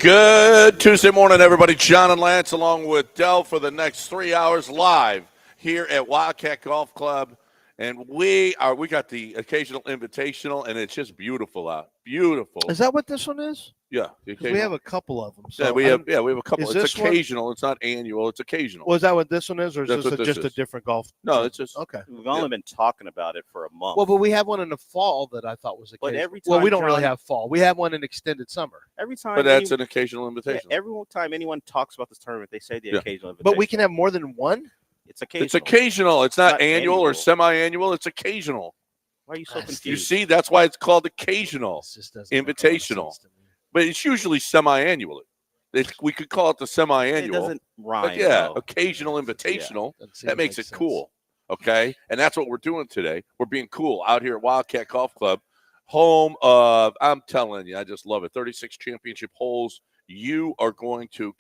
Good Tuesday morning, everybody. John and Lance along with Del for the next 3 hours live here at Wildcat Golf Club. And we got the occasional invitational, and it's just beautiful out. Beautiful. Is that what this one is? Yeah. We have a couple of them. So yeah, we have a couple. Is It's this one- occasional. It's not annual. It's occasional. Well, is that what this one is, or is That's this what this just is. a different golf? No, it's just Okay. We've only been talking about it for a month. Well, but we have one in the fall that I thought was occasional. But every well, we time, don't really John- have fall. We have one in extended summer. every time, but that's an occasional invitation. every time anyone talks about this tournament, they say the Yeah. occasional invitation. But we can have more than one. It's occasional. It's occasional. It's not annual or annual. semi-annual. It's occasional. Why are you so You confused? You see, that's why it's called occasional. This just doesn't make a lot of Invitational. sense to me. But it's usually semi-annual. We could call it the It semi-annual. doesn't rhyme. But yeah, though. occasional invitational. Doesn't seem That to makes make it sense. cool. Okay. And that's what we're doing today. We're being cool out here at Wildcat Golf Club, home of, I'm telling you, I just love it. 36 championship holes. You are going to,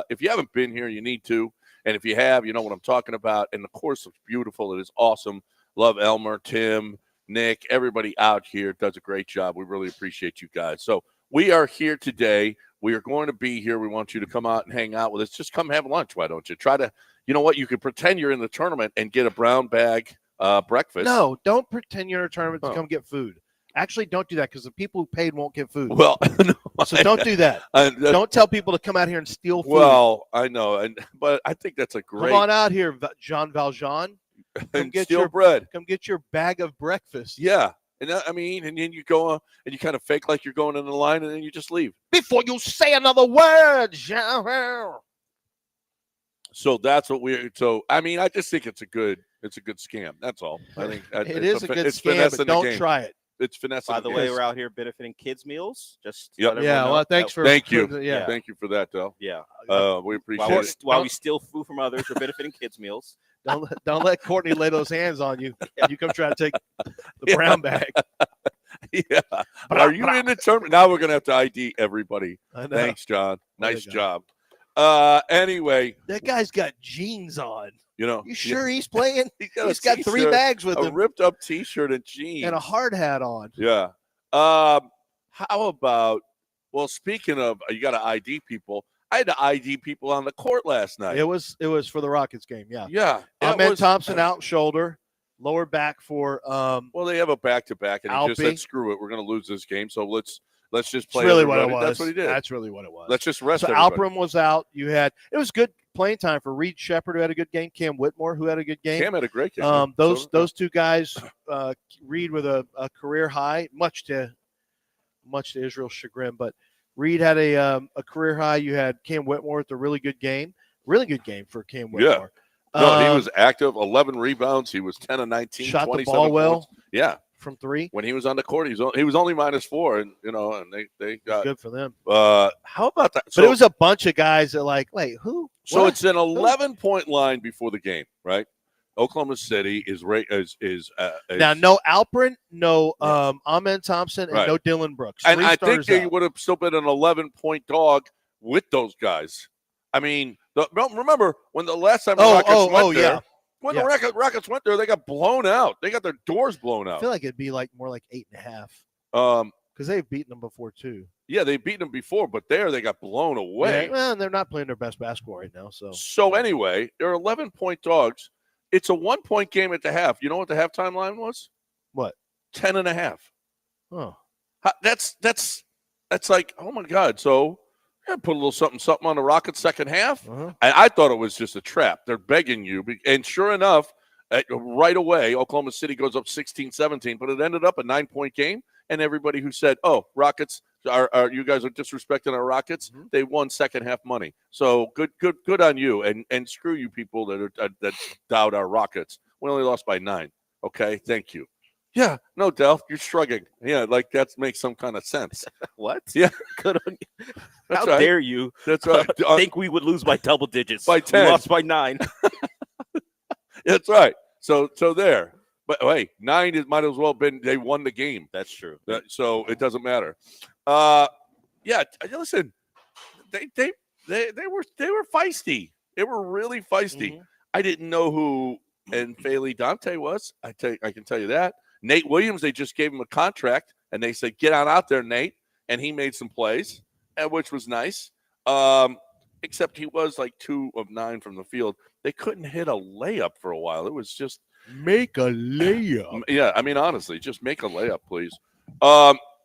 if you haven't been here, you need to. And if you have, you know what I'm talking about. And the course looks beautiful. It is awesome. Love Elmer, Tim, Nick, everybody out here does a great job. We really appreciate you guys. So we are here today. We are going to be here. We want you to come out and hang out with us. Just come have lunch. Why don't you? Try to, you know what? You could pretend you're in the tournament and get a brown bag breakfast. No, don't pretend you're in a tournament to Oh. come get food. Actually, don't do that because the people who paid won't get food. Well, no, So don't do that. Don't tell people to come out here and steal food. Well, I know, but I think that's a great. Come on out here, Jean Valjean. and get steal your- bread. Come get your bag of breakfast. Yeah, and I mean, and then you go and you kind of fake like you're going in the line, and then you just leave. Before you say another word, Jean. So that's what we're. So I mean, I just think it's a good scam. That's all. I think It is a good it's scam, finessing but the don't game. try it. It's finessing. By the game. way, we're out here benefiting kids' meals. Just Yep. let everyone Yeah, know. well, thanks for Thank you. Yeah. Thank you for that, though. Yeah. We appreciate it. While we steal food from others, we're benefiting kids' meals. Don't let Courtney lay those hands on you. You come try to take the Yeah. brown bag. Yeah. Are you in the tournament? Now we're gonna have to ID everybody. I know. Thanks, John. Way to Nice go. job. Anyway, That guy's got jeans on. you know, You sure he's playing? he's got, He's got 3 bags with a him ripped up T-shirt and jeans, and a hard hat on. Yeah. How about? Well, speaking of, you got to ID people. I had to ID people on the court last night. It was for the Rockets game. Yeah. Yeah. Ahmed Thompson out shoulder, lower back for Well, they have a back-to-back, and he just Alpi. said, "Screw it, we're going to lose this game, so let's just That's play." really what it everybody." was. That's what he did. That's really what it was. Let's just rest. So everybody. Alpram was out. It was good playing time for Reed Shepard, who had a good game. Cam Whitmore, who had a good game. Cam had a great game. Those two guys, Reed with a career high, much to Israel's chagrin, but Reed had a career high. You had Cam Whitmore with a really good game for Cam Whitmore. No, he was active. 11 rebounds. He was 10 of 19. Shot the 27 ball well. points. Yeah, from 3. when he was on the court, he was only -4, and they got Good for them. how about that? But it was a bunch of guys that wait, who? So What? it's an 11-point line before the game, right? Oklahoma City is Now no Alprin, no Yeah. Ahmed Thompson, and Right. no Dylan Brooks. and 3 I think starters they out. would have still been an 11-point dog with those guys. I mean, remember when the last time the Rockets went there? Yeah. When Yeah. the Rockets went there, they got blown out. They got their doors blown I out. feel like it'd be more like 8.5 Um, because they've beaten them before too. yeah, they beat them before, but there they got blown away. Yeah, well, and they're not playing their best basketball right now. So anyway, they're 11-point dogs. It's a 1-point game at the half. You know what the halftime line was? What? 10.5. Oh, That's like, oh my God. So yeah, put a little something on the Rockets second half. uh-huh. I thought it was just a trap. They're begging you. And sure enough, right away, Oklahoma City goes up 16-17, but it ended up a 9-point game. And everybody who said, oh, Rockets, are you guys are disrespecting our Rockets, Mhm. they won second half money. So good on you. And screw you people that doubt our Rockets. We only lost by 9. Okay, thank you. Yeah, no, Del, you're shrugging. Yeah, like that makes some kind of sense. What? Yeah. Good on you. That's How right. dare you That's right. think we would lose by double digits? By 10. We lost by 9. That's right. So there. But hey, 9 might as well have been they won the game. That's true. So it doesn't matter. Yeah, listen, they were feisty. They were really feisty. Mhm. I didn't know who and Faley Dante was. I can tell you that. Nate Williams, they just gave him a contract and they said, get on out there, Nate. And he made some plays. which was nice. Except he was like 2 of 9 from the field. They couldn't hit a layup for a while. It was just Make a layup. yeah. I mean, honestly, just make a layup, please.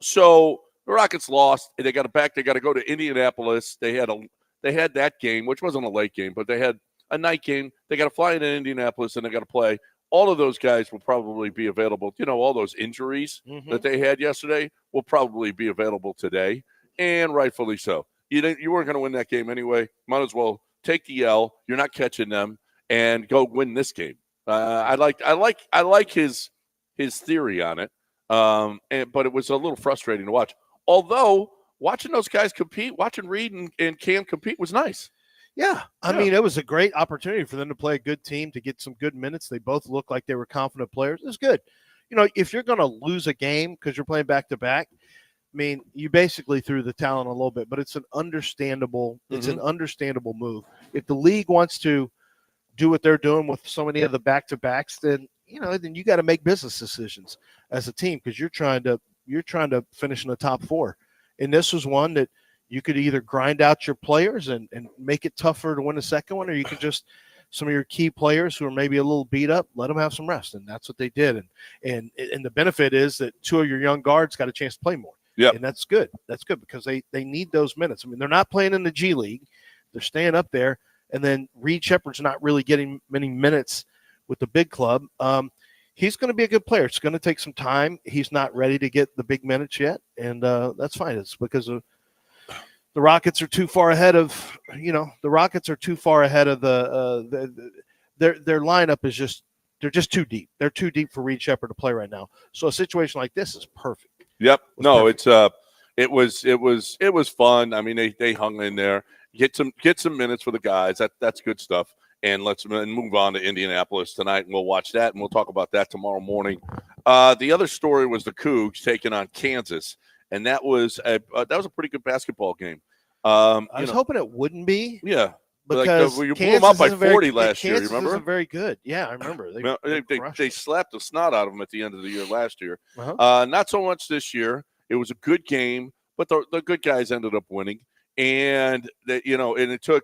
So the Rockets lost. They got it back. They got to go to Indianapolis. They had that game, which wasn't a late game, but they had a night game. They got to fly into Indianapolis and they got to play. All of those guys will probably be available. All those injuries that they had yesterday will probably be available today, and rightfully so. You weren't going to win that game anyway. Might as well take the L. You're not catching them, and go win this game. I like his theory on it, but it was a little frustrating to watch. Although watching those guys compete, watching Reed and Cam compete was nice. Yeah. I mean, it was a great opportunity for them to play a good team, to get some good minutes. They both looked like they were confident players. It was good. If you're going to lose a game because you're playing back-to-back, I mean, you basically threw the talent a little bit, but it's an understandable move. If the league wants to do what they're doing with so many of the back-to-backs, then you got to make business decisions as a team, because you're trying to finish in the top 4. And this was one that you could either grind out your players and make it tougher to win the second one, or you could just, some of your key players who are maybe a little beat up, let them have some rest. And that's what they did. And the benefit is that 2 of your young guards got a chance to play more. Yeah. And that's good. That's good, because they need those minutes. I mean, they're not playing in the G League. They're staying up there. And then Reed Shepherd's not really getting many minutes with the big club. He's going to be a good player. It's going to take some time. He's not ready to get the big minutes yet. And that's fine. It's because of the Rockets are too far ahead of, their lineup is just, they're just too deep. They're too deep for Reed Shepherd to play right now. So a situation like this is perfect. Yep. No, perfect. it was fun. I mean, they hung in there, get some minutes for the guys. That's good stuff. And let's move on to Indianapolis tonight, and we'll watch that, and we'll talk about that tomorrow morning. The other story was the Cougs taking on Kansas, and that was a pretty good basketball game. I was hoping it wouldn't be. Yeah. Because we blew them up by 40 last year. Kansas Remember? isn't very good. Yeah, I remember. They slapped the snot out of them at the end of the year last year. Uh-huh. Not so much this year. It was a good game, but the good guys ended up winning. And and it took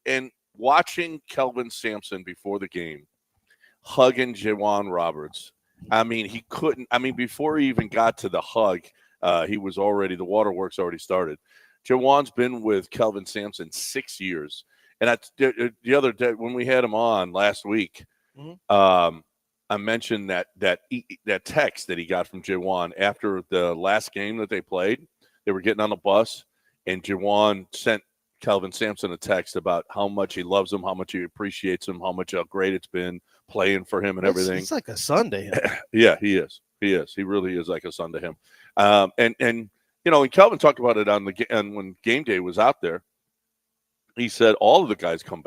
and watching Kelvin Sampson before the game hugging Jawan Roberts. I mean, he couldn't. I mean, before he even got to the hug, the waterworks already started. Jawan's been with Kelvin Sampson 6 years. And the other day when we had him on last week, I mentioned that text that he got from Jawan after the last game that they played. They were getting on the bus, and Jawan sent Kelvin Sampson a text about how much he loves him, how much he appreciates him, how great it's been playing for him and everything. It's like a son to him. Yeah, he is. He really is like a son to him. And Kelvin talked about it when game day was out there. He said all the guys come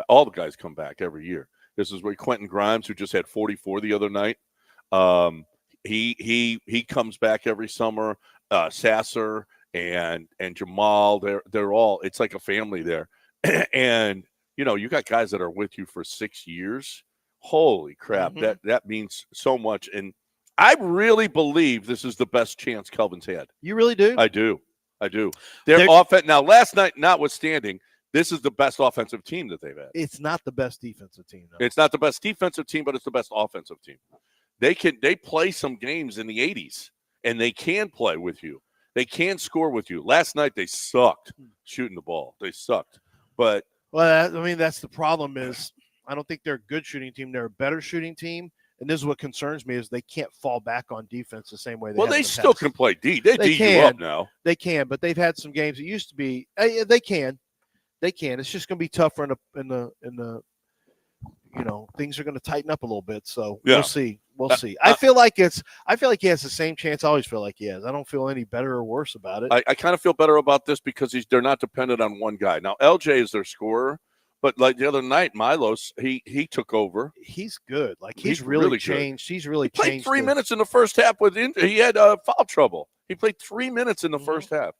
back every year. This is where Quentin Grimes, who just had 44 the other night, he comes back every summer. Sasser and Jamal, they're all, it's like a family there. And you got guys that are with you for 6 years. Holy crap, that means so much. And I really believe this is the best chance Kelvin's had. You really do? I do. Their offense now, last night notwithstanding, this is the best offensive team that they've had. It's not the best defensive team, though. It's not the best defensive team, but it's the best offensive team. They play some games in the 80s, and they can play with you. They can score with you. Last night they sucked shooting the ball. They sucked. But that's the problem. Is I don't think they're a good shooting team. They're a better shooting team. And this is what concerns me, is they can't fall back on defense the same way they have in the still past. Can play D. They D you up now. They can, but they've had some games. It used to be they can. It's just going to be tougher in the things are going to tighten up a little bit. So we'll see. I feel like he has the same chance I always feel like he has. I don't feel any better or worse about it. I kind of feel better about this because they're not dependent on one guy. Now LJ is their scorer. But like the other night, Milos, he took over. He's good. Like he's really changed. Good. He's really changed. He played 3 minutes in the first half he had foul trouble. He played 3 minutes in the first half,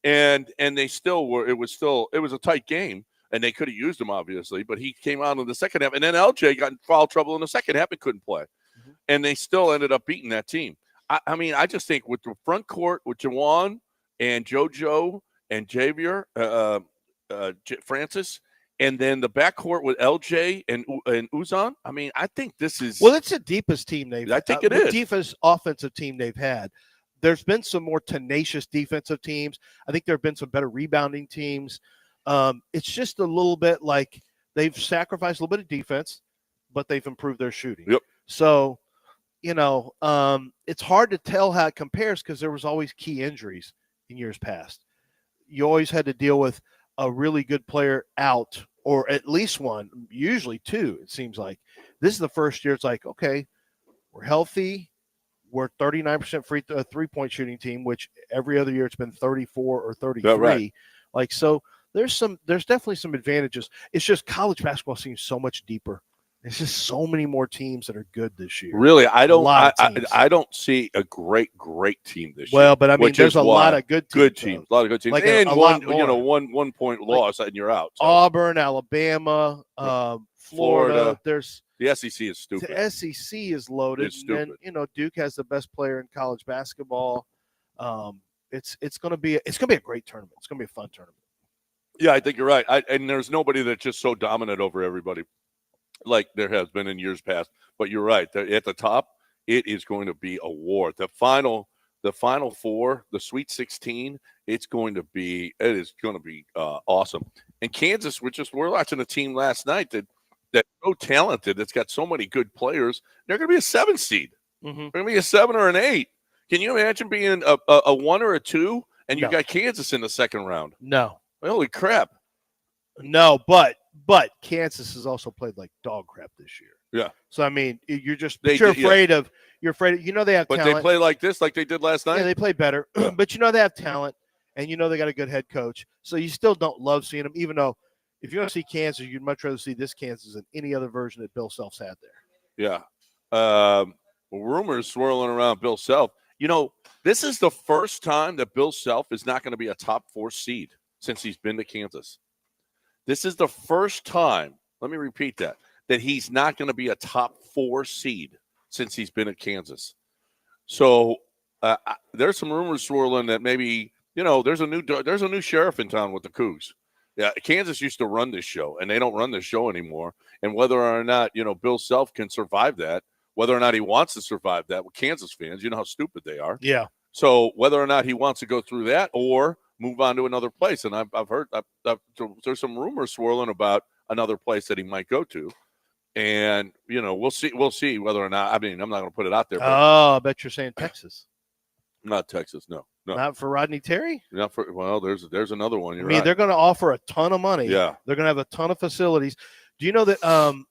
and they still were. It was a tight game, and they could have used him obviously. But he came out in the second half, and then LJ got in foul trouble in the second half and couldn't play, and they still ended up beating that team. I mean, I just think with the front court with Jawan and JoJo and Javier Francis, and then the backcourt with LJ and Uzan. I mean, I think this is Well, it's the deepest team they've. I think it is. Deepest offensive team they've had. There's been some more tenacious defensive teams. I think there have been some better rebounding teams. It's just a little bit like they've sacrificed a little bit of defense, but they've improved their shooting. Yep. So, it's hard to tell how it compares because there was always key injuries in years past. You always had to deal with a really good player out, or at least one, usually two, it seems like. This is the first year it's like, okay, we're healthy. We're 39% free three-point shooting team, which every other year it's been 34 or 33. Right. Like, so there's definitely some advantages. It's just college basketball seems so much deeper. There's just so many more teams that are good this year. Really, I don't see a great team this year. Well, but I mean, there's a lot of good teams. A lot of good teams, Like and one point Like loss, and you're out. So. Auburn, Alabama, Florida. There's the SEC is stupid. The SEC is loaded. It's stupid. And then, Duke has the best player in college basketball. It's going to be a great tournament. It's going to be a fun tournament. Yeah, I think you're right. And there's nobody that's just so dominant over everybody like there has been in years past. But you're right. At the top, it is going to be a war. The final four, the Sweet 16, it is going to be awesome. And Kansas, we're watching a team last night that's so talented, that's got so many good players. They're going to be a 7 seed. Mm-hmm. They're going to be a 7 or an 8. Can you imagine being a 1 or a 2 and you got Kansas in the second round? No. Holy crap. No, but Kansas has also played like dog crap this year. Yeah. So I mean, you're afraid of they have talent. But they play like this, like they did last night. Yeah, they play better. But they have talent, and they got a good head coach. So you still don't love seeing them, even though if you want to see Kansas, you'd much rather see this Kansas than any other version that Bill Self's had there. Yeah. Rumors swirling around Bill Self. This is the first time that Bill Self is not going to be a top 4 seed since he's been to Kansas. This is the first time, let me repeat that he's not going to be a top 4 seed since he's been at Kansas. So there's some rumors swirling that maybe, there's a new sheriff in town with the Cougs. Yeah, Kansas used to run this show, and they don't run this show anymore. And whether or not, Bill Self can survive that, whether or not he wants to survive that with Kansas fans, you know how stupid they are. Yeah. So whether or not he wants to go through that or move on to another place. And I've heard there's some rumors swirling about another place that he might go to. And, we'll see whether or not, I'm not going to put it out there. I bet you're saying Texas. Not Texas. No. Not for Rodney Terry? There's another one. You're right. They're going to offer a ton of money. Yeah. They're going to have a ton of facilities. Do you know that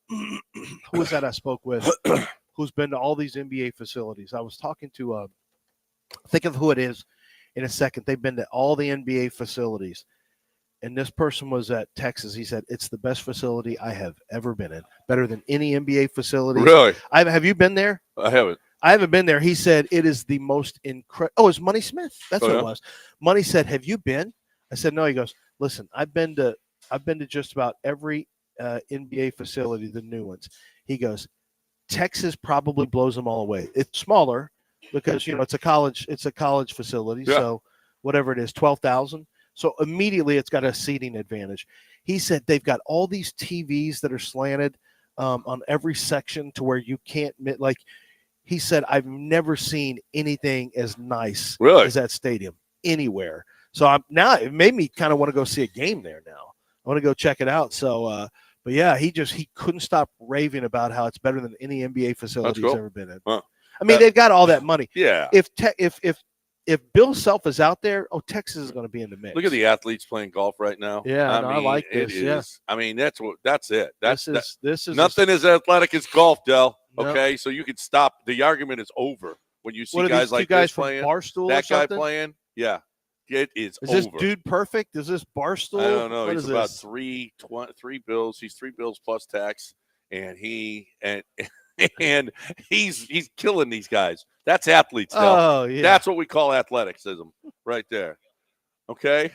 who was that I spoke with who's been to all these NBA facilities? I was talking to think of who it is in a second. They've been to all the NBA facilities. And this person was at Texas. He said, it's the best facility I have ever been in. Better than any NBA facility. Really? Have you been there? I haven't. I haven't been there. He said it is the most incredible. Oh, it's Money Smith. That's what it was. Money said, have you been? I said, no. He goes, listen, I've been to just about every NBA facility, the new ones. He goes, Texas probably blows them all away. It's smaller because, it's a college facility. Yeah. So whatever it is, 12,000. So immediately it's got a seating advantage. He said they've got all these TVs that are slanted on every section to where you can't like. He said, I've never seen anything as nice as that stadium anywhere. So now it made me kind of want to go see a game there now. I want to go check it out. So, but yeah, he couldn't stop raving about how it's better than any NBA facility he's ever been in. Huh. I mean, they've got all that money. Yeah. If Bill Self is out there, Texas is going to be in the mix. Look at the athletes playing golf right now. Yeah, I like this. Yeah. I mean, that's it. This is nothing as athletic as golf, Del. Okay, no. So you can stop. The argument is over when you see guys like this playing. Barstool that guy playing, yeah, it is over. Is this dude perfect? Is this Barstool? I don't know. He's about this? 3 bills. He's 3 bills plus tax, and and he's killing these guys. That's athletes. Del. Oh yeah, that's what we call athleticism, right there. Okay.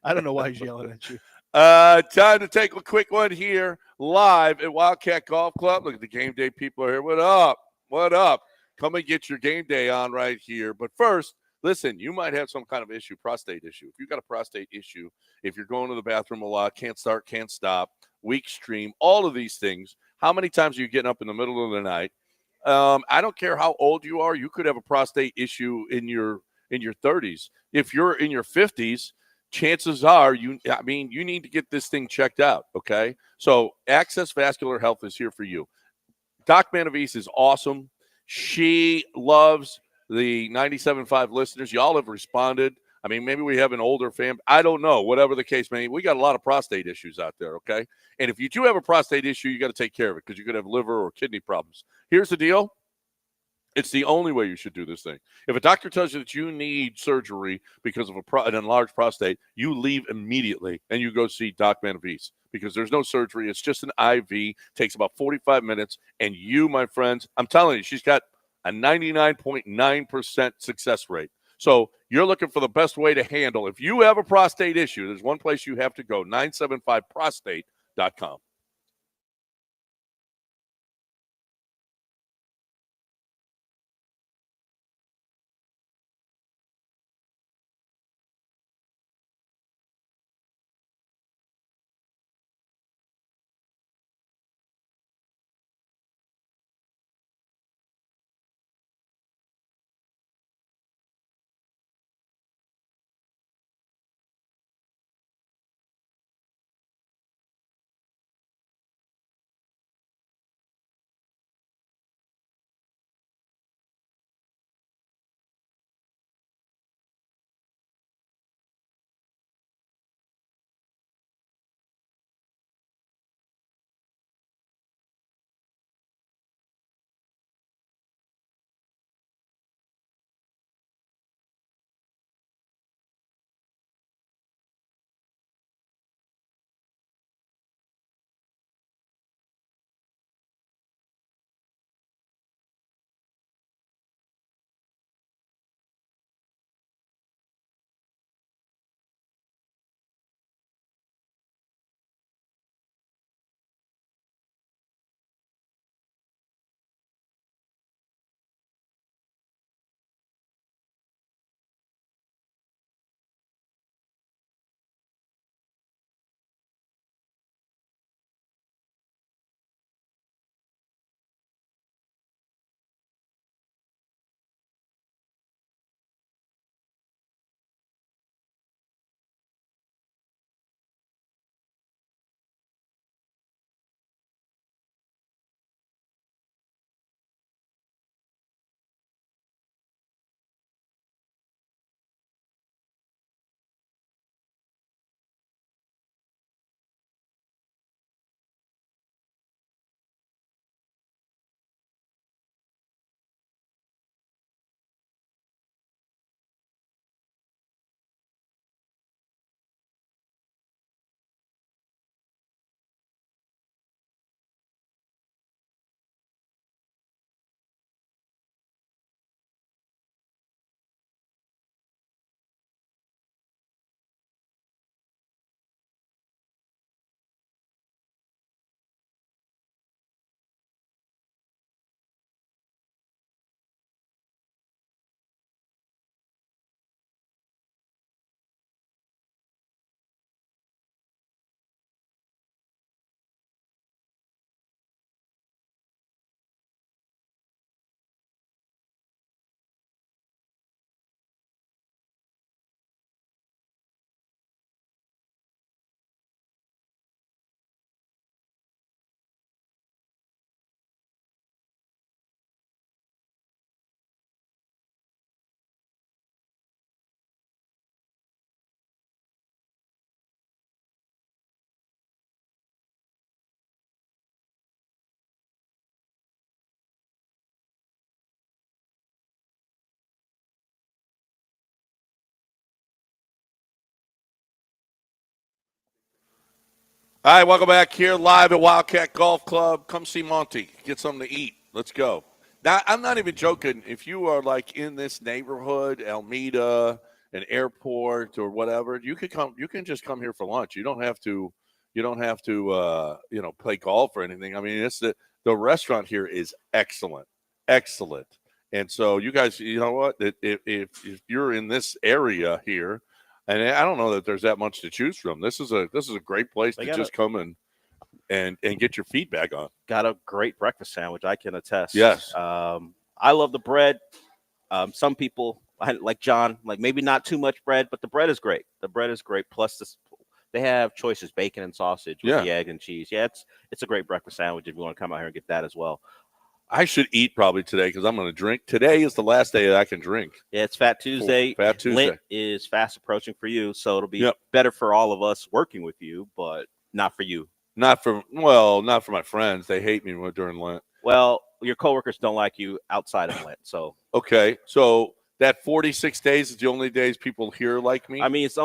I don't know why he's yelling at you. Time to take a quick one here live at Wildcat Golf Club. Look at the game day people are here. What up? What up? Come and get your game day on right here. But first, Listen, you might have some kind of issue, prostate issue. If you've got a prostate issue, if you're going to the bathroom a lot, can't start, can't stop, weak stream, all of these things, how many times are you getting up in the middle of the night? I don't care how old you are. You could have a prostate issue in your 30s. If you're in your 50s, chances are you need to get this thing checked out, okay? So Access Vascular Health is here for you. Doc Manavise is awesome. She loves the 97.5 listeners. Y'all have responded. I mean, maybe we have an older fan. I don't know. Whatever the case may be, we got a lot of prostate issues out there, okay? And if you do have a prostate issue, you got to take care of it because you could have liver or kidney problems. Here's the deal. It's the only way you should do this thing. If a doctor tells you that you need surgery because of an enlarged prostate, you leave immediately and you go see Doc Manavise because there's no surgery. It's just an IV. Takes about 45 minutes. And you, my friends, I'm telling you, she's got a 99.9% success rate. So you're looking for the best way to handle. If you have a prostate issue, there's one place you have to go, 975prostate.com. All right, welcome back here live at Wildcat Golf Club. Come see Monty. Get something to eat. Let's go. Now, I'm not even joking. If you are like in this neighborhood, Almeda, an airport, or whatever, you can come. You can just come here for lunch. You don't have to. You don't have to. Play golf or anything. I mean, the restaurant here is excellent, excellent, And so you guys, you know what? If you're in this area here, and I don't know that there's that much to choose from. This is a great place to just come and get your feedback on. Got a great breakfast sandwich, I can attest. Yes. I love the bread. Some people, like John, like maybe not too much bread, but the bread is great. The bread is great. Plus, they have choices, bacon and sausage with the egg and cheese. Yeah, it's a great breakfast sandwich if you want to come out here and get that as well. I should eat probably today because I'm going to drink. Today is the last day that I can drink. Yeah, it's Fat Tuesday. Fat Tuesday. Lent is fast approaching for you, so it'll be better for all of us working with you, but not for you. Not for my friends. They hate me during Lent. Well, your coworkers don't like you outside of Lent, so. Okay, so that 46 days is the only days people here like me? I mean, it's the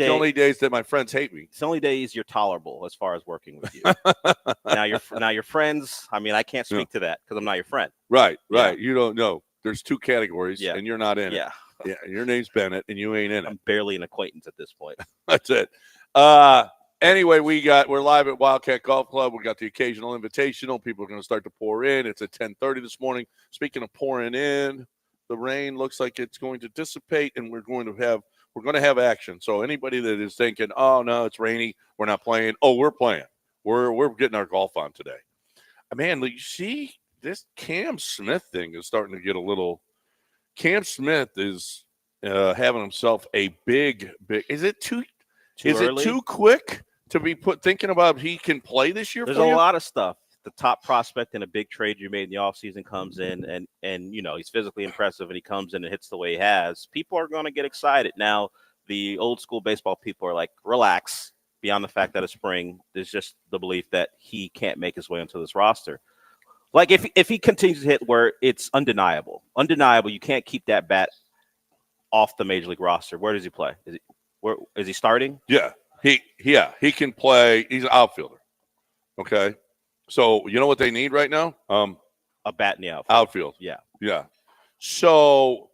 only days that my friends hate me. It's the only days you're tolerable as far as working with you. now your friends, I mean, I can't speak to that because I'm not your friend. Right. You don't know. There's two categories, and you're not in it. Yeah, your name's Bennett, and you ain't in it. I'm barely an acquaintance at this point. That's it. Anyway, we're live at Wildcat Golf Club. We got the occasional invitational. People are going to start to pour in. It's at 10:30 this morning. Speaking of pouring in, the rain looks like it's going to dissipate, and we're going to have action. So anybody that is thinking, oh no, it's rainy, we're not playing. Oh, we're playing. We're getting our golf on today. Man, you see, this Cam Smith thing is starting to get a little. Cam Smith is having himself a big. Is it too early? It too quick to be thinking about he can play this year? There's a lot of stuff. The top prospect in a big trade you made in the offseason comes in and he's physically impressive and he comes in and hits the way he has. People are going to get excited. Now, the old school baseball people are like, relax. Beyond the fact that it's spring, there's just the belief that he can't make his way into this roster. Like if he continues to hit where it's undeniable, you can't keep that bat off the major league roster. Where does he play? Is he starting? Yeah, he can play. He's an outfielder. Okay. So you know what they need right now? A bat in the outfield. Outfield. Yeah. So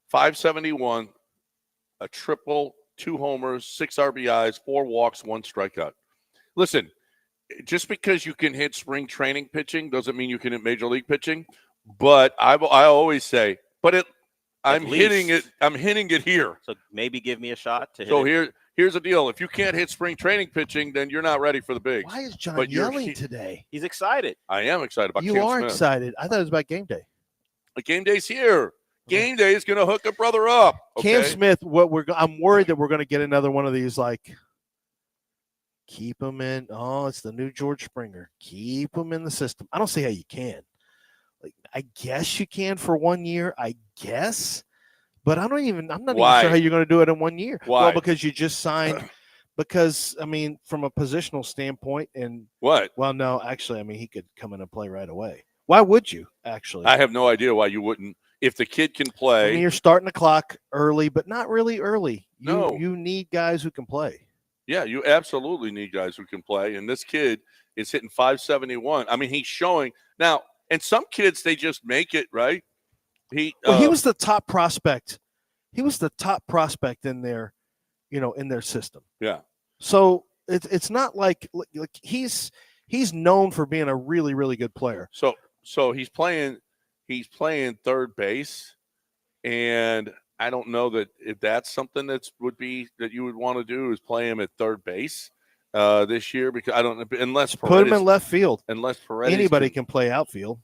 571, a triple, 2 homers, 6 RBIs, 4 walks, 1 strikeout. Listen, just because you can hit spring training pitching doesn't mean you can hit major league pitching. But I always say, I'm hitting it here. So maybe give me a shot to hit. So here's the deal. If you can't hit spring training pitching, then you're not ready for the bigs. Why is John yelling today? He's excited. I am excited about Cam Smith. You are Smith. excited. I thought it was about game day. The game day's here. Game day is going to hook a brother up. Okay? Cam Smith, I'm worried that we're going to get another one of these, like, keep him in. Oh, it's the new George Springer. Keep him in the system. I don't see how you can. Like, I guess you can for 1 year. I guess. But I'm not even sure how you're going to do it in 1 year. Why? Well, because you just signed. Because, I mean, from a positional standpoint, and what? Well, no, actually, I mean, he could come in and play right away. Why would you, actually? I have no idea why you wouldn't. If the kid can play. I mean, you're starting the clock early, but not really early. No. You need guys who can play. Yeah, you absolutely need guys who can play. And this kid is hitting 571. I mean, he's showing. Now, and some kids, they just make it, right? He was the top prospect. He was the top prospect in their system. Yeah. So it's not like he's known for being a really, really good player. So he's playing third base, and I don't know that if that's something that you would want to do is play him at third base this year, because I don't unless put him in left field. Unless Paredes anybody can play outfield.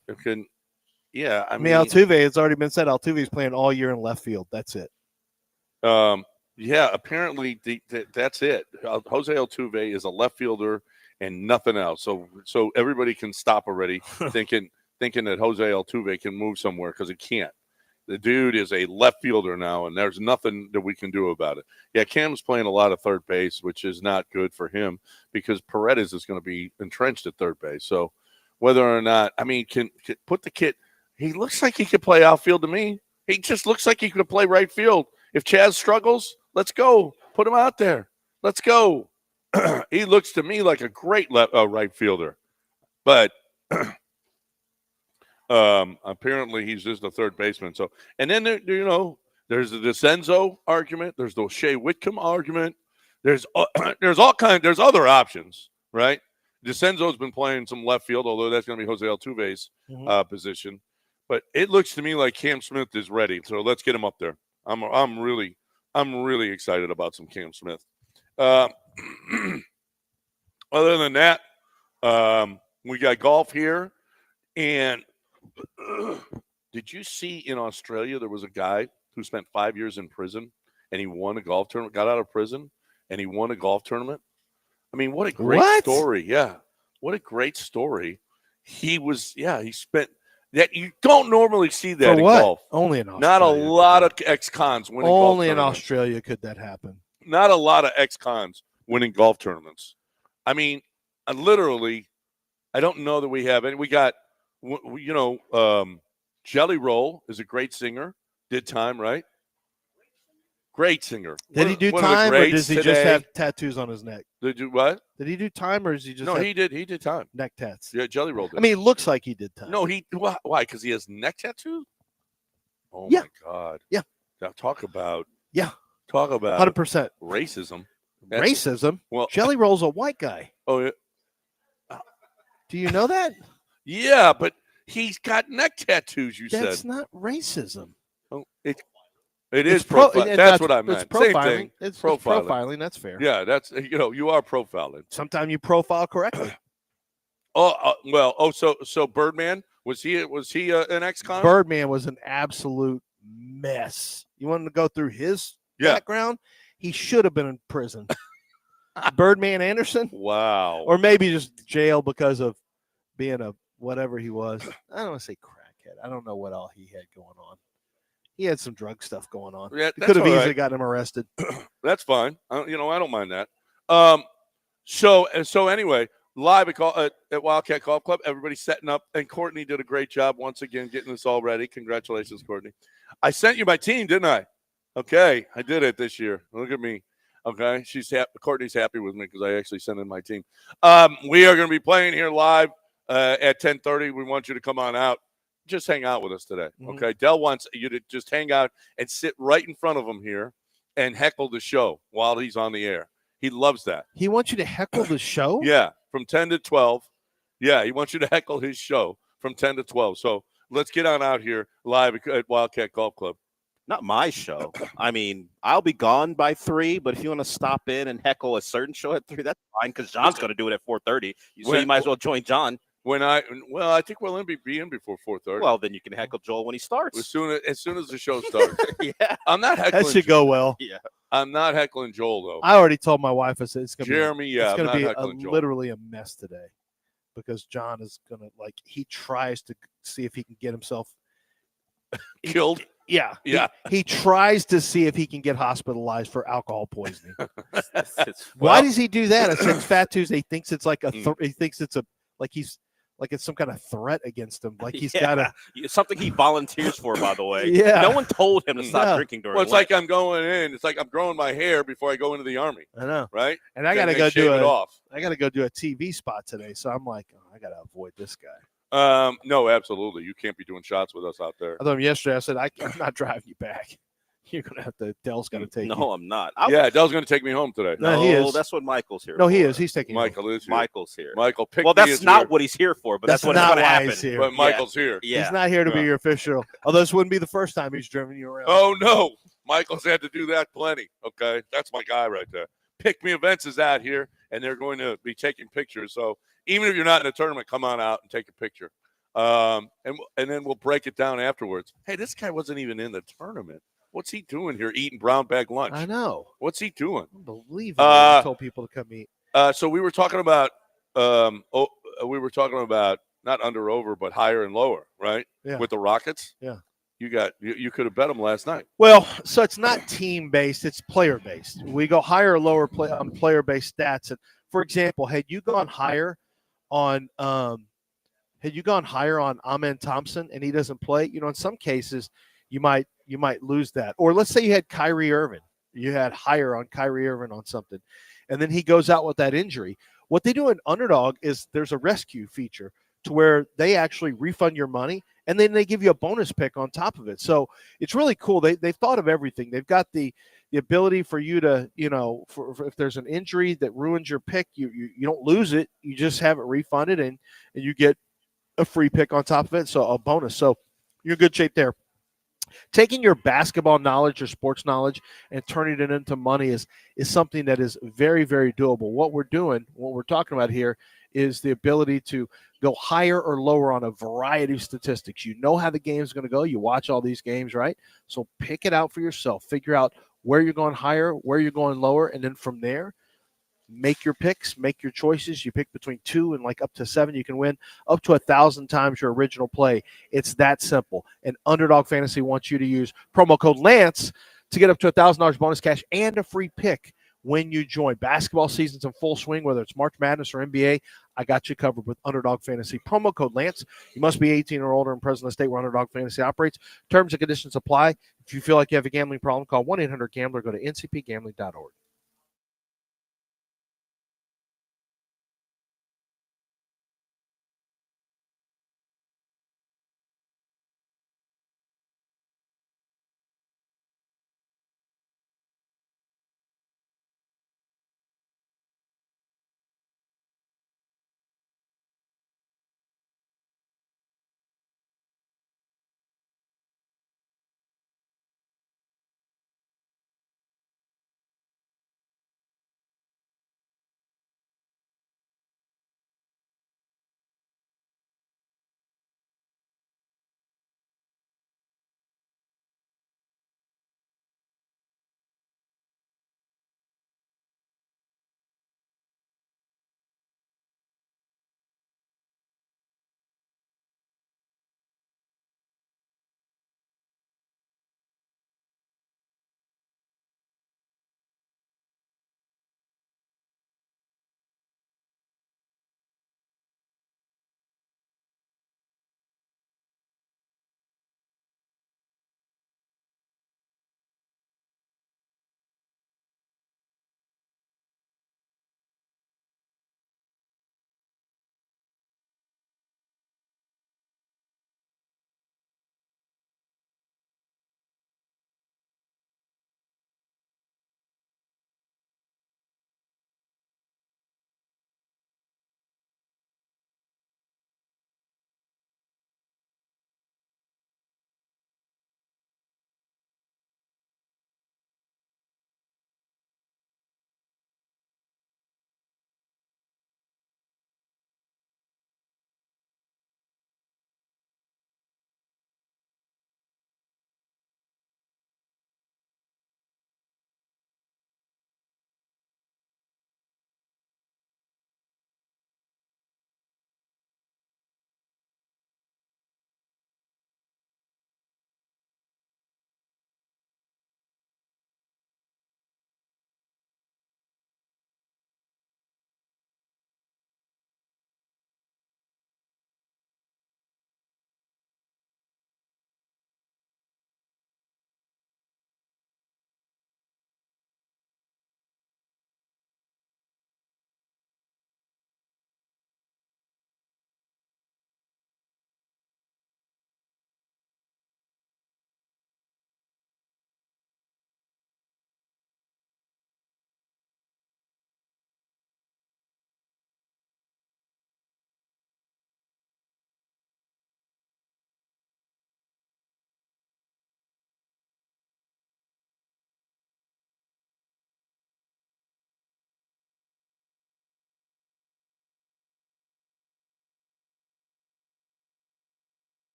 Yeah, I mean Altuve, it's already been said Altuve's playing all year in left field. That's it. Yeah, apparently that's it. Jose Altuve is a left fielder and nothing else. So everybody can stop already thinking that Jose Altuve can move somewhere, because he can't. The dude is a left fielder now, and there's nothing that we can do about it. Yeah, Cam's playing a lot of third base, which is not good for him, because Paredes is going to be entrenched at third base. So whether or not, I mean, can put the kid, he looks like he could play outfield to me. He just looks like he could play right field. If Chaz struggles, let's go. Put him out there. Let's go. He looks to me like a great right fielder. But apparently he's just a third baseman. So, and then there's the DeCenzo argument. There's the Shea Whitcomb argument. There's other options, right? DeCenzo's been playing some left field, although that's going to be Jose Altuve's position. But it looks to me like Cam Smith is ready. So let's get him up there. I'm really excited about some Cam Smith. Other than that, we got golf here. And did you see in Australia there was a guy who spent 5 years in prison and he won a golf tournament, got out of prison, and he won a golf tournament? I mean, what a great story. Yeah. What a great story. He spent that. You don't normally see that in golf. Only in Australia. Not a lot of ex-cons winning golf tournaments. Only in Australia could that happen. Not a lot of ex-cons winning golf tournaments. I mean, literally, I don't know that we have any. We got, Jelly Roll is a great singer. Did time, right? Great singer. Did he do time, or does he just have tattoos on his neck? Did you what? Did he do time, or is he just? No, he did. He did time. Neck tats. Yeah, Jelly Roll did. I mean, it looks like he did time. No, why? Because he has neck tattoos. Oh Yeah. my God. Yeah. Now talk about 100% racism. racism. Well, Jelly Roll's a white guy. Oh yeah. Do you know that? Yeah, but he's got neck tattoos. That's said not racism. Oh, it is profiling. That's what I meant. It's profiling. Same thing. It's profiling. profiling. That's fair. Yeah, that's you are profiling. Sometimes you profile correctly. So Birdman was he an ex-con? Birdman was an absolute mess. You want to go through his background? He should have been in prison. Birdman Anderson? Wow. Or maybe just jail because of being a whatever he was. I don't want to say crackhead. I don't know what all he had going on. He had some drug stuff going on. Yeah, could have easily gotten him arrested. That's fine. I don't mind that. So anyway, live at Wildcat Golf Club, everybody's setting up, and Courtney did a great job once again getting this all ready. Congratulations, Courtney. I sent you my team, didn't I? Okay, I did it this year. Look at me. Okay, Courtney's happy with me because I actually sent in my team. We are going to be playing here live at 10:30. We want you to come on out. Just hang out with us today, okay? Dell wants you to just hang out and sit right in front of him here and heckle the show while he's on the air. He loves that. He wants you to heckle the show? Yeah, from 10 to 12. Yeah, he wants you to heckle his show from 10 to 12. So let's get on out here live at Wildcat Golf Club. Not my show. I mean, I'll be gone by 3, but if you want to stop in and heckle a certain show at 3, that's fine because John's going to do it at 4:30. So you might as well join John. I think we'll be in before 4:30. Well, then you can heckle Joel when he starts. As soon as the show starts. Yeah. I'm not heckling. That should go well. Yeah. I'm not heckling Joel, though. I already told my wife, I said it's going to Jeremy, it's going to be Joel. Literally a mess today because John is going to, he tries to see if he can get himself killed. Yeah. Yeah. He tries to see if he can get hospitalized for alcohol poisoning. Why does he do that? I said Fat Tuesday. He thinks it's like he thinks it's it's some kind of threat against him. Like he's got to something he volunteers for, by the way. Yeah. No one told him to stop drinking during. Well, it's like I'm going in. It's like I'm growing my hair before I go into the Army. I know. Right? And I got to go do a TV spot today. So I'm like, I got to avoid this guy. No, absolutely. You can't be doing shots with us out there. I told him yesterday. I said, I'm not driving you back. You're gonna have to. Dell's got to take you. No, I'm not. Dell's gonna take me home today. No, he is. That's what Michael's here. No, for. he is. He's taking. Michael is here. Michael's here. Michael picked. Well, that's not here. what he's here for, but That's that's what's not going to why happen. he's here. But Michael's here. Yeah. He's not here to be your official. Although this wouldn't be the first time he's driven you around. Oh no, Michael's had to do that plenty. Okay, that's my guy right there. Pick Me Events is out here, and they're going to be taking pictures. So even if you're not in a tournament, come on out and take a picture. And then we'll break it down afterwards. Hey, this guy wasn't even in the tournament. What's he doing here eating brown bag lunch? I know. What's he doing? Unbelievable. He told people to come eat. So we were talking about not under over, but higher and lower, right? Yeah. With the Rockets. Yeah. You could have bet them last night. Well, so it's not team based; it's player based. We go higher or lower on player based stats. And for example, had you gone higher on Amen Thompson and he doesn't play, in some cases you might lose that. Or let's say you had Kyrie Irving. You had higher on Kyrie Irving on something, and then he goes out with that injury. What they do in Underdog is there's a rescue feature to where they actually refund your money, and then they give you a bonus pick on top of it. So it's really cool. They've thought of everything. They've got the ability for you to, for if there's an injury that ruins your pick, you don't lose it. You just have it refunded, and you get a free pick on top of it. So a bonus. So you're in good shape there. Taking your basketball knowledge, your sports knowledge, and turning it into money is something that is very, very doable. What we're talking about here is the ability to go higher or lower on a variety of statistics. You know how the game's going to go. You watch all these games, right? So pick it out for yourself. Figure out where you're going higher, where you're going lower, and then from there, make your picks, make your choices. You pick between 2 and like up to 7. You can win up to 1,000 times your original play. It's that simple. And Underdog Fantasy wants you to use promo code Lance to get up to $1,000 bonus cash and a free pick when you join. Basketball season's in full swing, whether it's March Madness or NBA. I got you covered with Underdog Fantasy. Promo code Lance. You must be 18 or older and present in the state where Underdog Fantasy operates. Terms and conditions apply. If you feel like you have a gambling problem, call 1-800-GAMBLER. Go to ncpgambling.org.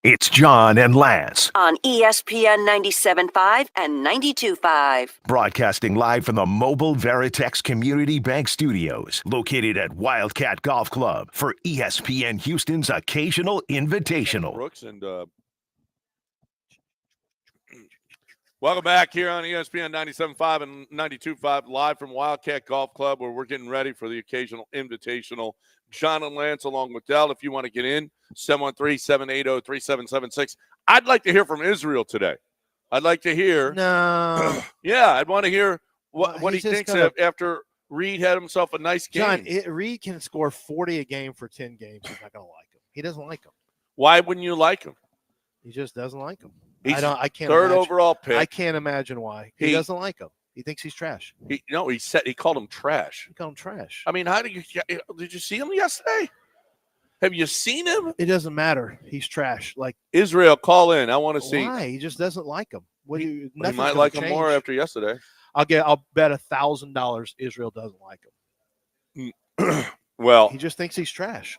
It's John and Lance. On ESPN 97.5 and 92.5. Broadcasting live from the Mobile Veritex Community Bank Studios, located at Wildcat Golf Club for ESPN Houston's Occasional Invitational. Brooks and welcome back here on ESPN 97.5 and 92.5, live from Wildcat Golf Club, where we're getting ready for the Occasional Invitational. John and Lance along with Dell. If you want to get in, 713-780-3776. I'd like to hear from Israel today. I'd like to hear. No. Yeah, I'd want to hear what he thinks after Reed had himself a nice game. John, Reed can score 40 a game for 10 games. He's not going to like him. He doesn't like him. Why wouldn't you like him? He just doesn't like him. He's I can't third imagine. overall pick. I can't imagine why. He doesn't like him. He thinks he's trash. He called him trash. He called him trash. I mean, did you see him yesterday? Have you seen him? It doesn't matter. He's trash. Like Israel, call in. I want to see. why? He just doesn't like him. He might like him more after yesterday. I'll bet $1,000 Israel doesn't like him. Well, He just thinks he's trash.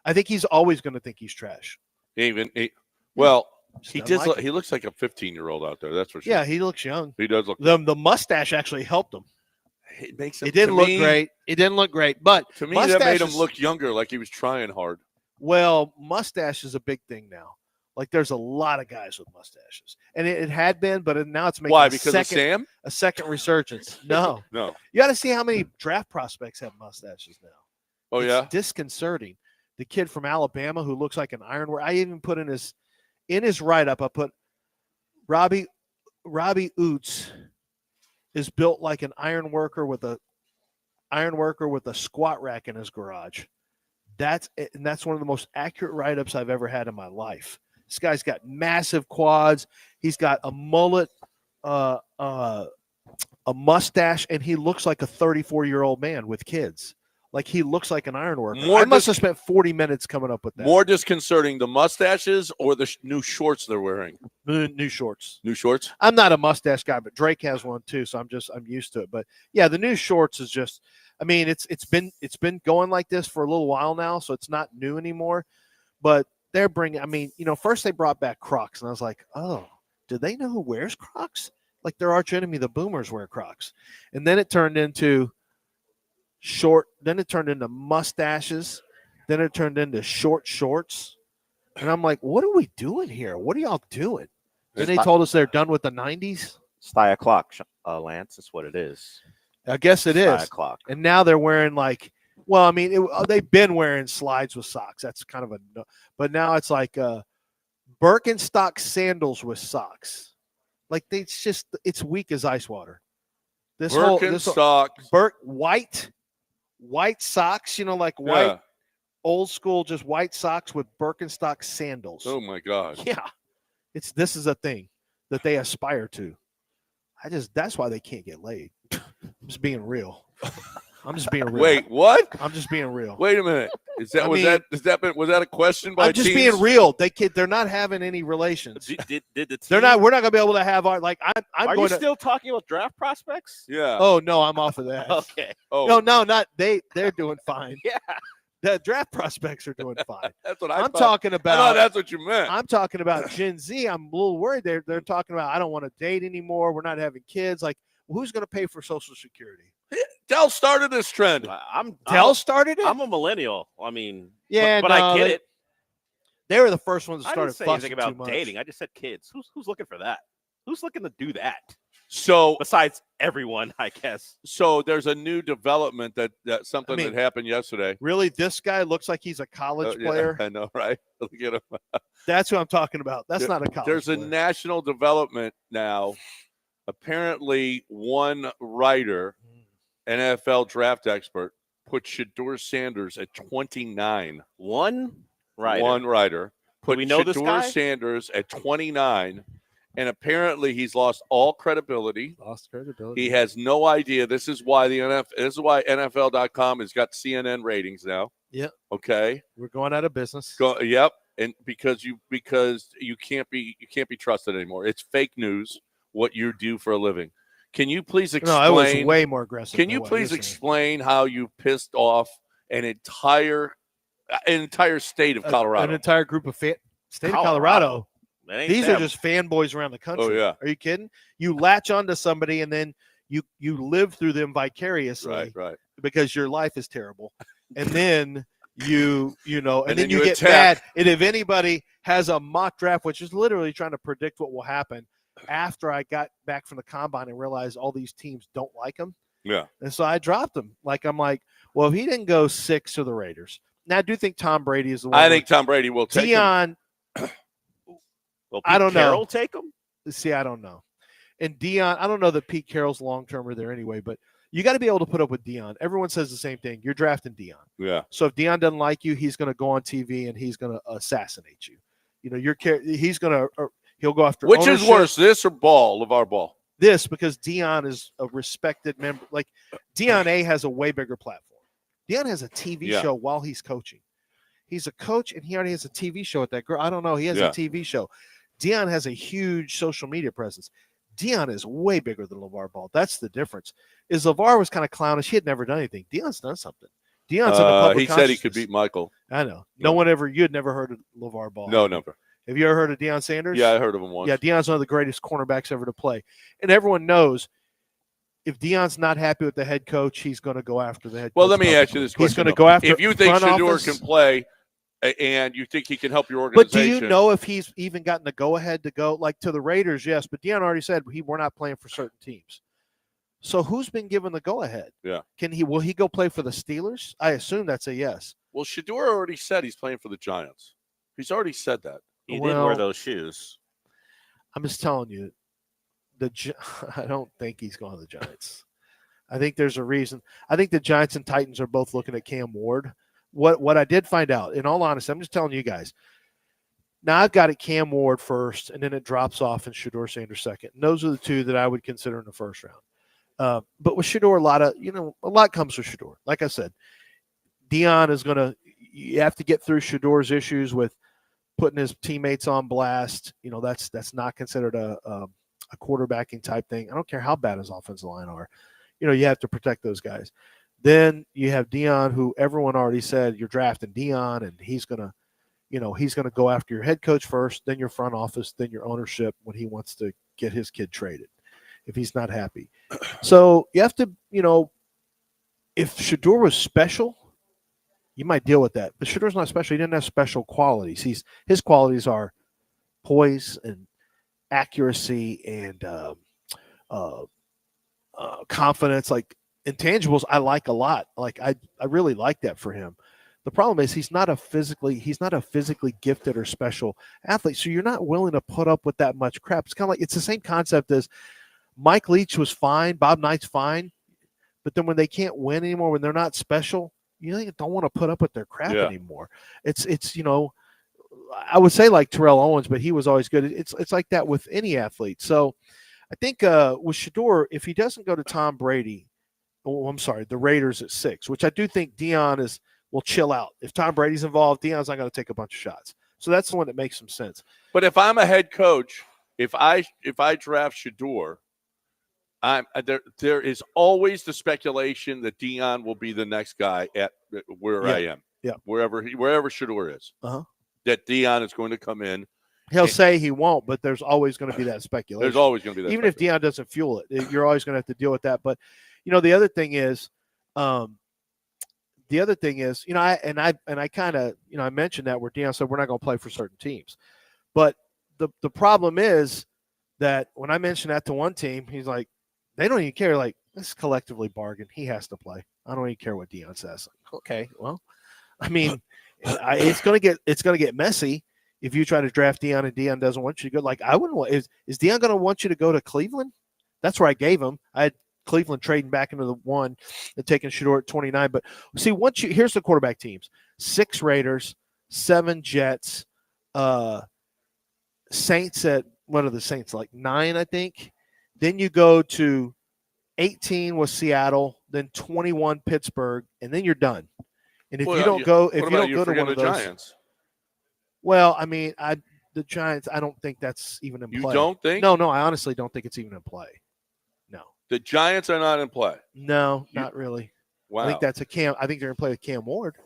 I think he's always going to think he's trash. he Just he doesn't does. like him. He looks like a 15-year-old out there. That's for sure. Yeah, he looks young. He does look. The mustache actually helped him. It makes him. It didn't to look me- great. It didn't look great, but To me, that made him mustaches- look younger, like he was trying hard. Well, mustache is a big thing now. Like there's a lot of guys with mustaches, and it had been, but now it's making Why? Because of Sam? a second resurgence. No, No. you got to see how many draft prospects have mustaches now. Oh It's yeah. disconcerting. The kid from Alabama who looks like an ironworker. I even put in his write-up. I put Robbie Oots is built like an ironworker with a squat rack in his garage. That's one of the most accurate write-ups I've ever had in my life. This guy's got massive quads. He's got a mullet, a mustache, and he looks like a 34-year-old man with kids. Like he looks like an ironworker. I must have spent 40 minutes coming up with that. More disconcerting, the mustaches or the new shorts they're wearing? New shorts. New shorts? I'm not a mustache guy, but Drake has one too, so I'm used to it. But yeah, the new shorts is just. I mean, it's been going like this for a little while now, so it's not new anymore. But they're bringing. I mean, first they brought back Crocs, and I was like, oh, do they know who wears Crocs? Like their arch enemy, the Boomers, wear Crocs, and then it turned into short. Then it turned into mustaches. Then it turned into short shorts, and I'm like, what are we doing here? What are y'all doing? Then they told us they're done with the '90s. Style clock, Lance. That's what it is. I guess it is. Clock. And now they're wearing they've been wearing slides with socks. That's kind of but now it's like Birkenstock sandals with socks. Like it's weak as ice water. Birkenstock. White socks, like white old school, just white socks with Birkenstock sandals. Oh my God. Yeah. This is a thing that they aspire to. That's why they can't get laid. I'm just being real. Wait, what? I'm just being real. Wait a minute. Was that a question by I'm just teams? being real. They're not having any relations. Did the team, We're not going to be able to have our Are you still talking about draft prospects? Yeah. Oh no, I'm off of that. Okay. Oh. No, not they. They're doing fine. Yeah. The draft prospects are doing fine. That's what I'm thought. talking I about. thought that's what you meant. I'm talking about Gen Z. I'm a little worried. They're talking about I don't want to date anymore. We're not having kids. Like, who's going to pay for Social Security? Dell started this trend. Dell started it. I'm a millennial. I mean, yeah, but I get it. They were the first ones that I started didn't say anything fussing too about much. dating. I just said kids. Who's looking for that? Who's looking to do that? So Besides everyone, I guess. So there's a new development that something that happened yesterday. Really, this guy looks like he's a college player. I know, right? Look at him. That's who I'm talking about. That's not a college There's player. a national development now. Apparently, one writer, NFL draft expert, put Shedeur Sanders at 29. One writer. One writer put we know this Shedeur guy? Sanders at 29. And apparently he's lost all credibility. He has no idea. This is why NFL.com has got CNN ratings now. Yep. Okay. We're going out of business. Yep. And because you can't be trusted anymore. It's fake news what you do for a living. Can you please explain? No, I was way more aggressive. Can you please explain how you pissed off an entire state of Colorado? An entire group of state of Colorado. These them. are just fanboys around the country. Oh, yeah. Are you kidding? You latch onto somebody and then you live through them vicariously. Right. Because your life is terrible. And then you then you get attack. mad. And if anybody has a mock draft, which is literally trying to predict what will happen after I got back from the combine and realized all these teams don't like him. Yeah. And so I dropped him. I'm like, well, if he didn't go 6 to the Raiders. Now I do think Tom Brady is the one. I think Tom Brady will take him. Will I don't Carroll know. Take him? See, I don't know. And Dion, I don't know that Pete Carroll's long-termer there anyway, but You got to be able to put up with Deion. Everyone says the same thing. You're drafting Deion. Yeah. So if Deion doesn't like you, he's going to go on TV and he's going to assassinate you. You know, he'll go after Which ownership. is worse, this or LeVar Ball? This, because Deion is a respected member. Like, Deion A has a way bigger platform. Deion has a TV show while he's coaching. He's a coach, and he already has a TV show at that girl. I don't know. He has a TV show. Deion has a huge social media presence. Deion is way bigger than LeVar Ball. That's the difference. Is LeVar was kind of clownish. He had never done anything. Deion's done something. Deion's in the public He said he could beat Michael. I know. You had never heard of LeVar Ball. No, never. Have you ever heard of Deion Sanders? Yeah, I heard of him once. Yeah, Deion's one of the greatest cornerbacks ever to play. And everyone knows if Deion's not happy with the head coach, he's going to go after the head coach. Well, let me ask you this question. He's going to go after if you think front Shedeur office, can play and you think he can help your organization. But do you know if he's even gotten the go-ahead to go? Like, to the Raiders, yes. But Deion already said we're not playing for certain teams. So who's been given the go-ahead? Yeah. Will he go play for the Steelers? I assume that's a yes. Well, Shedeur already said he's playing for the Giants. He's already said that. He did wear those shoes. I'm just telling you, I don't think he's going to the Giants. I think there's a reason. I think the Giants and Titans are both looking at Cam Ward. What I did find out, in all honesty, I'm just telling you guys. Now I've got it Cam Ward first, and then it drops off in Shedeur Sanders second. And those are the two that I would consider in the first round. But with Shedeur, a lot comes with Shedeur. Like I said, Deion is going to. You have to get through Shedor's issues with putting his teammates on blast. You know, that's not considered a quarterbacking type thing. I don't care how bad his offensive line are. You know, you have to protect those guys. Then you have Deion, who everyone already said you're drafting Deion, and he's gonna go after your head coach first, then your front office, then your ownership when he wants to get his kid traded if he's not happy. So you have to, if Shedeur was special, you might deal with that. But Shedeur's not special. He didn't have special qualities. His qualities are poise and accuracy and confidence, like intangibles. I like a lot. Like I really like that for him. The problem is he's not a physically gifted or special athlete. So you're not willing to put up with that much crap. It's kind of like, it's the same concept as Mike Leach was fine, Bob Knight's fine, but then when they can't win anymore, when they're not special, you don't want to put up with their crap anymore. It's I would say like Terrell Owens, but he was always good. It's like that with any athlete. So I think with Shedeur, if he doesn't go to Tom Brady, the Raiders at 6, which I do think Deion will chill out. If Tom Brady's involved, Deion's not going to take a bunch of shots. So that's the one that makes some sense. But if I'm a head coach, if I draft Shedeur, there is always the speculation that Deion will be the next guy at where I am. Yeah. Wherever Shedeur is. Uh-huh. That Deion is going to come in. He'll say he won't, but there's always going to be that speculation. There's always going to be that. Even if Deion doesn't fuel it, you're always going to have to deal with that. But the other thing is, I kind of, I mentioned that where Deion said we're not going to play for certain teams. But the problem is that when I mentioned that to one team, he's like, they don't even care. Like, let's collectively bargain. He has to play. I don't even care what Deion says. Okay, well, I mean, it's gonna get messy if you try to draft Deion and Deion doesn't want you to go. Like, I wouldn't want. Is Deion going to want you to go to Cleveland? That's where I gave him. I had Cleveland trading back into the 1 and taking Shedeur at 29. But see, here's the quarterback teams: 6 Raiders, 7 Jets, Saints at what are the Saints, like 9, I think. Then you go to 18 with Seattle, then 21 Pittsburgh, and then you're done. And if you don't go to one of those, Giants? Well, I mean, the Giants, I don't think that's even in play. You don't think? No, I honestly don't think it's even in play. No. The Giants are not in play. No, not really. Wow. I think that's I think they're going to play with Cam Ward.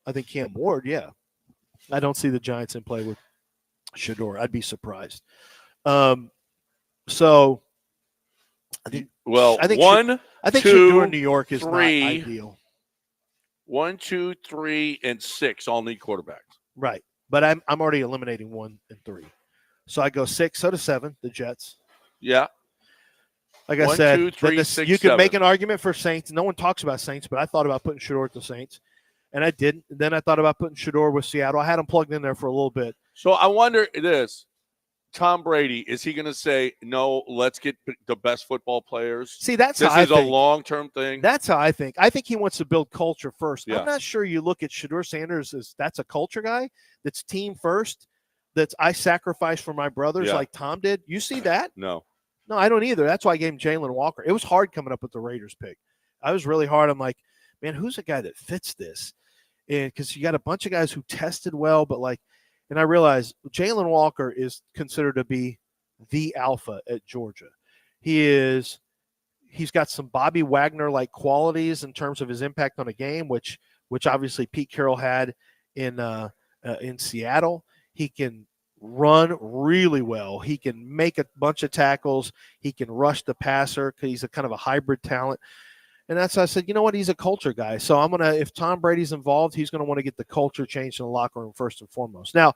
I think Cam Ward, yeah. I don't see the Giants in play with Shedeur. I'd be surprised. So I think Shedeur in New York is not ideal. 1, 2, 3, and 6 all need quarterbacks. Right. But I'm already eliminating 1 and 3. So I go 6, so to 7, the Jets. Yeah. Like I said, 2, 3, 6, you can 7. make an argument for Saints. No one talks about Saints, but I thought about putting Shedeur at the Saints. And I didn't. And then I thought about putting Shedeur with Seattle. I had him plugged in there for a little bit. So I wonder this. Tom Brady, is he going to say, no, let's get the best football players? See, that's this how I is a think. long-term thing. That's how I think. I think he wants to build culture first. Yeah. I'm not sure you look at Shedeur Sanders as that's a culture guy, that's team first, that's I sacrifice for my brothers like Tom did. You see that? No, I don't either. That's why I gave him Jalen Walker. It was hard coming up with the Raiders pick. I was really hard. I'm like, man, who's a guy that fits this? And because you got a bunch of guys who tested well, but and I realized Jalen Walker is considered to be the alpha at Georgia. He's got some Bobby Wagner-like qualities in terms of his impact on a game, which obviously Pete Carroll had in Seattle. He can run really well. He can make a bunch of tackles. He can rush the passer because he's a kind of a hybrid talent. And that's why I said, you know what? He's a culture guy. So if Tom Brady's involved, he's going to want to get the culture changed in the locker room first and foremost. Now,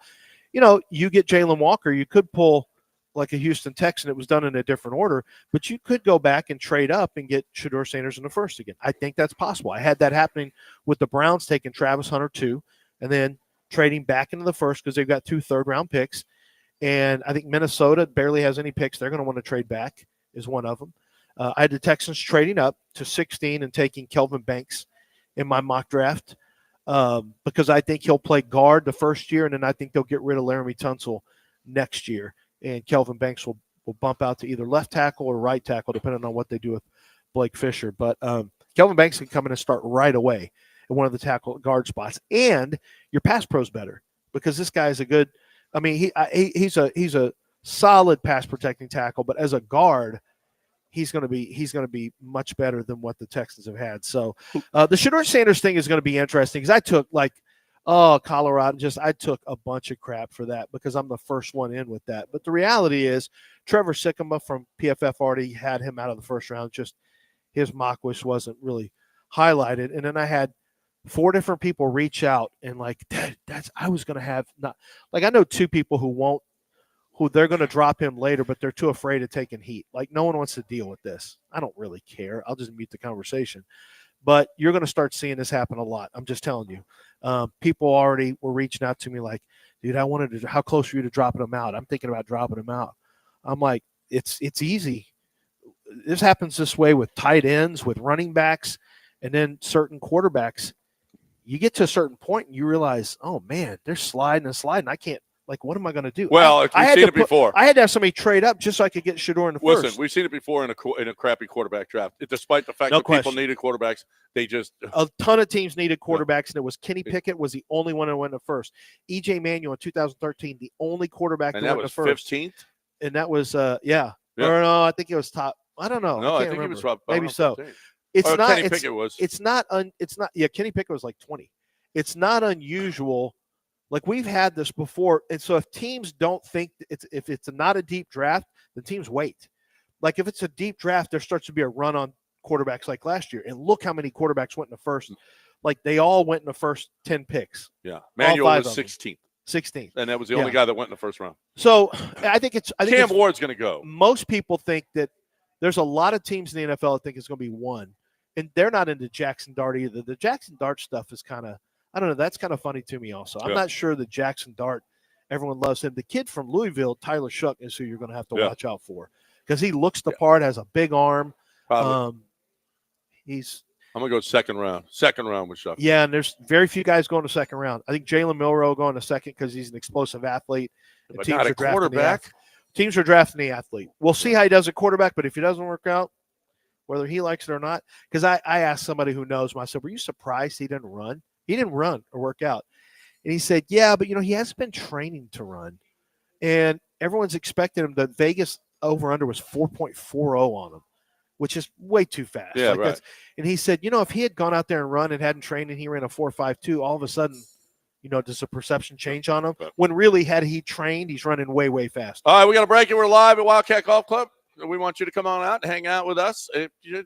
you get Jalen Walker, you could pull like a Houston Texan. It was done in a different order, but you could go back and trade up and get Shedeur Sanders in the first again. I think that's possible. I had that happening with the Browns taking Travis Hunter 2 and then trading back into the first because they've got 2 third-round picks. And I think Minnesota barely has any picks. They're going to want to trade back is one of them. I had the Texans trading up to 16 and taking Kelvin Banks in my mock draft because I think he'll play guard the first year, and then I think they'll get rid of Laramie Tunsil next year, and Kelvin Banks will bump out to either left tackle or right tackle, depending on what they do with Blake Fisher. But Kelvin Banks can come in and start right away at one of the tackle guard spots, and your pass pro's better because this guy is a good. I mean, he's a solid pass protecting tackle, but as a guard, he's going to be much better than what the Texans have had. So the Shedeur Sanders thing is going to be interesting because I took Colorado. I took a bunch of crap for that because I'm the first one in with that. But the reality is Trevor Sikkema from PFF already had him out of the first round. Just his mock wish wasn't really highlighted. And then I had 4 different people reach out and I was going to have I know 2 people who they're going to drop him later, but they're too afraid of taking heat. No one wants to deal with this. I don't really care. I'll just mute the conversation. But you're going to start seeing this happen a lot. I'm just telling you. People already were reaching out to me like, dude, how close are you to dropping him out? I'm thinking about dropping him out. I'm like, it's easy. This happens this way with tight ends, with running backs, and then certain quarterbacks. You get to a certain point and you realize, oh, man, they're sliding and sliding. I can't. What am I going to do? Well, we've seen it before. I had to have somebody trade up just so I could get Shedeur in the first. Listen, we've seen it before in a crappy quarterback draft. Despite the fact that people needed quarterbacks, they just a ton of teams needed quarterbacks, and it was Kenny Pickett was the only one who went in the first. E.J. Manuel in 2013, the only quarterback that went in the first. 15th, and that was yeah. Or no, I think it was top. I don't know. No, I think he was maybe so. 15. It's not. Kenny Pickett was. It's not. Yeah, Kenny Pickett was 20. It's not unusual. We've had this before, and so if teams don't think if it's not a deep draft, the teams wait. If it's a deep draft, there starts to be a run on quarterbacks like last year, and look how many quarterbacks went in the first. They all went in the first 10 picks. Yeah, Manuel was 16th. 16th, and that was the only guy that went in the first round. So I think Cam Ward's going to go. Most people think that there's a lot of teams in the NFL that think it's going to be one, and they're not into Jackson Dart either. The Jackson Dart stuff is kind of. I don't know. That's kind of funny to me also. I'm not sure that Jackson Dart, everyone loves him. The kid from Louisville, Tyler Shuck, is who you're going to have to watch out for because he looks the part, has a big arm. I'm going to go second round. Second round with Shuck. Yeah, and there's very few guys going to second round. I think Jalen Milroe going to second because he's an explosive athlete. But not a quarterback. Teams are drafting the athlete. We'll see how he does at quarterback, but if he doesn't work out, whether he likes it or not, because I asked somebody who knows him, I said, were you surprised he didn't run? He didn't run or work out. And he said, yeah, but, he hasn't been training to run. And everyone's expecting him. The Vegas over-under was 4.40 on him, which is way too fast. Yeah, right. And he said, if he had gone out there and run and hadn't trained and he ran a 4.52, all of a sudden, does the perception change on him? When really, had he trained, he's running way, way fast. All right, we got a break and we're live at Wildcat Golf Club. We want you to come on out and hang out with us.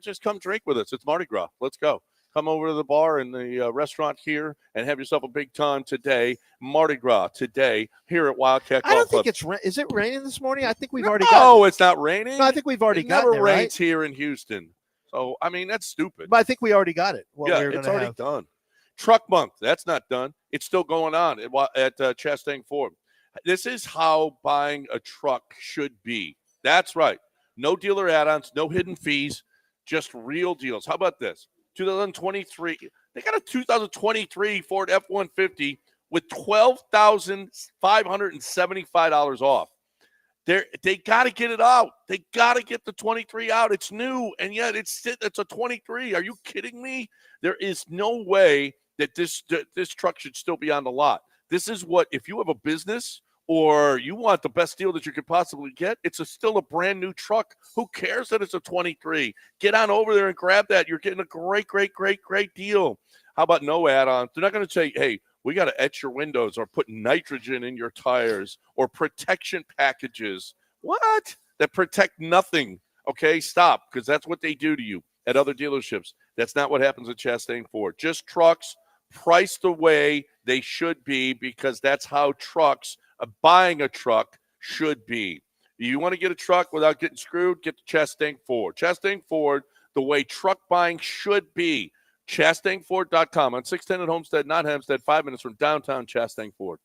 Just come drink with us. It's Mardi Gras. Let's go. Come over to the bar and the restaurant here and have yourself a big time today. Mardi Gras today here at Wildcat Golf Club. I don't think it's is it raining this morning? I think we've already got it. No, it's not raining. No, I think we've already got it. It never rains here in Houston. So, that's stupid. But I think we already got it. It's already done. Truck Month, that's not done. It's still going on at Chastang Ford. This is how buying a truck should be. That's right. No dealer add-ons, no hidden fees, just real deals. How about this? 2023, they got a 2023 Ford F-150 with $12,575 off. They got to get it out. They got to get the 23 out. It's new, and yet it's a 23. Are you kidding me? There is no way that this truck should still be on the lot. This is what, if you have a business or you want the best deal that you could possibly get, it's still a brand new truck. Who cares that it's a 23? Get on over there and grab that. You're getting a great, great, great, great deal. How about no add-ons? They're not going to say, hey, we got to etch your windows or put nitrogen in your tires or protection packages. What? That protect nothing. Okay, stop, because that's what they do to you at other dealerships. That's not what happens at Chastain Ford. Just trucks priced the way they should be, because that's how buying a truck should be. You want to get a truck without getting screwed? Get to Chastain Ford. Chastain Ford, the way truck buying should be. ChastainFord.com on 610 at Homestead, not Hempstead, 5 minutes from downtown Chastain Ford.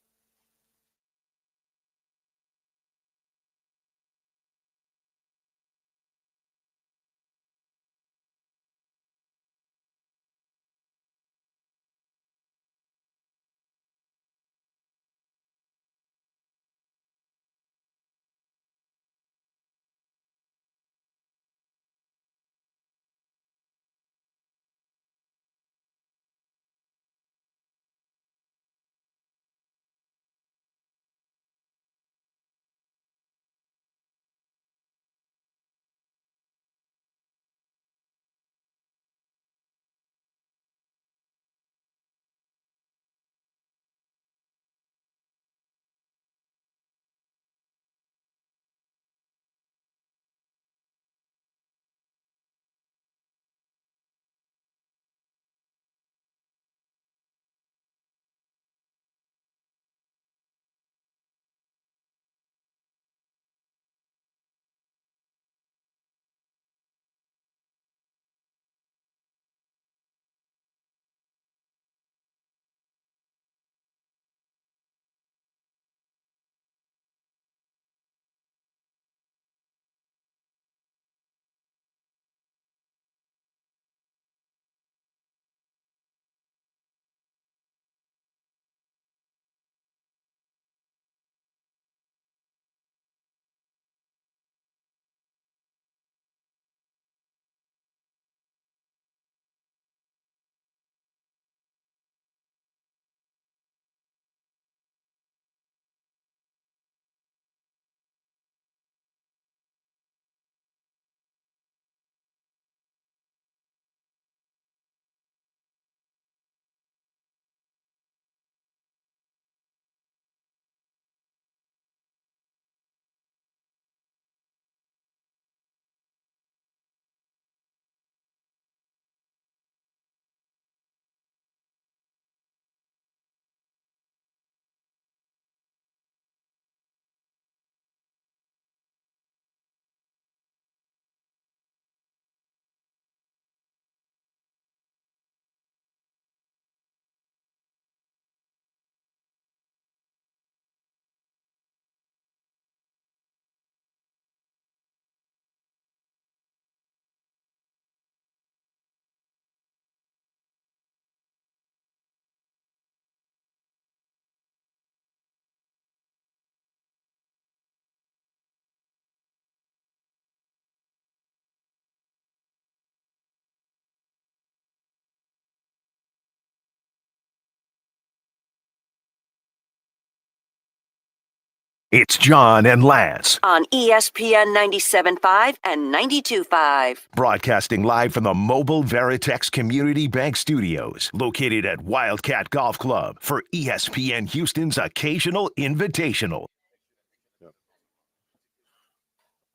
It's John and Lance, On ESPN 97.5 and 92.5. broadcasting live from the Mobile Veritex Community Bank Studios, located at Wildcat Golf Club for ESPN Houston's occasional invitational.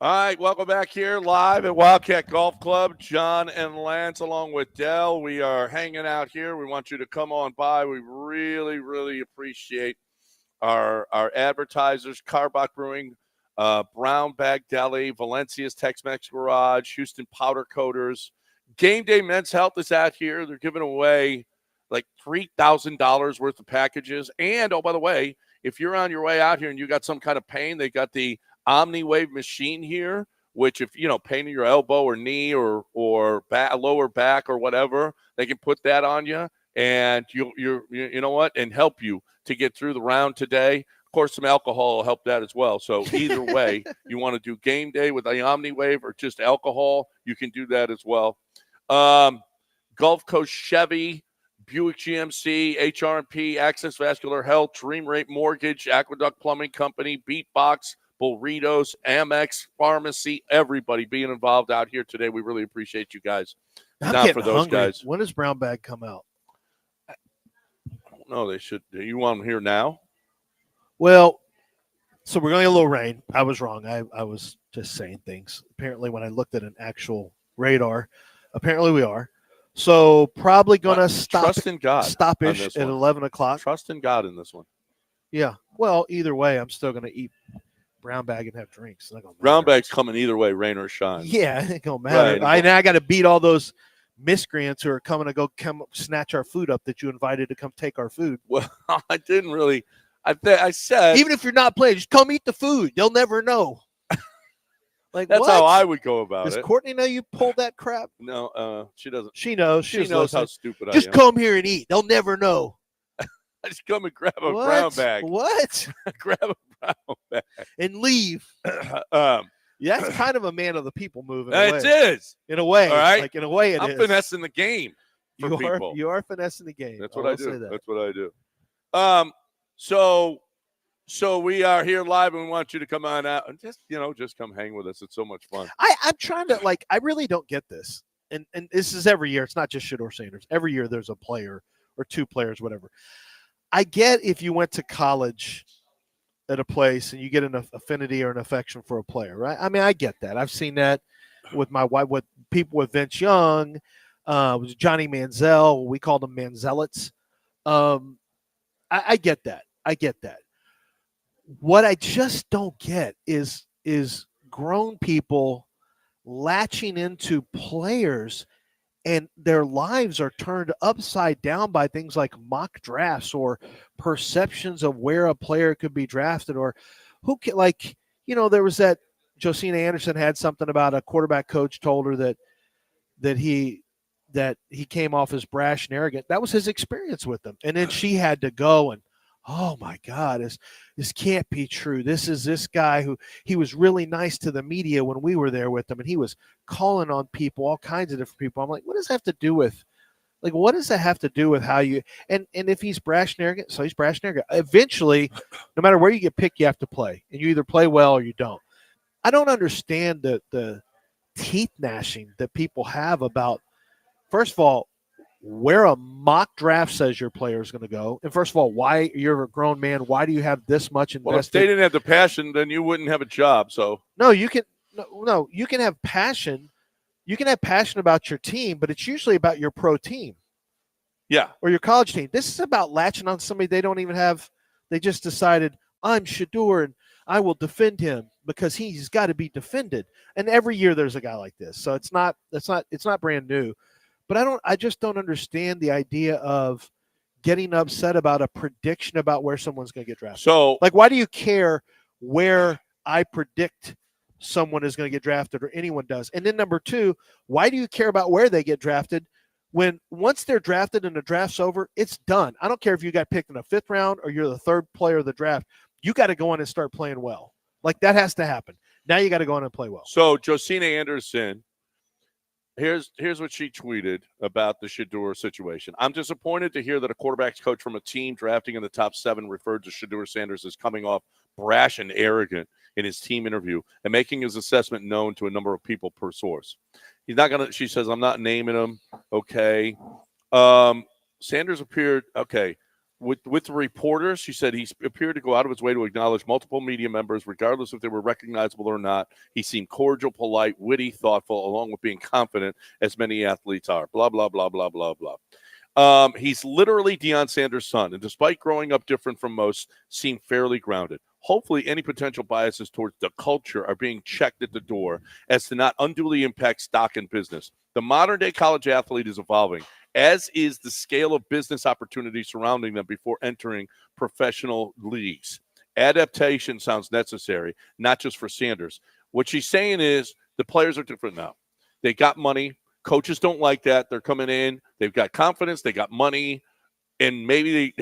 All right, welcome back here live at Wildcat Golf Club. John and Lance along with Dell. We are hanging out here. We want you to come on by. We really, really appreciate our advertisers, Carbach Brewing, Brown Bag Deli, Valencia's Tex-Mex Garage, Houston Powder Coaters. Game Day Men's Health is out here. They're giving away like $3,000 worth of packages. And, oh, by the way, if you're on your way out here and you got some kind of pain, they got the OmniWave machine here, which if, pain in your elbow or knee or lower back or whatever, they can put that on you and you know what, and help you to get through the round today. Of course, some alcohol will help that as well. So either way, you want to do game day with the OmniWave or just alcohol, you can do that as well. Gulf Coast Chevy, Buick GMC, HRP, Access Vascular Health, Dream Rate Mortgage, Aqueduct Plumbing Company, Beatbox, Burritos, Amex Pharmacy, everybody being involved out here today. We really appreciate you guys. I'm Not getting for those hungry. guys. When does Brown Bag come out? No, they should. You want them here now? Well, so we're going to get a little rain. I was wrong. I was just saying things. Apparently, when I looked at an actual radar, apparently we are. So probably going to stop. Trust in God. Stop-ish at 11 o'clock. Trust in God in this one. Yeah. Well, either way, I'm still going to eat Brown Bag and have drinks. It's not gonna matter. Brown Bag's coming either way, rain or shine. Yeah, it ain't going to matter. Right. I got to beat all those miscreants who are coming to come snatch our food up that you invited to come take our food. Well, I didn't really. I said. Even if you're not playing, just come eat the food. They'll never know. Like that's what? how I would go about Does it. Courtney know you pulled that crap? No, she doesn't. She knows. She knows how stupid I am. Just come here and eat. They'll never know. I just come and grab a What? brown bag. What? Grab a brown bag. And leave. Yeah, that's kind of a man of the people move. It is. In a way. All right. Like in a way it I'm is. finessing the game for people. You are finessing the game. That's what I do. That. That's what I do. So we are here live, and we want you to come on out and just come hang with us. It's so much fun. I'm trying to I really don't get this. And this is every year. It's not just Shedeur Sanders. Every year there's a player or two players, whatever. I get if you went to college at a place and you get an affinity or an affection for a player, right? I mean, I get that. I've seen that with my wife, with people with Vince Young, with Johnny Manziel. We called them Manzelites. I get that. I get that. What I just don't get is grown people latching into players and their lives are turned upside down by things like mock drafts or perceptions of where a player could be drafted, or who can, there was that Josina Anderson had something about a quarterback coach told her that he came off as brash and arrogant. That was his experience with them. And then she had to go and, oh my God, this can't be true. This is this guy who he was really nice to the media when we were there with him, and he was calling on people, all kinds of different people. I'm like, what does that have to do with? Like, what does that have to do with how you and if he's brash and arrogant, so he's brash and arrogant. Eventually, no matter where you get picked, you have to play, and you either play well or you don't. I don't understand the teeth gnashing that people have about, first of all, where a mock draft says your player is going to go. And first of all, why you're a grown man, why do you have this much invested? Well, if they didn't have the passion, then you wouldn't have a job. So no, you can have passion. You can have passion about your team, but it's usually about your pro team. Yeah. Or your college team. This is about latching on somebody they don't even have. They just decided, I'm Shedeur and I will defend him because he's got to be defended. And every year there's a guy like this. So it's not brand new. But I just don't understand the idea of getting upset about a prediction about where someone's going to get drafted. So, why do you care where I predict someone is going to get drafted or anyone does? And then number two, why do you care about where they get drafted when once they're drafted and the draft's over, it's done? I don't care if you got picked in the 5th round or you're the 3rd player of the draft. You got to go in and start playing well. Like, that has to happen. Now you got to go in and play well. So Josina Anderson, here's what she tweeted about the Shedeur situation. I'm disappointed to hear that a quarterback's coach from a team drafting in the top 7 referred to Shedeur Sanders as coming off brash and arrogant in his team interview and making his assessment known to a number of people per source. He's not going to, she says, I'm not naming him. Okay. Sanders appeared, okay. With the reporters, she said he appeared to go out of his way to acknowledge multiple media members, regardless if they were recognizable or not. He seemed cordial, polite, witty, thoughtful, along with being confident, as many athletes are. Blah, blah, blah, blah, blah, blah. He's literally Deion Sanders' son, and despite growing up different from most, seemed fairly grounded. Hopefully, any potential biases towards the culture are being checked at the door as to not unduly impact stock and business. The modern-day college athlete is evolving, as is the scale of business opportunities surrounding them before entering professional leagues. Adaptation sounds necessary, not just for Sanders. What she's saying is the players are different now. They got money. Coaches don't like that. They're coming in. They've got confidence. They got money. And maybe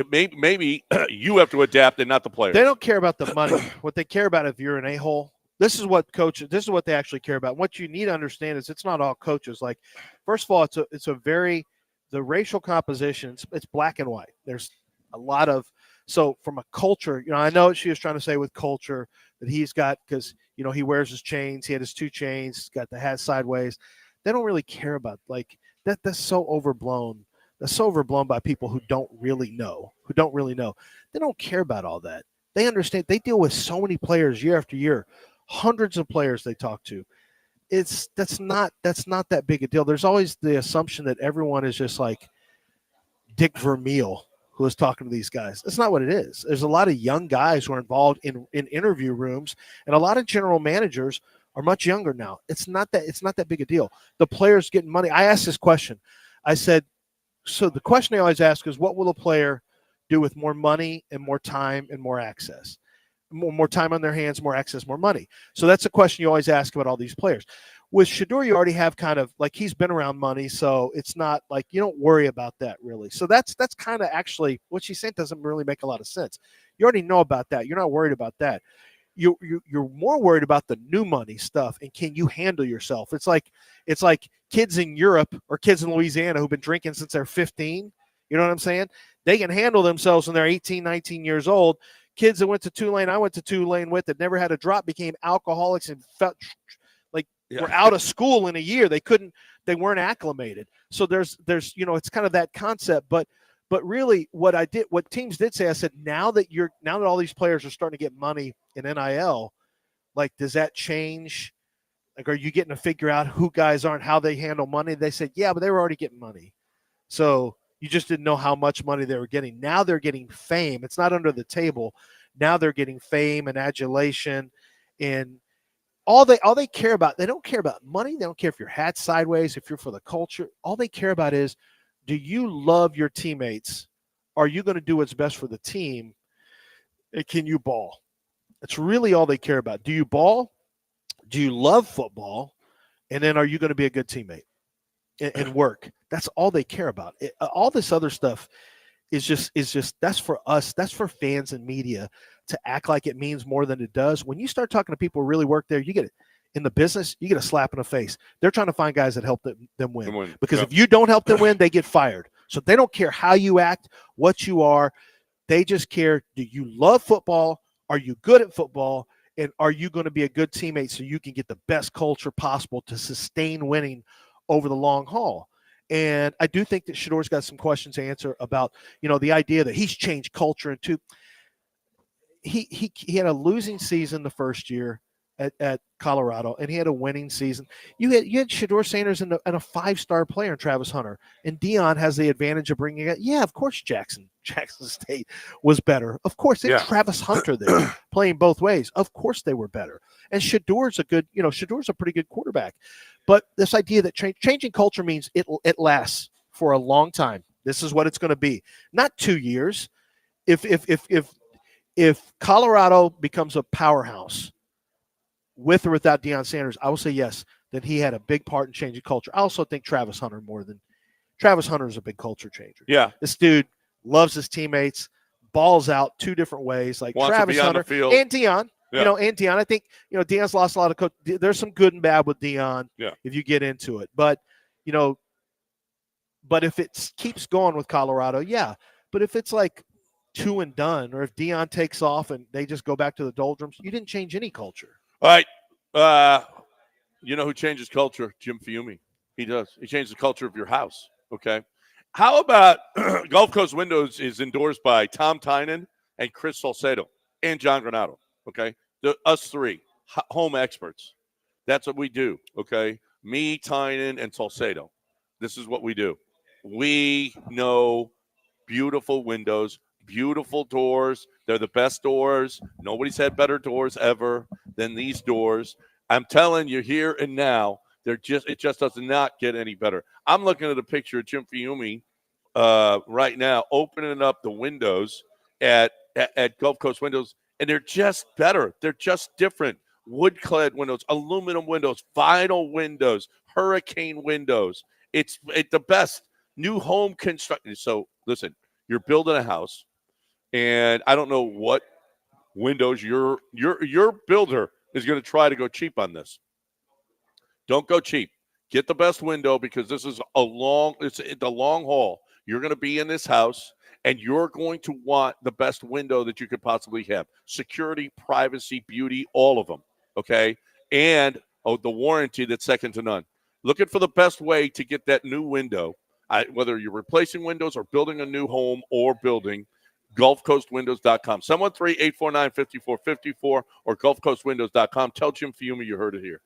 you have to adapt and not the players. They don't care about the money. What they care about, if you're an a-hole, this is what they actually care about. What you need to understand is it's not all coaches. Like, first of all, the racial composition, it's black and white. There's a lot of, so from a culture, I know what she was trying to say with culture that he's got, because, he wears his chains. He had his 2 chains, got the hat sideways. They don't really care about, like, that's so overblown. That's so overblown by people who don't really know. They don't care about all that. They understand. They deal with so many players year after year, hundreds of players they talk to. That's not that big a deal. There's always the assumption that everyone is just like Dick Vermeil, who is talking to these guys. That's not what it is. There's a lot of young guys who are involved in interview rooms, and a lot of general managers are much younger now. It's not that big a deal. The players getting money. I asked this question. I said, so the question I always ask is, what will a player do with more money and more time and more access? More time on their hands, more access, more money. So that's a question you always ask about all these players. With Shedeur, you already have kind of like, he's been around money, so it's not like you don't worry about that really. So that's kind of actually what she's saying doesn't really make a lot of sense. You already know about that. You're not worried about that. You're more worried about the new money stuff and can you handle yourself? It's like kids in Europe or kids in Louisiana who've been drinking since they're 15. You know what I'm saying? They can handle themselves when they're 18, 19 years old. Kids that went to Tulane, I went to Tulane with, that never had a drop, became alcoholics and felt like were out of school in a year. They weren't acclimated. So there's it's kind of that concept. But really what teams did say, I said, now that all these players are starting to get money in NIL, like, does that change? Like, are you getting to figure out who guys aren't, how they handle money? They said, yeah, but they were already getting money. So you just didn't know how much money they were getting. Now they're getting fame. It's not under the table. Now they're getting fame and adulation, and all they care about. They don't care about money. They don't care if your hat's sideways, if you're for the culture. All they care about is, do you love your teammates? Are you going to do what's best for the team? And can you ball? That's really all they care about. Do you ball? Do you love football? And then are you going to be a good teammate and work? That's all they care about. All this other stuff is just that's for us. That's for fans and media to act like it means more than it does. When you start talking to people who really work there, you get it. In the business, you get a slap in the face. They're trying to find guys that help them win. Because if you don't help them win, they get fired. So they don't care how you act, what you are. They just care, do you love football? Are you good at football? And are you going to be a good teammate so you can get the best culture possible to sustain winning over the long haul? And I do think that Shedeur's got some questions to answer about, the idea that he's changed culture into. He had a losing season the first year at Colorado, and he had a winning season. You had Shedeur Sanders and a 5-star player in Travis Hunter, and Deion has the advantage of bringing it. Yeah, of course Jackson State was better. Of course, they had Travis Hunter there playing both ways. Of course they were better. And Shedeur's a pretty good quarterback. But this idea that changing culture means it lasts for a long time. This is what it's going to be. Not 2 years. If Colorado becomes a powerhouse, with or without Deion Sanders, I will say yes, that he had a big part in changing culture. I also think Travis Hunter is a big culture changer. Yeah. This dude loves his teammates, balls out 2 different ways, like Wants Travis to be on Hunter the field. and Deion. Yeah. And Deion, I think, Deion's lost a lot of there's some good and bad with Deion if you get into it. But, but if it keeps going with Colorado, yeah. But if it's like 2 and done, or if Deion takes off and they just go back to the doldrums, you didn't change any culture. All right. You know who changes culture? Jim Fiume. He does. He changes the culture of your house. Okay. How about Gulf Coast Windows is endorsed by Tom Tynan and Chris Salcedo and John Granato. Okay. Us 3 home experts. That's what we do. Okay. Me, Tynan, and Salcedo. This is what we do. We know beautiful windows, beautiful doors. They're the best doors. Nobody's had better doors ever than these doors. I'm telling you, here and now, it just does not get any better. I'm looking at a picture of Jim Fiume right now, opening up the windows at Gulf Coast Windows, and they're just better. They're just different. Wood-clad windows, aluminum windows, vinyl windows, hurricane windows. It's the best new home construction. So listen, you're building a house, and I don't know what windows your builder is going to try to go cheap on this. Don't go cheap. Get the best window because this is it's the long haul. You're going to be in this house and you're going to want the best window that you could possibly have. Security, privacy, beauty, all of them. Okay. And the warranty that's second to none. Looking for the best way to get that new window, whether you're replacing windows or building a new home or building, GulfCoastWindows.com. 713-849-5454 or GulfCoastWindows.com. Tell Jim Fiume you heard it here.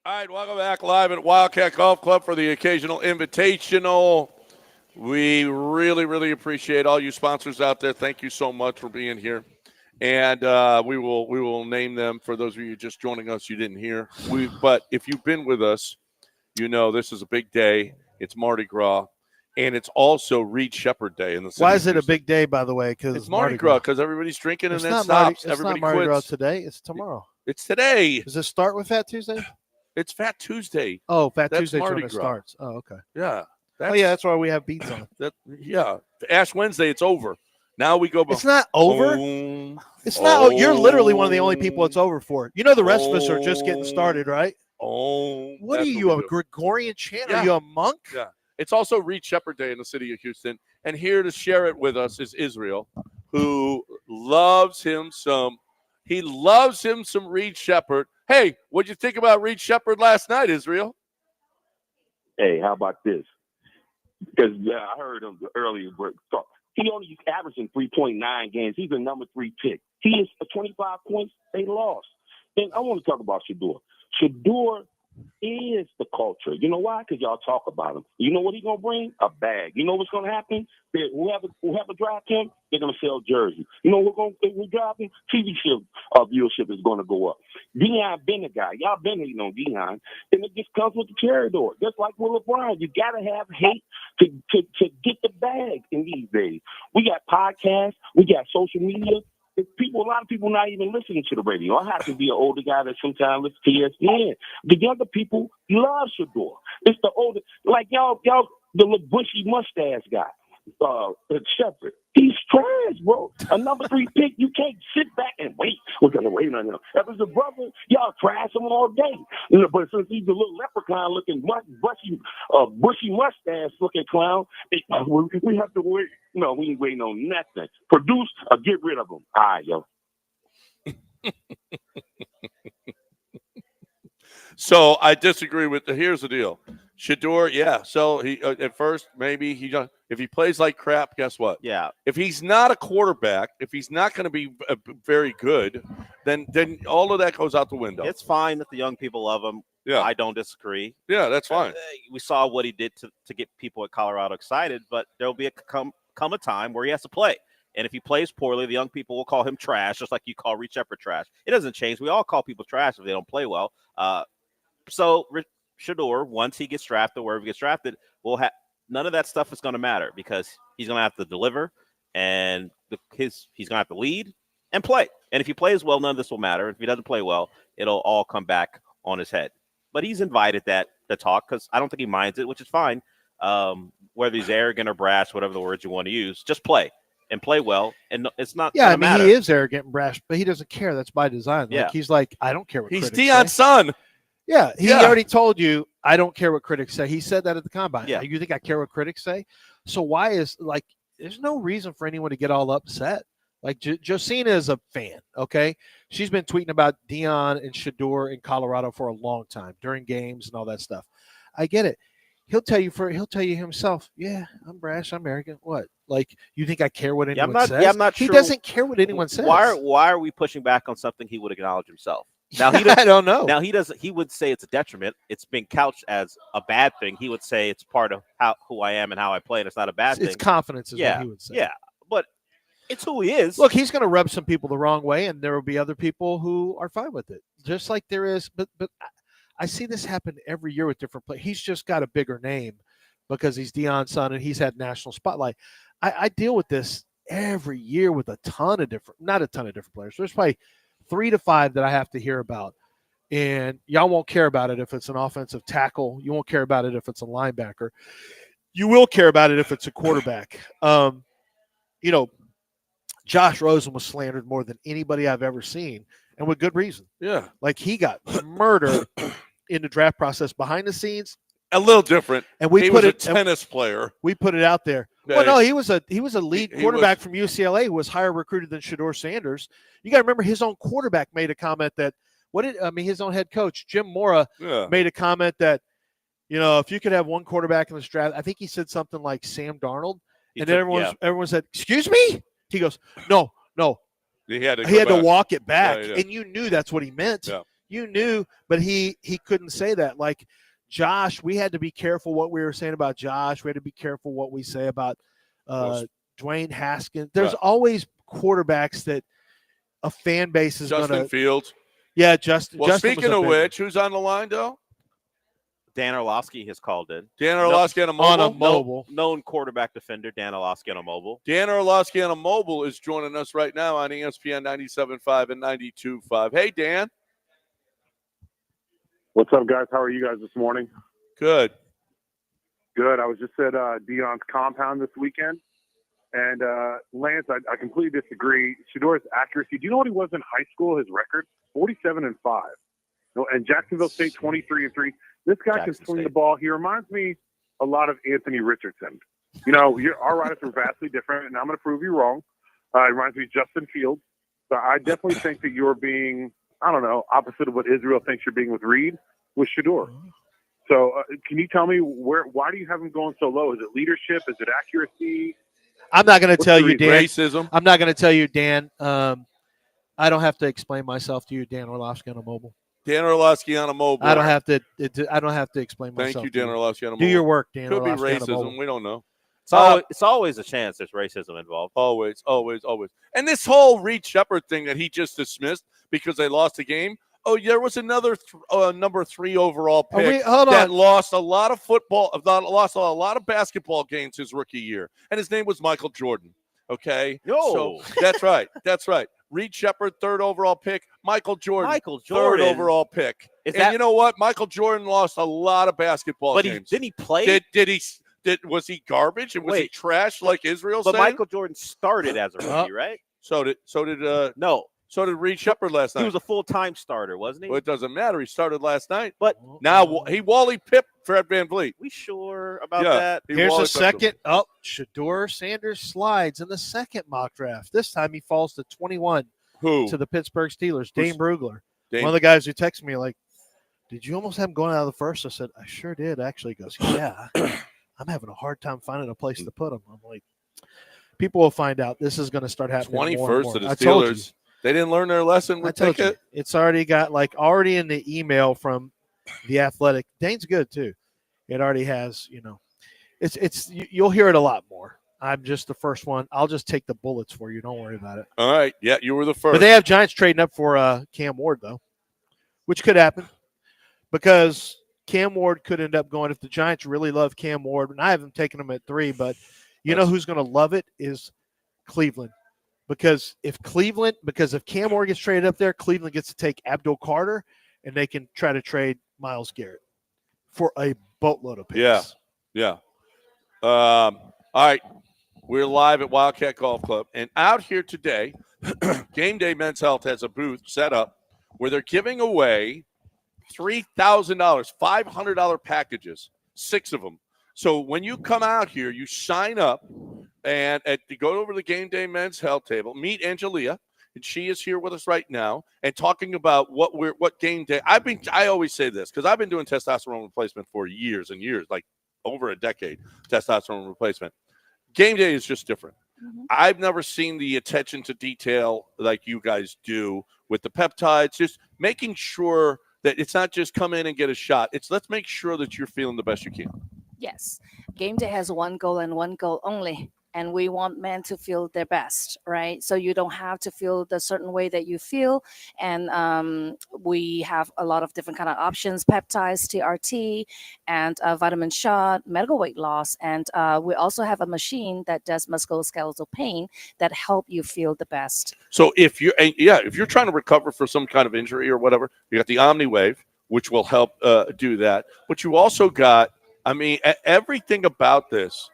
All right, welcome back live at Wildcat Golf Club for the occasional invitational. We really, really appreciate all you sponsors out there. Thank you so much for being here. And we will name them for those of you just joining us you didn't hear. But if you've been with us, you know this is a big day. It's Mardi Gras. And it's also Reed Shepherd Day in the city. Why is it a big day, by the way? Because it's Mardi Gras, because everybody's drinking and then stops. Everybody not Mardi Gras quits. Today. It's tomorrow. It's today. Does it start with Fat Tuesday? It's Fat Tuesday. Oh, Fat That's Tuesday when Mardi it Gras. starts. Oh, okay. Yeah. That's why we have beats on. Ash Wednesday, it's over. Now we go. It's not over. It's not. You're literally one of the only people it's over for. You know, the rest of us are just getting started, right? What are you, a Gregorian chant? Yeah. Are you a monk? Yeah. It's also Reed Shepherd Day in the city of Houston. And here to share it with us is Israel, who loves him some. He loves him some Reed Shepherd. Hey, what'd you think about Reed Shepherd last night, Israel? Hey, how about this? Because I heard him earlier. He only averaging 3.9 games. He's a number 3 pick. He is 25 points. They lost. And I want to talk about Shedeur. Shedeur is the culture. You know why? Because y'all talk about him. You know what he's going to bring? A bag. You know what's going to happen? Whoever draft him, they're going to sell jerseys. You know who draft him? TV viewership is going to go up. Deion been the guy. Y'all been hating on Deion. And it just comes with the territory. Just like with LeBron. You got to have hate to get the bag in these days. We got podcasts. We got social media. A lot of people not even listening to the radio. I have to be an older guy that sometimes listens to ESPN. The younger people love Shedeur. It's the older, like y'all, the little bushy mustache guy, Shepherd. He's trash, bro. A number 3 pick, you can't sit back and wait. We're gonna wait on him. If it's a brother, y'all trash him all day. But since he's a little leprechaun looking, bushy mustache looking clown, we have to wait. No, we ain't waiting on nothing. Produce or get rid of him. All right, yo. So I disagree with here's the deal. Shedeur, yeah. So he at first maybe if he plays like crap, guess what? Yeah. If he's not a quarterback, if he's not going to be very good, then all of that goes out the window. It's fine that the young people love him. Yeah. I don't disagree. Yeah, that's fine. We saw what he did to get people at Colorado excited, but there'll be come a time where he has to play. And if he plays poorly, the young people will call him trash, just like you call Reed Shepherd trash. It doesn't change. We all call people trash if they don't play well. So Shedeur, once he gets drafted, wherever he gets drafted, will have none of that stuff is going to matter because he's going to have to deliver and he's going to have to lead and play. And if he plays well, none of this will matter. If he doesn't play well, it'll all come back on his head. But he's invited the talk because I don't think he minds it, which is fine. Whether he's arrogant or brash, whatever the words you want to use, just play and play well. And it's not. Yeah, I mean, matter. he is arrogant and brash, but he doesn't care. That's by design. Like, Yeah. he's like, I don't care what He's critics Deion's say. son. Yeah, he already told you, I don't care what critics say. He said that at the combine. Yeah. You think I care what critics say? So why is, like, there's no reason for anyone to get all upset. Like, Josina is a fan, okay? She's been tweeting about Deion and Shedeur in Colorado for a long time during games and all that stuff. I get it. He'll tell you himself, yeah, I'm brash, I'm arrogant. What? Like, you think I care what anyone says? Yeah, I'm not sure. He doesn't care what anyone says. Why are we pushing back on something he would acknowledge himself? Now I don't know. Now he doesn't. He would say it's a detriment. It's been couched as a bad thing. He would say it's part of who I am and how I play, and it's not a bad thing. It's confidence is what he would say. Yeah, but it's who he is. Look, he's going to rub some people the wrong way, and there will be other people who are fine with it. Just like there is, but I see this happen every year with different players. He's just got a bigger name because he's Deion's son and he's had national spotlight. I deal with this every year with not a ton of different players. There's probably 3 to 5 that I have to hear about. And y'all won't care about it if it's an offensive tackle. You won't care about it if it's a linebacker. You will care about it if it's a quarterback. Josh Rosen was slandered more than anybody I've ever seen, and with good reason. Yeah. Like, he got murdered in the draft process behind the scenes. A little different. And he was a tennis player. We put it out there. Yeah, well, no, he was a lead quarterback was, from UCLA who was higher recruited than Shedeur Sanders. You got to remember his own quarterback made a comment that his own head coach Jim Mora made a comment that, if you could have one quarterback in this draft, I think he said something like Sam Darnold, everyone said, "Excuse me." He goes, "No." He had to walk it back, Yeah. and you knew that's what he meant. Yeah. You knew, but he couldn't say that. Like, Josh, we had to be careful what we were saying about Josh. We had to be careful what we say about Dwayne Haskins. There's always quarterbacks that a fan base is going to. Justin Fields. Yeah, Justin. Well, Justin speaking of which, who's on the line, though? Dan Orlovsky has called in. Dan Orlovsky on a mobile. On a mobile. Known quarterback defender, Dan Orlovsky on a mobile. Dan Orlovsky on a mobile is joining us right now on ESPN 97.5 and 92.5. Hey, Dan. What's up, guys? How are you guys this morning? Good. Good. I was just at Dion's compound this weekend. And, Lance, I completely disagree. Shador's accuracy. Do you know what he was in high school, his record? 47-5. And Jacksonville State, 23-3. This guy can swing the ball. He reminds me a lot of Anthony Richardson. You know, our riders are vastly different, and I'm going to prove you wrong. It reminds me of Justin Fields. So I definitely think that you're being, I don't know, opposite of what Israel thinks you're being with Reed, with Shador. So can you tell me why do you have him going so low? Is it leadership? Is it accuracy? I'm not going to tell you, Dan. Racism. I'm not going to tell you, Dan. I don't have to explain myself to you, Dan Orlovsky on a mobile. Dan Orlovsky on a mobile. I don't have to. I don't have to explain myself. Thank you, Dan Orlovsky on a mobile. Do your work, Dan. Could be Orlovsky on a racism. mobile. We don't know. It's always a chance there's racism involved. Always. And this whole Reed Shepard thing that he just dismissed because they lost the game. Oh, there was another number 3 overall pick that lost a lot of lost a lot of basketball games his rookie year, and his name was Michael Jordan. Okay, so that's right. Reed Shepard, 3rd overall pick. Michael Jordan, 3rd overall pick. You know what? Michael Jordan lost a lot of basketball games. Didn't he play? Was he garbage and was he trash like Israel? But saying? Michael Jordan started as a rookie, right? So did Reed Shepard last night. He was a full-time starter, wasn't he? Well, it doesn't matter. He started last night. But now he Wally pipped Fred VanVleet. We sure about that? Here's a second. Oh, Shador Sanders slides in the second mock draft. This time he falls to 21 to the Pittsburgh Steelers. Dane Brugler. One of the guys who texted me like, did you almost have him going out of the first? I said, I sure did. Actually, he goes, yeah. I'm having a hard time finding a place to put him. I'm like, people will find out. This is going to start happening. 21st to the Steelers. They didn't learn their lesson with Pickett. It's already got already in the email from the Athletic. Dane's good too. It already has, you'll hear it a lot more. I'm just the first one. I'll just take the bullets for you. Don't worry about it. All right. Yeah, you were the first. But they have Giants trading up for Cam Ward though, which could happen because Cam Ward could end up going if the Giants really love Cam Ward. And I haven't taken him at 3, but you know who's going to love it is Cleveland. Because if Cam Ward gets traded up there, Cleveland gets to take Abdul Carter, and they can try to trade Myles Garrett for a boatload of picks. Yeah. All right. We're live at Wildcat Golf Club. And out here today, Game Day Men's Health has a booth set up where they're giving away $3,000, $500 packages, 6 of them. So when you come out here, you sign up. And to go over to the Game Day Men's Health table, meet Angelia, and she is here with us right now and talking about what Game Day. I always say this because I've been doing testosterone replacement for years and years, like over a decade. Testosterone replacement. Game Day is just different. Mm-hmm. I've never seen the attention to detail like you guys do with the peptides. Just making sure that it's not just come in and get a shot. It's let's make sure that you're feeling the best you can. Yes, Game Day has one goal and one goal only. And we want men to feel their best, right? So you don't have to feel the certain way that you feel. And we have a lot of different kind of options, peptides, TRT, and vitamin shot, medical weight loss. And we also have a machine that does musculoskeletal pain that help you feel the best. So if you're trying to recover for some kind of injury or whatever, you got the OmniWave, which will help do that. But you also got, everything about this,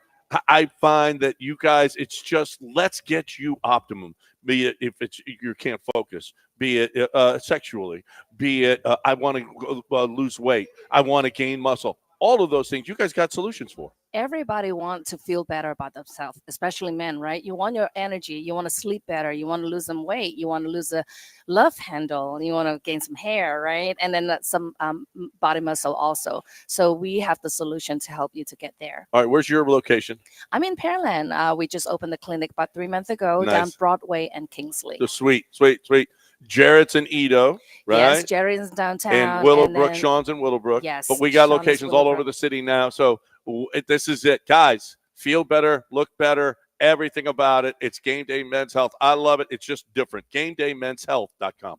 I find that you guys, it's just let's get you optimum. Be it if it's you can't focus, be it sexually, be it I want to lose weight, I want to gain muscle. All of those things you guys got solutions for. Everybody wants to feel better about themselves, especially men, right? You want your energy. You want to sleep better. You want to lose some weight. You want to lose a love handle. You want to gain some hair, right? And then some body muscle also. So we have the solution to help you to get there. All right. Where's your location? I'm in Pearland. We just opened the clinic about 3 months ago down Broadway and Kingsley. So sweet. Jarrett's in Edo, right? Yes, Jerry's downtown. And Willowbrook, then- Sean's in Willowbrook. Yes, But we got Sean is locations all over Willowbrook. the city now. So this is it. Guys, feel better, look better, everything about it. It's Game Day Men's Health. I love it. It's just different. GameDayMen'sHealth.com.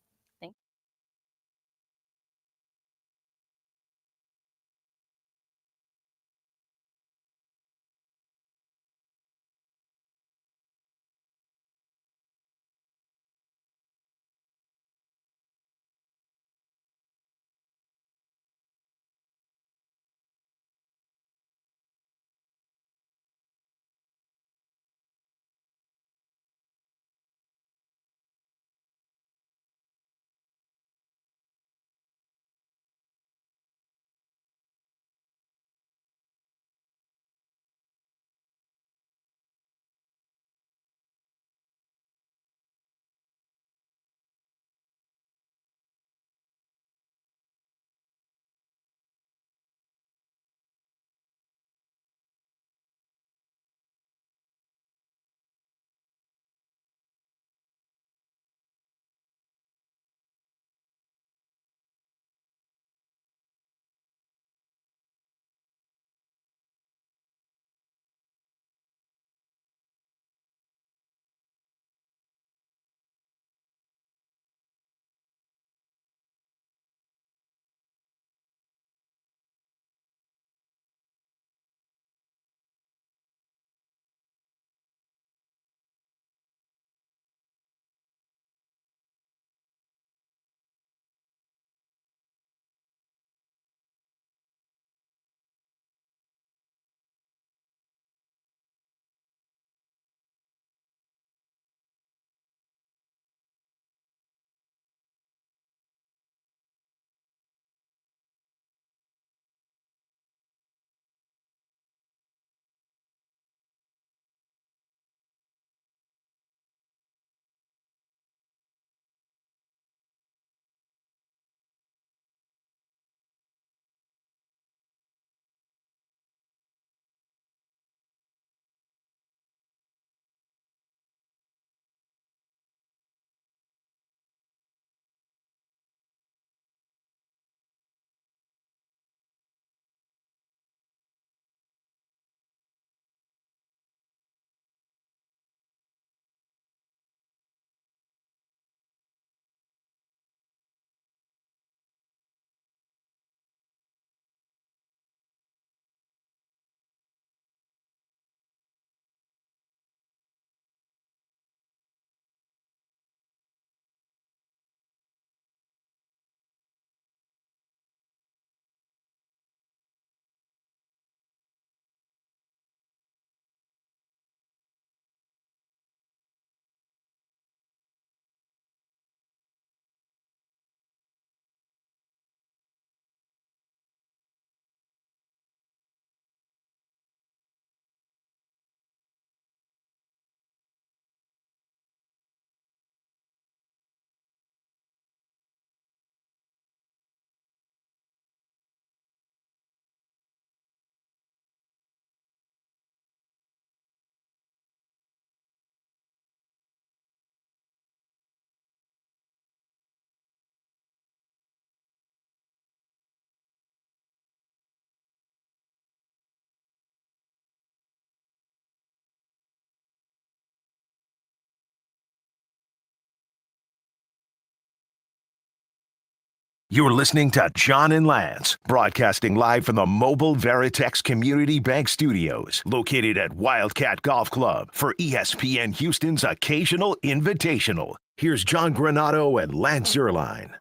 You're listening to John and Lance, broadcasting live from the Mobile Veritex Community Bank Studios, located at Wildcat Golf Club for ESPN Houston's Occasional Invitational. Here's John Granato and Lance Zierlein.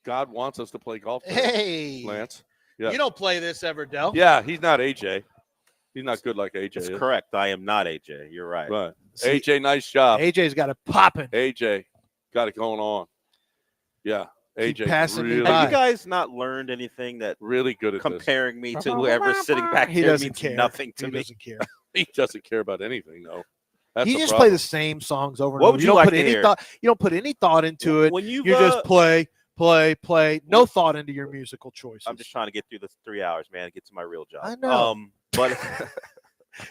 God wants us to play golf today, Hey, Lance. Yeah. You don't play this ever, Del. Yeah, he's not AJ. He's not good like AJ That's is. correct. I am not AJ. You're right. Right. See, AJ, nice job. AJ's got it popping. AJ got it going on. Yeah. Keep AJ passing me really, by. Have you guys not learned anything that really good at comparing me to whoever's sitting back He there doesn't means care. nothing to He me? doesn't care. this. He doesn't care about anything, though. That's He the just problem. play the same songs over and What over. would You you don't like put to any hear? thought. You don't put any thought into it. When you You just play. No thought into your musical choices. I'm just trying to get through the 3 hours, man, and get to my real job. I know. But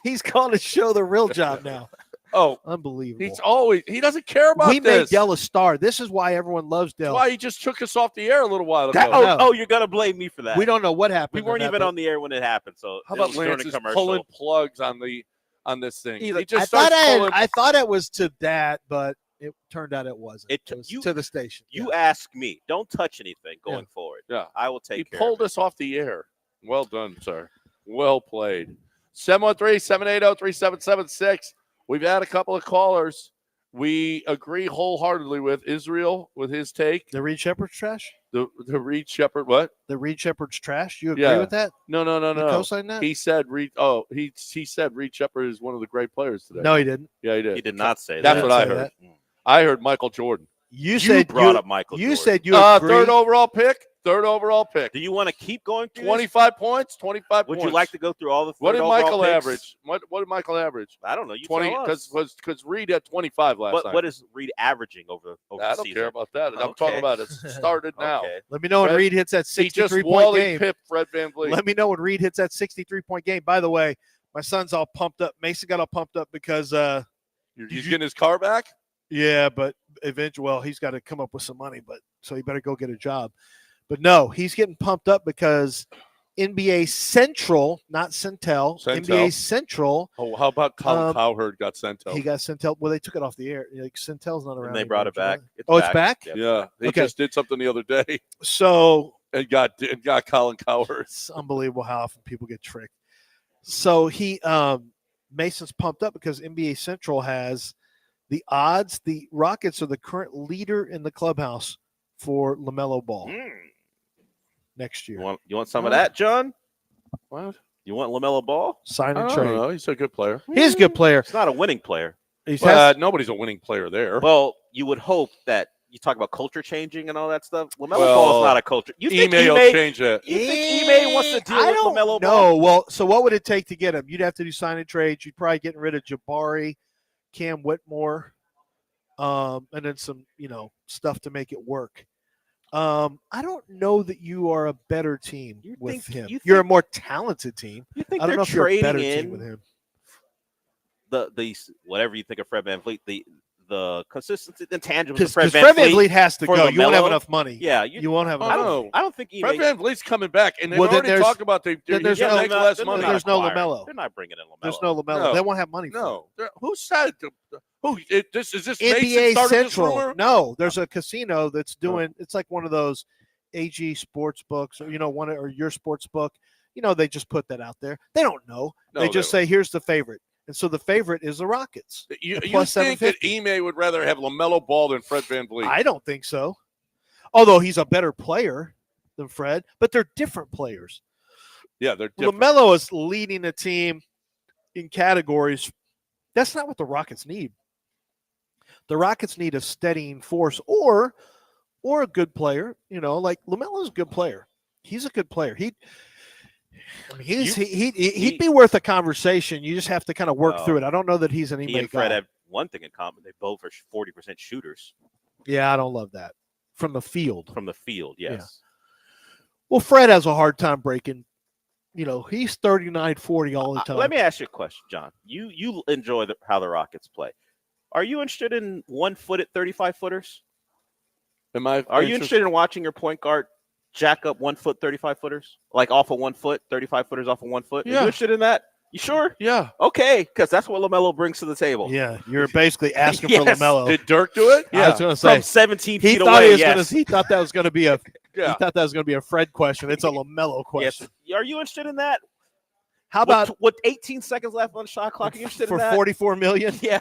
He's calling his show The Real Job now. Oh, unbelievable. He doesn't care about we this. made Dell a star. This is why everyone loves Dell. That's why he just took us off the air a little while ago. Oh, you're gonna blame me for that. We don't know what happened. We weren't even on the air when it happened. So how about Lance is pulling plugs on this thing? He just I thought it was to that, but it turned out it wasn't. It was to the station. You ask me. Don't touch anything going forward. Yeah, I will take care. He pulled us off the air. Well done, sir. Well played. 713-780-3776. We've had a couple of callers. We agree wholeheartedly with Israel with his take. The Reed Shepherd's trash? The Reed Shepherd what? The Reed Shepherd's trash? You agree with that? No. You co-sign that? He said Reed he said Reed Shepherd is one of the great players today. No, he didn't. Yeah, he did. He did not say that. That's what I heard. I heard Michael Jordan. You said brought up Michael Jordan. You said you agree. Third overall pick. Do you want to keep going through 25 points? 25 Would points. you like to go through all the What did Michael picks? average? What did Michael average? I don't know. You 20 because Reed had 25 last night. What is Reed averaging over I the don't season? care about that. I'm talking about it started now. Okay. Let me know when Reed hits that 63-point game. Pipped Fred VanVleet. Let me know when Reed hits that 63-point game. By the way, my son's all pumped up. Mason got all pumped up because he's getting his car back? Yeah, but eventually, he's got to come up with some money, so he better go get a job. But no, he's getting pumped up because NBA Central, not Centel, NBA Central. Oh, how about Colin Cowherd got Centel? He got Centel. Well, they took it off the air. Like Centel's not around. And they brought it back. It's back? Yeah. He just did something the other day. So and got Colin Cowherd. It's unbelievable how often people get tricked. So Mason's pumped up because NBA Central has the odds. The Rockets are the current leader in the clubhouse for LaMelo Ball next year. You want some of that, John? What? You want LaMelo Ball? Sign and I trade. don't know. He's a good player. He's a good player. He's not a winning player. Nobody's a winning player there. Well, you would hope that you talk about culture changing and all that stuff. LaMelo Ball is not a culture. You think Ime will change that? You think Ime wants to deal with LaMelo Ball? No. Well, so what would it take to get him? You'd have to do sign and trades. You'd probably get rid of Jabari, Cam Whitmore, and then some, stuff to make it work. I don't know that you are a better team with him. You're a more talented team. You think I don't know if you're a better team with him. The whatever you think of Fred VanVleet, the consistency, the intangibles Because of Fred VanVleet has to go. LaMelo, you won't have enough money. Yeah, you won't have enough money. I don't think Fred VanVleet's coming back, and they've already talked about he's going to make less money. There's no LaMelo. They're not bringing in LaMelo. There's no LaMelo. They won't have money. No. Who said? Is this NBA Mason Central? This rumor? No, there's a casino that's doing. It's like one of those AG sports books, or or your sports book. They just put that out there. They don't know. They just say, "Here's the favorite." And so the favorite is the Rockets. You think that Ime would rather have LaMelo Ball than Fred VanVleet? I don't think so. Although he's a better player than Fred, but they're different players. Yeah, they're different. LaMelo is leading the team in categories. That's not what the Rockets need. The Rockets need a steadying force or a good player. Like LaMelo's a good player. He's a good player. He'd be worth a conversation. You just have to kind of work through it. I don't know that he's an NBA guy. He and Fred have one thing in common. They both are 40% shooters. Yeah, I don't love that. From the field. Yes. Yeah. Well, Fred has a hard time breaking. He's 39-40 all the time. Let me ask you a question, John. You enjoy how the Rockets play. Are you interested in 1-footed 35-footers? Are you interested in watching your point guard jack up 1 foot 35-footers, like off of 1 foot, 35-footers off of 1 foot? Yeah. Are you interested in that? You sure? Yeah. Okay, because that's what LaMelo brings to the table. Yeah, you're basically asking for LaMelo. Did Dirk do it? Yeah, I was going to say from 17 feet away. He thought that was going to be a. He thought that was going to be a Fred question. It's a LaMelo question. Yes. Are you interested in that? How about with 18 seconds left on the shot clock? Are you interested in that? For $44 million? Yeah.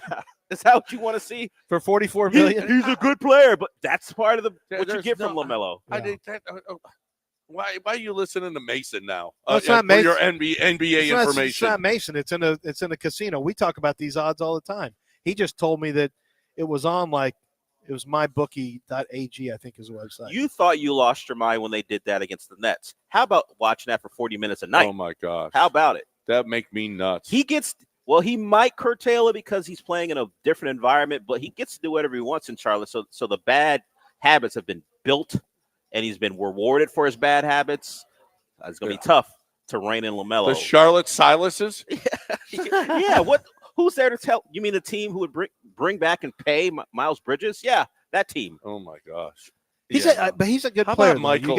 Is that what you want to see? For $44 million? He's a good player, but that's part of what you get from LaMelo. Why are you listening to Mason now? It's not Mason. For your NBA information. It's not Mason. It's in a casino. We talk about these odds all the time. He just told me that it was on it was mybookie.ag, I think is the website. You thought you lost your mind when they did that against the Nets. How about watching that for 40 minutes a night? Oh my gosh. How about it? That make me nuts. He might curtail it because he's playing in a different environment, but he gets to do whatever he wants in Charlotte. So the bad habits have been built, and he's been rewarded for his bad habits. It's going to be tough to rein in LaMelo. The Charlotte Silases? Yeah. What? Who's there to tell? You mean the team who would bring back and pay Miles Bridges? Yeah, that team. Oh my gosh. But he's a good How player. about Michael?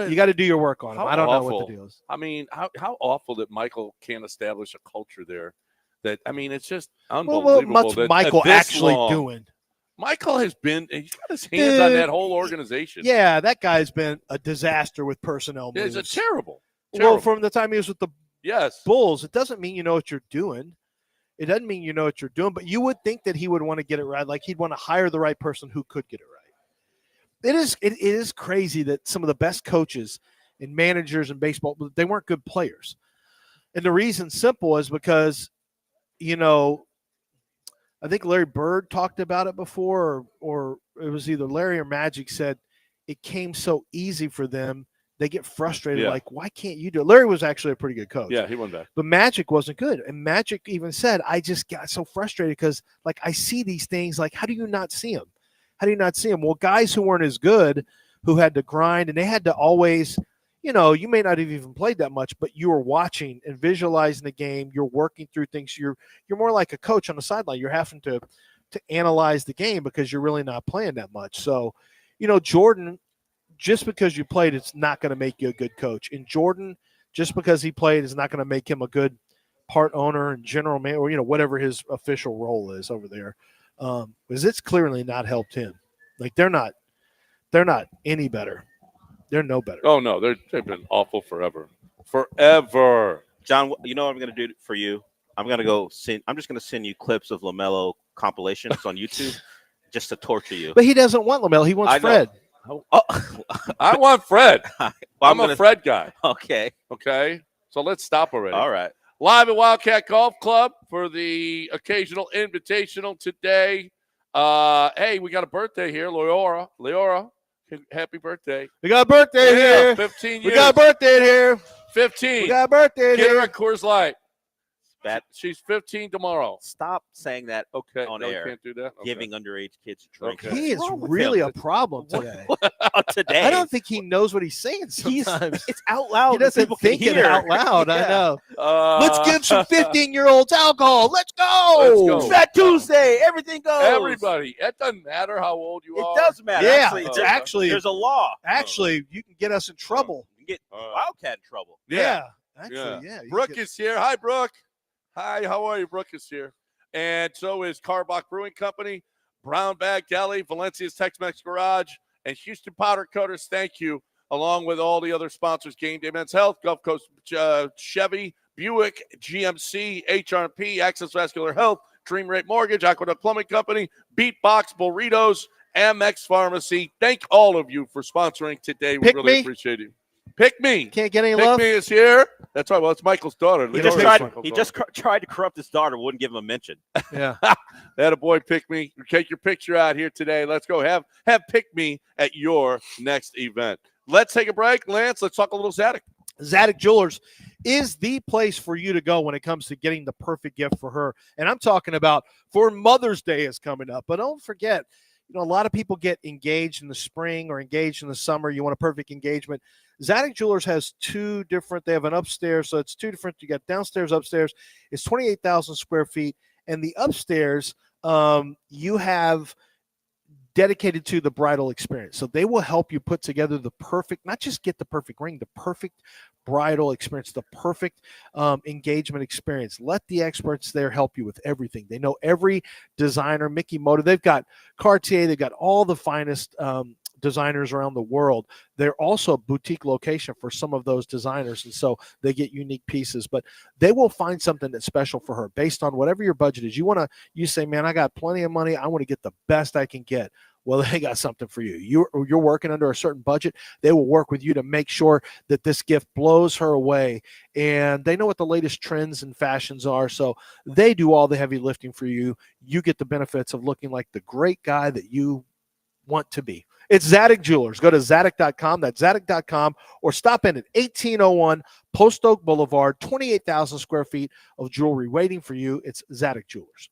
You gotta do your work on him. How I don't know what awful. the deal is. I mean, how awful that Michael can't establish a culture there. That I mean, it's just unbelievable. What's that Michael this actually long, doing? Michael he's got his hands on that whole organization. Yeah, that guy's been a disaster with personnel moves. It's terrible. Well, from the time he was with the Yes. Bulls, it doesn't mean you know what you're doing. It doesn't mean you know what you're doing, but you would think that he would want to get it right. Like he'd want to hire the right person who could get it right. It is crazy that some of the best coaches and managers in baseball, they weren't good players. And the reason simple is because, I think Larry Bird talked about it before, or it was either Larry or Magic said it came so easy for them. They get frustrated, like, why can't you do it? Larry was actually a pretty good coach. Yeah, he went back. But Magic wasn't good. And Magic even said, I just got so frustrated because, like, I see these things. Like, how do you not see them? How do you not see them? Well, guys who weren't as good, who had to grind, and they had to always, you may not have even played that much, but you were watching and visualizing the game. You're working through things. You're more like a coach on the sideline. You're having to analyze the game because you're really not playing that much. So, Jordan, just because you played, it's not going to make you a good coach. And Jordan, just because he played, is not going to make him a good part owner and general man, or whatever his official role is over there, because it's clearly not helped him. Like they're not any better. They're no better. Oh no, they've been awful forever. John, you know what I'm going to do for you? I'm just going to send you clips of LaMelo compilations on YouTube just to torture you. But he doesn't want LaMelo. He wants Fred. Oh, I want Fred. I'm a Fred guy. Okay. So let's stop already. All right. Live at Wildcat Golf Club for the occasional invitational today. Hey, we got a birthday here, Leora. Happy birthday. We got a birthday here. 15 years. We got a birthday here. 15. We got a birthday Get here. her a Coors Light. Bad. She's 15 tomorrow. Stop saying that on no, air. Can't do that. Giving underage kids drink. He is really a problem today. Today. I don't think he knows what he's saying sometimes. It's out loud. He doesn't think it out loud. I know. Let's give some 15-year-olds alcohol. Let's go. Fat Tuesday. Everything goes. Everybody. It doesn't matter how old you are. It does matter. Yeah, actually, there's a law. Actually, you can get us in trouble. You get Wildcat in trouble. Yeah. Actually, yeah. Brooke is here. Hi, Brooke. Hi, how are you? Brooke is here. And so is Carbach Brewing Company, Brown Bag Deli, Valencia's Tex-Mex Garage, and Houston Powder Coaters. Thank you, along with all the other sponsors, Game Day Men's Health, Gulf Coast Chevy, Buick, GMC, HRP, Access Vascular Health, Dream Rate Mortgage, Aqueduct Plumbing Company, Beatbox Burritos, Amex Pharmacy. Thank all of you for sponsoring today. We really appreciate it. Pick Me. Can't get any Pick love. Me is here. That's right. Well, it's Michael's daughter. He just tried to corrupt his daughter. Wouldn't give him a mention. Yeah. That a boy. Pick Me. Take your picture out here today. Let's go. Have Pick Me at your next event. Let's take a break. Lance, let's talk a little Zadig. Zadig Jewelers is the place for you to go when it comes to getting the perfect gift for her. And I'm talking about for Mother's Day is coming up. But don't forget, a lot of people get engaged in the spring or engaged in the summer. You want a perfect engagement. Zadig Jewelers has two different. They have an upstairs, so it's two different. You got downstairs, upstairs. It's 28,000 square feet. And the upstairs, you have dedicated to the bridal experience. So they will help you put together the perfect, not just get the perfect ring, the perfect bridal experience, the perfect engagement experience. Let the experts there help you with everything. They know every designer, Mickey Moto. They've got Cartier. They've got all the finest designers around the world. They're also a boutique location for some of those designers, and so they get unique pieces, but they will find something that's special for her based on whatever your budget is. You say, man, I got plenty of money. I want to get the best I can get. Well, they got something for you. You're working under a certain budget. They will work with you to make sure that this gift blows her away. And they know what the latest trends and fashions are. So they do all the heavy lifting for you. You get the benefits of looking like the great guy that you want to be. It's Zadig Jewelers. Go to Zadig.com. That's Zadig.com. Or stop in at 1801 Post Oak Boulevard, 28,000 square feet of jewelry waiting for you. It's Zadig Jewelers.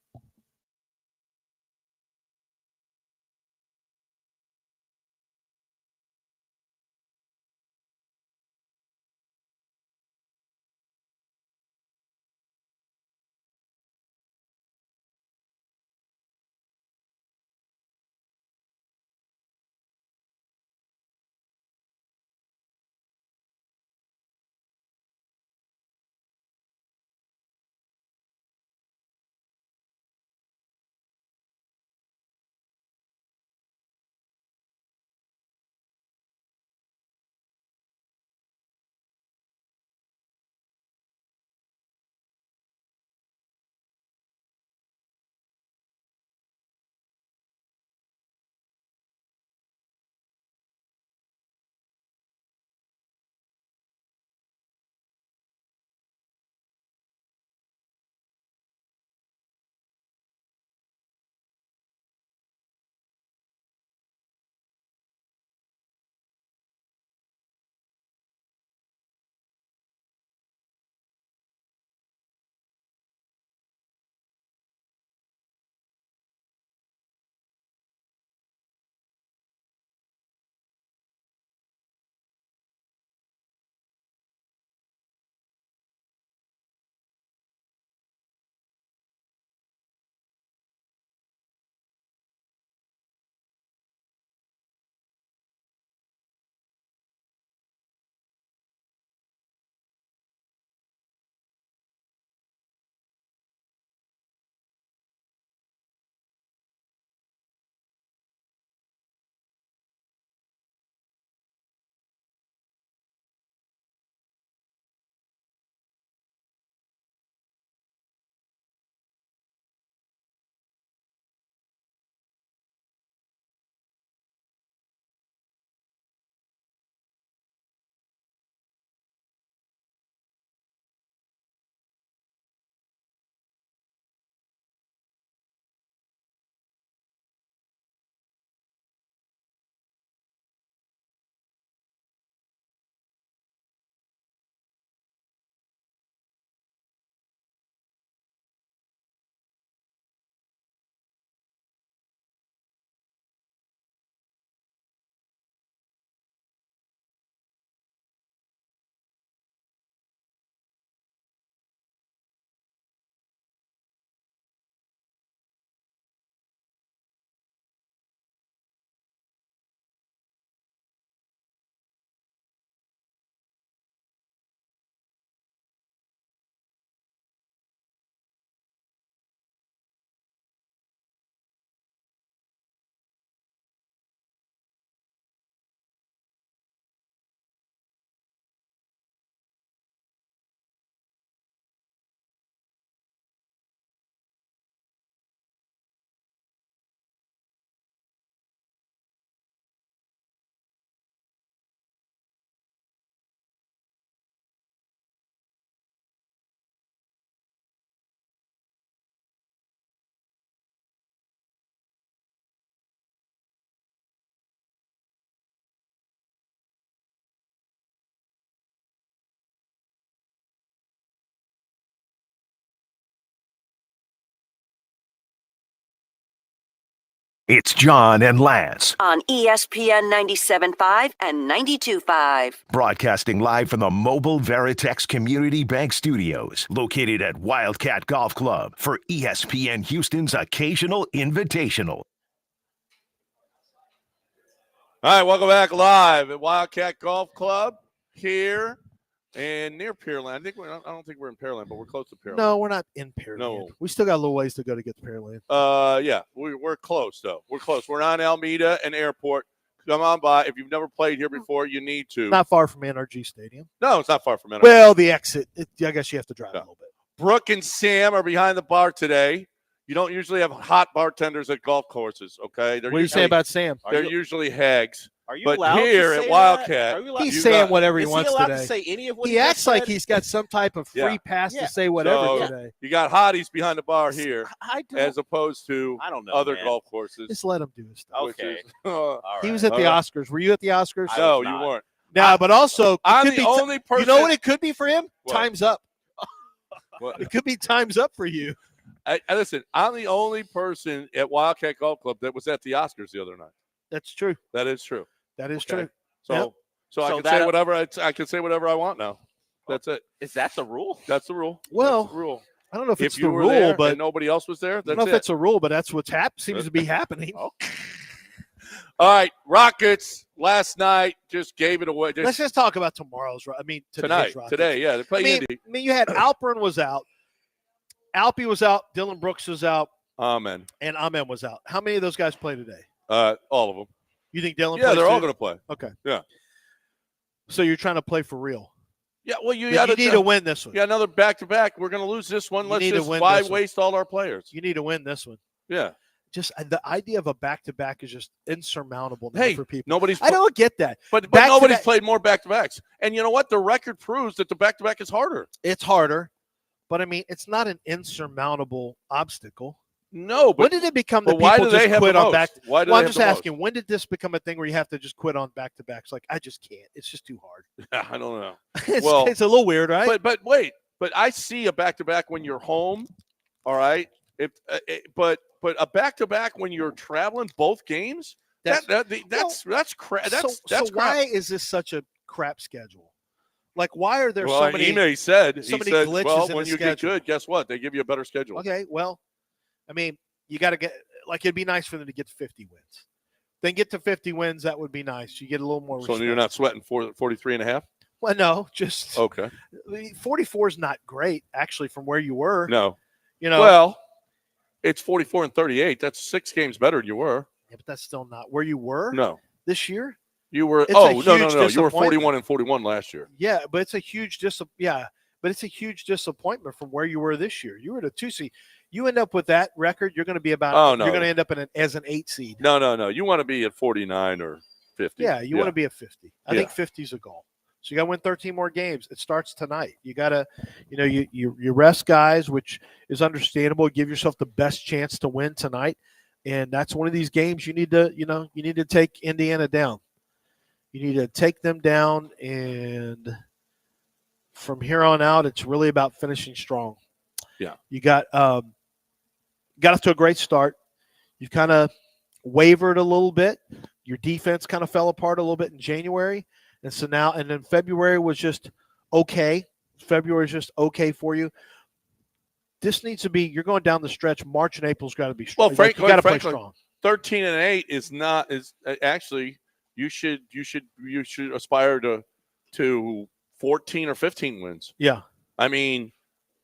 It's John and Lance, on ESPN 97.5 and 92.5. broadcasting live from the Mobile Veritex Community Bank Studios, located at Wildcat Golf Club for ESPN Houston's Occasional Invitational. All right, welcome back live at Wildcat Golf Club here and near Pearland. I don't think we're in Pearland, but we're close to Pearland. No, we're not in Pearland. No. We still got a little ways to go to get to Pearland. Yeah, we're close though. We're close. We're on Alameda and Airport. Come on by. If you've never played here before, you need to. Not far from NRG Stadium. No, it's not far from NRG. Well, the exit. I guess you have to drive a little bit. Brooke and Sam are behind the bar today. You don't usually have hot bartenders at golf courses, okay? What do you say about Sam? They're usually hags. Are you But allowed here to at say Wildcat, that? Are you allowed- He's You saying got- whatever he Is wants he allowed today. to say any of what He just acts like said? he's got some type of free Yeah. pass Yeah. to say whatever So- today. You got hotties behind the bar here I don't, as opposed to I don't know, other man. golf courses. Just let him do his stuff. which Okay. is- All He right. was at the All right. Oscars. Were you at the Oscars? I no, was you not. weren't. No, but also, it I'm could the be only person. you know what it could be for him? What? Time's up. What? It could be time's up for you. I listen, I'm the only person at Wildcat Golf Club that was at the Oscars the other night. That's true. That is true. That is Okay. true. So, Yep. so I So can that- say whatever I can say whatever I want now. That's it. Is that the rule? That's the rule. Well, That's the rule. I don't know if it's If the you were rule, there but and nobody else was there, I that's don't know if it. it's a rule, but that's what's seems to be happening. All right, Rockets last night just gave it away. Let's just talk about tomorrow's. I mean, today's Rockets. Today, yeah, they're playing Indy. I mean, you had Alpern was out, Alpy was out, Dylan Brooks was out, Amen. and Amen was out. How many of those guys play today? All of them. You think Dylan? Yeah, plays they're all too? going to play. Okay. Yeah. So you're trying to play for real. Yeah, well, you You need to win this one. Yeah, another back-to-back. We're going to lose this one. You Let's need to just win why this one. waste all our players? You need to win this one. Yeah. Just the idea of a back-to-back is just insurmountable now Hey, for people. nobody's. I don't get that. But back-to-back- nobody's played more back-to-backs. And you know what? The record proves that the back-to-back is harder. It's harder, but I mean, it's not an insurmountable obstacle. No, When but did it become but that why people do they just have quit the on most? back? Why do Well, they I'm have just the most? asking, when did this become a thing where you have to just quit on back-to-backs? Like, I just can't. It's just too hard. I don't know. it's, Well, it's a little weird, right? But wait, but I see a back-to-back when you're home. All right. But a back-to-back when you're traveling both games. That's crap. That's so crap. why is this such a crap schedule? Like, why are there Well, so an many? email he said, so many well, glitches in when the you get schedule? good, guess what? They give you a better schedule. Okay, well, I mean, you got to get like it'd be nice for them to get to 50 wins. Then get to 50 wins, that would be nice. You get a little more. So respect. you're not sweating 43 and a half? Well, no, just Okay. 44 is not great actually from where you were. No. You know, Well, it's 44 and 38. That's 6 games better than you were. yeah, but that's still not where you were No. this year. You were It's a no. huge You were disappointment. 41 and 41 last year. Yeah, but it's a huge but it's a huge disappointment from where you were this year. You were the 2 seed. You end up with that record, you're going to be about. Oh, no. You're going to end up as an 8 seed. No. You want to be at 49 or 50. Yeah, you want to be at 50. I Yeah. think 50 is a goal. So you got to win 13 more games. It starts tonight. You got to, you rest guys, which is understandable. Give yourself the best chance to win tonight, and that's one of these games you need to take Indiana down. You need to take them down, and from here on out, it's really about finishing strong. Yeah, you got off to a great start. You've kind of wavered a little bit. Your defense kind of fell apart a little bit in January. And so now, and then February was just okay. February is just okay for you. This needs to be, you're going down the stretch. March and April's got to be strong. Well, frankly, you got to play strong. 13 and 8 is actually you should aspire to 14 or 15 wins. Yeah. I mean,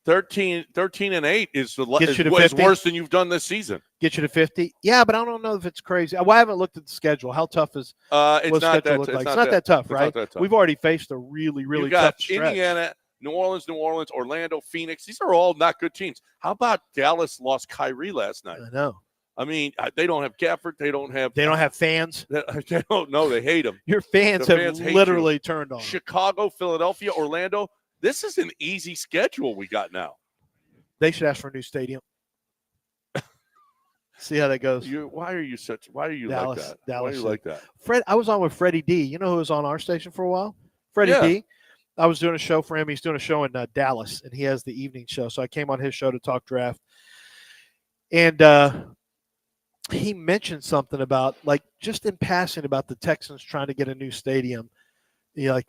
13 and 8 is worse than you've done this season. Get you to 50. Yeah, but I don't know if it's crazy. Well, I haven't looked at the schedule. How tough is it's not that, look like? It's not that tough, right? Not that tough. We've already faced a really, really you got tough stretch. Indiana, New Orleans, Orlando, Phoenix. These are all not good teams. How about Dallas lost Kyrie last night? I know. I mean, they don't have Gafford. They don't have fans. They don't know. They hate them. Your fans have literally turned on. Chicago, Philadelphia, Orlando. This is an easy schedule we got now. They should ask for a new stadium. See how that goes. Why are you like that? Dallas. Why are you like that? Fred, I was on with Freddie D. You know who was on our station for a while? Freddie D. I was doing a show for him. He's doing a show in Dallas, and he has the evening show. So I came on his show to talk draft. And he mentioned something about, like, just in passing, about the Texans trying to get a new stadium. Like,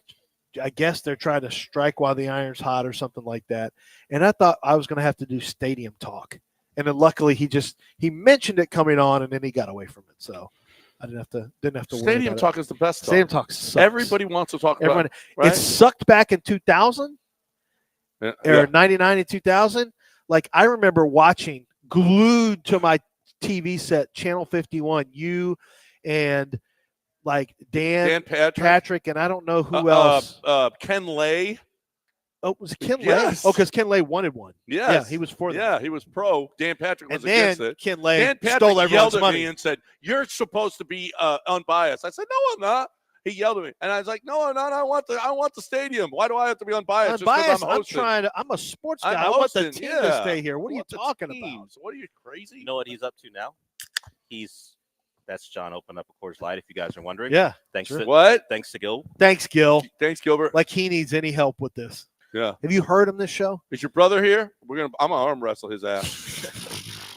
I guess they're trying to strike while the iron's hot or something like that. And I thought I was going to have to do stadium talk. And then luckily he mentioned it coming on, and then he got away from it. So I didn't have to worry Stadium about talk is the best. Stadium talk. talk sucks. Everybody wants to talk about it. Right? It sucked back in 2000 or 99 and 2000. Like, I remember watching, glued to my TV set, Channel 51, you and like Dan Patrick, and I don't know who else. Ken Lay. Oh, was it Ken Lay? Yes. Oh, because Ken Lay wanted one. Yes. Yeah, he was for that. Yeah, he was pro. Dan Patrick was and then against it. Ken Lay Dan Patrick stole everyone's yelled at money me and said, "You're supposed to be unbiased." I said, "No, I'm not." He yelled at me, and I was like, "No, I'm not. I want the stadium. Why do I have to be unbiased? Unbiased. Just because I'm a sports guy. I'm I want the hosting, team yeah. to stay here. What are you the talking team. about? What are you, crazy? You know what he's up to now? That's John opened up a Coors Light, if you guys are wondering. Yeah. Thanks sure. to What? Thanks to Gil. Thanks, Gil. Thanks, Gilbert. Like he needs any help with this. Yeah. Have you heard him this show? Is your brother here? I'm gonna arm wrestle his ass.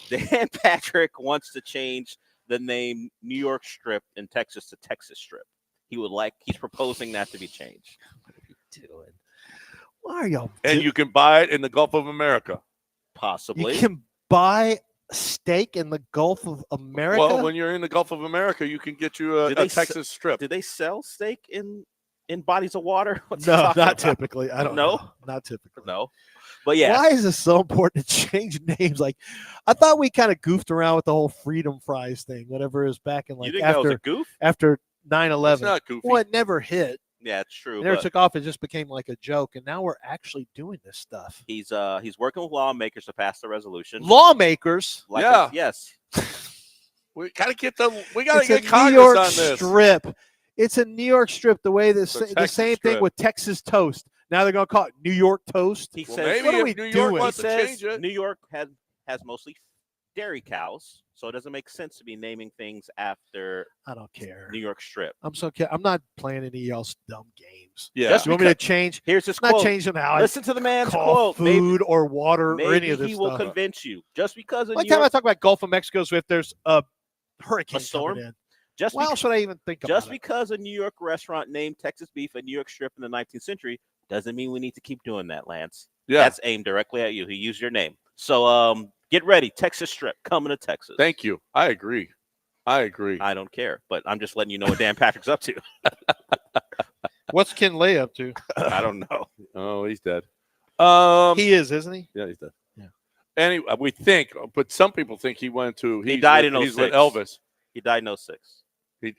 Dan Patrick wants to change the name New York Strip in Texas to Texas Strip. He's proposing that to be changed. What are you doing? Why are y'all? And you can buy it in the Gulf of America. Possibly. You can buy steak in the Gulf of America. Well, when you're in the Gulf of America, you can get you a Texas strip. Do they sell steak in bodies of water? No, not typically. I don't know. Not typically. No. But yeah. Why is it so important to change names? Like, I thought we kind of goofed around with the whole freedom fries thing, whatever it was back in, like, you think that was a goof? After 9/11. It's not goofy. Well, it never hit. Yeah, it's true. It never took off. It just became like a joke, and now we're actually doing this stuff. He's working with lawmakers to pass the resolution. Lawmakers? Yes. We gotta get Congress New York on this. Strip. It's a New York strip, the way the same strip. thing with Texas toast. Now they're going to call it New York toast. He Well, says, maybe what are if we New York doing? wants He to says change it. New York has mostly dairy cows, so it doesn't make sense to be naming things after I don't care. New York Strip. I'm not playing any of y'all's dumb games. Yeah. Just You want me to change? Here's his I'm not quote. changing how Listen to the I man's call quote. food or water Maybe or any of this he will stuff. convince you. Just because of Like New time I York, talk about Gulf of Mexico, so if there's a hurricane storm? coming in, just why else should I even think about just it? because a New York restaurant named Texas Beef a New York Strip in the 19th century doesn't mean we need to keep doing that, Lance. Yeah. That's aimed directly at you. He used your name. So get ready. Texas Strip coming to Texas. Thank you. I agree. I don't care, but I'm just letting you know what Dan Patrick's up to. What's Ken Lay up to? I don't know. Oh, he's dead. He is, isn't he? Yeah, he's dead. Yeah. Anyway, we think, but some people think he went to. He died in He's 06. with Elvis. He died in 06.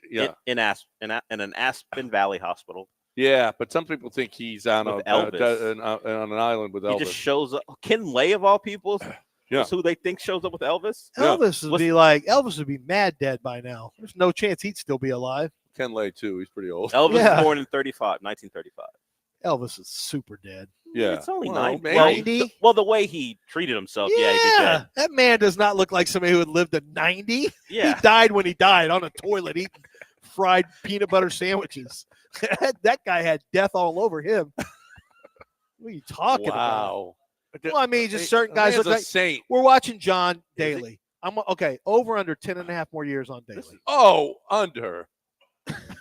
Yeah. In an Aspen Valley hospital. Yeah, but some people think he's on With on Elvis. an island with He Elvis. just shows up. Ken Lay of all people Yeah. is who they think shows up with Elvis. Yeah. Elvis would be mad dead by now. There's no chance he'd still be alive. Ken Lay too. He's pretty old. Elvis Yeah. was born in 1935. Elvis is super dead. Yeah. It's only Well, 90. maybe. Well, 90? well, the way he treated himself, yeah, he'd be dead. That man does not look like somebody who had lived to 90. Yeah. He died when he died on a toilet eating fried peanut butter sandwiches. That guy had death all over him. What are you talking about? Wow. Well, I mean, just certain guys Man's look a like. saint. We're watching John Is he? Daly. I'm okay. Over under 10 and a half more years on Daly. Oh, under.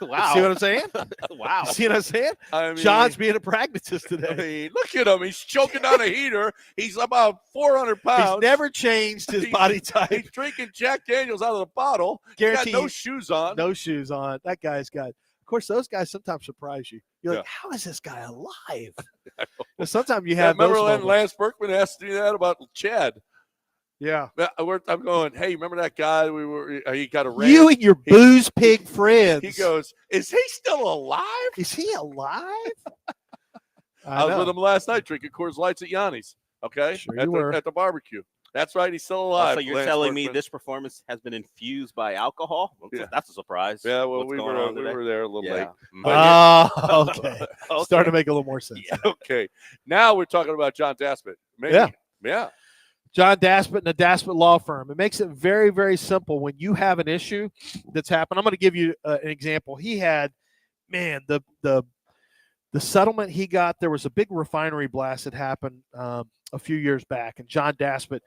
Wow. See what I'm saying? Wow. See what I'm saying? I mean, John's being a pragmatist I today. mean, look at him. He's choking down a heater. He's about 400 pounds. He's never changed his body type. He's drinking Jack Daniels out of the bottle. Guarantee He's got no you- shoes on. No shoes on. That guy's got. Of course, those guys sometimes surprise you. You're like, Yeah. how is this guy alive? I know. Sometimes you Yeah, have remember those when moments. Lance Berkman asked me that about Chad? Yeah. I'm going, hey, remember that guy? He got a You and your booze pig friends. He goes, is he still alive? Is he alive? I was with him last night drinking Coors Lights at Yanni's. Okay, Sure at you were. the barbecue. That's right. He's still alive. So you're Lance telling me Berkman. this performance has been infused by alcohol? Yeah. That's a surprise. Yeah, well, What's we going on today? were there a little late. Mhm. Oh, okay. Okay. Starting to make a little more sense. Yeah, okay. Now we're talking about John Daspit. Maybe. Yeah. Yeah. John Daspit and the Daspit Law Firm. It makes it very, very simple when you have an issue that's happened. I'm going to give you an example. He had, man, the settlement he got. There was a big refinery blast that happened a few years back, and John Daspit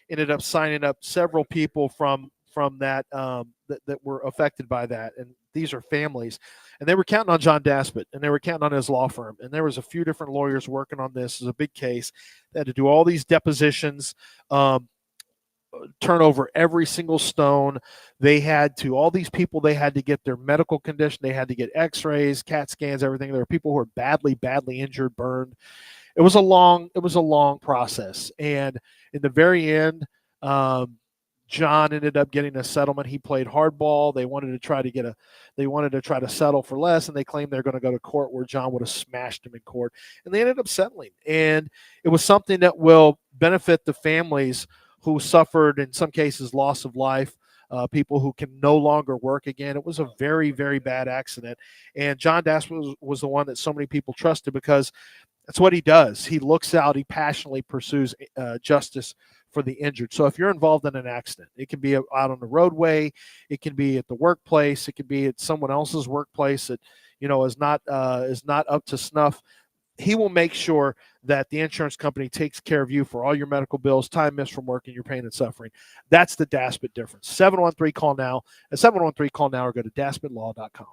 ended up signing up several people from from that, that were affected by that, and these are families, and they were counting on John Daspit, and they were counting on his law firm, and there was a few different lawyers working on this. It was a big case. They had to do all these depositions, turn over every single stone. They had to, all these people, they had to get their medical condition. They had to get x-rays, CAT scans, everything. There were people who were badly injured, burned. It was a long process. And in the very end, John ended up getting a settlement. He played hardball. They wanted to try to settle for less, and they claimed they're going to go to court where John would have smashed him in court. And they ended up settling. And it was something that will benefit the families who suffered, in some cases, loss of life, people who can no longer work again. It was a very, very bad accident. And John Daspit was the one that so many people trusted, because that's what he does. He looks out, he passionately pursues justice for the injured. So if you're involved in an accident, it can be out on the roadway, it can be at the workplace, it can be at someone else's workplace that, is not up to snuff. He will make sure that the insurance company takes care of you for all your medical bills, time missed from work, and your pain and suffering. That's the Daspit difference. 713-CALL-NOW. At 713-CALL-NOW, or go to daspitlaw.com.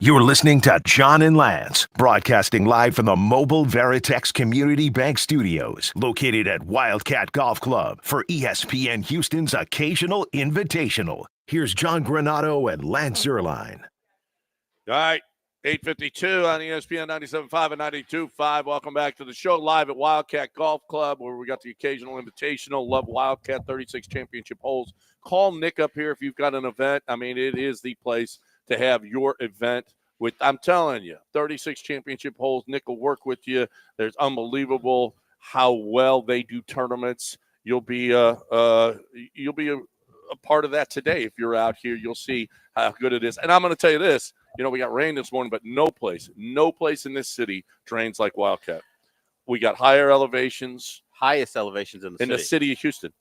You're listening to John and Lance, broadcasting live from the Mobile Veritex Community Bank Studios, located at Wildcat Golf Club, for ESPN Houston's occasional invitational. Here's John Granato and Lance Zierlein. All right, 8:52 on ESPN 97.5 and 92.5. Welcome back to the show, live at Wildcat Golf Club, where we got the occasional invitational. Love Wildcat, 36 championship holes. Call Nick up here if you've got an event. I mean, it is the place to have your event with. I'm telling you, 36 championship holes. Nick will work with you. There's unbelievable how well they do tournaments. You'll be a part of that today. If you're out here, you'll see how good it is. And I'm going to tell you this, we got rain this morning, but no place in this city drains like Wildcat. We got higher elevations Highest elevations in the city of Houston.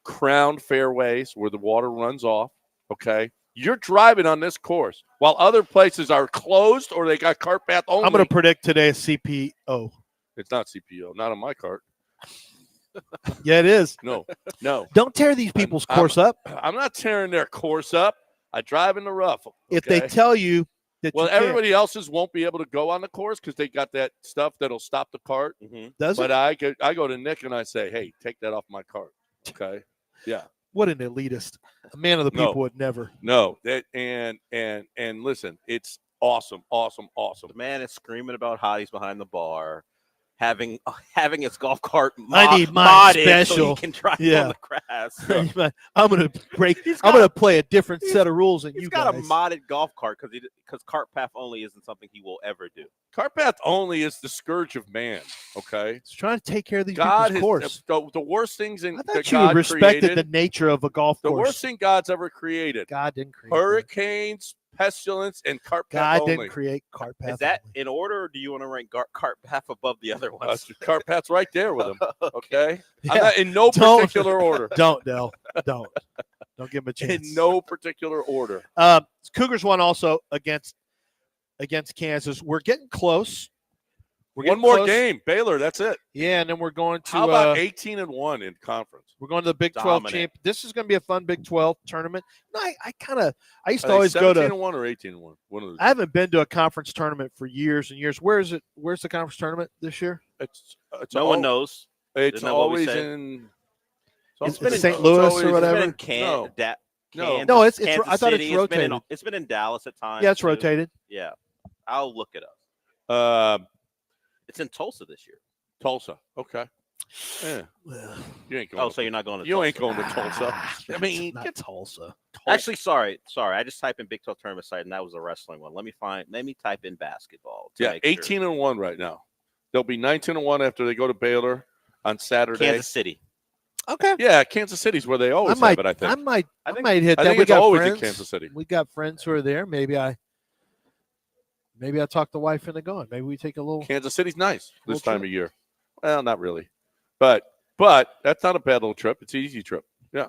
Crowned fairways where the water runs off. Okay. You're driving on this course while other places are closed or they got cart path only. I'm going to predict today a CPO. It's not CPO. Not on my cart. Yeah, it is. No. Don't tear these people's course up. I'm not tearing their course up. I drive in the rough. Okay? If they tell you that well, you can't. everybody else's won't be able to go on the course because they got that stuff that'll stop the cart. Does but it? I go to Nick and I say, hey, take that off my cart. Okay. Yeah. What an elitist. A man of the people No. would never. No. That and listen, it's awesome. The man is screaming about hotties behind the bar, having his golf cart I need mine modded special. so he can drive Yeah. on the grass. I'm going to I'm going to play a different set of rules than He's you got guys. a modded golf cart because cart path only isn't something he will ever do. Cart path only is the scourge of man. Okay. He's trying to take care of these God people's has course. the worst things in I that thought you God respected created. the nature of a golf The course. worst thing God's ever created. God didn't create that. Hurricanes, pestilence, and cart path God only. didn't create cart path. Is that only. in order, or do you want to rank cart path above the other ones? Cart path's right there with him. Okay. Yeah. I'm not in no Don't. particular order. Don't, Del. Don't give him a chance. In no particular order. Cougars won also against Kansas. We're getting close. We're One getting more close. game, Baylor. That's it. Yeah, and then we're going to. How about 18-1 in conference? We're going to the Big 12 Dominant. champ. This is going to be a fun Big 12 tournament. No, I used to Are always they go to. 17-1 or 18-1. One of the I haven't been to a conference tournament for years and years. Where's the conference tournament this year? It's No one knows. It's Isn't that what we always said? in. It's been in St. Louis or It's whatever? been in Kansas, No, it's Kansas I thought it's City. rotated. It's been in Dallas at times. Yeah, it's too. rotated. Yeah, I'll look it up. It's in Tulsa this year. Tulsa. Okay. Yeah. Well, You ain't going. Oh, so you're not going to You Tulsa. ain't going to Tulsa. I mean, not Tulsa. Actually, sorry. I just typed in Big 12 tournament site, and that was a wrestling one. Let me type in basketball. to yeah, make sure. 18-1 right now. They'll be 19-1 after they go to Baylor on Saturday. Kansas City. Okay. Yeah, Kansas City's where they always have it. I think. I might I hit think that. We it's got always friends. in Kansas City. We got friends who are there. Maybe I talk the wife into going. Maybe we take a little. Kansas City's nice this Little time trip. of year. Well, not really, but that's not a bad little trip. It's an easy trip. Yeah.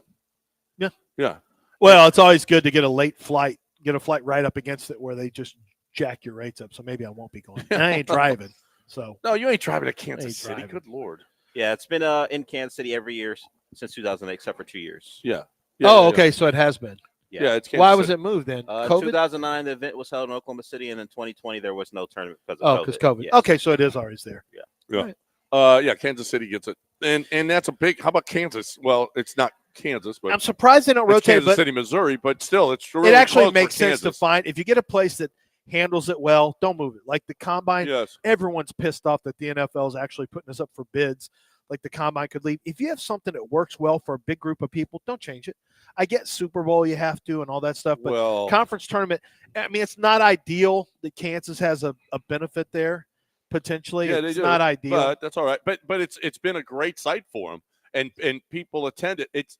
Yeah. Yeah. Well, it's always good to get a late flight. Get a flight right up against it where they just jack your rates up. So maybe I won't be going. And I ain't driving. So No, you ain't driving to Kansas Ain't City. driving. Good Lord. Yeah, it's been in Kansas City every year since 2008, except for 2 years. Yeah. okay. So it has been. Yeah, it's Kansas Why was City. it moved then? In COVID. 2009, the event was held in Oklahoma City, and in 2020, there was no tournament because Oh, of because COVID. COVID. Yes. Okay, so it is always there. Yeah, Kansas City gets it, and that's a big. How about Kansas? Well, it's not Kansas, but I'm surprised they don't it's rotate. Kansas But City, Missouri. But still, it's really it actually close for makes sense to Kansas. find if you get a place that handles it well. Don't move it. Like the combine. Yes. Everyone's pissed off that the NFL is actually putting this up for bids. Like the combine could leave. If you have something that works well for a big group of people, don't change it. I get Super Bowl, you have to, and all that stuff. But Well, conference tournament, I mean, it's not ideal that Kansas has a benefit there potentially. yeah, they It's do. not ideal. But that's all right. But it's been a great site for them, and people attend it. It's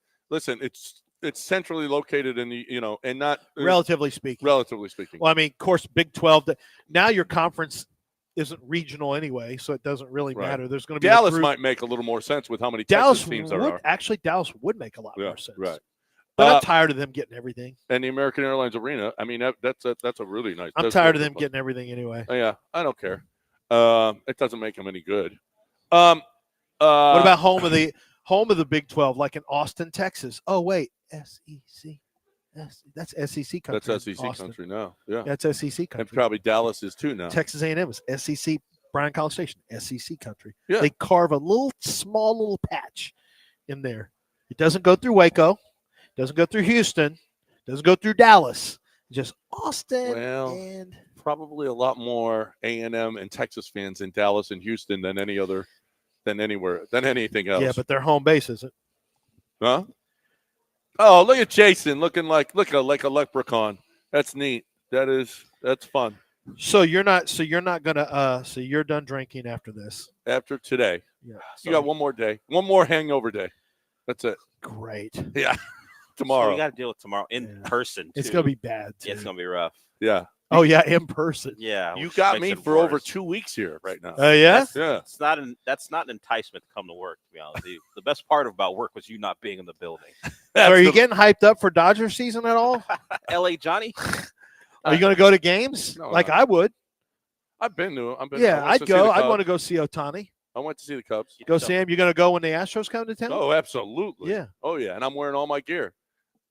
centrally located in the and not relatively speaking. relatively speaking. Well, I mean, of course, Big 12. Now your conference isn't regional anyway, so it doesn't really Right. matter. There's going to be Dallas a group. might make a little more sense with how many Dallas Texas teams there would are. actually Dallas would make a lot Yeah, more sense. right. But I'm tired of them getting everything. And the American Airlines Arena. I mean, that's a really nice. I'm that's tired of really them fun. getting everything anyway. Oh, yeah, I don't care. It doesn't make them any good. What about home of the Big 12, like in Austin, Texas? Oh wait, SEC. That's SEC country. that's SEC Austin. country now? Yeah, That's SEC and country. probably Dallas is too now. Texas A&M is SEC. Bryan College Station, SEC country. Yeah. They carve a small little patch in there. It doesn't go through Waco. Doesn't go through Houston. Doesn't go through Dallas. Just Austin Well, and Probably a lot more A&M and Texas fans in Dallas and Houston than anywhere than anything else. yeah, but their home base isn't. Huh? Oh, look at Jason looking like a leprechaun. That's neat. That's fun. So you're not gonna so you're done drinking after this. After today, Yeah. you got one more day, one more hangover day. That's it. Great. Yeah, So tomorrow. we got to deal with tomorrow in Yeah. person. It's too. gonna be bad. Yeah, it's too. gonna be rough. Yeah. Oh yeah, in person. Yeah, You which got makes me it for over worse. 2 weeks here right now. Yeah. Yeah. That's not an enticement to come to work. To be honest, the best part about work was you not being in the building. Are you getting hyped up for Dodger season at all? L.A. Johnny. Are you going to go to games? No, like no. I would. I've been to. I Yeah, went I'd to see the go. I'd Cubs. want to go see Otani. I went to see the Cubs. Go see him. You going to go when the Astros come to town? Oh, absolutely. Yeah. Oh, yeah. And I'm wearing all my gear.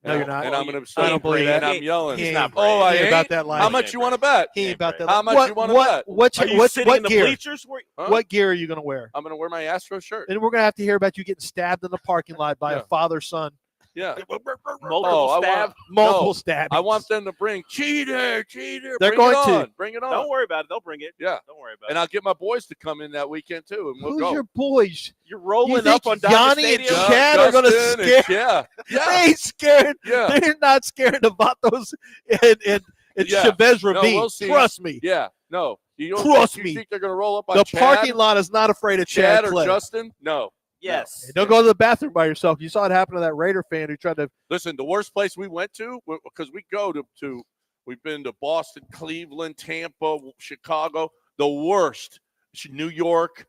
No, you're not. And I'm going to I don't believe that. And I'm yelling. He He's ain't- not brave. Oh, I he ain't ain't? about that life. How much you want to bet? He ain't about that. How life. much What, you wanna what, bet? What's Are you what, sitting what in the gear? bleachers? Huh? What gear are you going to wear? I'm going to wear my Astro shirt. And we're going to have to hear about you getting stabbed in the parking lot by Yeah. a father-son. Yeah. Multiple I stab. want- Multiple No, stabbings. I want them to bring cheater. They're Bring going it to. on. Bring it on. Don't worry about it. They'll bring it. Yeah. Don't worry about And it. I'll get my boys to come in that weekend too, and we'll Who's go. your boys? You're rolling You think up on Dodger Yanni and Stadium. Chad are going to Justin and- scare? Yeah. They Yeah. ain't scared. Yeah. They're not scared of Vatos and Yeah. Chavez No, Ravine. we'll see. Trust me. Yeah. No. You don't Trust think, me. You think they're going to roll up on The Chad? parking lot is not afraid of Chad Chad or Clay. Justin? No. Yes. Hey, don't go to the bathroom by yourself. You saw it happen to that Raider fan who tried to. Listen, the worst place we went to, because we go to we've been to Boston, Cleveland, Tampa, Chicago. The worst, New York.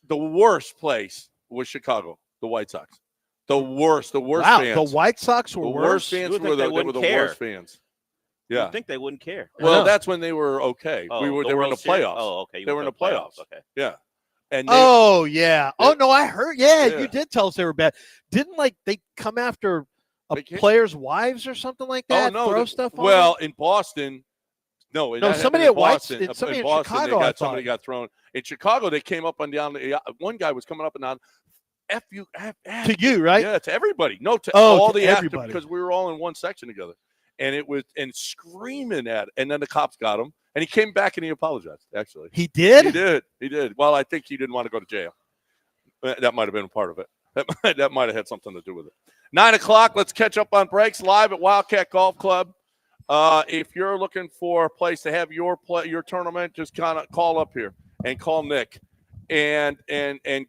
The worst place was Chicago, the White Sox. The worst Wow, fans. the White Sox were The worse. worst fans You would were think the, they they were wouldn't the care. worst fans. You Yeah. would think they wouldn't care. Well, know. that's when they were okay. Oh, They were in World the Series? playoffs. Oh, okay. You They went were to in the the playoffs. Okay. Yeah. And they, Oh yeah. Oh no, I heard. Yeah, Yeah. you did tell us they were bad. Didn't like they come after They can't- players' wives or something like that? no, Throw the- stuff on well, them? in Boston, no, No, that somebody happened at White's- Boston. it's somebody in Boston, Chicago, I somebody thought. got thrown. In Chicago, they came up and down. One guy was coming up and down. F you, to you, right? Yeah, to everybody. No, to Oh, all to the actors, everybody. because we were all in one section together, and it was screaming at it. And then the cops got him, and he came back and he apologized. Actually, He did. He did. Well, I think he didn't want to go to jail. That might have been a part of it. That might have had something to do with it. 9 o'clock. Let's catch up on breaks live at Wildcat Golf Club. If you're looking for a place to have your tournament, just kind of call up here and call Nick and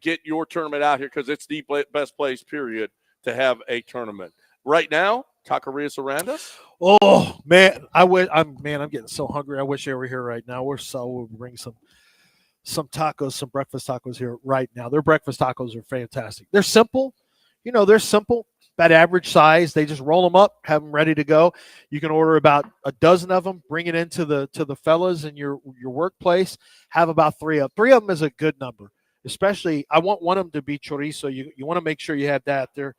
get your tournament out here, because it's the best place, period, to have a tournament. Right now, Taquerias around us. Oh man, I'm getting so hungry. I wish they were here right now. We'll bring some tacos, some breakfast tacos here right now. Their breakfast tacos are fantastic. They're simple. They're simple, about average size. They just roll them up, have them ready to go. You can order about a dozen of them, bring it into the fellas in your workplace. Have about 3 of them. 3 of them is a good number. Especially, I want one of them to be chorizo. You want to make sure you have that. Their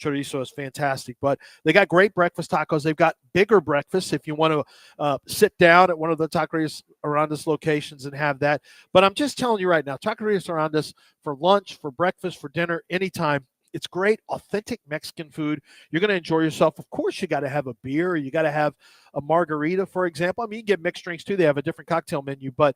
chorizo is fantastic. But they got great breakfast tacos. They've got bigger breakfasts if you want to sit down at one of the Taquerias Arandas locations and have that. But I'm just telling you right now, Taquerias Arandas, for lunch, for breakfast, for dinner, anytime. It's great, authentic Mexican food. You're going to enjoy yourself. Of course, you got to have a beer. You got to have a margarita, for example. I mean, you can get mixed drinks too. They have a different cocktail menu. But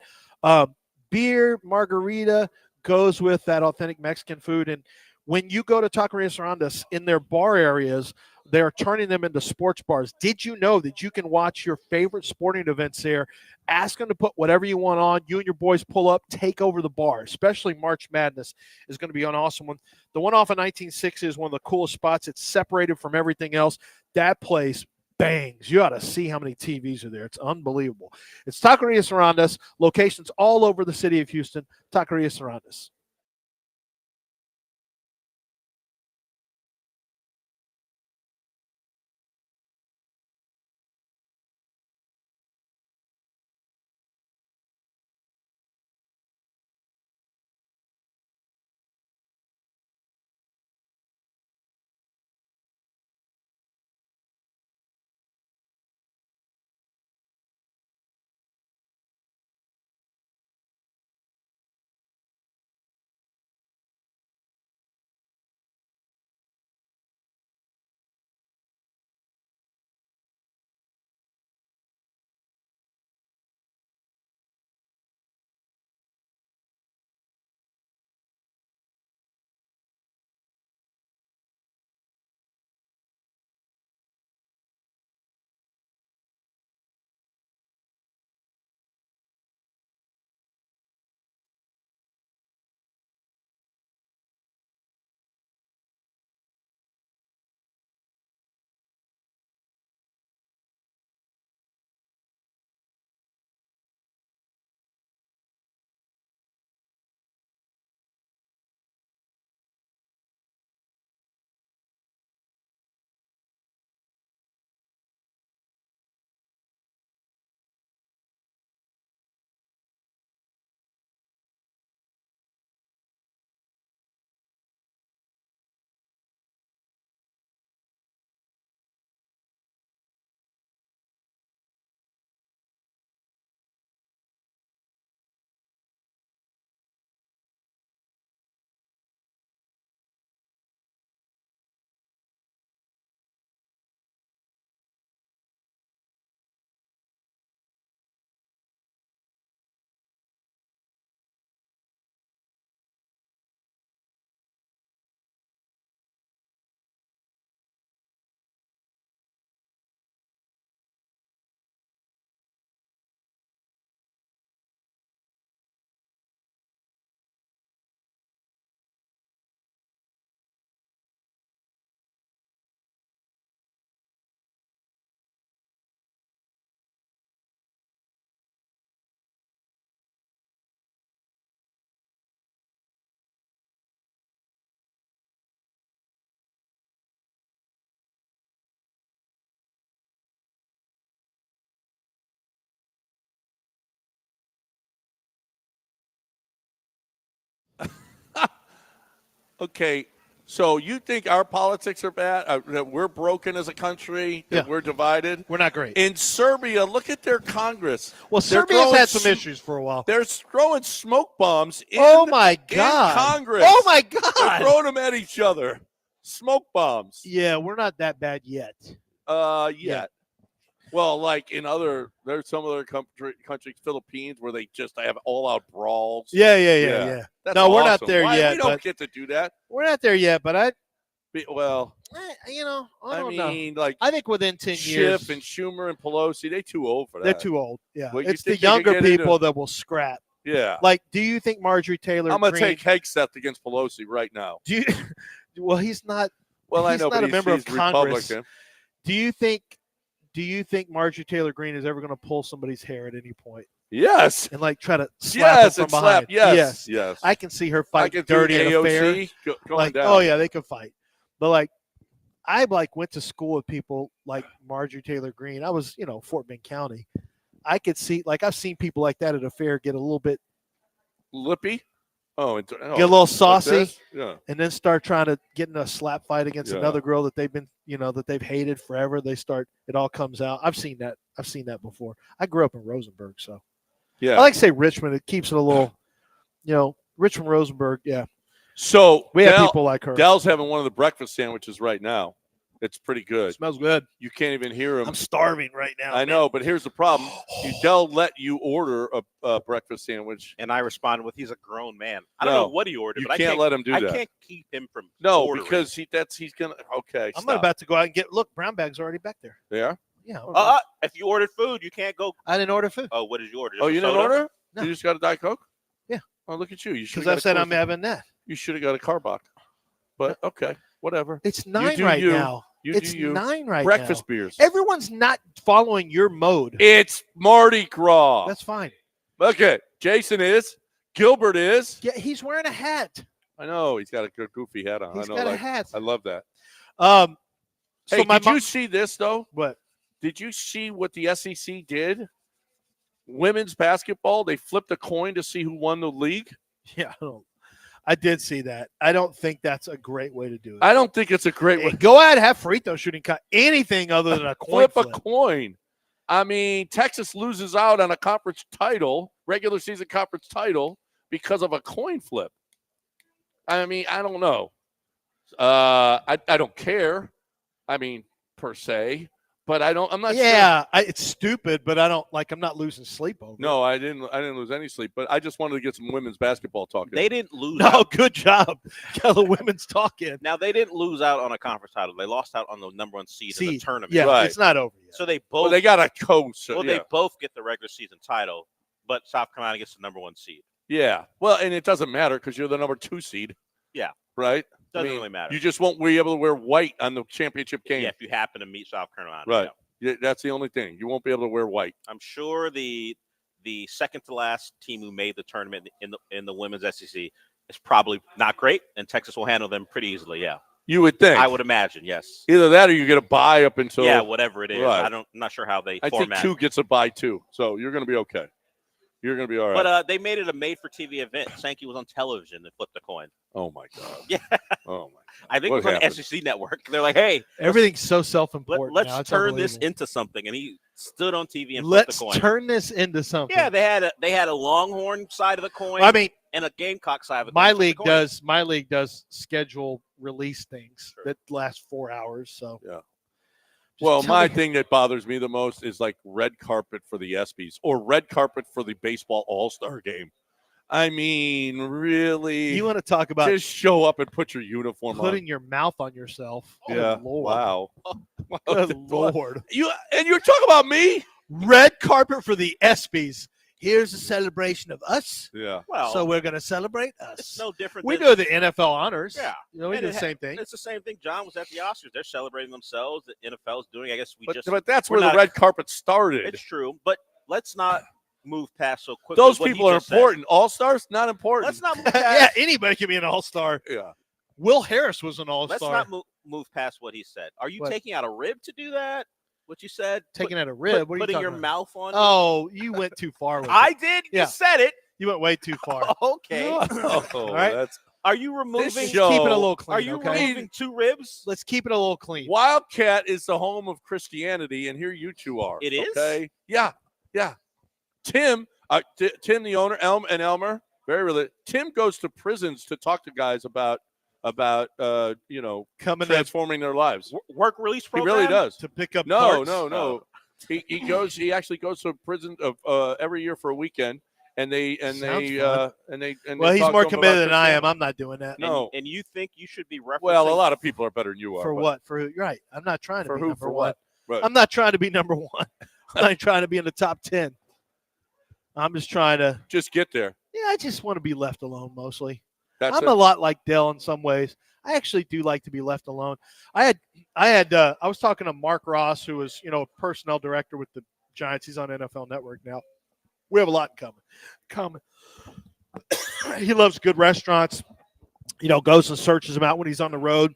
beer, margarita goes with that authentic Mexican food. And when you go to Taquerias Arandas, in their bar areas, they're turning them into sports bars. Did you know that you can watch your favorite sporting events there? Ask them to put whatever you want on. You and your boys pull up, take over the bar. Especially March Madness is going to be an awesome one. The one off of 1960 is one of the coolest spots. It's separated from everything else. That place bangs. You ought to see how many TVs are there. It's unbelievable. It's Taquerias Arandas. Locations all over the city of Houston. Taquerias Arandas. Okay, so you think our politics are bad? That we're broken as a country? That Yeah. we're divided? We're not great. In Serbia, look at their Congress. Well, They're Serbia's throwing had some issues for a while. They're throwing smoke bombs in, Oh my in God! Congress. Oh my They're God! throwing them at each other. Smoke bombs. Yeah, we're not that bad yet. Yet. Well, like there's some other countries, Philippines, where they just have all-out brawls. Yeah. That's No, we're not awesome. there Why? yet, We don't but- get to do that. We're not there yet, but I don't know. mean, like I think within 10 years, Schiff and Schumer and Pelosi, they're too old for that. they're too old. Yeah, Well, you it's the think they could younger get into- people that will scrap. Yeah. Like, do you think Marjorie Taylor I'm going to Greene? take Hegseth against Pelosi right now. Do you? Well, he's not. Well, He's I know, not but a member of he's Congress. Republican. Do you think Marjorie Taylor Greene is ever going to pull somebody's hair at any point Yes. and like try to slap Yes, her and from slap. behind? Yes. I can see her I fight can do dirty the at a fair. AOC going Like, down. oh yeah, they could fight. But like, I like went to school with people like Marjorie Taylor Greene. I was, Fort Bend County. I could see, like, I've seen people like that at a fair get a little bit, Lippy. get a little saucy, this? Yeah. and then start trying to get in a slap fight against Yeah. another girl that they've been, that they've hated forever. They start, it all comes out. I've seen that before. I grew up in Rosenberg, so Yeah. I like to say Richmond. It keeps it a little, Richmond, Rosenberg. Yeah, So we have people like her. Dell's having one of the breakfast sandwiches right now. It's pretty good. Smells good. You can't even hear him. I'm starving right now. I know, but here's the problem. Dell let you order a breakfast sandwich. And I responded with, "He's a grown man. I don't know what he ordered, You but can't let him do I that. can't keep him from No, ordering. because he's gonna. Okay, I'm stop. about to go out and get. Look, brown bag's already back there. They are? Yeah. If you ordered food, you can't go. I didn't order food Oh, what did you order? Oh, Just you a didn't soda? order? No. You just got a Diet Coke? Yeah. Oh, look at you. You should because I said I'm having that. You should have got a Carbach. But okay, whatever. It's 9 do right you. now. You It's do you. 9 right Breakfast now. beers. Everyone's not following your mode. It's Mardi Gras. That's fine. Okay, Jason is. Gilbert is. Yeah, he's wearing a hat. I know he's got a good goofy hat on. He's I know. got a like, hat. I love that. So Hey, my did you see this though? what? Did you see what the SEC did? Women's basketball, they flipped a coin to see who won the league. Yeah, I did see that. I don't think that's a great way to do it. I don't think it's a great way. Go ahead, have free throw shooting, cut anything other than a coin Flip a coin. I mean, Texas loses out on a conference title, regular season conference title, because of a coin flip. I mean, I don't know. I don't care. I mean, per se, but I'm not sure. Yeah, it's stupid, but I don't like. I'm not losing sleep over. No, I didn't lose any sleep, but I just wanted to get some women's basketball talk. They didn't lose. No, out. good job. Got the women's talk in. Now they didn't lose out on a conference title. They lost out on the number 1 seed in the tournament. Yeah, Right. it's not over yet. So they Well, both. they got a coach. well, they both get the regular season title, but South Carolina gets the number 1 seed. Yeah. Well, and it doesn't matter because you're the number 2 seed. Yeah. Right? Doesn't really matter. You just won't be able to wear white on the championship game. Yeah, if you happen to meet South Carolina. Right. yeah. Yeah, that's the only thing. You won't be able to wear white. I'm sure the second to last team who made the tournament in the women's SEC is probably not great, and Texas will handle them pretty easily. Yeah, You would think. I would imagine. Yes. Either that or you get a bye up until. Yeah, whatever it is. Right. I'm not sure how they I think format. 2 gets a bye too. So you're going to be okay. You're going to be all right. But they made it a made-for-TV event. Sankey was on television and flipped a coin. Oh my God. Yeah. Oh my God. I think What it was on happened? the SEC network. They're like, hey, Everything's so self-important. now. let's It's turn this unbelievable. into something. And he stood on TV and Let's flipped the coin. turn this into something. Yeah, they had a Longhorn side of the coin. I mean, and a Gamecock side of the coin. my Flip the league coin. does schedule release things Sure. that last 4 hours. So Yeah. Just Well, tell my me- thing that bothers me the most is like red carpet for the ESPYs or red carpet for the baseball all-star game. I mean, really? you want to talk about just show up and put your uniform putting your mouth on yourself? on. Yeah. Good Lord. Wow. Good Lord. You're talking about me? Red carpet for the ESPYs. Here's a celebration of us. Yeah. Well, So we're going to celebrate it's us. no different. We than, do the NFL honors. Yeah. We And do it the same thing. It's the same thing. John was at the Oscars. They're celebrating themselves. The NFL's doing. I guess But that's we're where the not- red carpet started. It's true, but let's not move past so quickly. Those what he people are just said. important. All-stars, not important. Let's not move Yeah, past. anybody can be an all-star. Yeah. Will Harris was an Let's all-star. not move past what he said. Are you What? taking out a rib to do that? What you said? Taking out a rib. What are you putting talking your about? mouth on. it? Oh, you went too far with I it. did. Yeah. You said it. You went way too far. Okay. Oh, right. that's Are you removing? This Keep it a show- little clean. Are you okay? removing 2 ribs? Let's keep it a little clean. Wildcat is the home of Christianity, and here you two are. It is? Okay. Yeah. Tim, Tim, the owner, Elmer, very really. Tim goes to prisons to talk to guys about Coming transforming their lives. Work release He program? really does. to pick up No. Oh. He actually goes to prison every year for a weekend, and they Sounds they fun. they well, he's talk more to him committed about than I am. Christianity. I'm not doing that. No. And you think you should be referencing? Well, a lot of people are better than you are. For but- what? For who? Right. I'm not trying to For be who? number For one. what? Right. I'm not trying to be number one. I'm not trying to be in the top 10. I'm just trying to. Just get there. Yeah, I just want to be left alone mostly. That's I'm it. a lot like Dell in some ways. I actually do like to be left alone. I was talking to Mark Ross, who was, personnel director with the Giants. He's on NFL Network now. We have a lot in common. He loves good restaurants. Goes and searches them out when he's on the road.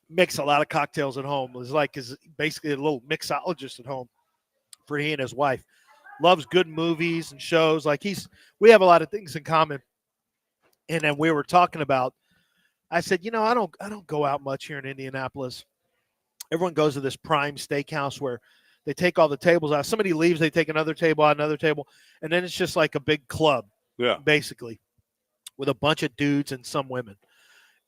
Mix a lot of cocktails at home. Is basically a little mixologist at home for he and his wife. Loves good movies and shows. We have a lot of things in common. And then we were talking about, I said, I don't go out much here in Indianapolis. Everyone goes to this Prime Steakhouse where they take all the tables out. Somebody leaves, they take another table out, another table, and then it's just like a big club, basically, with a bunch of dudes and some women.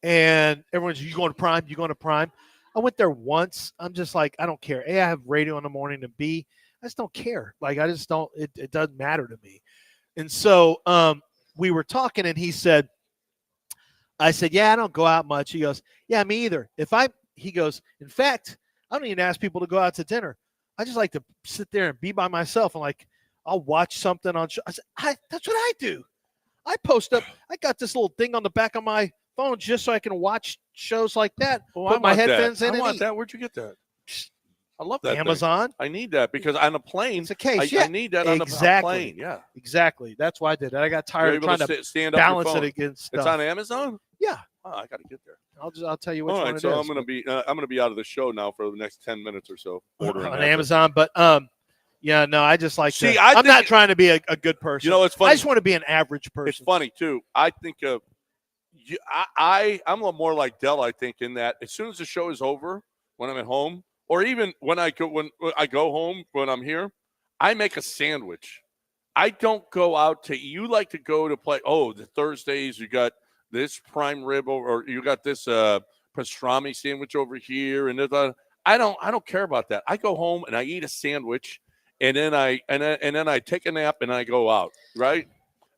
And everyone's, you going to Prime? You going to Prime? I went there once. I'm just like, I don't care. A, I have radio in the morning, and B, I just don't care. I just don't, it doesn't matter to me. And so we were talking, and I said, yeah, I don't go out much. He goes, yeah, me either. He goes, in fact, I don't even ask people to go out to dinner. I just like to sit there and be by myself, and I'll watch something on. I said, that's what I do. I post up. I got this little thing on the back of my phone just so I can watch shows like that. Put my headphones in. I and want eat. that. Where'd you get that? I love that. Amazon. Thing. I need that because on a plane, It's a case. I need that on a plane. Yeah, exactly. That's why I did that. I got tired You're of able trying to stand up balance your phone. it against stuff. It's on Amazon. Yeah. Oh, I got to get there. I'll tell you which All one right, it so is. I'm gonna be out of the show now for the next 10 minutes or so. Ordering on that. Amazon, but yeah, no, I just like. See, I'm not trying to be a good person. It's funny. I just want to be an average person. It's funny too. I think of you. I'm a little more like Dell. I think in that as soon as the show is over, when I'm at home, or even when I go home when I'm here, I make a sandwich. I don't go out to. You like to go to play. Oh, the Thursdays you got this prime rib over, or you got this pastrami sandwich over here, and I don't care about that. I go home and I eat a sandwich, and then I take a nap and I go out. Right?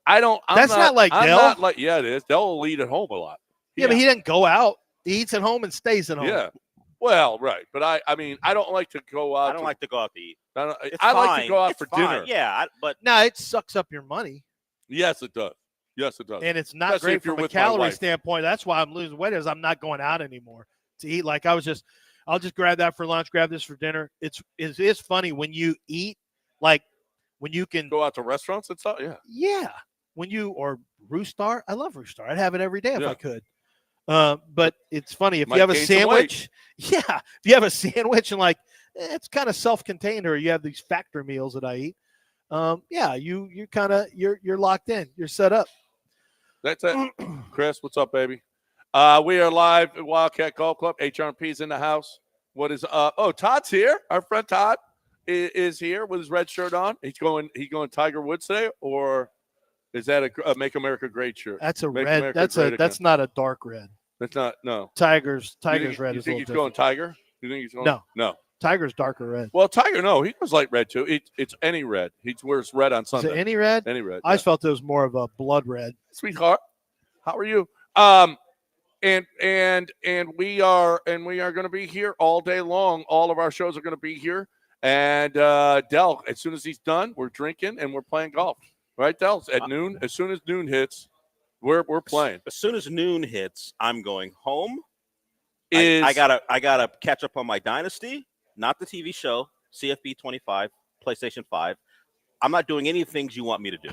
That's not like I'm Dell. not like it is. Dell will eat at home a lot. Yeah, but he doesn't go out. He eats at home and stays at home. Yeah. Well, right, but I mean, I don't like to go out. I don't like to go out to eat. I It's like to go out It's for fine. dinner. Yeah, but No, it sucks up your money, Yes, it does. Yes, it does. and it's not Especially great if you're from a with my calorie wife. standpoint. That's why I'm losing weight. Is I'm not going out anymore to eat. I'll just grab that for lunch, grab this for dinner. It's funny when you eat, when you can Go out to restaurants and stuff. Yeah. Yeah. Or Roostar. I love Roostar. I'd have it every day if Yeah. I could. But it's funny if Might you have a gain some sandwich. Yeah. If you have a sandwich and it's kind of self-contained, or you have these factor meals that I eat. Yeah, you're locked in. You're set up. That's it. Chris, what's up, baby? We are live at Wildcat Golf Club. HRP's in the house. What is up? Oh, Todd's here. Our friend Todd is here with his red shirt on. He's going Tiger Woods today, or is that a Make America Great shirt? That's a Make red. America Great That's again. not a dark red. That's not no. Tiger's red You is a think little he's going different. Tiger? You think he's going? No. No. Tiger's darker red. Well, Tiger, no, he goes light red too. It's any red. He wears red on Is Sunday. it any red? Any red. I just felt it was more of a blood red. Sweetheart, how are you? And we are going to be here all day long. All of our shows are going to be here. And Del, as soon as he's done, we're drinking and we're playing golf. Right, Del? At noon. As soon as noon hits, we're playing. as soon as noon hits, I'm going home. I gotta catch up on my Dynasty, not the TV show, CFB 25, PlayStation 5. I'm not doing any things you want me to do.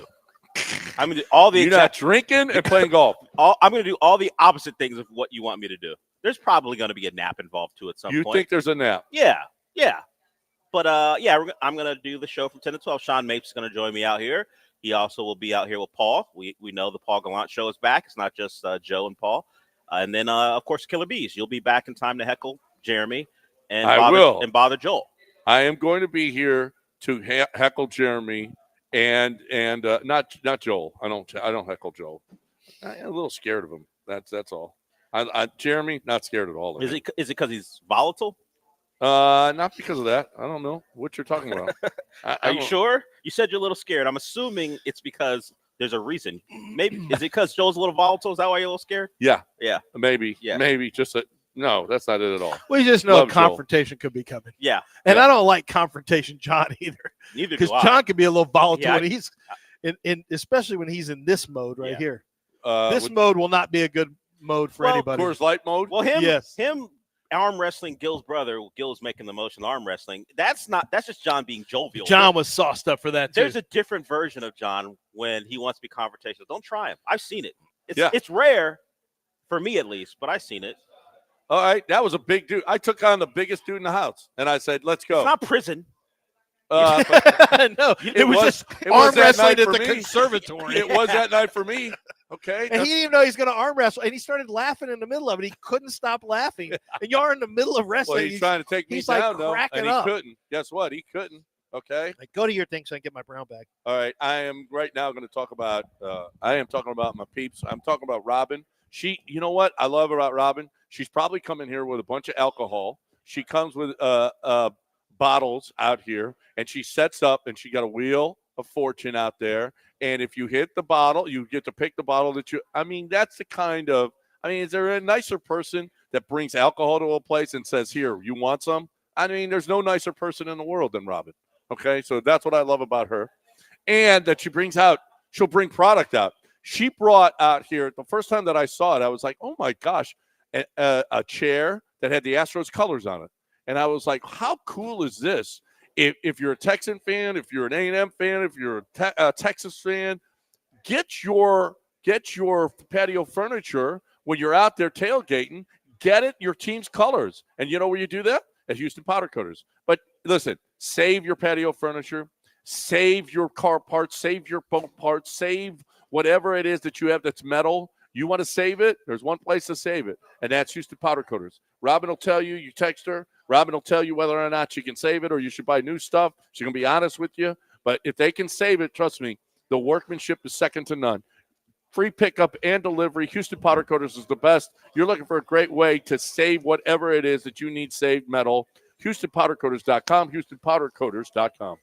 I'm gonna do all the You're not drinking and playing golf. I'm gonna do all the opposite things of what you want me to do. There's probably gonna be a nap involved too at some You point. think there's a nap? Yeah. But yeah, I'm gonna do the show from 10 to 12. Sean Mapes is gonna join me out here. He also will be out here with Paul. We know the Paul Gallant Show is back. It's not just Joe and Paul. And then, of course, Killer Bees. You'll be back in time to heckle Jeremy and bother Joel. I am going to be here to heckle Jeremy and not Joel. I don't heckle Joel. I'm a little scared of him. That's all. Jeremy, not scared at all. Is it because he's volatile? Not because of that. I don't know what you're talking about. Are you sure? You said you're a little scared. I'm assuming it's because there's a reason. Maybe is it because Joel's a little volatile? Is that why you're a little scared? Yeah. Yeah. Maybe. Yeah. Maybe just no, that's not it at all. We just know confrontation could be coming. Yeah. And I don't like confrontation John either. Neither do I. Because John can be a little volatile when he's especially when he's in this mode right here. This mode will not be a good mode for anybody. Coors Light mode? Well, him arm wrestling Gil's brother. Gil's making the motion arm wrestling. That's just John being jovial. John was sauced up for that too. There's a different version of John when he wants to be confrontational. Don't try him. I've seen it. It's rare for me at least, but I've seen it. All right, that was a big dude. I took on the biggest dude in the house, and I said, "Let's go." It's not prison. No, it was just arm wrestling at the conservatory. It was that night for me. Okay. And he didn't even know he's going to arm wrestle. And he started laughing in the middle of it. He couldn't stop laughing. And you're in the middle of wrestling. Well, he's trying to take me down, though. And he couldn't. Guess what? He couldn't. Okay. Like, go to your thing so I can get my brown bag. All right. I am right now going to talk about my peeps. I'm talking about Robin. You know what I love about Robin? She's probably coming here with a bunch of alcohol. She comes with bottles out here, and she sets up, and she got a wheel of fortune out there. And if you hit the bottle, you get to pick the bottle that that's the kind of, is there a nicer person that brings alcohol to a place and says, here, you want some? There's no nicer person in the world than Robin. Okay. So that's what I love about her. And that she'll bring product out. She brought out here, the first time that I saw it, I was like, oh my gosh, a chair that had the Astros colors on it. And I was like, how cool is this? If you're a Texan fan, if you're an A&M fan, if you're a Texas fan, get your patio furniture when you're out there tailgating. Get it your team's colors. And you know where you do that? At Houston Powder Coaters. But listen, save your patio furniture, save your car parts, save your boat parts, save whatever it is that you have that's metal. You want to save it? There's one place to save it, and that's Houston Powder Coaters. Robin will tell you. You text her. Robin will tell you whether or not she can save it or you should buy new stuff. She's going to be honest with you. But if they can save it, trust me, the workmanship is second to none. Free pickup and delivery. Houston Powder Coaters is the best. You're looking for a great way to save whatever it is that you need saved metal. HoustonPowderCoaters.com, HoustonPowderCoaters.com.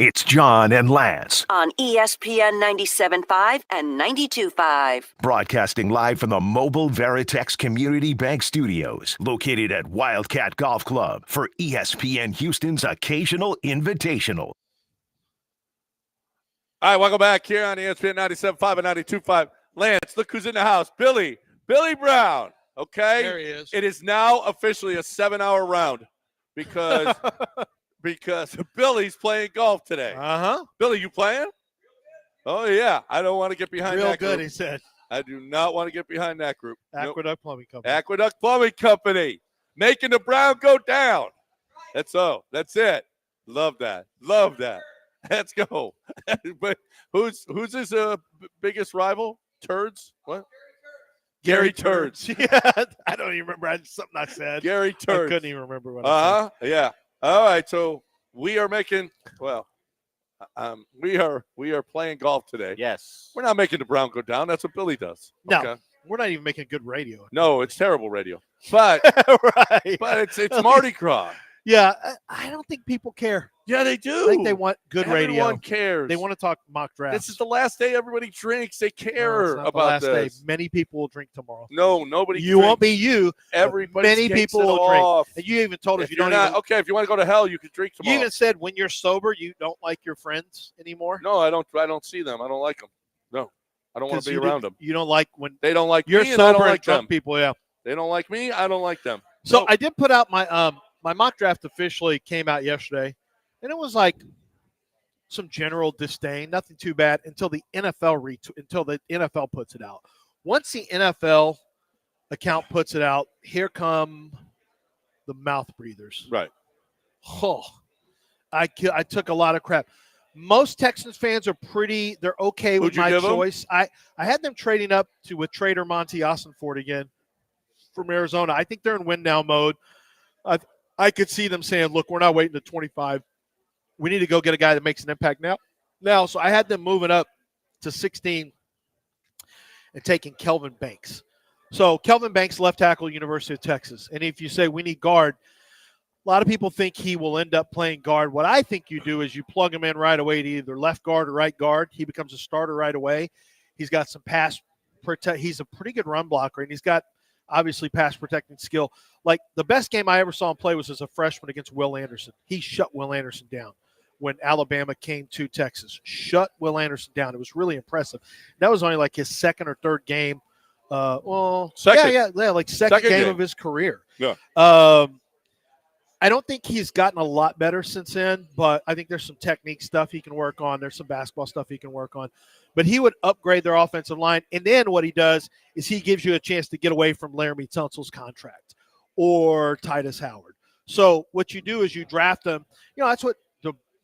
It's John and Lance, On ESPN 97.5 and 92.5. broadcasting live from the Mobile Veritex Community Bank Studios, located at Wildcat Golf Club for ESPN Houston's occasional invitational. All right, welcome back here on ESPN 97.5 and 92.5. Lance, look who's in the house. Billy Brown. Okay? There he is. It is now officially a 7-hour round because Billy's playing golf today. Uh-huh. Billy, you playing? Oh, yeah. I don't want to get behind Real that good, group. he said. I do not want to get behind that group. Nope. Aqueduct Plumbing Company. Aqueduct Plumbing Company. Making the Brown go down. That's it. Love that. Let's go. But who's his biggest rival? Turds? What? Gary Turds. Yeah, I don't even remember. Something I said. Gary I Turds. couldn't even remember what I said. Yeah. All right. So we are making. Well, we are playing golf today. Yes. We're not making the Brown go down. That's what Billy does. No, Okay? we're not even making good radio. No, it's terrible radio. But Right. but it's Mardi Gras. Yeah, I don't think people care. Yeah, they do. I think they want good radio. Everyone cares. They want to talk mock drafts. This is the last day everybody drinks. They No, it's care not the about last this. day. Many people will drink tomorrow. No, nobody. You won't be you. Everybody. Many people will drink. And you even told us If you you're don't not even. okay, if you want to go to hell, you can drink You tomorrow. even said when you're sober, you don't like your friends anymore. No, I don't see them. I don't like them. No, I don't want 'Cause to be you around didn't- them. You don't like when They don't like you're me, and I don't sober and like drunk them. people. Yeah. They don't like me. I don't like them. So No. I did put out my my mock draft officially came out yesterday, and it was like some general disdain, nothing too bad until the NFL puts it out. Once the NFL account puts it out, here come the mouth breathers. Right. Oh, I took a lot of crap. Most Texans fans are they're okay with Who'd you my give 'em? choice. I had them trading up with trader Monty Ossenford again from Arizona. I think they're in win now mode. I could see them saying, look, we're not waiting to 25. We need to go get a guy that makes an impact now. So I had them moving up to 16 and taking Kelvin Banks. So Kelvin Banks, left tackle, University of Texas. And if you say we need guard, a lot of people think he will end up playing guard. What I think you do is you plug him in right away to either left guard or right guard. He becomes a starter right away. He's got some pass protect. He's a pretty good run blocker, and he's got obviously pass protecting skill. Like the best game I ever saw him play was as a freshman against Will Anderson. He shut Will Anderson down when Alabama came to Texas. Shut Will Anderson down. It was really impressive. That was only like his second or third game. Second. Like second game game of his career. Yeah. I don't think he's gotten a lot better since then, but I think there's some technique stuff he can work on. There's some basketball stuff he can work on. But he would upgrade their offensive line. And then what he does is he gives you a chance to get away from Laramie Tunsil's contract or Titus Howard. So what you do is you draft them. You know,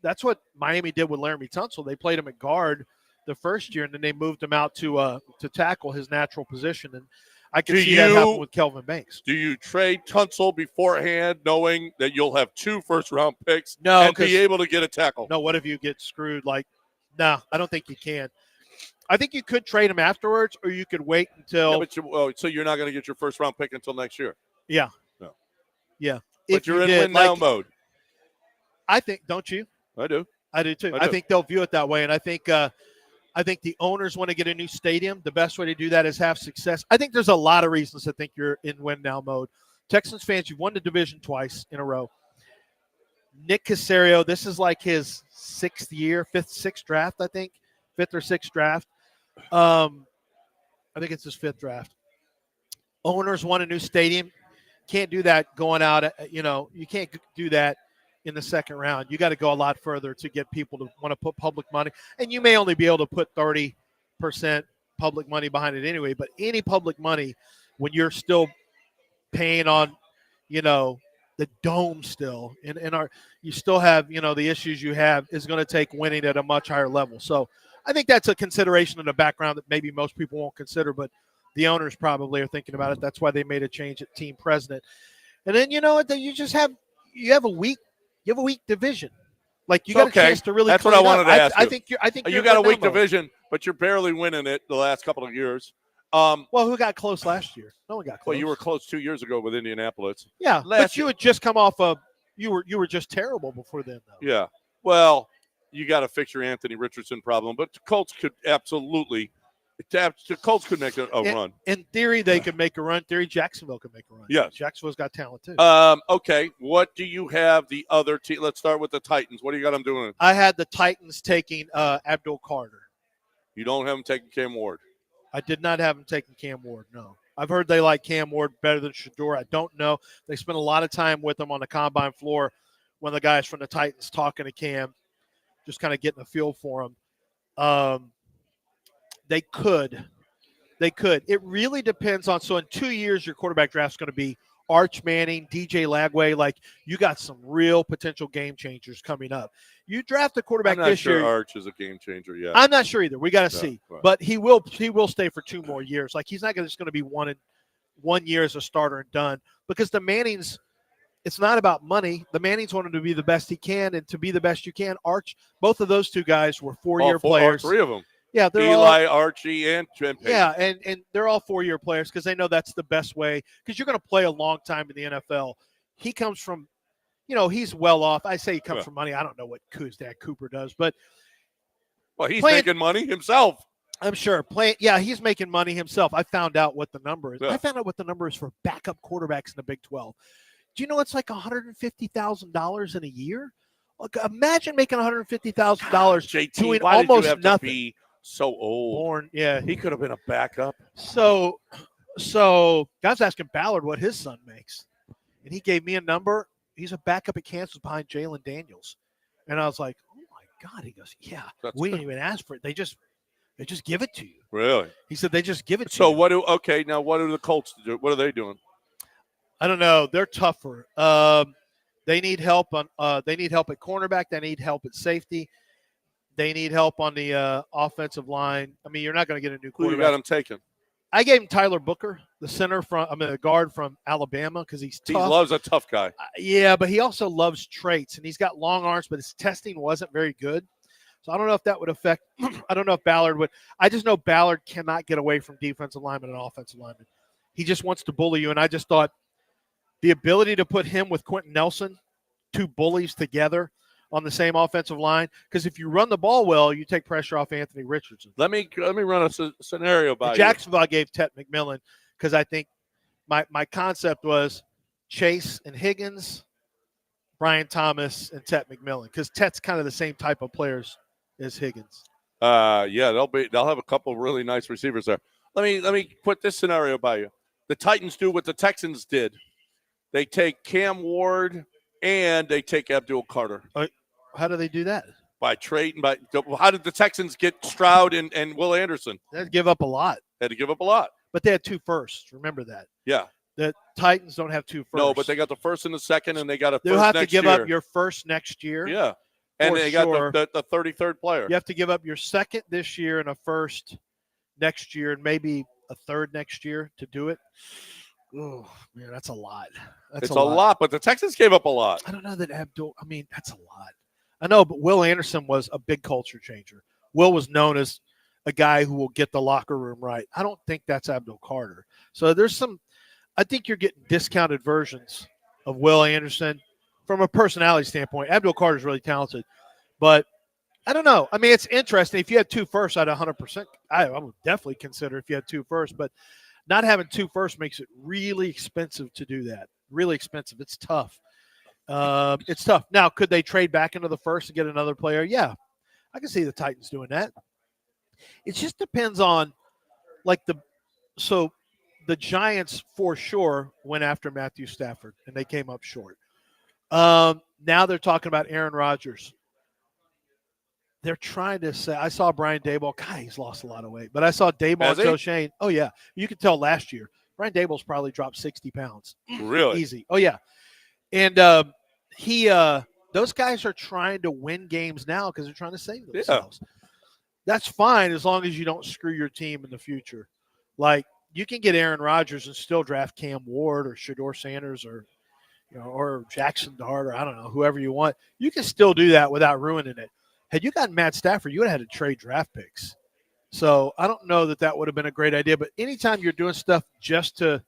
that's what Miami did with Laramie Tunsil. They played him at guard the first year, and then they moved him out to tackle, his natural position. And I can see that happen with Kelvin Banks. Do you trade Tunsil beforehand, knowing that you'll have 2 first-round picks No, and be able to get a tackle? No, what if you get screwed? No, I don't think you can. I think you could trade him afterwards, or you could wait until. Yeah, so you're not going to get your first-round pick until next year. Yeah. No. Yeah. But you're in win now mode. I think, don't you? I do. I do too. I do. I think they'll view it that way, and I think the owners want to get a new stadium. The best way to do that is have success. I think there's a lot of reasons to think you're in win now mode. Texans fans, you've won the division twice in a row. Nick Caserio, this is like his 6th draft, I think. 5th or 6th draft. I think it's his 5th draft. Owners want a new stadium. Can't do that going out. You can't do that in the second round. You got to go a lot further to get people to want to put public money. And you may only be able to put 30% public money behind it anyway. But any public money, when you're still paying on, the dome still, and you still have, the issues you have, is going to take winning at a much higher level. So I think that's a consideration in the background that maybe most people won't consider, but the owners probably are thinking about it. That's why they made a change at team president. And then you have a weak division. Like you got a chance to really. That's what I wanted to ask you. I think you got a weak division, but you're barely winning it the last couple of years. Well, who got close last year? No one got close. Well, you were close 2 years ago with Indianapolis. Yeah, but you had just come off you were just terrible before then, though. Yeah. Well, you got to fix your Anthony Richardson problem. But the Colts could absolutely – the Colts could make a run. In theory, they could make a run. In theory, Jacksonville could make a run. Yes. Jacksonville's got talent, too. Okay, what do you have the other team? Let's start with the Titans. What do you got them doing? I had the Titans taking Abdul Carter. You don't have them taking Cam Ward. I did not have them taking Cam Ward, no. I've heard they like Cam Ward better than Shador. I don't know. They spent a lot of time with him on the combine floor when the guys from the Titans talking to Cam, just kind of getting a feel for him. They could. It really depends on – so in 2 years, your quarterback draft is going to be Arch Manning, DJ Lagway. Like, you got some real potential game changers coming up. You draft a quarterback this year. I'm not sure Arch is a game changer yet. I'm not sure either. We got to see. Right. But he will stay for 2 more years. Like, he's not just going to be 1 year as a starter and done. Because the Mannings, it's not about money. The Mannings want him to be the best he can, and to be the best you can. Arch, both of those 2 guys were 4-year players. All 3 of them. Yeah, they're Eli, Archie, and Trent Payton. Yeah, and they're all 4-year players because they know that's the best way. Because you're going to play a long time in the NFL. He comes from, he's well off. I say he comes from money. I don't know what his dad Cooper does, but he's making money himself. I'm sure. He's making money himself. I found out what the number is. Yeah. I found out what the number is for backup quarterbacks in the Big 12. Do you know it's like $150,000 in a year? Look, imagine making $150,000 doing almost nothing. So old. He could have been a backup. So I was asking Ballard what his son makes, and he gave me a number. He's a backup at Kansas behind Jalen Daniels, and I was like, "Oh my God!" He goes, "Yeah, we didn't even ask for it. They just give it to you." Really? He said they just give it to you. So what do the Colts do? What are they doing? I don't know. They're tougher. They need help at cornerback. They need help at safety. They need help on the offensive line. I mean, you're not going to get a new quarterback. Who you got him taken? I gave him Tyler Booker, the guard from Alabama, because he's tough. He loves a tough guy. Yeah, but he also loves traits, and he's got long arms, but his testing wasn't very good. So I don't know if that would affect – I don't know if Ballard would – I just know Ballard cannot get away from defensive lineman and offensive lineman. He just wants to bully you, and I just thought the ability to put him with Quentin Nelson, 2 bullies together – on the same offensive line, because if you run the ball well, you take pressure off Anthony Richardson. Let me run a scenario by you. Jacksonville, I gave Tet McMillan because I think my concept was Chase and Higgins, Brian Thomas, and Tet McMillan, because Tet's kind of the same type of players as Higgins. They'll have a couple of really nice receivers there. Let me put this scenario by you. The Titans do what the Texans did. They take Cam Ward and they take Abdul Carter. How do they do that? By trade. How did the Texans get Stroud and Will Anderson? They had to give up a lot. But they had 2 firsts. Remember that. Yeah. The Titans don't have 2 firsts. No, but they got the first and the second, and they got a first next year. They'll have to give year. up your first next year. Yeah. And they got the 33rd player. You have to give up your second this year and a first next year and maybe a third next year to do it. Oh, man, that's a lot. It's a lot, but the Texans gave up a lot. I don't know that that's a lot. I know, but Will Anderson was a big culture changer. Will was known as a guy who will get the locker room right. I don't think that's Abdul Carter. So I think you're getting discounted versions of Will Anderson from a personality standpoint. Abdul Carter is really talented, but I don't know. I mean, it's interesting. If you had 2 firsts, I'd 100%. I would definitely consider if you had 2 firsts, but not having 2 firsts makes it really expensive to do that. Really expensive. It's tough. It's tough. Now, could they trade back into the first and get another player? Yeah, I can see the Titans doing that. It just depends on, the Giants for sure went after Matthew Stafford, and they came up short. Now they're talking about Aaron Rodgers. They're trying to say – I saw Brian Daboll. God, he's lost a lot of weight. But I saw Daboll and Joe Shane. Oh, yeah. You could tell last year. Brian Daboll's probably dropped 60 pounds. Really? Easy. Oh, yeah. And those guys are trying to win games now because they're trying to save themselves. Yeah. That's fine as long as you don't screw your team in the future. Like, you can get Aaron Rodgers and still draft Cam Ward or Shador Sanders or Jackson Dart or I don't know, whoever you want. You can still do that without ruining it. Had you gotten Matt Stafford, you would have had to trade draft picks. So I don't know that would have been a great idea. But anytime you're doing stuff just to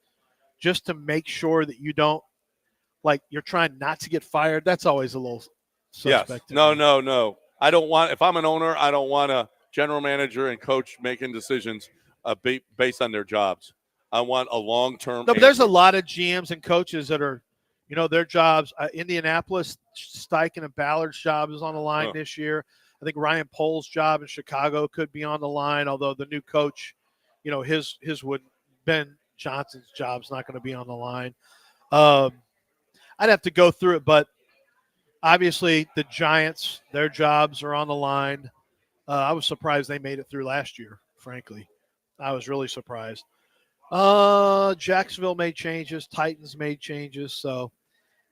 make sure that you don't, like, you're trying not to get fired, that's always a little suspect. Yes. No. I don't want, if I'm an owner, I don't want a general manager and coach making decisions based on their jobs. I want a long-term. No, but there's a lot of GMs and coaches that are, their jobs. Indianapolis, Steichen and Ballard's job is on the line this year. I think Ryan Pohl's job in Chicago could be on the line, although the new coach, his would Ben Johnson's job's not going to be on the line. I'd have to go through it, but obviously the Giants, their jobs are on the line. I was surprised they made it through last year, frankly. I was really surprised. Jacksonville made changes. Titans made changes. So,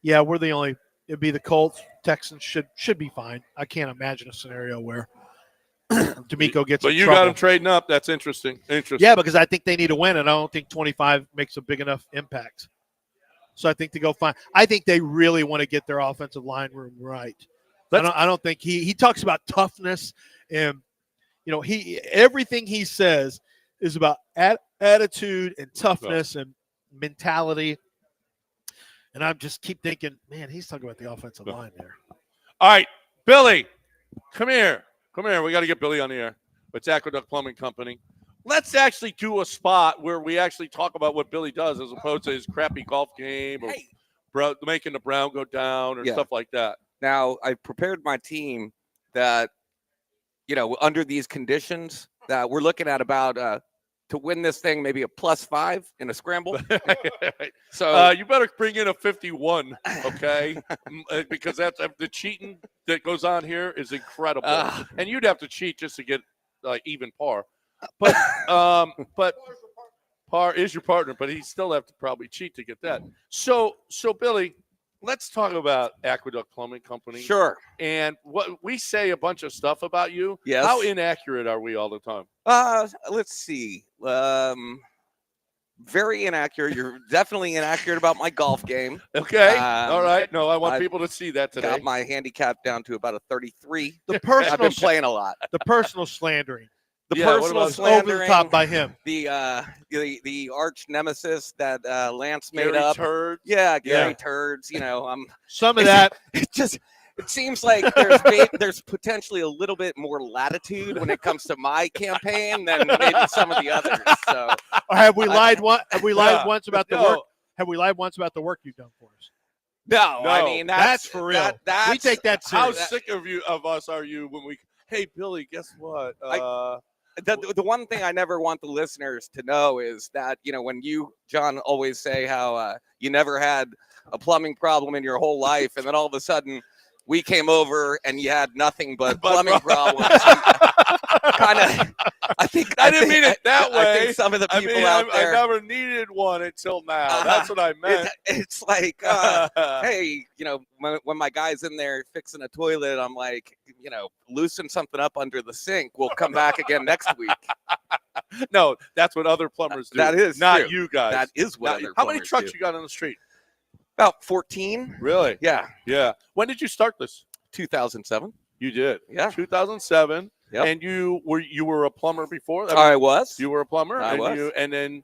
yeah, we're the only – it'd be the Colts. Texans should be fine. I can't imagine a scenario where D'Amico gets in trouble. But you got them trading up. That's interesting. Yeah, because I think they need to win, and I don't think 25 makes a big enough impact. So I think to go find – I think they really want to get their offensive line room right. I don't think he talks about toughness and, everything he says is about attitude and toughness and mentality. And I just keep thinking, man, he's talking about the offensive line there. All right, Billy, come here. We got to get Billy on the air. It's Aqueduct Plumbing Company. Let's actually do a spot where we actually talk about what Billy does as opposed to his crappy golf game or making the Brown go down or stuff like that. Now, I prepared my team that, under these conditions, that we're looking at about to win this thing, maybe a +5 in a scramble. So you better bring in a 51, okay? Because that's the cheating that goes on here is incredible, and you'd have to cheat just to get even par. But par is your partner, but he still have to probably cheat to get that. So Billy, let's talk about Aqueduct Plumbing Company. Sure. And what we say a bunch of stuff about you. Yes. How inaccurate are we all the time? Let's see. Very inaccurate. You're definitely inaccurate about my golf game. Okay. All right. No, I want people to see that today. Got my handicap down to about a 33. I've been playing a lot. The personal slandering. Personal slandering. Over the top by him. The arch nemesis that Lance made Gary up. Turds. Yeah, Gary Turds. Some of that. It seems like there's potentially a little bit more latitude when it comes to my campaign than maybe some of the others. So, or have we lied? Have we lied once about the work? Have we lied once about the work you've done for us? No, I mean that's for real. We take that serious. How sick of us are you when we? Hey, Billy, guess what? The one thing I never want the listeners to know is that, when you, John, always say how you never had a plumbing problem in your whole life, and then all of a sudden we came over and you had nothing but plumbing problems. I didn't mean it that way. I think some of the people out there. I never needed one until now. That's what I meant. It's like, hey, when my guy's in there fixing a toilet, I'm like, loosen something up under the sink. We'll come back again next week. No, that's what other plumbers do. That is not true. You guys. That is what other How many plumbers trucks do. you got on the street? About 14. Really? Yeah. When did you start this? 2007. You did. Yeah. 2007. Yep. And you were a plumber before? I was. You were a plumber? I was. And then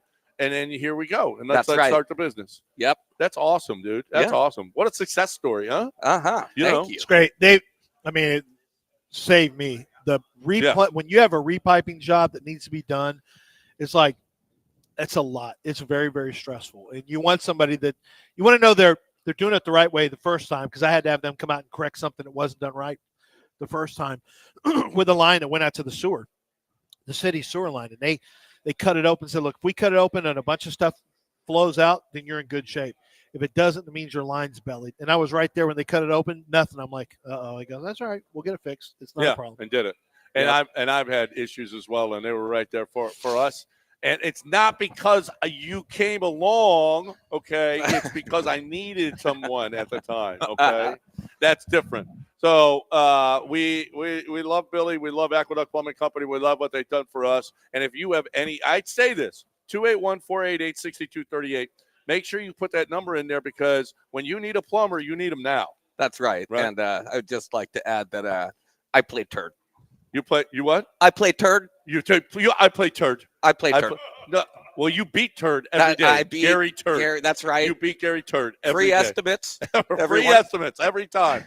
here we go. And let's right. start the business. Yep. That's awesome, dude. That's awesome. What a success story, huh? Thank you. It's great. It saved me. When you have a repiping job that needs to be done, it's like, it's a lot. It's very, very stressful. And you want somebody that you want to know they're doing it the right way the first time, because I had to have them come out and correct something that wasn't done right the first time with a line that went out to the sewer, the city sewer line. And they cut it open and said, look, if we cut it open and a bunch of stuff flows out, then you're in good shape. If it doesn't, it means your line's bellied. And I was right there when they cut it open, nothing. I'm like, uh-oh. He goes, that's all right. We'll get it fixed. It's not a problem. And did it. And I've had issues as well, and they were right there for us. And it's not because you came along, okay? It's because I needed someone at the time, okay? That's different. So we love Billy. We love Aqueduct Plumbing Company. We love what they've done for us. And if you have I'd say this, 281-488-6238. Make sure you put that number in there, because when you need a plumber, you need them now. That's right. And I'd just like to add that I played turd. You what? I play turd. I play turd. I play turd. Well, you beat Turd every day. I beat Gary Turd. That's right. You beat Gary Turd every Free day. estimates. Free estimates every time.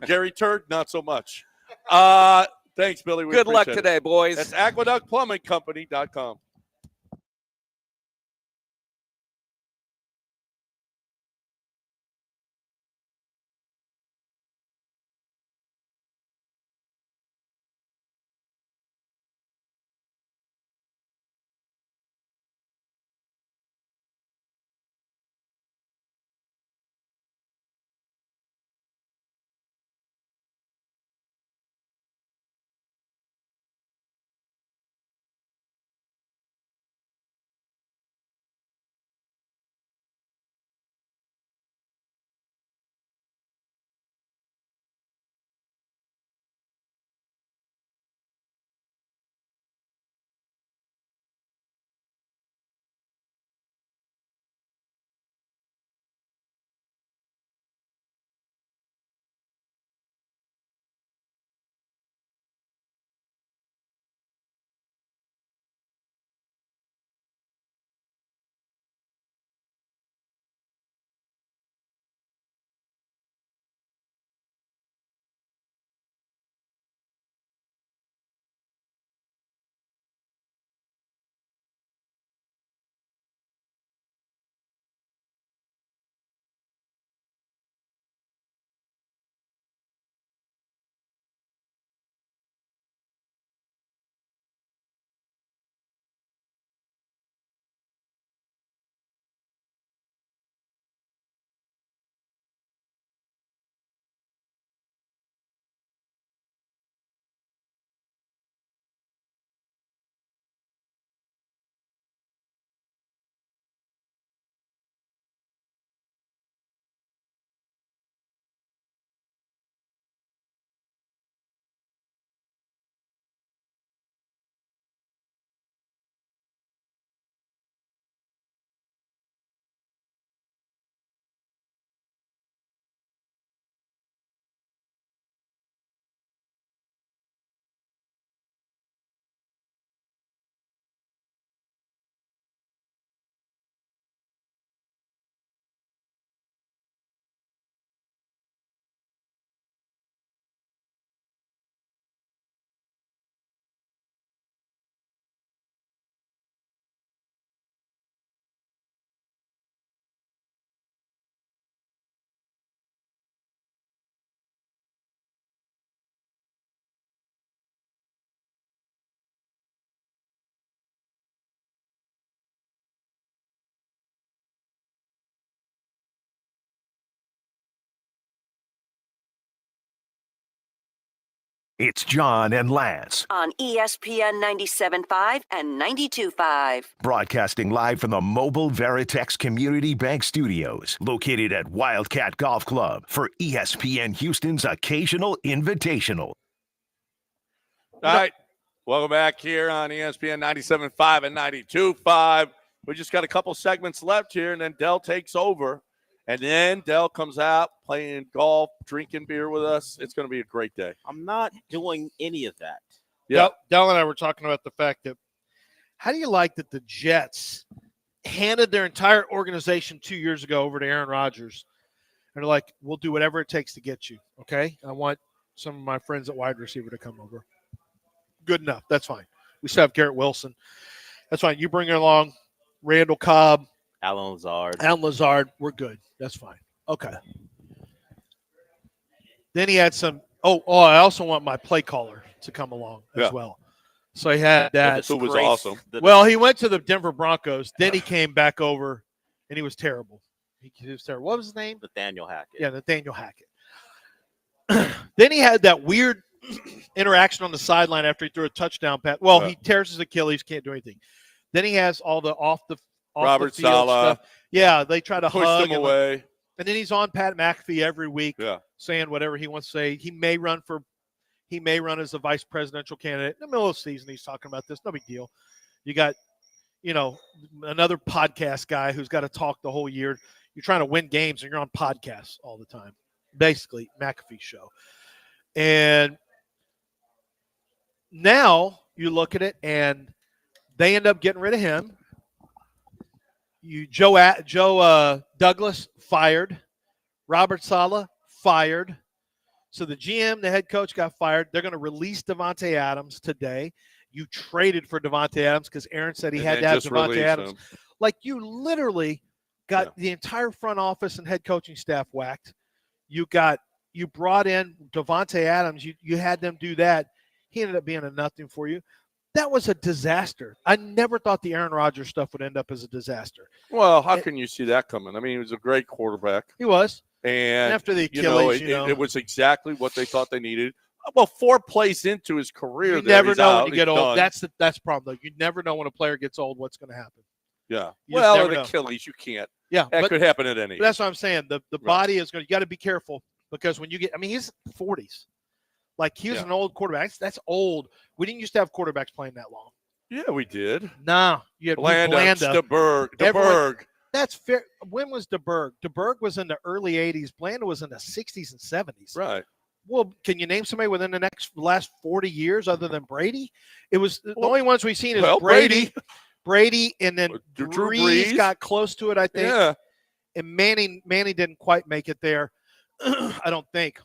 Gary Turd, not so much. Thanks, Billy. We Good luck appreciate it. today, boys. That's aqueductplumbingcompany.com. It's John and Lance, On ESPN 97.5 and 92.5. broadcasting live from the Mobile Veritex Community Bank Studios, located at Wildcat Golf Club for ESPN Houston's occasional invitational. All right. Welcome back here on ESPN 97.5 and 92.5. We just got a couple segments left here, and then Dell takes over. And then Dell comes out playing golf, drinking beer with us. It's going to be a great day. I'm not doing any of that. Yeah. Dell and I were talking about the fact that how do you like that the Jets handed their entire organization 2 years ago over to Aaron Rodgers? And they're like, we'll do whatever it takes to get you, okay? I want some of my friends at wide receiver to come over. Good enough. That's fine. We still have Garrett Wilson. That's fine. You bring her along, Randall Cobb, Alan Lazard. We're good. That's fine. Okay. Then he had some. I also want my play caller to come along as well. So he had that. Who was awesome. Well, he went to the Denver Broncos. Then he came back over, and he was terrible. He was terrible. What was his name? Nathaniel Hackett. Yeah, Nathaniel Hackett. Then he had that weird interaction on the sideline after he threw a touchdown pass. Well, he tears his Achilles, can't do anything. Then he has all the off the Robert field Saleh. stuff. Yeah, they try to Pushed hug him away. And then he's on Pat McAfee every week, Yeah. saying whatever he wants to say. He may run as a vice presidential candidate in the middle of the season. He's talking about this. No big deal. You got, another podcast guy who's got to talk the whole year. You're trying to win games and you're on podcasts all the time. Basically, McAfee show. And now you look at it and they end up getting rid of him. Joe Douglas fired. Robert Saleh fired. So the GM, the head coach, got fired. They're going to release Davante Adams today. You traded for Davante Adams because Aaron said he And had then to have just Davante release Adams. him. Like, you literally got the entire front office and head coaching staff whacked. You brought in Davante Adams. You had them do that. He ended up being a nothing for you. That was a disaster. I never thought the Aaron Rodgers stuff would end up as a disaster. Well, how can you see that coming? I mean, he was a great quarterback. He was. And after the Achilles, it was exactly what they thought they needed. Well, 4 plays into his career, you never know out, when you get done. old. That's the problem, though. You never know when a player gets old what's going to happen. Yeah. You just Well, never an know. Achilles, you can't. Yeah, that could happen at any. But that's what I'm saying. The body is going. You got to be careful because when you get, I mean, he's 40s. Like, he was an old quarterback. That's old. We didn't used to have quarterbacks playing that long. Yeah, we did. No, you had Blanda. DeBerg. That's fair. When was DeBerg? DeBerg was in the early 80s. Blanda was in the 60s and 70s. Right. Well, can you name somebody within the last 40 years other than Brady? It was the only ones we've seen is Brady, and then Drew Brees got close to it, I think. Yeah. And Manning didn't quite make it there. I don't think.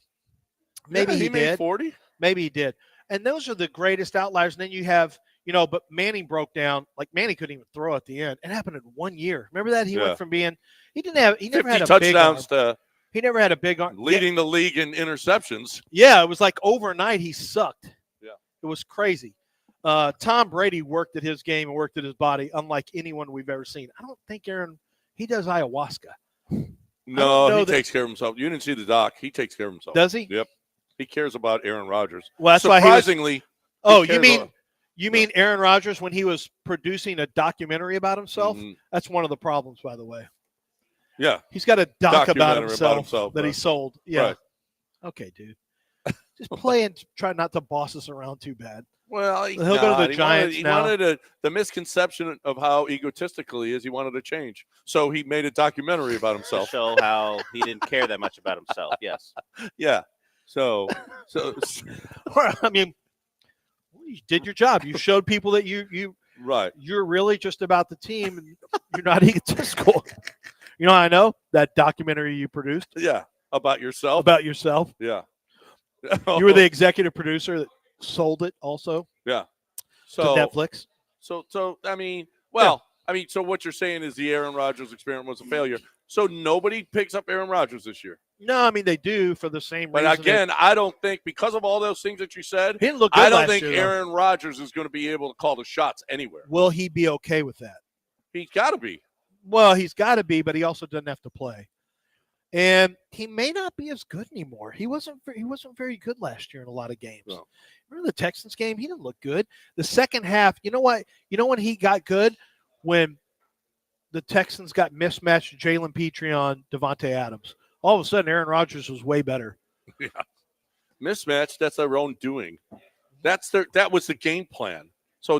Maybe he made did. 40. Maybe he did. And those are the greatest outliers. And then you have, but Manning broke down. Like, Manning couldn't even throw at the end. It happened in 1 year. Remember that? He went from being he never had a touchdowns big arm. to He never had a big arm. leading the league in interceptions. Yeah, it was like overnight he sucked. Yeah. It was crazy. Tom Brady worked at his game and worked at his body unlike anyone we've ever seen. I don't think he does ayahuasca. No, he takes care of himself. You didn't see the doc. He takes care of himself. Does he? Yep. He cares about Aaron Rodgers. Well, that's surprisingly. Why you mean Aaron Rodgers when he was producing a documentary about himself? Mm-hmm. That's one of the problems, by the way. Yeah. He's got a doc about himself that he sold. Yeah. Right. Okay, dude. Just play and try not to boss us around too bad. Well, he'll go to the Giants now. He wanted the misconception of how egotistical he is. He wanted to change, so he made a documentary about himself. To show how he didn't care that much about himself. Yes. Yeah. So, I mean, you did your job. You showed people that you're really just about the team, and you're not egotistical. You know how I know? That documentary you produced. Yeah, about yourself. About yourself. Yeah. You were the executive producer that sold it also. Yeah. To Netflix. So I mean, so what you're saying is the Aaron Rodgers experiment was a failure. So nobody picks up Aaron Rodgers this year. No, I mean they do for the same reason. But again, I don't think because of all those things that you said, he didn't look good I don't last think year, Aaron Rodgers is going to be able to call the shots anywhere. Will he be okay with that? He's got to be. Well, he's got to be, but he also doesn't have to play. And he may not be as good anymore. He wasn't very good last year in a lot of games. No. Remember the Texans game? He didn't look good. The second half, you know what? You know when he got good? When the Texans got mismatched Jalen Petrie on Davante Adams. All of a sudden, Aaron Rodgers was way better. Yeah. Mismatched, that's their own doing. That was the game plan. So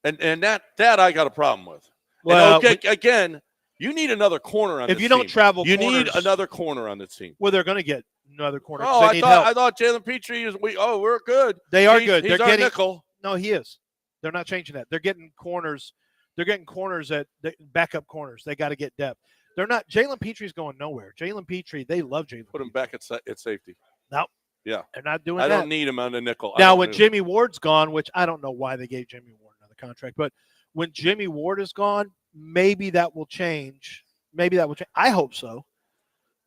and that I got a problem with. Well, again, you need another corner on this team. If you don't travel you corners, need another corner on this team. Well, they're going to get another corner. Oh, I thought Jalen Petrie we're good. They are good. He's They're our getting nickel. No, he is. They're not changing that. They're getting corners. They're getting corners at backup corners. They got to get depth. They're not. Jalen Petrie's going nowhere. Jalen Petrie, they love Jalen. Put him back at safety. No. Yeah. They're not doing that. I don't need him on the nickel. Now, when Jimmy Ward's gone, which I don't know why they gave Jimmy Ward another contract, but when Jimmy Ward is gone, maybe that will change. I hope so.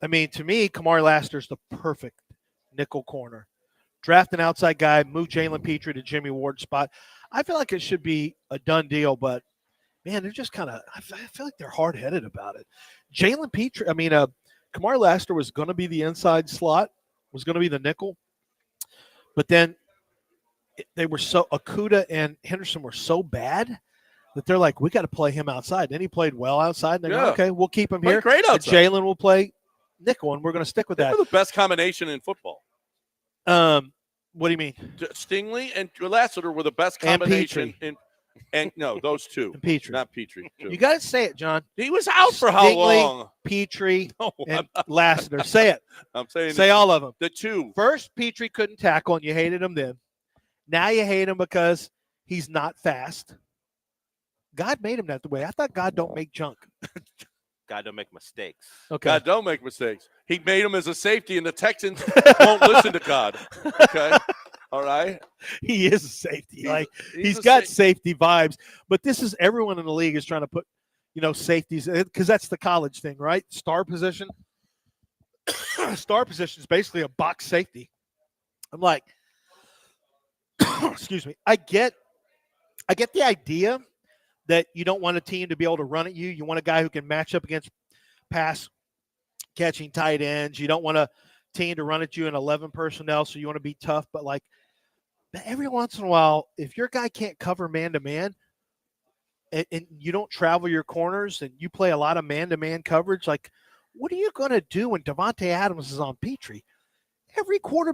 I mean, to me, Kamari Lassiter's the perfect nickel corner. Draft an outside guy, move Jalen Petrie to Jimmy Ward's spot. I feel like it should be a done deal, but man, they're just I feel like they're hard-headed about it. Jalen Petrie, Kamari Lassiter was going to be the inside slot, was going to be the nickel, but then they were Okudah and Henderson were so bad that they're like, we got to play him outside. Then he played well outside, and they're like, okay, we'll keep him here. Great outside. Jalen will play nickel, and we're going to stick with that. They're the best combination in football. What do you mean? Stingley and Lassiter were the best combination and no, those two. And Petrie. Not Petrie. You got to say it, John. He was out for how long? Petrie and Lassiter. Say it. I'm saying say all of them. The two. First, Petrie couldn't tackle, and you hated him then. Now you hate him because he's not fast. God made him that way. I thought God don't make junk. God don't make mistakes. Okay. God don't make mistakes. He made him as a safety, and the Texans won't listen to God. Okay, all right. He is a safety. He's a got sa- safety vibes, but this is everyone in the league is trying to put, safeties because that's the college thing, right? Star position. Star position is basically a box safety. I'm like, excuse me. I get the idea that you don't want a team to be able to run at you. You want a guy who can match up against pass catching tight ends. You don't want a team to run at you in 11 personnel, so you want to be tough. But every once in a while, if your guy can't cover man-to-man and you don't travel your corners and you play a lot of man-to-man coverage, what are you going to do when Devontae Adams is on Petrie? Every quarter,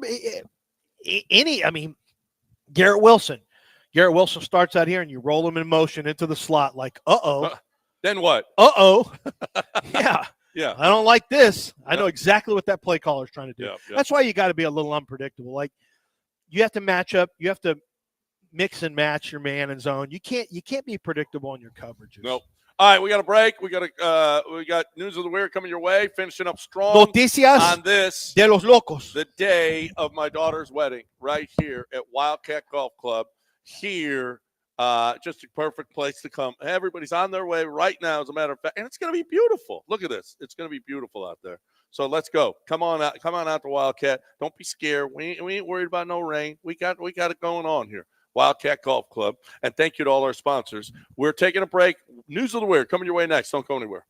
Garrett Wilson. Garrett Wilson starts out here and you roll him in motion into the slot Then what? Yeah. Yeah. I don't like this. I know exactly what that play caller is trying to do. Yeah. That's why you got to be a little unpredictable. You have to match up. You have to mix and match your man and zone. You can't be predictable in your coverages. Nope. All right, we got a break. We got news of the weird coming your way. Finishing up strong Noticias on this de los locos. the day of my daughter's wedding, right here at Wildcat Golf Club. Here, just a perfect place to come. Everybody's on their way right now, as a matter of fact, and it's going to be beautiful. Look at this; it's going to be beautiful out there. So let's go. Come on out to Wildcat. Don't be scared. We ain't worried about no rain. We got it going on here. Wildcat Golf Club. And thank you to all our sponsors. We're taking a break. News of the Weird coming your way next. Don't go anywhere.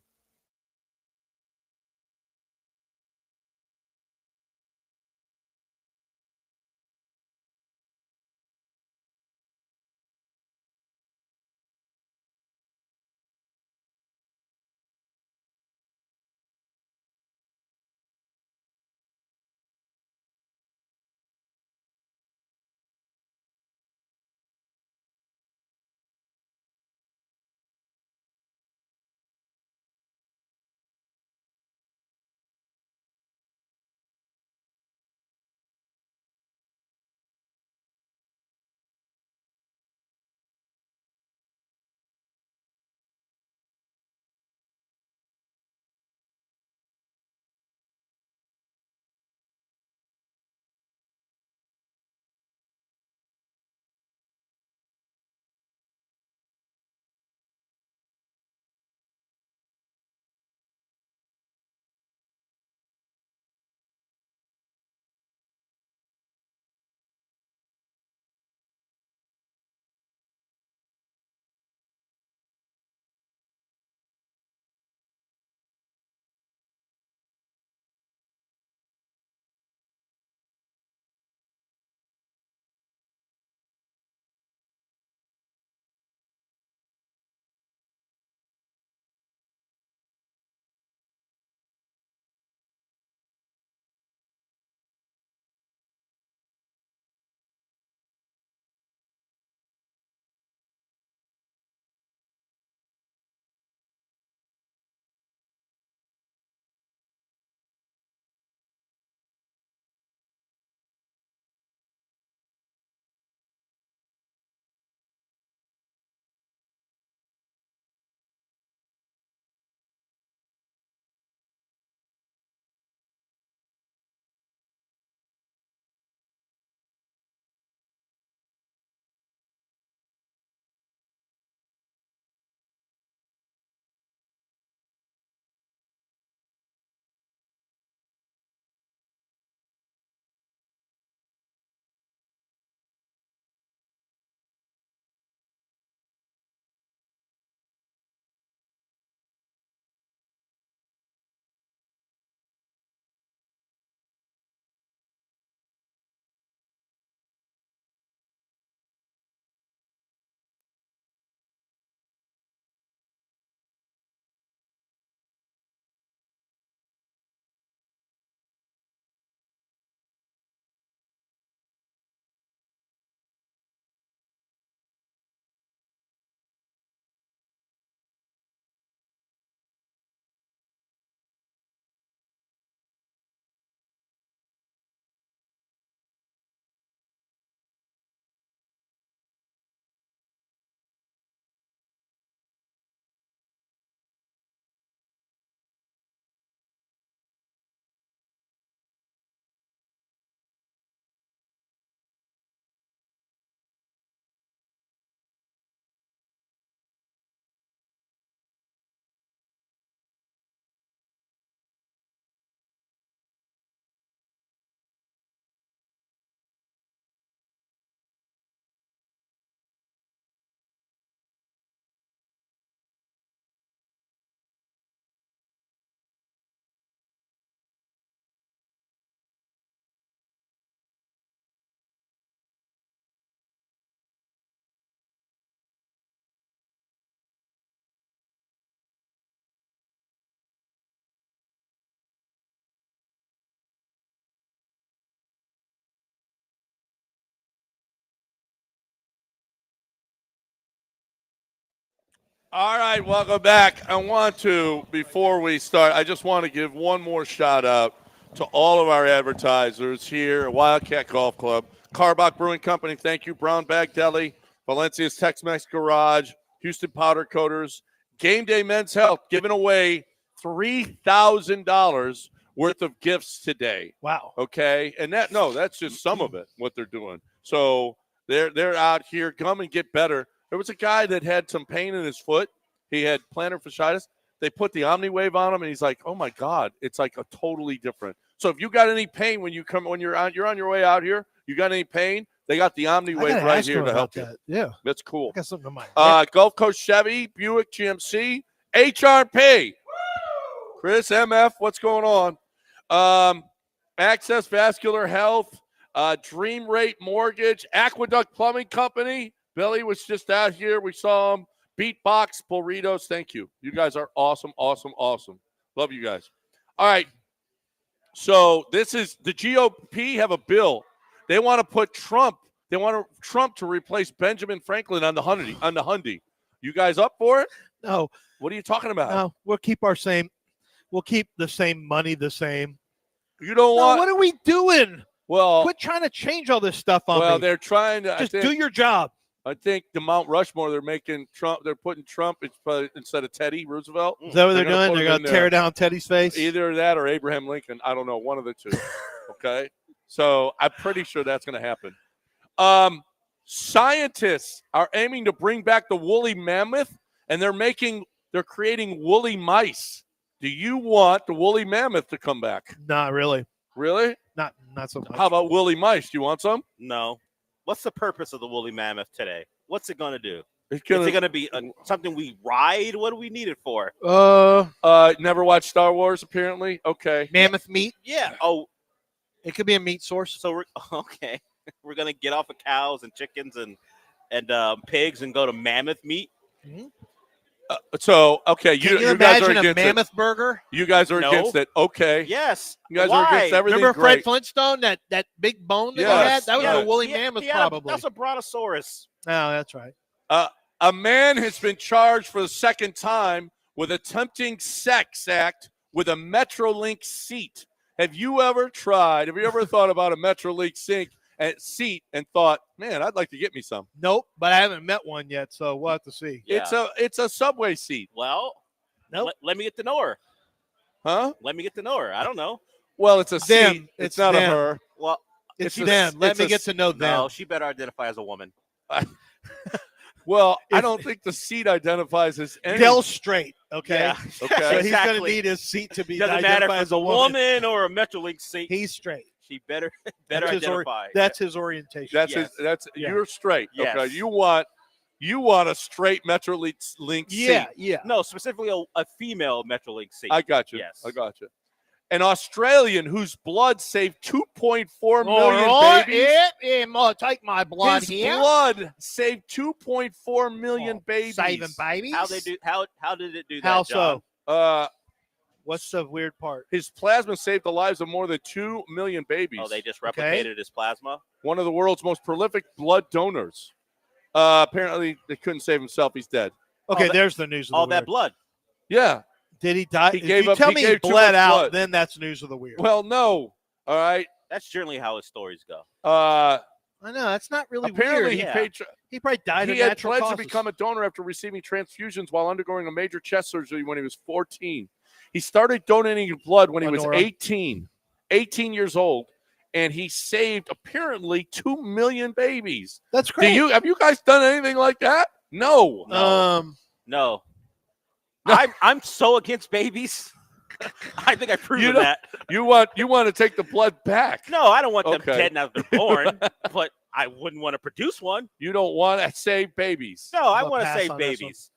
All right, welcome back. Before we start, I just want to give one more shout out to all of our advertisers here at Wildcat Golf Club, Carbach Brewing Company, thank you, Brown Bag Deli, Valencia's Tex-Mex Garage, Houston Powder Coaters, Game Day Men's Health, giving away $3,000 worth of gifts today. Wow. Okay, and that's just some of it, what they're doing. So they're out here. Come and get better. There was a guy that had some pain in his foot. He had plantar fasciitis. They put the OmniWave on him, and he's like, "Oh my God, it's like a totally different." So if you got any pain when you're on your way out here, you got any pain? They got the OmniWave right here to help you. Yeah, that's cool. I got something in mind. Gulf Coast Chevy, Buick GMC, HRP. Chris MF, what's going on? Access Vascular Health, Dream Rate Mortgage, Aqueduct Plumbing Company. Billy was just out here. We saw him. Beatbox Burritos. Thank you. You guys are awesome, awesome, awesome. Love you guys. All right. So this is the GOP have a bill. They want to put Trump. They want Trump to replace Benjamin Franklin on the Hyundai. You guys up for it? No. What are you talking about? No. We'll keep the same money the same. You don't want. What are we doing? Well, quit trying to change all this stuff on me. Well, they're trying to just do your job. I think the Mount Rushmore, they're making Trump. They're putting Trump instead of Teddy Roosevelt. Is that what they're doing? They're going to tear down Teddy's face? Either that or Abraham Lincoln. I don't know. One of the two. Okay. So I'm pretty sure that's going to happen. Scientists are aiming to bring back the woolly mammoth, and they're creating woolly mice. Do you want the woolly mammoth to come back? Not really. Really? Not so much. How about woolly mice? Do you want some? No. What's the purpose of the woolly mammoth today? What's it going to do? Is it going to be something we ride? What do we need it for? Never watched Star Wars, apparently. Okay. Mammoth meat? Yeah. Oh, it could be a meat source. So we're going to get off of cows and chickens and pigs and go to mammoth meat. Mm-hmm. Okay, Can you guys imagine are against a mammoth it. burger? You guys are against it. Okay. Yes. You guys are against everything. Remember great. Fred Flintstone, that big bone that he had? That was a woolly mammoth, probably. That's a brontosaurus. No, that's right. A man has been charged for the second time with attempting sex act with a Metrolink seat. Have you ever thought about a Metrolink seat and thought, man, I'd like to get me some? Nope, but I haven't met one yet, so we'll have to see. Yeah. It's a subway seat. Well, nope. Let me get to know her. Huh? Let me get to know her. I don't know. Well, it's a them. seat. It's not them. a her. Well, it's them. Let me get to know them. No, she better identify as a woman. Well, I don't think the seat identifies as any. Dell's straight, okay? Yeah. Okay. So he's going to need his seat to be Doesn't matter if identified it's as a woman or a Metrolink seat. He's straight. She better That's identify. That's his orientation. That's you're straight. Yes. Okay. You want a straight Metrolink seat. Yeah. No, specifically a female Metrolink seat. I got you. Yes. I got you. An Australian whose blood saved 2.4 million babies. Take my blood His here. blood saved 2.4 million babies. Saving babies? How did it do that? How John? so? What's the weird part? His plasma saved the lives of more than 2 million babies. Oh, they just replicated his plasma? One of the world's most prolific blood donors. Apparently, they couldn't save himself. He's dead. Okay, there's the news of the All weird. that blood. Yeah. Did he die? He If gave you up- tell he me he gave too bled much out, blood. then that's news of the weird. Well, no. All right. That's generally how his stories go. I know that's not really Apparently, weird. he paid. He probably died of He had natural pledged causes. to become a donor after receiving transfusions while undergoing a major chest surgery when he was 14. He started donating blood when he was Lenora. 18 years old, and he saved apparently 2 million babies. That's great. Have you guys done anything like that? No. No. I'm so against babies. I think I've proven that. You want to take the blood back? No, I don't want them Okay. dead now that they're born, but I wouldn't want to produce one. You don't want to save babies. No, I I'll want to pass save on this babies.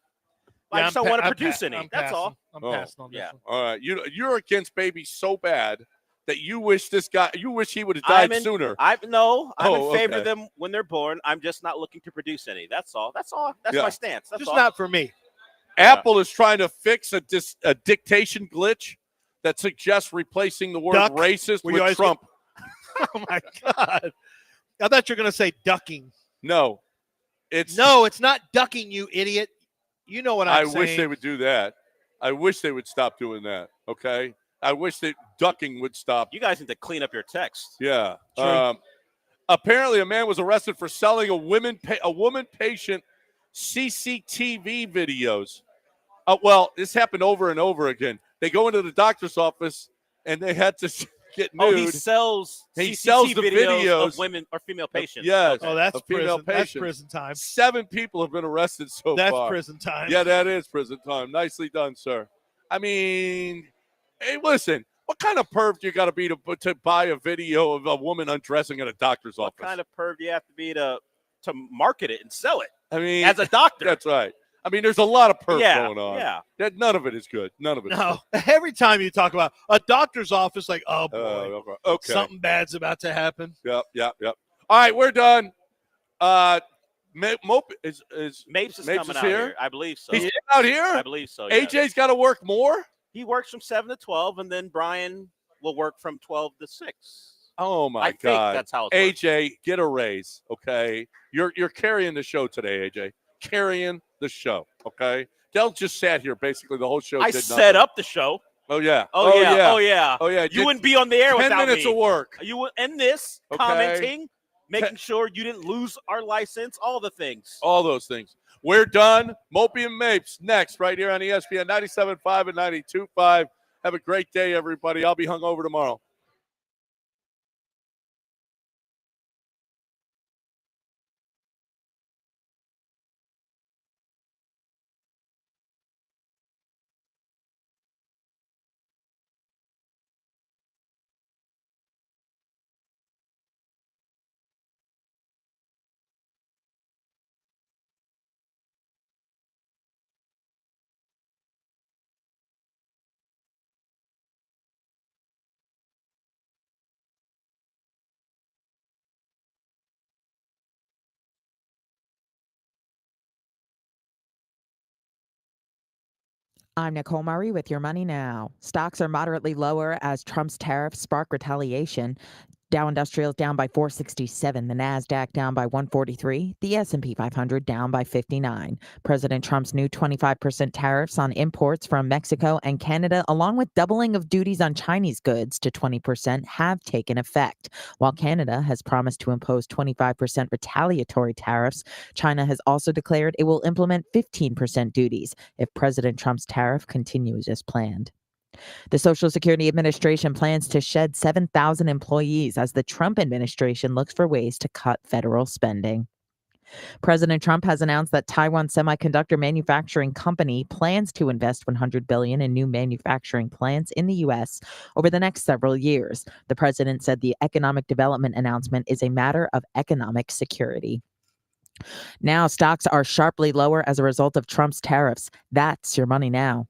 Yeah, I just I'm don't want pa- to I'm produce pa- any. I'm That's passing. all. I'm Oh, passing on this yeah. one. All right. You're against babies so bad that you wish he would have died sooner. I'm Oh, in favor of okay. them when they're born. I'm just not looking to produce any. That's all. That's Yeah. my stance. That's Just all. not for me. Apple is trying to fix a dictation glitch that suggests replacing the word Duck? racist Were you with always Trump. Oh my God! I thought you were going to say ducking. No, it's No, it's not ducking, you idiot. You know what I I'm saying? wish they would do that. I wish they would stop doing that. Okay. I wish that ducking would stop. You guys need to clean up your text. Yeah. True. Apparently, a man was arrested for selling a woman patient CCTV videos. Well, this happened over and over again. They go into the doctor's office and they had to get nude. Oh, he sells He CCTV sells the videos videos of women or female patients. Yes. Okay. Oh, that's A female prison. That's patient. prison time. 7 people have been arrested so That's far. prison time. Yeah, that is prison time. Nicely done, sir. I mean, hey, listen, what kind of perv do you got to be to buy a video of a woman undressing at a doctor's What office? kind of perv do you have to be to market it and sell it I mean, as a doctor? That's right. I mean, there's a lot of perv yeah, going on. yeah. None of it is good. None of it. No. Every time you talk about a doctor's office, like, oh boy, okay. something bad's about to happen. Yep. All right, we're done. Mope is Mapes is Mapes coming is out here? here. I believe so. He's out here. I believe so. Yeah. AJ's got to work more. He works from 7 to 12, and then Brian will work from 12 to 6. Oh my I God! think that's how it works. AJ, get a raise, okay? You're carrying the show today, AJ. Carrying the show, okay? Del just sat here basically the whole show. I did set nothing. up the show. Oh yeah. Oh yeah. You Did wouldn't be on the air 10 without minutes me. of work. You would end this Okay. commenting, making sure you didn't lose our license, all the things. All those things. We're done. Mopey and Mapes next, right here on ESPN 97.5 and 92.5. Have a great day, everybody. I'll be hungover tomorrow. I'm Nicole Murray with Your Money Now. Stocks are moderately lower as Trump's tariffs spark retaliation. Dow Industrials down by 467, the Nasdaq down by 143, the S&P 500 down by 59. President Trump's new 25% tariffs on imports from Mexico and Canada, along with doubling of duties on Chinese goods to 20%, have taken effect. While Canada has promised to impose 25% retaliatory tariffs, China has also declared it will implement 15% duties if President Trump's tariff continues as planned. The Social Security Administration plans to shed 7,000 employees as the Trump administration looks for ways to cut federal spending. President Trump has announced that Taiwan Semiconductor Manufacturing Company plans to invest $100 billion in new manufacturing plants in the U.S. over the next several years. The president said the economic development announcement is a matter of economic security. Now, stocks are sharply lower as a result of Trump's tariffs. That's Your Money Now.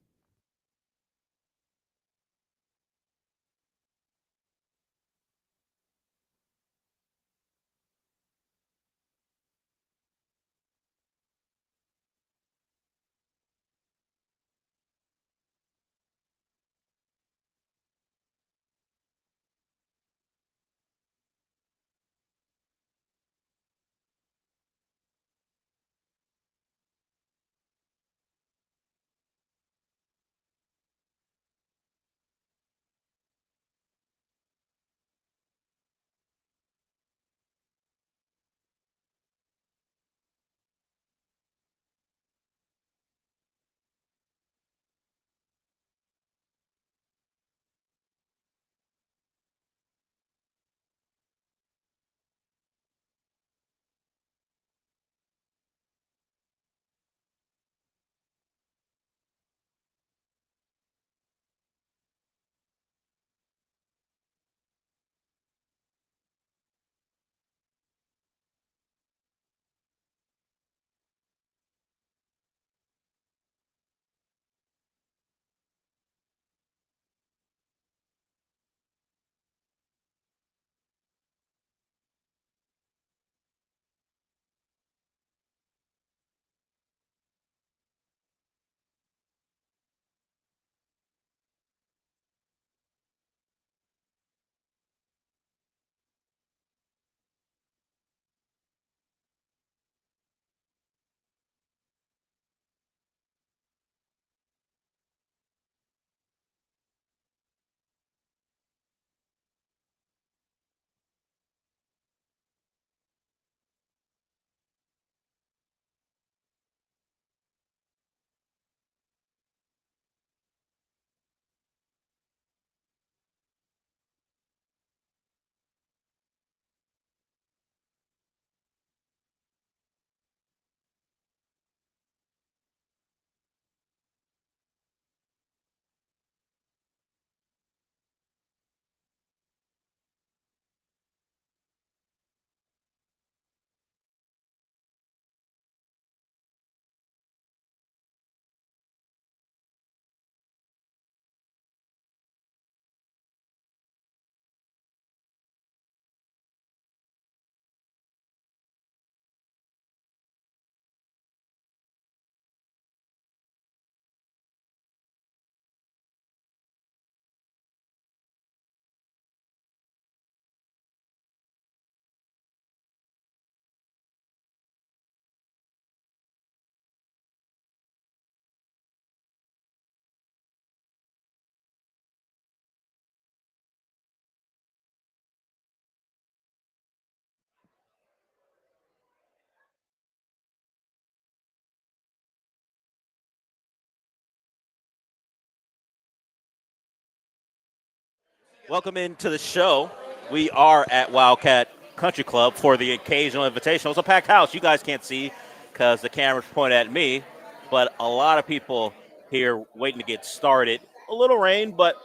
Welcome into the show. We are at Wildcat Country Club for the occasional invitational. It's a packed house. You guys can't see because the camera's pointed at me, but a lot of people here waiting to get started. A little rain, but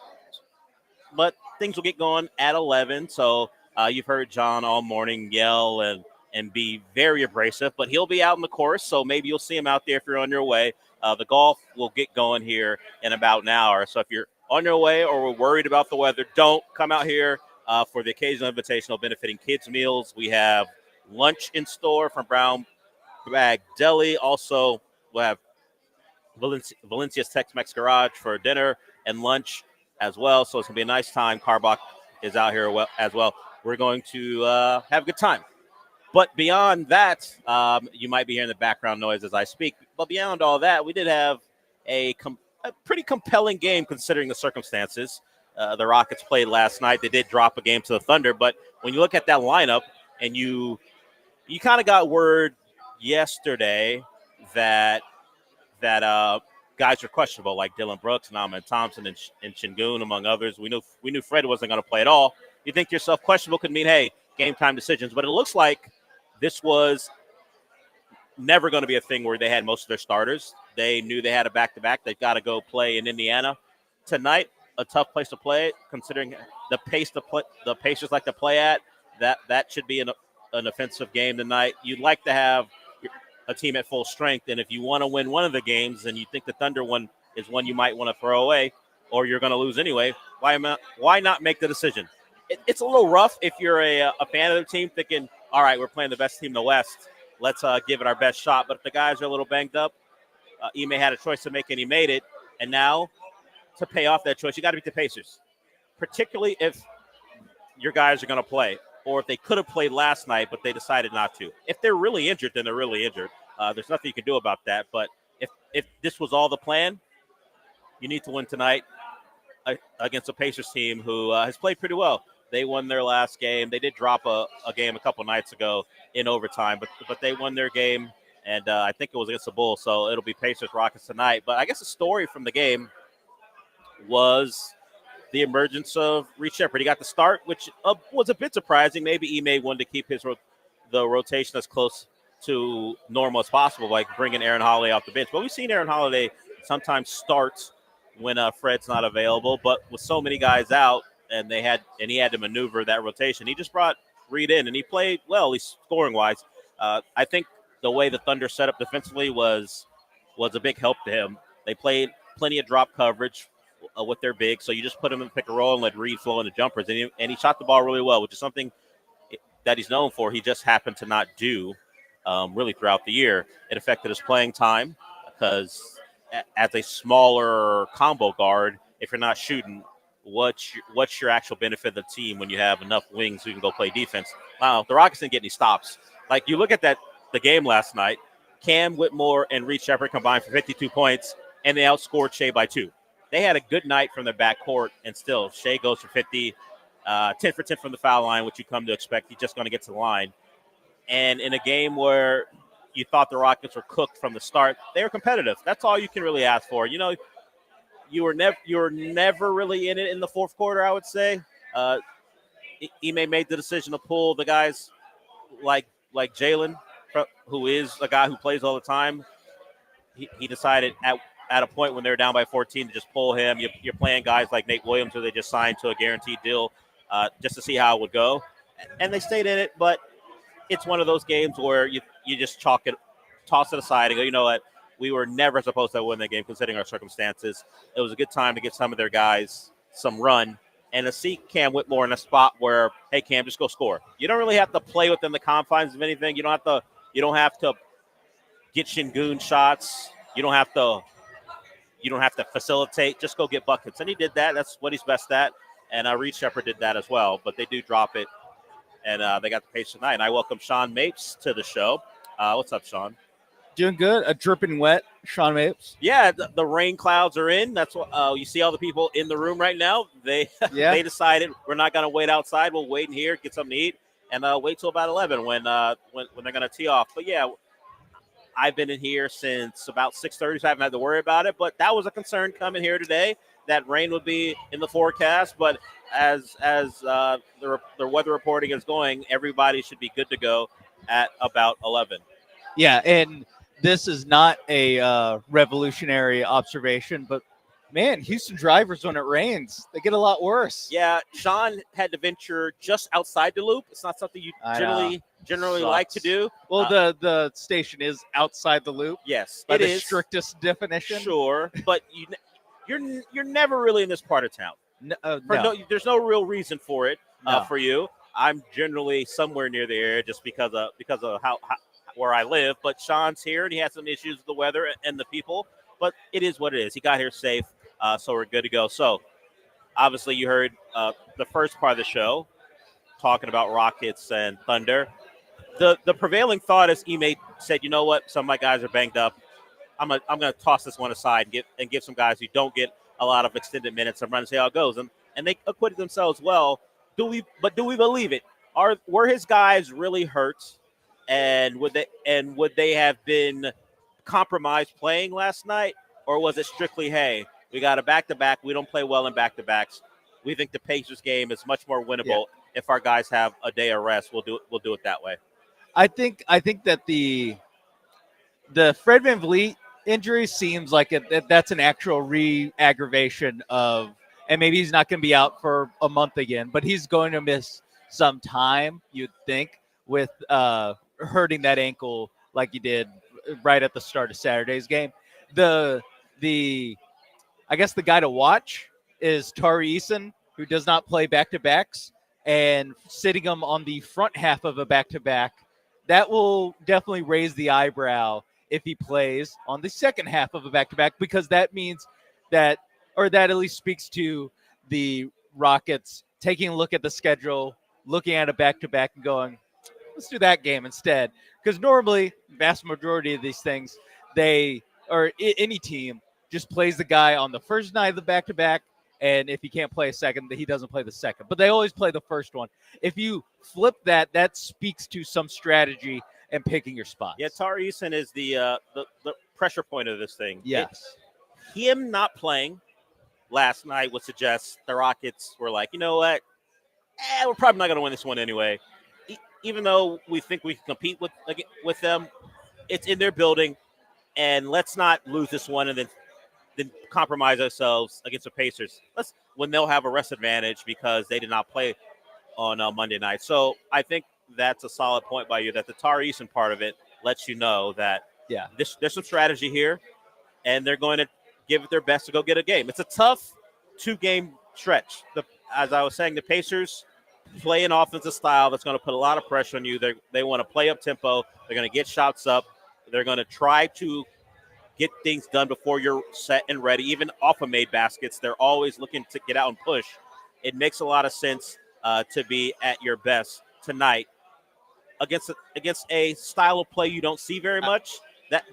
things will get going at 11. So you've heard John all morning yell and be very abrasive, but he'll be out in the course, so maybe you'll see him out there if you're on your way. The golf will get going here in about an hour. So if you're on your way or we're worried about the weather, don't come out here for the occasional invitational benefiting kids' meals. We have lunch in store from Brown Bag Deli. Also, we'll have Valencia's Tex-Mex Garage for dinner and lunch as well. So it's going to be a nice time. Carbach is out here as well. We're going to have a good time. But beyond that, you might be hearing the background noise as I speak. But beyond all that, we did have a pretty compelling game considering the circumstances. The Rockets played last night. They did drop a game to the Thunder. But when you look at that lineup and you kind of got word yesterday that guys are questionable, like Dylan Brooks and Ahmed Thompson and Shingun, among others. We knew Fred wasn't going to play at all. You think to yourself, questionable could mean, hey, game time decisions. But it looks like this was never going to be a thing where they had most of their starters. They knew they had a back-to-back. They've got to go play in Indiana tonight. A tough place to play it, considering the pace the Pacers like to play at. That should be an offensive game tonight. You'd like to have a team at full strength, and if you want to win one of the games and you think the Thunder one is one you might want to throw away or you're going to lose anyway, why not make the decision? It's a little rough if you're a fan of the team thinking, all right, we're playing the best team in the West. Let's give it our best shot. But if the guys are a little banged up, Ime had a choice to make, and he made it. And now to pay off that choice, you got to beat the Pacers, particularly if your guys are going to play, or if they could have played last night, but they decided not to. If they're really injured, then they're really injured. There's nothing you can do about that. But if this was all the plan, you need to win tonight against a Pacers team who has played pretty well. They won their last game. They did drop a game a couple nights ago in overtime, but they won their game, and I think it was against the Bulls, so it'll be Pacers-Rockets tonight. But I guess the story from the game was the emergence of Reed Sheppard. He got the start, which was a bit surprising. Maybe Ime wanted to keep the rotation as close to normal as possible, like bringing Aaron Holiday off the bench. But we've seen Aaron Holiday sometimes start when Fred's not available. But with so many guys out, and he had to maneuver that rotation, he just brought Reed in, and he played well, at least scoring-wise. I think the way the Thunder set up defensively was a big help to him. They played plenty of drop coverage with their big, so you just put him in pick and roll and let Reed flow into jumpers, and he shot the ball really well, which is something that he's known for. He just happened to not do really throughout the year. It affected his playing time because as a smaller combo guard, if you're not shooting, what's your actual benefit of the team when you have enough wings who can go play defense? Wow, the Rockets didn't get any stops. Like, you look at the game last night, Cam Whitmore and Reed Sheppard combined for 52 points, and they outscored Shea by 2. They had a good night from their backcourt, and still Shea goes for 50, 10 for 10 from the foul line, which you come to expect. He's just going to get to the line. And in a game where you thought the Rockets were cooked from the start, they were competitive. That's all you can really ask for. You know, you were never really in it in the fourth quarter, I would say. Ime made the decision to pull the guys like Jalen, who is a guy who plays all the time. He decided at a point when they were down by 14 to just pull him. You're playing guys like Nate Williams, who they just signed to a guaranteed deal just to see how it would go. And they stayed in it, but it's one of those games where you just toss it aside and go, you know what, we were never supposed to win the game considering our circumstances. It was a good time to get some of their guys some run and to see Cam Whitmore in a spot where, hey, Cam, just go score. You don't really have to play within the confines of anything. You don't have to get Shingun shots. You don't have to facilitate. Just go get buckets. And he did that. That's what he's best at. And Reed Sheppard did that as well. But they do drop it. And they got the pace tonight. And I welcome Sean Mapes to the show. What's up, Sean? Doing good. A dripping wet Sean Mapes. Yeah, the rain clouds are in. That's what you see all the people in the room right now. They decided we're not going to wait outside. We'll wait in here, get something to eat, and wait till about 11 when they're going to tee off. But, yeah, I've been in here since about 6:30, so I haven't had to worry about it. But that was a concern coming here today. that rain would be in the forecast, but as the weather reporting is going, everybody should be good to go at about 11. Yeah, and this is not a revolutionary observation, but man, Houston drivers, when it rains, they get a lot worse. Yeah, Sean had to venture just outside the loop. It's not something you generally like to do. Well, the station is outside the loop. Yes, by it the is. strictest definition. Sure, but you're never really in this part of town. No. There's no real reason for it No. for you. I'm generally somewhere near the area just because of how where I live. But Sean's here, and he had some issues with the weather and the people. But it is what it is. He got here safe, so we're good to go. So obviously, you heard the first part of the show talking about Rockets and Thunder. The prevailing thought is Ime said, you know what, some of my guys are banged up. I'm gonna toss this one aside and give some guys who don't get a lot of extended minutes and run and see how it goes. And they acquitted themselves well. Do we believe it? Were his guys really hurt? And would they have been compromised playing last night? Or was it strictly, hey, we got a back-to-back, we don't play well in back-to-backs. We think the Pacers game is much more winnable if our guys have a day of rest. We'll do it that way. I think that the Fred VanVleet injury seems like that's an actual re-aggravation of, and maybe he's not going to be out for a month again, but he's going to miss some time, you'd think, with hurting that ankle like he did right at the start of Saturday's game. I guess the guy to watch is Tari Eason, who does not play back-to-backs, and sitting him on the front half of a back-to-back, that will definitely raise the eyebrow if he plays on the second half of a back-to-back, because that means that at least speaks to the Rockets taking a look at the schedule, looking at a back-to-back and going, let's do that game instead. Because normally, vast majority of these things, any team just plays the guy on the first night of the back-to-back, and if he can't play a second, he doesn't play the second. But they always play the first one. If you flip that speaks to some strategy and picking your spots. Yeah, Tari Eason is the pressure point of this thing. Yes. Him not playing last night would suggest the Rockets were like, you know what? We're probably not going to win this one anyway. Even though we think we can compete with them, it's in their building, and let's not lose this one and then compromise ourselves against the Pacers. When they'll have a rest advantage because they did not play on Monday night. So I think that's a solid point by you, that the Tari Eason part of it lets you know that there's some strategy here, and they're going to give it their best to go get a game. It's a tough 2-game stretch. As I was saying, the Pacers play an offensive style that's going to put a lot of pressure on you. They want to play up tempo. They're going to get shots up. They're going to try to get things done before you're set and ready. Even off of made baskets, they're always looking to get out and push. It makes a lot of sense to be at your best tonight against a style of play you don't see very much. That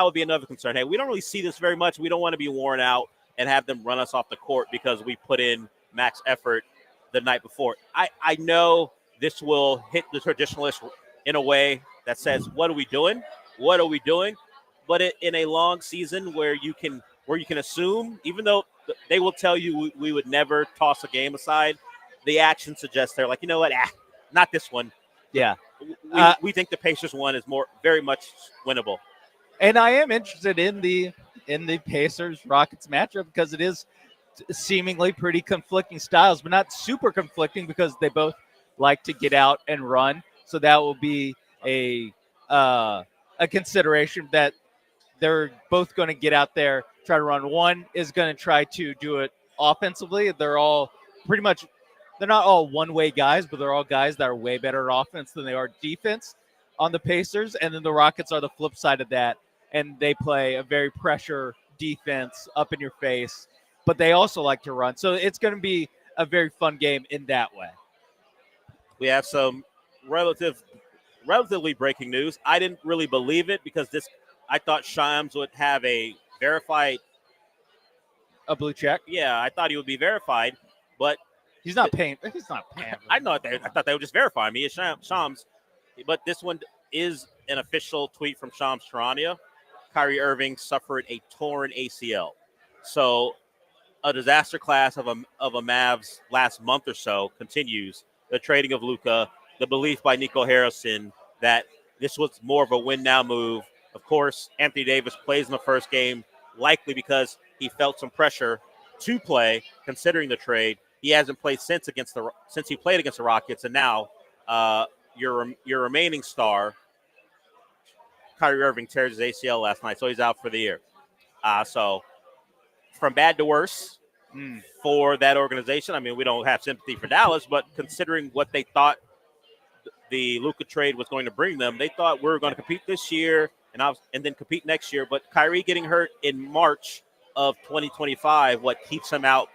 would be another concern. Hey, we don't really see this very much. We don't want to be worn out and have them run us off the court because we put in max effort the night before. I know this will hit the traditionalist in a way that says, what are we doing? What are we doing? But in a long season where you can assume, even though they will tell you we would never toss a game aside, the action suggests they're like, you know what, not this one. Yeah. We think the Pacers one is very much winnable. And I am interested in the Pacers-Rockets matchup because it is seemingly pretty conflicting styles, but not super conflicting because they both like to get out and run. So that will be a consideration that they're both going to get out there, try to run. One is going to try to do it offensively. They're all pretty much – they're not all one-way guys, but they're all guys that are way better at offense than they are defense on the Pacers. And then the Rockets are the flip side of that, and they play a very pressure defense up in your face, but they also like to run. So it's going to be a very fun game in that way. We have some relatively breaking news. I didn't really believe it because I thought Shams would have a verified blue check. Yeah, I thought he would be verified, but he's not paying. He's not paying. I thought they would just verify me as Shams, but this one is an official tweet from Shams Charania. Kyrie Irving suffered a torn ACL, so a disaster class of a Mavs last month or so continues. The trading of Luka, the belief by Nico Harrison that this was more of a win now move. Of course, Anthony Davis plays in the first game, likely because he felt some pressure to play, considering the trade. He hasn't played since he played against the Rockets, and now your remaining star, Kyrie Irving, tears his ACL last night, so he's out for the year. So from bad to worse for that organization. I mean, we don't have sympathy for Dallas, but considering what they thought the Luka trade was going to bring them, they thought we were going to compete this year and then compete next year. But Kyrie getting hurt in March of 2025, what keeps him out,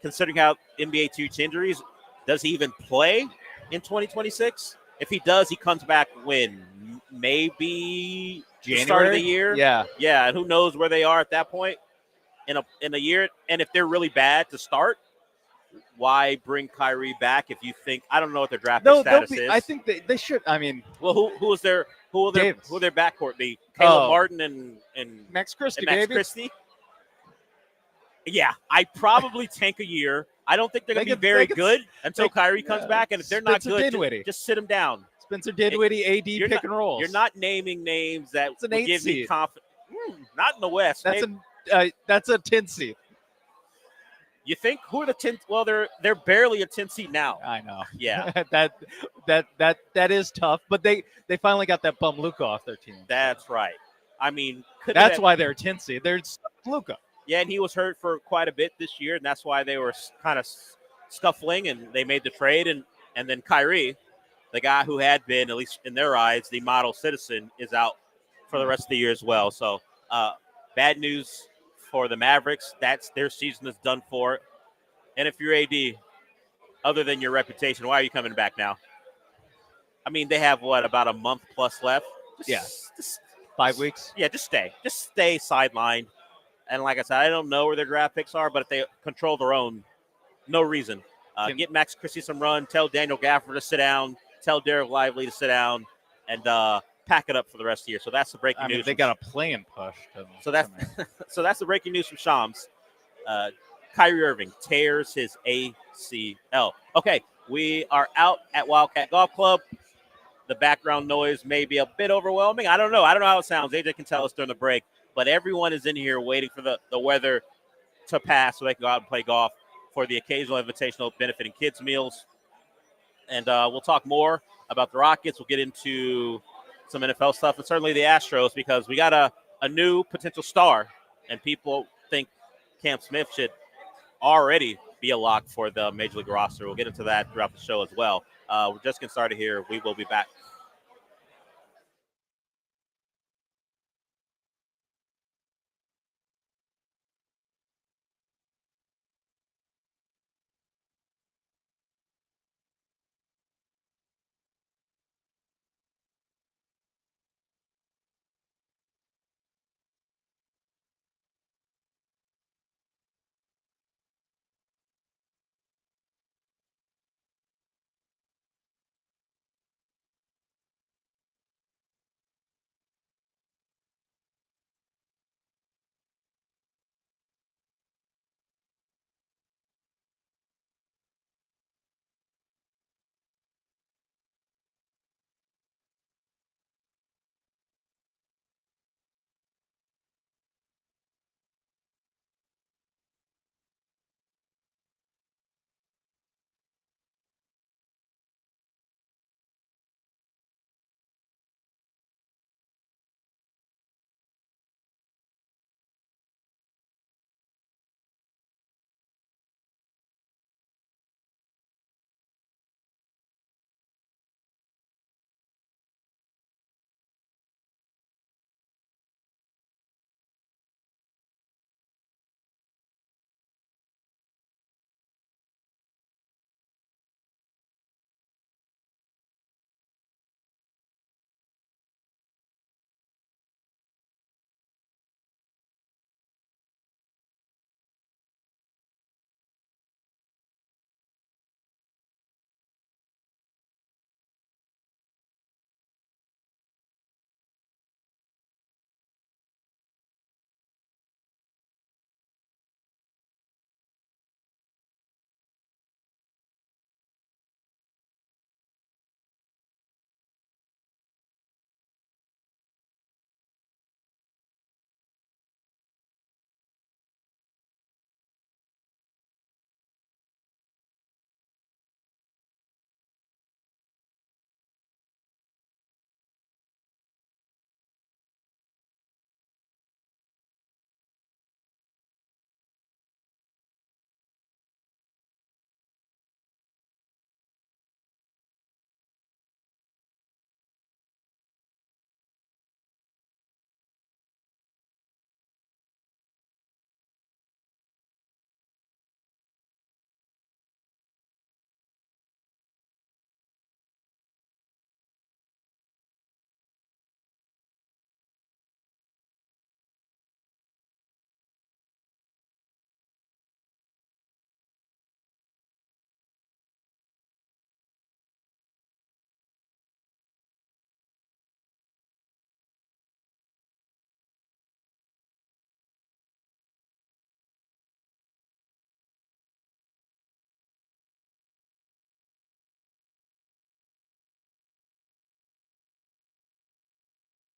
considering how NBA treats injuries, does he even play in 2026? If he does, he comes back when? Maybe January? The start of the year? Yeah. Yeah, and who knows where they are at that point in a year. And if they're really bad to start, why bring Kyrie back if you think – I don't know what their draft pick status is. I think they should. I mean – well, who will their backcourt be? Caleb Martin and Max Christie, Max baby. Christie? Yeah, I probably tank a year. I don't think they're going to be very good until Kyrie comes back. And if they're not good, just sit them down. Spencer Dinwiddie, AD pick and rolls. You're not naming names that it's an will 8 give seed. me confidence. Not in the West. That's a 10 seed. You think who are the 10? Well, they're barely a 10 seed now. I know. Yeah, that is tough. But they finally got that bum Luka off their team. That's right. I mean, that's why they're a 10 seed. They're Luka. Yeah, and he was hurt for quite a bit this year, and that's why they were kind of scuffling, and they made the trade. And then Kyrie, the guy who had been, at least in their eyes, the model citizen, is out for the rest of the year as well. So bad news for the Mavericks. Their season is done for. And if you're AD, other than your reputation, why are you coming back now? I mean, they have, about a month plus left? Just 5 weeks? Yeah, just stay. Just stay sidelined. And like I said, I don't know where their draft picks are, but if they control their own, no reason. Get Max Christie some run. Tell Daniel Gafford to sit down. Tell Derek Lively to sit down. And pack it up for the rest of the year. So that's the breaking news. They got a play-in push. So that's the breaking news from Shams. Kyrie Irving tears his ACL. Okay, we are out at Wildcat Golf Club. The background noise may be a bit overwhelming. I don't know how it sounds. AJ can tell us during the break. But everyone is in here waiting for the weather to pass so they can go out and play golf for the occasional invitational benefiting kids meals. And we'll talk more about the Rockets. We'll get into some NFL stuff and certainly the Astros because we got a new potential star. And people think Cam Smith should already be a lock for the Major League roster. We'll get into that throughout the show as well. We're just getting started here. We will be back.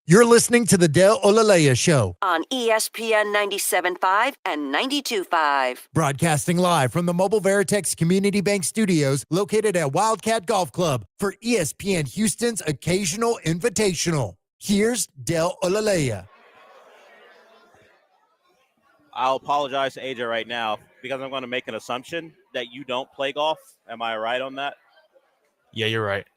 You're listening to the Del Olaleye Show, on ESPN 97.5 and 92.5. broadcasting live from the Mobile Veritex Community Bank Studios located at Wildcat Golf Club for ESPN Houston's Occasional Invitational. Here's Del Olaleye. I'll apologize to AJ right now because I'm going to make an assumption that you don't play golf. Am I right on that? Yeah, you're right.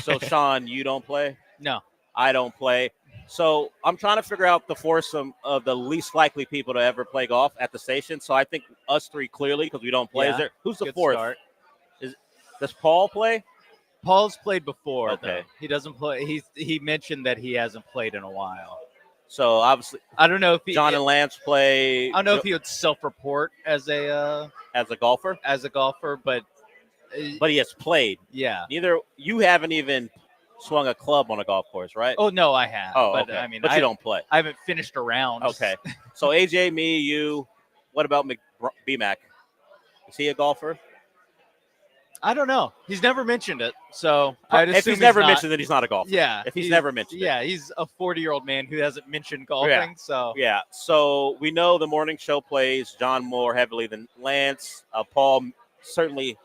So, Sean, you don't play? No. I don't play. So I'm trying to figure out the foursome of the least likely people to ever play golf at the station. So I think us three clearly, because we don't play. Yeah, Is there? Who's the good fourth? start. Does Paul play? Paul's played before. Okay. Though. He doesn't play. He mentioned that he hasn't played in a while. So obviously, I don't know if John and Lance play. I don't know if he would self-report as a golfer. But he has played. Yeah. Neither you haven't even swung a club on a golf course, right? Oh no, I have. Oh, but okay. I mean, but you don't play. I haven't finished a round. Okay. So AJ, me, you. What about BMAC? Is he a golfer? I don't know. He's never mentioned it. So if he's never mentioned it, he's not a golfer. Yeah. If he's never mentioned it. Yeah, he's a 40-year-old man who hasn't mentioned golfing. Yeah. So yeah. So we know the morning show plays John more heavily than Lance. Paul certainly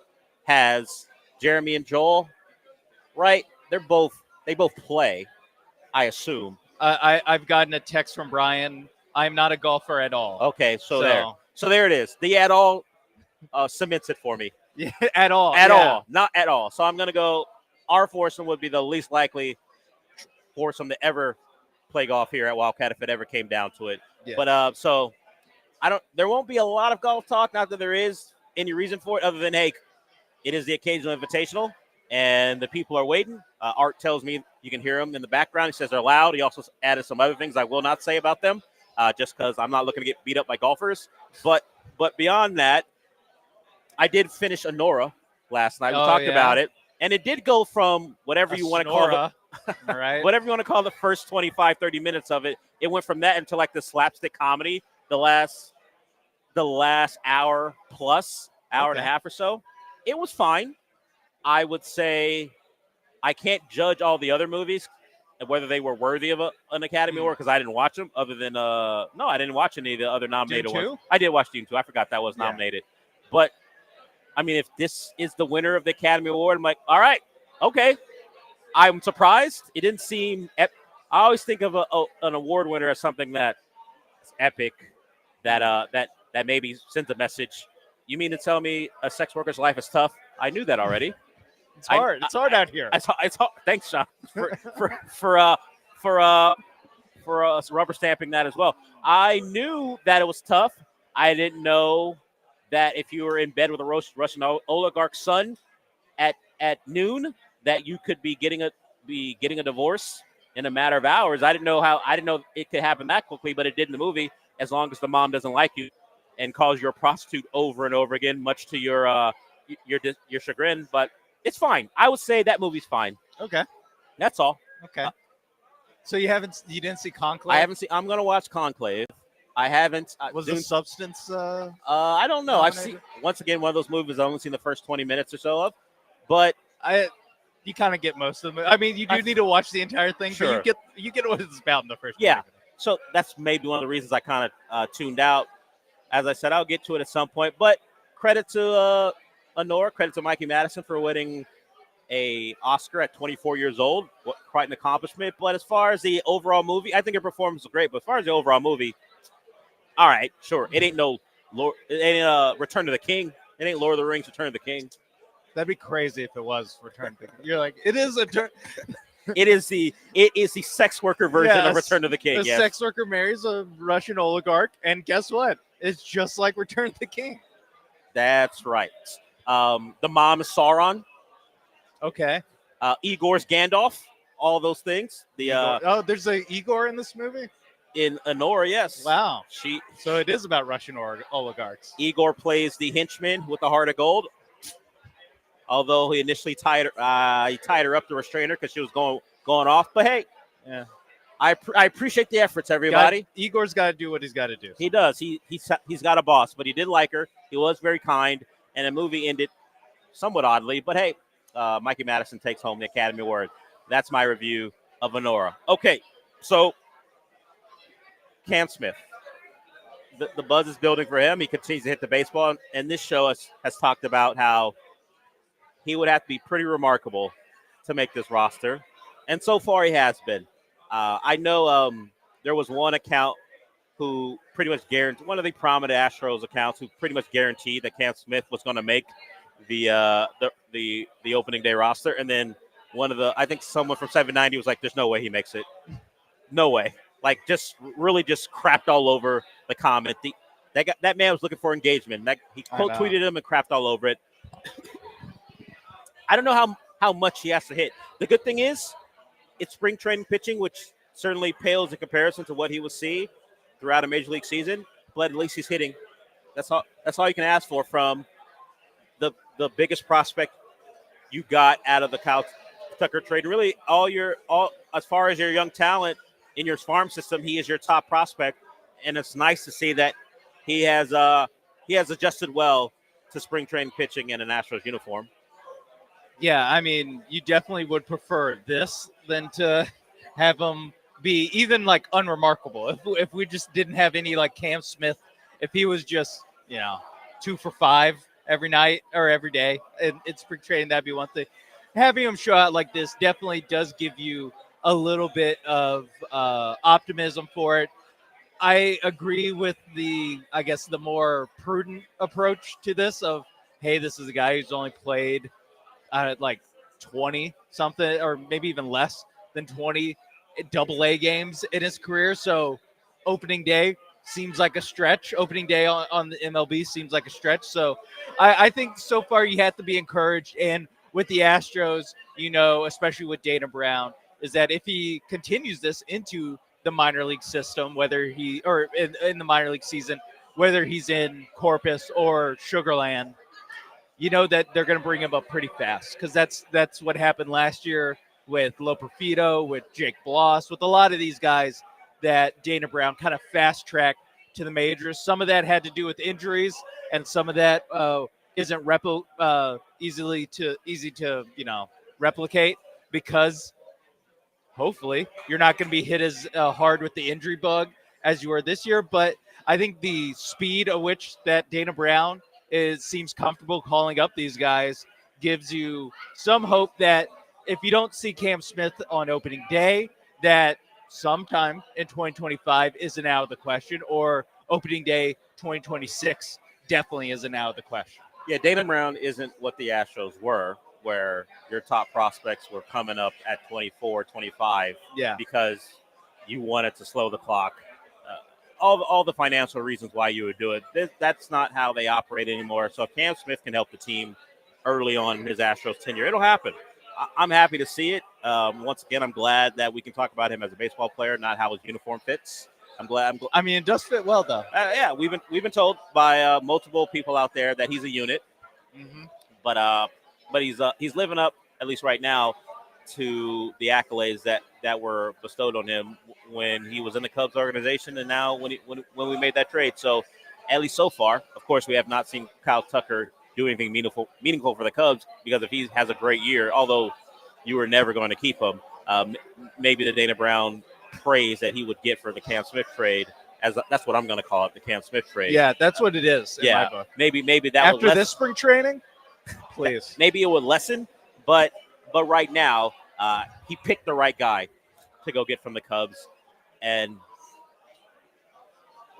has. Jeremy and Joel, right? They both play, I assume. I've gotten a text from Brian. I'm not a golfer at all. Okay, so there it is. The at all cements it for me. Yeah, at all. All, not at all. So I'm gonna go. Our foursome would be the least likely foursome to ever play golf here at Wildcat if it ever came down to it. Yeah. But so there won't be a lot of golf talk. Not that there is any reason for it, other than hey, it is the occasional invitational. And the people are waiting. Art tells me you can hear them in the background. He says they're loud. He also added some other things I will not say about them, just because I'm not looking to get beat up by golfers. But beyond that, I did finish Honora last night. We talked about it, and it did go from whatever you want to call it, right? Whatever you want to call the first 25, 30 minutes of it. It went from that into like the slapstick comedy. The last hour plus, hour and a half or so. It was fine. I would say I can't judge all the other movies and whether they were worthy of an Academy Award because I didn't watch them. Other than no, I didn't watch any of the other nominated Dune 2? ones. I did watch Dune 2. I forgot that was nominated. But I mean, if this is the winner of the Academy Award, I'm like, all right, okay. I'm surprised. It didn't seem. I always think of an award winner as something that's epic, that maybe sends a message. You mean to tell me a sex worker's life is tough? I knew that already. It's hard. It's hard out here. It's hard. Thanks, Sean, for rubber stamping that as well. I knew that it was tough. I didn't know that if you were in bed with a Russian oligarch's son at noon, that you could be getting a divorce in a matter of hours. I didn't know it could happen that quickly, but it did in the movie. As long as the mom doesn't like you and calls you a prostitute over and over again, much to your chagrin, but it's fine. I would say that movie's fine. Okay, that's all. Okay. So you didn't see Conclave? I haven't seen. I'm gonna watch Conclave. I haven't. Was the Substance? I don't know. I've seen once again one of those movies. I've only seen the first 20 minutes or so of, but you kind of get most of them. I mean, you do need to watch the entire thing, sure. but you get what it's about in the first. Yeah. So that's maybe one of the reasons I kind of tuned out. As I said, I'll get to it at some point. But credit to Honora, credit to Mikey Madison for winning a Oscar at 24 years old. Quite an accomplishment. But as far as the overall movie, I think her performance was great. But as far as the overall movie, all right, sure. It ain't Return to the King. It ain't Lord of the Rings, Return of the King. That'd be crazy if it was Return to the King. You're like, it is a turn. It is the sex worker version of Return to the King. The sex worker marries a Russian oligarch, and guess what? It's just like Return to the King. That's right. The mom is Sauron. Okay. Igor's Gandalf. All those things. There's a Igor in this movie? In Honora, yes. Wow. So it is about Russian oligarchs. Igor plays the henchman with the heart of gold. Although he initially tied her up to restrain her because she was going off. But hey, yeah, I appreciate the efforts, everybody. Igor's got to do what he's got to do. He does. He's got a boss, but he did like her. He was very kind, and the movie ended somewhat oddly. But hey, Mikey Madison takes home the Academy Award. That's my review of Honora. Okay, So Cam Smith, the buzz is building for him. He continues to hit the baseball, and this show has talked about how he would have to be pretty remarkable to make this roster, and so far he has been. I know there was one account who pretty much guaranteed, one of the prominent Astros accounts who pretty much guaranteed that Cam Smith was going to make the opening day roster, and then I think someone from 790 was like, "There's no way he makes it, no way." Like just really just crapped all over the comment. That man was looking for engagement. He quote tweeted him and crapped all over it. I don't know how much he has to hit. The good thing is, it's spring training pitching, which certainly pales in comparison to what he will see throughout a major league season. But at least he's hitting. That's all you can ask for from the biggest prospect you got out of the Kyle Tucker trade. Really, all as far as your young talent in your farm system, he is your top prospect, and it's nice to see that he has adjusted well to spring training pitching in an Astros uniform. Yeah, I mean, you definitely would prefer this than to have him be even like unremarkable. If we just didn't have any like Cam Smith, if he was just 2 for 5 every night or every day in spring training, that'd be one thing. Having him show out like this definitely does give you a little bit of optimism for it. I agree with the more prudent approach to this of, hey, this is a guy who's only played like 20 something or maybe even less than 20 AA games in his career. So opening day seems like a stretch. Opening day on the MLB seems like a stretch. So I think so far you have to be encouraged. And with the Astros, especially with Dana Brown, is that if he continues this into the minor league system, whether in the minor league season, whether he's in Corpus or Sugarland, that they're going to bring him up pretty fast, because that's what happened last year with Loperfido, with Jake Bloss, with a lot of these guys that Dana Brown kind of fast-tracked to the majors. Some of that had to do with injuries, and some of that isn't easy to replicate, because hopefully you're not going to be hit as hard with the injury bug as you were this year. But I think the speed at which that Dana Brown seems comfortable calling up these guys gives you some hope that if you don't see Cam Smith on opening day, that sometime in 2025 isn't out of the question, or opening day 2026 definitely isn't out of the question. Yeah, Dana Brown isn't what the Astros were, where your top prospects were coming up at 24, 25, because you wanted to slow the clock. All the financial reasons why you would do it. That's not how they operate anymore. So if Cam Smith can help the team early on in his Astros tenure, it'll happen. I'm happy to see it. Once again, I'm glad that we can talk about him as a baseball player, not how his uniform fits. I mean, it does fit well, though. Yeah, we've been told by multiple people out there that he's a unit. Mm-hmm. But he's living up, at least right now, to the accolades that were bestowed on him when he was in the Cubs organization, and now when we made that trade. So at least so far, of course, we have not seen Kyle Tucker do anything meaningful for the Cubs, because if he has a great year, although you were never going to keep him, maybe the Dana Brown praise that he would get for the Cam Smith trade, that's what I'm going to call it, the Cam Smith trade. Yeah, that's what it is. In my book. Maybe that after this spring training, please. Maybe it would lessen, but right now, he picked the right guy to go get from the Cubs. And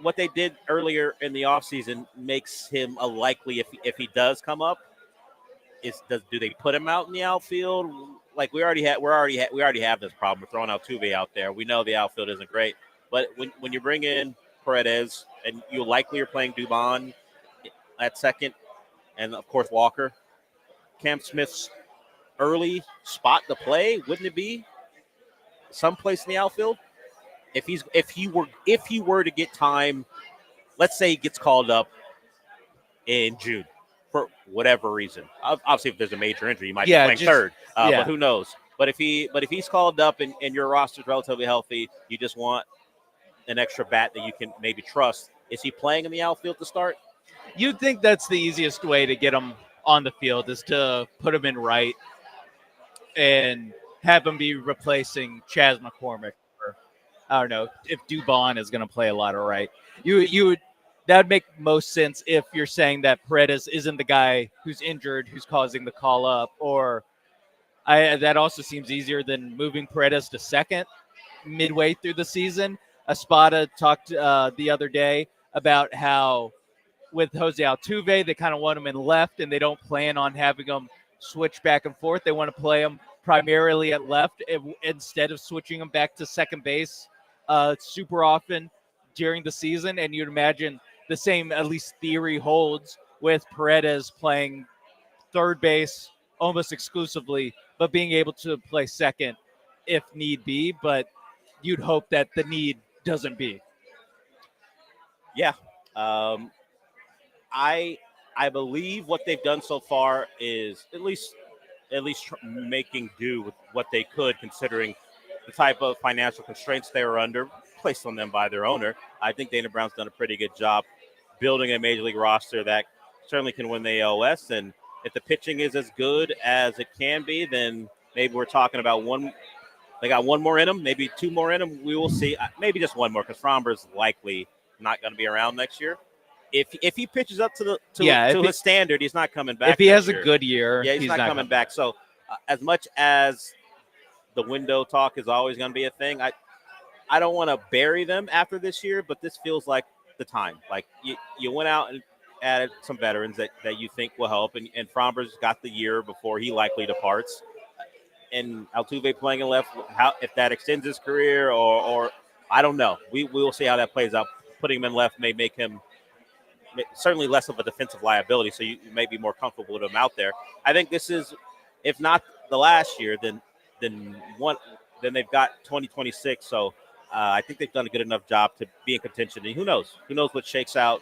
what they did earlier in the offseason makes him a likely, if he does come up, do they put him out in the outfield? Like we already have this problem. We're throwing Altuve out there. We know the outfield isn't great. But when you bring in Paredes, and you likely are playing Dubon at second, and of course Walker, Cam Smith's early spot to play, wouldn't it be someplace in the outfield? If he were to get time, let's say he gets called up in June for whatever reason. Obviously, if there's a major injury, he might be playing third. But who knows? But if he's called up and your roster's relatively healthy, you just want an extra bat that you can maybe trust. Is he playing in the outfield to start? You'd think that's the easiest way to get him on the field, is to put him in right and have him be replacing Chas McCormick I don't know if Dubon is going to play a lot of right. You would that would make most sense if you're saying that Paredes isn't the guy who's injured who's causing the call up, or that also seems easier than moving Paredes to second midway through the season. Espada talked the other day about how with Jose Altuve, they kind of want him in left, and they don't plan on having him switch back and forth. They want to play him primarily at left instead of switching him back to second base super often during the season. And you'd imagine the same, at least theory, holds with Paredes playing third base almost exclusively, but being able to play second if need be. But you'd hope that the need doesn't be. Yeah. I believe what they've done so far is at least making do with what they could, considering the type of financial constraints they were under, placed on them by their owner. I think Dana Brown's done a pretty good job building a major league roster that certainly can win the AOS. And if the pitching is as good as it can be, then maybe we're talking about one. They got one more in them, maybe two more in them. We will see. Maybe just one more, because Fromber's likely not going to be around next year. If he pitches up to his standard, he's not coming back. If he has a good year, yeah, he's not coming back. So as much as the window talk is always going to be a thing, I don't want to bury them after this year, but this feels like the time. Like you went out and added some veterans that you think will help, and Fromber's got the year before he likely departs. And Altuve playing in left, if that extends his career or I don't know. We will see how that plays out. Putting him in left may make him certainly less of a defensive liability, so you may be more comfortable with him out there. I think this is, if not the last year, then they've got 2026. So I think they've done a good enough job to be in contention. And who knows what shakes out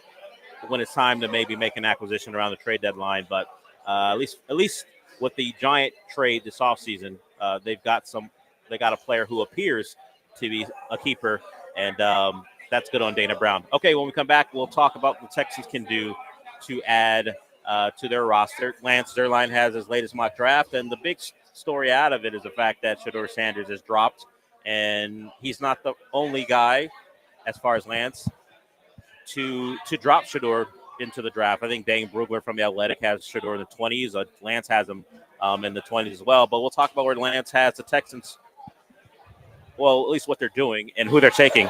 when it's time to maybe make an acquisition around the trade deadline. But at least with the Giant trade this offseason, they got a player who appears to be a keeper, and that's good on Dana Brown. Okay, when we come back, we'll talk about what the Texans can do to add to their roster. Lance Zierlein has his latest mock draft, and the big story out of it is the fact that Shedeur Sanders has dropped, and he's not the only guy, as far as Lance, to drop Shedeur into the draft. I think Dane Brugler from The Athletic has Shedeur in the 20s. Lance has him in the 20s as well. But we'll talk about where Lance has the Texans, well, at least what they're doing and who they're taking.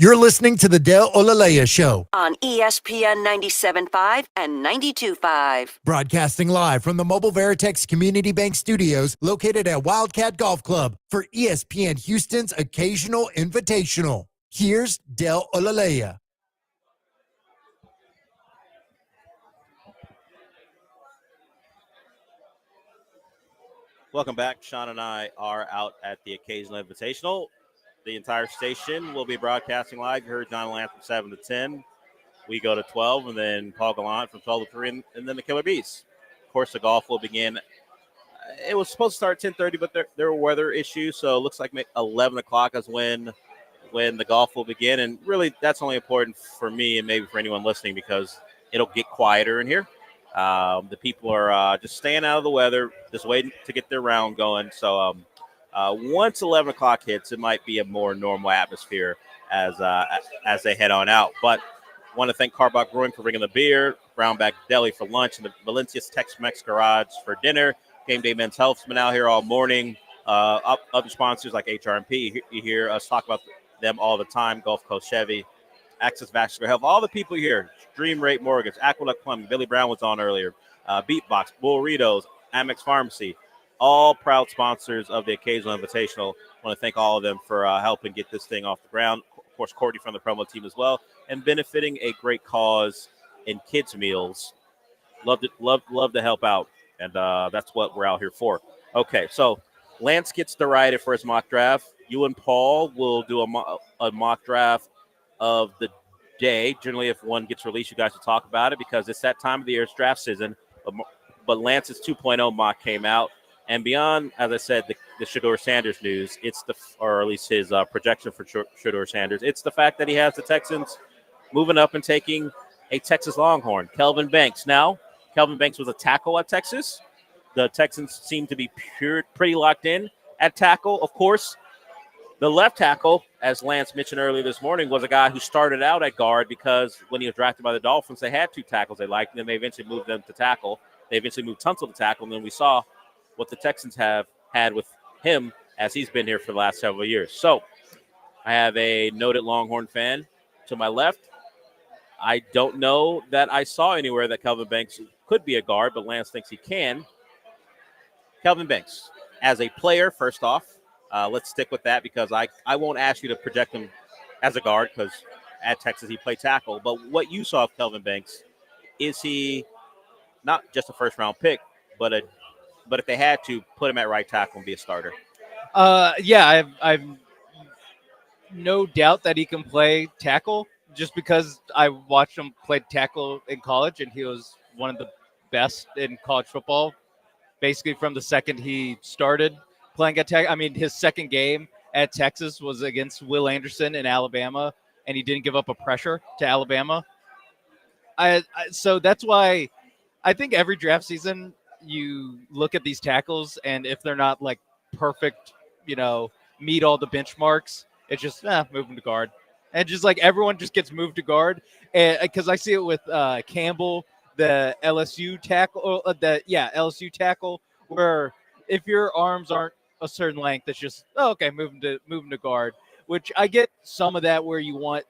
You're listening to the Del Olaleye Show, on ESPN 97.5 and 92.5. broadcasting live from the Mobile Veritex Community Bank Studios located at Wildcat Golf Club for ESPN Houston's Occasional Invitational. Here's Del Olaleye. Welcome back. Sean and I are out at the Occasional Invitational. The entire station will be broadcasting live. You heard John Lamb from 7 to 10. We go to 12, and then Paul Gallant from 12 to 3, and then the Killer Bees. Of course, the golf will begin. It was supposed to start at 10:30, but there were weather issues, so it looks like 11 o'clock is when the golf will begin. And really, that's only important for me and maybe for anyone listening because it'll get quieter in here. The people are just staying out of the weather, just waiting to get their round going. So once 11 o'clock hits, it might be a more normal atmosphere as they head on out. But want to thank Carbach Brewing for bringing the beer, Brownback Deli for lunch, and the Valencia's Tex-Mex Garage for dinner. Game Day Men's Health's been out here all morning. Other sponsors like HRMP, you hear us talk about them all the time. Gulf Coast Chevy, Access Vascular Health, all the people here. Dream Rate Mortgage, Aqueduct Plumbing, Billy Brown was on earlier. Beatbox, Burritos, Amex Pharmacy, all proud sponsors of the Occasional Invitational. I want to thank all of them for helping get this thing off the ground. Of course, Courtney from the promo team as well, and benefiting a great cause in kids' meals. Love to help out, and that's what we're out here for. Okay, so Lance gets derided for his mock draft. You and Paul will do a mock draft of the day. Generally, if one gets released, you guys will talk about it because it's that time of the year. It's draft season. But Lance's 2.0 mock came out. And beyond, as I said, the Shedeur Sanders news, or at least his projection for Shedeur Sanders, it's the fact that he has the Texans moving up and taking a Texas Longhorn, Kelvin Banks. Now, Kelvin Banks was a tackle at Texas. The Texans seem to be pretty locked in at tackle. Of course, the left tackle, as Lance mentioned earlier this morning, was a guy who started out at guard because when he was drafted by the Dolphins, they had two tackles they liked, and then they eventually moved them to tackle. They eventually moved Tunsil to tackle, and then we saw what the Texans have had with him as he's been here for the last several years. So I have a noted Longhorn fan to my left. I don't know that I saw anywhere that Kelvin Banks could be a guard, but Lance thinks he can. Kelvin Banks, as a player, first off, let's stick with that because I won't ask you to project him as a guard because at Texas he played tackle. But what you saw of Kelvin Banks, is he not just a first-round pick, but if they had to put him at right tackle and be a starter? Yeah, I've no doubt that he can play tackle just because I watched him play tackle in college, and he was one of the best in college football, basically from the second he started playing at tackle. I mean, his second game at Texas was against Will Anderson in Alabama, and he didn't give up a pressure to Alabama. So that's why I think every draft season you look at these tackles, and if they're not like perfect, meet all the benchmarks, it's just move them to guard, and just like everyone just gets moved to guard. And because I see it with Campbell, the LSU tackle, LSU tackle, where if your arms aren't a certain length, it's just move them to guard. Which I get some of that where you want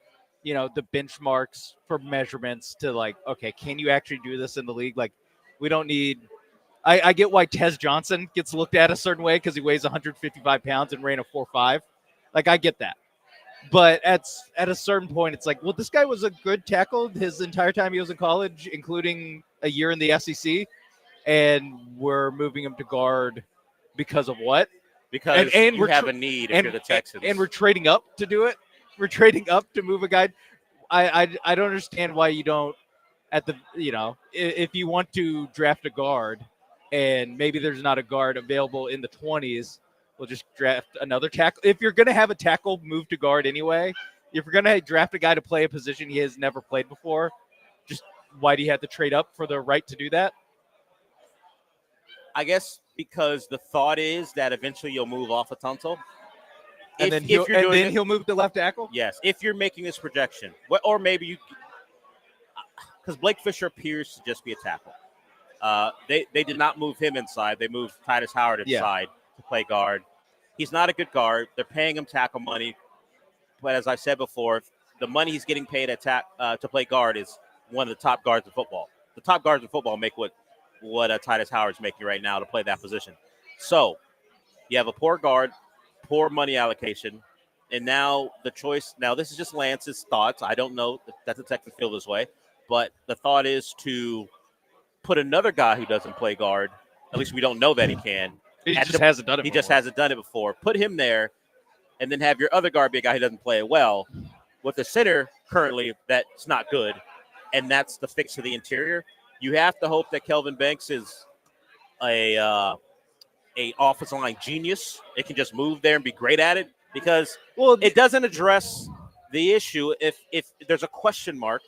the benchmarks for measurements to like, okay, can you actually do this in the league? Like, we don't need. I get why Tez Johnson gets looked at a certain way because he weighs 155 pounds and ran a 4.5. Like, I get that. But at a certain point, it's like, well, this guy was a good tackle his entire time he was in college, including a year in the SEC, and we're moving him to guard because of what? Because you have a need if you're the Texans. And we're trading up to do it. We're trading up to move a guy. I don't understand why you don't if you want to draft a guard and maybe there's not a guard available in the 20s, we'll just draft another tackle. If you're going to have a tackle move to guard anyway, if you're going to draft a guy to play a position he has never played before, just why do you have to trade up for the right to do that? I guess because the thought is that eventually you'll move off of Tunsil. And then he'll move to left tackle? Yes, if you're making this projection. Or maybe you – because Blake Fisher appears to just be a tackle. They did not move him inside. They moved Titus Howard inside to play guard. He's not a good guard. They're paying him tackle money. But as I said before, the money he's getting paid to play guard is one of the top guards in football. The top guards in football make what Titus Howard's making right now to play that position. So you have a poor guard, poor money allocation, and now the choice. Now this is just Lance's thoughts. I don't know that the Texans feel this way, but the thought is to put another guy who doesn't play guard. At least we don't know that he can. He just hasn't done it. He just hasn't done it before. Put him there, and then have your other guard be a guy who doesn't play well, with a center currently that's not good, and that's the fix to the interior. You have to hope that Kelvin Banks is a offensive line genius. It can just move there and be great at it, because it doesn't address the issue if there's a question mark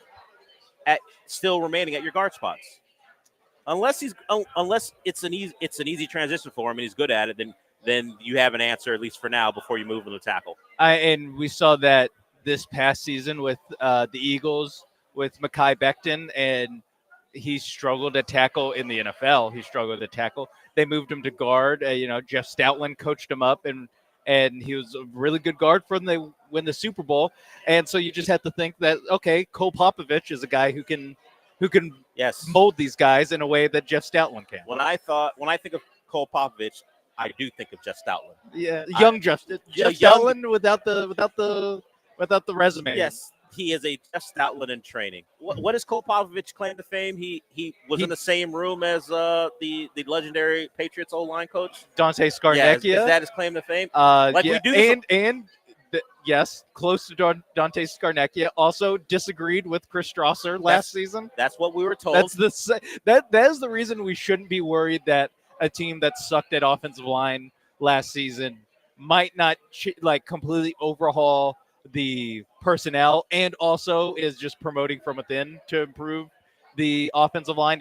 at still remaining at your guard spots. Unless it's an easy transition for him and he's good at it, then you have an answer, at least for now, before you move to the tackle. And we saw that this past season with the Eagles with Mekhi Becton, and he struggled to tackle in the NFL. He struggled to tackle. They moved him to guard. Jeff Stoutland coached him up, and he was a really good guard for them. They win the Super Bowl, and so you just have to think that, okay, Cole Popovich is a guy who can mold these guys in a way that Jeff Stoutland can. When I think of Cole Popovich, I do think of Jeff Stoutland. Yeah, Jeff Stoutland without the resume. Yes, he is a Jeff Stoutland in training. What does Cole Popovich claim to fame? He was in the same room as the legendary Patriots O-line coach Dante Scarnecchia. Yeah, is that his claim to fame? Yes, close to Dante Scarnecchia. Also disagreed with Chris Strasser last season. That's what we were told. That is the reason we shouldn't be worried that a team that sucked at offensive line last season might not completely overhaul the personnel, and also is just promoting from within to improve the offensive line.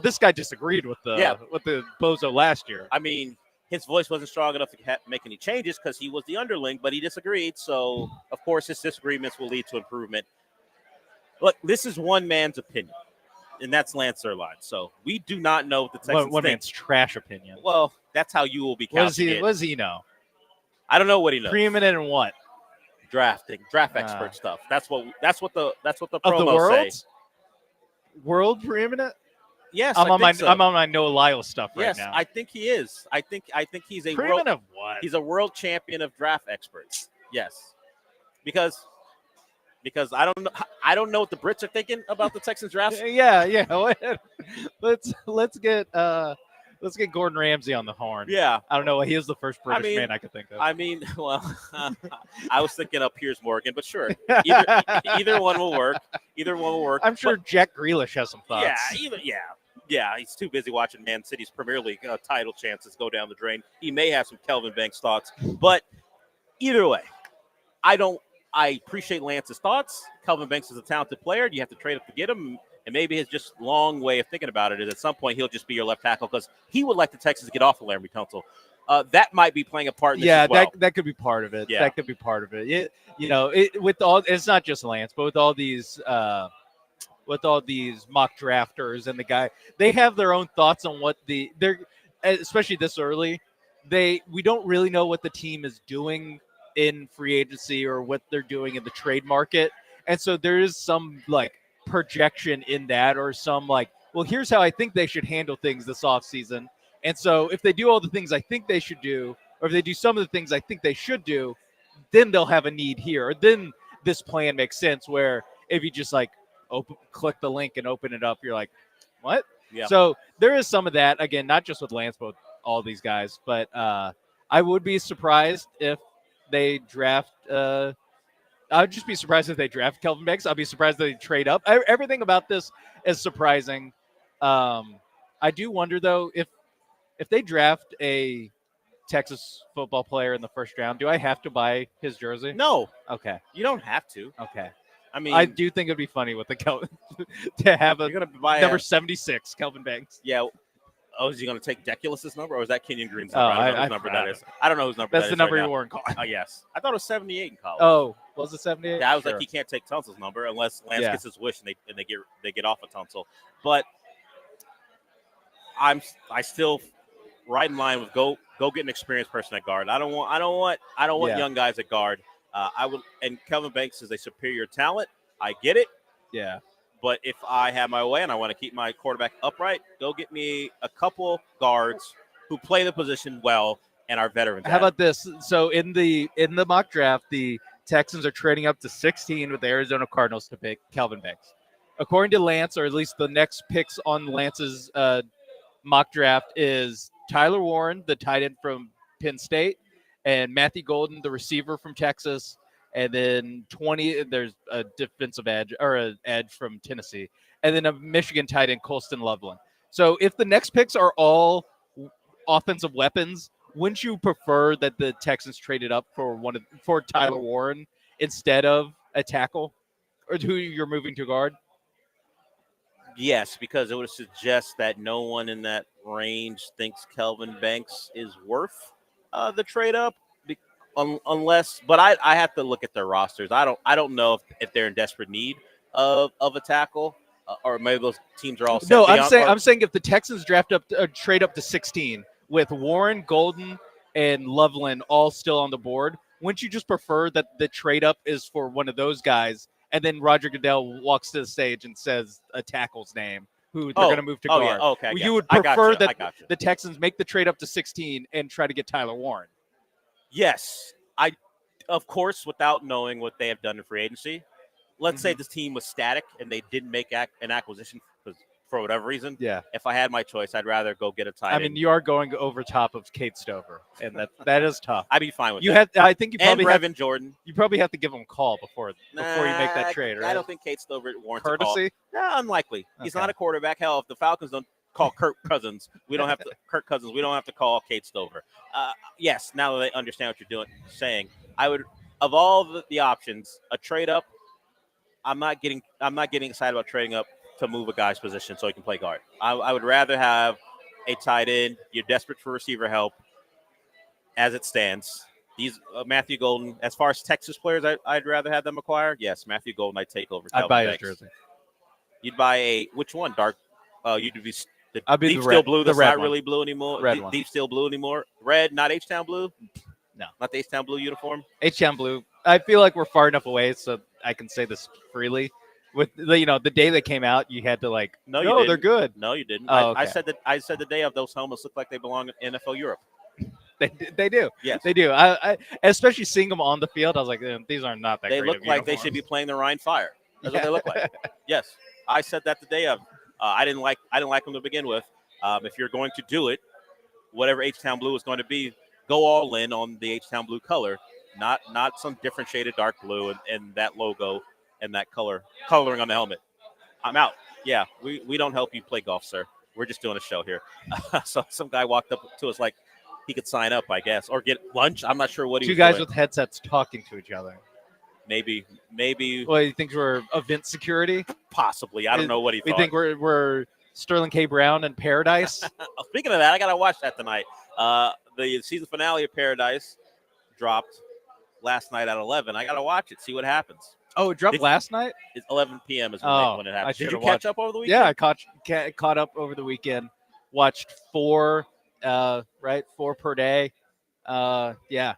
This guy disagreed with the bozo last year. I mean, his voice wasn't strong enough to make any changes because he was the underling, but he disagreed. So, of course, his disagreements will lead to improvement. Look, this is one man's opinion, and that's Lance Zierlein. So we do not know what the Texans think. One man's trash opinion. Well, that's how you will be couching it. What does he know? I don't know what he knows. Preeminent in what? Draft expert stuff. That's what the promos world say. World preeminent? Yes, I'm on my Noah Lyles stuff right now. Yes, I think he is. I think he's a preeminent of what? He's a world champion of draft experts. Yes, because I don't know what the Brits are thinking about the Texans draft. Yeah. Let's get Gordon Ramsay on the horn. Yeah, I don't know. He is the first British man I could think of. I mean, well, I was thinking of Piers Morgan, but sure, either one will work. Either one will work. I'm sure Jack Grealish has some thoughts. Yeah, he's too busy watching Man City's Premier League title chances go down the drain. He may have some Kelvin Banks thoughts, but either way, I appreciate Lance's thoughts. Kelvin Banks is a talented player. You have to trade up to get him, and maybe his just long way of thinking about it is at some point he'll just be your left tackle because he would like the Texans to get off of Laremy Tunsil. That might be playing a part in this as well. that could be part of it. Yeah. That could be part of it. It's not just Lance, but with all these mock drafters and the guy, they have their own thoughts on what they're, especially this early. We don't really know what the team is doing in free agency or what they're doing in the trade market, and so there is some projection in that, or some here's how I think they should handle things this offseason. And so if they do all the things I think they should do, or if they do some of the things I think they should do, then they'll have a need here. Or then this plan makes sense, where if you just click the link and open it up, you're like, what? Yeah. So there is some of that, again, not just with Lance, but all these guys. But I would be surprised if they draft I would just be surprised if they draft Kelvin Banks. I'd be surprised if they trade up. Everything about this is surprising. I do wonder, though, if they draft a Texas football player in the first round, do I have to buy his jersey? No. Okay. You don't have to. Okay. I mean, I do think it'd be funny with the Kelvin to have you're gonna buy number 76, Kelvin Banks. Yeah. Oh, is he going to take Deculus's number, or is that Kenyon Green's Oh, number? I don't know whose number that is. I don't know whose number That's that the is number right you now. wore in college. Oh, yes. I thought it was 78 in college. Oh, was it 78? Yeah, I was Sure. like, he can't take Tunsil's number unless Lance gets his wish and they get off of Tunsil. But I still right in line with go get an experienced person at guard. I don't want young guys at guard. And Kelvin Banks is a superior talent. I get it. Yeah. But if I have my way and I want to keep my quarterback upright, go get me a couple guards who play the position well and are veterans. How about this? So in the mock draft, the Texans are trading up to 16 with the Arizona Cardinals to pick Kelvin Banks. According to Lance, or at least the next picks on Lance's mock draft, is Tyler Warren, the tight end from Penn State, and Matthew Golden, the receiver from Texas, and then 20. There's a defensive edge or an edge from Tennessee, and then a Michigan tight end, Colston Loveland. So if the next picks are all offensive weapons, wouldn't you prefer that the Texans traded up for Tyler Warren instead of a tackle, or who you're moving to guard? Yes, because it would suggest that no one in that range thinks Kelvin Banks is worth the trade up, unless. But I have to look at their rosters. I don't know if they're in desperate need of a tackle, or maybe those teams are all set. No, I'm saying if the Texans trade up to 16 with Warren, Golden, and Loveland all still on the board, wouldn't you just prefer that the trade up is for one of those guys? And then Roger Goodell walks to the stage and says a tackle's name, who they're going to move to guard. Yeah. Okay, you would prefer that the Texans make the trade up to 16 and try to get Tyler Warren. Yes. Of course, without knowing what they have done in free agency. Let's say this team was static and they didn't make an acquisition for whatever reason. Yeah. If I had my choice, I'd rather go get a tight end. I mean, you are going over top of Kate Stover, and that is tough. I'd be fine with that. I think you probably and Brevin Jordan. You probably have to give him a call before you make that trade, right? I don't think Kate Stover warrants courtesy. A call. No, unlikely. He's not a quarterback. Hell, if the Falcons don't call Kirk Cousins, we don't have to call Kate Stover. Yes, now that they understand what you're saying, I would, of all the options, a trade up. I'm not getting excited about trading up to move a guy's position so he can play guard. I would rather have a tight end. You're desperate for receiver help as it stands. These Matthew Golden, as far as Texas players, I'd rather have them acquire. Yes, Matthew Golden, I'd take over. I'd buy his jersey. You'd buy which one? Dark. You'd be I'd be deep the steel blue. The That's red not one. really blue anymore. Red one. Deep steel blue anymore. Red, not H-Town blue. No, not the H-Town blue uniform. H-Town blue. I feel like we're far enough away, so I can say this freely. With the day they came out, you had to no, they're good. No, you didn't. Oh, okay. I said the day of those helmets look like they belong in NFL Europe. They do. Yes, they do. I especially seeing them on the field, I was like, these are not that. They great look like they should be playing the Rhine Fire. That's what they look like. Yes, I said that the day of. I didn't like them to begin with. If you're going to do it, whatever H-Town blue is going to be, go all in on the H-Town blue color, not some different shaded dark blue and that logo and that coloring on the helmet. I'm out. Yeah, we don't help you play golf, sir. We're just doing a show here. So some guy walked up to us like he could sign up, I guess, or get lunch. I'm not sure what he was Two guys doing. with headsets talking to each other. Maybe. Well, you think we're event security? Possibly. I don't know what he thought. We think we're Sterling K. Brown in Paradise. Speaking of that, I got to watch that tonight. The season finale of Paradise dropped last night at 11. I got to watch it, see what happens. Oh, it dropped last night? It's 11 p.m. is when it happens. Did you catch up over the weekend? Yeah, I caught up over the weekend. Watched 4 per day. Yeah.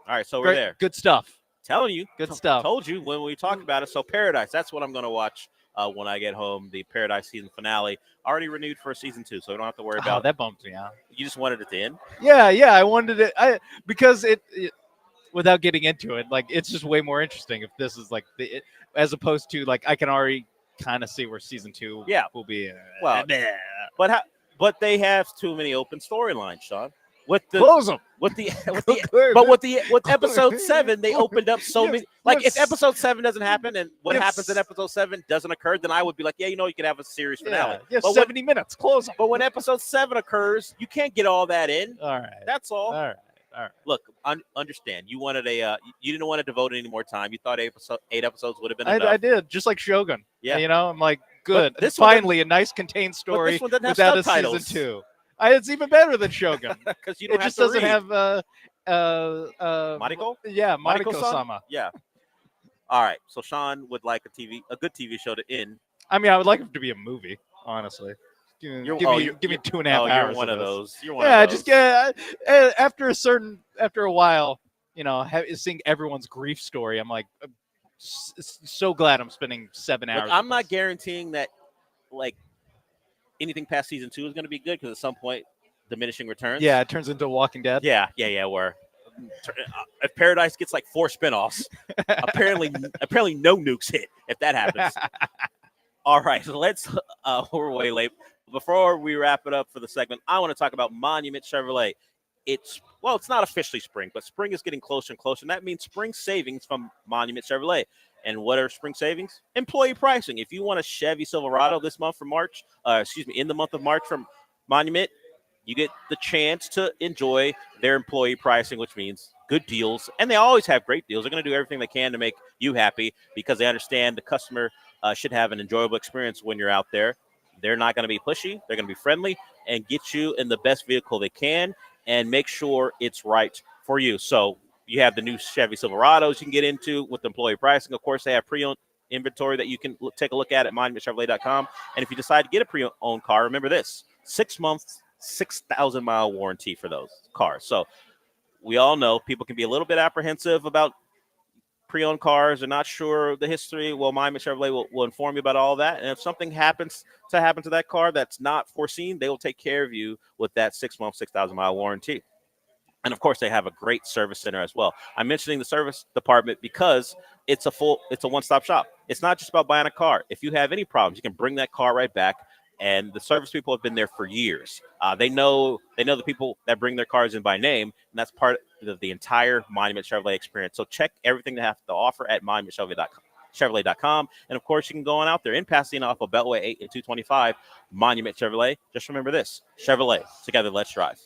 All right, so we're there. Good stuff. Telling you. Good stuff. Told you when we talked about it. So Paradise, that's what I'm going to watch when I get home. The Paradise season finale. Already renewed for season 2, so we don't have to worry about it. That bumped me out. You just wanted it to end? Yeah, I wanted it. Because it without getting into it, it's just way more interesting if this is as opposed to I can already kind of see where season 2 will be. Well, but they have too many open storylines, Sean. Close them. With episode 7, they opened up so many. If episode 7 doesn't happen and what happens in episode 7 doesn't occur, then I would be like, you could have a series finale. Yeah, 70 minutes. Close them. But when episode 7 occurs, you can't get all that in. All right. That's all. All right. Look, understand. You wanted you didn't want to devote any more time. You thought 8 episodes would have been enough. I did, just like Shogun. Yeah. I'm like, good. This finally a nice contained story this one doesn't have without subtitles. a season 2. It's even better than Shogun because you don't it have just to doesn't read. have Mariko? Yeah, Mariko-san? Mariko-sama. Yeah. All right. So Sean would like a good TV show to end. I mean, I would like it to be a movie, honestly. Give me 2.5 hours. You're one of those. After a while, seeing everyone's grief story. I'm like, so glad I'm spending 7 hours. Look, I'm with not this. guaranteeing that like anything past season 2 is going to be good because at some point diminishing returns. Yeah, it turns into Walking Dead. Yeah. Where if Paradise gets like 4 spinoffs, apparently no nukes hit if that happens. All right, so we're way late. Before we wrap it up for the segment, I want to talk about Monument Chevrolet. It's not officially spring, but spring is getting closer and closer, and that means spring savings from Monument Chevrolet. And what are spring savings? Employee pricing. If you want a Chevy Silverado this month from March, in the month of March from Monument, you get the chance to enjoy their employee pricing, which means good deals. And they always have great deals. They're going to do everything they can to make you happy because they understand the customer should have an enjoyable experience when you're out there. They're not going to be pushy. They're going to be friendly and get you in the best vehicle they can and make sure it's right for you. So you have the new Chevy Silverados you can get into with employee pricing. Of course, they have pre-owned inventory that you can take a look at monumentchevrolet.com. And if you decide to get a pre-owned car, remember this, 6 months, 6,000-mile warranty for those cars. So we all know people can be a little bit apprehensive about pre-owned cars are not sure the history. Well, Monument Chevrolet will inform you about all that. And if something happens to that car that's not foreseen, they will take care of you with that 6 month, 6,000-mile warranty. And of course, they have a great service center as well. I'm mentioning the service department because it's a one-stop shop. It's not just about buying a car. If you have any problems, you can bring that car right back. And the service people have been there for years. They know the people that bring their cars in by name, and that's part of the entire Monument Chevrolet experience. So check everything they have to offer at monumentchevrolet.com. And of course, you can go on out there in Pasadena off of Beltway 8 and 225, Monument Chevrolet. Just remember this: Chevrolet, together, let's drive.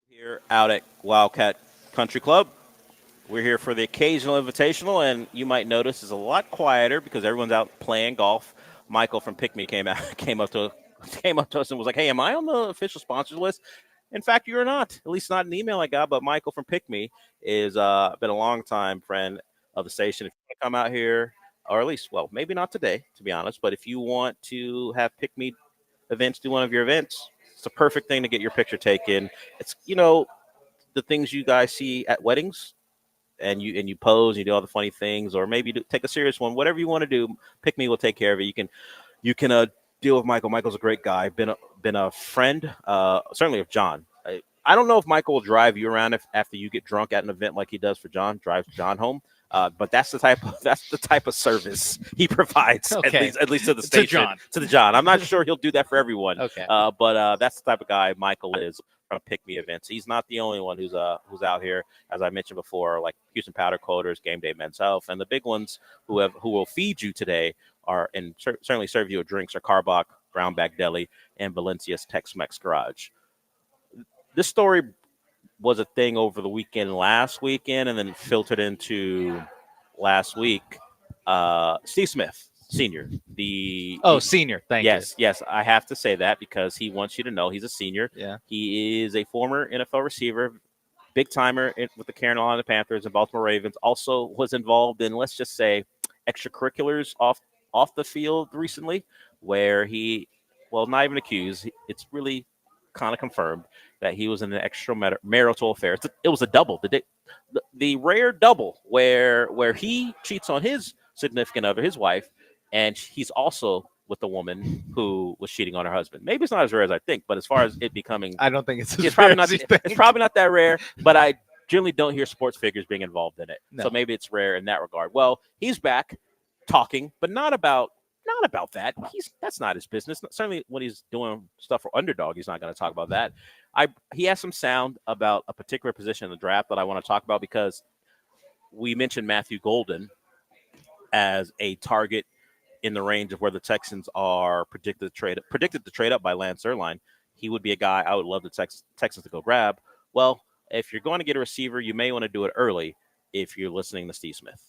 Here out at Wildcat Country Club. We're here for the occasional invitational, and you might notice it's a lot quieter because everyone's out playing golf. Michael from Pick Me came up to us and was like, "Hey, am I on the official sponsors list?" In fact, you're not. At least not an email I got. But Michael from Pick Me is been a long time friend of the station. If you want to come out here, or at least, well, maybe not today, to be honest, but if you want to have Pick Me events, do one of your events, it's a perfect thing to get your picture taken. It's the things you guys see at weddings. And you pose, and you do all the funny things, or maybe take a serious one. Whatever you want to do, Pick Me will take care of it. You can deal with Michael. Michael's a great guy. Been a friend, certainly of John. I don't know if Michael will drive you around after you get drunk at an event like he does for John, drives John home. But that's the type of service he provides, Okay. at least to the station, to the John. I'm not sure he'll do that for everyone. Okay. But that's the type of guy Michael is from Pick Me events. He's not the only one who's out here, as I mentioned before, like Houston Powder Coaters, Game Day Men's Health, and the big ones who will feed you today are and certainly serve you with drinks are Carbach, Brownback Deli, and Valencia's Tex-Mex Garage. This story was a thing over the last weekend, and then filtered into last week. Steve Smith, senior. Senior. Thank you. Yes, I have to say that because he wants you to know he's a senior. Yeah. He is a former NFL receiver, big timer with the Carolina Panthers and Baltimore Ravens. Also was involved in, let's just say, extracurriculars off the field recently, where not even accused. It's really kind of confirmed that he was in an extramarital affair. It was a double, the rare double where he cheats on his significant other, his wife, and he's also with the woman who was cheating on her husband. Maybe it's not as rare as I think, but as far as it becoming, I don't think it's probably not that rare. But I generally don't hear sports figures being involved in it, so maybe it's rare in that regard. Well, he's back talking, but not about that. That's not his business. Certainly when he's doing stuff for Underdog, he's not going to talk about that. He has some sound about a particular position in the draft that I want to talk about because we mentioned Matthew Golden as a target in the range of where the Texans are predicted to trade up by Lance Erline. He would be a guy I would love the Texans to go grab. Well, if you're going to get a receiver, you may want to do it early if you're listening to Steve Smith.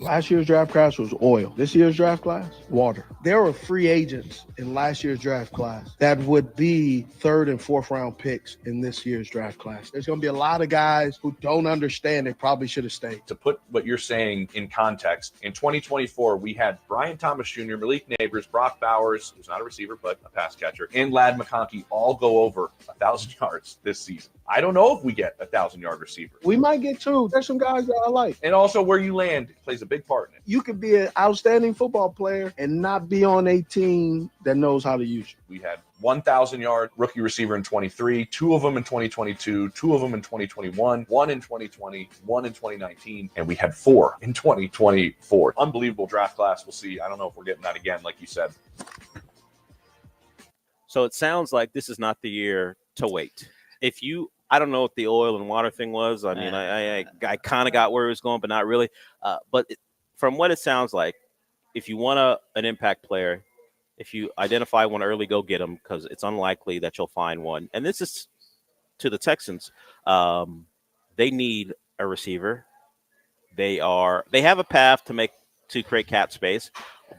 Last year's draft class was oil. This year's draft class, water. There were free agents in last year's draft class that would be 3rd and 4th round picks in this year's draft class. There's going to be a lot of guys who don't understand they probably should have stayed. To put what you're saying in context, in 2024, we had Brian Thomas Jr., Malik Neighbors, Brock Bowers, who's not a receiver, but a pass catcher, and Ladd McConkey all go over 1,000 yards this season. I don't know if we get a 1,000-yard receiver. We might get 2. There's some guys that I like. And also where you land plays a big part in it. You could be an outstanding football player and not be on a team that knows how to use you. We had 1,000-yard rookie receiver in 23, 2 of them in 2022, 2 of them in 2021, 1 in 2020, 1 in 2019, and we had 4 in 2024. Unbelievable draft class. We'll see. I don't know if we're getting that again, like you said. So it sounds like this is not the year to wait. I don't know what the oil and water thing was. I mean, I kind of got where it was going, but not really. From what it sounds like, if you want an impact player, if you identify one early, go get them because it's unlikely that you'll find one. And this is to the Texans. They need a receiver. They have a path to create cap space,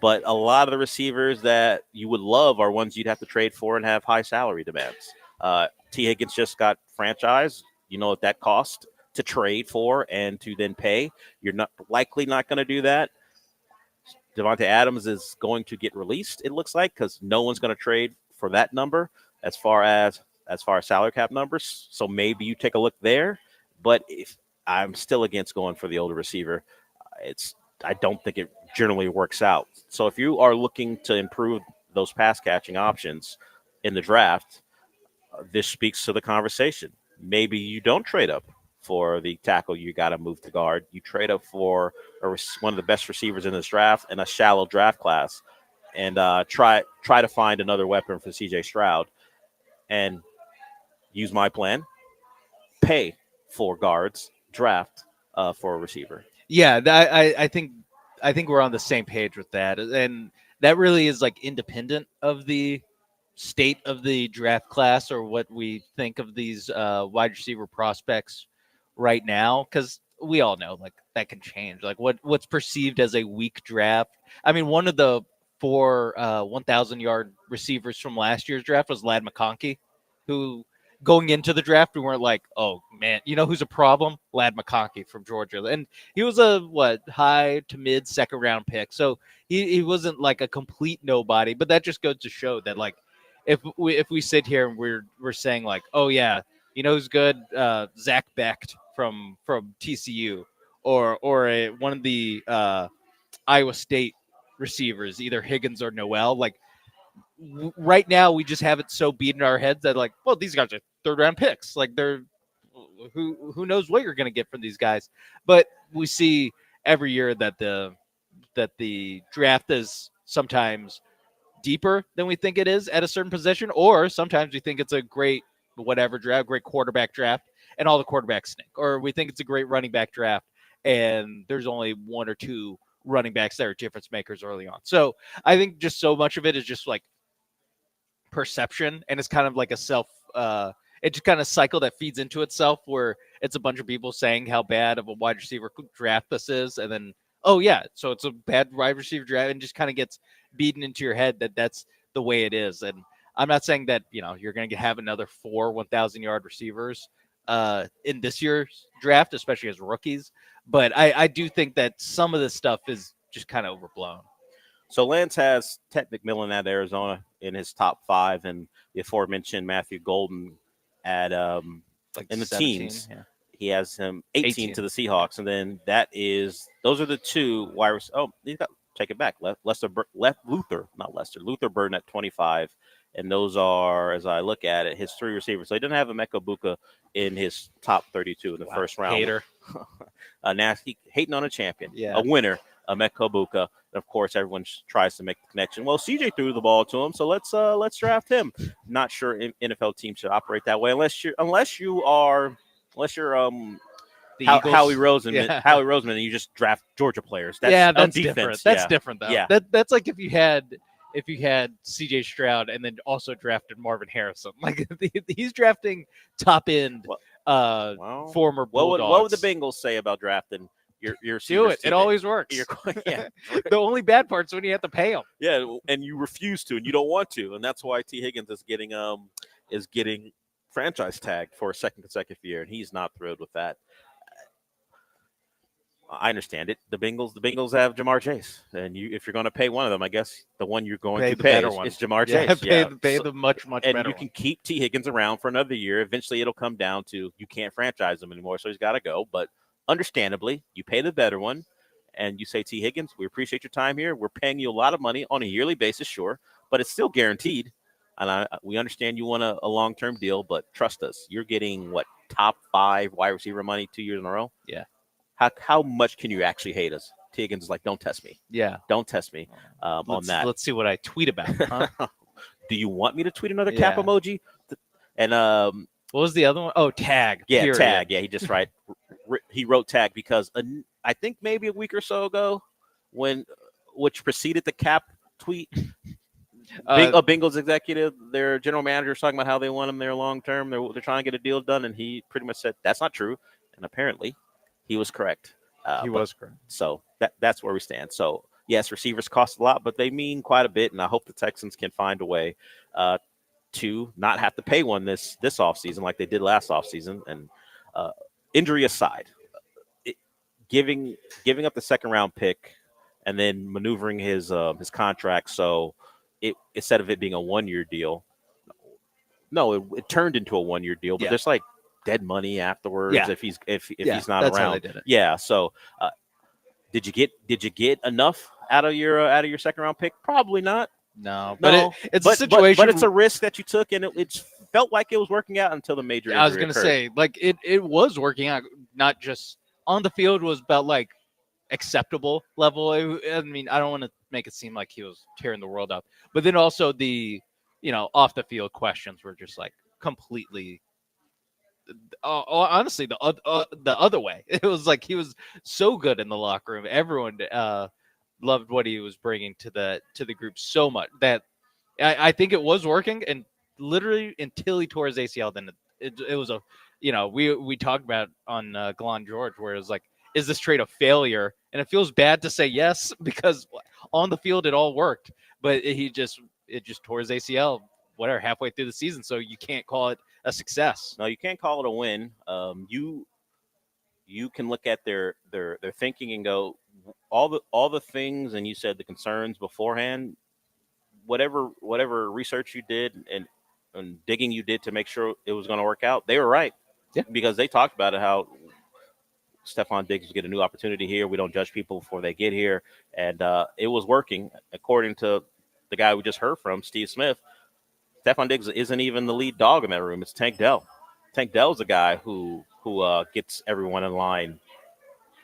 but a lot of the receivers that you would love are ones you'd have to trade for and have high salary demands. T. Higgins just got franchised. You know what that cost to trade for and to then pay. You're not going to do that. Devontae Adams is going to get released, it looks like, because no one's going to trade for that number as far as salary cap numbers. So maybe you take a look there. But if I'm still against going for the older receiver, I don't think it generally works out. So if you are looking to improve those pass catching options in the draft, this speaks to the conversation. Maybe you don't trade up for the tackle you got to move to guard. You trade up for one of the best receivers in this draft in a shallow draft class and try to find another weapon for C.J. Stroud and use my plan, pay for guards, draft for a receiver. Yeah, I think we're on the same page with that. And that really is like independent of the state of the draft class or what we think of these wide receiver prospects right now, because we all know like that can change. Like what's perceived as a weak draft. I mean, one of the 4 1,000-yard receivers from last year's draft was Ladd McConkey, who going into the draft we weren't like, oh man, you know who's a problem? Ladd McConkey from Georgia, and he was a high to mid second round pick, so he wasn't like a complete nobody. But that just goes to show that like if we sit here and we're saying like, oh yeah, you know who's good? Zach Becht from TCU, or one of the Iowa State receivers, either Higgins or Noel. Like right now, we just have it so beat in our heads that like, well, these guys are third round picks. Like they're who knows what you're going to get from these guys. But we see every year that the draft is sometimes deeper than we think it is at a certain position, or sometimes we think it's a great great quarterback draft, and all the quarterbacks stink, or we think it's a great running back draft, and there's only 1 or 2 running backs that are difference makers early on. So I think just so much of it is just like perception, and it's kind of like a it just kind of cycle that feeds into itself, where it's a bunch of people saying how bad of a wide receiver draft this is, and then oh yeah, so it's a bad wide receiver draft, and just kind of gets beaten into your head that that's the way it is. And I'm not saying that you're going to have another 4 1,000-yard receivers in this year's draft, especially as rookies, but I do think that some of this stuff is just kind of overblown. So Lance has Ted McMillan at Arizona in his top 5, and the aforementioned Matthew Golden at in the 17, teens. yeah. He has him 18 to the Seahawks, and then those are the 2 wide receivers. Oh, take it back. Luther Burden at 25, and those are, as I look at it, his 3 receivers. So he didn't have Emeka Buka in his top 32 in the first round. Hater. Nasty, hating on a champion, Yeah. a winner, Emeka Buka. And of course, everyone tries to make the connection. Well, CJ threw the ball to him, so let's draft him. Not sure NFL teams should operate that way unless you're Howie Roseman. Howie Roseman, and you just draft Georgia players. That's defense. different. That's different though. Yeah. That's like if you had CJ Stroud and then also drafted Marvin Harrison. Like he's drafting top end former Bulldogs. What would the Bengals say about drafting your do it? It always works. Yeah. The only bad part is when you have to pay them. Yeah, and you refuse to, and you don't want to, and that's why T. Higgins is getting franchise tagged for a second consecutive year, and he's not thrilled with that. I understand it. The Bengals have Jamar Chase, and if you're going to pay one of them, I guess the one you're going to pay is Jamar Chase. Pay the much and better you can keep T. Higgins around for another year. Eventually, it'll come down to you can't franchise him anymore, so he's got to go. But understandably, you pay the better one, and you say, T. Higgins, we appreciate your time here. We're paying you a lot of money on a yearly basis, sure, but it's still guaranteed. And we understand you want a long-term deal, but trust us, you're getting top 5 wide receiver money 2 years in a row. Yeah. How much can you actually hate us? T. Higgins is like, don't test me. Yeah. Don't test me on that. Let's see what I tweet about. Huh? Do you want me to tweet another cap emoji? And what was the other one? Oh, tag. Yeah, period. tag. Yeah, he wrote tag because I think maybe a week or so ago, which preceded the cap tweet, a Bengals executive, their general manager, was talking about how they want him there long term. They're trying to get a deal done, and he pretty much said that's not true. And apparently, he was correct. He was correct. So that's where we stand. So yes, receivers cost a lot, but they mean quite a bit, and I hope the Texans can find a way to not have to pay one this offseason like they did last offseason. And injury aside, giving up the second round pick and then maneuvering his contract so instead of it being a 1-year deal, it turned into a 1-year deal, but there's like dead money afterwards if he's not that's around. How they did it. Yeah. So did you get enough out of your second round pick? Probably not. No, but it's a situation. But it's a risk that you took, and it felt like it was working out until the major injury I was going to say, like, it was working out, not just on the field, was about, like, acceptable level. I mean, I don't want to make it seem like he was tearing the world up. But then also the, off the field questions were just, like, completely honestly, the other way. It was like he was so good in the locker room. Everyone loved what he was bringing to the group so much that I think it was working, and literally until he tore his ACL, then it was a, we talked about on Gallant George, where it was like, is this trade a failure? And it feels bad to say yes, because on the field it all worked, but it just tore his ACL halfway through the season, so you can't call it a success. No, you can't call it a win. You can look at their thinking and go, all the things, and you said the concerns beforehand, whatever research you did and digging you did to make sure it was going to work out, they were right. Yeah. Because they talked about it, how Stephon Diggs will get a new opportunity here. We don't judge people before they get here. And it was working. According to the guy we just heard from, Steve Smith, Stephon Diggs isn't even the lead dog in that room. It's Tank Dell. Tank Dell's the guy who gets everyone in line.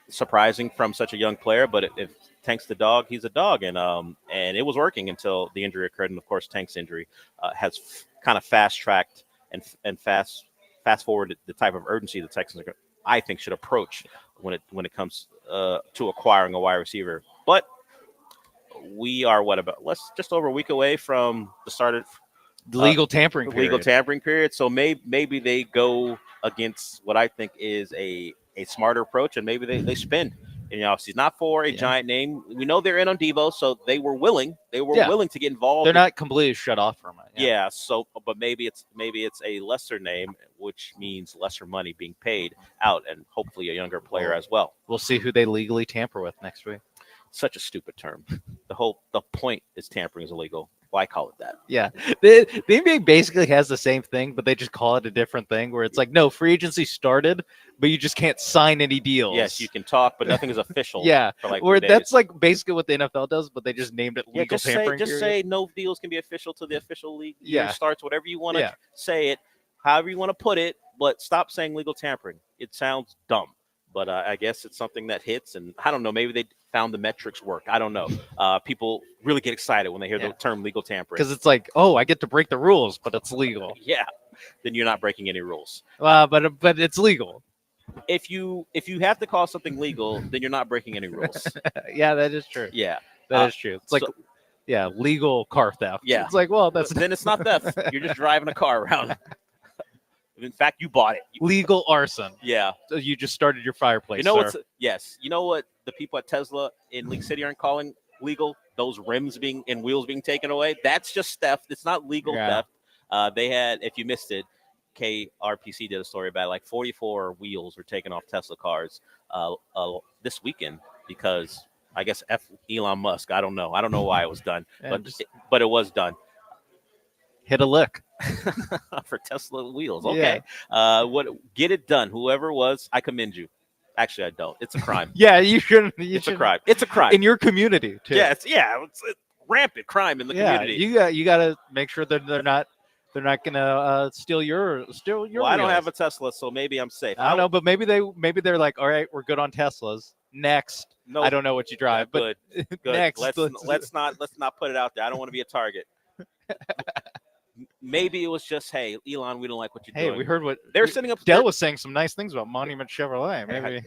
Surprising from such a young player, but if Tank's the dog, he's a dog. And it was working until the injury occurred. And, of course, Tank's injury has kind of fast-tracked and fast-forwarded the type of urgency the Texans are, I think, should approach when it comes to acquiring a wide receiver. But we are just over a week away from the start of the legal tampering period. So maybe they go against what I think is a smarter approach, and maybe they spend in the offseason. Not for a giant name. We know they're in on Devo, so they were willing. They were willing to get involved. They're not completely shut off from it. Yeah. So, but maybe it's a lesser name, which means lesser money being paid out, and hopefully a younger player as well. We'll see who they legally tamper with next week. Such a stupid term. The point is tampering is illegal. Why call it that? Yeah. The NBA basically has the same thing, but they just call it a different thing, where it's like, no, free agency started, but you just can't sign any deals. Yes, you can talk, but nothing is official. Yeah. For like or 3 that's days. like basically what the NFL does, but they just named it legal tampering. Just say no deals can be official till the official league year starts, whatever you want to say it, however you want to put it, but stop saying legal tampering. It sounds dumb. But I guess it's something that hits, and I don't know, maybe they found the metrics work. I don't know. People really get excited when they hear the term legal tampering. Because it's like, oh, I get to break the rules, but it's legal. Yeah, then you're not breaking any rules. But it's legal. If you have to call something legal, then you're not breaking any rules. Yeah, that is true. Yeah. That is true. It's like, legal car theft. Yeah. It's like, well, then it's not theft. You're just driving a car around. In fact, you bought it. Legal arson. Yeah. So you just started your fireplace. You know what's you know what the people at Tesla in League City aren't calling legal? Those rims and wheels being taken away. That's just theft. It's not legal theft. They had, if you missed it, KRPC did a story about like 44 wheels were taken off Tesla cars this weekend because I guess Elon Musk. I don't know why it was done, but it was done. Hit a lick for Tesla wheels. Okay. Get it done. Whoever it was, I commend you. Actually, I don't. It's a crime. Yeah, you shouldn't. It's a crime. It's a crime in your community too. Yeah, it's rampant crime in the community. You got to make sure that they're not gonna steal your. Well, I don't have a Tesla, so maybe I'm safe. I don't know, but maybe they're like, all right, we're good on Teslas. Next, no, I don't know what you drive, but good. Next, let's not put it out there. I don't want to be a target. Maybe it was just, hey, Elon, we don't like what you're doing. Hey, we heard what they're sitting up. Dell was saying some nice things about Monument Chevrolet. Maybe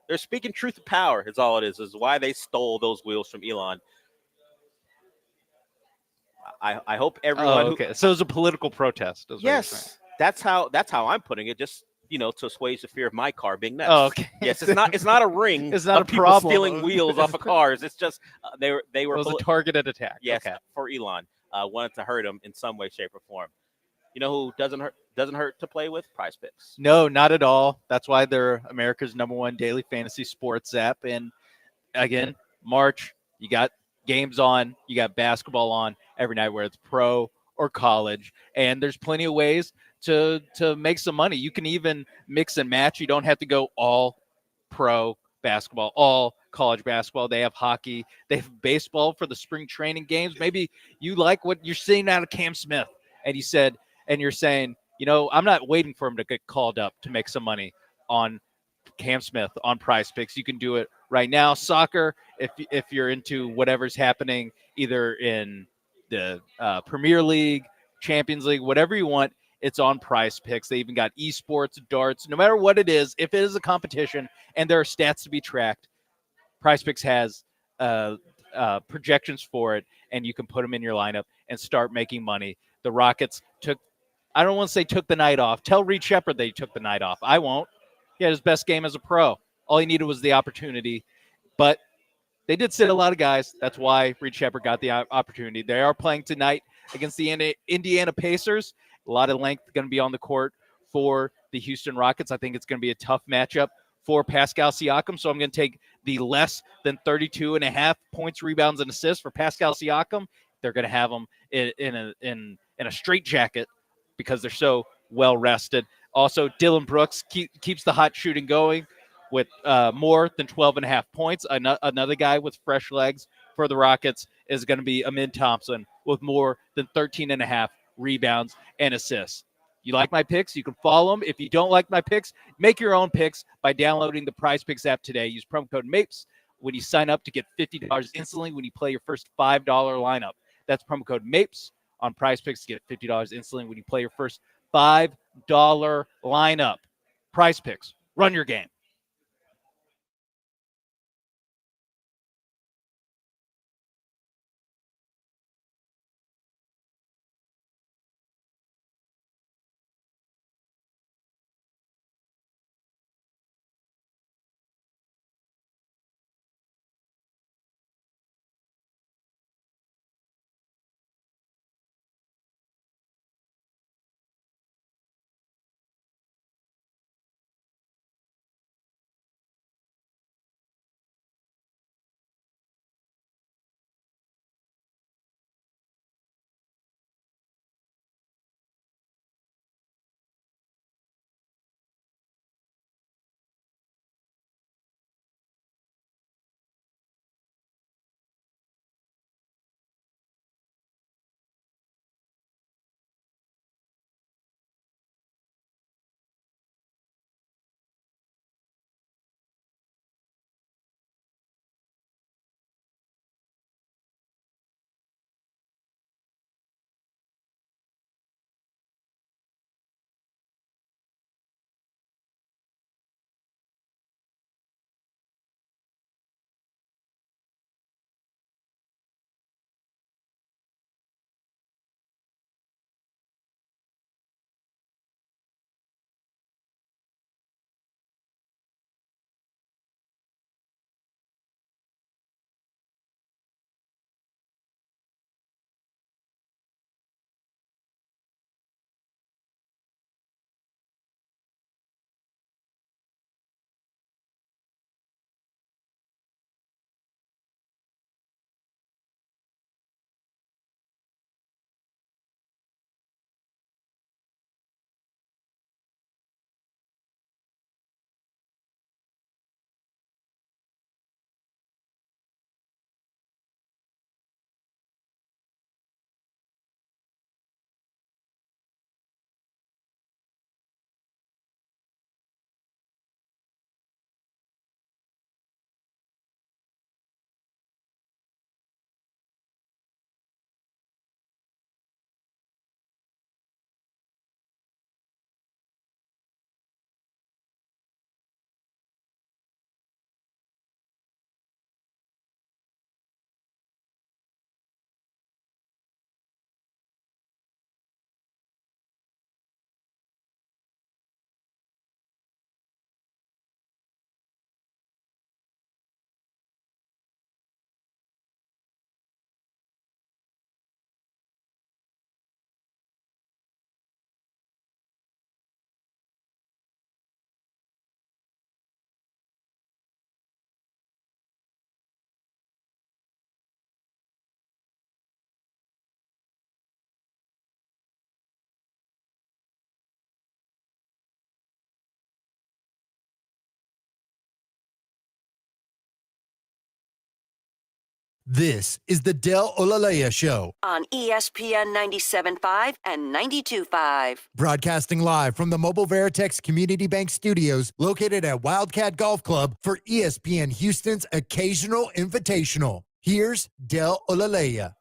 they're speaking truth to power. Is all it is. Is why they stole those wheels from Elon. I hope everyone. Okay, so it was a political protest. Yes, that's how I'm putting it. Just to assuage the fear of my car being next. Oh, okay. Yes, it's not a ring. It's not of a people problem. stealing wheels off of cars. It's just they were. It was a targeted attack. Yes, okay. For Elon. Wanted to hurt him in some way, shape, or form. You know who doesn't hurt to play with? Prize Picks. No, not at all. That's why they're America's #1 daily fantasy sports app. And again, March, you got games on, you got basketball on every night, whether it's pro or college. And there's plenty of ways to make some money. You can even mix and match. You don't have to go all pro basketball, all college basketball. They have hockey. They have baseball for the spring training games. Maybe you like what you're seeing out of Cam Smith, and you're saying, I'm not waiting for him to get called up to make some money on Cam Smith on Prize Picks. You can do it right now. Soccer, if you're into whatever's happening, either in the Premier League, Champions League, whatever you want, it's on Prize Picks. They even got esports, darts, no matter what it is. If it is a competition and there are stats to be tracked, Prize Picks has projections for it, and you can put them in your lineup and start making money. The Rockets I don't want to say took the night off. Tell Reed Shepherd they took the night off. I won't. He had his best game as a pro. All he needed was the opportunity. But they did sit a lot of guys. That's why Reed Shepherd got the opportunity. They are playing tonight against the Indiana Pacers. A lot of length going to be on the court for the Houston Rockets. I think it's going to be a tough matchup for Pascal Siakam. So I'm going to take the less than 32.5 points, rebounds, and assists for Pascal Siakam. They're going to have him in a straitjacket because they're so well rested. Also, Dylan Brooks keeps the hot shooting going with more than 12.5 points. Another guy with fresh legs for the Rockets is going to be Amin Thompson with more than 13.5 rebounds and assists. You like my picks? You can follow them. If you don't like my picks, make your own picks by downloading the Prize Picks app today. Use promo code MAPES when you sign up to get $50 instantly when you play your first $5 lineup. That's promo code MAPES on Prize Picks to get $50 instantly when you play your first $5 lineup. Prize Picks. Run your game. This is the Del Olaleye Show, On ESPN 97.5 and 92.5. broadcasting live from the Mobile Veritex Community Bank Studios located at Wildcat Golf Club for ESPN Houston's Occasional Invitational. Here's Del Olaleye.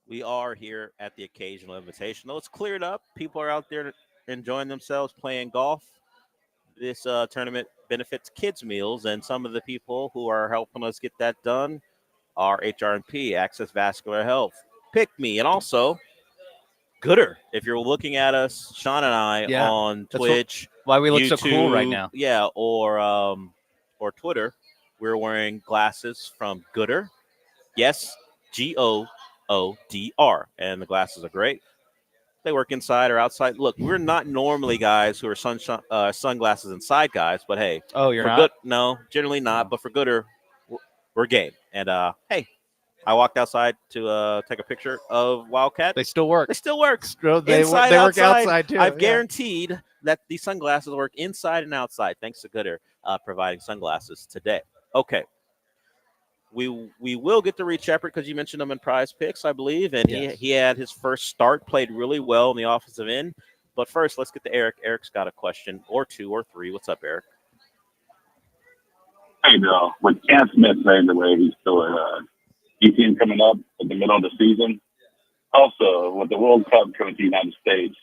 We are here at the Occasional Invitational. It's cleared up. People are out there enjoying themselves playing golf. this tournament benefits kids meals, and some of the people who are helping us get that done are HRMP, Access Vascular Health, Pick Me, and also Gooder. If you're looking at us, Sean and I, Yeah, on that's Twitch, why we look YouTube, so cool right now. Yeah, or Twitter, we're wearing glasses from Gooder. Yes, Goodr, and the glasses are great. They work inside or outside. Look, we're not normally guys who are sunglasses inside guys, but hey, Oh, you're for not? good, no, generally not. But for Gooder, we're game. And hey, I walked outside to take a picture of Wildcat. They still work. They still work. They Inside, work outside. outside too. I've yeah. guaranteed that these sunglasses work inside and outside, thanks to Gooder providing sunglasses today. Okay. We will get to reach Shepard because you mentioned him in Prize Picks, I believe, and Yes. he had his first start, played really well in the offensive end. But first, let's get to Eric. Eric's got a question or two or three. What's up, Eric? Hey, Bill. With Cam Smith playing the way he's still EPN coming up at the middle of the season, also with the World Cup coming to the United States,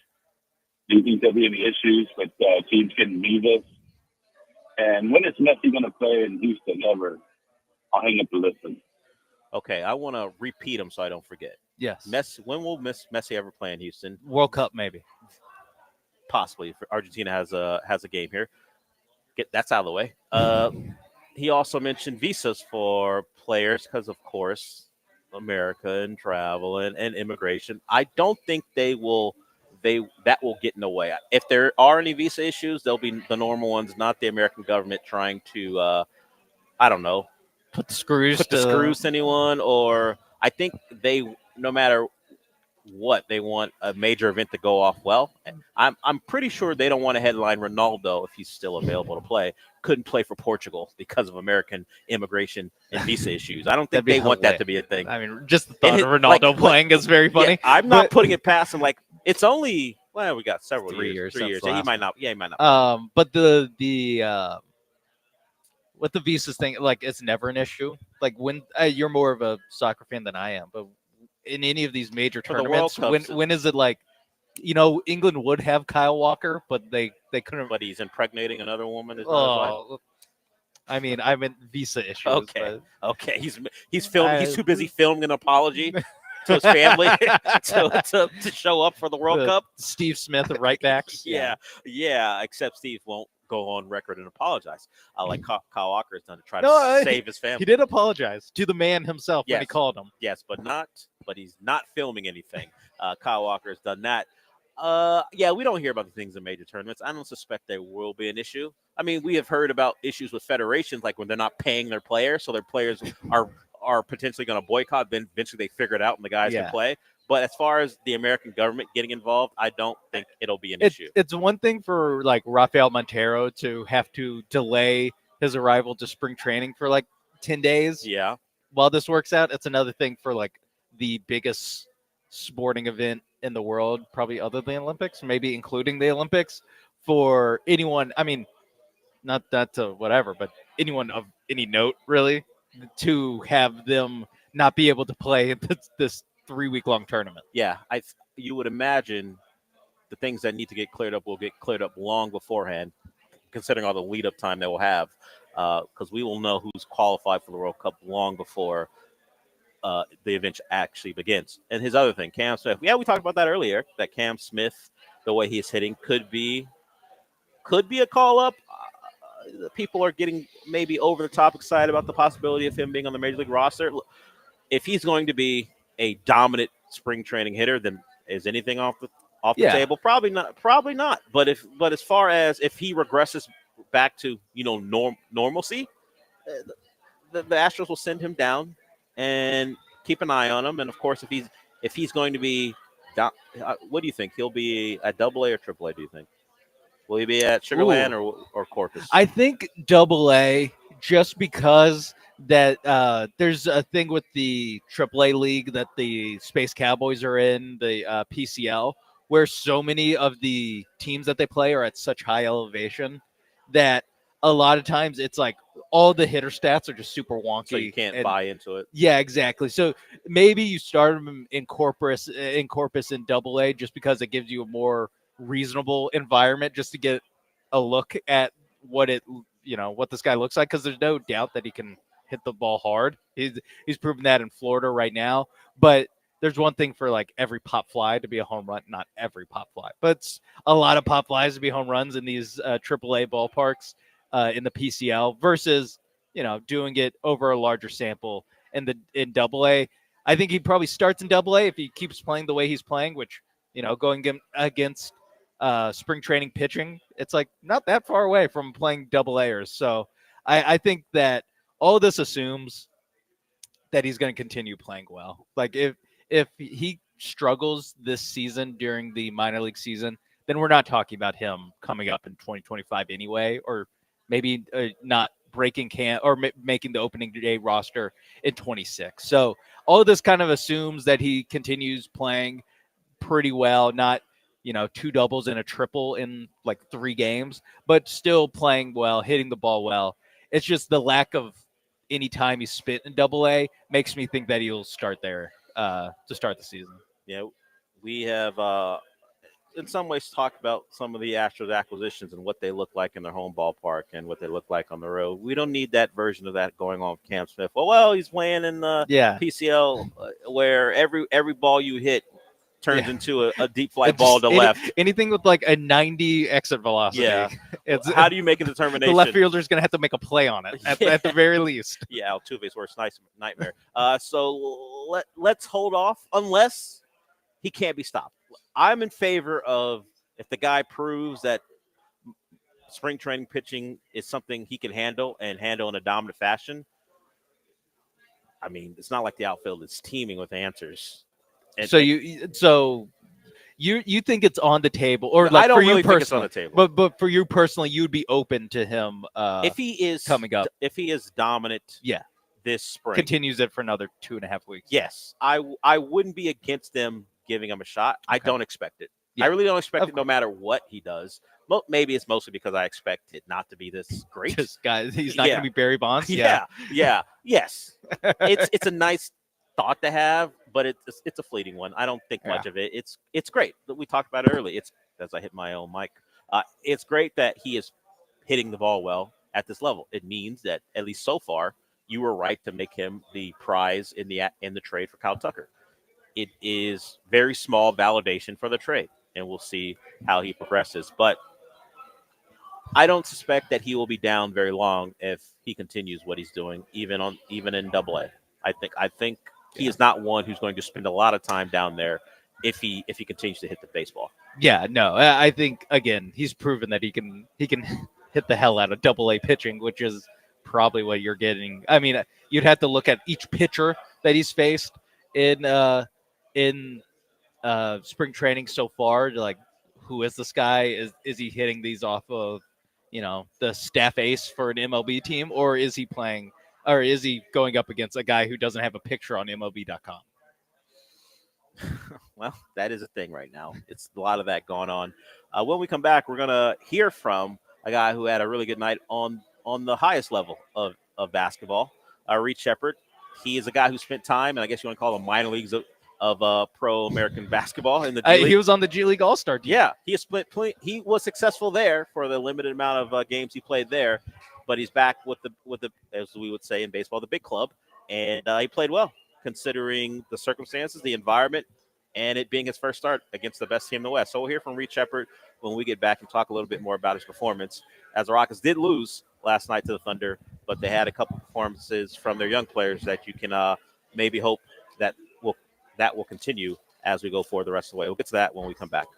do you think there'll be any issues with teams getting visas? And when is Messi going to play in Houston ever? I'll hang up the listen. Okay, I want to repeat them so I don't forget. Yes. When will Messi ever play in Houston? World Cup, maybe. Possibly. Argentina has a game here. That's out of the way. He also mentioned visas for players because, of course, America and travel and immigration. I don't think that will get in the way. If there are any visa issues, they'll be the normal ones, not the American government trying to, I don't know, put the screws to anyone. Or I think no matter what, they want a major event to go off well. I'm pretty sure they don't want to headline Ronaldo if he's still available to play. Couldn't play for Portugal because of American immigration and visa issues. I don't think they want that to be a thing. I mean, just the thought of Ronaldo playing is very funny. Yeah, I'm not putting it past him. Like, it's only, well, we got several 3 years. years. 3 years. That's the He might last not. Yeah, he might not. But the with the visas thing, like, it's never an issue. Like, when you're more of a soccer fan than I am, but in any of these major For the World tournaments, Cups, when is it like, England would have Kyle Walker, but they couldn't. But he's impregnating another woman. Is I mean, I meant visa issues. Okay. But Okay. He's filming. He's too busy filming an apology to his family to show up for the World Cup. Steve Smith, right backs. Yeah. Except Steve won't go on record and apologize, like Kyle Walker has done to try to save his family. He did apologize to the man himself when he called him. Yes, but he's not filming anything. Kyle Walker has done that. We don't hear about the things in major tournaments. I don't suspect there will be an issue. I mean, we have heard about issues with federations, like when they're not paying their players, so their players are potentially going to boycott. Then eventually they figure it out and the guys can play. But as far as the American government getting involved, I don't think it'll be an issue. It's one thing for like Rafael Montero to have to delay his arrival to spring training for like 10 days. Yeah. While this works out, it's another thing for like the biggest sporting event in the world, probably other than the Olympics, maybe including the Olympics, for anyone. I mean, not that whatever, but anyone of any note, really, to have them not be able to play this 3-week-long tournament. Yeah, you would imagine the things that need to get cleared up will get cleared up long beforehand, considering all the lead-up time they will have, because we will know who's qualified for the World Cup long before the event actually begins. And his other thing, Cam Smith. Yeah, we talked about that earlier, that Cam Smith, the way he's hitting, could be a call-up. People are getting maybe over the top excited about the possibility of him being on the Major League roster. If he's going to be a dominant spring training hitter, then is anything off the table? Probably not. But as far as if he regresses back to normalcy, the Astros will send him down and keep an eye on him. And of course, if he's going to be down, what do you think? He'll be at AA or AAA? Do you think? Will he be at Sugarland or Corpus? I think AA, just because that there's a thing with the AAA league that the Space Cowboys are in, the PCL, where so many of the teams that they play are at such high elevation that a lot of times it's like all the hitter stats are just super wonky. So you can't buy into it. Yeah, exactly. So maybe you start them in Corpus in AA just because it gives you a more reasonable environment just to get a look at what this guy looks like, because there's no doubt that he can hit the ball hard. He's proven that in Florida right now. But there's one thing for like every pop fly to be a home run, not every pop fly, but it's a lot of pop flies to be home runs in these AAA ballparks in the PCL versus doing it over a larger sample in AA. I think he probably starts in AA if he keeps playing the way he's playing, which going against spring training pitching, it's like not that far away from playing AA-ers. So I think that all this assumes that he's going to continue playing well. Like if he struggles this season during the minor league season, then we're not talking about him coming up in 2025 anyway, or maybe not breaking camp or making the opening day roster in 26. So all of this kind of assumes that he continues playing pretty well, not 2 doubles and a triple in like 3 games, but still playing well, hitting the ball well. It's just the lack of any time he spent in AA makes me think that he'll start there to start the season. Yeah, we have in some ways talked about some of the Astros acquisitions and what they look like in their home ballpark and what they look like on the road. We don't need that version of that going on with Cam Smith. Well, he's playing in the PCL where every ball you hit turns into a deep fly ball to left. Anything with like a 90 exit velocity. Yeah. How do you make a determination? The left fielder's going to have to make a play on it at the very least. Yeah, Altuve's worst nightmare. So let's hold off unless he can't be stopped. I'm in favor of if the guy proves that spring training pitching is something he can handle and handle in a dominant fashion. I mean, it's not like the outfield is teeming with answers. So you think it's on the table, or like I don't for really you think it's on personally? the table. But for you personally, you'd be open to him if he is coming up. If he is dominant, yeah, this spring continues it for another 2.5 weeks. Yes, I wouldn't be against them giving him a shot. Okay. I don't expect it. Yeah. I really don't expect it, no matter what he does. Well, maybe it's mostly because I expect it not to be this great. Just guys, he's not going to be Barry Bonds. Yeah. Yes, it's a nice thought to have, but it's a fleeting one. I don't think much of it. It's great. We talked about it early. It's as I hit my own mic. It's great that he is hitting the ball well at this level. It means that at least so far, you were right to make him the prize in the trade for Kyle Tucker. It is very small validation for the trade, and we'll see how he progresses. But I don't suspect that he will be down very long if he continues what he's doing, even in AA. I think he is not one who's going to spend a lot of time down there if he continues to hit the baseball. Yeah, no, I think again he's proven that he can hit the hell out of AA pitching, which is probably what you're getting. I mean, you'd have to look at each pitcher that he's faced in spring training so far. Like, who is this guy? Is he hitting these off of the staff ace for an MLB team, or is he playing? Or is he going up against a guy who doesn't have a picture on MLB.com? Well, that is a thing right now. It's a lot of that going on. When we come back, we're going to hear from a guy who had a really good night on the highest level of basketball, Reed Sheppard. He is a guy who spent time, and I guess you want to call them minor leagues of pro American basketball in the G League. He was on the G League All-Star team. Yeah, he was successful there for the limited amount of games he played there. But he's back with the as we would say in baseball, the big club, and he played well considering the circumstances, the environment, and it being his first start against the best team in the West. So we'll hear from Reed Sheppard when we get back and talk a little bit more about his performance. As the Rockets did lose last night to the Thunder, but they had a couple performances from their young players that you can maybe hope that will continue as we go forward the rest of the way. We'll get to that when we come back.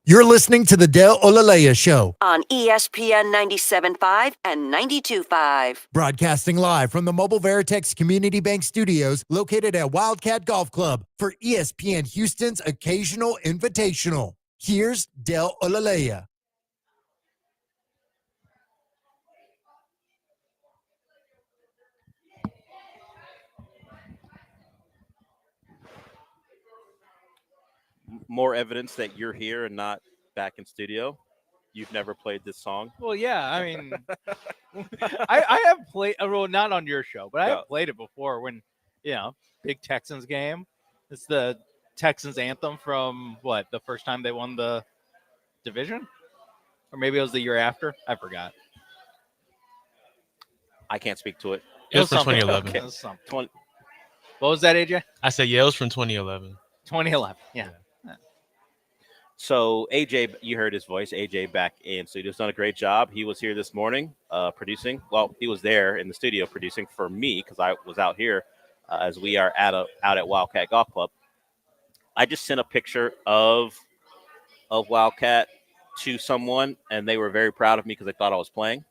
You're listening to the Del Olaleye Show, on ESPN 97.5 and 92.5. broadcasting live from the Mobile Veritex Community Bank Studios located at Wildcat Golf Club for ESPN Houston's Occasional Invitational. Here's Del Olaleye. More evidence that you're here and not back in studio. You've never played this song. Well, yeah, I mean, I have played, well, not on your show, but I have played it before when, big Texans game. It's the Texans anthem from the first time they won the division? Or maybe it was the year after. I forgot. I can't speak to it. It was from something. 2011. Okay. It was something. What was that, AJ? I said, yeah, it was from 2011. 2011, yeah. So AJ, you heard his voice. AJ back in studio. He's done a great job. He was here this morning producing. Well, he was there in the studio producing for me because I was out here as we are out at Wildcat Golf Club. I just sent a picture of Wildcat to someone, and they were very proud of me because they thought I was playing.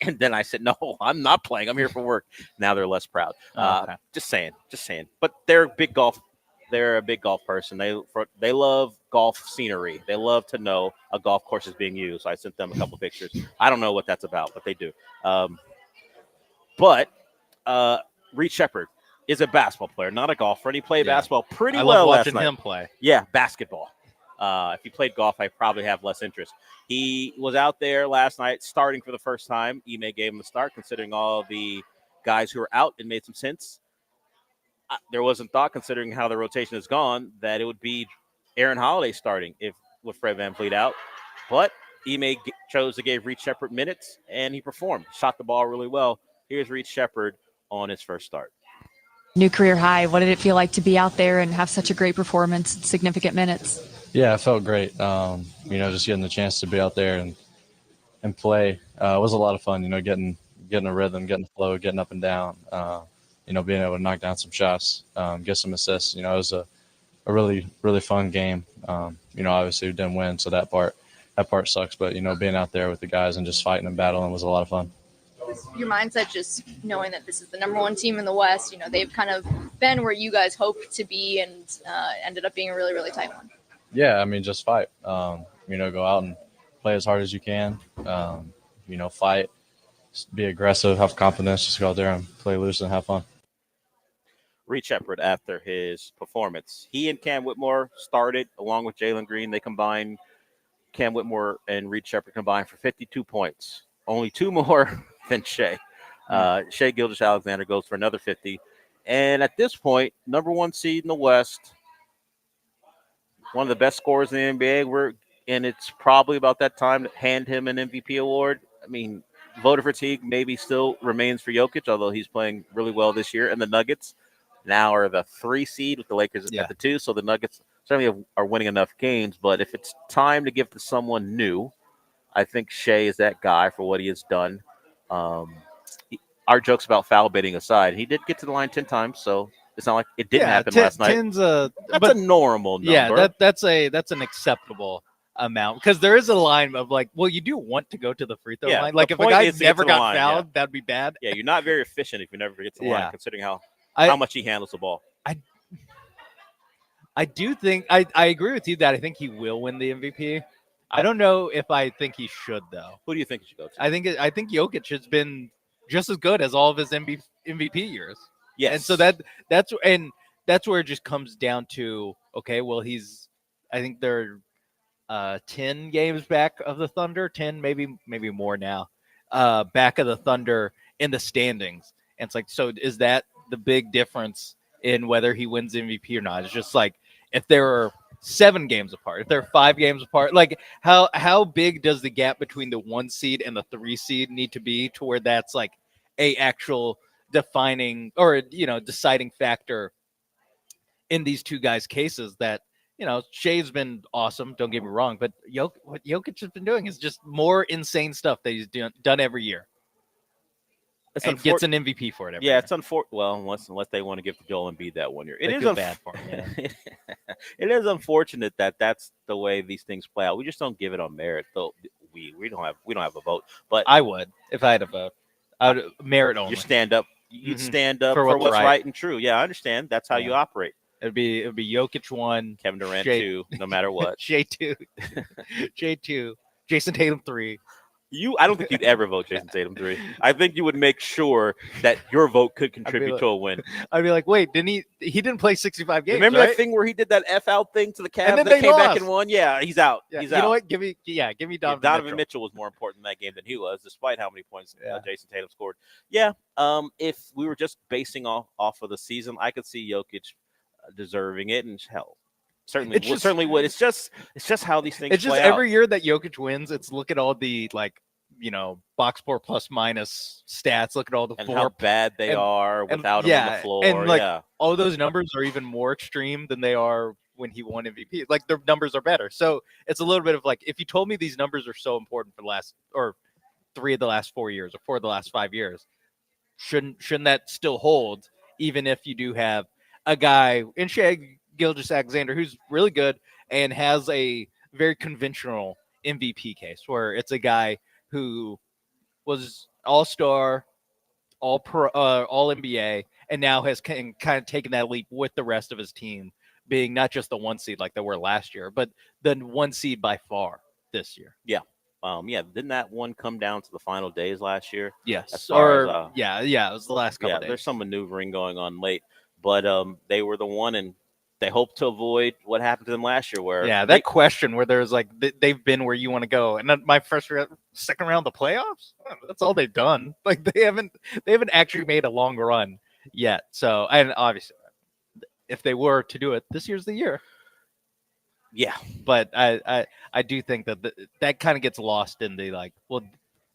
And then I said, no, I'm not playing. I'm here for work. Now they're less proud. Okay. Just saying. But they're big golf. They're a big golf person. They love golf scenery. They love to know a golf course is being used. I sent them a couple pictures. I don't know what that's about, but they do. But Reed Shepherd is a basketball player, not a golfer. And he played basketball pretty I well love last watching night. him play. Yeah, basketball. If he played golf, I probably have less interest. He was out there last night starting for the first time. Ime gave him a start, considering all the guys who were out. It made some sense. There wasn't thought, considering how the rotation has gone, that it would be Aaron Holiday starting with Fred VanVleet out. But Ime chose to give Reed Shepherd minutes, and he performed. Shot the ball really well. Here's Reed Shepherd on his first start. New career high. What did it feel like to be out there and have such a great performance, significant minutes? Yeah, it felt great. Just getting the chance to be out there and play was a lot of fun. Getting a rhythm, getting the flow, getting up and down. Being able to knock down some shots, get some assists. It was a really, really fun game. Obviously we didn't win, so that part sucks. But being out there with the guys and just fighting and battling was a lot of fun. Your mindset, just knowing that this is the number one team in the West, they've kind of been where you guys hoped to be and ended up being a really, really tight one. Yeah, just fight. Go out and play as hard as you can. Fight, be aggressive, have confidence, just go out there and play loose and have fun. Reed Shepherd, after his performance, he and Cam Whitmore started along with Jalen Green. They combined, Cam Whitmore and Reed Shepherd combined for 52 points. Only two more than Shea. Shea Gilgeous-Alexander goes for another 50. And at this point, number one seed in the West, one of the best scorers in the NBA. And it's probably about that time to hand him an MVP award. Voter fatigue maybe still remains for Jokic, although he's playing really well this year. And the Nuggets now are the 3 seed with the Lakers at the 2. So the Nuggets certainly are winning enough games. But if it's time to give to someone new, I think Shea is that guy for what he has done. Our jokes about foul baiting aside, he did get to the line 10 times, so it's not like it didn't happen last night. 10's that's a normal number. Yeah, that's an acceptable amount, because there is a line of you do want to go to the free throw line. Like if a guy never got fouled, that'd be bad. Yeah, you're not very efficient if you never get to the line, considering how much he handles the ball. I do think I agree with you that I think he will win the MVP. I don't know if I think he should, though. Who do you think he should go to? I think Jokic has been just as good as all of his MVP years. Yes. And so that's where it just comes down to, okay, well, I think they're 10 games back of the Thunder, 10, maybe more now, back of the Thunder in the standings. And it's so is that the big difference in whether he wins MVP or not? It's just if there are 7 games apart, if they're 5 games apart, how big does the gap between the 1 seed and the 3 seed need to be to where that's a actual defining or deciding factor in these two guys' cases? That Shea's been awesome, don't get me wrong, but what Jokic has been doing is just more insane stuff that he's done every year. It's gets an MVP for it. Yeah, it's unfortunate. Well, unless they want to give Joel Embiid that 1 year, They feel bad for him. Yeah. It is unfortunate that that's the way these things play out. We just don't give it on merit, though. We don't have a vote. But I would if I had a vote. I would merit only. You stand up. You'd stand up For for what's what's right. right and true. Yeah, I understand. That's how you operate. It'd be Jokic 1, Kevin Durant Shea- 2, no matter what. Shea 2, Shea 2, Jason Tatum 3. I don't think you'd ever vote Jason Tatum 3. I think you would make sure that your vote could contribute like- to a win. I'd be like, wait, didn't he? He didn't play 65 games. Remember right? that thing where he did that F out thing to the Cavs And then that they came back lost. and won? Yeah, he's out. Yeah, He's you out. know what? Give me Donovan Mitchell was more important in that game than he was, despite how many points Jason Tatum scored. Yeah, if we were just basing off of the season, I could see Jokic deserving it, and hell, certainly would. It's just how these things. It's just play every out. year that Jokic wins, it's look at all the box score plus minus stats. Look at all the And floor how bad they are without him on the floor. And like yeah. all those numbers are even more extreme than they are when he won MVP. Like their numbers are better. So it's a little bit of like if you told me these numbers are so important for the last or 3 of the last 4 years or 4 of the last 5 years, shouldn't that still hold? Even if you do have a guy in Shea Gilgeous-Alexander who's really good and has a very conventional MVP case where it's a guy who was all-star, all-pro, all-NBA, and now has kind of taken that leap with the rest of his team, being not just the 1 seed like they were last year, but the 1 seed by far this year. Yeah. Didn't that one come down to the final days last year? Yes. As far Or as, it was the last couple days. There's some maneuvering going on late, but they were the one, and they hope to avoid what happened to them last year. Where that question where there's like they've been where you want to go, and then my second round of the playoffs. That's all they've done. Like they haven't actually made a long run yet. So and obviously, if they were to do it, this year's the year. Yeah, but I do think that that kind of gets lost in the like. Well,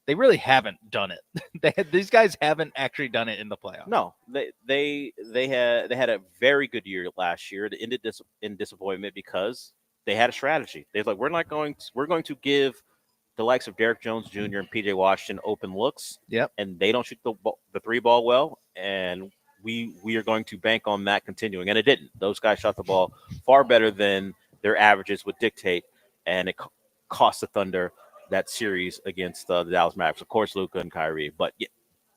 they really haven't done it. These guys haven't actually done it in the playoffs. No, they had a very good year last year. It ended in disappointment because they had a strategy. They're like, we're going to give the likes of Derrick Jones Jr. and PJ Washington open looks. Yep. And they don't shoot the 3 ball well, and we are going to bank on that continuing. And it didn't. Those guys shot the ball far better than their averages would dictate, and it cost the Thunder that series against the Dallas Mavericks. Of course, Luka and Kyrie, but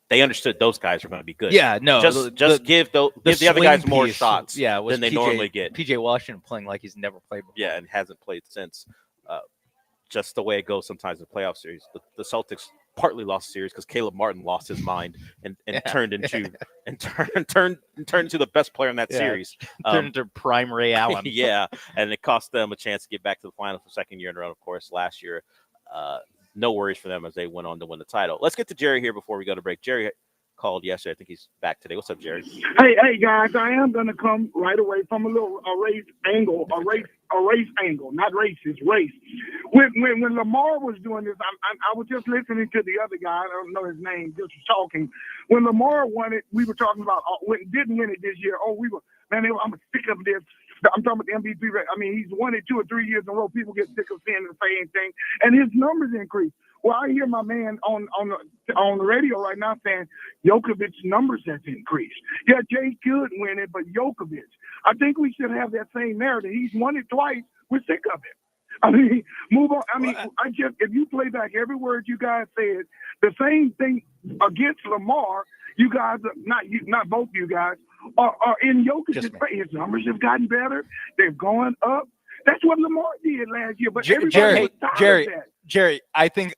they understood those guys are going to be good. Yeah, no, just give the other guys more shots than they normally get. PJ Washington playing like he's never played before. Yeah, and hasn't played since. Just the way it goes sometimes in the playoff series. The Celtics partly lost the series because Caleb Martin lost his mind and turned into turned into the best player in that series. Turned into prime Ray Allen. Yeah, and it cost them a chance to get back to the finals for second year in a row. Of course, last year, no worries for them as they went on to win the title. Let's get to Jerry here before we go to break. Jerry called yesterday. I think he's back today. What's up, Jerry? Hey guys, I am gonna come right away from a race angle, not racist, race. When Lamar was doing this, I was just listening to the other guy. I don't know his name, just talking. When Lamar won it, we were talking about didn't win it this year. I'm sick of this. I'm talking about the MVP rate. I mean, he's won it 2 or 3 years in a row. People get sick of seeing the same thing, and his numbers increase. Well, I hear my man on the radio right now saying Djokovic's numbers has increased. Yeah, Jay could win it, but Djokovic. I think we should have that same narrative. He's won it twice. We're sick of it. I mean, move on. I mean, if you play back every word you guys said, the same thing against Lamar. You guys, not both you guys, are in Jokic's face. His numbers have gotten better. They've gone up. That's what Lamar did last year. But everybody was tired of that. Jerry, I think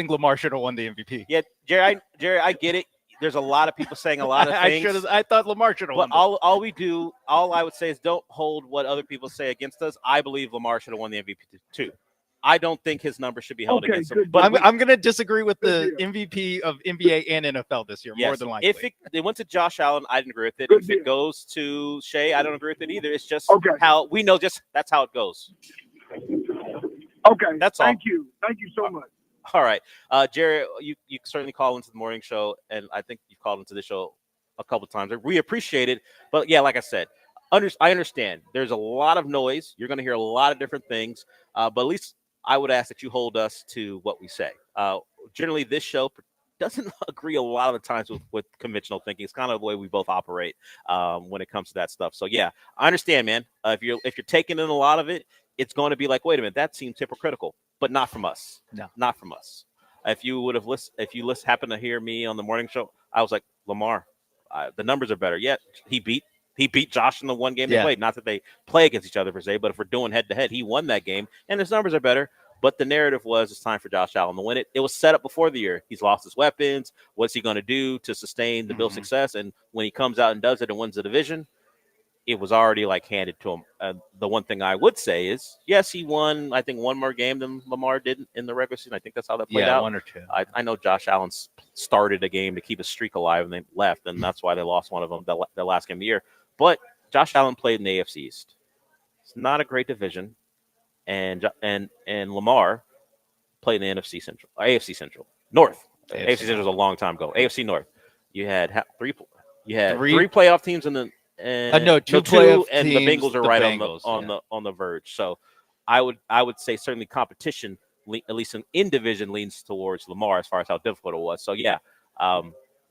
Lamar should have won the MVP. Yeah, Jerry, I get it. There's a lot of people saying a lot of things. I thought Lamar should have won. But all I would say is don't hold what other people say against us. I believe Lamar should have won the MVP too. I don't think his number should be held against him. But I'm going to disagree with the MVP of NBA and NFL this year, more than likely. If it went to Josh Allen, I didn't agree with it. If it goes to Shea, I don't agree with it either. It's just how we know. That's how it goes. Okay, that's all. Thank you so much. All right, Jerry, you certainly call into the morning show, and I think you've called into the show a couple of times. We appreciate it, but yeah, like I said, I understand. There's a lot of noise. You're going to hear a lot of different things, but at least I would ask that you hold us to what we say. Generally, this show, doesn't agree a lot of the times with conventional thinking. It's kind of the way we both operate when it comes to that stuff. So yeah, I understand, man. If you're taking in a lot of it, it's going to be like, wait a minute, that seems hypocritical, but not from us. No, not from us. If you would have happened to hear me on the morning show, I was like, Lamar, the numbers are better. Yet he beat Josh in the one game they played. Not that they play against each other per se, but if we're doing head to head, he won that game, and his numbers are better. But the narrative was it's time for Josh Allen to win it. It was set up before the year. He's lost his weapons. What's he going to do to sustain the Bills' success? And when he comes out and does it and wins the division, it was already like handed to him. The one thing I would say is, yes, he won, I think, one more game than Lamar did in the regular season. I think that's how that played out. one or two. I know Josh Allen started a game to keep his streak alive, and they left, and that's why they lost one of them the last game of the year. But Josh Allen played in the AFC East. It's not a great division, and Lamar played in the AFC Central North. AFC Central was a long time ago. AFC North. You had three playoff teams in the two playoff and teams, the Bengals are the right Bengals, on the verge. So I would say certainly competition, at least in division, leans towards Lamar as far as how difficult it was. So yeah,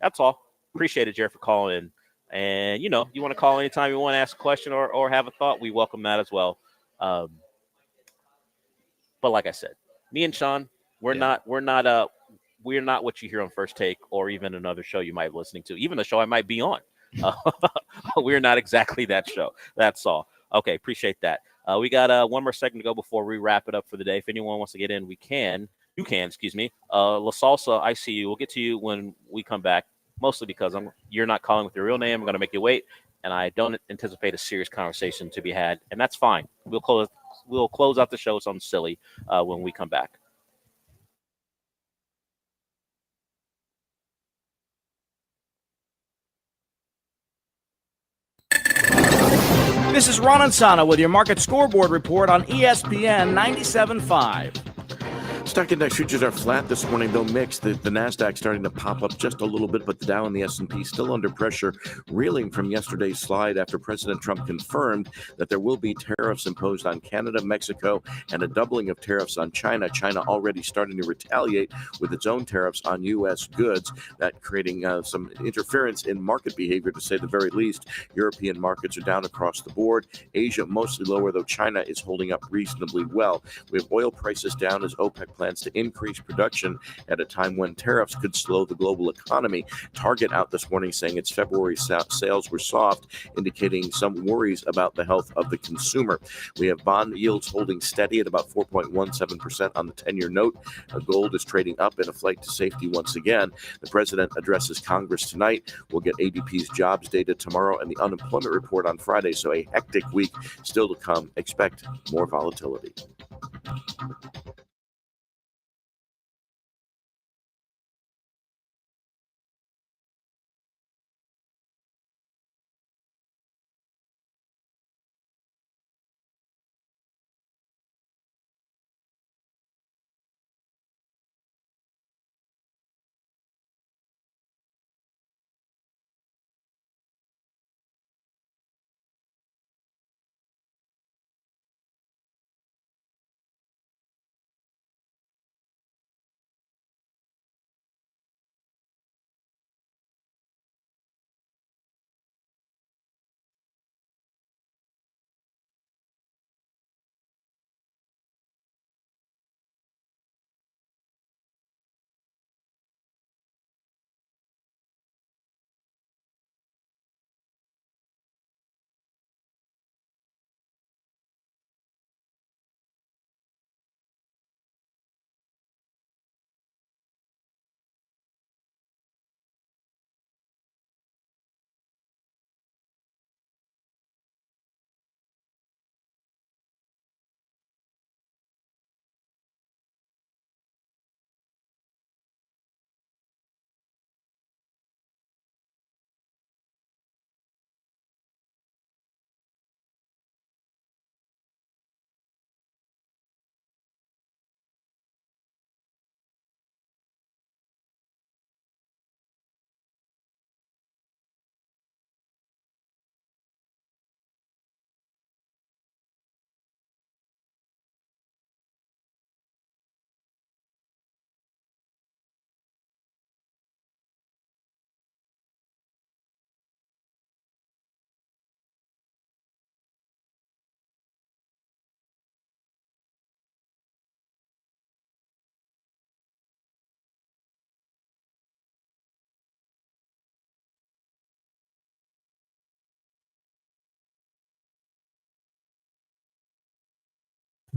that's all. Appreciate it, Jared, for calling in. And you want to call anytime you want to ask a question or have a thought. We welcome that as well. But like I said, me and Sean, we're not what you hear on First Take or even another show you might be listening to, even the show I might be on. We're not exactly that show. That's all. Okay, appreciate that. We got one more segment to go before we wrap it up for the day. If anyone wants to get in, you can. Excuse me. La Salsa, I see you. We'll get to you when we come back. Mostly because you're not calling with your real name. I'm going to make you wait, and I don't anticipate a serious conversation to be had, and that's fine. We'll close out the show something silly when we come back. This is Ron Ansana with your market scoreboard report on ESPN 97.5. Stock index futures are flat this morning, though mixed. The NASDAQ starting to pop up just a little bit, but the Dow and the S&P still under pressure, reeling from yesterday's slide after President Trump confirmed that there will be tariffs imposed on Canada, Mexico, and a doubling of tariffs on China. China already starting to retaliate with its own tariffs on U.S. goods, that creating some interference in market behavior, to say the very least. European markets are down across the board. Asia mostly lower, though China is holding up reasonably well. We have oil prices down as OPEC plans to increase production at a time when tariffs could slow the global economy. Target out this morning saying its February sales were soft, indicating some worries about the health of the consumer. We have bond yields holding steady at about 4.17% on the 10-year note. Gold is trading up in a flight to safety once again. The president addresses Congress tonight. We'll get ADP's jobs data tomorrow and the unemployment report on Friday, so a hectic week still to come. Expect more volatility.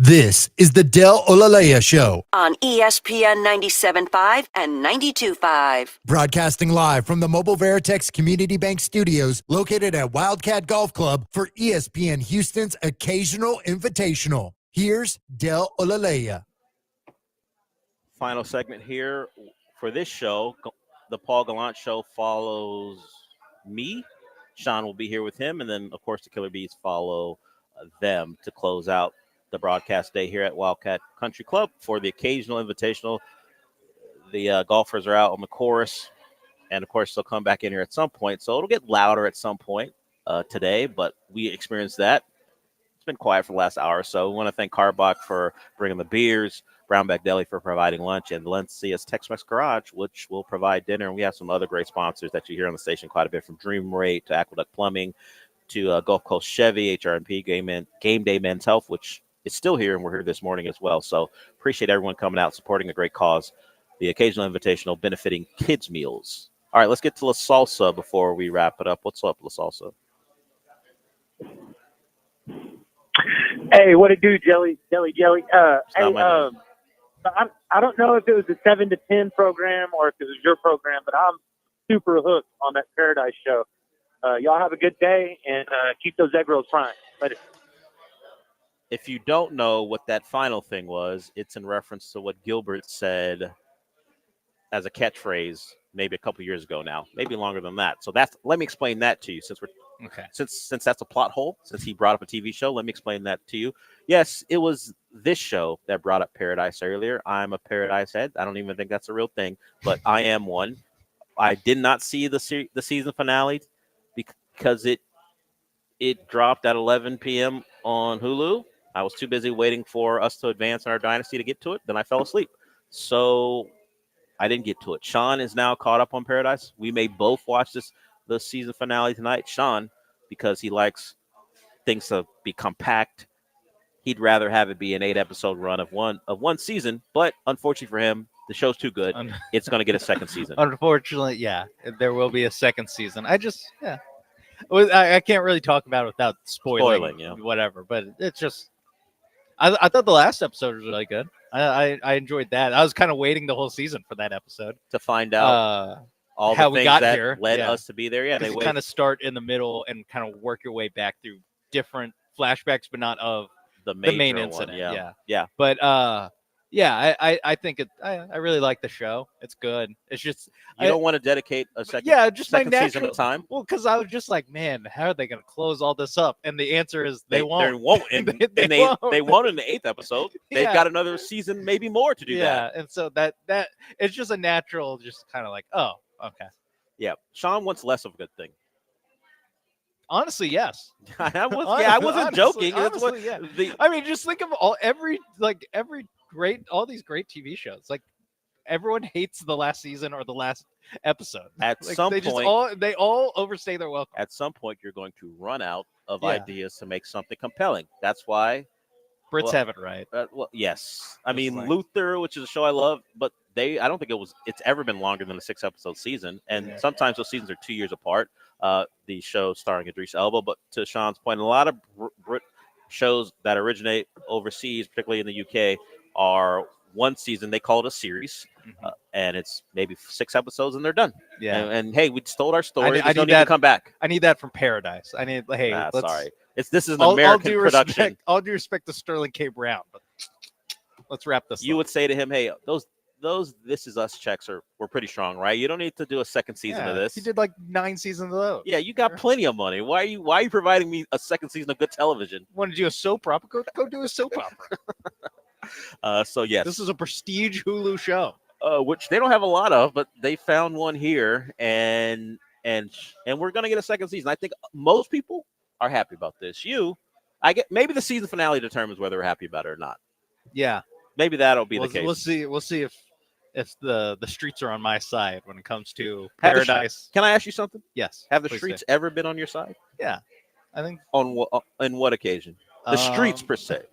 This is the Del Olaleye Show, On ESPN 97.5 and 92.5. broadcasting live from the Mobile Veritex Community Bank Studios located at Wildcat Golf Club for ESPN Houston's Occasional Invitational. Here's Del Olaleye. Final segment here for this show. The Paul Gallant Show follows me. Sean will be here with him, and then, of course, the Killer Bees follow them to close out the broadcast day here at Wildcat Country Club for the Occasional Invitational. The golfers are out on the course, and, of course, they'll come back in here at some point. So it'll get louder at some point today, but we experienced that. It's been quiet for the last hour or so. We want to thank Carbach for bringing the beers, Brownback Deli for providing lunch, and Valencia's Tex-Mex Garage, which will provide dinner. And we have some other great sponsors that you hear on the station quite a bit, from Dream Rate to Aqueduct Plumbing to Gulf Coast Chevy, HRMP, Game Day Men's Health, which is still here, and we're here this morning as well. So appreciate everyone coming out, supporting a great cause, the Occasional Invitational benefiting kids' meals. All right, let's get to La Salsa before we wrap it up. What's up, La Salsa? Hey, what it do, Jelly? Hey, my I don't know if it was a 7 to 10 program or if it was your program, but I'm super hooked on that Paradise Show. Y'all have a good day, and keep those egg rolls frying. Later. If you don't know what that final thing was, it's in reference to what Gilbert said as a catchphrase maybe a couple years ago now, maybe longer than that. So let me explain that to you, since that's a plot hole, since he brought up a TV show. Let me explain that to you. Yes, it was this show that brought up Paradise earlier. I'm a Paradise head. I don't even think that's a real thing, but I am one. I did not see the season finale because it dropped at 11 p.m. on Hulu. I was too busy waiting for us to advance in our dynasty to get to it. Then I fell asleep. So I didn't get to it. Sean is now caught up on Paradise. We may both watch the season finale tonight. Sean, because he likes things to be compact, he'd rather have it be an 8-episode run of one season. But unfortunately for him, the show's too good. It's going to get a second season. Unfortunately, yeah, there will be a second season. I can't really talk about it without spoiling whatever. But it's just, I thought the last episode was really good. I enjoyed that. I was kind of waiting the whole season for that episode to find out all how the we things got that here. led us to be there. Yeah, they kind of start in the middle and kind of work your way back through different flashbacks, but not of the main incident. One, yeah. But I think I really like the show. It's good. It's just you don't want to dedicate a second season of time. Well, because I was just like, man, how are they going to close all this up? And the answer is they won't. They won't. They won't in the 8th episode. They've Yeah. got another season, maybe more, to do that. Yeah, and so that it's just a natural, just kind of like, oh, okay. Yeah, Sean wants less of a good thing. Honestly, yes. I wasn't joking. That's what Honestly, yeah. I mean, just think of all these great TV shows. Like, everyone hates the last season or the last episode. At some point, they all overstay their welcome. At some point, you're going to run out of ideas to make something compelling. That's why Brits have it right. Yes. I mean, Luther, which is a show I love, but I don't think it's ever been longer than a 6-episode season. And sometimes those seasons are 2 years apart. The show starring Idris Elba, but to Sean's point, a lot of Brit shows that originate overseas, particularly in the UK, are one season. They call it a series, and it's maybe 6 episodes, and they're done. Yeah. And hey, we told our story. I There's no need need to come back. I need that from Paradise. I need Sorry. This is an American production. All due respect to Sterling K. Brown, but let's wrap this. You would say to him, hey, those This Is Us checks were pretty strong, right? You don't need to do a second season of this. He did like 9 seasons of those. Yeah, you got plenty of money. Why are you providing me a second season of good television? Want to do a soap opera? Go do a soap opera. So yes, this is a prestige Hulu show, which they don't have a lot of, but they found one here, and we're gonna get a second season. I think most people are happy about this. Maybe the season finale determines whether we're happy about it or not. Yeah, maybe that'll be the case. We'll see if the streets are on my side when it comes to Paradise. Can I ask you something? Yes. Have the streets ever been on your side? Yeah, I think. On what occasion? The streets per se.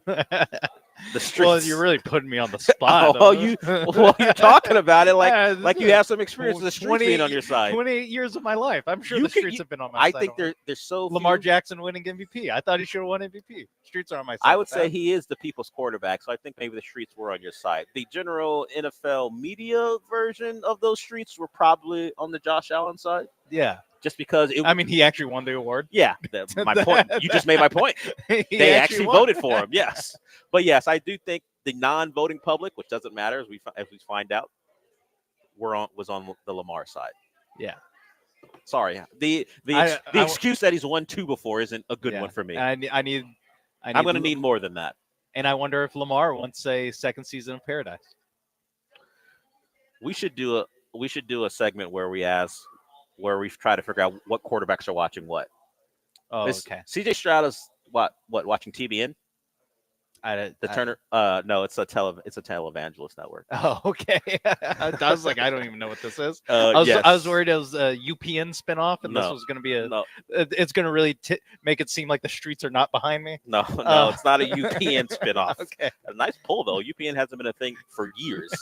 the streets. Well, you're really putting me on the spot. You're talking about it like you have some experience with the streets being on your side. 28 years of my life. I'm sure the streets have been on my I side. think they're so Lamar few. Jackson winning MVP. I thought he should have won MVP. Streets are on my side. I would say he is the people's quarterback, so I think maybe the streets were on your side. The general NFL media version of those streets were probably on the Josh Allen side. Yeah. Just because he actually won the award. Yeah, my point. You just made my point. They actually won. voted for him. Yes, but yes, I do think the non-voting public, which doesn't matter as we find out, was on the Lamar side. Yeah. Sorry, the excuse that he's won 2 before isn't a good one for me. I'm going to need more than that. And I wonder if Lamar wants a second season of Paradise. We should do a segment where we try to figure out what quarterbacks are watching what. Oh, okay. CJ Stroud is watching TBN? Turner? No, it's a televangelist network. Oh, okay. I was like, I don't even know what this is. Yes. I was worried it was a UPN spinoff, and this was going to be it's going to really make it seem like the streets are not behind me. No, it's not a UPN spinoff. Okay. A nice pull though. UPN hasn't been a thing for years,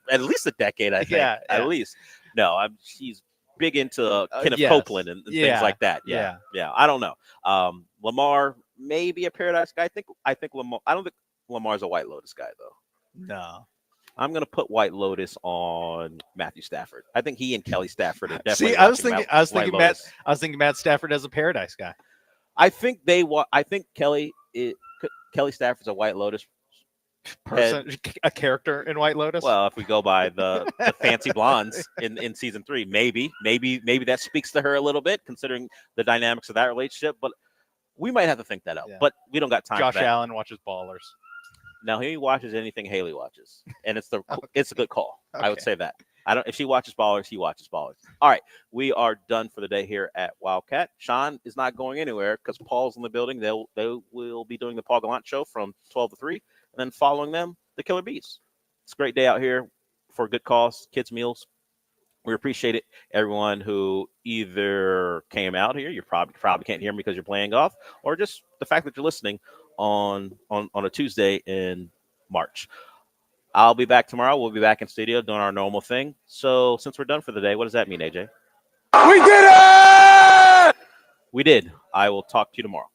at least a decade, I think. Yeah. At least. No, she's big into Kenneth Copeland and things like that. Yeah. I don't know. Lamar maybe a Paradise guy. I think Lamar. I don't think Lamar's a White Lotus guy though. No. I'm gonna put White Lotus on Matthew Stafford. I think he and Kelly Stafford are definitely. See, I was thinking Matt Stafford as a Paradise guy. I think Kelly Stafford's a White Lotus person, a character in White Lotus. Well, if we go by the fancy blondes in season 3, maybe that speaks to her a little bit, considering the dynamics of that relationship. But we might have to think that out. Yeah. But we don't got time. Josh for that. Allen watches Ballers. Now he watches anything Haley watches, and it's a good call. Okay. I would say that. If she watches Ballers, he watches Ballers. All right, we are done for the day here at Wildcat. Sean is not going anywhere because Paul's in the building. They will be doing the Paul Gallant Show from 12 to 3, and then following them, the Killer Bees. It's a great day out here for a good cause, kids' meals. We appreciate it. Everyone who either came out here, you probably can't hear me because you're playing golf, or just the fact that you're listening on a Tuesday in March. I'll be back tomorrow. We'll be back in studio doing our normal thing. So since we're done for the day, what does that mean, AJ? We did it! We did. I will talk to you tomorrow.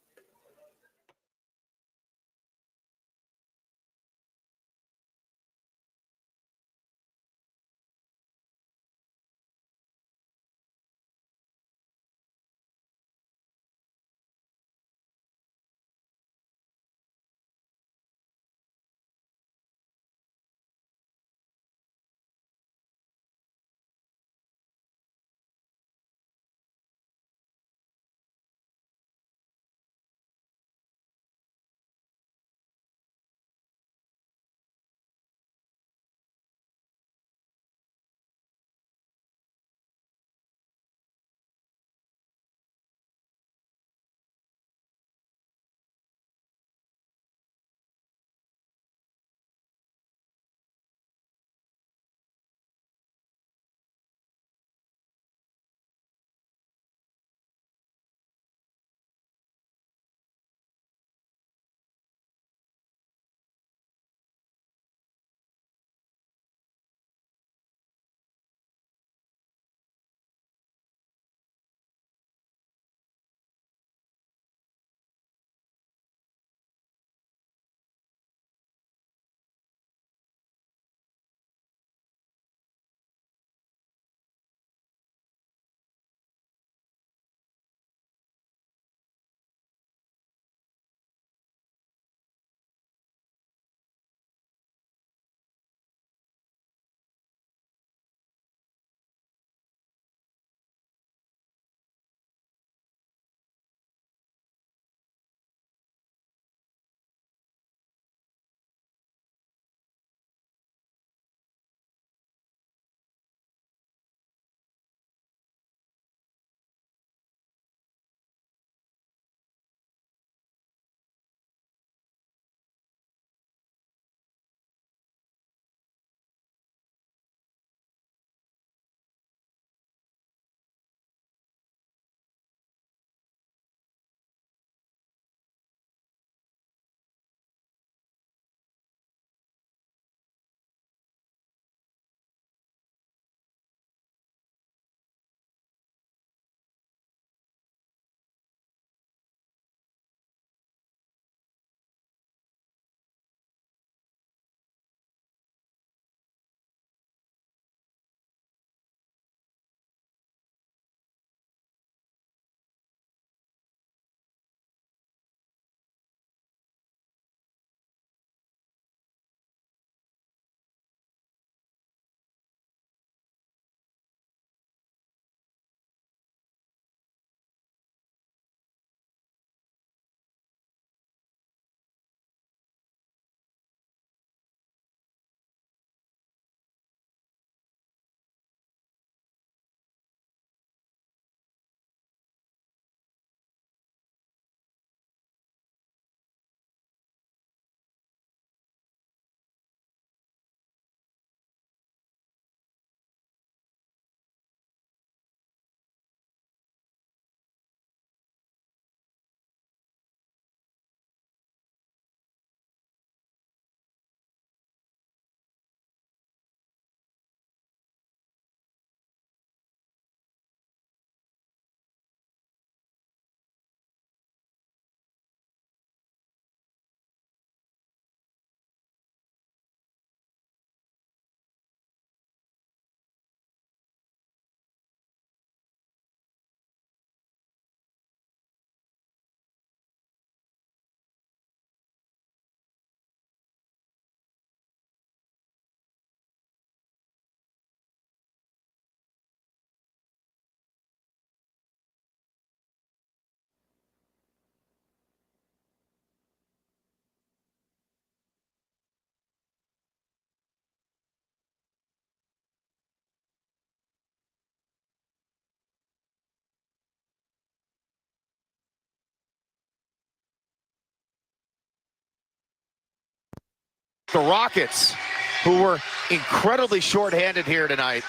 The Rockets, who were incredibly shorthanded here tonight.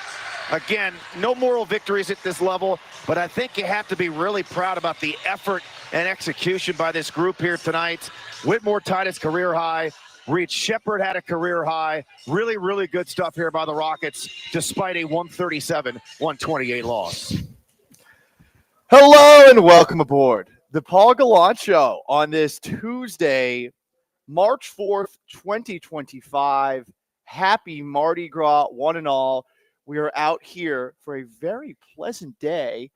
Again, no moral victories at this level, but I think you have to be really proud about the effort and execution by this group here tonight. Whitmore tied his career high. Reed Shepherd had a career high. Really, really good stuff here by the Rockets, despite a 137-128 loss. Hello and welcome aboard the Paul Gallant Show on this Tuesday, March 4th, 2025. Happy Mardi Gras, one and all. We are out here for a very pleasant day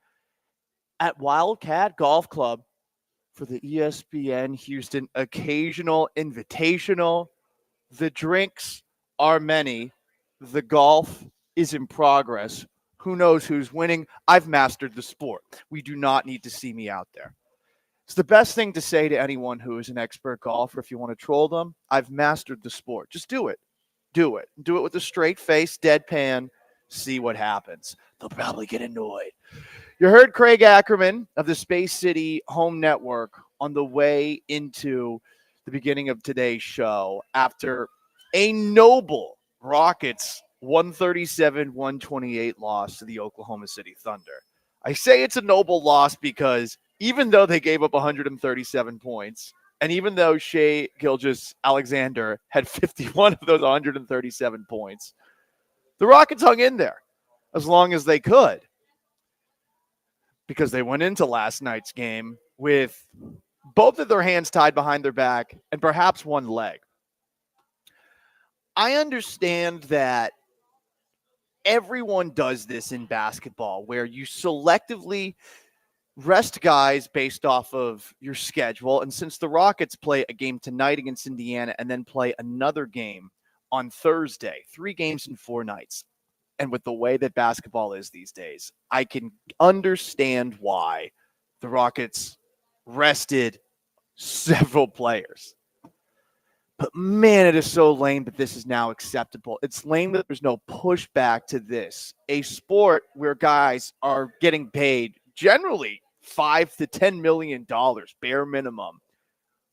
at Wildcat Golf Club for the ESPN Houston Occasional Invitational. The drinks are many. The golf is in progress. Who knows who's winning? I've mastered the sport. We do not need to see me out there. It's the best thing to say to anyone who is an expert golfer. If you want to troll them, I've mastered the sport. Just do it. Do it. Do it with a straight face, deadpan. See what happens. They'll probably get annoyed. You heard Craig Ackerman of the Space City Home Network on the way into the beginning of today's show after a noble Rockets 137-128 loss to the Oklahoma City Thunder. I say it's a noble loss because even though they gave up 137 points, and even though Shai Gilgeous-Alexander had 51 of those 137 points, the Rockets hung in there as long as they could because they went into last night's game with both of their hands tied behind their back and perhaps one leg. I understand that everyone does this in basketball where you selectively rest guys based off of your schedule. And since the Rockets play a game tonight against Indiana and then play another game on Thursday, 3 games in 4 nights, and with the way that basketball is these days, I can understand why the Rockets rested several players. But man, it is so lame that this is now acceptable. It's lame that there's no pushback to this. A sport where guys are getting paid generally $5 to $10 million, bare minimum.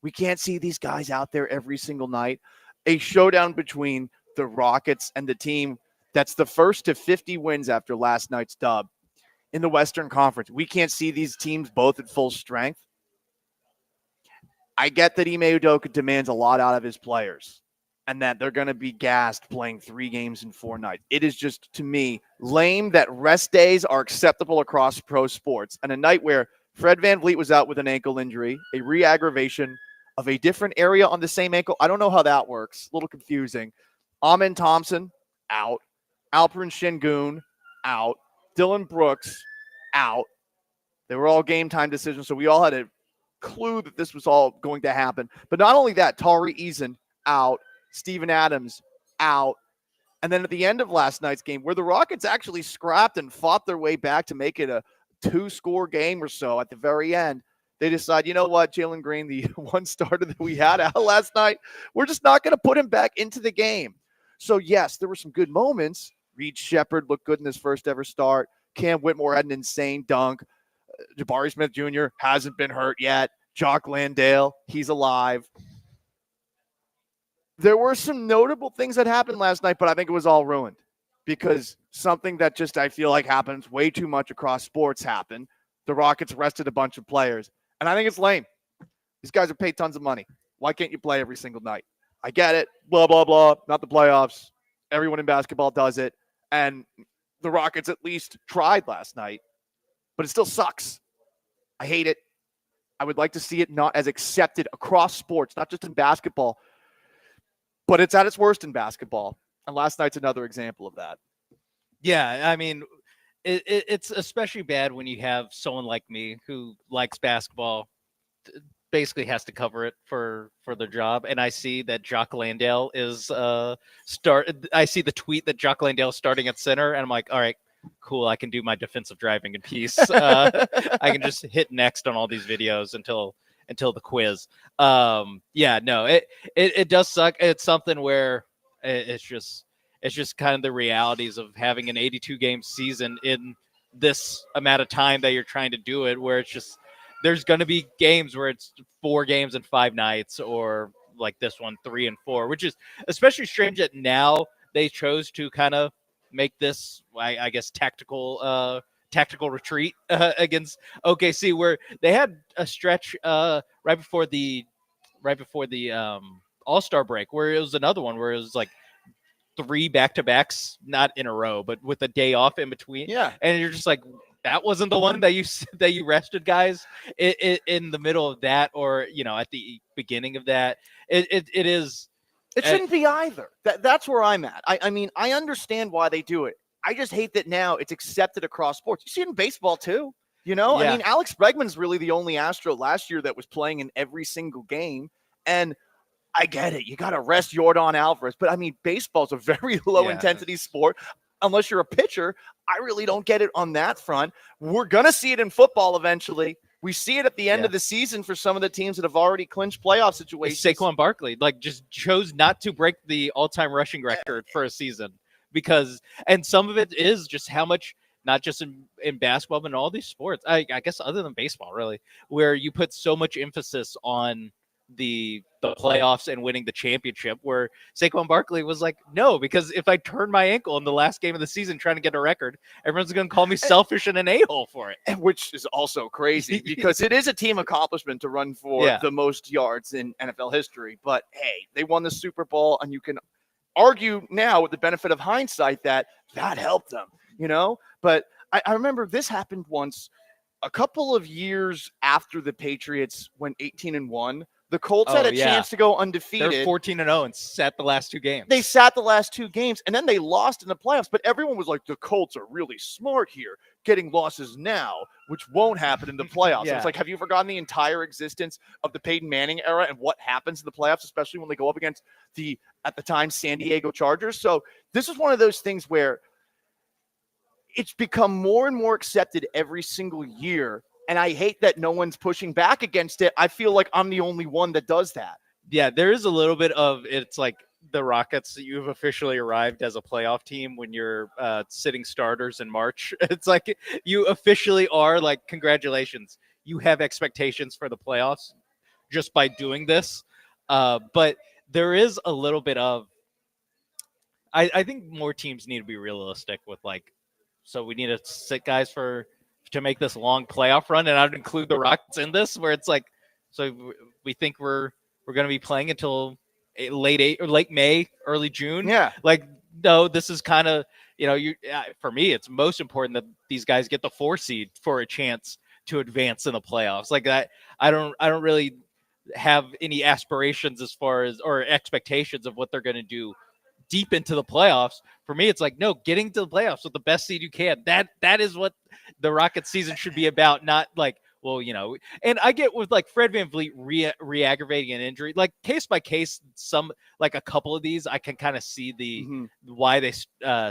We can't see these guys out there every single night. A showdown between the Rockets and the team that's the first to 50 wins after last night's dub in the Western Conference. We can't see these teams both at full strength. I get that Ime Udoka demands a lot out of his players and that they're going to be gassed playing 3 games in 4 nights. It is just, to me, lame that rest days are acceptable across pro sports. And a night where Fred VanVleet was out with an ankle injury, a re-aggravation of a different area on the same ankle. I don't know how that works. A little confusing. Amen Thompson, out. Alperen Şengün, out. Dylan Brooks, out. They were all game time decisions, so we all had a clue that this was all going to happen. But not only that, Tari Eason, out. Steven Adams, out. And then at the end of last night's game, where the Rockets actually scrapped and fought their way back to make it a 2-score game or so at the very end, they decide, you know what, Jalen Green, the one starter that we had out last night, we're just not going to put him back into the game. So, yes, there were some good moments. Reed Shepherd looked good in his first ever start. Cam Whitmore had an insane dunk. Jabari Smith Jr. hasn't been hurt yet. Jock Landale, he's alive. There were some notable things that happened last night, but I think it was all ruined because something that just I feel like happens way too much across sports happened. The Rockets rested a bunch of players, and I think it's lame. These guys are paid tons of money. Why can't you play every single night? I get it. Blah, blah, blah. Not the playoffs. Everyone in basketball does it. And the Rockets at least tried last night, but it still sucks. I hate it. I would like to see it not as accepted across sports, not just in basketball, but it's at its worst in basketball. And last night's another example of that. Yeah, I mean, it's especially bad when you have someone like me who likes basketball, basically has to cover it for their job. And I see that Jock Landale is I see the tweet that Jock Landale is starting at center, and I'm like, all right, cool. I can do my defensive driving in peace. I can just hit next on all these videos until the quiz. Yeah, no, it does suck. It's something where it's just kind of the realities of having an 82 game season in this amount of time that you're trying to do it, where it's just, there's going to be games where it's 4 games in 5 nights, or, like this one 3-4, which is especially strange that now they chose to kind of make this, I guess, tactical retreat against OKC, where they had a stretch right before the All-Star break where it was another one where it was like 3 back-to-backs, not in a row, but with a day off in between. Yeah, and you're just like, that wasn't the one that you rested guys in the middle of that, or at the beginning of that. It is. It shouldn't be either. That's where I'm at. I mean, I understand why they do it. I just hate that now it's accepted across sports. You see it in baseball too. Yeah. I mean, Alex Bregman's really the only Astro last year that was playing in every single game. And I get it. You got to rest Yordan Alvarez. But I mean, baseball's a very low intensity sport. Unless you're a pitcher, I really don't get it on that front. We're going to see it in football eventually. We see it at the end of the season for some of the teams that have already clinched playoff situations. Saquon Barkley just chose not to break the all-time rushing record for a season and some of it is just how much, not just in basketball, but in all these sports, I guess other than baseball, really, where you put so much emphasis on the playoffs and winning the championship, where Saquon Barkley was like, no, because if I turn my ankle in the last game of the season trying to get a record, everyone's going to call me selfish and an a-hole for it. Which is also crazy because it is a team accomplishment to run for the most yards in NFL history. But hey, they won the Super Bowl, and you can argue now with the benefit of hindsight that helped them, But I remember this happened once a couple of years after the Patriots went 18-1. The Colts had a chance to go undefeated. They're 14-0 and sat the last 2 games. They sat the last 2 games, and then they lost in the playoffs. But everyone was like, the Colts are really smart here, getting losses now, which won't happen in the playoffs. It's like, have you forgotten the entire existence of the Peyton Manning era and what happens in the playoffs, especially when they go up against at the time, San Diego Chargers? So this is one of those things where it's become more and more accepted every single year. And I hate that no one's pushing back against it. I feel like I'm the only one that does that. Yeah, there is a little bit of, it's like the Rockets, you've officially arrived as a playoff team when you're sitting starters in March. It's like you officially are, like, congratulations. You have expectations for the playoffs just by doing this. But there is a little bit of, I think more teams need to be realistic with, like, so we need to sit guys to make this long playoff run, and I'd include the Rockets in this, where it's like, so we think we're going to be playing until late May, early June. Yeah. Like, no, this is kind of, for me, it's most important that these guys get the 4 seed for a chance to advance in the playoffs. Like that, I don't really have any aspirations as far as, or expectations of what they're going to do deep into the playoffs. For me, it's like, no, getting to the playoffs with the best seed you can. That is what the Rockets season should be about, not like, well, and I get with like Fred VanVleet re-aggravating an injury, like case by case, like a couple of these, I can kind of see why they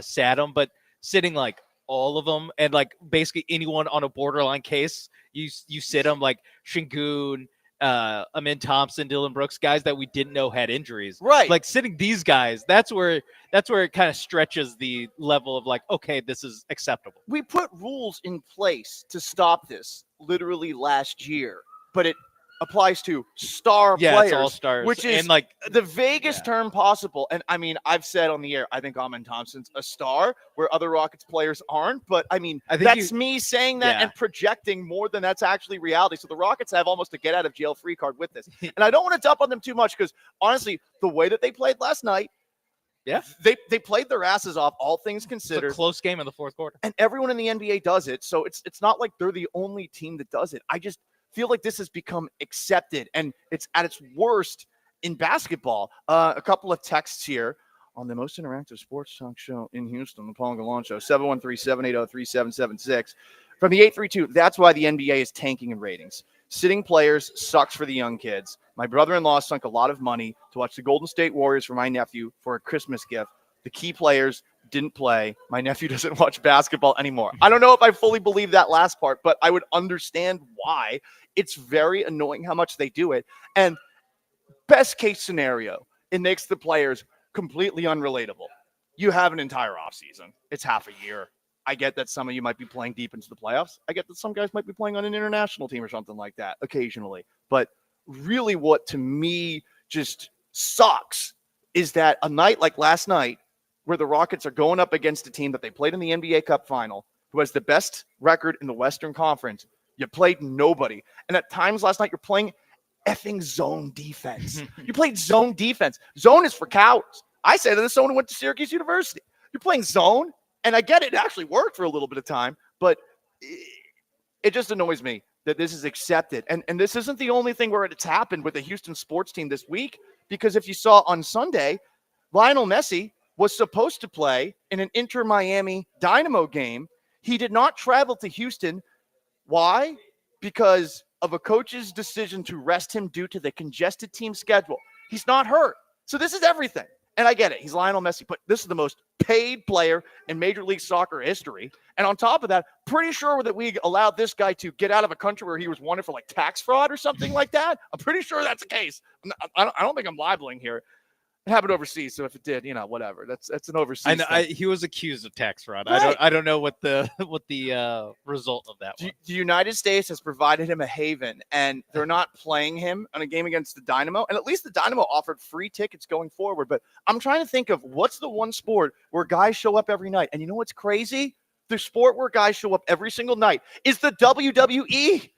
sat him, but sitting like all of them and like basically anyone on a borderline case, you sit them, like Şengün, Amin Thompson, Dylan Brooks, guys that we didn't know had injuries. Right. Like sitting these guys, that's where it kind of stretches the level of like, okay, this is acceptable. We put rules in place to stop this literally last year, but it applies to star players, it's all stars, which is and like the vaguest term possible. And I mean, I've said on the air, I think Amin Thompson's a star where other Rockets players aren't. But I mean, that's me saying that and projecting more than that's actually reality. So the Rockets have almost a get out of jail free card with this. And I don't want to dump on them too much because honestly, the way that they played last night, they played their asses off, all things considered. It's a close game in the fourth quarter. And everyone in the NBA does it. So it's not like they're the only team that does it. I just feel like this has become accepted, and it's at its worst in basketball. A couple of texts here on the most interactive sports talk show in Houston, the Paul and Gallant Show, 713-780-3776. From the 832, that's why the NBA is tanking in ratings. Sitting players sucks for the young kids. My brother-in-law sunk a lot of money to watch the Golden State Warriors for my nephew for a Christmas gift. The key players didn't play. My nephew doesn't watch basketball anymore. I don't know if I fully believe that last part, but I would understand why. It's very annoying how much they do it. And best case scenario, it makes the players completely unrelatable. You have an entire offseason. It's half a year. I get that some of you might be playing deep into the playoffs. I get that some guys might be playing on an international team or something like that occasionally. But really what to me just sucks is that a night like last night where the Rockets are going up against a team that they played in the NBA Cup final, who has the best record in the Western Conference, you played nobody. And at times last night, you're playing effing zone defense. You played zone defense. Zone is for cowards. I say that as someone who went to Syracuse University. You're playing zone, and I get it. It actually worked for a little bit of time, but it just annoys me that this is accepted. And this isn't the only thing where it's happened with the Houston sports team this week, because if you saw on Sunday, Lionel Messi was supposed to play in an Inter-Miami Dynamo game. He did not travel to Houston. Why? Because of a coach's decision to rest him due to the congested team schedule. He's not hurt. So this is everything. And I get it. He's Lionel Messi, but this is the most paid player in Major League Soccer history. And on top of that, pretty sure that we allowed this guy to get out of a country where he was wanted for like tax fraud or something like that. I'm pretty sure that's the case. I don't think I'm libeling here. It happened overseas, so if it did, whatever. That's an overseas. I know thing. he was accused of tax fraud. Right. I don't know what the result of that was. The United States has provided him a haven, and they're not playing him on a game against the Dynamo. And at least the Dynamo offered free tickets going forward. But I'm trying to think of what's the one sport where guys show up every night. And you know what's crazy? The sport where guys show up every single night is the WWE.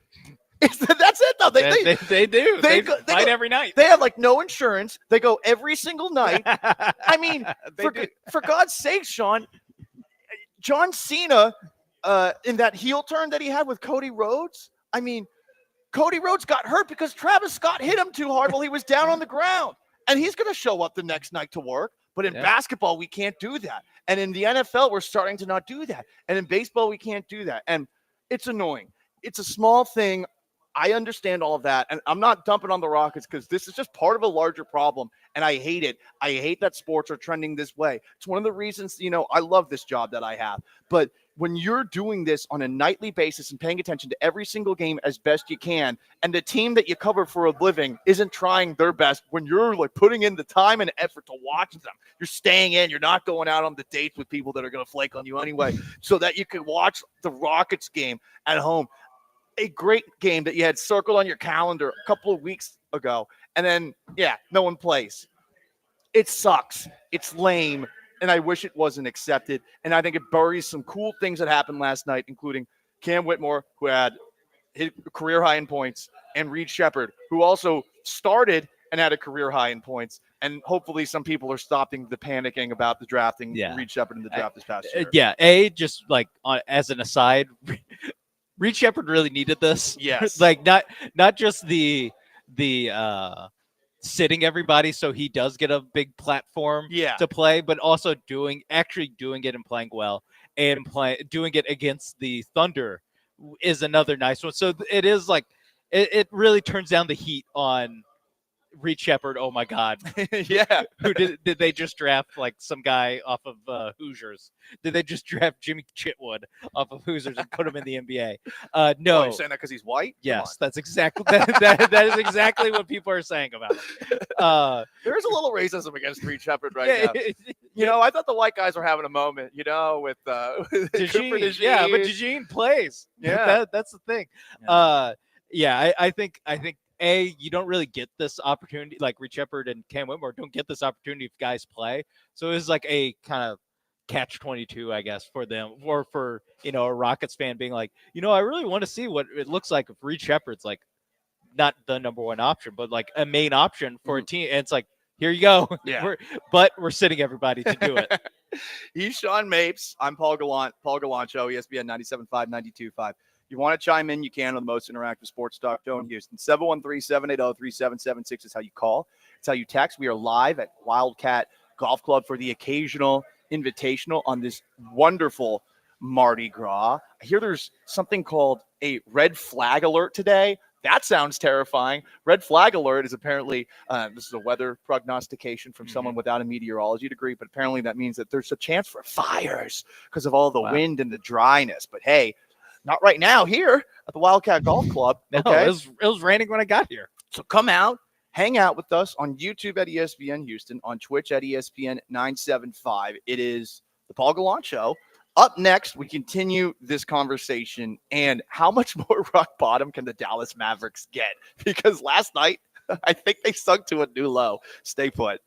That's it, though. They do. They fight every night. They have like no insurance. They go every single night. I mean, for God's sake, Sean, John Cena in that heel turn that he had with Cody Rhodes. I mean, Cody Rhodes got hurt because Travis Scott hit him too hard while he was down on the ground. And he's going to show up the next night to work. But in basketball, we can't do that. And in the NFL, we're starting to not do that. And in baseball, we can't do that. And it's annoying. It's a small thing. I understand all of that, and I'm not dumping on the Rockets because this is just part of a larger problem, and I hate it. I hate that sports are trending this way. It's one of the reasons, I love this job that I have. But when you're doing this on a nightly basis and paying attention to every single game as best you can, and the team that you cover for a living isn't trying their best when you're like putting in the time and effort to watch them, you're staying in, you're not going out on the dates with people that are going to flake on you anyway, so that you can watch the Rockets game at home. A great game that you had circled on your calendar a couple of weeks ago. And then, no one plays. It sucks. It's lame. And I wish it wasn't accepted. And I think it buries some cool things that happened last night, including Cam Whitmore, who had his career high in points, and Reed Shepherd, who also started and had a career high in points. And hopefully some people are stopping the panicking about the drafting Reed Shepherd in the draft this past year. Just like as an aside, Reed Shepherd really needed this. Yes. Like not just the sitting everybody so he does get a big platform to play, but also doing it and playing well, and doing it against the Thunder is another nice one. So it is like it really turns down the heat on Reed Shepherd. Oh my God. Who did they just draft? Like some guy off of Hoosiers? Did they just draft Jimmy Chitwood off of Hoosiers and put him in the NBA? No. You're saying that because he's white? Yes, that's exactly that is exactly what people are saying about him. There's a little racism against Reed Shepherd right now. I thought the white guys were having a moment, with DeJean. Yeah, but DeJean plays. Yeah, that's the thing. I think you don't really get this opportunity, like Reed Shepherd and Cam Whitmore don't get this opportunity if guys play. So it's like a kind of catch-22, I guess, for them, or for, a Rockets fan being like, I really want to see what it looks like if Reed Shepherd's like not the number one option, but like a main option for a team. And it's like, here you go. Yeah. We're sitting everybody to do it. He's Sean Mapes. I'm Paul Gallant. Paul Gallant Show, ESPN 97.5, 92.5. You want to chime in, you can on the most interactive sports talk show in Houston. 713-780-3776 is how you call. It's how you text. We are live at Wildcat Golf Club for the occasional invitational on this wonderful Mardi Gras. I hear there's something called a red flag alert today. That sounds terrifying. Red flag alert is apparently, this is a weather prognostication from someone without a meteorology degree, but apparently that means that there's a chance for fires because of all the wind and the dryness. But hey, not right now here at the Wildcat Golf Club. Okay? No, it was raining when I got here. So come out, hang out with us on YouTube at ESPN Houston, on Twitch at ESPN 975. It is the Paul Gallant Show. Up next, we continue this conversation and how much more rock bottom can the Dallas Mavericks get? Because last night I think they sunk to a new low. Stay put.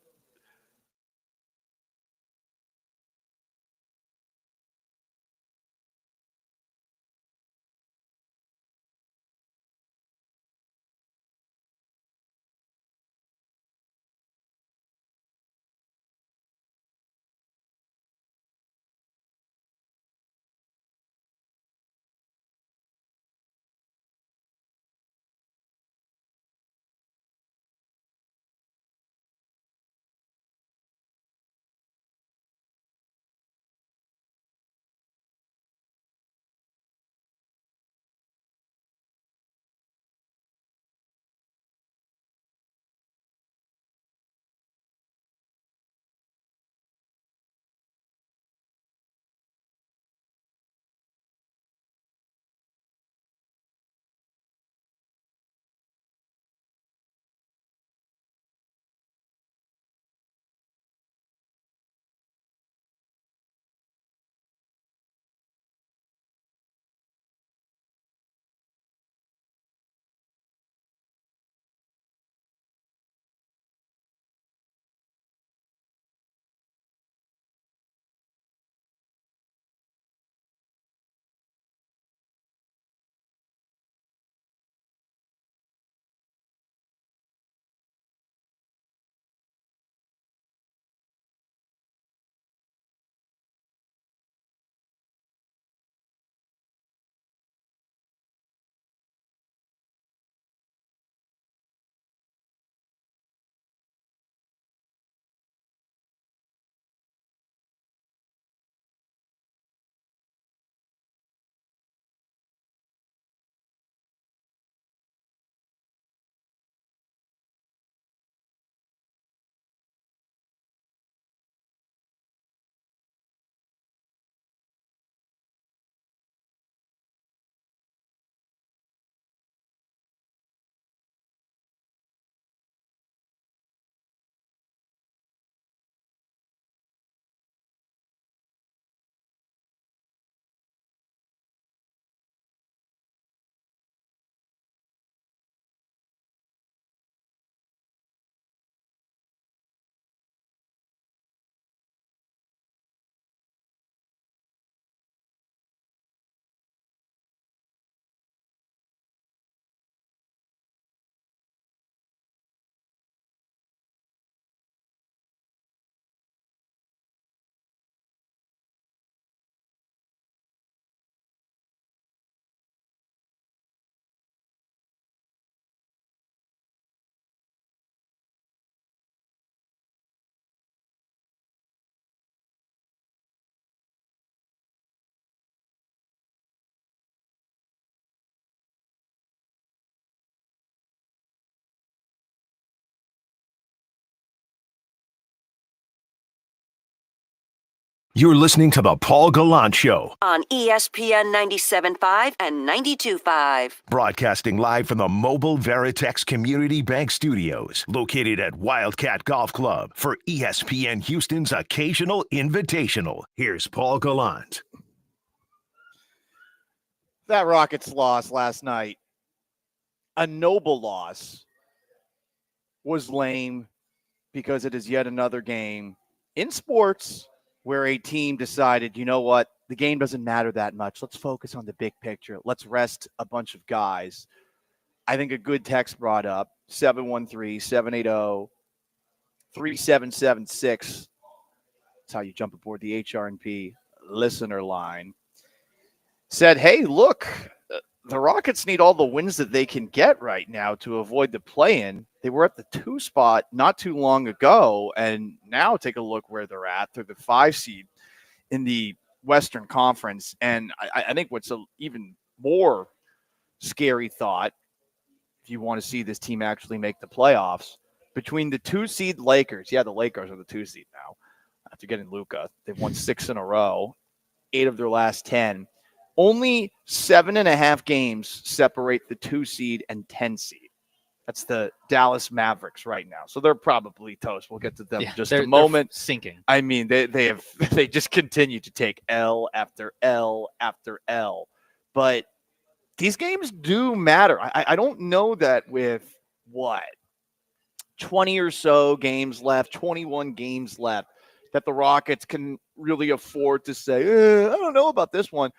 You're listening to the Paul Gallant Show, On ESPN 97.5 and 92.5. broadcasting live from the Mobile Veritex Community Bank Studios, located at Wildcat Golf Club for ESPN Houston's occasional invitational. Here's Paul Gallant. That Rockets loss last night, a noble loss, was lame because it is yet another game in sports where a team decided, you know what, the game doesn't matter that much. Let's focus on the big picture. Let's rest a bunch of guys. I think a good text brought up 713-780-3776. That's how you jump aboard the HRNP listener line. Said, hey, look, the Rockets need all the wins that they can get right now to avoid the play-in. They were at the 2 spot not too long ago, and now take a look where they're at. They're the 5 seed in the Western Conference. And I think what's an even more scary thought, if you want to see this team actually make the playoffs, between the 2 seed Lakers. Yeah, the Lakers are the 2 seed now after getting Luka. They've won 6 in a row, 8 of their last 10. Only 7.5 games separate the 2 seed and 10 seed. That's the Dallas Mavericks right now. So they're probably toast. We'll get to them in just a moment. Sinking. I mean, they just continue to take L after L after L. But these games do matter. I don't know that with what? 20 or so games left, 21 games left, that the Rockets can really afford to say, I don't know about this one.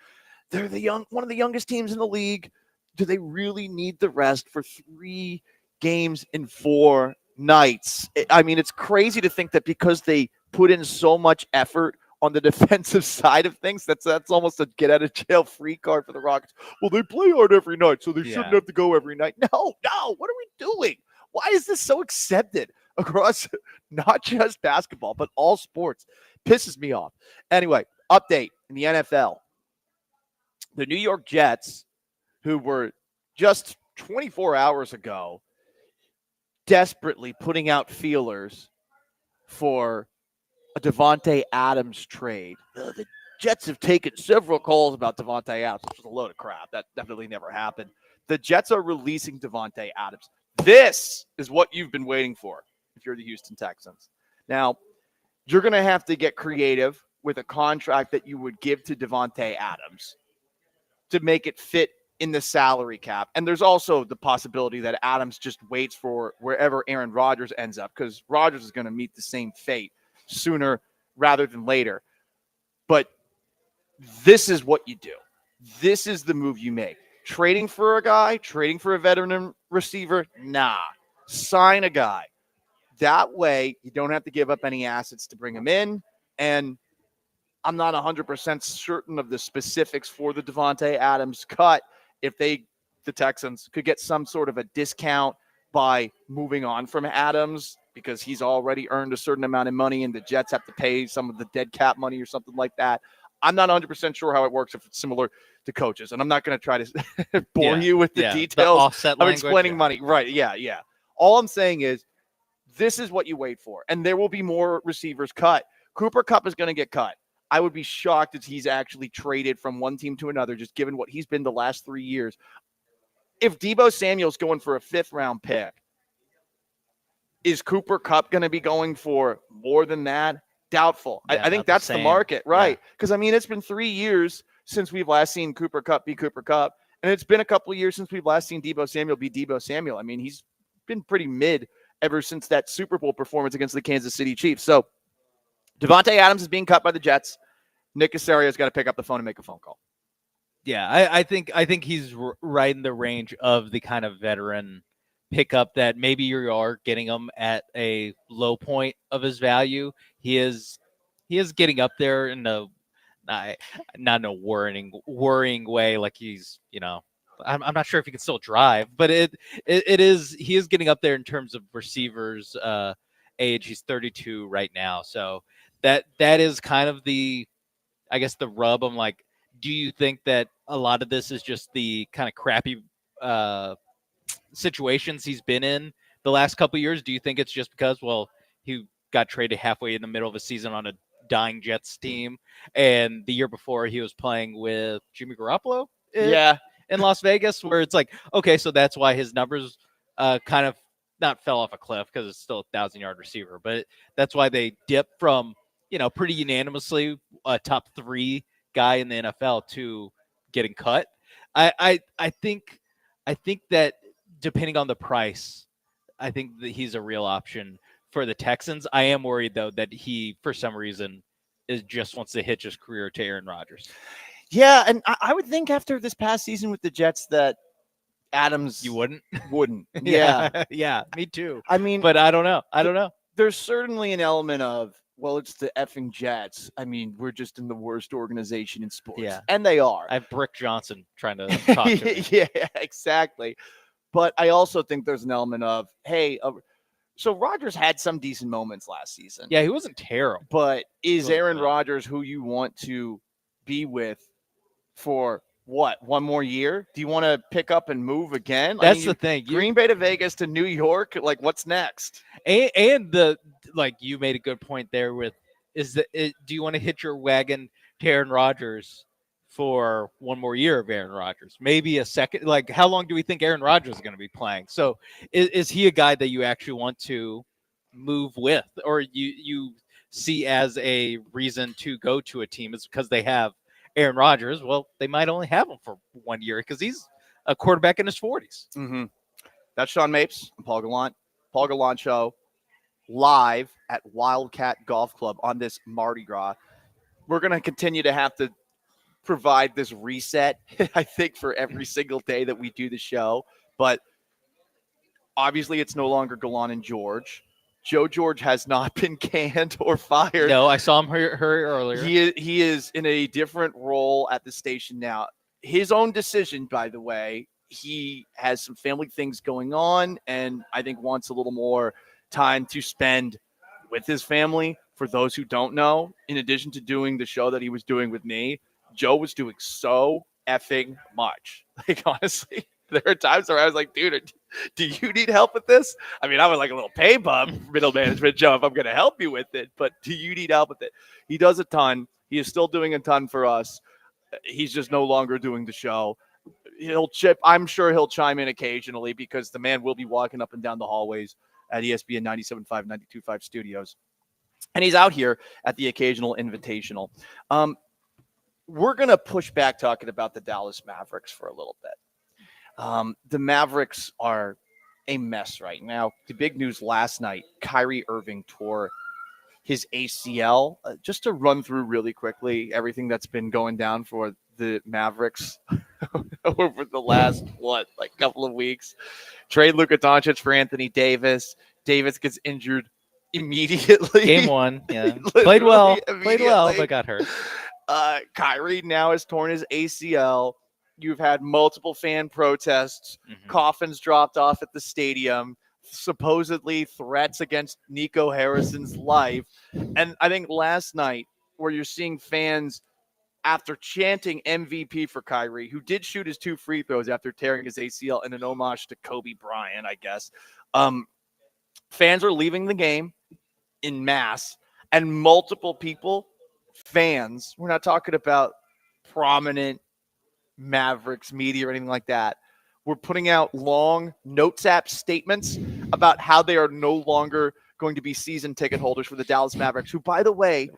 They're one of the youngest teams in the league. Do they really need the rest for 3 games in 4 nights? I mean, it's crazy to think that because they put in so much effort on the defensive side of things, that's almost a get out of jail free card for the Rockets. Well, they play hard every night, so they shouldn't have to go every night. No, what are we doing? Why is this so accepted across not just basketball, but all sports? Pisses me off. Anyway, update in the NFL. The New York Jets, who were just 24 hours ago desperately putting out feelers for a Davante Adams trade. The Jets have taken several calls about Davante Adams, which was a load of crap. That definitely never happened. The Jets are releasing Davante Adams. This is what you've been waiting for if you're the Houston Texans. Now, you're going to have to get creative with a contract that you would give to Davante Adams to make it fit in the salary cap. And there's also the possibility that Adams just waits for wherever Aaron Rodgers ends up, because Rodgers is going to meet the same fate sooner rather than later. But this is what you do. This is the move you make. Trading for a guy, trading for a veteran receiver, nah. Sign a guy. That way, you don't have to give up any assets to bring him in. And I'm not 100% certain of the specifics for the Davante Adams cut. If the Texans could get some sort of a discount by moving on from Adams because he's already earned a certain amount of money and the Jets have to pay some of the dead cap money or something like that. I'm not 100% sure how it works if it's similar to coaches. And I'm not going to try to bore you with the details offset of explaining money. Right, yeah. All I'm saying is this is what you wait for. And there will be more receivers cut. Cooper Kupp is going to get cut. I would be shocked if he's actually traded from one team to another, just given what he's been the last 3 years. If Deebo Samuel's going for a 5th-round pick, is Cooper Kupp going to be going for more than that? Doubtful. I think that's the market, right? Because, I mean, it's been 3 years since we've last seen Cooper Kupp be Cooper Kupp, and it's been a couple of years since we've last seen Deebo Samuel be Deebo Samuel. I mean, he's been pretty mid ever since that Super Bowl performance against the Kansas City Chiefs. So Davante Adams is being cut by the Jets. Nick Casario's got to pick up the phone and make a phone call. Yeah, I think he's right in the range of the kind of veteran pickup that maybe you are getting him at a low point of his value. He is getting up there in a not in a worrying way, like he's, I'm not sure if he can still drive, but he is getting up there in terms of receivers age. He's 32 right now, so that is kind of the rub. I'm like, do you think that a lot of this is just the kind of crappy situations he's been in the last couple of years? Do you think it's just because, he got traded halfway in the middle of a season on a dying Jets team, and the year before he was playing with Jimmy Garoppolo in Las Vegas, where it's like, okay, so that's why his numbers kind of not fell off a cliff, because it's still a 1,000-yard receiver, but that's why they dipped from, pretty unanimously a top 3 guy in the NFL to getting cut. I think that depending on the price, I think that he's a real option for the Texans. I am worried, though, that he, for some reason, just wants to hitch his career to Aaron Rodgers. Yeah, and I would think after this past season with the Jets that Adams wouldn't. Yeah, me too. I mean, but I don't know. There's certainly an element of, well, it's the effing Jets. I mean, we're just in the worst organization in sports. Yeah. And they are. I have Brick Johnson trying to talk to me. Yeah, exactly. But I also think there's an element of, hey, so Rodgers had some decent moments last season. Yeah, he wasn't terrible. But is Aaron Rodgers who you want to be with for what, one more year? Do you want to pick up and move again? That's the thing. Green Bay to Vegas to New York. Like, what's next? And you made a good point there with, do you want to hitch your wagon to Aaron Rodgers for one more year of Aaron Rodgers? Maybe a second. Like, how long do we think Aaron Rodgers is going to be playing? So is he a guy that you actually want to move with, or you see as a reason to go to a team is because they have Aaron Rodgers? Well, they might only have him for 1 year because he's a quarterback in his 40s. Mm-hmm. That's Sean Mapes. I'm Paul Gallant. Paul Gallant Show, live at Wildcat Golf Club on this Mardi Gras. We're going to continue to have to provide this reset, I think, for every single day that we do the show. But obviously, it's no longer Gallant and George. Joe George has not been canned or fired. No, I saw him hurry earlier. He is in a different role at the station now. His own decision, by the way. He has some family things going on, and I think wants a little more time to spend with his family. For those who don't know, in addition to doing the show that he was doing with me, Joe was doing so effing much. Like, honestly, there are times where I was like, dude, do you need help with this? I mean, I would like a little pay bump, middle management, Joe, if I'm going to help you with it, but do you need help with it? He does a ton. He is still doing a ton for us. He's just no longer doing the show. I'm sure he'll chime in occasionally because the man will be walking up and down the hallways at ESPN 97.5, 92.5 studios. And he's out here at the occasional invitational. We're going to push back talking about the Dallas Mavericks for a little bit. The Mavericks are a mess right now. The big news last night, Kyrie Irving tore his ACL. Just to run through really quickly everything that's been going down for the Mavericks over the last, couple of weeks. Trade Luka Doncic for Anthony Davis. Davis gets injured immediately. Game one, yeah. Played well, but got hurt. Kyrie now has torn his ACL. You've had multiple fan protests, coffins dropped off at the stadium, supposedly threats against Nico Harrison's life. And I think last night, where you're seeing fans after chanting MVP for Kyrie, who did shoot his 2 free throws after tearing his ACL in an homage to Kobe Bryant, I guess. Fans are leaving the game in mass, and multiple people, fans, we're not talking about prominent Mavericks media or anything like that, we're putting out long notes app statements about how they are no longer going to be season ticket holders for the Dallas Mavericks, who, by the way,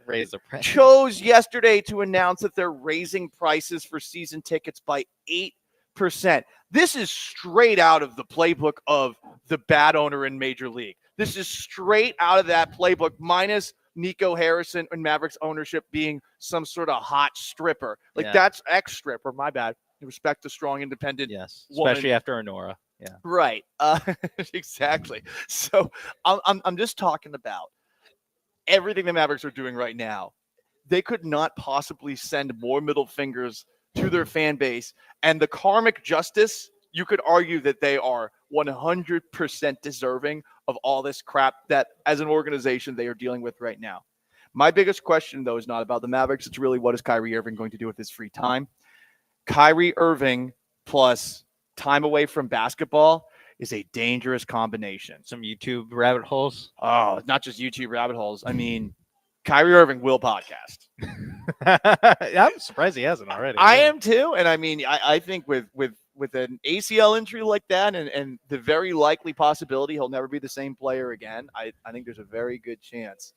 chose yesterday to announce that they're raising prices for season tickets by 8%. This is straight out of the playbook of the bad owner in Major League. This is straight out of that playbook, minus Nico Harrison and Mavericks ownership being some sort of hot stripper. That's ex-stripper, my bad. In respect to strong, independent woman. Especially after Honora. Yeah. Right. Exactly. So I'm just talking about everything the Mavericks are doing right now. They could not possibly send more middle fingers to their fan base. And the karmic justice, you could argue that they are 100% deserving of all this crap that, as an organization, they are dealing with right now. My biggest question, though, is not about the Mavericks. It's really, what is Kyrie Irving going to do with his free time? Kyrie Irving plus time away from basketball is a dangerous combination. Some YouTube rabbit holes. Oh, not just YouTube rabbit holes. I mean, Kyrie Irving will podcast. I'm surprised he hasn't already. I am too. And I mean, I think with an ACL injury like that and the very likely possibility he'll never be the same player again, I think there's a very good chance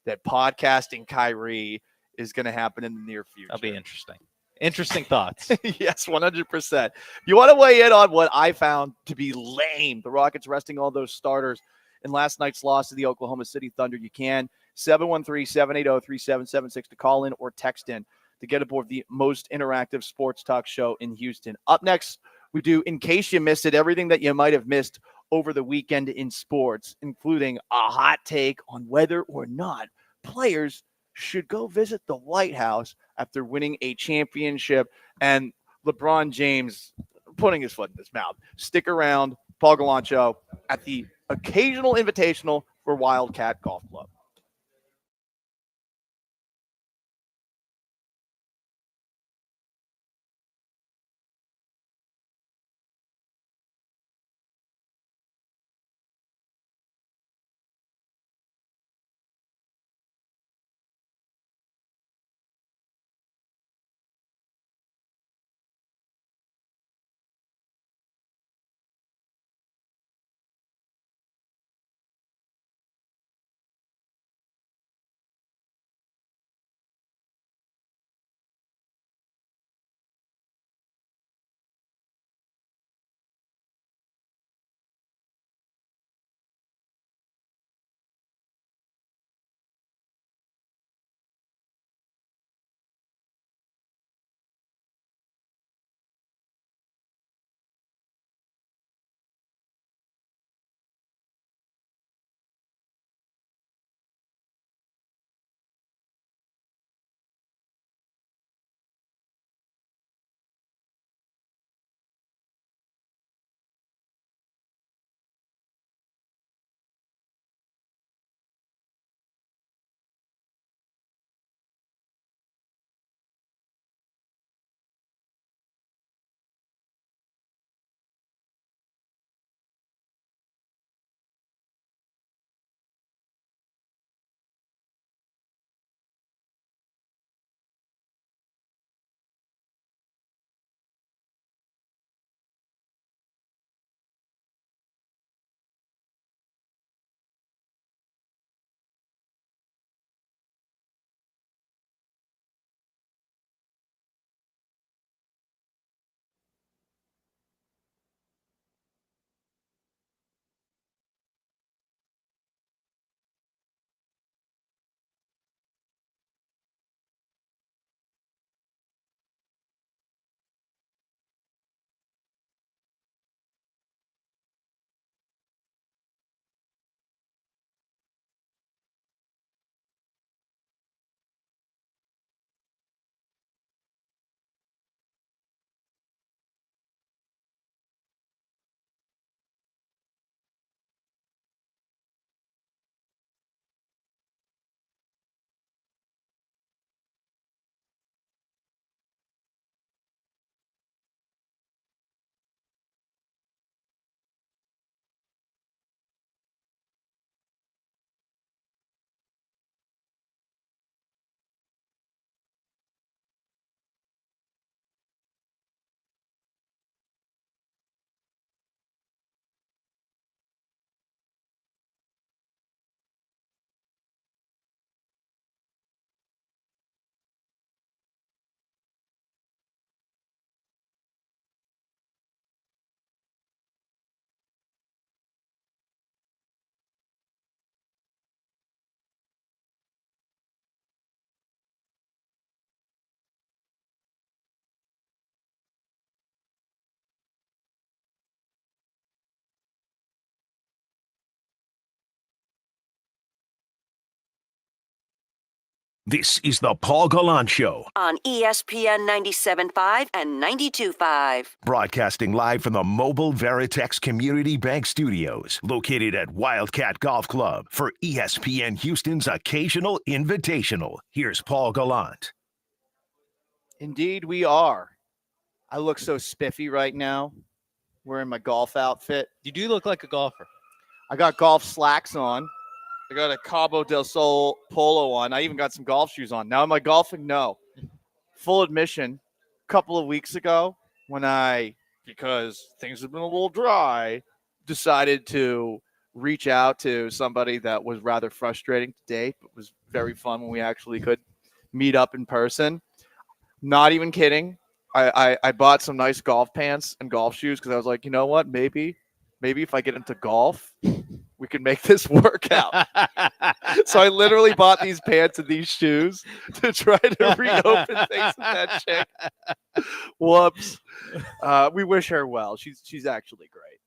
that podcasting Kyrie is going to happen in the near future. That'll be interesting. Interesting thoughts. Yes, 100%. You want to weigh in on what I found to be lame? The Rockets resting all those starters in last night's loss to the Oklahoma City Thunder. You can 713-780-3776 to call in or text in to get aboard the most interactive sports talk show in Houston. Up next, we do In Case You Missed It, everything that you might have missed over the weekend in sports, including a hot take on whether or not players should go visit the White House after winning a championship, and LeBron James putting his foot in his mouth. Stick around. Paul Gallant Show at the occasional invitational for Wildcat Golf Club. This is the Paul Gallant Show, on ESPN 97.5 and 92.5. broadcasting live from the Mobile Veritex Community Bank Studios, located at Wildcat Golf Club for ESPN Houston's occasional invitational. Here's Paul Gallant. Indeed, we are. I look so spiffy right now, wearing my golf outfit. You do look like a golfer. I got golf slacks on. I got a Cabo del Sol polo on. I even got some golf shoes on. Now, am I golfing? No. Full admission, a couple of weeks ago when because things have been a little dry, decided to reach out to somebody that was rather frustrating to date, but was very fun when we actually could meet up in person. Not even kidding. I bought some nice golf pants and golf shoes because I was like, you know what? Maybe if I get into golf, we can make this work out. So I literally bought these pants and these shoes to try to reopen things with that chick. Whoops. We wish her well. She's actually great.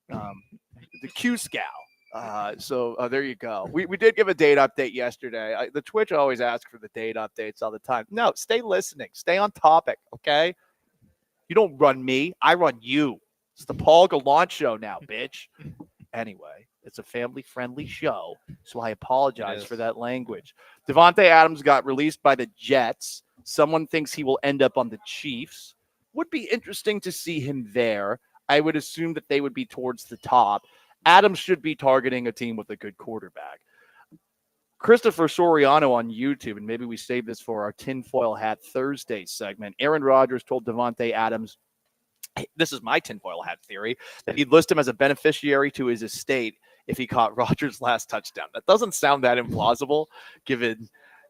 The Q Scow. So there you go. We did give a date update yesterday. The Twitch always asks for the date updates all the time. No, stay listening. Stay on topic, okay? You don't run me. I run you. It's the Paul Gallant Show now, bitch. Anyway, it's a family-friendly show, so I apologize for that language. Devontae Adams got released by the Jets. Someone thinks he will end up on the Chiefs. Would be interesting to see him there. I would assume that they would be towards the top. Adams should be targeting a team with a good quarterback. Christopher Soriano on YouTube, and maybe we save this for our Tinfoil Hat Thursday segment. Aaron Rodgers told Devontae Adams, this is my tinfoil hat theory, that he'd list him as a beneficiary to his estate if he caught Rodgers' last touchdown. That doesn't sound that implausible given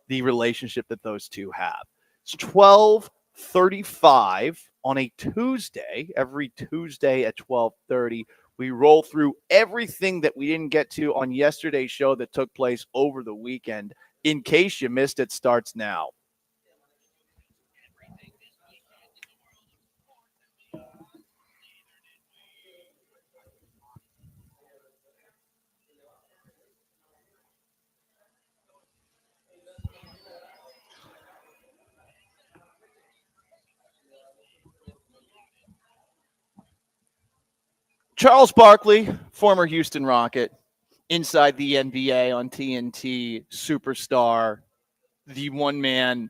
the relationship that those two have. It's 12:35 on a Tuesday. Every Tuesday at 12:30, we roll through everything that we didn't get to on yesterday's show that took place over the weekend. In case you missed it, starts now. Charles Barkley, former Houston Rocket, inside the NBA on TNT, superstar, the one man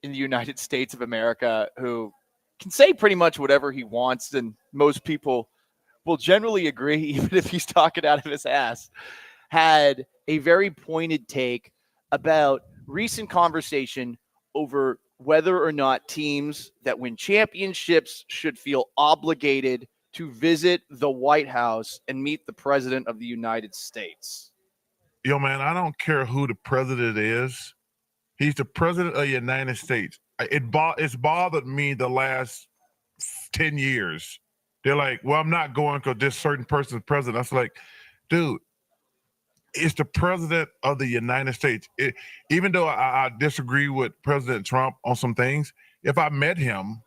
in the United States of America who can say pretty much whatever he wants, and most people will generally agree, even if he's talking out of his ass, had a very pointed take about recent conversation over whether or not teams that win championships should feel obligated to visit the White House and meet the President of the United States. Yo, man, I don't care who the president is. He's the President of the United States. It's bothered me the last 10 years. They're like, well, I'm not going because this certain person's president. I was like, dude, it's the President of the United States. Even though I disagree with President Trump on some things, if I met him,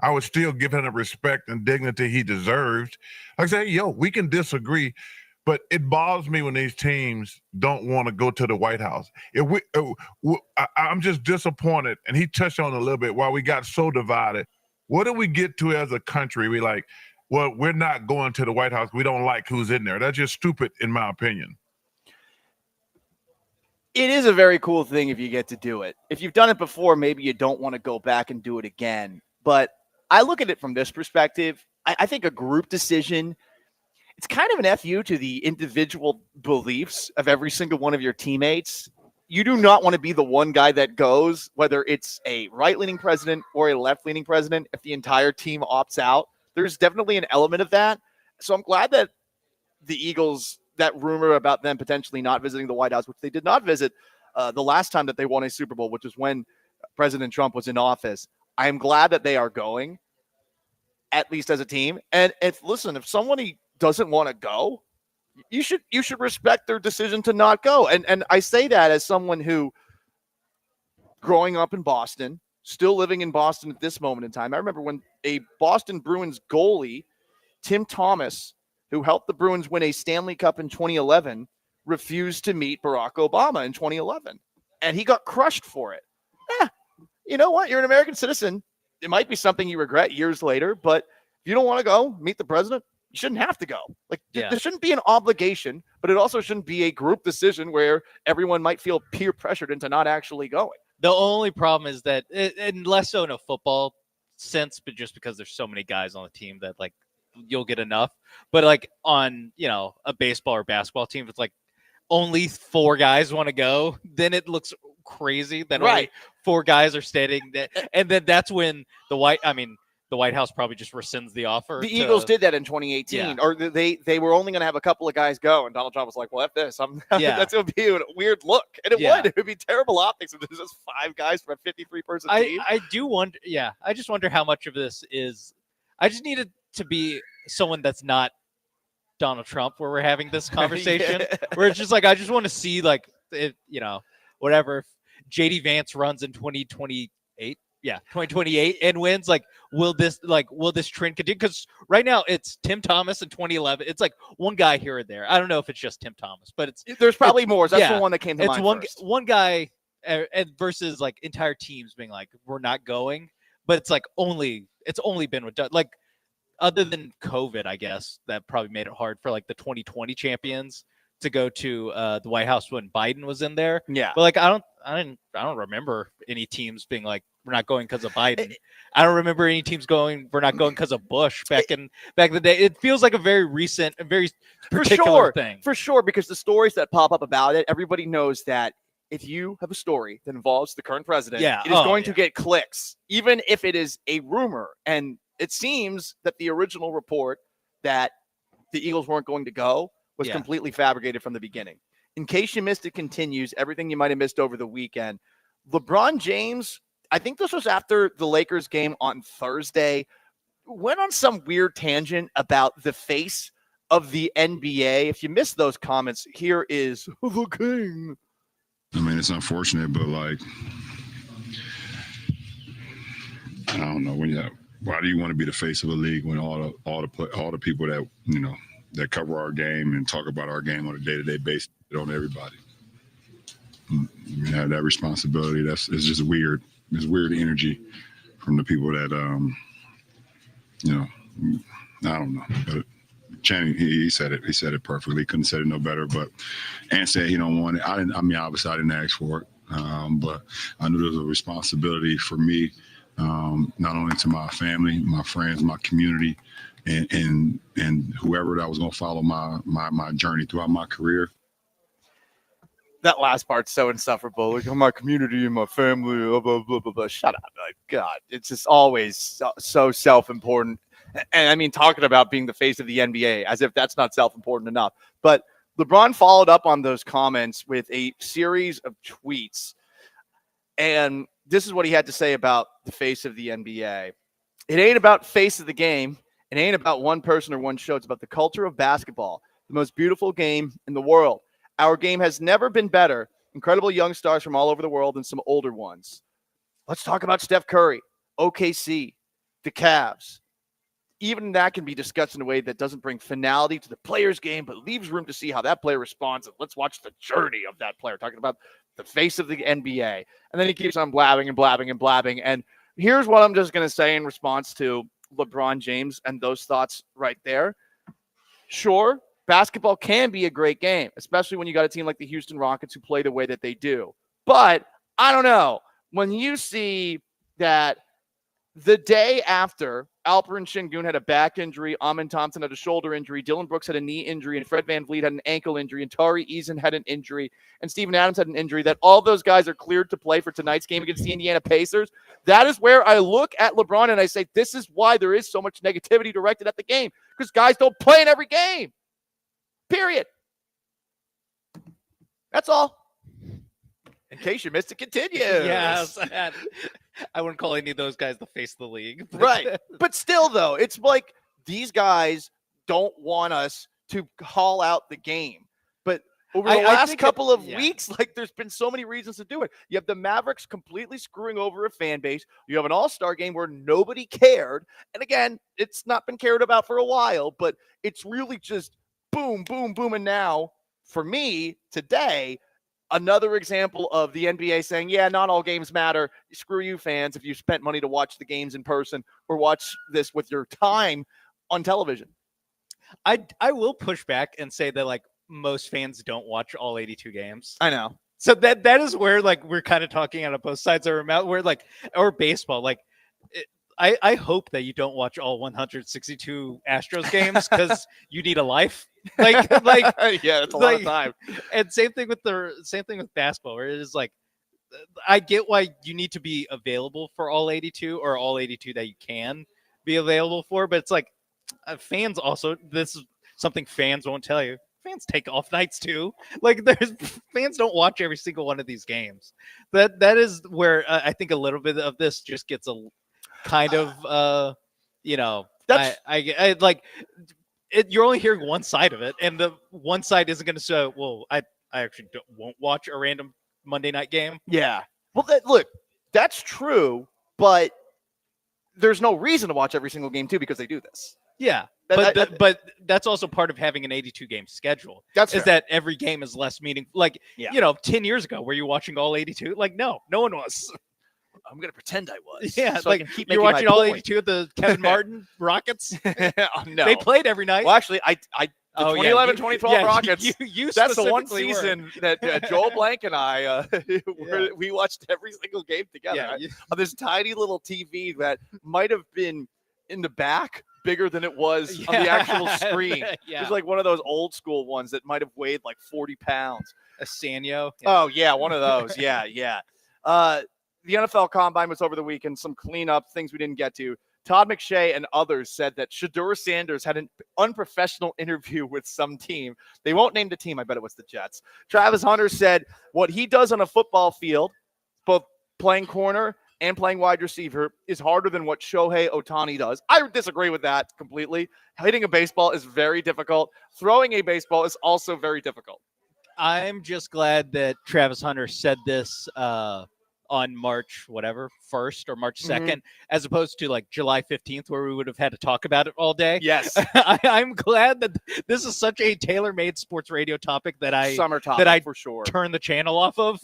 I would still give him the respect and dignity he deserves. I say, yo, we can disagree, but it bothers me when these teams don't want to go to the White House. I'm just disappointed, and he touched on it a little bit, why we got so divided. What do we get to as a country? We like, well, we're not going to the White House. We don't like who's in there. That's just stupid, in my opinion. It is a very cool thing if you get to do it. If you've done it before, maybe you don't want to go back and do it again. But I look at it from this perspective. I think a group decision, it's kind of an FU to the individual beliefs of every single one of your teammates. You do not want to be the one guy that goes, whether it's a right-leaning president or a left-leaning president, if the entire team opts out. There's definitely an element of that. So I'm glad that the Eagles, that rumor about them potentially not visiting the White House, which they did not visit the last time that they won a Super Bowl, which was when President Trump was in office. I am glad that they are going, at least as a team. And if somebody doesn't want to go, you should respect their decision to not go. And I say that as someone who, growing up in Boston, still living in Boston at this moment in time. I remember when a Boston Bruins goalie, Tim Thomas, who helped the Bruins win a Stanley Cup in 2011, refused to meet Barack Obama in 2011. And he got crushed for it. you know what? You're an American citizen. It might be something you regret years later, but if you don't want to go meet the president, you shouldn't have to go. Like, there shouldn't be an obligation, but it also shouldn't be a group decision where everyone might feel peer pressured into not actually going. The only problem is that, and less so in a football sense, but just because there's so many guys on the team that like you'll get enough. But like on, a baseball or basketball team, it's like only 4 guys want to go, then it looks crazy that only 4 guys are standing. And then that's when the White House probably just rescinds the offer. The Eagles did that in 2018, or they were only going to have a couple of guys go, and Donald Trump was like, "Well, F this, that's going to be a weird look," and it would be terrible optics if there's just 5 guys for a 53-person team. I do wonder. Yeah, I just wonder how much of this is. I just needed to be someone that's not Donald Trump, where we're having this conversation, where it's just like I just want to see whatever. If JD Vance runs in 2028. Yeah, 2028 and wins. Like, will this trend continue? Because right now it's Tim Thomas in 2011. It's like one guy here or there. I don't know if it's just Tim Thomas, but there's probably more. That's the one that came to mind. It's one guy versus like entire teams being like, we're not going. But it's like it's only been with like other than COVID, I guess that probably made it hard for like the 2020 champions to go to the White House when Biden was in there. Yeah, but like I don't remember any teams being like, we're not going because of Biden. I don't remember any teams going, we're not going because of Bush back in the day. It feels like a very recent, a very particular thing. For sure, because the stories that pop up about it, everybody knows that if you have a story that involves the current president, it is going to get clicks, even if it is a rumor. And it seems that the original report that the Eagles weren't going to go was completely fabricated from the beginning. In case you missed it, continues everything you might have missed over the weekend. LeBron James, I think this was after the Lakers game on Thursday, went on some weird tangent about the face of the NBA. If you missed those comments, here is the king. I mean, it's unfortunate, but like, I don't know. Why do you want to be the face of a league when all the people that that cover our game and talk about our game on a day-to-day basis on everybody? You have that responsibility. It's just weird. There's weird energy from the people that, I don't know. But Channing, he said it. He said it perfectly. Couldn't say it no better. But Ant said he don't want it. Obviously I didn't ask for it. But I knew there was a responsibility for me, not only to my family, my friends, my community, and whoever that was going to follow my journey throughout my career. That last part's so insufferable. Like, my community and my family, blah, blah, blah, blah, blah. Shut up. Like, God, it's just always so self-important. And I mean, talking about being the face of the NBA, as if that's not self-important enough. But LeBron followed up on those comments with a series of tweets. And this is what he had to say about the face of the NBA. It ain't about face of the game. It ain't about one person or one show. It's about the culture of basketball, the most beautiful game in the world. Our game has never been better. Incredible young stars from all over the world and some older ones. Let's talk about Steph Curry, OKC, the Cavs. Even that can be discussed in a way that doesn't bring finality to the player's game, but leaves room to see how that player responds. And let's watch the journey of that player, talking about the face of the NBA. And then he keeps on blabbing and blabbing and blabbing. And here's what I'm just going to say in response to LeBron James and those thoughts right there. Sure, basketball can be a great game, especially when you got a team like the Houston Rockets who play the way that they do. But I don't know. When you see that the day after Alperen Şengün had a back injury, Amin Thompson had a shoulder injury, Dylan Brooks had a knee injury, and Fred VanVleet had an ankle injury, and Tari Eason had an injury, and Steven Adams had an injury, that all those guys are cleared to play for tonight's game against the Indiana Pacers. That is where I look at LeBron and I say, this is why there is so much negativity directed at the game, because guys don't play in every game. Period. That's all. In case you missed it, continues. Yes. I wouldn't call any of those guys the face of the league. Right. But still, though, it's like these guys don't want us to call out the game. But over the last couple of weeks, like, there's been so many reasons to do it. You have the Mavericks completely screwing over a fan base. You have an all-star game where nobody cared. And again, it's not been cared about for a while, but it's really just boom, boom, boom. And now, for me, today, another example of the NBA saying, yeah, not all games matter. Screw you, fans, if you spent money to watch the games in person or watch this with your time on television. I will push back and say that like most fans don't watch all 82 games. I know. So that is where like we're kind of talking out of both sides of our mouth. Where like or baseball, like I hope that you don't watch all 162 Astros games because you need a life. Like yeah, that's a lot of time. And same thing with basketball, where it is like I get why you need to be available for all 82 or all 82 that you can be available for, but it's like fans also, this is something fans won't tell you. Fans take off nights too. Like fans don't watch every single one of these games. That is where I think a little bit of this just gets a kind of that's I like it, you're only hearing one side of it, and the one side isn't going to say, well, I actually won't watch a random Monday night game. Yeah. Well, look, that's true, but there's no reason to watch every single game too because they do this. Yeah. But that's also part of having an 82 game schedule. That's is fair. that every game is less meaningful. Like, 10 years ago, were you watching all 82? Like, no one was. I'm going to pretend I was. Yeah, so like I can keep you're making watching my all point. 82 of the Kevin Martin Rockets. No. They played every night. Well, actually, the 2011-2012 Rockets, you that's the one specifically season that Joel Blank and I, we watched every single game together on this tiny little TV that might have been in the back bigger than it was on the actual screen. It was like one of those old school ones that might have weighed like 40 pounds. A Sanyo. Oh, yeah, one of those. Yeah. The NFL Combine was over the weekend, some cleanup, things we didn't get to. Todd McShay and others said that Shedeur Sanders had an unprofessional interview with some team. They won't name the team. I bet it was the Jets. Travis Hunter said what he does on a football field, both playing corner and playing wide receiver, is harder than what Shohei Ohtani does. I disagree with that completely. Hitting a baseball is very difficult. Throwing a baseball is also very difficult. I'm just glad that Travis Hunter said this on March 1st or March 2nd, as opposed to like July 15th, where we would have had to talk about it all day. Yes. I'm glad that this is such a tailor-made sports radio topic that I for sure turn the channel off of,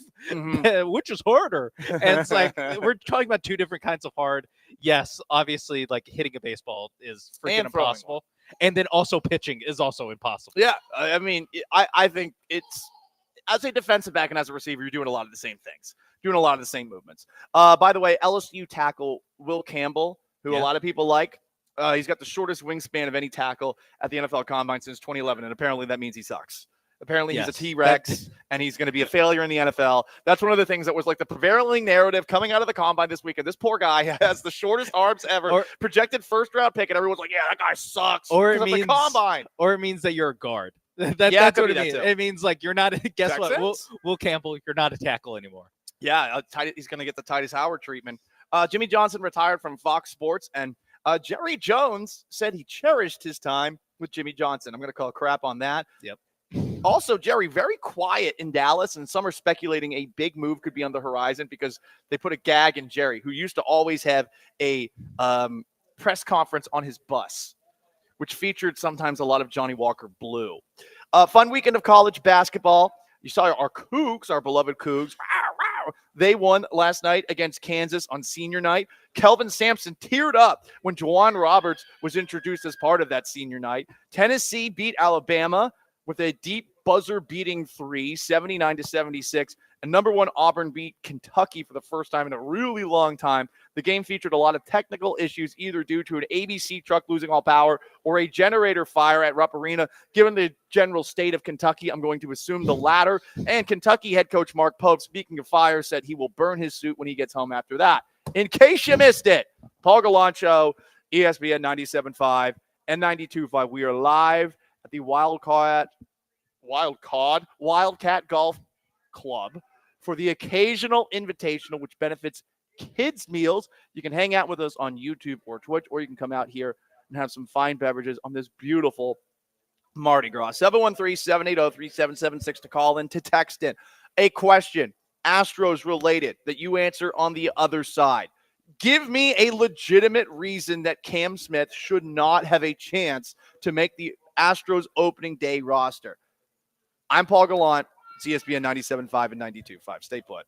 which is harder. And it's like we're talking about two different kinds of hard. Yes, obviously, like hitting a baseball is freaking impossible. And then also pitching is also impossible. Yeah, I mean, I think it's, as a defensive back and as a receiver, you're doing a lot of the same things, doing a lot of the same movements. By the way, LSU tackle Will Campbell, who a lot of people like, he's got the shortest wingspan of any tackle at the NFL Combine since 2011, and apparently that means he sucks. Apparently he's a T-Rex, and he's going to be a failure in the NFL. That's one of the things that was like the prevailing narrative coming out of the Combine this weekend. This poor guy has the shortest arms ever, projected first-round pick, and everyone's like, yeah, that guy sucks. Or it means the Combine. Or it means that you're a guard. That's what it means. It means like you're not. Guess what? Will Campbell, you're not a tackle anymore. Yeah, he's going to get the Titus Howard treatment. Jimmy Johnson retired from Fox Sports, and Jerry Jones said he cherished his time with Jimmy Johnson. I'm going to call crap on that. Yep. Also, Jerry, very quiet in Dallas, and some are speculating a big move could be on the horizon because they put a gag in Jerry, who used to always have a press conference on his bus, which featured sometimes a lot of Johnny Walker Blue. Fun weekend of college basketball. You saw our Cougs, our beloved Cougs. They won last night against Kansas on senior night. Kelvin Sampson teared up when Juwan Roberts was introduced as part of that senior night. Tennessee beat Alabama with a deep buzzer-beating 3, 79-76. And number one, Auburn beat Kentucky for the first time in a really long time. The game featured a lot of technical issues, either due to an ABC truck losing all power or a generator fire at Rupp Arena. Given the general state of Kentucky, I'm going to assume the latter. And Kentucky head coach Mark Pope, speaking of fire, said he will burn his suit when he gets home after that. In case you missed it, Paul Gallant Show, ESPN 97.5 and 92.5. We are live at the Wildcat Golf Club for the occasional invitational, which benefits kids' meals. You can hang out with us on YouTube or Twitch, or you can come out here and have some fine beverages on this beautiful Mardi Gras. 713-780-3776 to call in, to text in a question, Astros related, that you answer on the other side. Give me a legitimate reason that Cam Smith should not have a chance to make the Astros opening day roster. I'm Paul Gallant. It's ESPN 97.5 and 92.5. Stay put.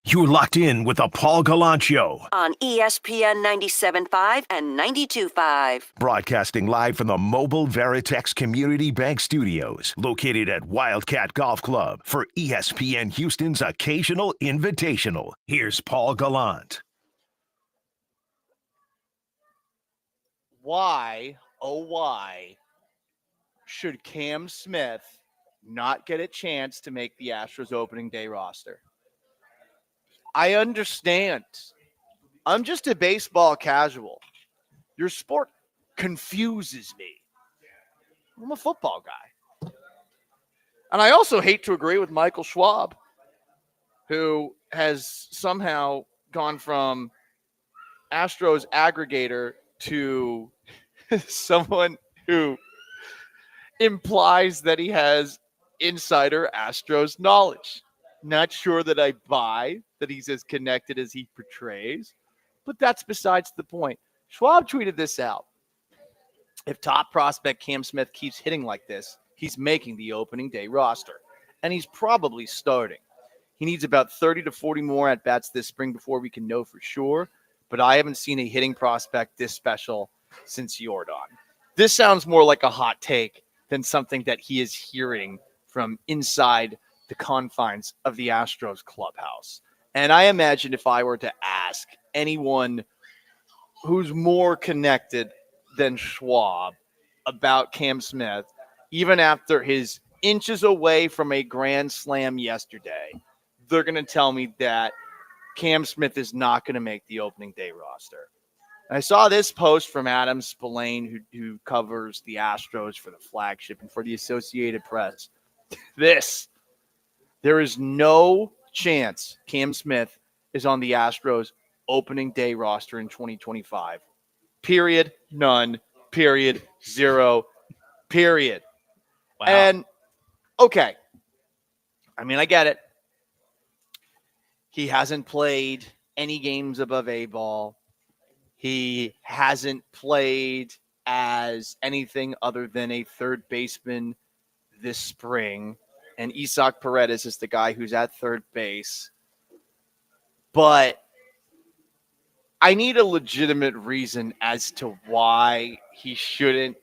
You're locked in with the Paul Gallant Show. On ESPN 97.5 and 92.5. Broadcasting live from the Mobile Veritex Community Bank Studios, located at Wildcat Golf Club for ESPN Houston's occasional invitational. Here's Paul Gallant. Why, oh why, should Cam Smith not get a chance to make the Astros opening day roster? I understand. I'm just a baseball casual. Your sport confuses me. I'm a football guy. And I also hate to agree with Michael Schwab, who has somehow gone from Astros aggregator to someone who implies that he has insider Astros knowledge. Not sure that I buy that he's as connected as he portrays, but that's besides the point. Schwab tweeted this out. If top prospect Cam Smith keeps hitting like this, he's making the opening day roster, and he's probably starting. He needs about 30 to 40 more at-bats this spring before we can know for sure, but I haven't seen a hitting prospect this special since Jordan. This sounds more like a hot take than something that he is hearing from inside the confines of the Astros clubhouse. And I imagine if I were to ask anyone who's more connected than Schwab about Cam Smith, even after his inches away from a grand slam yesterday, they're going to tell me that Cam Smith is not going to make the opening day roster. I saw this post from Adam Spillane, who covers the Astros for the Flagship and for the Associated Press. There is no chance Cam Smith is on the Astros opening day roster in 2025. Period. None. Period. Zero. Period. Wow. And, okay. I mean, I get it. He hasn't played any games above A ball. He hasn't played as anything other than a third baseman this spring. And Isaac Paredes is the guy who's at third base. But I need a legitimate reason as to why he shouldn't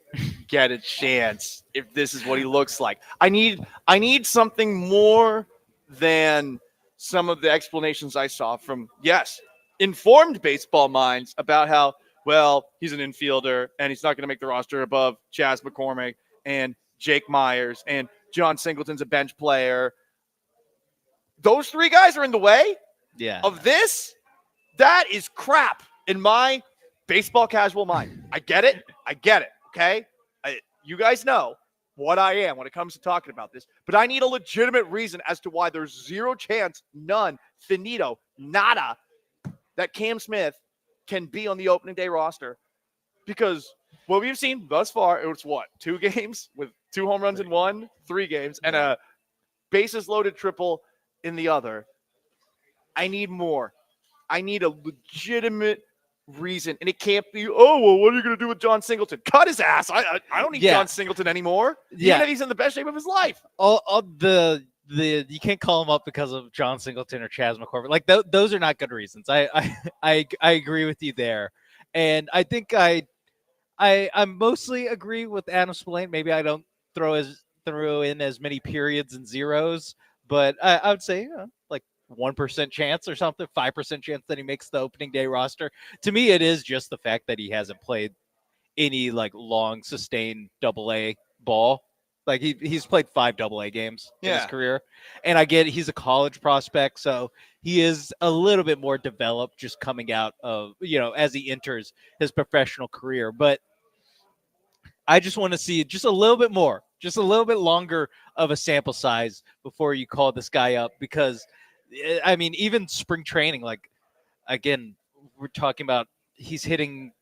get a chance if this is what he looks like. I need something more than some of the explanations I saw from, yes, informed baseball minds about how, well, he's an infielder and he's not going to make the roster above Chas McCormick and Jake Myers and John Singleton's a bench player. Those three guys are in the way of this. That is crap in my baseball casual mind. I get it. Okay. You guys know what I am when it comes to talking about this, but I need a legitimate reason as to why there's zero chance, none, finito, nada, that Cam Smith can be on the opening day roster. Because what we've seen thus far, it was what, 2 games with 2 home runs in one, 3 games, and a bases loaded triple in the other. I need more. I need a legitimate reason. And it can't be, oh, well, what are you going to do with John Singleton? Cut his ass. I don't need John Singleton anymore. Even if he's in the best shape of his life. All the you can't call him up because of John Singleton or Chas McCormick. Like those are not good reasons. I agree with you there. And I think I mostly agree with Adam Spillane. Maybe I don't throw in as many periods and zeros, but I would say like 1% chance or something, 5% chance that he makes the opening day roster. To me, it is just the fact that he hasn't played any like long sustained AA ball. Like he's played 5 AA games in his career. And I get he's a college prospect, so he is a little bit more developed just coming out of, as he enters his professional career. But I just want to see just a little bit more, just a little bit longer of a sample size before you call this guy up. Because, I mean, even spring training, like, again, we're talking about he's hitting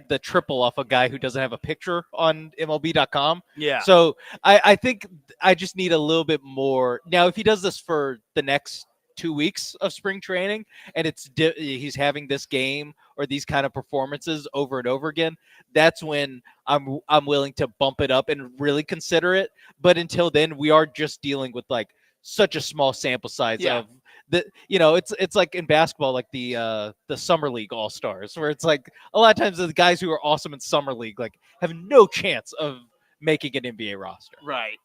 the triple off a guy who doesn't have a picture on MLB.com. Yeah. So I think I just need a little bit more. Now, if he does this for the next 2 weeks of spring training and he's having this game or these kind of performances over and over again, that's when I'm willing to bump it up and really consider it. But until then, we are just dealing with like such a small sample size of the, it's like in basketball, like the summer league all-stars, where it's like a lot of times the guys who are awesome in summer league like have no chance of making an NBA roster. Right.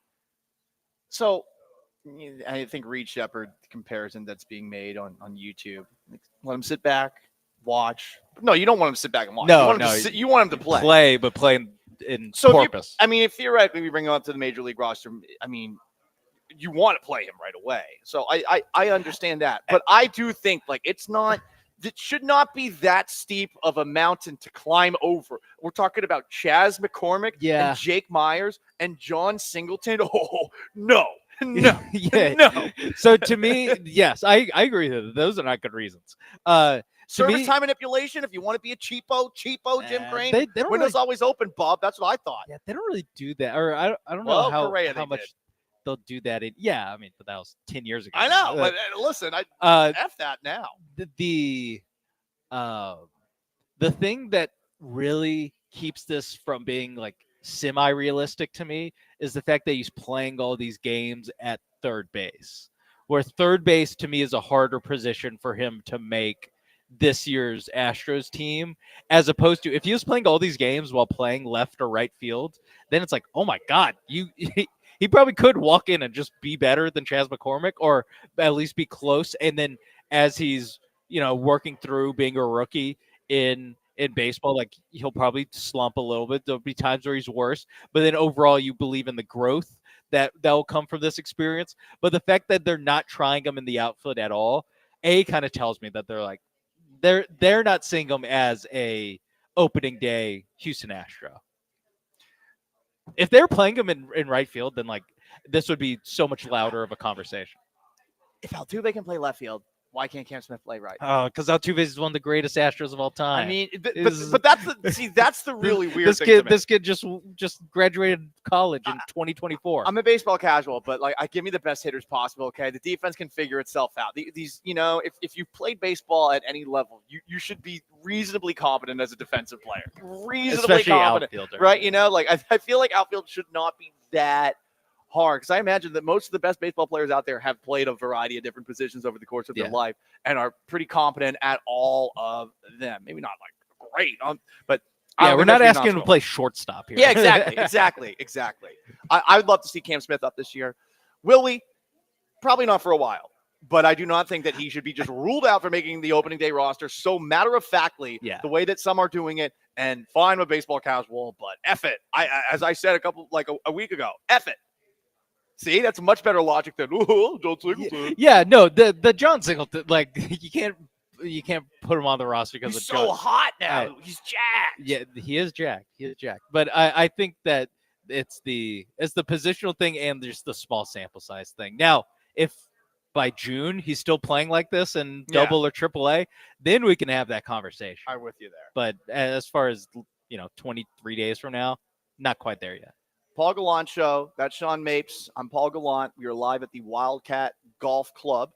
So I think Reed Shepherd comparison that's being made on YouTube. Let him sit back, watch. No, you don't want him to sit back and watch. You want him to play. But play in so Corpus. If theoretically we bring him up to the major league roster, I mean, you want to play him right away. So I understand that. But I do think it should not be that steep of a mountain to climb over. We're talking about Chas McCormick and Jake Myers and John Singleton. Oh, no. No. No. So to me, yes, I agree with that. Those are not good reasons. Service time manipulation, if you want to be a cheapo Jim Crane. They don't Windows always open, Bob. That's what I thought. Yeah, they don't really do that. Or I don't know how much they'll do that. But that was 10 years ago. I know. But listen, F that now. The thing that really keeps this from being like semi-realistic to me is the fact that he's playing all these games at third base, where third base to me is a harder position for him to make this year's Astros team, as opposed to if he was playing all these games while playing left or right field, then it's like, oh my God, he probably could walk in and just be better than Chas McCormick, or at least be close. And then as he's, working through being a rookie in baseball, like he'll probably slump a little bit. There'll be times where he's worse, but then overall you believe in the growth that will come from this experience. But the fact that they're not trying him in the outfield at all, kind of tells me that they're like, they're not seeing him as a opening day Houston Astro. If they're playing him in right field, then like this would be so much louder of a conversation. If Altuve can play left field, why can't Cam Smith play right? Because Altuve is one of the greatest Astros of all time. I mean, but that's the really weird this thing. Kid, this kid just graduated college in 2024. I'm a baseball casual, but like, I give me the best hitters possible. Okay, the defense can figure itself out. These, if you've played baseball at any level, you should be reasonably competent as a defensive player. Reasonably Especially competent, outfielder. right? I feel like outfield should not be that hard, because I imagine that most of the best baseball players out there have played a variety of different positions over the course of their life and are pretty competent at all of them. Maybe not like great, but we're not asking him to play shortstop here. Yeah, exactly. I would love to see Cam Smith up this year. Will we? Probably not for a while. But I do not think that he should be just ruled out for making the opening day roster so matter-of-factly, the way that some are doing it. And fine with baseball casual, but F it. As I said a week ago, F it. See, that's much better logic than John Singleton. Yeah, no, the John Singleton, like you can't put him on the roster because he's of so John. hot now. He's jacked. Yeah, he is jacked. But I think that it's the positional thing and there's the small sample size thing. Now, if by June he's still playing like this in double or triple A, then we can have that conversation. I'm with you there. But as far as 23 days from now, not quite there yet. Paul Gallant Show. That's Sean Mapes. I'm Paul Gallant. We are live at the Wildcat Golf Club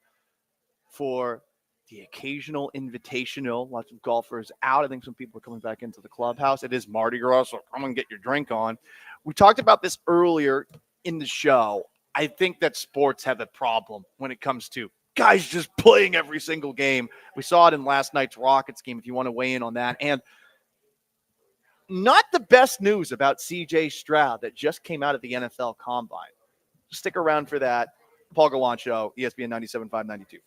for the occasional invitational. Lots of golfers out. I think some people are coming back into the clubhouse. It is Mardi Gras, so come and get your drink on. We talked about this earlier in the show. I think that sports have a problem when it comes to guys just playing every single game. We saw it in last night's Rockets game, if you want to weigh in on that. And not the best news about C.J. Stroud that just came out of the NFL Combine. Stick around for that. Paul Gallant Show, ESPN 97.5, 92.5.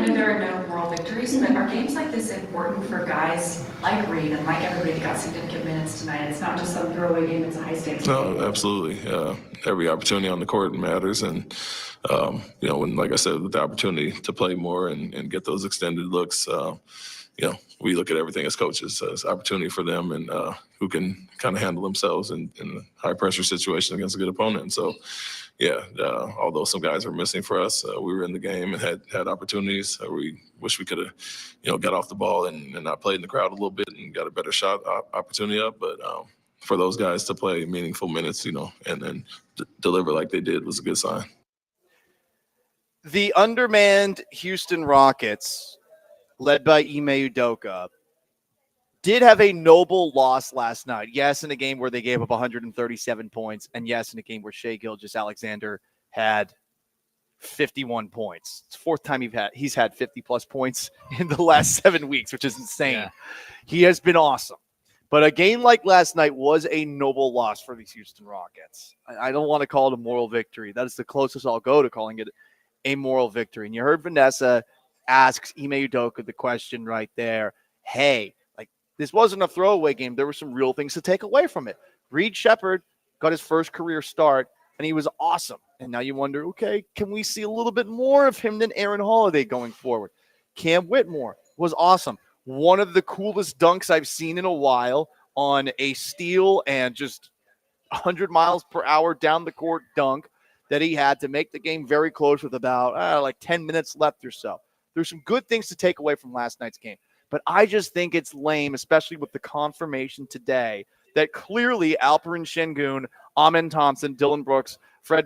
know there are no moral victories, but are games like this important for guys like Reed and like everybody that got significant minutes tonight? It's not just some throwaway game, it's a high stakes game. No, absolutely. Every opportunity on the court matters. And, when, like I said, with the opportunity to play more and get those extended looks, we look at everything as coaches as opportunity for them and who can kind of handle themselves in a high pressure situation against a good opponent. And so, although some guys were missing for us, we were in the game and had opportunities. We wish we could have, got off the ball and not played in the crowd a little bit and got a better shot opportunity up. But for those guys to play meaningful minutes, and then deliver like they did was a good sign. The undermanned Houston Rockets, led by Ime Udoka, did have a noble loss last night. Yes, in a game where they gave up 137 points, and yes, in a game where Shai Gilgeous-Alexander had 51 points. It's the fourth time he's had 50-plus points in the last 7 weeks, which is insane. Yeah. He has been awesome. But a game like last night was a noble loss for these Houston Rockets. I don't want to call it a moral victory. That is the closest I'll go to calling it a moral victory. And you heard Vanessa asks Ime Udoka the question right there. Hey, this wasn't a throwaway game. There were some real things to take away from it. Reed Sheppard got his first career start, and he was awesome. And now you wonder, okay, can we see a little bit more of him than Aaron Holiday going forward? Cam Whitmore was awesome. One of the coolest dunks I've seen in a while on a steal and just 100 miles per hour down the court dunk that he had to make the game very close with about 10 minutes left or so. There's some good things to take away from last night's game. But I just think it's lame, especially with the confirmation today that clearly Alperen Şengün, Amen Thompson, Dylan Brooks, that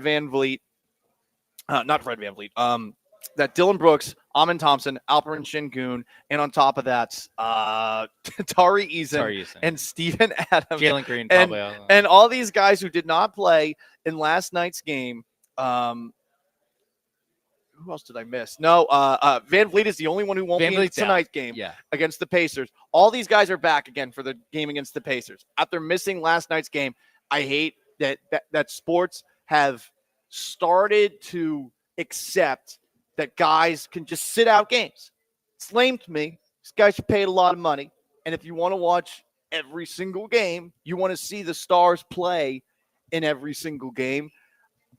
Dylan Brooks, Amen Thompson, Alperen Şengün, and on top of that, Tari Eason and Steven Adams. Jalen Green, and all these guys who did not play in last night's game. Who else did I miss? No, Van Vliet is the only one who won't be in tonight's game against the Pacers. All these guys are back again for the game against the Pacers. After missing last night's game, I hate that sports have started to accept that guys can just sit out games. It's lame to me. These guys are paid a lot of money. And if you want to watch every single game, you want to see the stars play in every single game.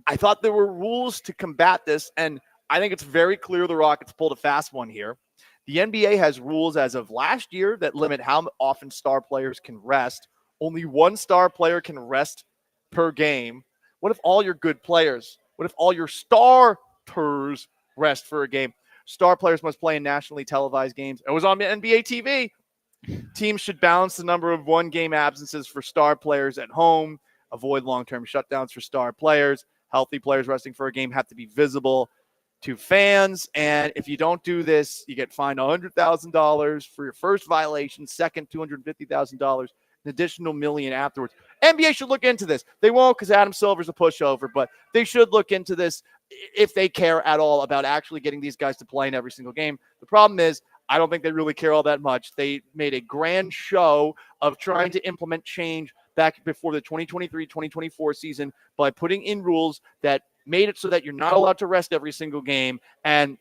I thought there were rules to combat this, and I think it's very clear the Rockets pulled a fast one here. The NBA has rules as of last year that limit how often star players can rest. Only one star player can rest per game. What if all your good players, what if all your starters rest for a game? Star players must play in nationally televised games. It was on NBA TV. Teams should balance the number of one-game absences for star players at home, avoid long-term shutdowns for star players. Healthy players resting for a game have to be visible to fans, and if you don't do this, you get fined $100,000 for your first violation, second $250,000, an additional $1 million afterwards. NBA should look into this. They won't because Adam Silver's a pushover, but they should look into this if they care at all about actually getting these guys to play in every single game. The problem is, I don't think they really care all that much. They made a grand show of trying to implement change back before the 2023-2024 season by putting in rules that made it so that you're not allowed to rest every single game. And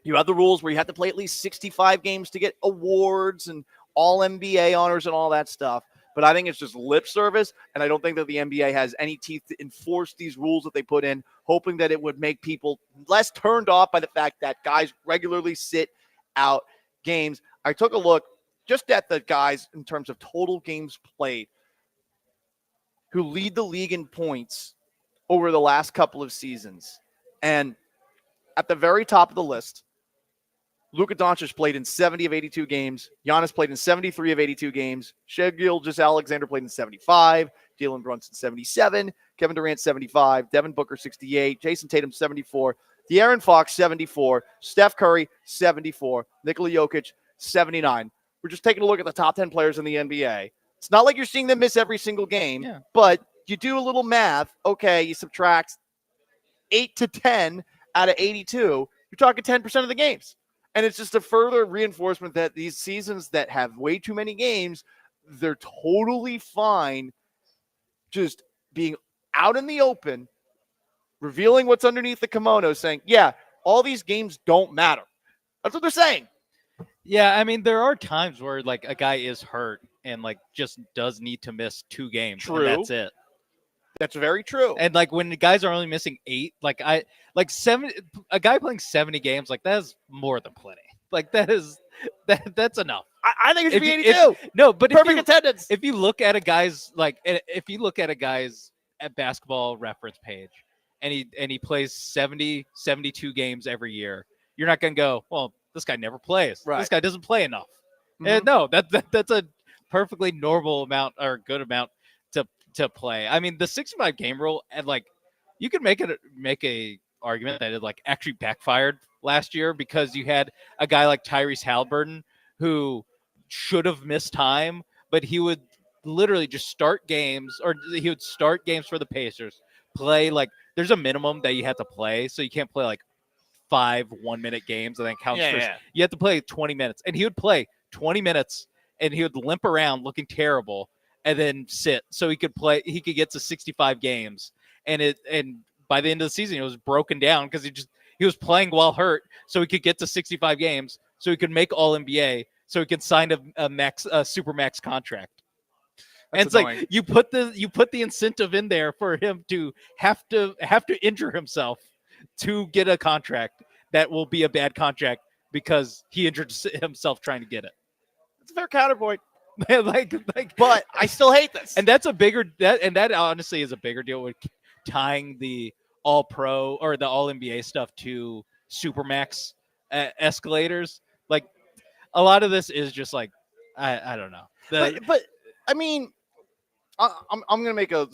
you have the rules where you have to play at least 65 games to get awards and all NBA honors and all that stuff. But I think it's just lip service, and I don't think that the NBA has any teeth to enforce these rules that they put in, hoping that it would make people less turned off by the fact that guys regularly sit out games. I took a look just at the guys in terms of total games played who lead the league in points over the last couple of seasons. And at the very top of the list, Luka Doncic played in 70 of 82 games. Giannis played in 73 of 82 games. Shai Gilgeous-Alexander played in 75. Jalen Brunson, 77. Kevin Durant, 75. Devin Booker, 68. Jason Tatum, 74. De'Aaron Fox, 74. Steph Curry, 74. Nikola Jokic, 79. We're just taking a look at the top 10 players in the NBA. It's not like you're seeing them miss every single game, but you do a little math. Okay, you subtract 8 to 10 out of 82. You're talking 10% of the games. And it's just a further reinforcement that these seasons that have way too many games, they're totally fine just being out in the open, revealing what's underneath the kimono, saying, yeah, all these games don't matter. That's what they're saying. Yeah, I mean, there are times where like a guy is hurt and like just does need to miss 2 games. True. And that's it. That's very true. And like when the guys are only missing 8, a guy playing 70 games, like that's more than plenty. Like that's enough. I think it should be 82. Perfect attendance. If you look at a guy's at basketball reference page and he plays 70, 72 games every year, you're not going to go, well, this guy never plays. Right. This guy doesn't play enough. Mhm. No, that's a perfectly normal amount or good amount to play. I mean, the 65 game rule, and like you could make a argument that it like actually backfired last year because you had a guy like Tyrese Halliburton who should have missed time, but he would literally just start games, or he would start games for the Pacers, play like there's a minimum that you have to play, so you can't play like 5 1-minute games and then count. You have to play 20 minutes, and he would play 20 minutes and he would limp around looking terrible and then sit so he could get to 65 games, and by the end of the season it was broken down because he was playing while hurt so he could get to 65 games so he could make all NBA so he could sign a super max contract. And it's annoying. like you put the incentive in there for him to have to injure himself to get a contract that will be a bad contract because he injured himself trying to get it. It's a fair counterpoint. But I still hate this. And that honestly is a bigger deal with tying the all pro or the all NBA stuff to supermax escalators. Like a lot of this is just like, I don't know. But I mean, I'm going to make a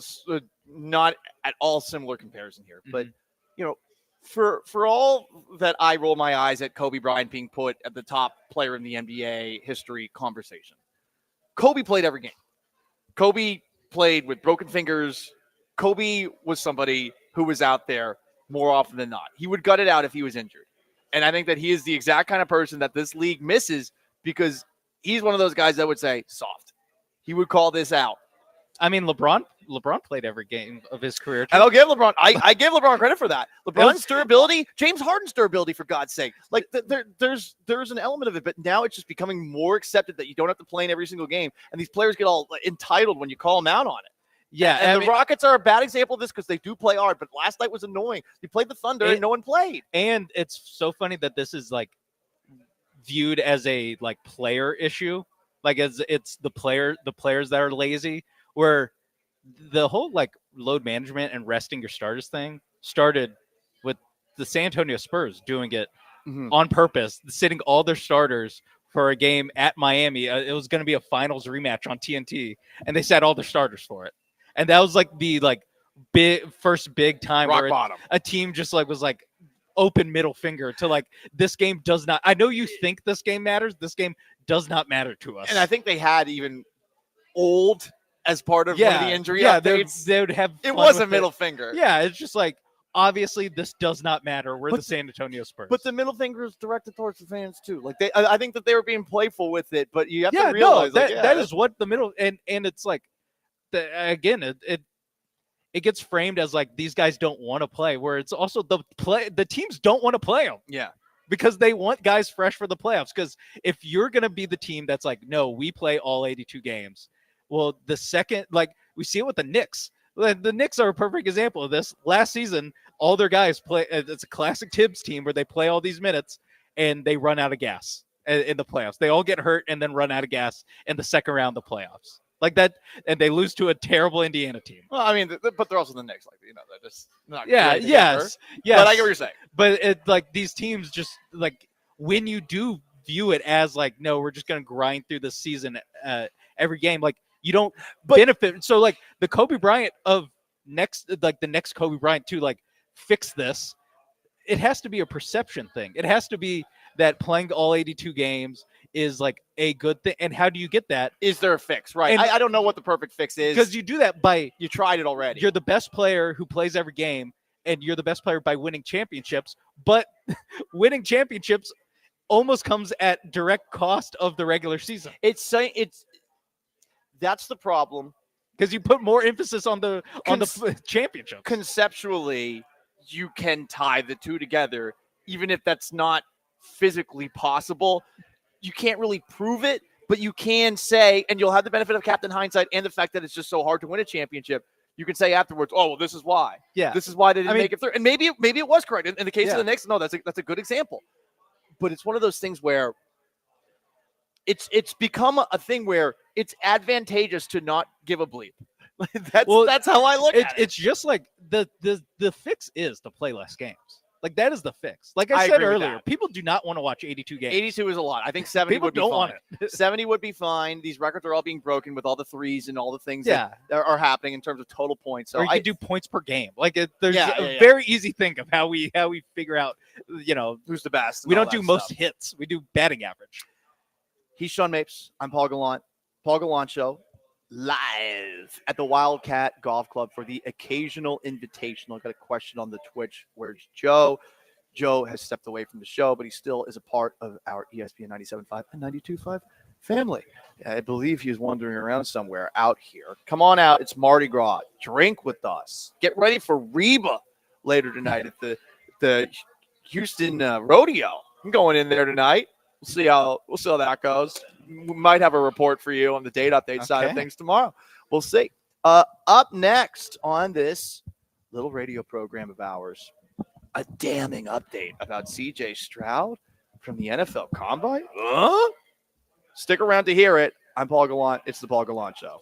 not at all similar comparison here, but you know, for all that I roll my eyes at Kobe Bryant being put at the top player in the NBA history conversation, Kobe played every game. Kobe played with broken fingers. Kobe was somebody who was out there more often than not. He would gut it out if he was injured. And I think that he is the exact kind of person that this league misses because he's one of those guys that would say soft. He would call this out. I mean, LeBron played every game of his career. And I'll give LeBron, I give LeBron credit for that. LeBron's durability, James Harden's durability, for God's sake. Like there's an element of it, but now it's just becoming more accepted that you don't have to play in every single game. And these players get all entitled when you call them out on it. Yeah. And the Rockets are a bad example of this because they do play hard, but last night was annoying. You played the Thunder and no one played. And it's so funny that this is like viewed as a like player issue. Like it's the players that are lazy, where the whole like load management and resting your starters thing started with the San Antonio Spurs doing it on purpose, sitting all their starters for a game at Miami. It was going to be a finals rematch on TNT, and they sat all their starters for it. And that was like the first big time rock where bottom. A team just like was like open middle finger to like, this game does not. I know you think this game matters. This game does not matter to us. And I think they had even old as part of one of the injury updates. They would have. It was a middle finger. Yeah, it's just like, obviously this does not matter. We're the San Antonio Spurs. But the middle finger is directed towards the fans too. Like I think that they were being playful with it, but you have to realize that is what the middle and it's like, again, it gets framed as like these guys don't want to play, where it's also the teams don't want to play them. Yeah. Because they want guys fresh for the playoffs. Because if you're going to be the team that's like, no, we play all 82 games. Well, the second, like we see it with the Knicks. The Knicks are a perfect example of this. Last season, all their guys play. It's a classic Tibbs team where they play all these minutes and they run out of gas in the playoffs. They all get hurt and then run out of gas in the second round of the playoffs. Like that, and they lose to a terrible Indiana team. Well, I mean, but they're also the Knicks, like, you know, they're just not. Yes. But I get what you're saying. But it like these teams just like when you do view it as like, no, we're just gonna grind through the season every game. Like you don't benefit. So like the Kobe Bryant of the next Kobe Bryant to like fix this, it has to be a perception thing. It has to be that playing all 82 games is like a good thing. And how do you get that? Is there a fix? Right. I don't know what the perfect fix is. Because you do that by you tried it already. You're the best player who plays every game, and you're the best player by winning championships. But winning championships almost comes at direct cost of the regular season. That's the problem. Because you put more emphasis on the championship. Conceptually, you can tie the two together, even if that's not physically possible. You can't really prove it, but you can say, and you'll have the benefit of captain hindsight and the fact that it's just so hard to win a championship. You can say afterwards, "Oh, well, this is why. Yeah. This is why they didn't make it through." And maybe it was correct. In the case of the Knicks, no, that's a good example. But it's one of those things where it's become a thing where it's advantageous to not give a bleep. That's how I look at it. It's just like the fix is to play less games. Like that is the fix. Like I I said agree with earlier, that. people do not want to watch 82 games. 82 is a lot. I think 70 People would be don't fine. want it. 70 would be fine. These records are all being broken with all the threes and all the things Yeah. that are happening in terms of total points. So Or you I could do points per game. Like there's Yeah, a yeah. very easy thing of how we figure out, who's the best. and We all don't do that most stuff. hits. We do batting average. He's Sean Mapes. I'm Paul Gallant. Paul Gallant Show live at the Wildcat Golf Club for the occasional invitational. Got a question on the Twitch. Where's Joe? Joe has stepped away from the show, but he still is a part of our ESPN 97.5 and 92.5 family. I believe he's wandering around somewhere out here. Come on out. It's Mardi Gras. Drink with us. Get ready for Reba later tonight at the Houston Rodeo. I'm going in there tonight. We'll see how that goes. We might have a report for you on the date update side of Okay. things tomorrow. We'll see. Up next on this little radio program of ours, a damning update about C.J. Stroud from the NFL Combine. Stick around to hear it. I'm Paul Gallant. It's the Paul Gallant Show.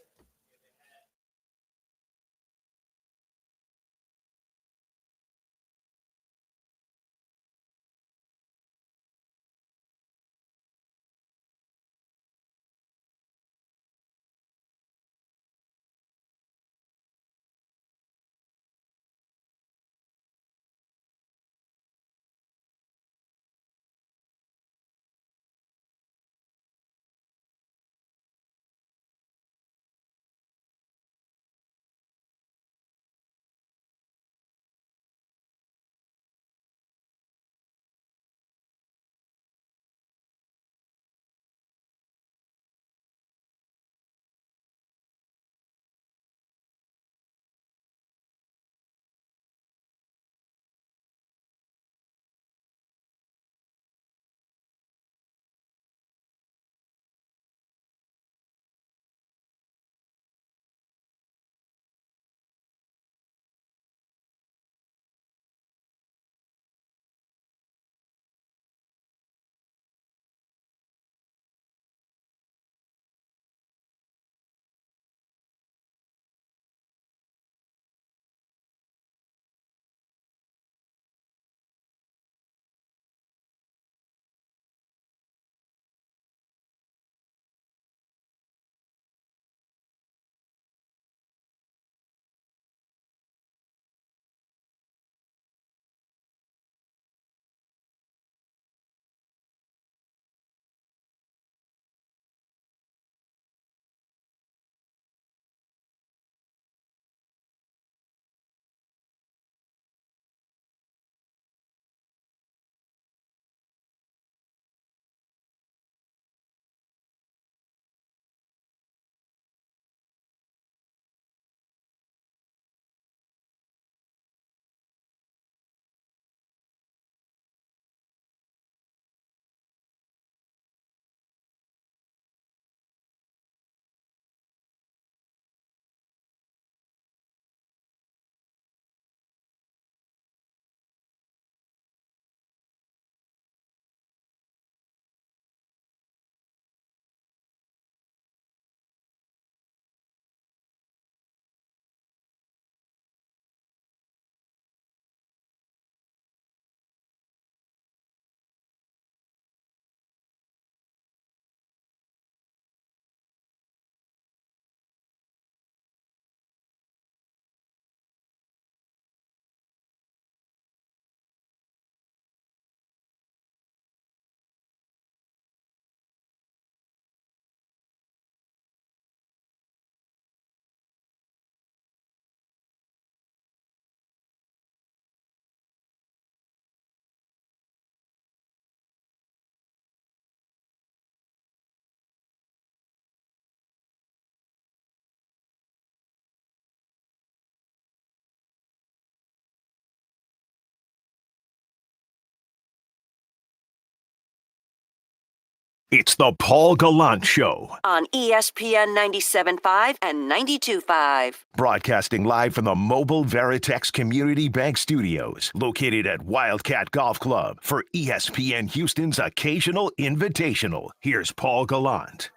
It's the Paul Gallant Show. On ESPN 97.5 and 92.5. Broadcasting live from the Mobile Veritex Community Bank Studios, located at Wildcat Golf Club for ESPN Houston's occasional invitational. Here's Paul Gallant.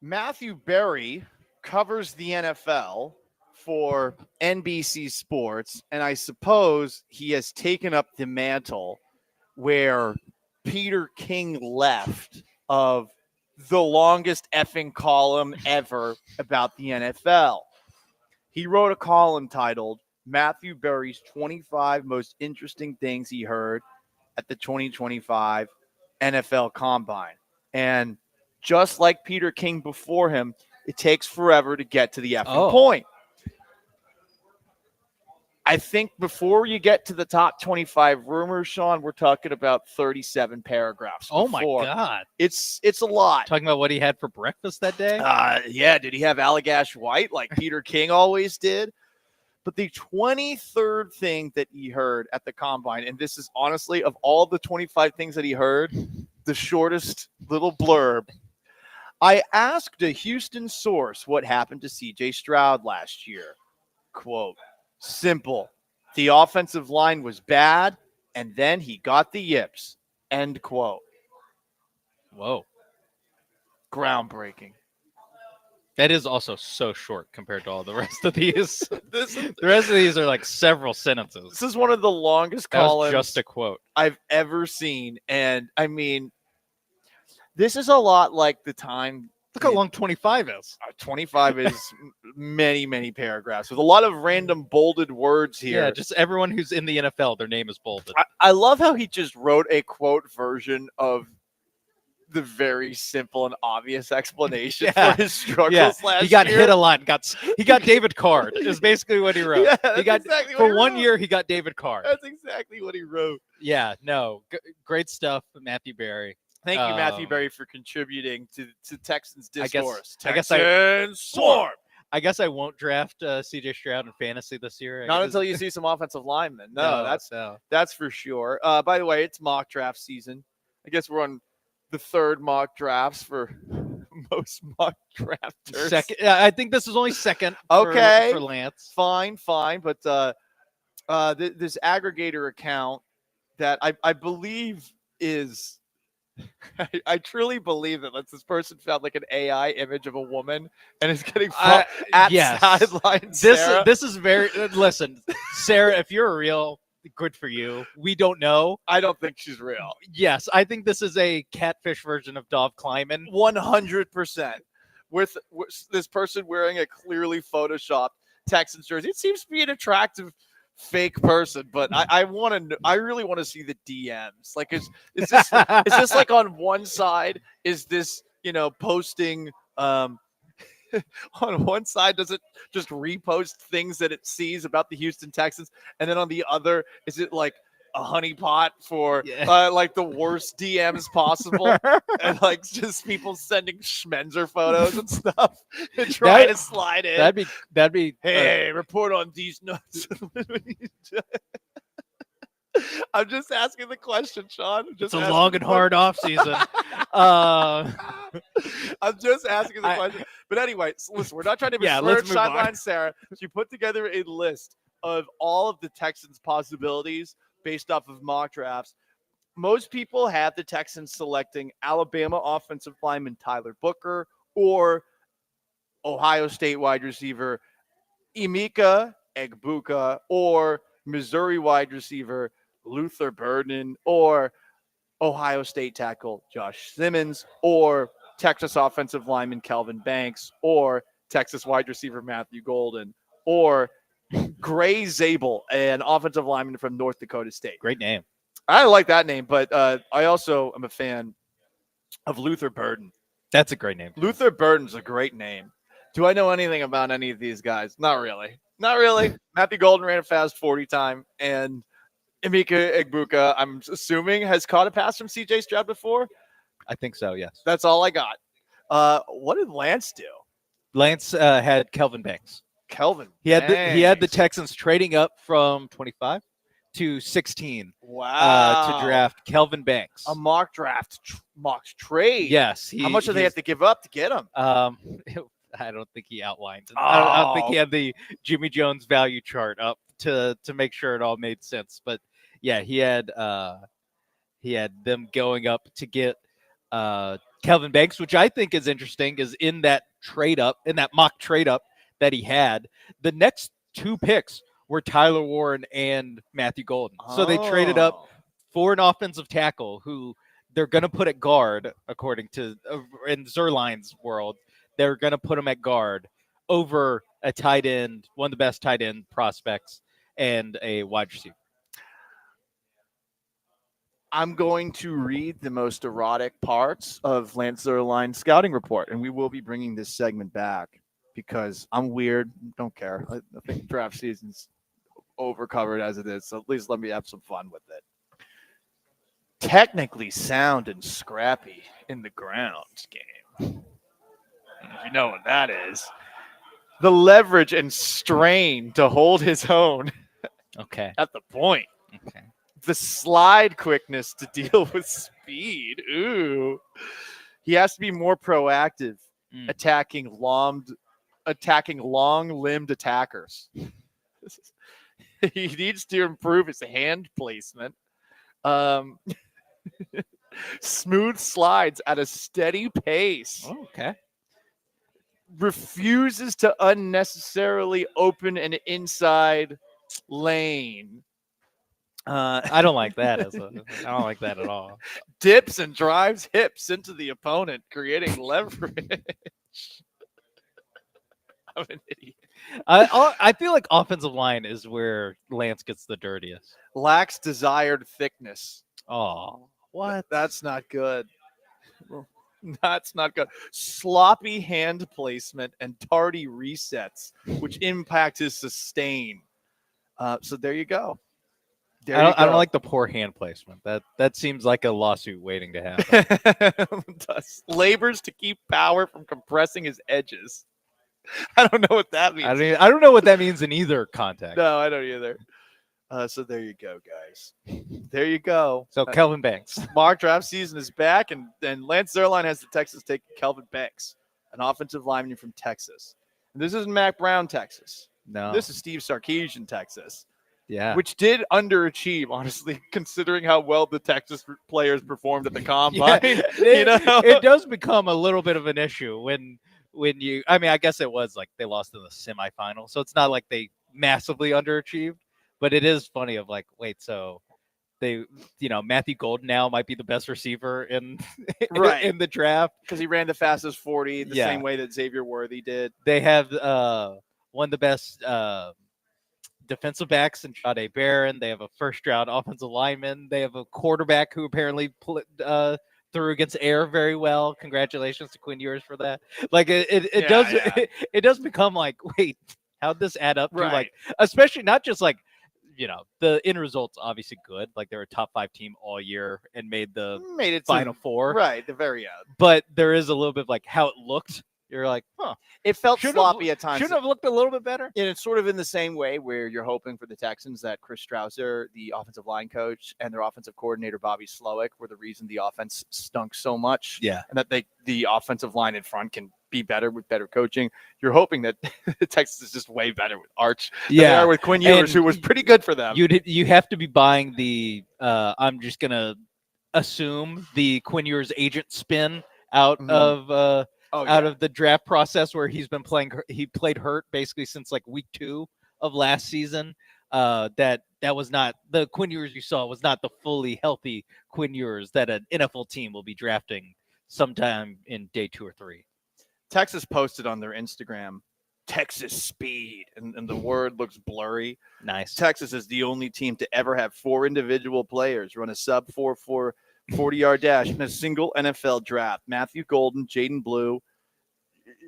Matthew Berry covers the NFL for NBC Sports, and I suppose he has taken up the mantle where Peter King left of the longest effing column ever about the NFL. He wrote a column titled Matthew Berry's 25 Most Interesting Things He Heard at the 2025 NFL Combine. And just like Peter King before him, it takes forever to get to the effing point. I think before you get to the top 25 rumors, Sean, we're talking about 37 paragraphs. Oh my God. It's a lot. Talking about what he had for breakfast that day? Yeah. Did he have Allagash White like Peter King always did? But the 23rd thing that he heard at the Combine, and this is honestly, of all the 25 things that he heard, the shortest little blurb. I asked a Houston source what happened to C.J. Stroud last year. Quote, simple. The offensive line was bad, and then he got the yips. End quote. Whoa. Groundbreaking. That is also so short compared to all the rest of these. The rest of these are like several sentences. This is one of the longest That was columns just a quote I've ever seen. And I mean, this is a lot like the time. Look how long 25 is. 25 is many, many paragraphs with a lot of random bolded words here. Yeah, just everyone who's in the NFL, their name is bolded. I love how he just wrote a quote version of the very simple and obvious explanation for his struggles last year. He got hit a lot. He got David Carr is basically what he wrote. Yeah, he got exactly for 1 year he got David Carr. That's exactly what he wrote. Yeah, no, great stuff, Matthew Berry. Thank you, Matthew Berry, for contributing to Texans discourse. I guess I won't draft C.J. Stroud in fantasy this year. Not until you see some offensive linemen. No, that's for sure. By the way, it's mock draft season. I guess we're on the third mock drafts for most mock drafters. Second, I think this is only second. Okay, for Lance. Fine. But this aggregator account that I believe is. I truly believe that this person found like an AI image of a woman and is getting sideline Sarah. This is very listen, Sarah. If you're real, good for you. We don't know. I don't think she's real. Yes, I think this is a catfish version of Dov Kleiman. 100%. With this person wearing a clearly photoshopped Texans jersey, it seems to be an attractive fake person, but I really want to see the DMs. Like, is this like on one side? Is this posting? On one side, does it just repost things that it sees about the Houston Texans, and then on the other, is it like a honeypot for like the worst DMs possible, and like just people sending Schmenzer photos and stuff and trying to slide in? That'd be. Hey, report on these nuts. I'm just asking the question, Sean. It's a long and hard off season. I'm just asking the question. But anyway, listen, we're not trying to besmirch Sideline Sarah. She put together a list of all of the Texans' possibilities based off of mock drafts. Most people have the Texans selecting Alabama offensive lineman Tyler Booker or Ohio State wide receiver Emeka Egbuka or Missouri wide receiver Luther Burden or Ohio State tackle Josh Simmons or Texas offensive lineman Kelvin Banks or Texas wide receiver Matthew Golden or Gray Zabel, an offensive lineman from North Dakota State. Great name. I like that name, but I also am a fan of Luther Burden. That's a great name. Luther Burden's a great name. Do I know anything about any of these guys? Not really. Not really. Matthew Golden ran a fast 40 time, and Emeka Egbuka, I'm assuming, has caught a pass from C.J. Stroud before. I think so, yes. That's all I got. What did Lance do? Lance had Kelvin Banks. Kelvin. He had the Texans trading up from 25 to 16 Wow. to draft Kelvin Banks. A mock draft, mock trade. Yes. How much do they have to give up to get him? I don't think he outlined it. I don't think he had the Jimmy Jones value chart up to make sure it all made sense. But yeah, he had them going up to get Kelvin Banks, which I think is interesting, is in that mock trade up that he had. The next 2 picks were Tyler Warren and Matthew Golden. So they traded up for an offensive tackle who they're going to put at guard, according to in Zerline's world. They're going to put him at guard over a tight end, one of the best tight end prospects, and a wide receiver. I'm going to read the most erotic parts of Lance Zierlein's scouting report, and we will be bringing this segment back because I'm weird. Don't care. I think draft season's overcovered as it is, so at least let me have some fun with it. Technically sound and scrappy in the ground game. If you know what that is. The leverage and strain to hold his own at the point. Okay. The slide quickness to deal with speed. Ooh. He has to be more proactive attacking long-limbed attackers. He needs to improve his hand placement. Smooth slides at a steady pace. Okay. Refuses to unnecessarily open an inside lane. I don't like that. I don't like that at all. Dips and drives hips into the opponent, creating leverage. I'm an idiot. I feel like offensive line is where Lance gets the dirtiest. Lacks desired thickness. Oh, what? That's not good. That's not good. Sloppy hand placement and tardy resets, which impact his sustain. So there you go. I don't like the poor hand placement. That seems like a lawsuit waiting to happen. Labors to keep power from compressing his edges. I don't know what that means. I don't know what that means in either context. No, I don't either. So there you go, guys. There you go. So Kelvin Banks. Mock draft season is back, and Lance Zierlein has the Texas take Kelvin Banks, an offensive lineman from Texas. And this isn't Mac Brown, Texas. No. This is Steve Sarkisian, Texas. Yeah. Which did underachieve, honestly, considering how well the Texas players performed at the combine. It does become a little bit of an issue when you, I mean, I guess it was like they lost in the semifinal, so it's not like they massively underachieved, but it is funny of like, wait, so they, Matthew Golden now might be the best receiver in the draft because he ran the fastest 40 the same way that Xavier Worthy did. They have one of the best defensive backs in Jade Barron. They have a first-round offensive lineman. They have a quarterback who apparently threw against air very well. Congratulations to Quinn Ewers for that. Like it does become like, wait, how'd this add up to like, especially not just like, the end result's obviously good. Like they're a top 5 team all year and made it Final Four. Right, the very end. But there is a little bit of like how it looked. You're like, huh. It felt sloppy at times. Shouldn't have looked a little bit better. And it's sort of in the same way where you're hoping for the Texans that Chris Strausser, the offensive line coach, and their offensive coordinator, Bobby Slowick, were the reason the offense stunk so much. Yeah. And that the offensive line in front can be better with better coaching. You're hoping that Texas is just way better with Arch than they are with Quinn Ewers, who was pretty good for them. You have to be buying the, I'm just going to assume the Quinn Ewers agent spin out of of the draft process where he played hurt basically since like week 2 of last season. That was not the Quinn Ewers you saw was not the fully healthy Quinn Ewers that an NFL team will be drafting sometime in day 2 or 3. Texas posted on their Instagram, Texas speed, and the word looks blurry. Nice. Texas is the only team to ever have 4 individual players run a sub 4.4 40-yard dash in a single NFL draft. Matthew Golden, Jaden Blue,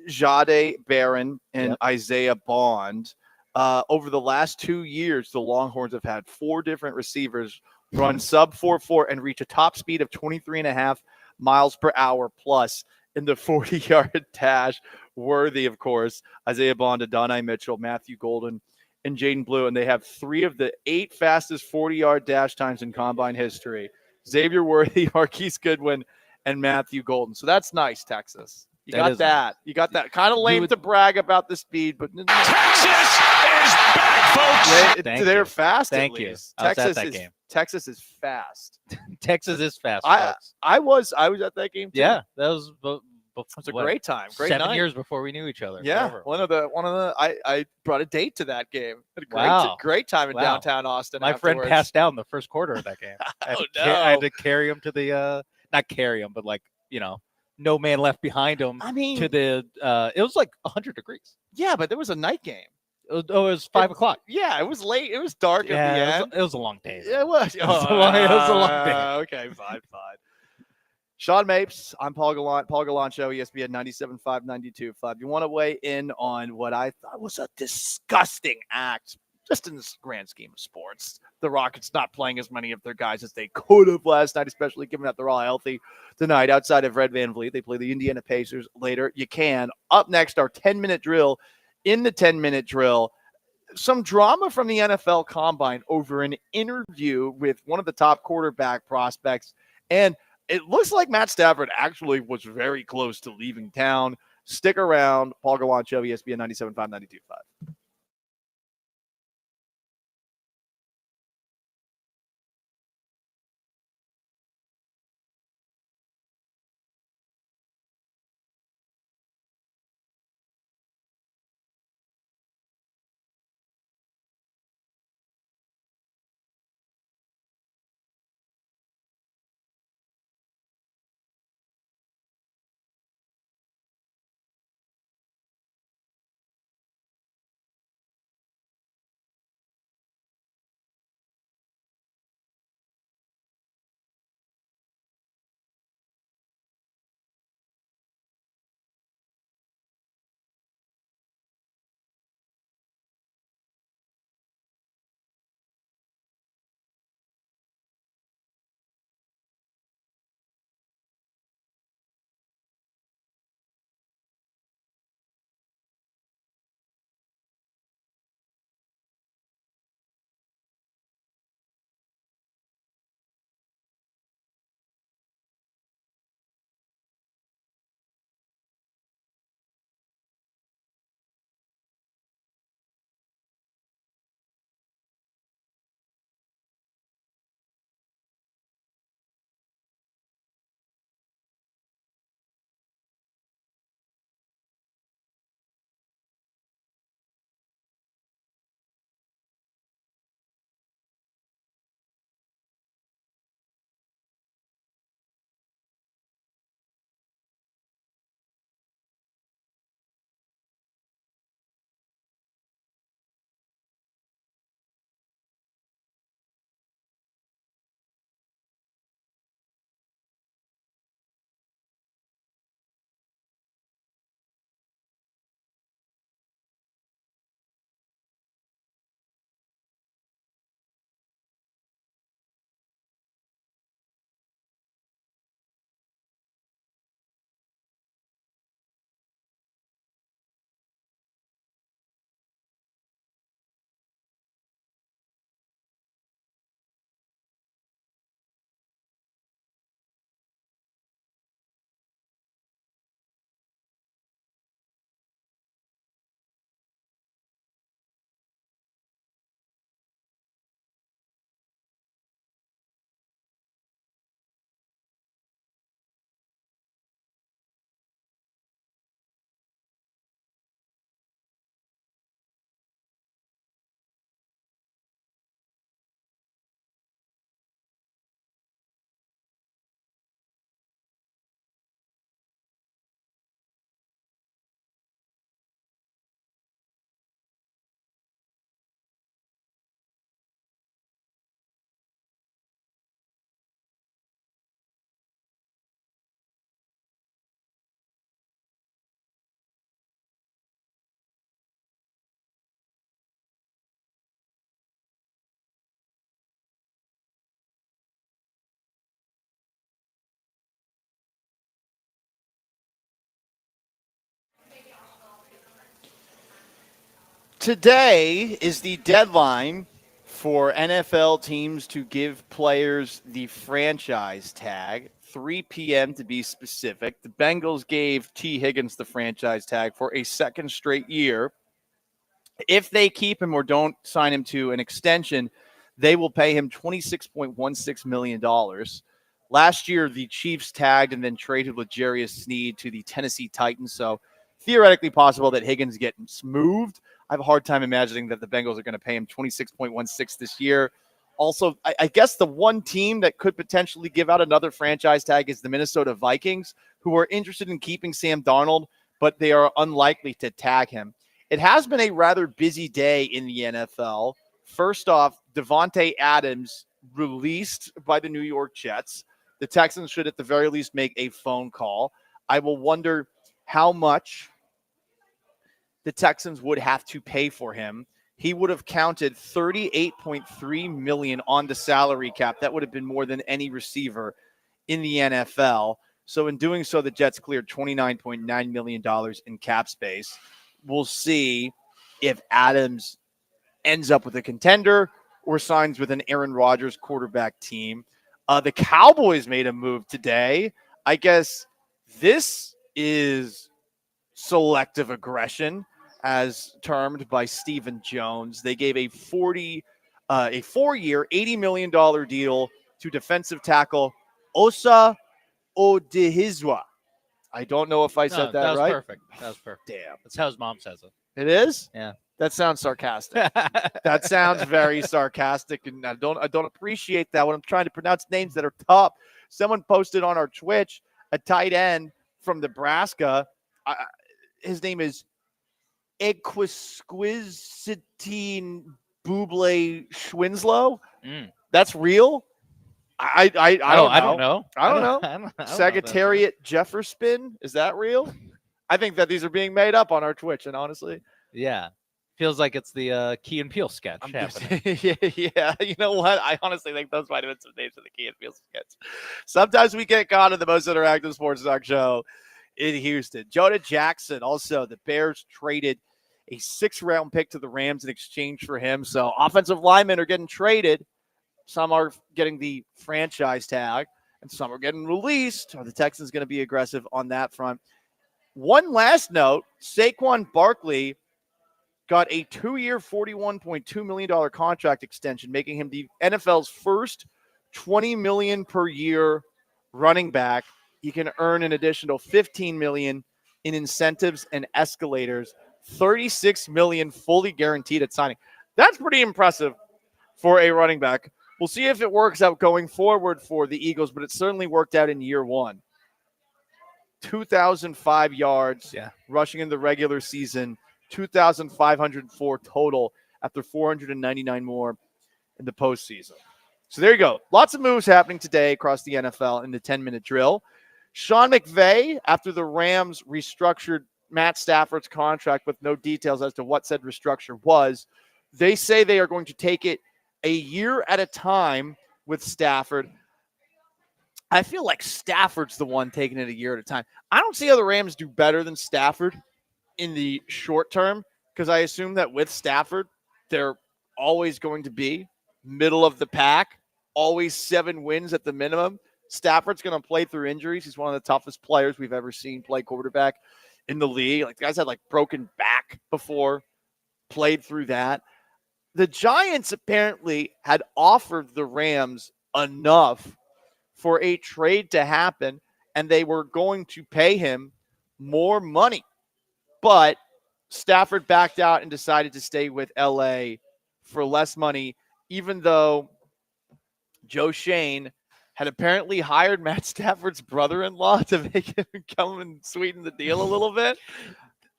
Jade Barron, and Isaiah Bond. Over the last 2 years, the Longhorns have had 4 different receivers run sub 4.4 and reach a top speed of 23.5 miles per hour plus in the 40-yard dash. Worthy, of course, Isaiah Bond, Adonai Mitchell, Matthew Golden, and Jaden Blue, and they have 3 of the 8 fastest 40-yard dash times in combine history. Xavier Worthy, Marquise Goodwin, and Matthew Golden. So that's nice, Texas. You got that. Nice. You got that. Kind of lame to brag about the speed, but Texas is back, folks. They're fast. Thank at you. least. I was at Texas that is game. Texas is fast. Texas is fast. I was at that game too. Yeah, that was. It's a great time. Great 7 night. years before we knew each other. Yeah, Whatever. I brought a date to that game. Had a great time in Wow. downtown Austin. My friend afterwards. passed out in the first quarter of that game. I had to carry him to the not carry him, but no man left behind him. I mean, to the it was like 100 degrees. Yeah, but there was a night game. It was 5 o'clock. Yeah, it was late. It was dark at the end. It was a long day. Yeah, it was. It was a long day. Okay, fine. Sean Mapes, I'm Paul Gallant. Paul Gallant Show, ESPN 97.5, 92.5. You want to weigh in on what I thought was a disgusting act, just in the grand scheme of sports. The Rockets not playing as many of their guys as they could have last night, especially given that they're all healthy tonight. Outside of Red Van Vliet, they play the Indiana Pacers later. You can. Up next, our 10-minute drill. In the 10-minute drill, some drama from the NFL Combine over an interview with one of the top quarterback prospects. And it looks like Matt Stafford actually was very close to leaving town. Stick around. Paul Gallant Show, ESPN 97.5, 92.5. Today is the deadline for NFL teams to give players the franchise tag, 3 p.m. to be specific. The Bengals gave T. Higgins the franchise tag for a second straight year. If they keep him or don't sign him to an extension, they will pay him $26.16 million. Last year, the Chiefs tagged and then traded L'Jarius Sneed to the Tennessee Titans, so theoretically possible that Higgins gets moved. I have a hard time imagining that the Bengals are going to pay him $26.16 this year. Also, I guess the one team that could potentially give out another franchise tag is the Minnesota Vikings, who are interested in keeping Sam Darnold, but they are unlikely to tag him. It has been a rather busy day in the NFL. First off, Devontae Adams released by the New York Jets. The Texans should at the very least make a phone call. I will wonder how much the Texans would have to pay for him. He would have counted $38.3 million on the salary cap. That would have been more than any receiver in the NFL. So in doing so, the Jets cleared $29.9 million in cap space. We'll see if Adams ends up with a contender or signs with an Aaron Rodgers quarterback team. The Cowboys made a move today. I guess this is selective aggression, as termed by Stephen Jones. They gave a 4-year, $80 million deal to defensive tackle Osa Odehizwa. I don't know if I said that was right. Perfect. That was perfect. Damn. That's how his mom says it. It is? Yeah. That sounds sarcastic. That sounds very sarcastic, and I don't appreciate that when I'm trying to pronounce names that are tough. Someone posted on our Twitch a tight end from Nebraska. His name is Equisquisitine Buble Schwinslow. That's real. I don't know. I don't know. Secretariat Jefferson. Is that real? I think that these are being made up on our Twitch, and honestly, yeah. Feels like it's the Key and Peele sketch happening. Yeah, you know what? I honestly think those might have been some names of the Key and Peele sketch. Sometimes we get caught in the most interactive sports talk show in Houston. Jonah Jackson, also, the Bears traded a 6th-round pick to the Rams in exchange for him. So offensive linemen are getting traded. Some are getting the franchise tag, and some are getting released. Are the Texans going to be aggressive on that front? One last note, Saquon Barkley got a 2-year, $41.2 million contract extension, making him the NFL's first $20 million per year running back. He can earn an additional $15 million in incentives and escalators, $36 million fully guaranteed at signing. That's pretty impressive for a running back. We'll see if it works out going forward for the Eagles, but it certainly worked out in year one. 2,005 yards rushing in the regular season, 2,504 total after 499 more in the postseason. So there you go. Lots of moves happening today across the NFL in the 10-minute drill. Sean McVay, after the Rams restructured Matt Stafford's contract with no details as to what said restructure was, they say they are going to take it a year at a time with Stafford. I feel like Stafford's the one taking it a year at a time. I don't see how the Rams do better than Stafford in the short term, because I assume that with Stafford, they're always going to be middle of the pack, always 7 wins at the minimum. Stafford's going to play through injuries. He's one of the toughest players we've ever seen play quarterback in the league. Like, the guys had broken back before, played through that. The Giants apparently had offered the Rams enough for a trade to happen, and they were going to pay him more money. But Stafford backed out and decided to stay with LA for less money, even though Joe Shane had apparently hired Matt Stafford's brother-in-law to make him come and sweeten the deal a little bit.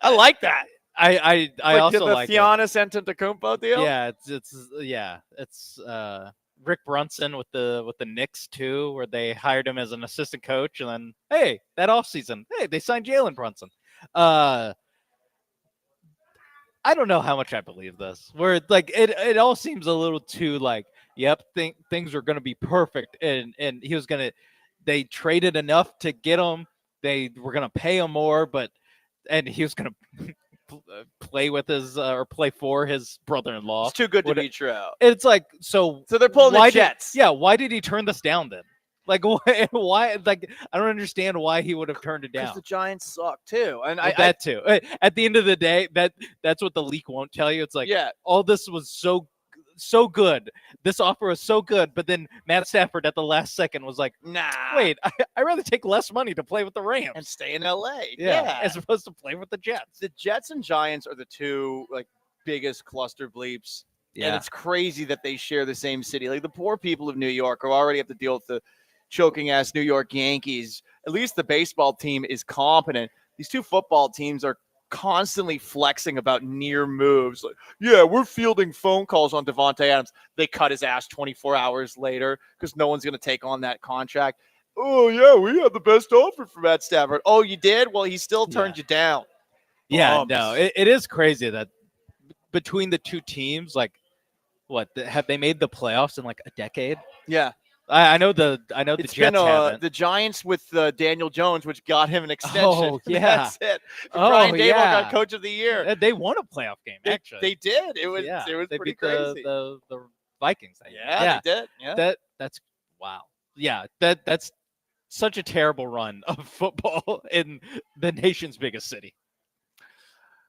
I like that. I also like the Giannis Antetokounmpo deal. Yeah, it's Rick Brunson with the Knicks too, where they hired him as an assistant coach, and then that offseason, they signed Jalen Brunson. I don't know how much I believe this. Where it all seems a little too things are going to be perfect, and he was going to. They traded enough to get him. They were going to pay him more, and he was going to play with his or play for his brother-in-law. It's too good to be true. It's like so they're pulling the Jets. Why did he turn this down then? Like why? Like I don't understand why he would have turned it down. Because the Giants suck too, and that too. At the end of the day, that's what the leak won't tell you. It's like all this was so good. This offer was so good, but then Matt Stafford at the last second was like, "Nah, wait, I'd rather take less money to play with the Rams and stay in LA." As opposed to play with the Jets. The Jets and Giants are the two like biggest cluster bleeps. Yeah. And it's crazy that they share the same city. Like the poor people of New York who already have to deal with the choking ass New York Yankees. At least the baseball team is competent. These two football teams are constantly flexing about near moves. Like, yeah, we're fielding phone calls on Devontae Adams. They cut his ass 24 hours later because no one's going to take on that contract. Oh, yeah, we had the best offer for Matt Stafford. Oh, you did? Well, he still turned you down. Yeah, no, it is crazy that between the two teams, like, have they made the playoffs in like a decade? Yeah. I know the It's Jets been haven't. the Giants with Daniel Jones, which got him an extension. Oh, yeah. That's it. Brian Daboll got Coach of the Year. They won a playoff game, actually. They did. It was they pretty beat crazy. The Vikings. Yeah, they did. Yeah. That's wow. Yeah, that's such a terrible run of football in the nation's biggest city.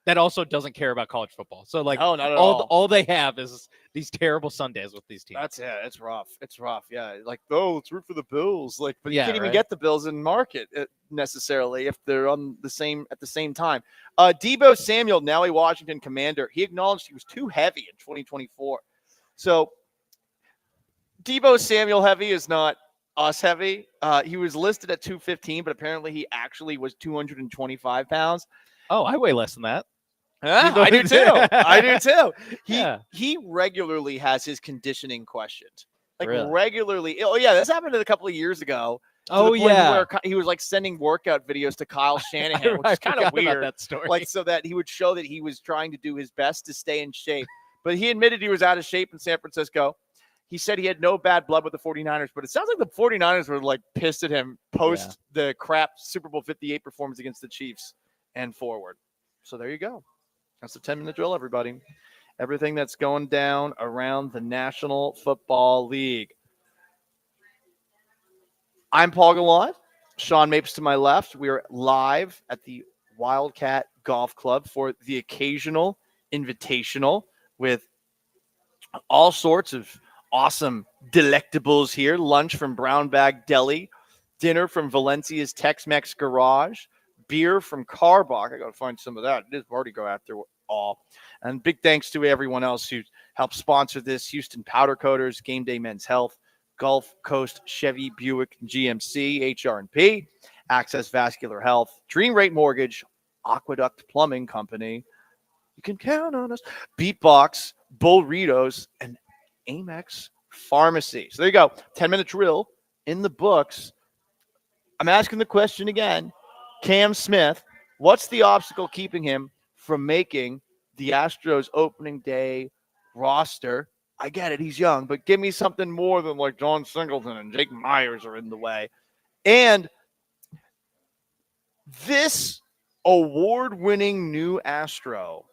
That also doesn't care about college football. So like, not at all. All they have is these terrible Sundays with these teams. That's it's rough. It's rough. Yeah, like let's root for the Bills. Like, but you Yeah, can't even right. get the Bills in market necessarily if they're on the same at the same time. Debo Samuel, now a Washington Commander, he acknowledged he was too heavy in 2024. So Debo Samuel heavy is not us heavy. He was listed at 215, but apparently he actually was 225 pounds. Oh, I weigh less than that. I do too. I do too. He regularly has his conditioning questioned. Like Really? regularly. Oh yeah, this happened a couple of years ago. to Oh, the point yeah. where he was like sending workout videos to Kyle Shanahan, which I is kind forgot of about weird. that story. Like so that he would show that he was trying to do his best to stay in shape. But he admitted he was out of shape in San Francisco. He said he had no bad blood with the 49ers, but it sounds like the 49ers were like pissed at him post the crap Super Bowl 58 performance against the Chiefs and forward. So there you go. That's the 10-minute drill, everybody. Everything that's going down around the National Football League. I'm Paul Gallant. Sean Mapes to my left. We are live at the Wildcat Golf Club for the occasional invitational with all sorts of awesome delectables here. Lunch from Brown Bag Deli, dinner from Valencia's Tex-Mex Garage, beer from Carbach. I got to find some of that. It is already go after all. And big thanks to everyone else who helped sponsor this. Houston Powder Coaters, Game Day Men's Health, Gulf Coast Chevy Buick GMC, HR&P, Access Vascular Health, Dream Rate Mortgage, Aqueduct Plumbing Company. You can count on us. Beatbox, Bullritos, and Amex Pharmacy. So there you go. 10-minute drill in the books. I'm asking the question again. Cam Smith, what's the obstacle keeping him from making the Astros opening day roster? I get it. He's young, but give me something more than like John Singleton and Jake Myers are in the way. And this award-winning new Astro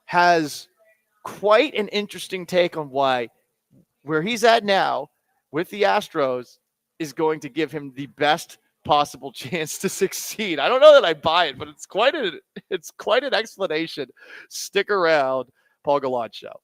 has quite an interesting take on why where he's at now with the Astros is going to give him the best possible chance to succeed. I don't know that I buy it, but it's quite an explanation. Stick around. Paul Gallant Show.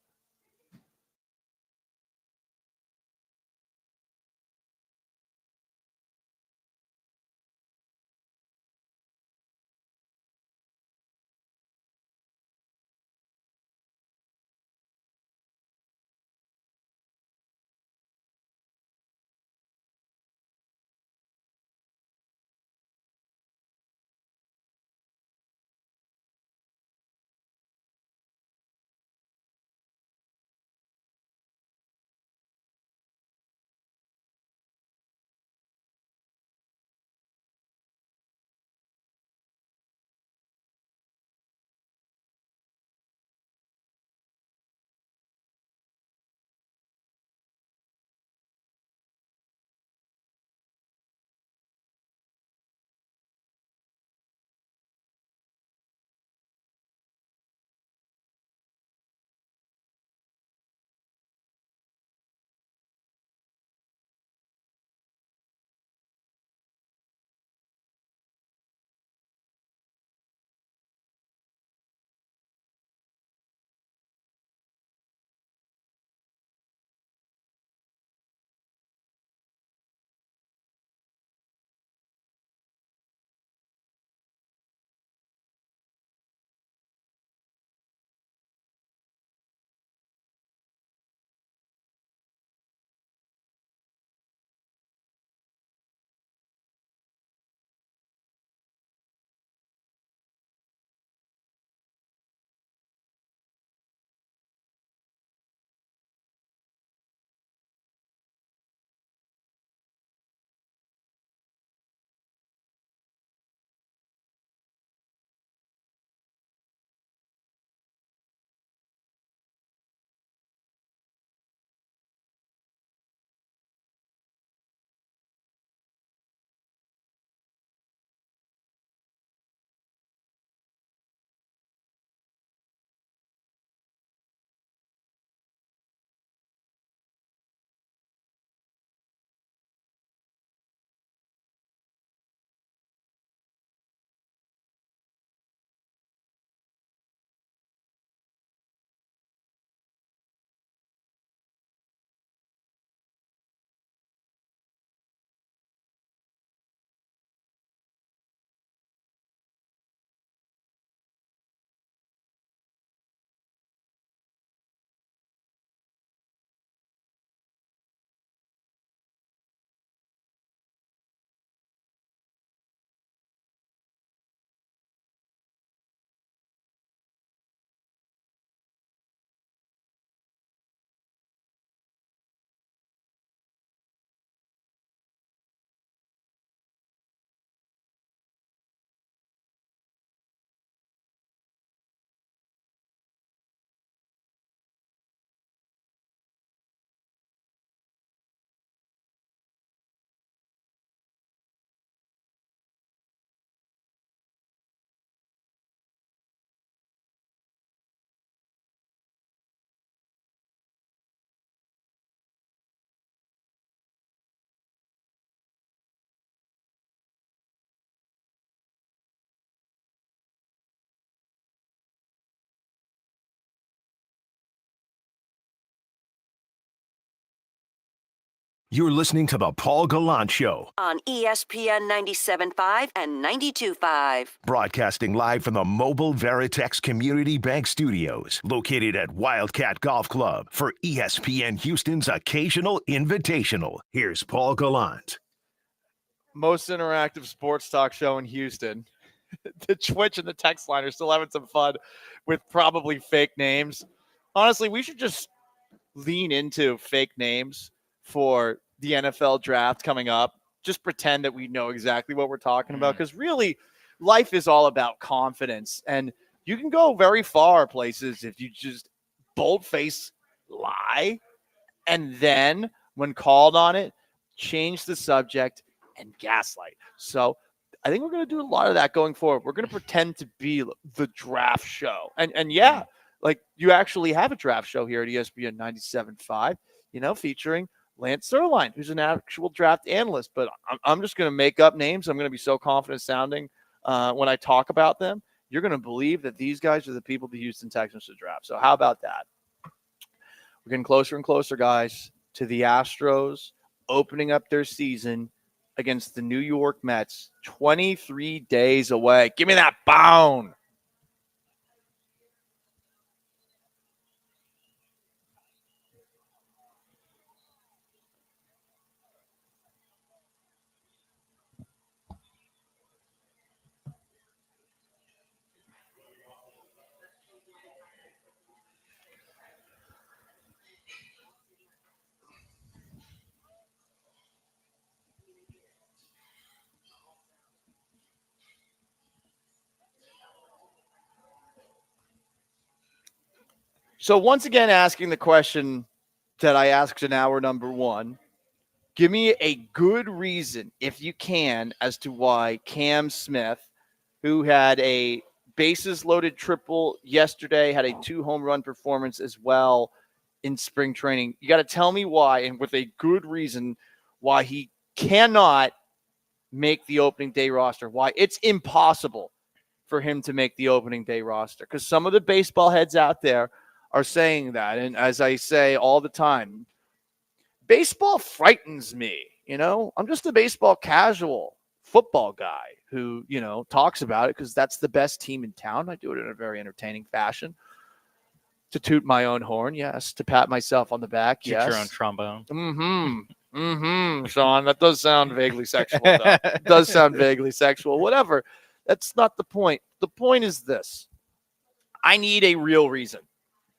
You're listening to The Paul Gallant Show, on ESPN 97.5 and 92.5. broadcasting live from the Mobile Veritex Community Bank Studios, located at Wildcat Golf Club for ESPN Houston's occasional invitational. Here's Paul Gallant. Most interactive sports talk show in Houston. The Twitch and the text line are still having some fun with probably fake names. Honestly, we should just lean into fake names for the NFL draft coming up. Just pretend that we know exactly what we're talking about, because really life is all about confidence, and you can go very far places if you just bold-face lie and then when called on it, change the subject and gaslight. So I think we're going to do a lot of that going forward. We're going to pretend to be the draft show. And yeah, like you actually have a draft show here at ESPN 97.5, featuring Lance Zierlein, who's an actual draft analyst. But I'm just going to make up names. I'm going to be so confident sounding when I talk about them. You're going to believe that these guys are the people the Houston Texans should draft. So how about that? We're getting closer and closer, guys, to the Astros opening up their season against the New York Mets, 23 days away. Give me that bone. So once again, asking the question that I asked in hour number one, give me a good reason, if you can, as to why Cam Smith, who had a bases-loaded triple yesterday, had a 2-home run performance as well in spring training. You got to tell me why, and with a good reason, why he cannot make the opening day roster, why it's impossible for him to make the opening day roster. Because some of the baseball heads out there are saying that. And as I say all the time, baseball frightens me. I'm just a baseball casual football guy who, talks about it because that's the best team in town. I do it in a very entertaining fashion. To toot my own horn, yes. To pat myself on the back, yes. Shoot your own trombone. Sean, that does sound vaguely sexual, though. It does sound vaguely sexual. Whatever. That's not the point. The point is this. I need a real reason.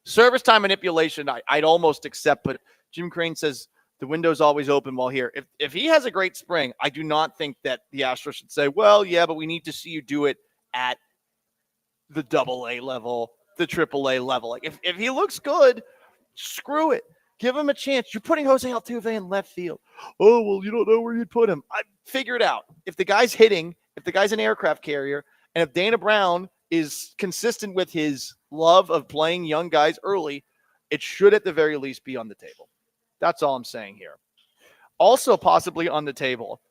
Service time manipulation, I'd almost accept, but Jim Crane says the window's always open while here. If he has a great spring, I do not think that the Astros should say, well, yeah, but we need to see you do it at the AA level, the AAA level. Like if he looks good, screw it. Give him a chance. You're putting Jose Altuve in left field. Oh, well, you don't know where you'd put him. I figure it out. If the guy's hitting, if the guy's an aircraft carrier, and if Dana Brown is consistent with his love of playing young guys early, it should at the very least be on the table. That's all I'm saying here. Also possibly on the table,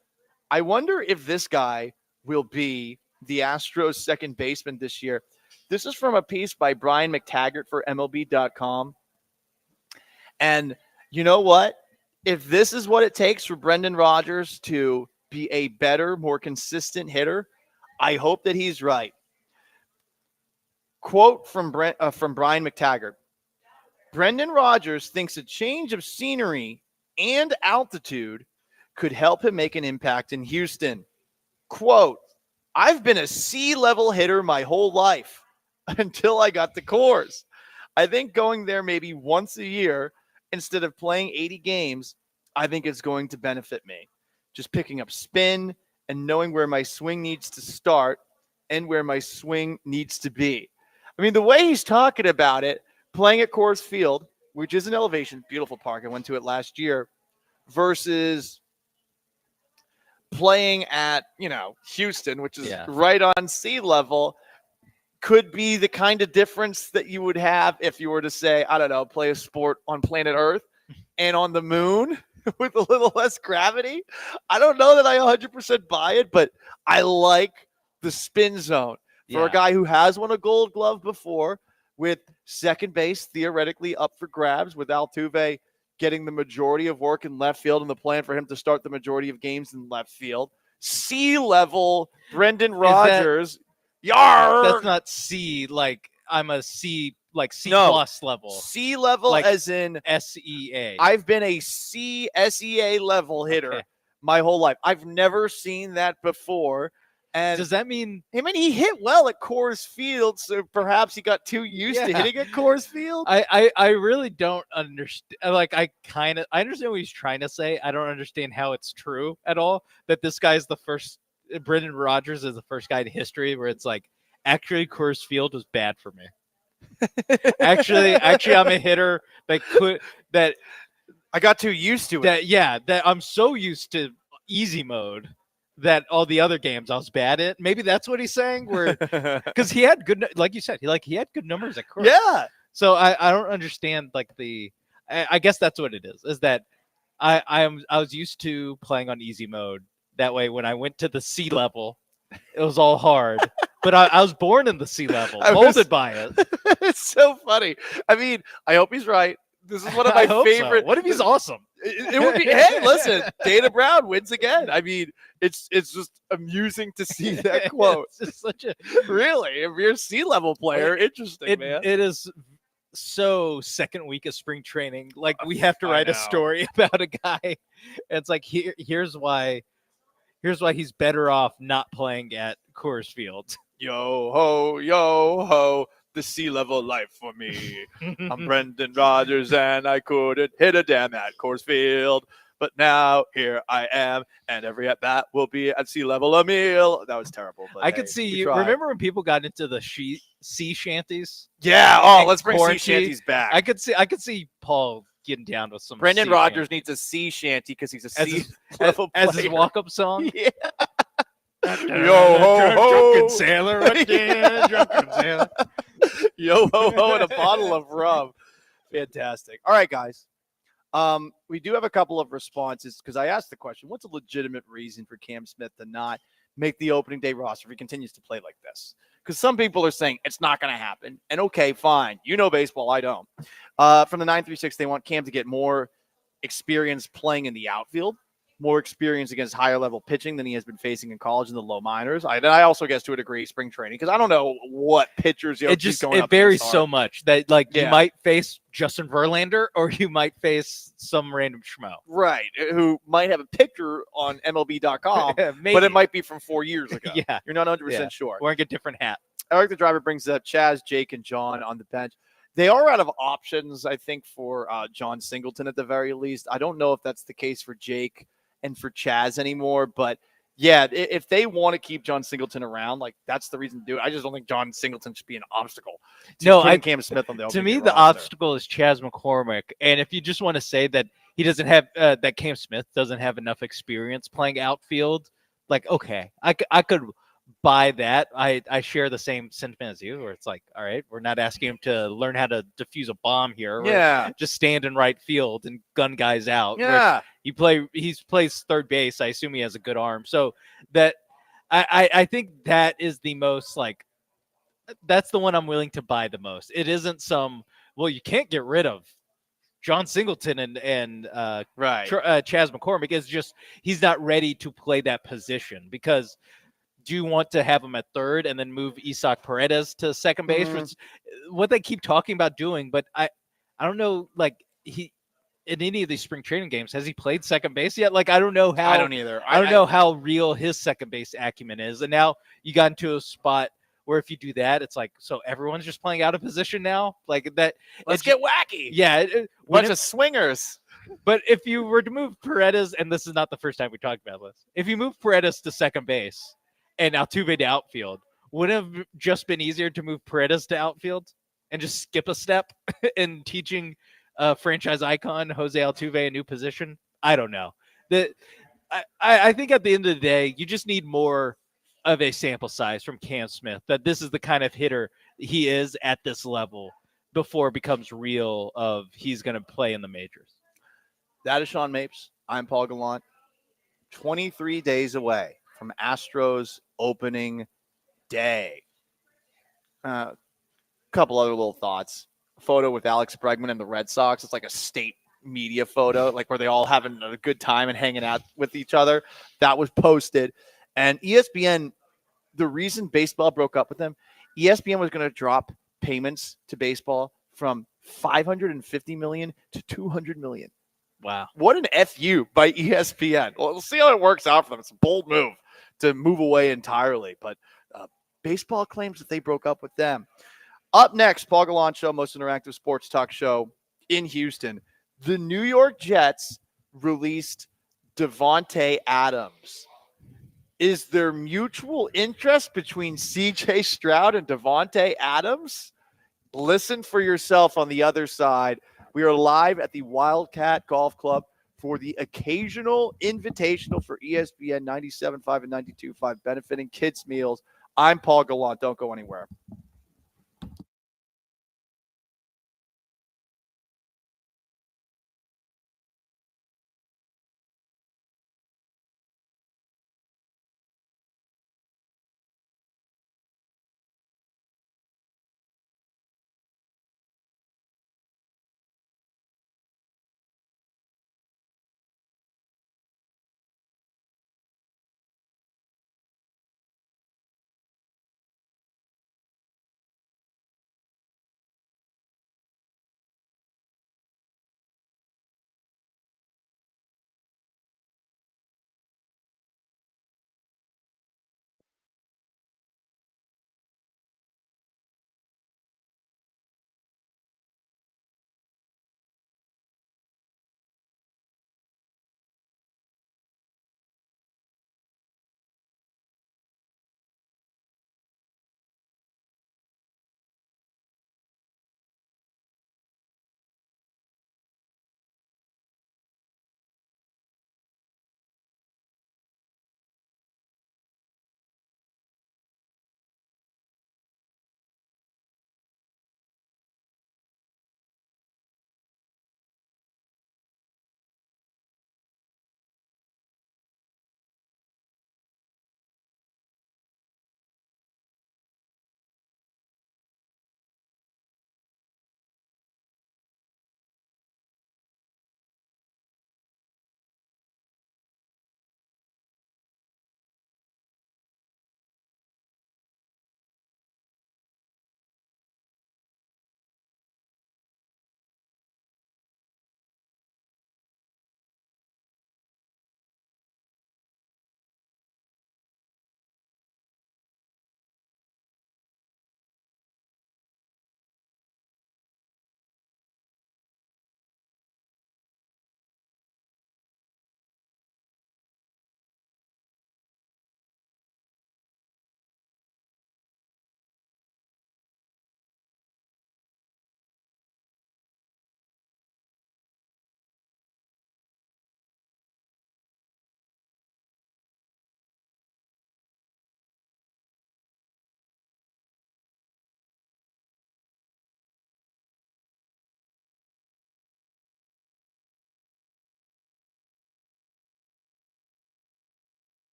I wonder if this guy will be the Astros second baseman this year. This is from a piece by Brian McTaggart for MLB.com. And you know what? If this is what it takes for Brendan Rodgers to be a better, more consistent hitter, I hope that he's right. Quote from Brian McTaggart. Brendan Rodgers thinks a change of scenery and altitude could help him make an impact in Houston. Quote, I've been a sea-level hitter my whole life until I got the Coors. I think going there maybe once a year instead of playing 80 games, I think it's going to benefit me. Just picking up spin and knowing where my swing needs to start and where my swing needs to be. I mean, the way he's talking about it, playing at Coors Field, which is an elevation, beautiful park. I went to it last year, versus playing at, Houston, which is right on sea level, could be the kind of difference that you would have if you were to say, I don't know, play a sport on planet Earth and on the moon with a little less gravity. I don't know that I 100% buy it, but I like the spin zone. For a guy who has won a Gold Glove before, with second base theoretically up for grabs, with Altuve getting the majority of work in left field and the plan for him to start the majority of games in left field. C-level Brendan Rodgers. That's not C, like I'm a C, like C plus level. C level like as in SEA. I've been a C SEA level hitter my whole life. I've never seen that before. And does that mean? I mean, he hit well at Coors Field, so perhaps he got too used to hitting at Coors Field. I really don't understand. Like, I understand what he's trying to say. I don't understand how it's true at all that this guy's the first. Brendan Rodgers is the first guy in history where it's like, actually, Coors Field was bad for me. actually, I'm a hitter that I got too used to it. That I'm so used to easy mode that all the other games I was bad at. Maybe that's what he's saying. Where because he had good, like you said, he had good numbers at Coors. Yeah. So I don't understand like I guess that's what it is that I was used to playing on easy mode. That way, when I went to the C level, it was all hard. But I was born in the C level, molded by it. It's so funny. I mean, I hope he's right. This is one of my favorite. So. What if he's awesome? It would be. Hey, listen, Dana Brown wins again. I mean, it's just amusing to see that quote. It's just such a really. If you're a C-level player, interesting, man. It is so second week of spring training. Like we have to write a story about a guy. It's like here's why he's better off not playing at Coors Field. Yo ho. The C-level life for me. I'm Brendan Rodgers, and I couldn't hit a damn at Coors Field. But now here I am, and every at bat will be at C-level a meal. That was terrible. But I could see you. tried. Remember when people got into the sea shanties? Yeah. Oh, let's bring Corn sea shanties back. I could see Paul getting down with some. Brendan sea Rodgers shanties. needs a sea shanty because he's a As C-level as his walk-up song. Yeah. Yo ho ho, drunken sailor again, drunken sailor. Yo ho ho, and a bottle of rum. Fantastic. All right, guys. We do have a couple of responses because I asked the question: what's a legitimate reason for Cam Smith to not make the opening day roster if he continues to play like this? Because some people are saying it's not going to happen. And okay, fine. You know baseball, I don't. From the 936, they want Cam to get more experience playing in the outfield, more experience against higher level pitching than he has been facing in college in the low minors. I also guess to a degree spring training because I don't know what pitchers it varies so much that you might face Justin Verlander or you might face some random schmo. Right, who might have a picture on MLB.com, but it might be from 4 years ago. Yeah. You're not 100% sure. Wearing a different hat. Eric the driver brings up Chaz, Jake, and John on the bench. They are out of options, I think, for John Singleton at the very least. I don't know if that's the case for Jake and for Chaz anymore, but yeah, if they want to keep John Singleton around, like that's the reason to do it. I just don't think John Singleton should be an obstacle to Cam Smith on the to me, opening the roster. obstacle is Chaz McCormick, and if you just want to say that he doesn't have that Cam Smith doesn't have enough experience playing outfield, like okay, I could buy that. I share the same sentiment as you, where it's like, all right, we're not asking him to learn how to defuse a bomb here. Yeah, just stand in right field and gun guys out. Yeah. He plays third base. I assume he has a good arm. So that I think that is the most like that's the one I'm willing to buy the most. It isn't you can't get rid of John Singleton and Chaz McCormick. It's just he's not ready to play that position because do you want to have him at third and then move Isaac Paredes to second base? Mm-hmm. Which what they keep talking about doing, but I don't know like he in any of these spring training games, has he played second base yet? Like, I don't know how. I don't either. I don't know how real his second base acumen is. And now you got into a spot where if you do that, it's like, so everyone's just playing out of position now? Like that. Let's get wacky. Yeah. Bunch of swingers. But if you were to move Paredes, and this is not the first time we talked about this, if you move Paredes to second base and Altuve to outfield, wouldn't it have just been easier to move Paredes to outfield and just skip a step in teaching franchise icon Jose Altuve a new position? I don't know. I think at the end of the day, you just need more of a sample size from Cam Smith that this is the kind of hitter he is at this level before it becomes real of he's going to play in the majors. That is Sean Mapes. I'm Paul Gallant. 23 days away from Astros opening day. Couple other little thoughts. Photo with Alex Bregman and the Red Sox. It's like a state media photo, like where they all having a good time and hanging out with each other. That was posted. And ESPN, the reason baseball broke up with them, ESPN was going to drop payments to baseball from $550 million to $200 million. Wow. What an FU by ESPN. Well, we'll see how it works out for them. It's a bold move to move away entirely. But baseball claims that they broke up with them. Up next, Paul Gallant Show, most interactive sports talk show in Houston. The New York Jets released Devontae Adams. Is there mutual interest between CJ Stroud and Devontae Adams? Listen for yourself on the other side. We are live at the Wildcat Golf Club for the occasional invitational for ESPN 97.5 and 92.5 benefiting kids' meals. I'm Paul Gallant. Don't go anywhere.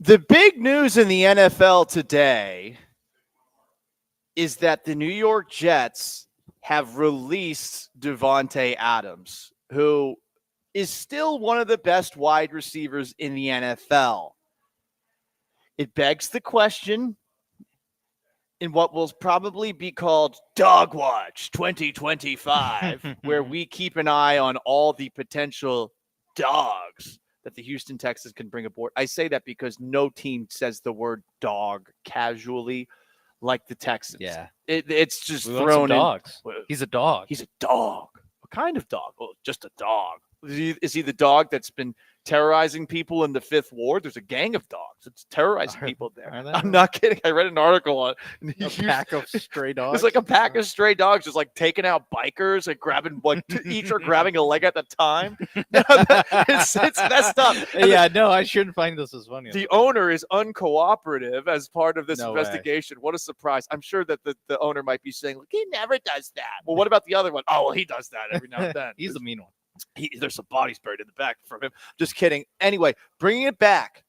The big news in the NFL today is that the New York Jets have released Davante Adams, who is still one of the best wide receivers in the NFL. It begs the question in what will probably be called Dog Watch 2025, where we keep an eye on all the potential dogs that the Houston Texans can bring aboard. I say that because no team says the word dog casually like the Texans. Yeah. It's just We want thrown some in. dogs. He's a dog. He's a dog. What kind of dog? Well, just a dog. Is he the dog that's been terrorizing people in the Fifth Ward? There's a gang of dogs that's terrorizing people there. I'm not kidding. I read an article on A pack of stray dogs. It's like a pack of stray dogs just like taking out bikers and grabbing each are grabbing a leg at a time. it's messed up. And Yeah, no, I shouldn't find this as funny. the owner is uncooperative as part of this No way. investigation. What a surprise. I'm sure that the owner might be saying, look, he never does that. Well, what about the other one? Oh, well, he does that every now and then. He's the mean one. There's some bodies buried in the back from him. Just kidding. Anyway, bringing it back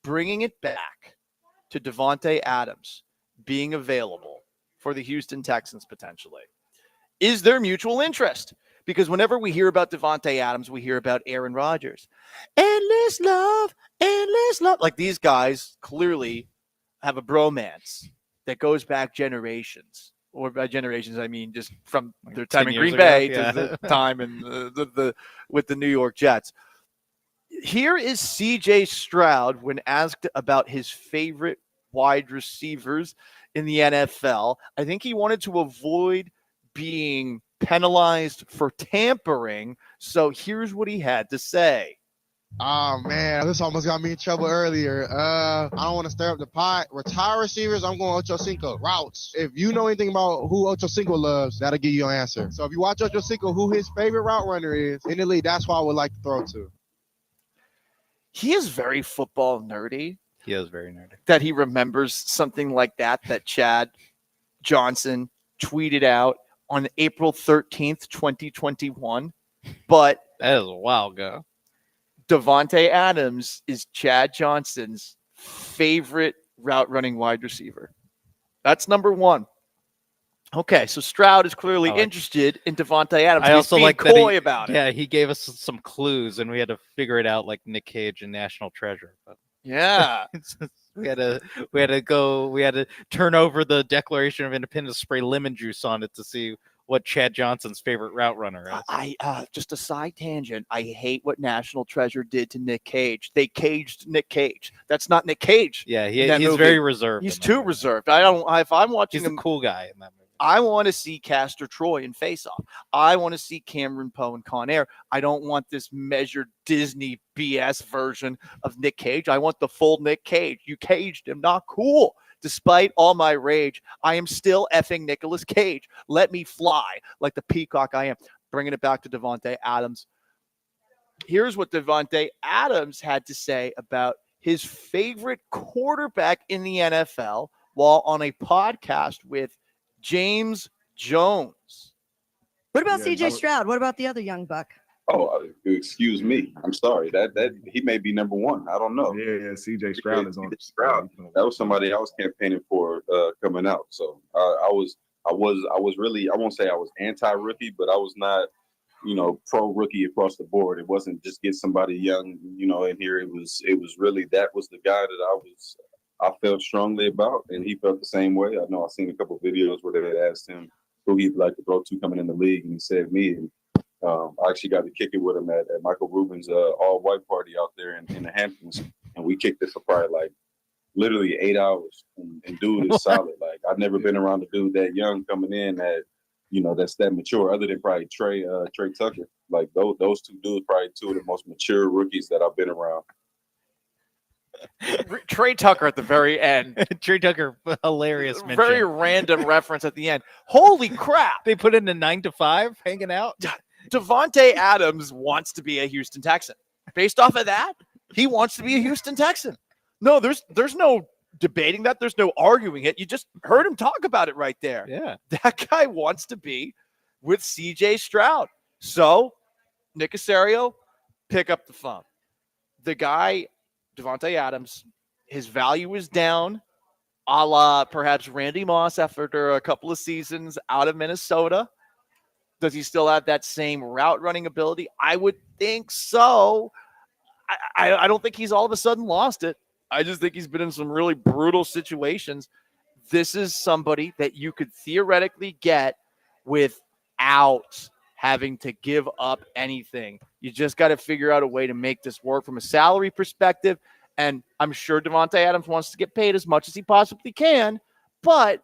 to Davante Adams being available for the Houston Texans potentially. Is there mutual interest? Because whenever we hear about Davante Adams, we hear about Aaron Rodgers. Endless love, endless love. Like these guys clearly have a bromance that goes back generations. Or by generations, I mean just from their time 10 in years Green ago, Bay yeah. to the time in with the New York Jets. Here is CJ Stroud when asked about his favorite wide receivers in the NFL. I think he wanted to avoid being penalized for tampering. So here's what he had to say. Oh, man, this almost got me in trouble earlier. I don't want to stir up the pot. Retire receivers, I'm going Ocho Cinco. Routes. If you know anything about who Ocho Cinco loves, that'll give you your answer. So if you watch Ocho Cinco, who his favorite route runner is in the league, that's who I would like to throw to. He is very football nerdy. He is very nerdy. That he remembers something like that Chad Johnson tweeted out on April 13th, 2021. But that is a while ago. Davante Adams is Chad Johnson's favorite route running wide receiver. That's number one. Okay, so Stroud is clearly interested in Davante Adams. I also He's being like that coy about it. Yeah, he gave us some clues, and we had to figure it out like Nick Cage and National Treasure. But yeah, we had to turn over the Declaration of Independence, spray lemon juice on it to see what Chad Johnson's favorite route runner is. I just a side tangent. I hate what National Treasure did to Nick Cage. They caged Nick Cage. That's not Nick Cage. Yeah, he's very reserved. He's too reserved. I don't. If I'm watching He's him, a cool guy in that movie. I want to see Castor Troy in Face Off. I want to see Cameron Poe in Con Air. I don't want this measured Disney BS version of Nick Cage. I want the full Nick Cage. You caged him. Not cool. Despite all my rage, I am still effing Nicolas Cage. Let me fly like the peacock I am. Bringing it back to Davante Adams. Here's what Davante Adams had to say about his favorite quarterback in the NFL while on a podcast with James Jones. What about CJ Stroud? What about the other young buck? Oh, excuse me. I'm sorry. That he may be number one. I don't know. Yeah. CJ Stroud is on. Stroud. That was somebody I was campaigning for coming out. So I was really, I won't say I was anti-rookie, but I was not, pro-rookie across the board. It wasn't just get somebody young, in here. It was really, that was the guy that I felt strongly about, and he felt the same way. I know I've seen a couple of videos where they had asked him who he'd like to throw to coming in the league, and he said me. And I actually got to kick it with him at Michael Rubin's all-white party out there in the Hamptons, and we kicked it for probably like literally 8 hours. And dude is solid. Like I've never been around a dude that young coming in that that's that mature. Other than probably Trey Tucker. Like those two dudes, probably two of the most mature rookies that I've been around. Trey Tucker at the very end. Trey Tucker, hilarious mention. Very random reference at the end. Holy crap. They put in a 9 to 5 hanging out. Davante Adams wants to be a Houston Texan. Based off of that, he wants to be a Houston Texan. No, there's no debating that. There's no arguing it. You just heard him talk about it right there. Yeah. That guy wants to be with CJ Stroud. So, Nick Caserio, pick up the phone. The guy, Davante Adams, his value is down, a la perhaps Randy Moss after a couple of seasons out of Minnesota. Does he still have that same route running ability? I would think so. I don't think he's all of a sudden lost it. I just think he's been in some really brutal situations. This is somebody that you could theoretically get without having to give up anything. You just got to figure out a way to make this work from a salary perspective. And I'm sure Davante Adams wants to get paid as much as he possibly can. But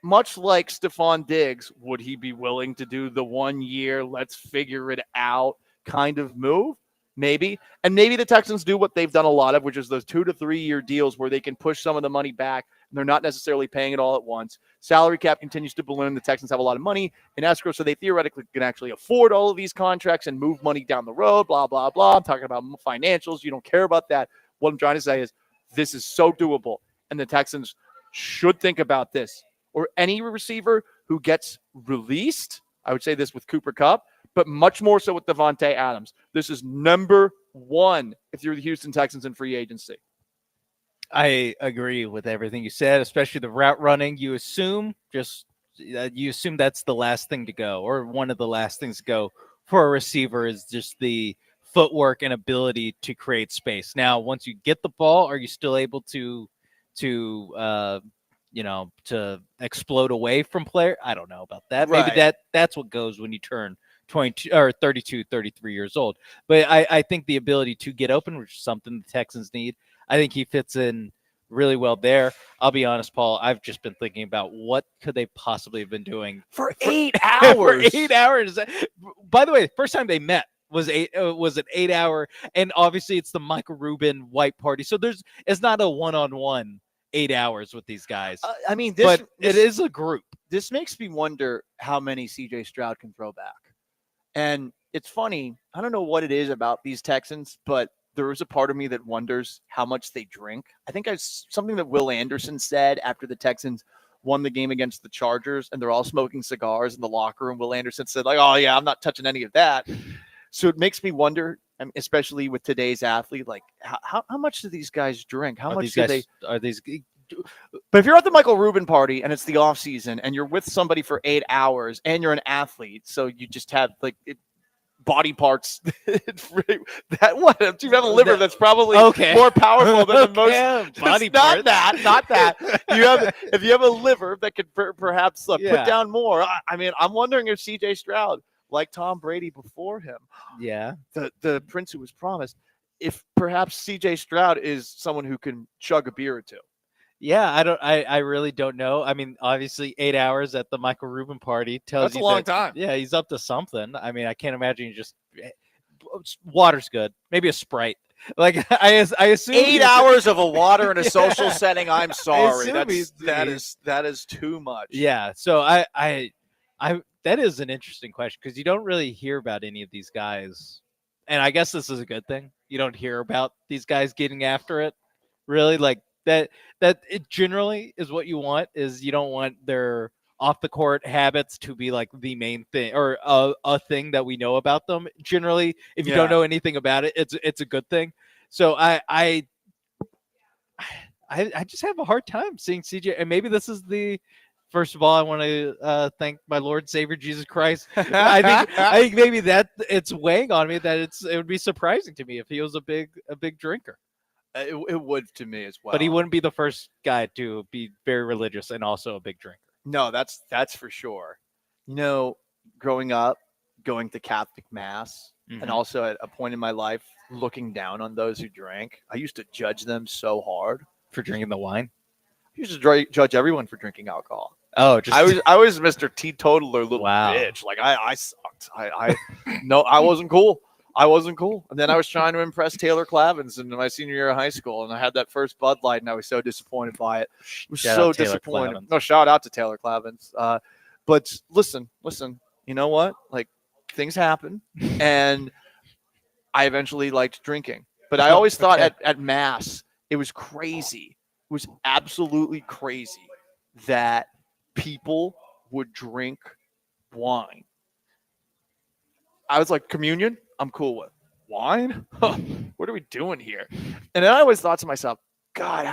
much like Stephon Diggs, would he be willing to do the 1 year, let's figure it out kind of move? Maybe. And maybe the Texans do what they've done a lot of, which is those 2 to 3 year deals where they can push some of the money back and they're not necessarily paying it all at once. Salary cap continues to balloon. The Texans have a lot of money in escrow, so they theoretically can actually afford all of these contracts and move money down the road, blah, blah, blah. I'm talking about financials. You don't care about that. What I'm trying to say is this is so doable, and the Texans should think about this. Or any receiver who gets released, I would say this with Cooper Kupp, but much more so with Davante Adams. This is number one if you're the Houston Texans in free agency. I agree with everything you said, especially the route running. You assume that's the last thing to go, or one of the last things to go for a receiver is just the footwork and ability to create space. Now, once you get the ball, are you still able to explode away from player? I don't know about that. Right. Maybe that's what goes when you turn 22 or 32, 33 years old. But I think the ability to get open, which is something the Texans need, I think he fits in really well there. I'll be honest, Paul, I've just been thinking about what could they possibly have been doing for 8 hours. For 8 hours. By the way, the first time they met was an 8 hour, and obviously it's the Michael Rubin white party. So it's not a one-on-one 8 hours with these guys. It is a group. This makes me wonder how many CJ Stroud can throw back. And it's funny. I don't know what it is about these Texans, but there is a part of me that wonders how much they drink. I think it's something that Will Anderson said after the Texans won the game against the Chargers, and they're all smoking cigars in the locker room. Will Anderson said, oh, yeah, I'm not touching any of that. So it makes me wonder, especially with today's athlete, like how much do these guys drink? How much do they? Are these? But if you're at the Michael Rubin party and it's the off season and you're with somebody for 8 hours and you're an athlete, so you just have body parts that what? If you have a liver that's probably more powerful than the most body not parts. Not that. If you have a liver that could perhaps put down more. I'm wondering if CJ Stroud, like Tom Brady before him, the prince who was promised, if perhaps CJ Stroud is someone who can chug a beer or two. Yeah, I really don't know. Obviously 8 hours at the Michael Rubin party tells That's a long time. Yeah, he's up to something. I can't imagine water's good. Maybe a Sprite. I assume 8 hours of a water in a social setting. I'm sorry. That is too much. Yeah. So I that is an interesting question because you don't really hear about any of these guys. And I guess this is a good thing. You don't hear about these guys getting after it. Really, that it generally is what you want. Is you don't want their off the court habits to be the main thing or a thing that we know about them. Generally, if you don't know anything about it, it's a good thing. So I just have a hard time seeing CJ, and maybe this is first of all, I want to thank my Lord Savior Jesus Christ. I think maybe that it's weighing on me that it would be surprising to me if he was a big drinker. It would to me as well. But he wouldn't be the first guy to be very religious and also a big drinker. No, that's for sure. Growing up, going to Catholic Mass, and also at a point in my life, looking down on those who drank, I used to judge them so hard. For drinking the wine? I used to judge everyone for drinking alcohol. Oh, I was Mr. Teetotaler little bitch. I sucked. No, I wasn't cool. And then I was trying to impress Taylor Clavins in my senior year of high school, and I had that first Bud Light, and I was so disappointed by it. I was so disappointed. No, shout out to Taylor Clavins. But listen, you know what? Things happen, and I eventually liked drinking. But I always thought at Mass, it was crazy. It was absolutely crazy that people would drink wine. I was like, communion? I'm cool with. Wine? What are we doing here? And then I always thought to myself, God,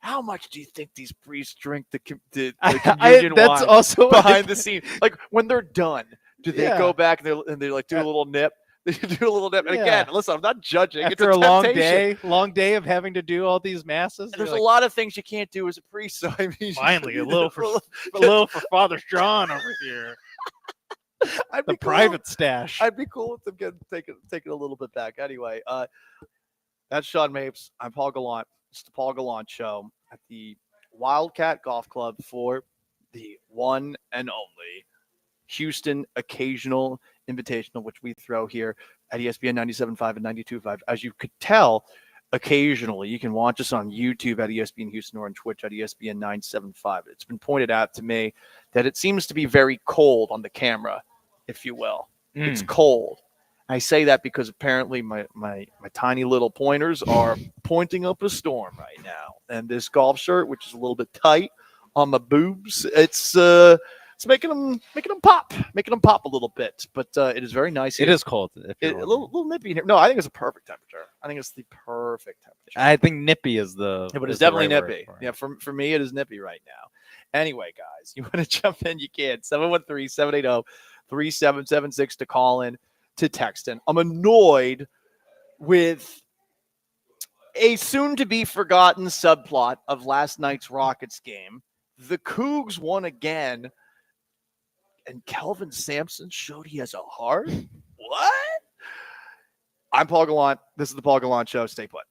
how much do you think these priests drink the communion that's wine also behind the scene? Like when they're done, do they Yeah. go back and they like do a little nip? They do a little nip. And again, Yeah. listen, I'm not judging. After it's a long temptation. day of having to do all these masses. There's you're a like, lot of things you can't do as a priest. So I mean, finally a little for Father John over here. I'd The be cool. private stash. I'd be cool with them taking a little bit back. Anyway, that's Sean Mapes. I'm Paul Gallant. It's the Paul Gallant Show at the Wildcat Golf Club for the one and only Houston Occasional Invitational, which we throw here at ESPN 97.5 and 92.5. As you could tell, occasionally you can watch us on YouTube at ESPN Houston or on Twitch at ESPN 975. It's been pointed out to me that it seems to be very cold on the camera, if you will. It's cold. I say that because apparently my tiny little pointers are pointing up a storm right now. And this golf shirt, which is a little bit tight on my boobs, it's making them pop a little bit. But it is very nice. It is cold. A little nippy here. No, I think it's a perfect temperature. I think it's the perfect temperature. I think nippy is the. Yeah, but is it's the definitely right word nippy. for it. Yeah, for me, it is nippy right now. Anyway, guys, you want to jump in, you can. 713-780-3776 to call in, to text in. I'm annoyed with a soon-to-be-forgotten subplot of last night's Rockets game. The Cougs won again, and Kelvin Sampson showed he has a heart? What? I'm Paul Gallant. This is the Paul Gallant Show. Stay put.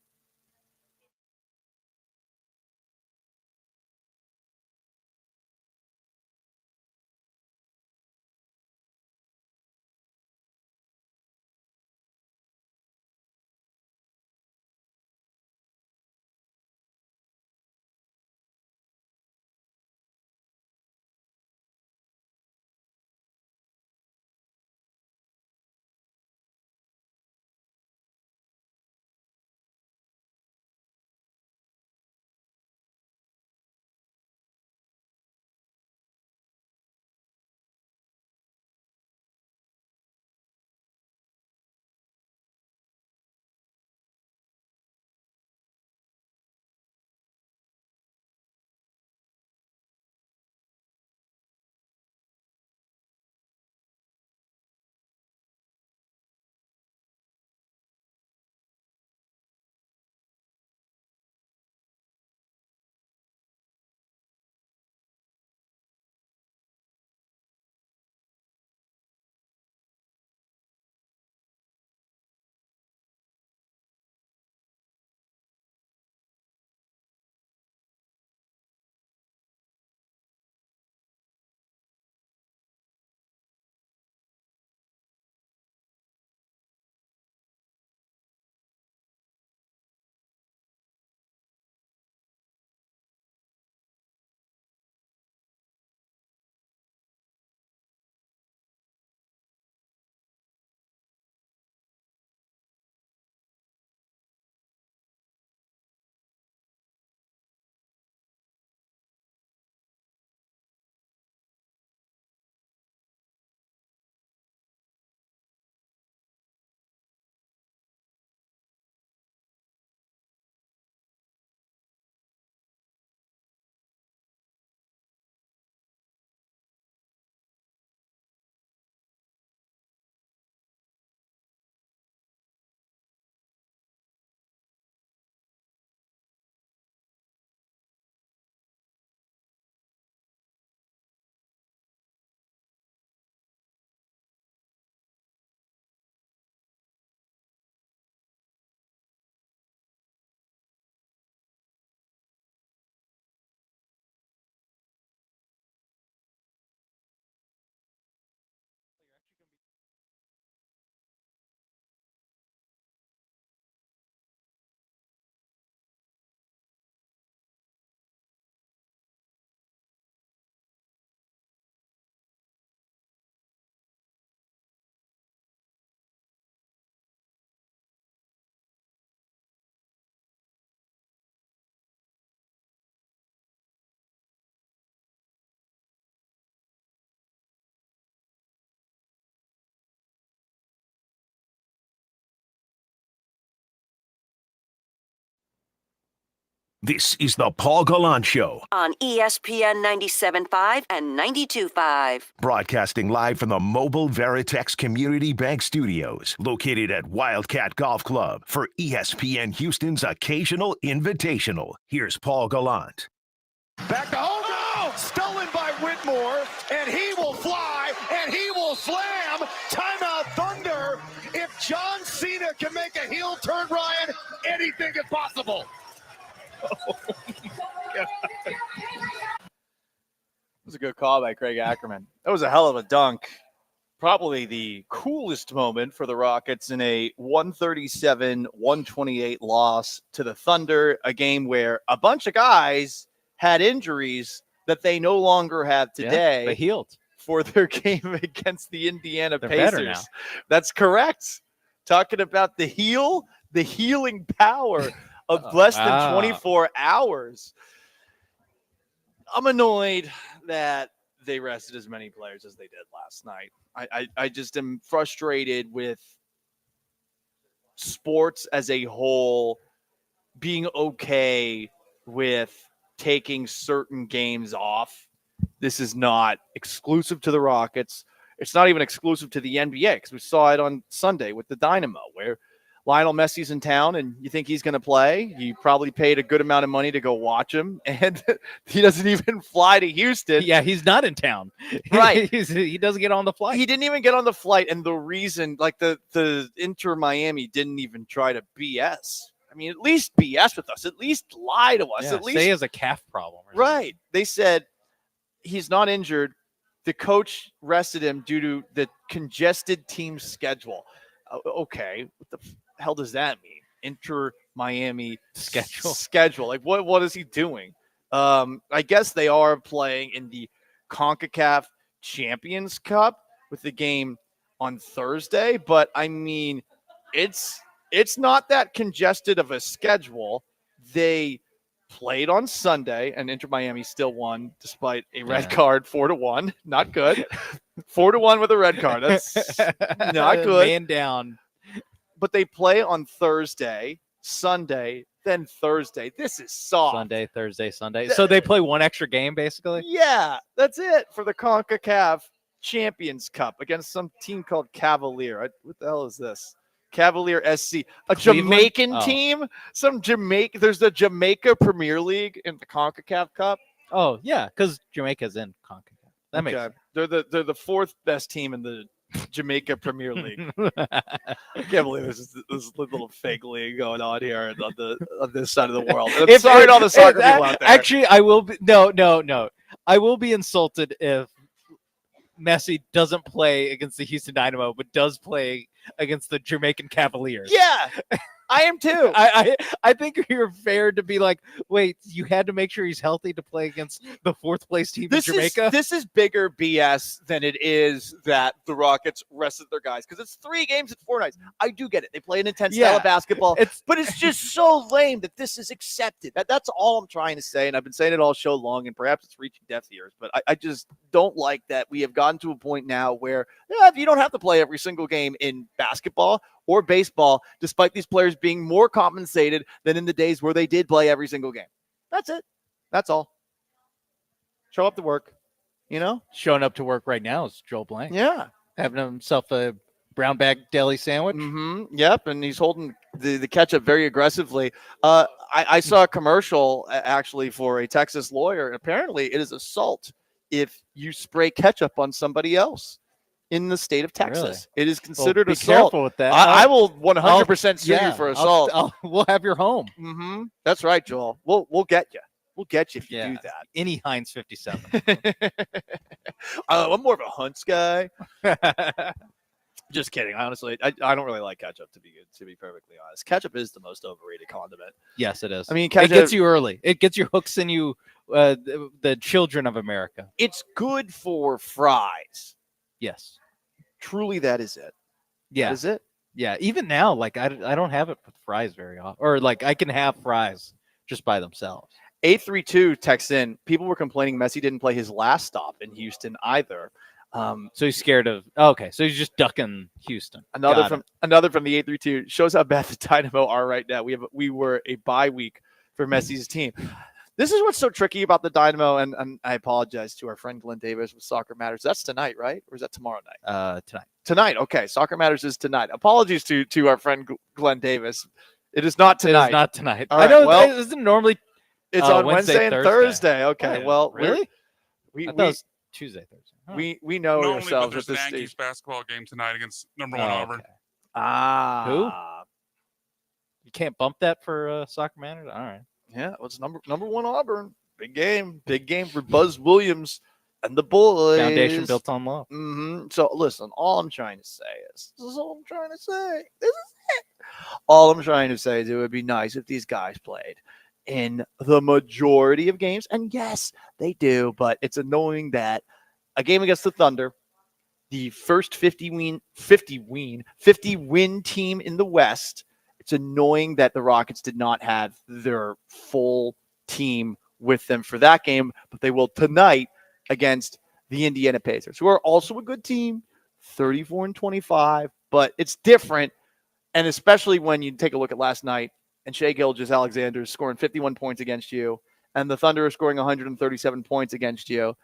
This is the Paul Gallant Show. On ESPN 97.5 and 92.5. Broadcasting live from the Mobile Veritex Community Bank Studios, located at Wildcat Golf Club for ESPN Houston's occasional invitational. Here's Paul Gallant. Back to no! Stolen by Whitmore, and he will fly, and he will slam. Timeout Thunder. If John Cena can make a heel turn, Ryan, anything is possible. Oh, it was a good call by Craig Ackerman. That was a hell of a dunk. Probably the coolest moment for the Rockets in a 137-128 loss to the Thunder, a game where a bunch of guys had injuries that they no longer have today. They healed for their game against the Indiana They're Pacers. better now. That's correct. Talking about the healing power of less than 24 hours. I'm annoyed that they rested as many players as they did last night. I just am frustrated with sports as a whole being okay with taking certain games off. This is not exclusive to the Rockets. It's not even exclusive to the NBA, because we saw it on Sunday with the Dynamo, where Lionel Messi's in town and you think he's going to play. You probably paid a good amount of money to go watch him, and he doesn't even fly to Houston. Yeah, he's not in town. Right. He doesn't get on the flight. He didn't even get on the flight, and the reason, like the Inter Miami didn't even try to BS. I mean, at least BS with us. At least lie to us. Yeah, at least say he has a calf problem. Right. They said he's not injured. The coach rested him due to the congested team schedule. Okay. What the hell does that mean? Inter Miami schedule. Like what is he doing? I guess they are playing in the CONCACAF Champions Cup with the game on Thursday, but I mean, it's not that congested of a schedule. They played on Sunday, and Inter Miami still won despite a red card, 4-1. Not good. 4-1 with a red card. That's not good. Man down. But they play on Thursday, Sunday, then Thursday. This is soft. Sunday, Thursday, Sunday. So they play one extra game, basically? Yeah, that's it for the CONCACAF Champions Cup against some team called Cavalier. What the hell is this? Cavalier SC, a Cleveland? Jamaican team. There's the Jamaica Premier League in the CONCACAF Cup. Oh yeah, because Jamaica's in CONCACAF. That makes sense. They're the fourth best team in the Jamaica Premier League. I can't believe this little fake league going on here on this side of the world. I'm sorry to all the soccer people out there. Actually, I will be no. I will be insulted if Messi doesn't play against the Houston Dynamo, but does play against the Jamaican Cavaliers. Yeah, I am too. I think you're fair to be like, wait, you had to make sure he's healthy to play against the fourth place team in Jamaica? This is bigger BS than it is that the Rockets rested their guys, because it's 3 games and 4 nights. I do get it. They play an intense style of basketball, but it's just so lame that this is accepted. That's all I'm trying to say, and I've been saying it all show long, and perhaps it's reaching deaf ears, but I just don't like that we have gotten to a point now where you don't have to play every single game in basketball or baseball, despite these players being more compensated than in the days where they did play every single game. That's it. That's all. Show up to work, Showing up to work right now is Joel Blank. Yeah. Having himself a brown bag deli sandwich. Mm-hmm. Yep, and he's holding the ketchup very aggressively. I saw a commercial actually for a Texas lawyer. Apparently, it is assault if you spray ketchup on somebody else in the state of Texas. Really? It is considered be assault. Careful with that. I will 100% sue you for assault. We'll have your home. Mm-hmm. That's right, Joel. We'll get you. We'll get you if you do that. Any Heinz 57. I'm more of a Hunts guy. Just kidding. Honestly, I don't really like ketchup, to be perfectly honest. Ketchup is the most overrated condiment. Yes, it is. I mean, it ketchup, gets you early. It gets your hooks in you, the children of America. It's good for fries. Yes. Truly, that is it. Yeah. That is it. Yeah. Even now, like I don't have it with fries very often. Or like I can have fries just by themselves. 832 texts in. People were complaining Messi didn't play his last stop in Houston either. So he's scared of. Okay, so he's just ducking Houston. Another from the 832 shows how bad the Dynamo are right now. We were a bye week for Messi's team. This is what's so tricky about the Dynamo, and I apologize to our friend Glenn Davis with Soccer Matters. That's tonight, right? Or is that tomorrow night? Tonight. Tonight, okay. Soccer Matters is tonight. Apologies to our friend Glenn Davis. It is not tonight. It is not tonight. All I right, know. well, isn't it normally? It's on Wednesday and Thursday. Okay, Oh, yeah. well, really? We I thought it was Tuesday, Thursday. Huh. we know Normally, but ourselves there's at an this Aggies stage. basketball game tonight against number 1 Auburn. Ah, Who? You can't bump that for Soccer Matters. All right. Yeah, it was number 1 Auburn. Big game for Buzz Williams and the boys. Foundation built on love. So listen, all I'm trying to say is this is all I'm trying to say. This is it. All I'm trying to say is it would be nice if these guys played in the majority of games. And yes, they do, but it's annoying that a game against the Thunder, the first 50 win team in the West, it's annoying that the Rockets did not have their full team with them for that game, but they will tonight against the Indiana Pacers, who are also a good team, 34-25, but it's different. And especially when you take a look at last night and Shai Gilgeous-Alexander is scoring 51 points against you, and the Thunder are scoring 137 points against you.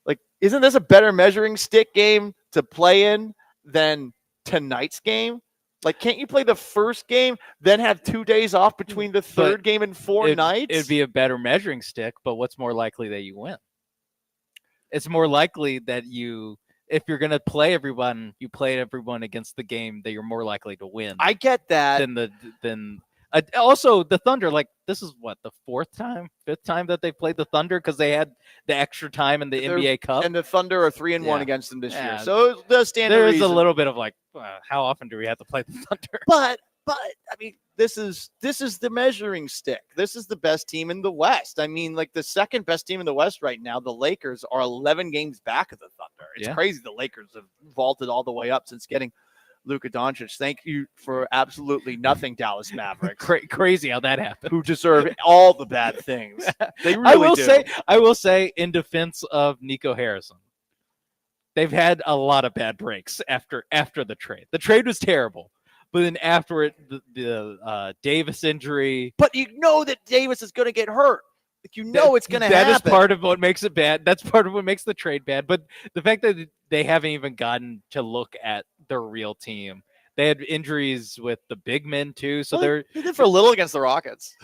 Like, isn't this a better measuring stick game to play in than tonight's game? Like, can't you play the first game, then have 2 days off between the third game and 4 nights? It'd be a better measuring stick, but what's more likely that you win? It's more likely that if you're going to play everyone, you play everyone against the game that you're more likely to win. I get that. Also, the Thunder, like, this is what, the fifth time that they played the Thunder because they had the extra time in the NBA Cup. And the Thunder are 3-1 against them this year. Yeah. So the standard There is reason. a little bit of like, how often do we have to play the Thunder? But I mean, this is the measuring stick. This is the best team in the West. I mean, like the second best team in the West right now, the Lakers are 11 games back of the Thunder. It's crazy. The Lakers have vaulted all the way up since getting Luka Doncic. Thank you for absolutely nothing, Dallas Mavericks. Crazy how that happened. Who deserve all the bad things. They really do. I will say, in defense of Nico Harrison, they've had a lot of bad breaks after the trade. The trade was terrible. But then after it, the Davis injury. But you know that Davis is going to get hurt. Like, it's going to happen. That is part of what makes it bad. That's part of what makes the trade bad. But the fact that they haven't even gotten to look at their real team. They had injuries with the big men too. So they did for a little against the Rockets.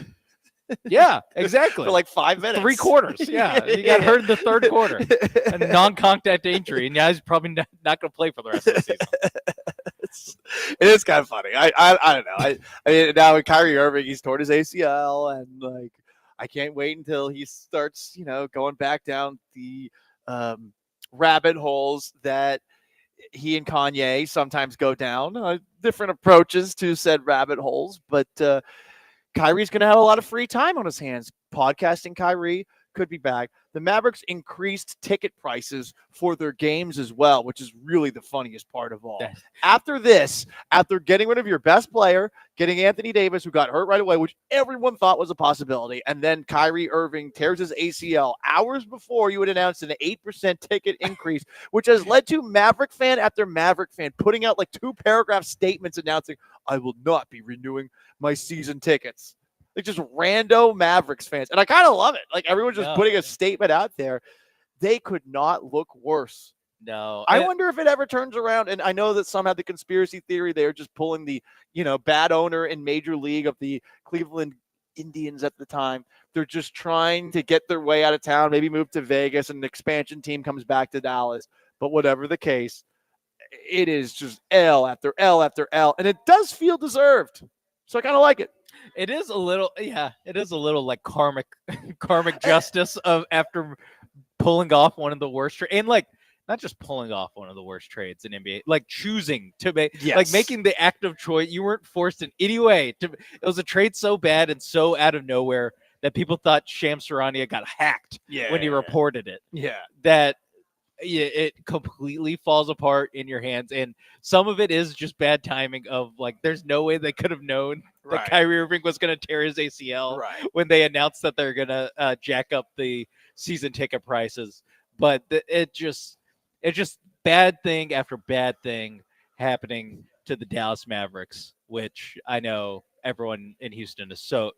Yeah, exactly. For like 5 minutes. 3 quarters. Yeah. You got hurt in the third quarter. A non-contact injury. And now he's probably not going to play for the rest of the season. It is kind of funny. I don't know. I mean, now with Kyrie Irving, he's torn his ACL, and like I can't wait until he starts, going back down the rabbit holes that he and Kanye sometimes go down. Different approaches to said rabbit holes, but Kyrie's going to have a lot of free time on his hands. Podcasting Kyrie could be back. The Mavericks increased ticket prices for their games as well, which is really the funniest part of all. After getting rid of your best player, getting Anthony Davis, who got hurt right away, which everyone thought was a possibility, and then Kyrie Irving tears his ACL hours before you had announced an 8% ticket increase, which has led to Maverick fan after Maverick fan putting out like 2-paragraph statements announcing, I will not be renewing my season tickets. Like just rando Mavericks fans. And I kind of love it. Like everyone's just putting a statement out there. They could not look worse. No. I wonder if it ever turns around. And I know that some have the conspiracy theory. They're just pulling the, bad owner in Major League of the Cleveland Indians at the time. They're just trying to get their way out of town, maybe move to Vegas and an expansion team comes back to Dallas. But whatever the case, it is just L after L after L. And it does feel deserved. So I kind of like it. It is a little, it is a little like karmic justice of after pulling off one of the worst and like not just pulling off one of the worst trades in NBA, like choosing to make, like making the active choice. You weren't forced in any way to. It was a trade so bad and so out of nowhere that people thought Shams Charania got hacked when he reported it. Yeah, that. It completely falls apart in your hands, and some of it is just bad timing of like there's no way they could have known that Kyrie Irving was going to tear his ACL when they announced that they're going to jack up the season ticket prices. But it just bad thing after bad thing happening to the Dallas Mavericks, which I know everyone in Houston is so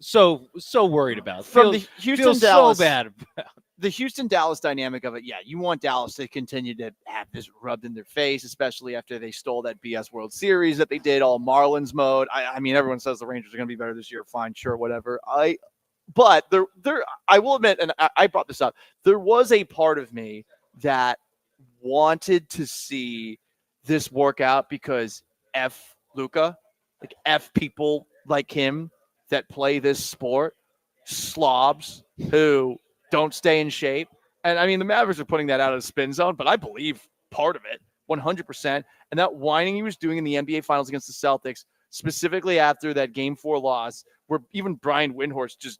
worried about. From Feels, the Houston feels Dallas so bad about. The Houston Dallas dynamic of it, yeah, you want Dallas to continue to have this rubbed in their face, especially after they stole that BS World Series that they did all Marlins mode. I mean, everyone says the Rangers are going to be better this year. Fine, sure, whatever. But I will admit, and I brought this up, there was a part of me that wanted to see this work out because F Luka, like F people like him that play this sport, slobs who don't stay in shape. And I mean, the Mavericks are putting that out of the spin zone, but I believe part of it 100%. And that whining he was doing in the NBA Finals against the Celtics, specifically after that Game 4 loss, where even Brian Windhorst just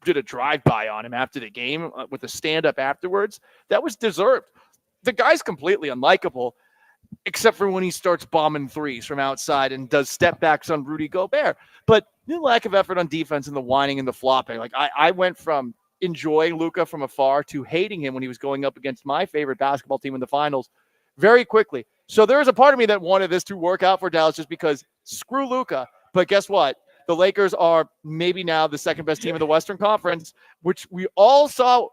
did a drive-by on him after the game with a stand-up afterwards, that was deserved. The guy's completely unlikable, except for when he starts bombing threes from outside and does step backs on Rudy Gobert. But the lack of effort on defense and the whining and the flopping. Like I went from enjoying Luka from afar to hating him when he was going up against my favorite basketball team in the finals very quickly. So there is a part of me that wanted this to work out for Dallas just because screw Luka. But guess what? The Lakers are maybe now the second best team in the Western Conference, which we all saw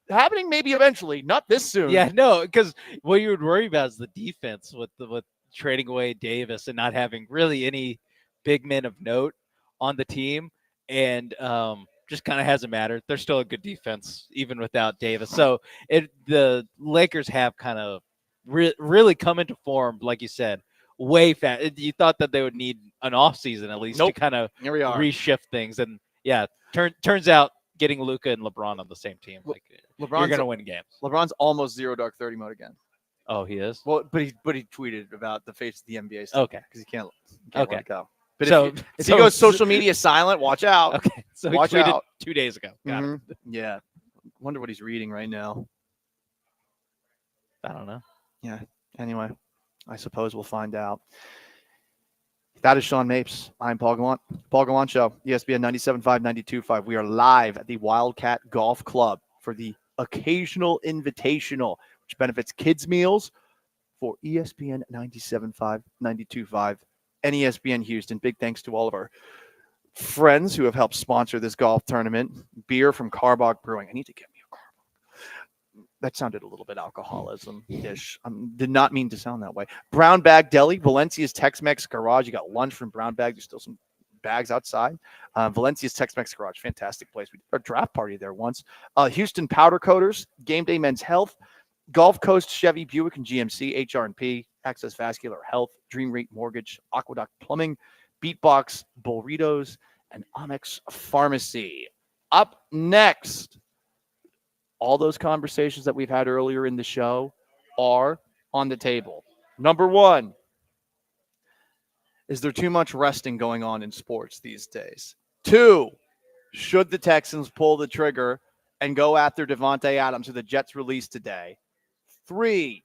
happening maybe eventually, not this soon. Yeah, no, because what you would worry about is the defense with trading away Davis and not having really any big men of note on the team, and just kind of hasn't mattered. They're still a good defense even without Davis. So the Lakers have kind of really come into form, like you said, way fast. You thought that they would need an off season at least to kind of Here we are. reshift things, and yeah, turns out getting Luka and LeBron on the same team, like you're gonna win games. LeBron's almost zero dark 30 mode again. Oh, he is. Well, but he tweeted about the face of the NBA stuff. Okay, because he can't okay. let it go. But So if he goes social media silent, watch out. Okay, so he watch tweeted out. 2 days ago. Got it. Yeah, wonder what he's reading right now. I don't know. Yeah. Anyway, I suppose we'll find out. That is Sean Mapes. I'm Paul Gallant. Paul Gallant Show, ESPN 97.5, 92.5. We are live at the Wildcat Golf Club for the occasional invitational, which benefits kids' meals for ESPN 97.5, 92.5, and ESPN Houston. Big thanks to all of our friends who have helped sponsor this golf tournament. Beer from Carbach Brewing. I need to get me a Carbach. That sounded a little bit alcoholism-ish. Did not mean to sound that way. Brown Bag Deli, Valencia's Tex-Mex Garage. You got lunch from Brown Bag. There's still some bags outside. Valencia's Tex-Mex Garage, fantastic place. We did our draft party there once. Houston Powder Coaters, Game Day Men's Health, Gulf Coast Chevy Buick and GMC, HR&P, Access Vascular Health, Dream Rate Mortgage, Aqueduct Plumbing, Beatbox Burritos, and Amex Pharmacy. Up next, all those conversations that we've had earlier in the show are on the table. Number one, is there too much resting going on in sports these days? 2, should the Texans pull the trigger and go after Devontae Adams, who the Jets released today? 3,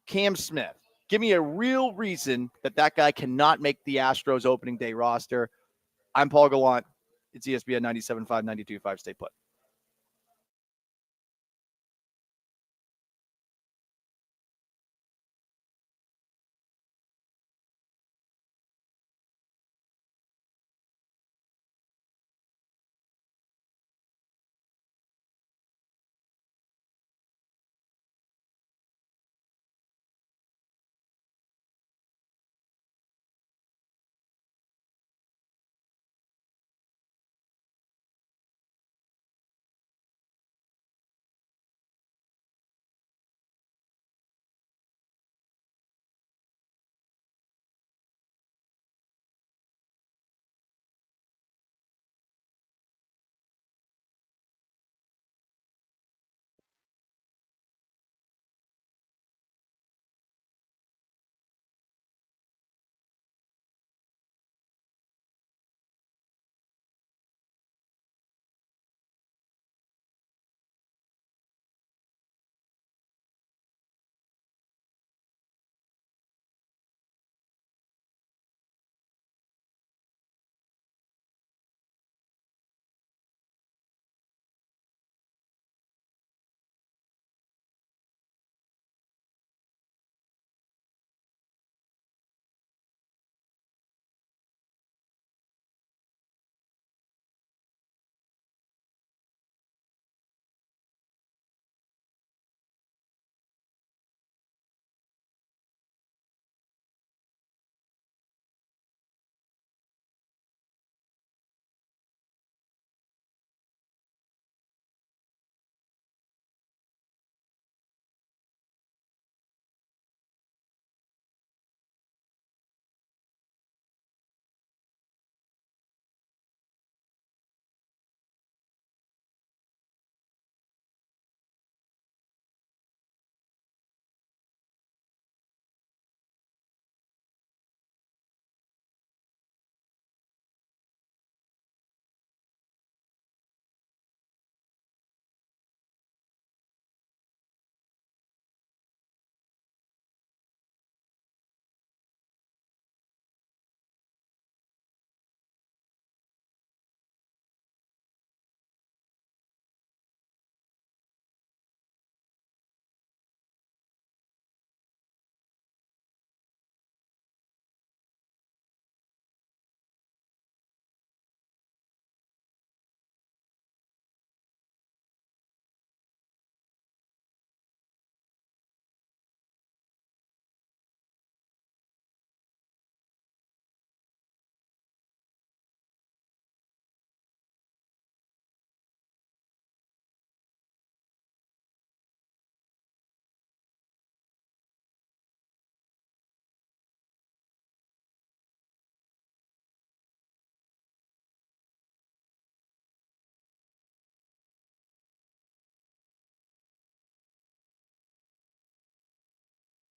Cam Smith. Give me a real reason that guy cannot make the Astros opening day roster. I'm Paul Gallant. It's ESPN 97.5, 92.5. Stay put.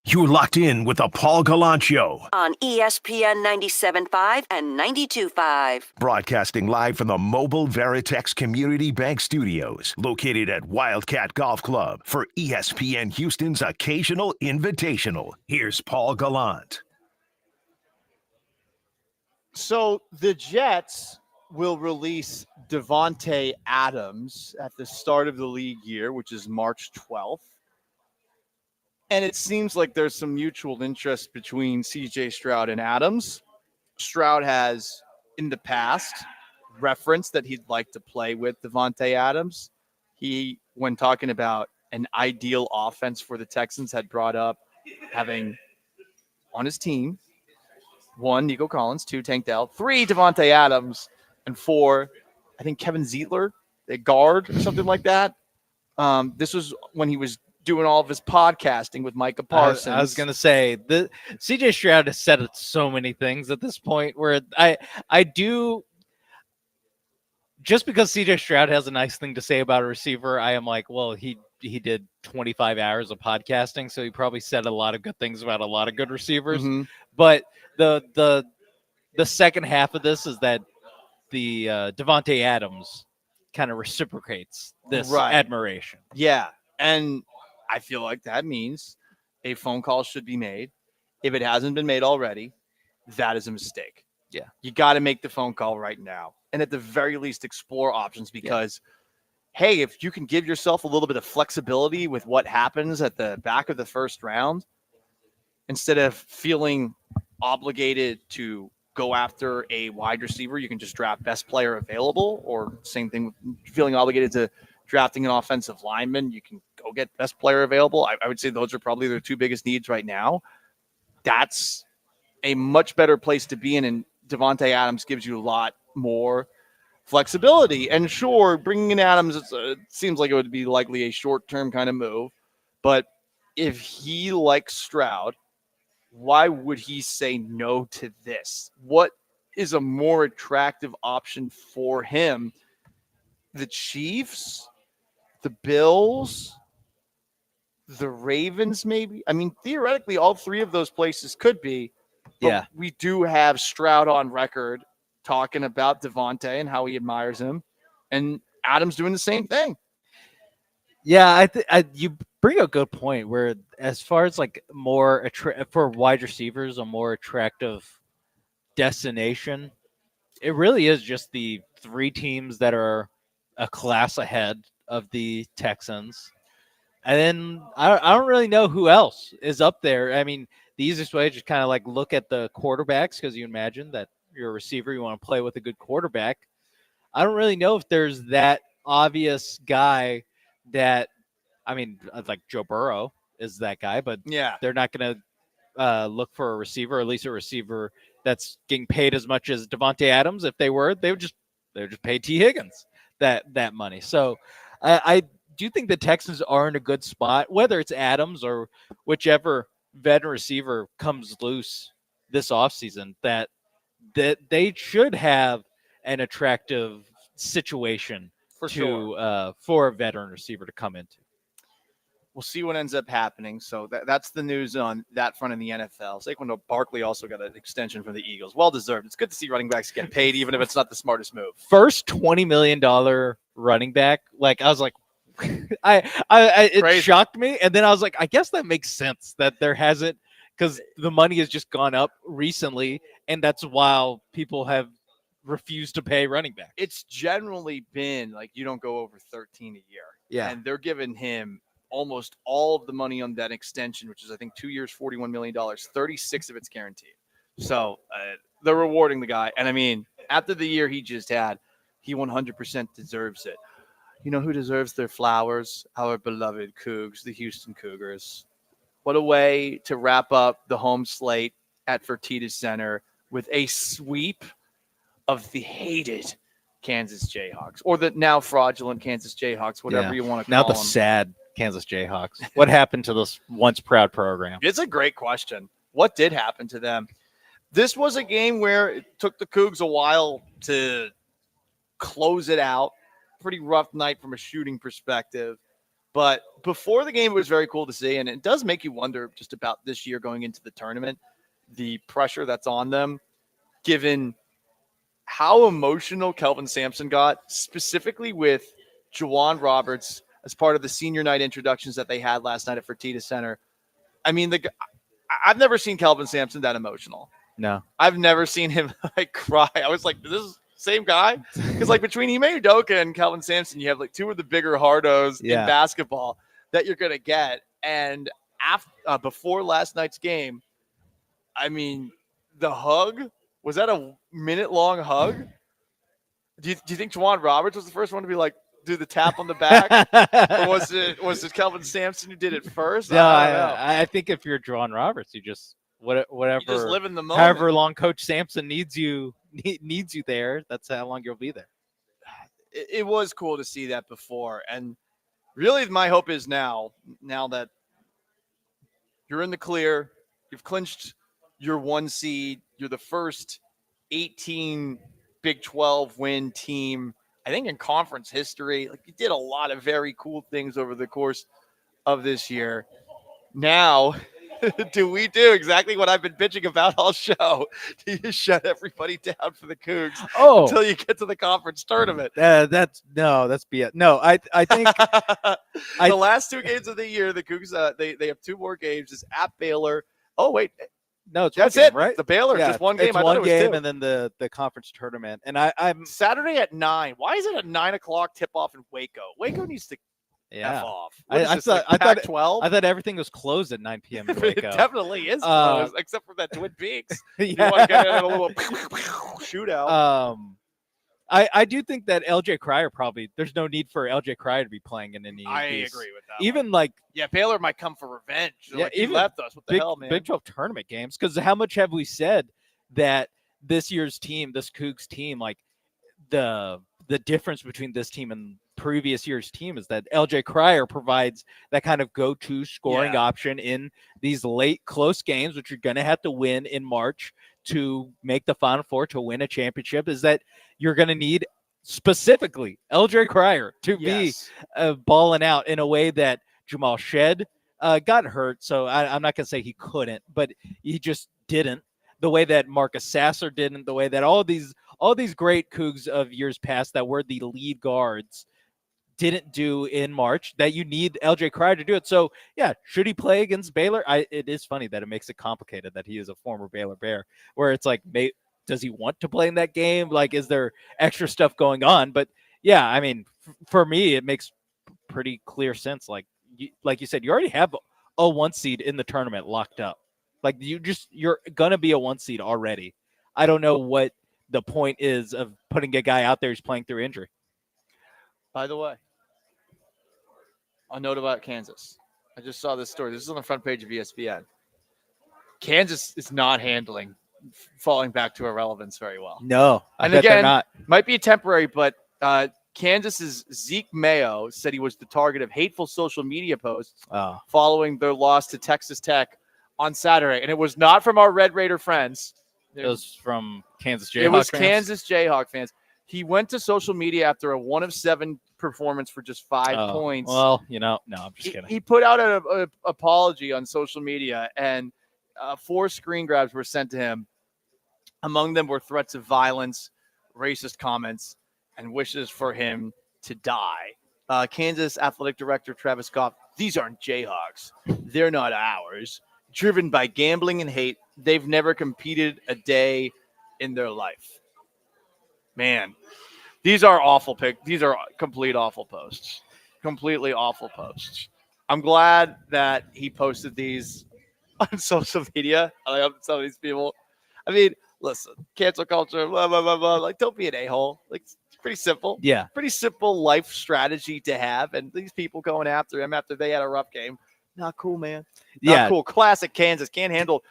You're locked in with the Paul Gallant Show. On ESPN 97.5 and 92.5. Broadcasting live from the Mobile Veritex Community Bank Studios, located at Wildcat Golf Club for ESPN Houston's occasional invitational. Here's Paul Gallant. So the Jets will release Davante Adams at the start of the league year, which is March 12th. And it seems like there's some mutual interest between CJ Stroud and Adams. Stroud has, in the past, referenced that he'd like to play with Davante Adams. He, when talking about an ideal offense for the Texans, had brought up having on his team 1, Nico Collins, 2, Tank Dell, 3, Davante Adams, and 4, I think Kevin Zeitler, a guard or something like that. This was when he was doing all of his podcasting with Micah Parsons. I was going to say, the CJ Stroud has said so many things at this point where I do, just because CJ Stroud has a nice thing to say about a receiver, I am like, well, he did 25 hours of podcasting, so he probably said a lot of good things about a lot of good receivers. Mm-hmm. But the second half of this is that the Davante Adams kind of reciprocates this admiration. Yeah, and I feel like that means a phone call should be made. If it hasn't been made already, that is a mistake. Yeah. You got to make the phone call right now. And at the very least, explore options because, hey, if you can give yourself a little bit of flexibility with what happens at the back of the first round, instead of feeling obligated to go after a wide receiver, you can just draft best player available, or same thing with feeling obligated to drafting an offensive lineman, you can go get best player available. I would say those are probably their 2 biggest needs right now. That's a much better place to be in, and Davante Adams gives you a lot more flexibility. And sure, bringing in Adams, it seems like it would be likely a short-term kind of move. But if he likes Stroud, why would he say no to this? What is a more attractive option for him? The Chiefs? The Bills, the Ravens, maybe. I mean, theoretically, all 3 of those places could be. But we do have Stroud on record talking about Davante and how he admires him, and Adams doing the same thing. Yeah, you bring a good point. Where as far as like more for wide receivers, a more attractive destination, it really is just the 3 teams that are a class ahead of the Texans. And then I don't really know who else is up there. I mean, the easiest way is just kind of like look at the quarterbacks, because you imagine that you're a receiver, you want to play with a good quarterback. I don't really know if there's that obvious guy that, I mean, like Joe Burrow is that guy, but they're not going to look for a receiver, or at least a receiver that's getting paid as much as Davante Adams. If they would just pay T. Higgins that money. So I do think the Texans are in a good spot, whether it's Adams or whichever veteran receiver comes loose this offseason, that they should have an attractive situation for a veteran receiver to come into. We'll see what ends up happening. So that's the news on that front in the NFL. Saquon Barkley also got an extension from the Eagles. Well deserved. It's good to see running backs get paid, even if it's not the smartest move. First $20 million running back. Like, I was like, it Crazy. shocked me. And then I was like, I guess that makes sense that there hasn't, because the money has just gone up recently. And that's while people have refused to pay running back. It's generally been like, you don't go over 13 a year. Yeah. And they're giving him almost all of the money on that extension, which is, I think, 2 years, $41 million, 36 of it's guaranteed. So they're rewarding the guy. And I mean, after the year he just had, he 100% deserves it. You know who deserves their flowers? Our beloved Cougs, the Houston Cougars. What a way to wrap up the home slate at Fertitta Center with a sweep of the hated Kansas Jayhawks, or the now fraudulent Kansas Jayhawks, whatever you want to call them. Now the sad Kansas Jayhawks. What happened to this once proud program? It's a great question. What did happen to them? This was a game where it took the Cougs a while to close it out. Pretty rough night from a shooting perspective. But before the game, it was very cool to see. And it does make you wonder just about this year going into the tournament, the pressure that's on them, given how emotional Kelvin Sampson got, specifically with Juwan Roberts as part of the senior night introductions that they had last night at Fertitta Center. I mean, I've never seen Kelvin Sampson that emotional. No. I've never seen him like cry. I was like, this is the same guy? Because like between Ime Udoka and Kelvin Sampson, you have like two of the bigger hardos in basketball that you're going to get. And before last night's game, I mean, the hug, was that a minute-long hug? Do you think Juwan Roberts was the first one to be like, do the tap on the back? Or was it Kelvin Sampson who did it first? No, I don't know. I think if you're Juwan Roberts, you just whatever. You just live in the moment. However long Coach Sampson needs you there, that's how long you'll be there. It was cool to see that before, and really my hope is now that you're in the clear, you've clinched your 1 seed, you're the first 18 Big 12 win team, I think, in conference history. Like, you did a lot of very cool things over the course of this year. Now, do we do exactly what I've been bitching about all show? Do you shut everybody down for the Cougs until you get to the conference tournament? That's BS. No, I think the last 2 games of the year, the Cougs they have 2 more games. It's at Baylor. Oh wait, no, it's that's one game, it. right? The Baylor, just one game. It's I thought one it was game, 2. and then the conference tournament. And I'm Saturday at 9. Why is it a 9 o'clock tip off in Waco? Waco needs to F off. I thought 12. I thought everything was closed at 9 p.m. in It Waco. definitely is closed, except for that Twin Peaks. You want to get in a little shootout. I do think that LJ Cryer there's no need for LJ Cryer to be playing in any. I of these. agree with that. Even like Baylor might come for revenge. Yeah, Like, he even left us. What the hell, man? Big 12 tournament games. Because how much have we said that this year's team, this Cougs team, like the difference between this team and previous year's team is that LJ Cryer provides that kind of go-to scoring option in these late close games, which you're going to have to win in March to make the Final Four, to win a championship, is that you're going to need specifically LJ Cryer to be balling out in a way that Jamal Shed got hurt. So I'm not going to say he couldn't, but he just didn't. The way that Marcus Sasser didn't, the way that all these great Cougs of years past that were the lead guards didn't do in March, that you need LJ Cryer to do it. So yeah, should he play against Baylor? It is funny that it makes it complicated that he is a former Baylor Bear, where it's like, does he want to play in that game? Like, is there extra stuff going on? But yeah, I mean, for me, it makes pretty clear sense. Like you said, you already have a 1 seed in the tournament locked up. Like you're going to be a 1 seed already. I don't know what the point is of putting a guy out there who's playing through injury. By the way, a note about Kansas. I just saw this story. This is on the front page of ESPN. Kansas is not handling falling back to irrelevance very well. No, and again, might be temporary, but Kansas's Zeke Mayo said he was the target of hateful social media posts following their loss to Texas Tech on Saturday, and it was not from our Red Raider friends. It was from Kansas Jayhawk. It was fans. Kansas Jayhawk fans. He went to social media after a 1 of 7 performance for just 5 points. Well, no, I'm just kidding. He put out an apology on social media, and 4 screen grabs were sent to him. Among them were threats of violence, racist comments, and wishes for him to die. Kansas Athletic Director Travis Goff, these aren't Jayhawks. They're not ours. Driven by gambling and hate, they've never competed a day in their life. Man, these are awful picks. These are complete awful posts. Completely awful posts. I'm glad that he posted these on social media. I love some of these people. I mean, listen, cancel culture, blah, blah, blah, blah. Like, don't be an a-hole. Like, it's pretty simple. Yeah. Pretty simple life strategy to have. And these people going after him after they had a rough game. Not cool, man. Not cool. Classic Kansas. Can't handle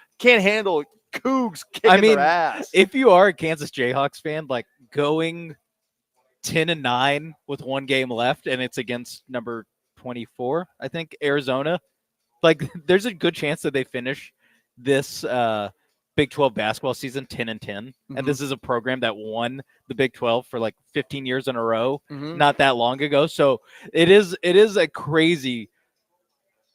Cougs kicking their ass. If you are a Kansas Jayhawks fan, like going 10-9 with 1 game left, and it's against number 24, I think, Arizona. Like, there's a good chance that they finish this Big 12 basketball season 10-10, and this is a program that won the Big 12 for like 15 years in a row, not that long ago. So it is a crazy,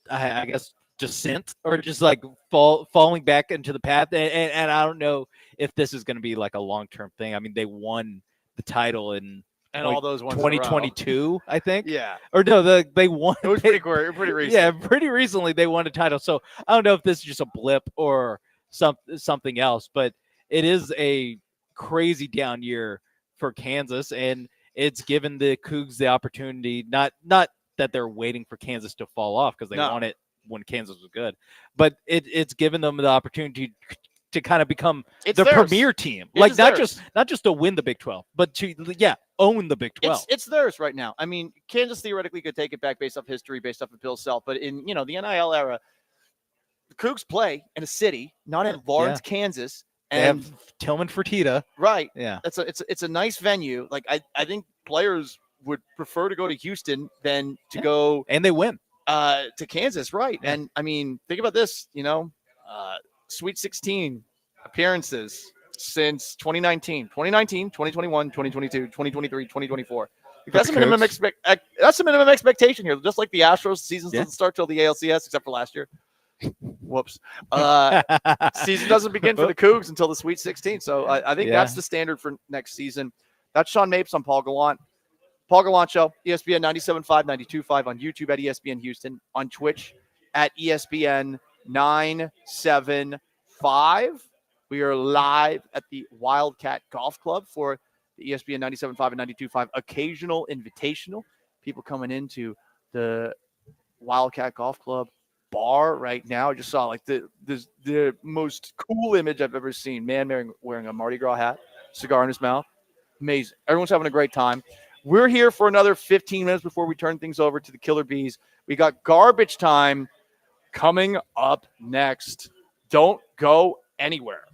I guess, descent or just like falling back into the path. And I don't know if this is going to be like a long-term thing. I mean, they won the title in And all those ones 2022, I think. Yeah. Or no, they won. It was pretty recent. Yeah, pretty recently they won a title. So I don't know if this is just a blip or something else, but it is a crazy down year for Kansas, and it's given the Cougs the opportunity, not that they're waiting for Kansas to fall off because they won it when Kansas was good, but it's given them the opportunity to kind of become the premier team. Like not just to win the Big 12, but to own the Big 12. It's theirs right now. I mean, Kansas theoretically could take it back based off history, based off of Bill Self, but in the NIL era, the Cougs play in a city, not in Lawrence, Kansas, and they have Tillman Fertitta. Right. Yeah. It's a nice venue. Like I think players would prefer to go to Houston than to go and they win to Kansas, right? Yeah. And I mean, think about this. Sweet 16 appearances since 2019, 2021, 2022, 2023, 2024. That's a minimum expectation here. Just like the Astros, season doesn't start till the ALCS, except for last year. Whoops. Season doesn't begin for the Cougs until the Sweet 16. So I think that's the standard for next season. That's Sean Mapes. I'm Paul Gallant. Paul Gallant Show, ESPN 97.5, 92.5 on YouTube at ESPN Houston, on Twitch at ESPN 975. We are live at the Wildcat Golf Club for the ESPN 97.5 and 92.5 occasional invitational. People coming into the Wildcat Golf Club bar right now. I just saw like the most cool image I've ever seen. Man wearing a Mardi Gras hat, cigar in his mouth. Amazing. Everyone's having a great time. We're here for another 15 minutes before we turn things over to the Killer Bees. We got garbage time coming up next. Don't go anywhere.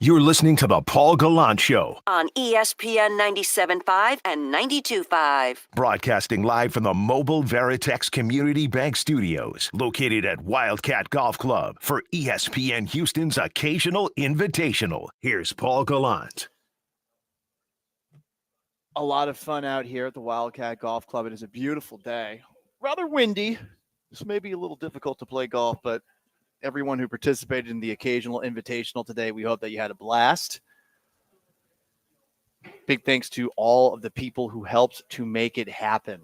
You're listening to the Paul Gallant Show, on ESPN 97.5 and 92.5. broadcasting live from the Mobile Veritex Community Bank Studios, located at Wildcat Golf Club for ESPN Houston's occasional invitational. Here's Paul Gallant. A lot of fun out here at the Wildcat Golf Club. It is a beautiful day. Rather windy. This may be a little difficult to play golf, but everyone who participated in the occasional invitational today, we hope that you had a blast. Big thanks to all of the people who helped to make it happen.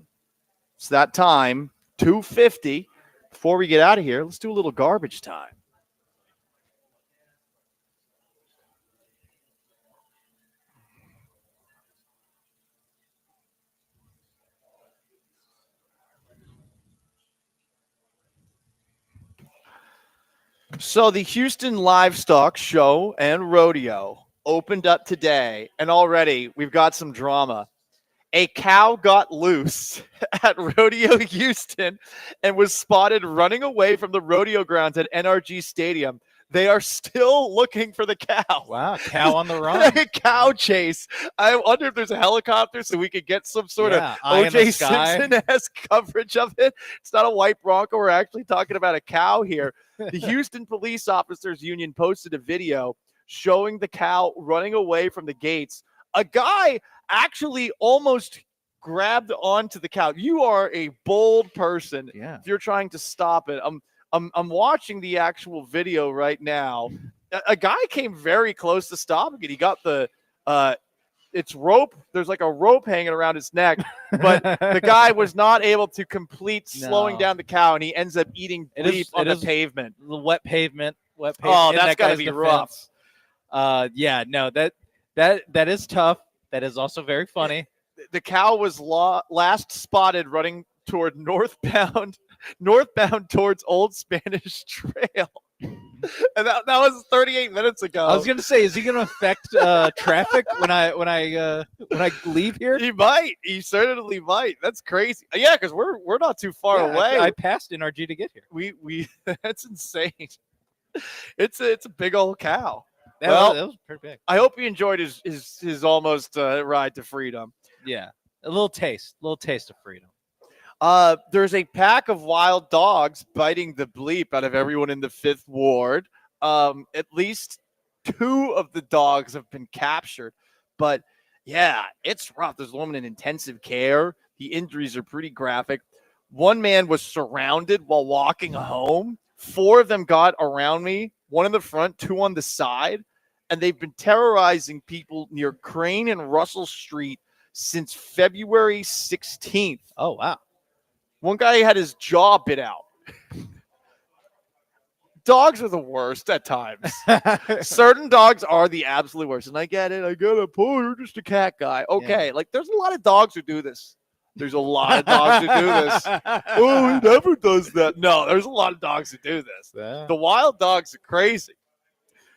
It's that time, 2:50. Before we get out of here, let's do a little garbage time. So the Houston Livestock Show and Rodeo opened up today, and already we've got some drama. A cow got loose at Rodeo Houston and was spotted running away from the rodeo grounds at NRG Stadium. They are still looking for the cow. Wow, cow on the run. A cow chase. I wonder if there's a helicopter so we could get some sort of eye in the O.J. sky. Simpson-esque coverage of it. It's not a white Bronco. We're actually talking about a cow here. The Houston Police Officers Union posted a video showing the cow running away from the gates. A guy actually almost grabbed onto the cow. You are a bold person if you're trying to stop it. I'm watching the actual video right now. A guy came very close to stopping it. He got the it's rope. There's like a rope hanging around his neck, but the guy was not able to complete slowing down the cow, and he ends up eating bleep on the pavement. The wet pavement. Oh, in that's that got to guy's be defense. rough. Yeah, no, that is tough. That is also very funny. The cow was last spotted running toward northbound towards Old Spanish Trail. And that was 38 minutes ago. I was gonna say, is he gonna affect traffic when I leave here? He might. He certainly might. That's crazy. Yeah, because we're not too far away. I passed NRG to get here. We that's insane. It's a big old cow. That was pretty big. I hope he enjoyed his almost ride to freedom. Yeah, a little taste of freedom. There's a pack of wild dogs biting the bleep out of everyone in the 5th Ward. At least 2 of the dogs have been captured. But, yeah, it's rough. There's a woman in intensive care. The injuries are pretty graphic. One man was surrounded while walking home. 4 of them got around me, 1 in the front, 2 on the side. And they've been terrorizing people near Crane and Russell Street since February 16th. Oh, wow. One guy had his jaw bit out. Dogs are the worst at times. Certain dogs are the absolute worst. And I get it. I get it. Paul, you're just a cat guy. Okay. Yeah. Like, there's a lot of dogs who do this. There's a lot of dogs who do this. Oh, he never does that. No, there's a lot of dogs who do this. Yeah. The wild dogs are crazy.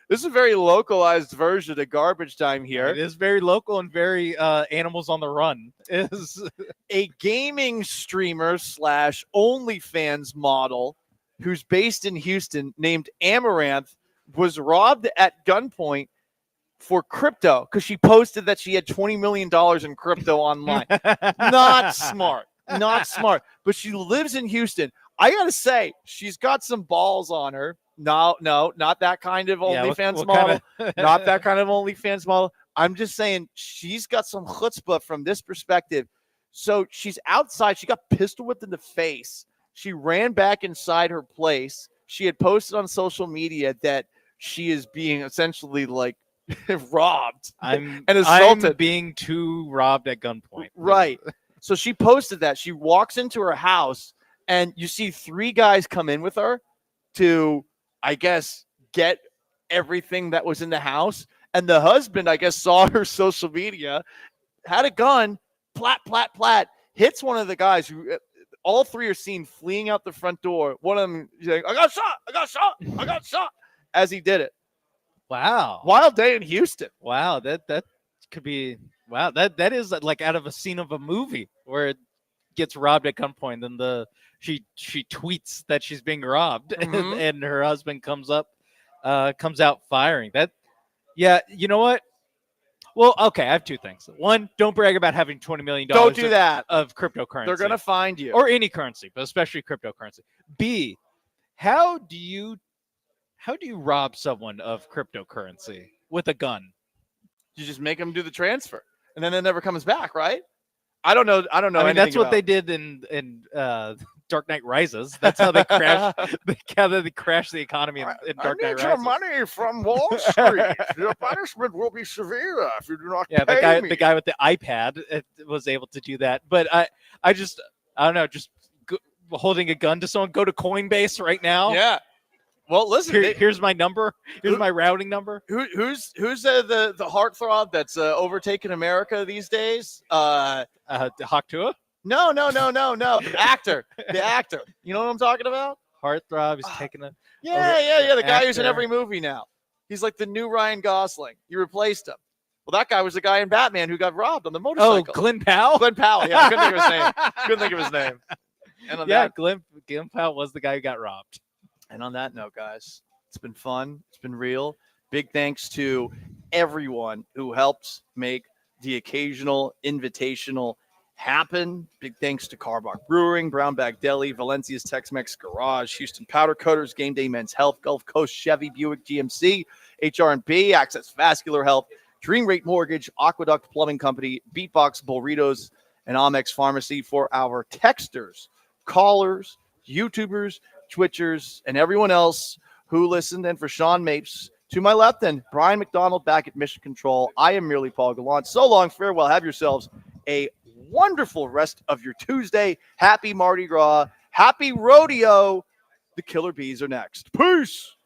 This is a very localized version of garbage time here. It is very local and very animals on the run. Is a gaming streamer / OnlyFans model who's based in Houston named Amaranth was robbed at gunpoint for crypto because she posted that she had $20 million in crypto online. Not smart. Not smart. But she lives in Houston. I got to say, she's got some balls on her. No, not that kind of OnlyFans model. Not that kind of OnlyFans model. I'm just saying she's got some chutzpah from this perspective. So she's outside. She got pistol whipped in the face. She ran back inside her place. She had posted on social media that she is being essentially like robbed and assaulted. I'm being too robbed at gunpoint. Right. So she posted that. She walks into her house and you see 3 guys come in with her to, I guess, get everything that was in the house. And the husband, I guess, saw her social media, had a gun, plat, hits one of the guys who all 3 are seen fleeing out the front door. One of them, he's like, I got shot as he did it. Wow. Wild day in Houston. Wow. That could be, wow. That is like out of a scene of a movie where it gets robbed at gunpoint. Then she tweets that she's being robbed and her husband comes out firing. Yeah, you know what? Well, okay, I have two things. One, don't brag about having $20 million Don't do that. of cryptocurrency. They're going to find you. Or any currency, but especially cryptocurrency. B, how do you rob someone of cryptocurrency with a gun? You just make them do the transfer, and then it never comes back, right? I don't know. I mean, that's what they did in Dark Knight Rises. That's how they crashed. They crashed the economy in Dark Knight Rises. money from Wall Street. The punishment will be severe if you do not Yeah, the guy with the iPad was able to do that. But I don't know, just holding a gun to someone. Go to Coinbase right now. Yeah. Well, listen. Here's my number. Here's my routing number. Who's the heartthrob that's overtaken America these days? Hawk Tua? No. The actor. You know what I'm talking about? Heartthrob is taking a. Yeah. The guy who's in every movie now. He's like the new Ryan Gosling. You replaced him. Well, that guy was the guy in Batman who got robbed on the motorcycle. Oh, Glenn Powell? Glenn Powell, yeah. I couldn't think of his name. And on that, Glenn Powell was the guy who got robbed. And on that note, guys, it's been fun. It's been real. Big thanks to everyone who helped make the occasional invitational happen. Big thanks to Carbach Brewing, Brown Bag Deli, Valencia's Tex-Mex Garage, Houston Powder Coaters, Game Day Men's Health, Gulf Coast Chevy, Buick GMC, HR&B, Access Vascular Health, Dream Rate Mortgage, Aqueduct Plumbing Company, Beatbox Burritos, and Amex Pharmacy for our texters, callers, YouTubers, Twitchers, and everyone else who listened. And for Sean Mapes, to my left, and Brian McDonald back at Mission Control, I am merely Paul Gallant. So long, farewell. Have yourselves a wonderful rest of your Tuesday. Happy Mardi Gras. Happy rodeo. The Killer Bees are next. Peace.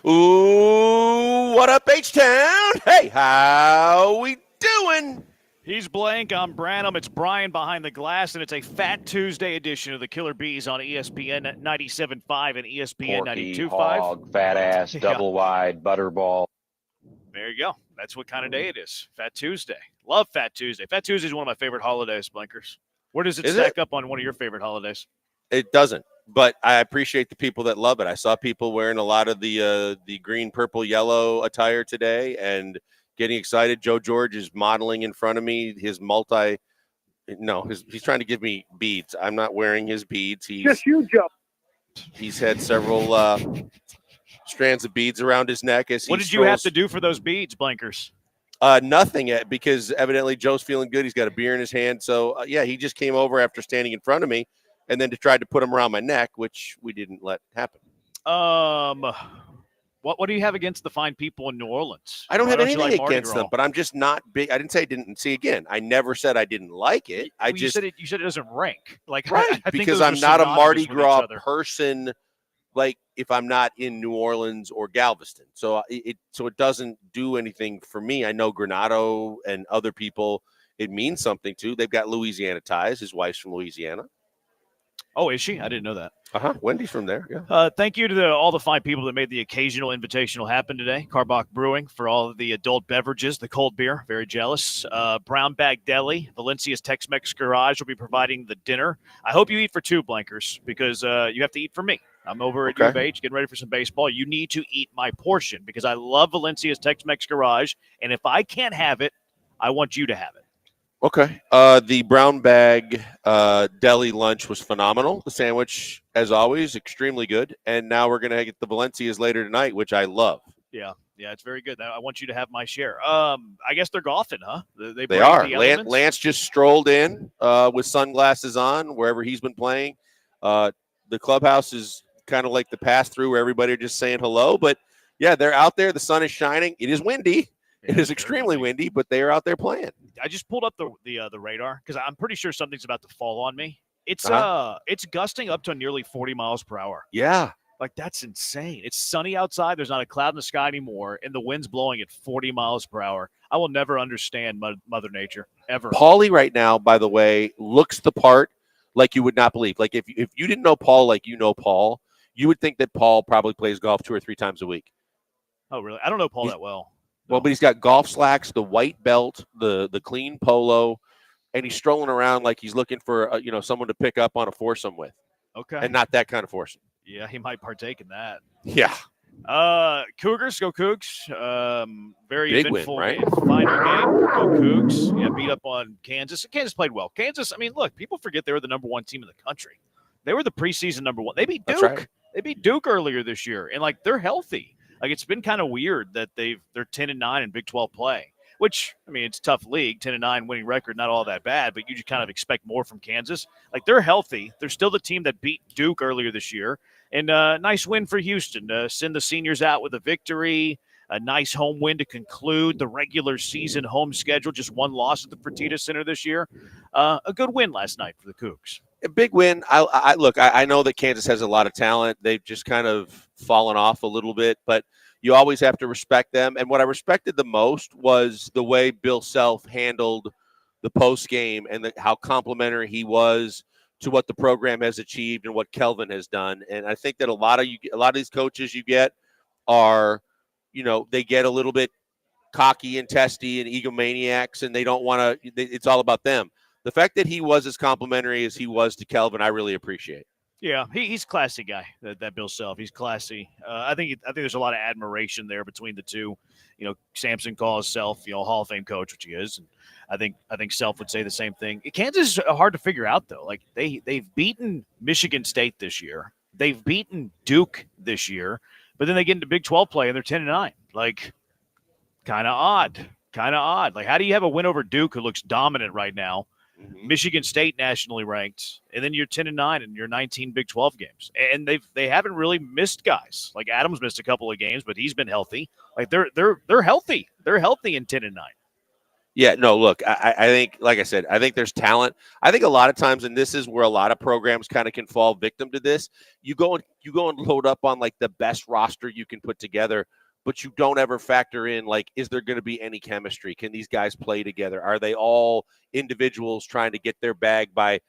Ooh, what up, H-Town? Hey, how we doing? He's Blank. I'm Branham. It's Brian behind the glass, and it's a Fat Tuesday edition of the Killer Bees on ESPN 97.5 and ESPN 92.5. Hog, fat ass, double wide, butterball. There you go. That's what kind of day it is. Fat Tuesday. Love Fat Tuesday. Fat Tuesday is one of my favorite holidays, Blankers. Where does it stack up on one of your favorite holidays? It doesn't, but I appreciate the people that love it. I saw people wearing a lot of the green, purple, yellow attire today and getting excited. Joe George is modeling in front of me his he's trying to give me beads. I'm not wearing his beads. Just you, Joe. He's had several strands of beads around his neck. What did you have to do for those beads, Blankers? Nothing yet, because evidently Joe's feeling good. He's got a beer in his hand. So, he just came over after standing in front of me and then tried to put them around my neck, which we didn't let happen. What do you have against the fine people in New Orleans? I don't have anything against them, but I'm just not big. I didn't say I didn't. See, again, I never said I didn't like it. You said it doesn't rank. Like, right, I think because I'm not a Mardi Gras person. Like, if I'm not in New Orleans or Galveston, so it doesn't do anything for me. I know Granado and other people, it means something to. They've got Louisiana ties. His wife's from Louisiana. Oh, is she? I didn't know that. Wendy's from there. Yeah. Thank you to all the fine people that made the occasional invitational happen today. Carbach Brewing for all of the adult beverages, the cold beer. Very jealous. Brown Bag Deli, Valencia's Tex-Mex Garage will be providing the dinner. I hope you eat for two, Blankers, because you have to eat for me. I'm over at U of H getting ready for some baseball. You need to eat my portion because I love Valencia's Tex-Mex Garage, and if I can't have it, I want you to have it. Okay. The Brown Bag Deli lunch was phenomenal. The sandwich, as always, extremely good. And now we're going to get the Valencias later tonight, which I love. Yeah, it's very good. I want you to have my share. I guess they're golfing, huh? They are. Lance just strolled in with sunglasses on wherever he's been playing. The clubhouse is kind of like the pass-through where everybody are just saying hello. But, yeah, they're out there. The sun is shining. It is windy. It is extremely windy, but they are out there playing. I just pulled up the radar because I'm pretty sure something's about to fall on me. It's gusting up to nearly 40 miles per hour. Yeah. Like, that's insane. It's sunny outside. There's not a cloud in the sky anymore, and the wind's blowing at 40 miles per hour. I will never understand Mother Nature, ever. Paulie right now, by the way, looks the part like you would not believe. Like, if you didn't know Paul like you know Paul, you would think that Paul probably plays golf 2 or 3 times a week. Oh, really? I don't know Paul that well. Well, but he's got golf slacks, the white belt, the clean polo, and he's strolling around like he's looking for someone to pick up on a foursome with. Okay. And not that kind of foursome. Yeah, he might partake in that. Yeah. Cougars, go Cougs. Very big eventful win, right? Final game. Go Cougs. Yeah, beat up on Kansas. Kansas played well. Kansas, I mean, look, people forget they were the number 1 team in the country. They were the preseason number 1. They beat Duke. That's right. They beat Duke earlier this year, and they're healthy. It's been kind of weird that they're 10-9 in Big 12 play, which, I mean, it's a tough league, 10-9 winning record, not all that bad, but you just kind of expect more from Kansas. They're healthy. They're still the team that beat Duke earlier this year. And nice win for Houston to send the seniors out with a victory, a nice home win to conclude the regular season home schedule, just 1 loss at the Fertitta Center this year. A good win last night for the Cougs. A big win. I know that Kansas has a lot of talent. They've just kind of fallen off a little bit, but you always have to respect them. And what I respected the most was the way Bill Self handled the post game and how complimentary he was to what the program has achieved and what Kelvin has done. And I think that a lot of these coaches you get are, they get a little bit cocky and testy and egomaniacs, and they don't want to. It's all about them. The fact that he was as complimentary as he was to Kelvin, I really appreciate. Yeah, he's a classy guy, that Bill Self. He's classy. I think there's a lot of admiration there between the two. Sampson calls Self, Hall of Fame coach, which he is. And I think Self would say the same thing. Kansas is hard to figure out, though. They've beaten Michigan State this year. They've beaten Duke this year. But then they get into Big 12 play, and they're 10-9. Kind of odd. How do you have a win over Duke, who looks dominant right now? Mm-hmm. Michigan State nationally ranked, and then you're 10-9 in your 19 Big 12 games, and they haven't really missed guys. Adams missed a couple of games, but he's been healthy. They're healthy. They're healthy in 10-9. Yeah, no, look, I think, like I said, I think there's talent. I think a lot of times, and this is where a lot of programs kind of can fall victim to this. You go and load up on like the best roster you can put together, but you don't ever factor in, like, is there going to be any chemistry? Can these guys play together? Are they all individuals trying to get their bag by,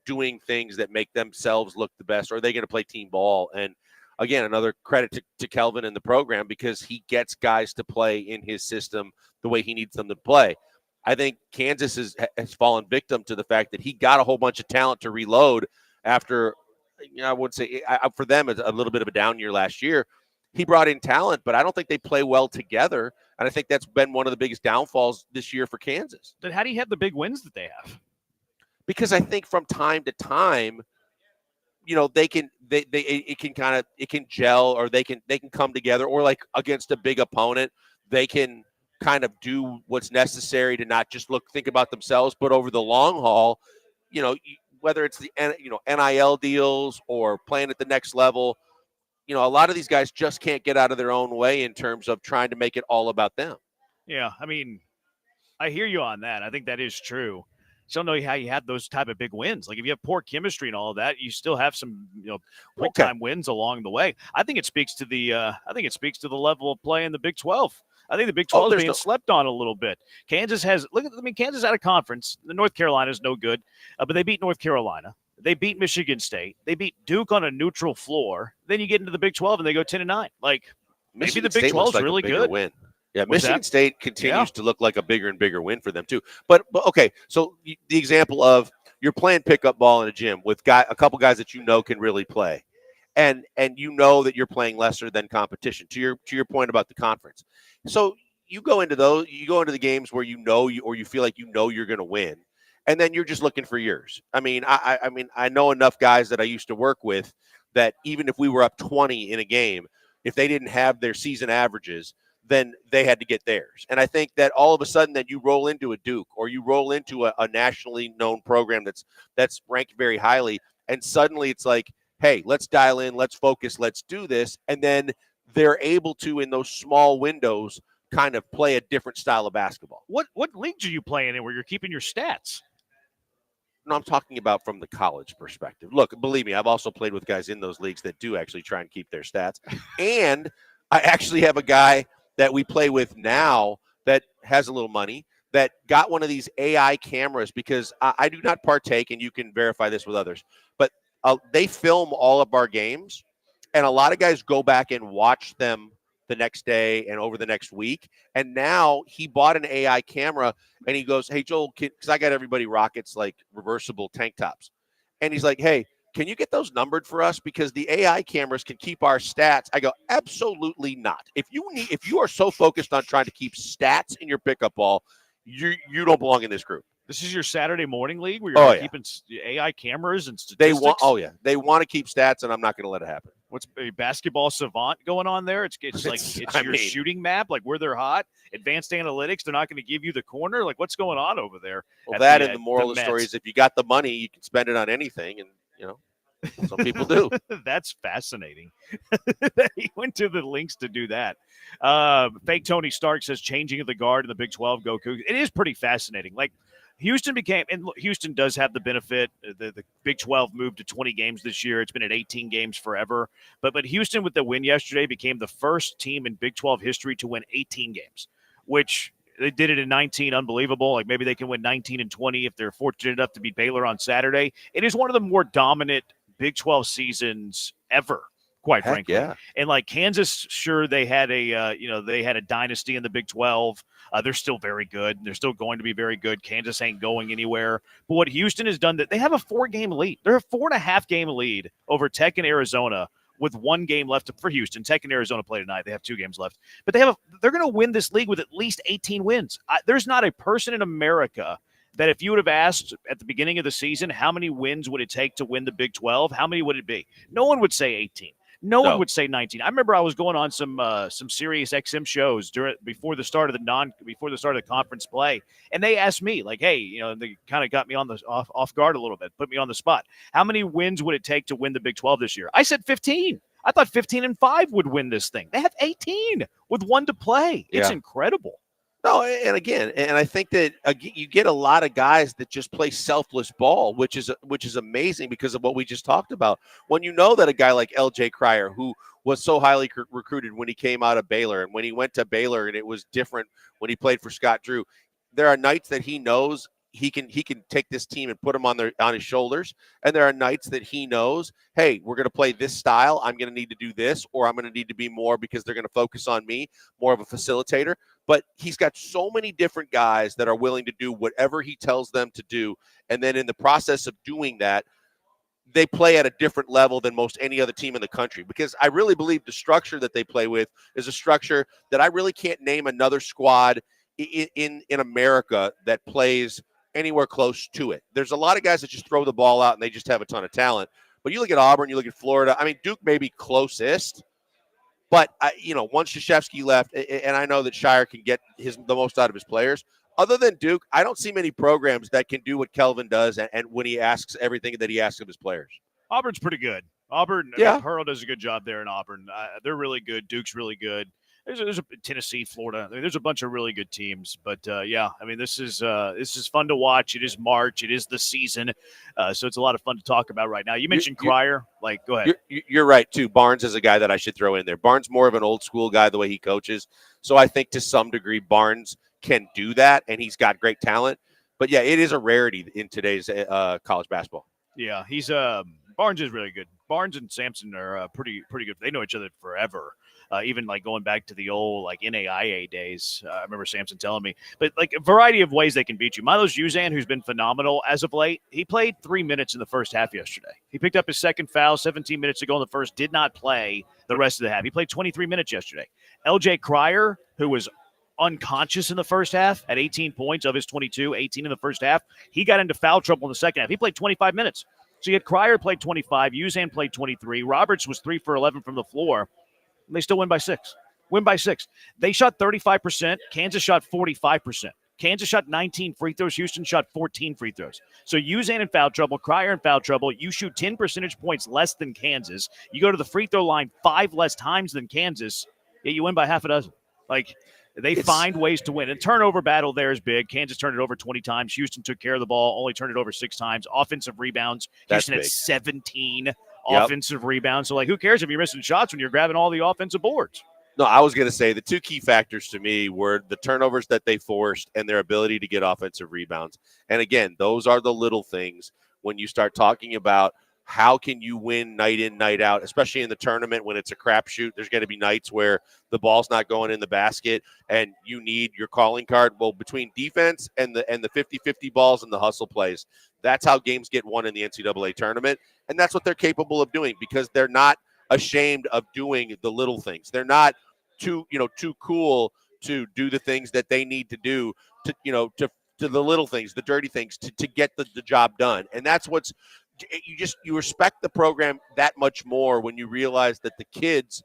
doing things that make themselves look the best? Or are they going to play team ball? And again, another credit to Kelvin and the program, because he gets guys to play in his system the way he needs them to play. I think Kansas has fallen victim to the fact that he got a whole bunch of talent to reload after, I would say for them, it's a little bit of a down year last year. He brought in talent, but I don't think they play well together. And I think that's been one of the biggest downfalls this year for Kansas. Then how do you have the big wins that they have? Because I think from time to time, it can gel, or they can come together, or like against a big opponent, they can kind of do what's necessary to not just think about themselves, but over the long haul, whether it's the NIL deals or playing at the next level, a lot of these guys just can't get out of their own way in terms of trying to make it all about them. Yeah, I mean, I hear you on that. I think that is true. I don't know how you have those type of big wins. Like if you have poor chemistry and all of that, you still have some, big time wins along the way. I think it speaks to the level of play in the Big 12. I think the Big 12 is being slept on a little bit. Kansas Kansas had a conference. The North Carolina is no good, but they beat North Carolina. They beat Michigan State. They beat Duke on a neutral floor. Then you get into the Big 12 and they go 10-9. Like maybe the Big 12 is really good. Win. Yeah, Michigan State continues to look like a bigger and bigger win for them too. But okay, so the example of you're playing pickup ball in a gym with a couple guys that can really play, and that you're playing lesser than competition. To your point about the conference, so you go into the games where you feel like you're going to win, and then you're just looking for yours. I mean, I know enough guys that I used to work with that even if we were up 20 in a game, if they didn't have their season averages, then they had to get theirs. And I think that all of a sudden that you roll into a Duke, or you roll into a nationally known program that's ranked very highly, and suddenly it's like, hey, let's dial in, let's focus, let's do this. And then they're able to, in those small windows, kind of play a different style of basketball. What leagues are you playing in where you're keeping your stats? No, I'm talking about from the college perspective. Look, believe me, I've also played with guys in those leagues that do actually try and keep their stats. And I actually have a guy that we play with now that has a little money that got one of these AI cameras, because I do not partake, and you can verify this with others, but they film all of our games, and a lot of guys go back and watch them the next day and over the next week. And now he bought an AI camera, and he goes, hey, Joel, because I got everybody Rockets like reversible tank tops. And he's like, hey, can you get those numbered for us? Because the AI cameras can keep our stats. I go, absolutely not. If you are so focused on trying to keep stats in your pickup ball, you don't belong in this group. This is your Saturday morning league where you're keeping AI cameras and statistics? They want to keep stats, and I'm not going to let it happen. What's a basketball savant going on there? It's your shooting map, like where they're hot, advanced analytics. They're not going to give you the corner. Like what's going on over there? Well, and the moral of the story is if you got the money, you can spend it on anything. And, some people do. That's fascinating. He went to the links to do that. Fake Tony Stark says changing of the guard in the Big 12, go Cougs. It is pretty fascinating. Like Houston and Houston does have the benefit. The Big 12 moved to 20 games this year. It's been at 18 games forever. But Houston, with the win yesterday, became the first team in Big 12 history to win 18 games, which they did it in 19. Unbelievable. Like maybe they can win 19 and 20 if they're fortunate enough to beat Baylor on Saturday. It is one of the more dominant Big 12 seasons ever, quite frankly. Yeah. And like Kansas, sure, they had a dynasty in the Big 12. They're still very good. They're still going to be very good. Kansas ain't going anywhere. But what Houston has done, that they have a 4-game lead. They're a 4.5-game lead over Tech and Arizona with 1 game left for Houston. Tech and Arizona play tonight. They have 2 games left. But they're going to win this league with at least 18 wins. There's not a person in America that if you would have asked at the beginning of the season, how many wins would it take to win the Big 12? How many would it be? No one would say 18. No one would say 19. I remember I was going on some Sirius XM shows before the start of the conference play, and they asked me like, "Hey, they kind of got me on the off guard a little bit, put me on the spot. How many wins would it take to win the Big 12 this year?" I said 15. I thought 15-5 would win this thing. They have 18 with 1 to play. It's incredible. No, and again, and I think that you get a lot of guys that just play selfless ball, which is amazing because of what we just talked about. When you know that a guy like L.J. Cryer, who was so highly recruited when he came out of Baylor, and when he went to Baylor, and it was different when he played for Scott Drew, there are nights that he knows he can take this team and put them on his shoulders, and there are nights that he knows, hey, we're going to play this style. I'm going to need to do this, or I'm going to need to be more because they're going to focus on me, more of a facilitator. But he's got so many different guys that are willing to do whatever he tells them to do. And then in the process of doing that, they play at a different level than most any other team in the country. Because I really believe the structure that they play with is a structure that I really can't name another squad in America that plays anywhere close to it. There's a lot of guys that just throw the ball out and they just have a ton of talent. But you look at Auburn, you look at Florida. I mean, Duke may be closest. But, once Krzyzewski left, and I know that Shire can get the most out of his players, other than Duke, I don't see many programs that can do what Kelvin does and when he asks everything that he asks of his players. Auburn's pretty good. Auburn, yeah. Pearl does a good job there in Auburn. They're really good. Duke's really good. There's a Tennessee, Florida. I mean, there's a bunch of really good teams. But, this is fun to watch. It is March. It is the season. So it's a lot of fun to talk about right now. You mentioned Cryer. Go ahead. You're right, too. Barnes is a guy that I should throw in there. Barnes more of an old school guy the way he coaches. So I think to some degree Barnes can do that, and he's got great talent. But, yeah, it is a rarity in today's college basketball. Yeah, Barnes is really good. Barnes and Sampson are pretty good. They know each other forever. Even going back to the old NAIA days. I remember Sampson telling me, but a variety of ways they can beat you. Milos Uzan, who's been phenomenal as of late, he played 3 minutes in the first half yesterday. He picked up his second foul 17 minutes to go in the first, did not play the rest of the half. He played 23 minutes yesterday. L.J. Cryer, who was unconscious in the first half at 18 points of his 22, 18 in the first half. He got into foul trouble in the second half. He played 25 minutes. So you had Cryer played 25, Uzan played 23, Roberts was 3 for 11 from the floor. They still win by 6. They shot 35%. Kansas shot 45%. Kansas shot 19 free throws. Houston shot 14 free throws. So Uzan in foul trouble, Cryer in foul trouble. You shoot 10 percentage points less than Kansas. You go to the free throw line 5 less times than Kansas, yet you win by half a dozen. They find ways to win. And turnover battle there is big. Kansas turned it over 20 times. Houston took care of the ball, only turned it over 6 times. Offensive rebounds. Houston had 17 offensive rebounds. So, who cares if you're missing shots when you're grabbing all the offensive boards? No, I was going to say the two key factors to me were the turnovers that they forced and their ability to get offensive rebounds. And again, those are the little things when you start talking about how can you win night in, night out, especially in the tournament when it's a crapshoot. There's going to be nights where the ball's not going in the basket and you need your calling card. Well, between defense and the 50-50 balls and the hustle plays, that's how games get won in the NCAA tournament. And that's what they're capable of doing because they're not ashamed of doing the little things. They're not too cool to do the things that they need to do to the little things, the dirty things to get the job done. And that's what's you respect the program that much more when you realize that the kids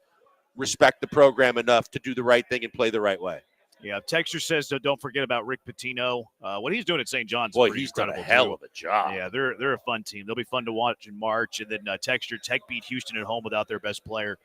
respect the program enough to do the right thing and play the right way. Yeah, Texture says don't forget about Rick Pitino. What he's doing at St. John's, boy, he's done a hell of a job. Yeah, they're a fun team. They'll be fun to watch in March. And then Texture Tech beat Houston at home without their best player.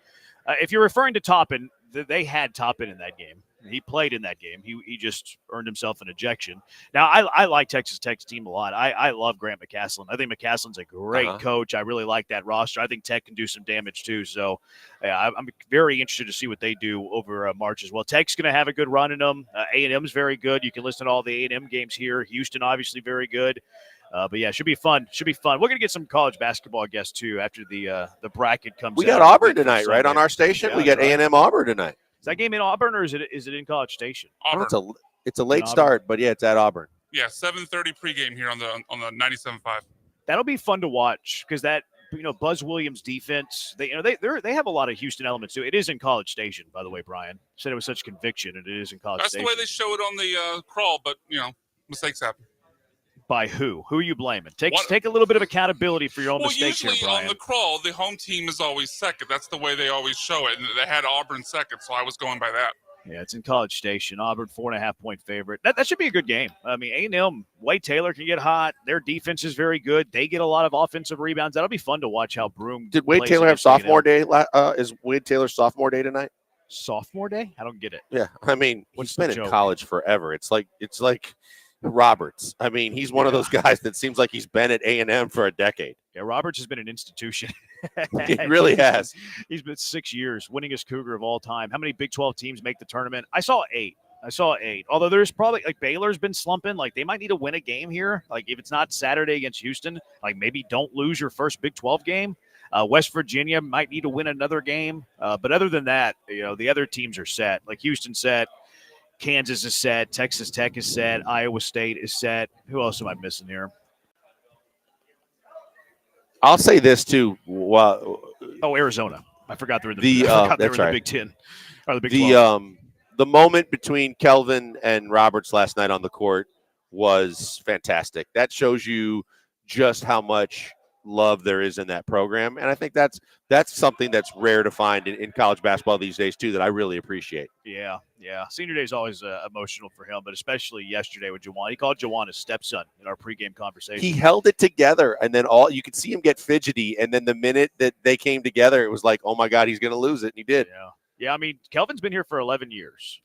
If you're referring to Toppin, they had Toppin in that game. He played in that game. He just earned himself an ejection. Now, I like Texas Tech's team a lot. I love Grant McCaslin. I think McCaslin's a great coach. I really like that roster. I think Tech can do some damage too. So I'm very interested to see what they do over March as well. Tech's going to have a good run in them. A&M's very good. You can listen to all the A&M games here. Houston, obviously, very good. But yeah, should be fun. We're going to get some college basketball gusts too after the bracket comes. We got Auburn tonight, right, on our station. Yeah, we got A&M Auburn tonight. Is that game in Auburn or is it in College Station? Auburn. It's a late start, but yeah, it's at Auburn. Yeah, 7:30 pregame here on the 97.5. That'll be fun to watch because that Buzz Williams defense. They have a lot of Houston elements too. It is in College Station, by the way. Brian said it was such conviction, and it is in College Station. That's the way they show it on the crawl, but mistakes happen. By who? Who are you blaming? Take a little bit of accountability for your own mistakes usually here, Brian. On the crawl, the home team is always second. That's the way they always show it. And they had Auburn second, so I was going by that. Yeah, it's in College Station. Auburn 4.5-point favorite. That should be a good game. I mean, A&M, Wade Taylor can get hot. Their defense is very good. They get a lot of offensive rebounds. That'll be fun to watch how Broome. Did Wade Taylor have sophomore day? Is Wade Taylor's sophomore day tonight? sophomore day? I don't get it. Yeah, I mean, What's he's the been in joke? college forever. It's like Roberts. I mean, he's one of those guys that seems like he's been at A&M for a decade. Yeah, Roberts has been an institution. He really has. He's been 6 years, winningest Cougar of all time. How many Big 12 teams make the tournament? I saw 8. Although there's probably like Baylor's been slumping. Like they might need to win a game here. Like if it's not Saturday against Houston, like maybe don't lose your first Big 12 game. West Virginia might need to win another game. But other than that, the other teams are set. Like Houston set, Kansas is set, Texas Tech is set, Iowa State is set. Who else am I missing here? I'll say this too. Arizona. I forgot they're in the Big 10 or the Big 12. The moment between Kelvin and Roberts last night on the court was fantastic. That shows you just how much love there is in that program, and I think that's something that's rare to find in college basketball these days too, that I really appreciate. Yeah. Senior day is always emotional for him, but especially yesterday with Jawan. He called Jawan his stepson in our pregame conversation. He held it together, and then you could see him get fidgety, and then the minute that they came together, it was like, oh my God, he's going to lose it, and he did. Yeah. I mean, Kelvin's been here for 11 years.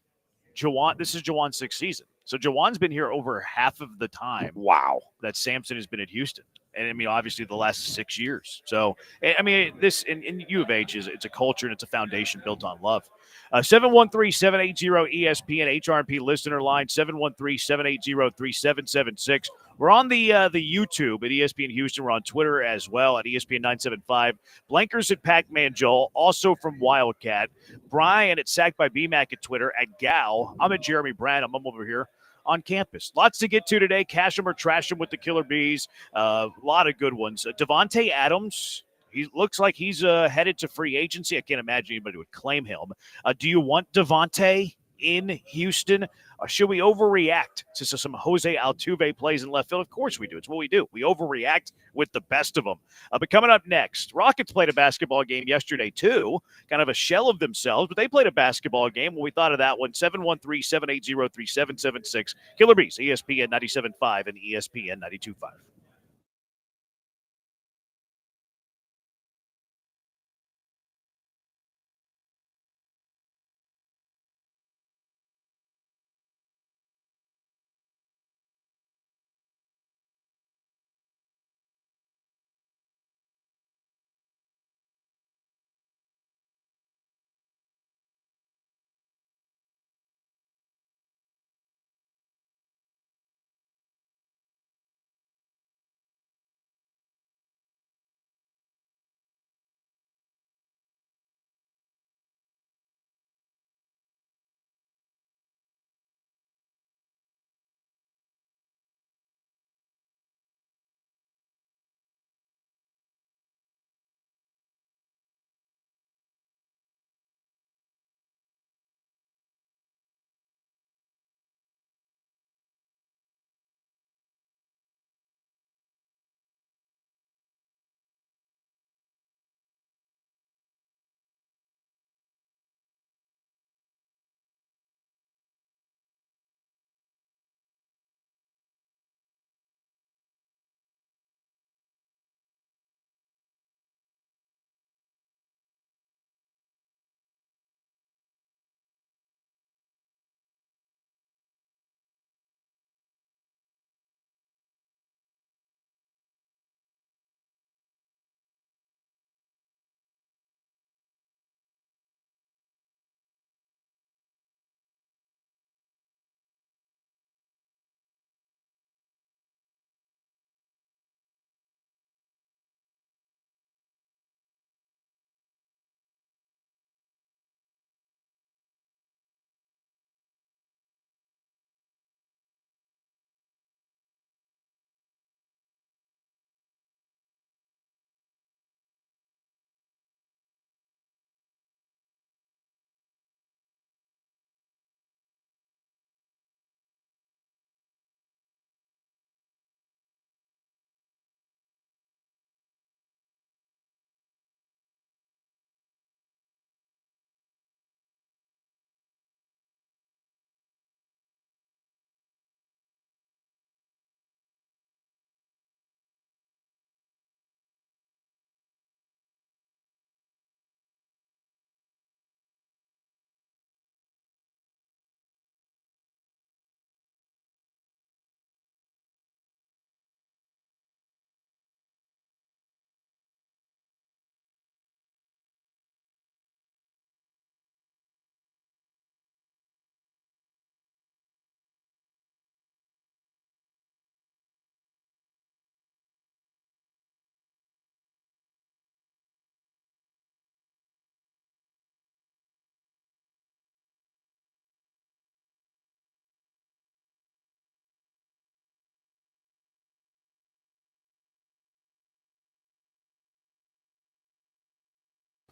This is Jawan's 6th season. So Jawan's been here over half of the time. Wow. That Sampson has been at Houston. And I mean, obviously the last 6 years. So, I mean, this in U of H it's a culture and it's a foundation built on love. 713-780-ESPN HRP listener line, 713-780-3776. We're on the YouTube at ESPN Houston. We're on Twitter as well at ESPN 975. Blankers at Pac-Man Joel, also from Wildcat. Brian at Sacked by BMAC at Twitter, at Gal. I'm at Jeremy Branham. I'm over here on campus. Lots to get to today. Cash them or trash them with the Killer Bees. A lot of good ones. Devontae Adams, he looks like he's headed to free agency. I can't imagine anybody would claim him. Do you want Devontae in Houston? Should we overreact to some Jose Altuve plays in left field? Of course we do. It's what we do. We overreact with the best of them. But coming up next, Rockets played a basketball game yesterday too, kind of a shell of themselves, but they played a basketball game. When we thought of that one, 713-780-3776. Killer Bees, ESPN 97.5 and ESPN 92.5.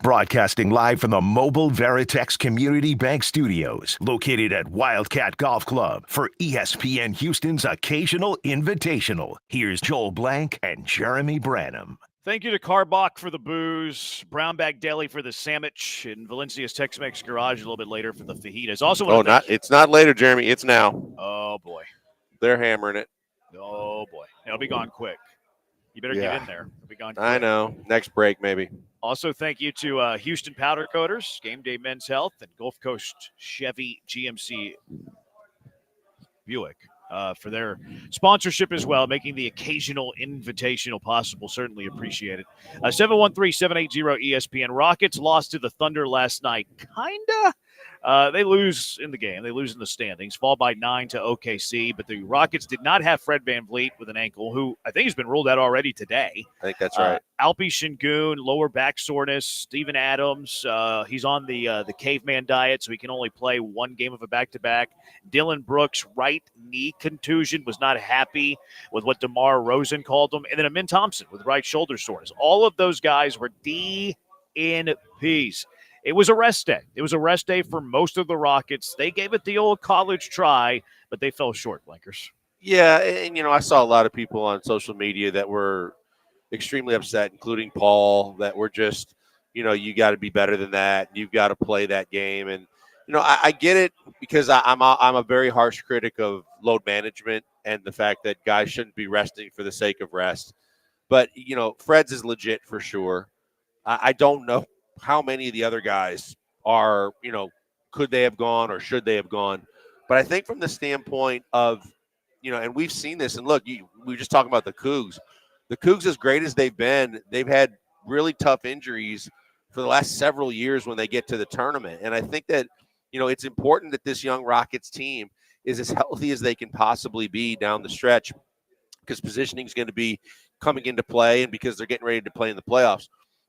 Broadcasting live from the Mobile Veritex Community Bank Studios, located at Wildcat Golf Club for ESPN Houston's Occasional Invitational. Here's Joel Blank and Jeremy Branham. Thank you to Carbach for the booze, Brownback Deli for the sandwich, and Valencia's Tex-Mex Garage a little bit later for the fajitas. Also, It's not later, Jeremy. It's now. Oh boy, they're hammering it. Oh boy, it'll be gone quick. You better get in there. It'll be gone quick. I know. Next break, maybe. Also, thank you to Houston Powder Coaters, Game Day Men's Health, and Gulf Coast Chevy GMC Buick for their sponsorship as well, making the occasional invitational possible. Certainly appreciate it. 713-780-ESPN. Rockets lost to the Thunder last night. Kinda. They lose in the game. They lose in the standings, fall by 9 to OKC. But the Rockets did not have Fred VanVleet with an ankle, who I think has been ruled out already today. I think that's right. Alpi Şengün, lower back soreness. Steven Adams, he's on the caveman diet, so he can only play one game of a back-to-back. Dylan Brooks, right knee contusion, was not happy with what DeMar Rosen called him. And then Amin Thompson with right shoulder soreness. All of those guys were DNPs. It was a rest day. It was a rest day for most of the Rockets. They gave it the old college try, but they fell short, Blankers. Yeah, and, I saw a lot of people on social media that were extremely upset, including Paul, that were just, you got to be better than that. You've got to play that game. And, I get it because I'm a very harsh critic of load management and the fact that guys shouldn't be resting for the sake of rest. But, Fred's is legit for sure. I don't know how many of the other guys are, could they have gone or should they have gone? But I think from the standpoint of, and we've seen this, and look, we were just talking about the Cougs. The Cougs, as great as they've been, they've had really tough injuries for the last several years when they get to the tournament. And I think that, it's important that this young Rockets team is as healthy as they can possibly be down the stretch, because positioning is going to be coming into play and because they're getting ready to play in the playoffs.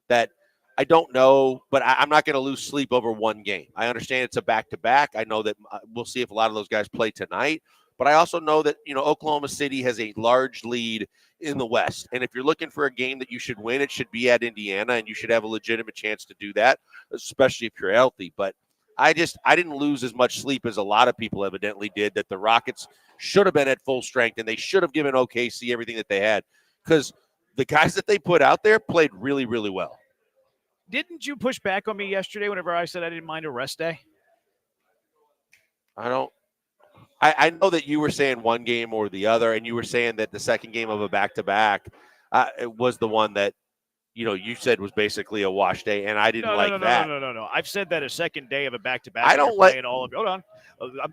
That I don't know, but I'm not going to lose sleep over one game. I understand it's a back-to-back. I know that we'll see if a lot of those guys play tonight. But I also know that, Oklahoma City has a large lead in the West. And if you're looking for a game that you should win, it should be at Indiana, and you should have a legitimate chance to do that, especially if you're healthy. But I didn't lose as much sleep as a lot of people evidently did, that the Rockets should have been at full strength, and they should have given OKC everything that they had, because the guys that they put out there played really, really well. Didn't you push back on me yesterday whenever I said I didn't mind a rest day? I know that you were saying one game or the other, and you were saying that the second game of a back-to-back it was the one that, you said was basically a wash day, and I didn't like that. No. I've said that a second day of a back-to-back. I don't like all of. Hold on.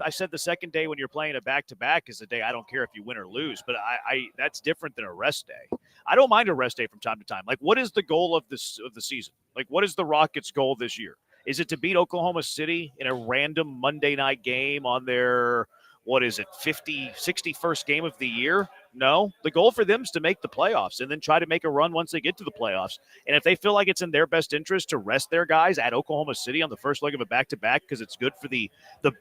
I said the second day when you're playing a back-to-back is the day I don't care if you win or lose, but I that's different than a rest day. I don't mind a rest day from time to time. Like, what is the goal of the season? Like, what is the Rockets' goal this year? Is it to beat Oklahoma City in a random Monday night game on their, 61st game of the year? No. The goal for them is to make the playoffs and then try to make a run once they get to the playoffs. And if they feel like it's in their best interest to rest their guys at Oklahoma City on the first leg of a back-to-back because it's good for the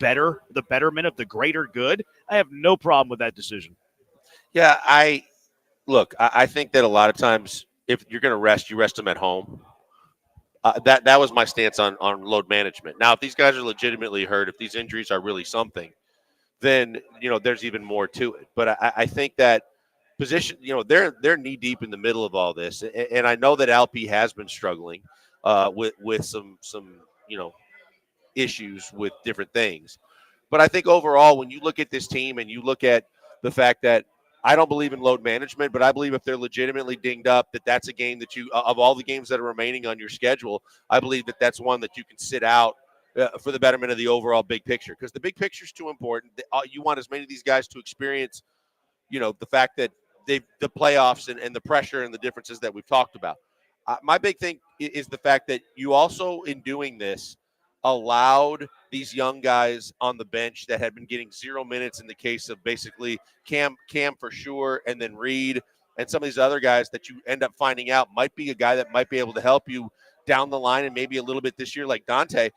betterment of the greater good, I have no problem with that decision. Yeah, I think that a lot of times if you're going to rest, you rest them at home. That was my stance on load management. Now, if these guys are legitimately hurt, if these injuries are really something, then, there's even more to it. But I think that position, they're knee deep in the middle of all this. And I know that Alpi has been struggling with some issues with different things. But I think overall, when you look at this team and you look at the fact that I don't believe in load management, but I believe if they're legitimately dinged up, that's a game that of all the games that are remaining on your schedule, I believe that that's one that you can sit out for the betterment of the overall big picture, because the big picture is too important. You want as many of these guys to experience, the fact that the playoffs and the pressure and the differences that we've talked about. My big thing is the fact that you also, in doing this, allowed these young guys on the bench that had been getting 0 minutes in the case of basically Cam for sure, and then Reed and some of these other guys that you end up finding out might be a guy that might be able to help you down the line and maybe a little bit this year, like Dante,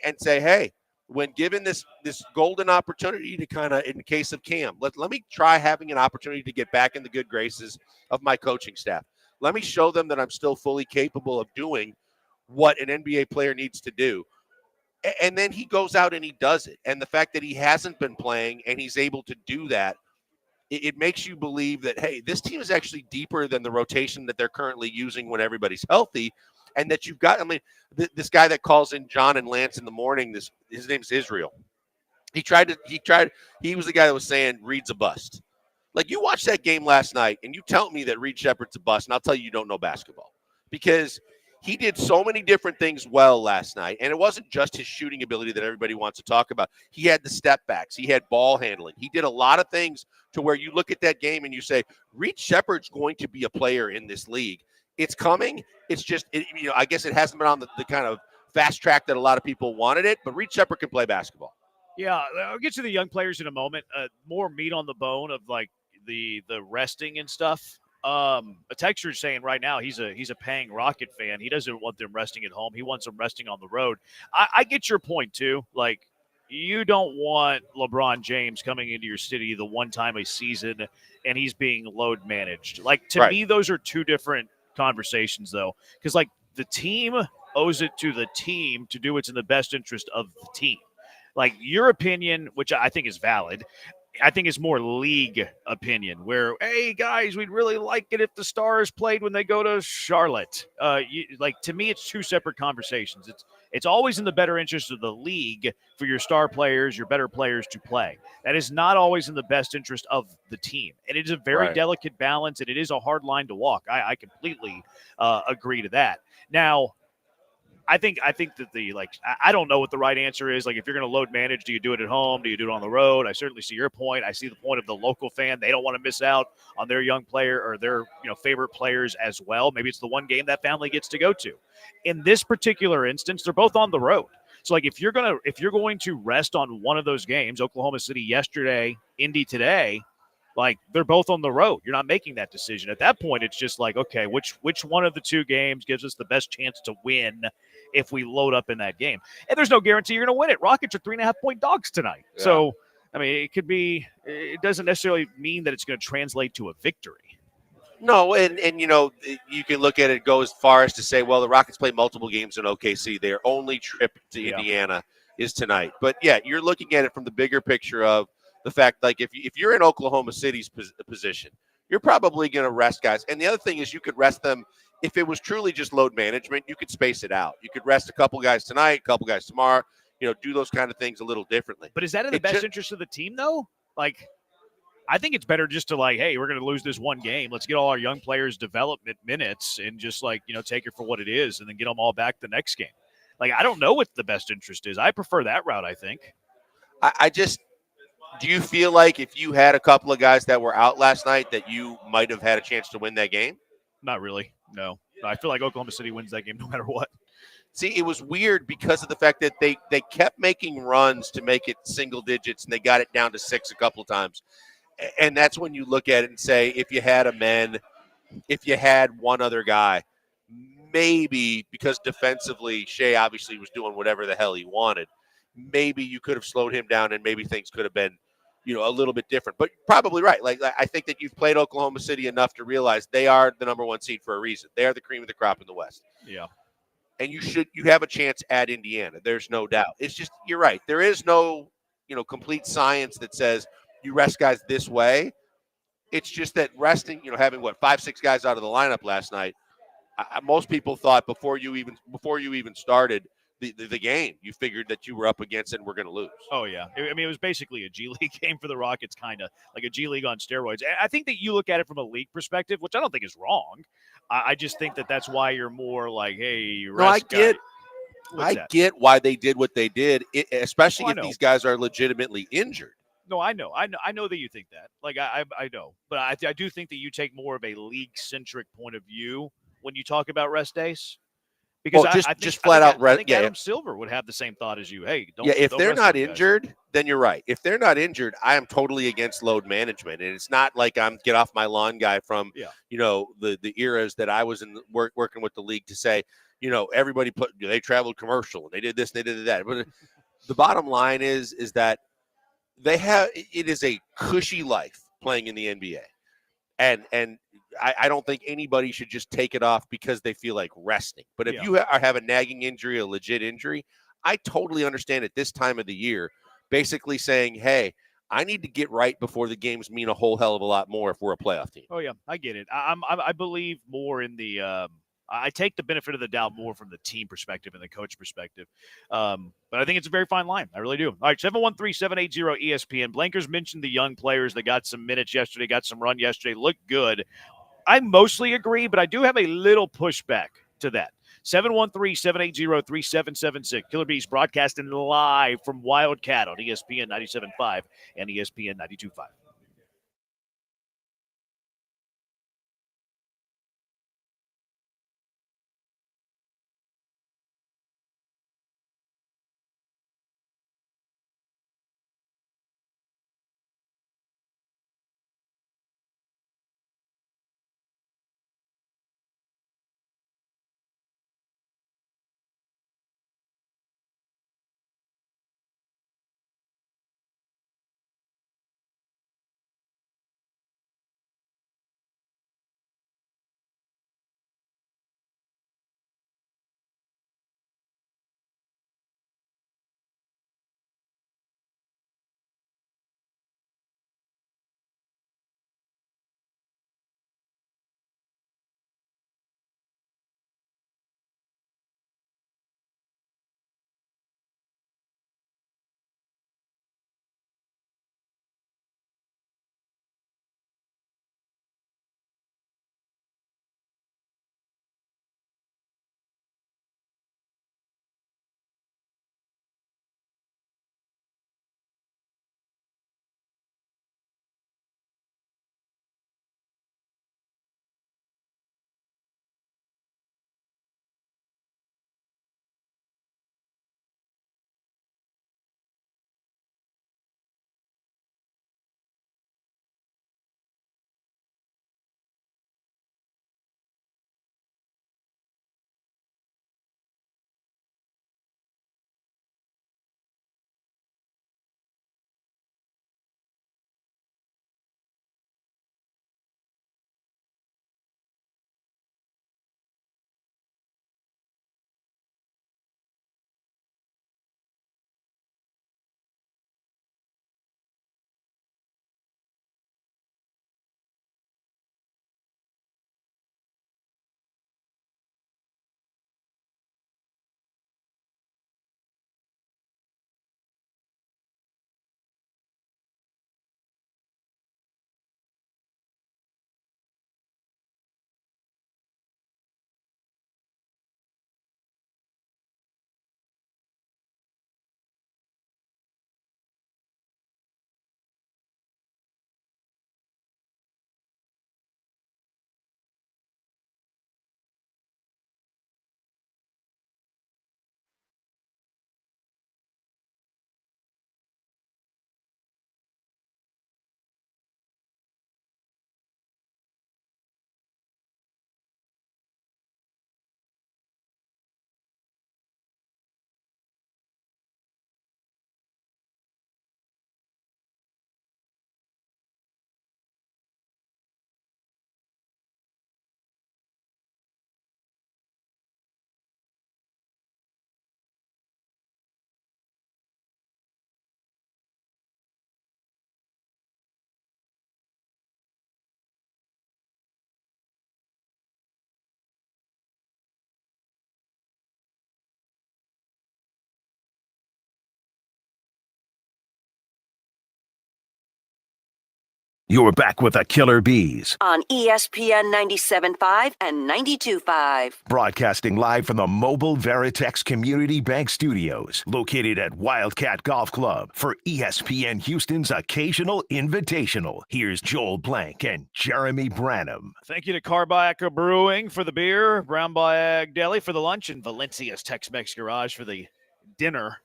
and say, hey, when given this golden opportunity to kind of, in the case of Cam, let me try having an opportunity to get back in the good graces of my coaching staff. Let me show them that I'm still fully capable of doing what an NBA player needs to do. And then he goes out and he does it. And the fact that he hasn't been playing and he's able to do that, it makes you believe that, hey, this team is actually deeper than the rotation that they're currently using when everybody's healthy. And that you've got, I mean, this guy that calls in John and Lance in the morning, his name's Israel. He was the guy that was saying Reed's a bust. Like, you watched that game last night and you tell me that Reed Shepherd's a bust, and I'll tell you don't know basketball, because he did so many different things well last night. And it wasn't just his shooting ability that everybody wants to talk about. He had the step backs. He had ball handling. He did a lot of things to where you look at that game and you say, Reed Shepherd's going to be a player in this league. It's coming. It's just, I guess it hasn't been on the kind of fast track that a lot of people wanted it, but Reed Shepherd can play basketball. Yeah, I'll get to the young players in a moment. More meat on the bone of like the resting and stuff. A texture is saying right now he's a paying Rocket fan. He doesn't want them resting at home. He wants them resting on the road. I get your point too. Like, you don't want LeBron James coming into your city the one time a season and he's being load managed. Like, to me, those are two different conversations though, because like the team owes it to the team to do what's in the best interest of the team. Like, your opinion, which I think is valid, I think is more league opinion where, hey, guys, we'd really like it if the Stars played when they go to Charlotte. To me, it's two separate conversations. It's always in the better interest of the league for your star players, your better players to play. That is not always in the best interest of the team. And it is a very delicate balance, and it is a hard line to walk. I completely agree to that. Now, I think that I don't know what the right answer is. Like, if you're going to load manage, do you do it at home? Do you do it on the road? I certainly see your point. I see the point of the local fan. They don't want to miss out on their young player or their favorite players as well. Maybe it's the one game that family gets to go to. In this particular instance, they're both on the road. So like, if you're going to rest on one of those games, Oklahoma City yesterday, Indy today, like, they're both on the road. You're not making that decision. At that point, it's just like, okay, which one of the two games gives us the best chance to win if we load up in that game? And there's no guarantee you're going to win it. Rockets are 3.5-point dogs tonight. Yeah. So, I mean, it doesn't necessarily mean that it's going to translate to a victory. No, and you can look at it, go as far as to say, well, the Rockets play multiple games in OKC. Their only trip to Indiana is tonight. But, yeah, you're looking at it from the bigger picture of the fact, like, if you're in Oklahoma City's position, you're probably going to rest guys. And the other thing is, you could rest them. If it was truly just load management, you could space it out. You could rest a couple guys tonight, a couple guys tomorrow, do those kind of things a little differently. But is that in the best interest of the team, though? Like, I think it's better just to, like, hey, we're going to lose this one game. Let's get all our young players development minutes and just, like, take it for what it is and then get them all back the next game. Like, I don't know what the best interest is. I prefer that route, I think. Do you feel like if you had a couple of guys that were out last night that you might have had a chance to win that game? Not really, no. I feel like Oklahoma City wins that game no matter what. See, it was weird because of the fact that they kept making runs to make it single digits, and they got it down to 6 a couple of times. And that's when you look at it and say, if you had if you had one other guy, maybe because defensively Shea obviously was doing whatever the hell he wanted, maybe you could have slowed him down and maybe things could have been, a little bit different. But probably right. Like, I think that you've played Oklahoma City enough to realize they are the number one seed for a reason. They are the cream of the crop in the West. Yeah. And you have a chance at Indiana. There's no doubt. It's just, you're right. There is no, complete science that says you rest guys this way. It's just that resting, having 5-6 guys out of the lineup last night. Most people thought before you even started the game, you figured that you were up against it and we're going to lose. Oh, yeah. I mean, it was basically a G League game for the Rockets, kind of like a G League on steroids. I think that you look at it from a league perspective, which I don't think is wrong. I just think that that's why you're more like, hey, rest I get why they did what they did, especially if these guys are legitimately injured. No, I know that you think that. Like, I know. But I do think that you take more of a league-centric point of view when you talk about rest days. Because I think Adam Silver would have the same thought as you. Hey, if they're not injured, then you're right. If they're not injured, I am totally against load management, and it's not like I'm get off my lawn guy from the eras that I was in working with the league to say everybody they traveled commercial and they did this, and they did that. But the bottom line is that it is a cushy life playing in the NBA. And I don't think anybody should just take it off because they feel like resting. But if Yeah. you have a nagging injury, a legit injury, I totally understand at this time of the year, basically saying, hey, I need to get right before the games mean a whole hell of a lot more if we're a playoff team. Oh yeah, I get it. I believe more in the. I take the benefit of the doubt more from the team perspective and the coach perspective. But I think it's a very fine line. I really do. All right, 713-780-ESPN. Blankers mentioned the young players that got some minutes yesterday, got some run yesterday, looked good. I mostly agree, but I do have a little pushback to that. 713-780-3776. Killer Bees broadcasting live from Wildcat on ESPN 97.5 and ESPN 92.5. You're back with the Killer Bees, On ESPN 97.5 and 92.5. broadcasting live from the Mobile Veritex Community Bank Studios, located at Wildcat Golf Club for ESPN Houston's occasional invitational. Here's Joel Blank and Jeremy Branham. Thank you to Carbaca Brewing for the beer, Brown Bag Deli for the lunch, and Valencia's Tex-Mex Garage for the dinner.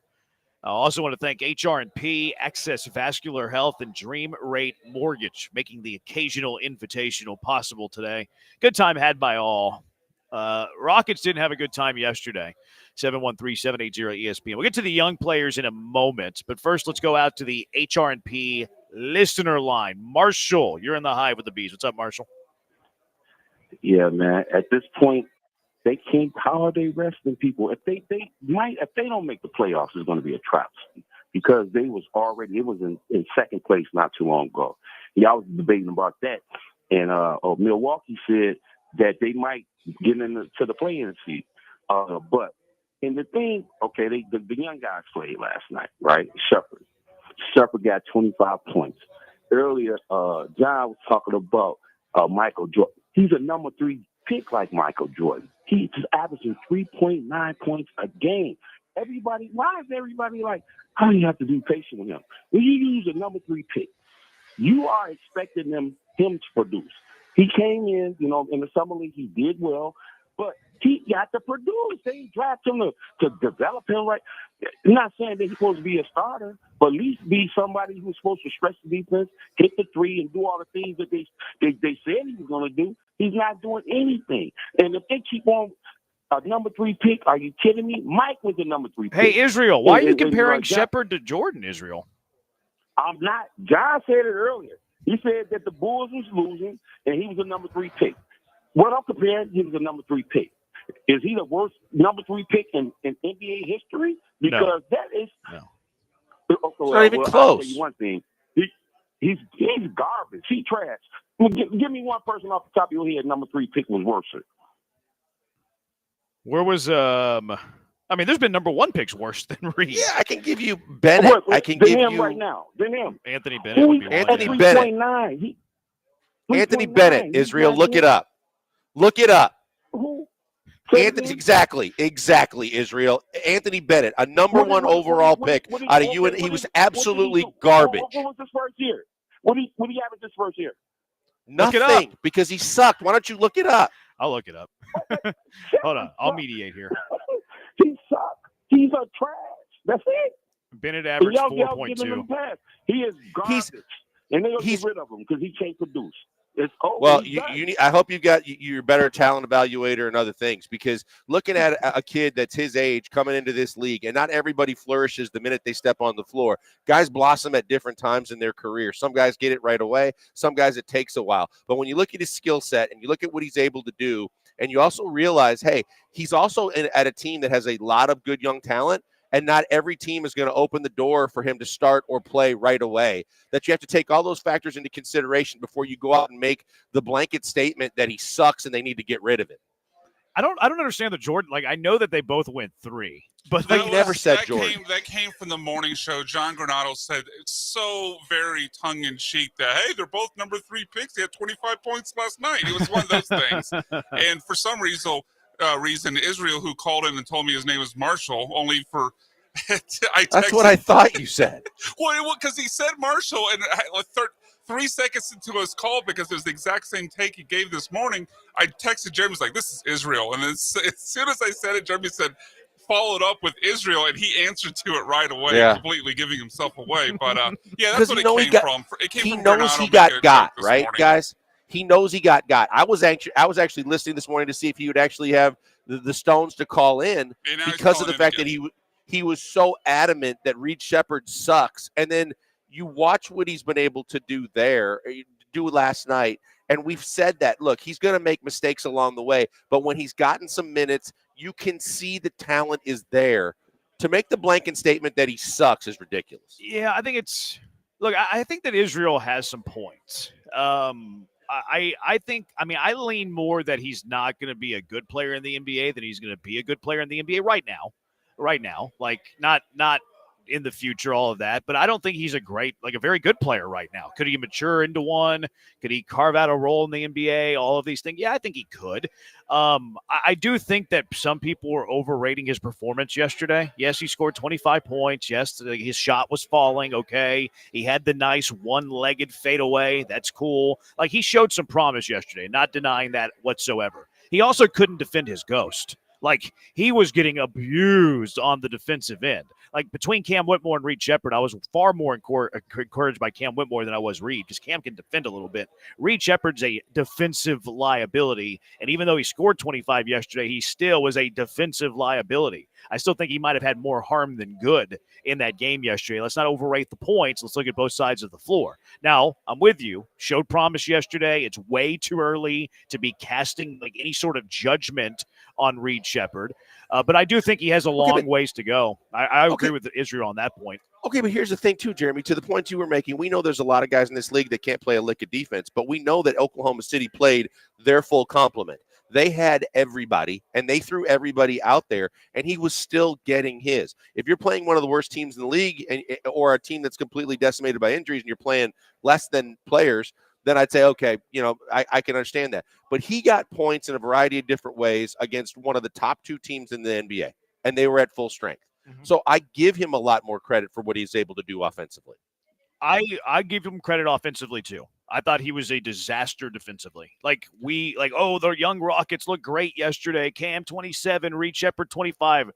I also want to thank HR&P, Access Vascular Health, and Dream Rate Mortgage, making the occasional invitational possible today. Good time had by all. Rockets didn't have a good time yesterday. 713-780-ESPN. We'll get to the young players in a moment, but first let's go out to the HR&P listener line. Marshall, you're in the Hive with the Bees. What's up, Marshall? Yeah, man. At this point, they can't. How are they resting people? If they don't make the playoffs, it's going to be a travesty because it was in second place not too long ago. Yeah, I was debating about that, and Milwaukee said that they might get into the play-in seat. But in the thing, okay, the young guys played last night, right? Shepard got 25 points. Earlier, John was talking about Michael Jordan. He's a number 3 pick like Michael Jordan. He's averaging 3.9 points a game. Why is everybody like, how do you have to be patient with him? When you use a number 3 pick, you are expecting him to produce. He came in, in the summer league, he did well, but he got to produce. They drafted him to develop him right. I'm not saying that he's supposed to be a starter, but at least be somebody who's supposed to stretch the defense, hit the 3, and do all the things that they said he was going to do. He's not doing anything. And if they keep on a number 3 pick, are you kidding me? Mike was the number 3 pick. Hey, Israel, why are you comparing Shepard to Jordan, Israel? I'm not. John said it earlier. He said that the Bulls was losing, and he was a number 3 pick. What I'm comparing, he was a number 3 pick. Is he the worst number 3 pick in NBA history? Because that is it's not even close. I'll tell you one thing. He's garbage. He's trash. Well, give me one person off the top of your head. Number 3 pick was worse. Where was there's been number 1 picks worse than Reed. Yeah, I can give you Bennett. I can give you right now. Then him. Anthony Bennett would be Anthony one. Bennett. Anthony Bennett. Israel, look it up. Look it up. Who? Anthony, exactly, Israel. Anthony Bennett, a number 1 overall pick out of UNC. He was absolutely garbage. What was his first year? What did he average his first year? Nothing, because he sucked. Why don't you look it up? I'll look it up. Hold on. I'll mediate here. He sucked. He's a trash. That's it. Bennett averaged 4.2. He is garbage. And they'll get rid of him because he can't produce. It's over. Well, I hope you got your better talent evaluator and other things, because looking at a kid that's his age coming into this league, and not everybody flourishes the minute they step on the floor. Guys blossom at different times in their career. Some guys get it right away. Some guys it takes a while. But when you look at his skill set and you look at what he's able to do, and you also realize, hey, he's also at a team that has a lot of good young talent. And not every team is going to open the door for him to start or play right away. That you have to take all those factors into consideration before you go out and make the blanket statement that he sucks and they need to get rid of it. I don't understand the Jordan. Like, I know that they both went 3, but they never said Jordan. That came from the morning show. John Granado said it's so very tongue-in-cheek that, hey, they're both number 3 picks. They had 25 points last night. It was one of those things. And for some reason, Israel, who called in and told me his name was Marshall, only for that's what I thought you said. Well, because he said Marshall, and 3 seconds into his call, because it was the exact same take he gave this morning, I texted Jeremy, was like, this is Israel. And then as soon as I said it, Jeremy said, followed up with Israel, and he answered to it right away, completely giving himself away. But yeah, that's what it came from. It came he from knows Granado he got right, morning. guys. He knows he got. I was actually listening this morning to see if he would actually have the stones to call in, because of the fact that he was so adamant that Reed Shepard sucks. And then you watch what he's been able to do last night. And we've said that, look, he's going to make mistakes along the way. But when he's gotten some minutes, you can see the talent is there. To make the blanket statement that he sucks is ridiculous. Yeah, I think I think that Israel has some points. I think I lean more that he's not going to be a good player in the NBA than he's going to be a good player in the NBA right now, like not in the future, all of that. But I don't think he's a very good player right now. Could he mature into one? Could he carve out a role in the NBA? All of these things. Yeah, I think he could. I do think that some people were overrating his performance yesterday. Yes, he scored 25 points. Yes, his shot was falling. Okay. He had the nice one-legged fadeaway. That's cool. Like, he showed some promise yesterday, not denying that whatsoever. He also couldn't defend his ghost. Like, he was getting abused on the defensive end. Like, between Cam Whitmore and Reed Shepard, I was far more encouraged by Cam Whitmore than I was Reed, because Cam can defend a little bit. Reed Shepard's a defensive liability, and even though he scored 25 yesterday, he still was a defensive liability. I still think he might have had more harm than good in that game yesterday. Let's not overrate the points. Let's look at both sides of the floor. Now, I'm with you. Showed promise yesterday. It's way too early to be casting like any sort of judgment on Reed Sheppard. But I do think he has a long ways to go. I agree with Israel on that point. Okay, but here's the thing, too, Jeremy. To the point you were making, we know there's a lot of guys in this league that can't play a lick of defense, but we know that Oklahoma City played their full complement. They had everybody, and they threw everybody out there, and he was still getting his. If you're playing one of the worst teams in the league or a team that's completely decimated by injuries and you're playing less than players, then I'd say, okay, I can understand that. But he got points in a variety of different ways against one of the top 2 teams in the NBA, and they were at full strength. So I give him a lot more credit for what he's able to do offensively. I give him credit offensively too. I thought he was a disaster defensively. The young Rockets looked great yesterday. Cam 27, Reed Sheppard 25.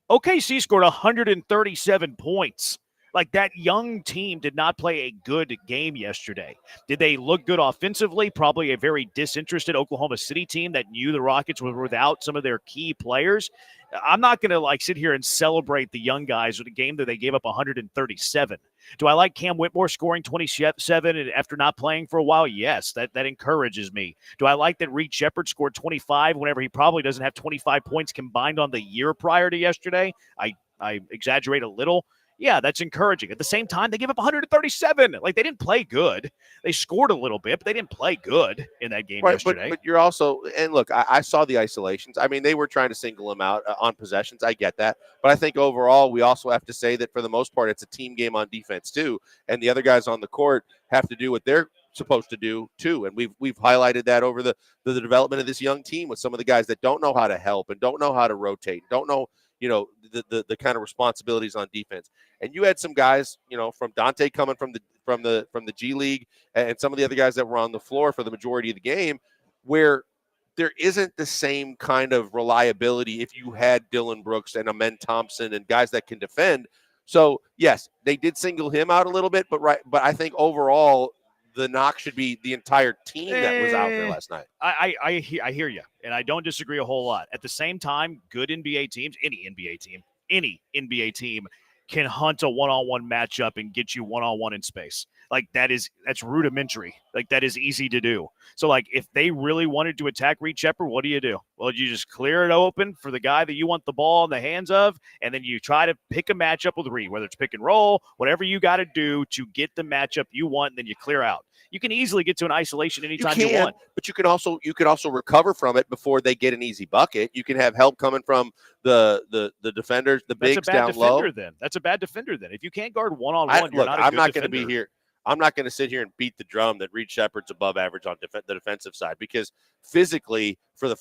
OKC scored 137 points. Like, that young team did not play a good game yesterday. Did they look good offensively? Probably a very disinterested Oklahoma City team that knew the Rockets were without some of their key players. I'm not going to sit here and celebrate the young guys with a game that they gave up 137. Do I like Cam Whitmore scoring 27 after not playing for a while? Yes, that encourages me. Do I like that Reed Sheppard scored 25 whenever he probably doesn't have 25 points combined on the year prior to yesterday? I exaggerate a little. Yeah, that's encouraging. At the same time, they gave up 137. Like, they didn't play good. They scored a little bit, but they didn't play good in that game yesterday. But you're also – and look, I saw the isolations. I mean, they were trying to single him out on possessions. I get that. But I think overall we also have to say that for the most part it's a team game on defense too, and the other guys on the court have to do what they're supposed to do too. And we've highlighted that over the development of this young team with some of the guys that don't know how to help and don't know how to rotate, don't know – the kind of responsibilities on defense. And you had some guys, from Dante coming from the G League and some of the other guys that were on the floor for the majority of the game, where there isn't the same kind of reliability if you had Dylan Brooks and Amen Thompson and guys that can defend. So yes, they did single him out a little bit, but I think overall the knock should be the entire team that was out there last night. I hear you, and I don't disagree a whole lot. At the same time, good NBA teams, any NBA team can hunt a one-on-one matchup and get you one-on-one in space. Like, that's rudimentary. Like, that is easy to do. So, if they really wanted to attack Reed Sheppard, what do? Well, you just clear it open for the guy that you want the ball in the hands of, and then you try to pick a matchup with Reed, whether it's pick and roll, whatever you got to do to get the matchup you want, and then you clear out. You can easily get to an isolation anytime you want. But you can also recover from it before they get an easy bucket. You can have help coming from the defenders, the bigs down low. That's a bad defender then. If you can't guard one-on-one, you're not a good defender. I'm not going to be here. I'm not going to sit here and beat the drum that Reed Sheppard's above average on the defensive side, because physically, for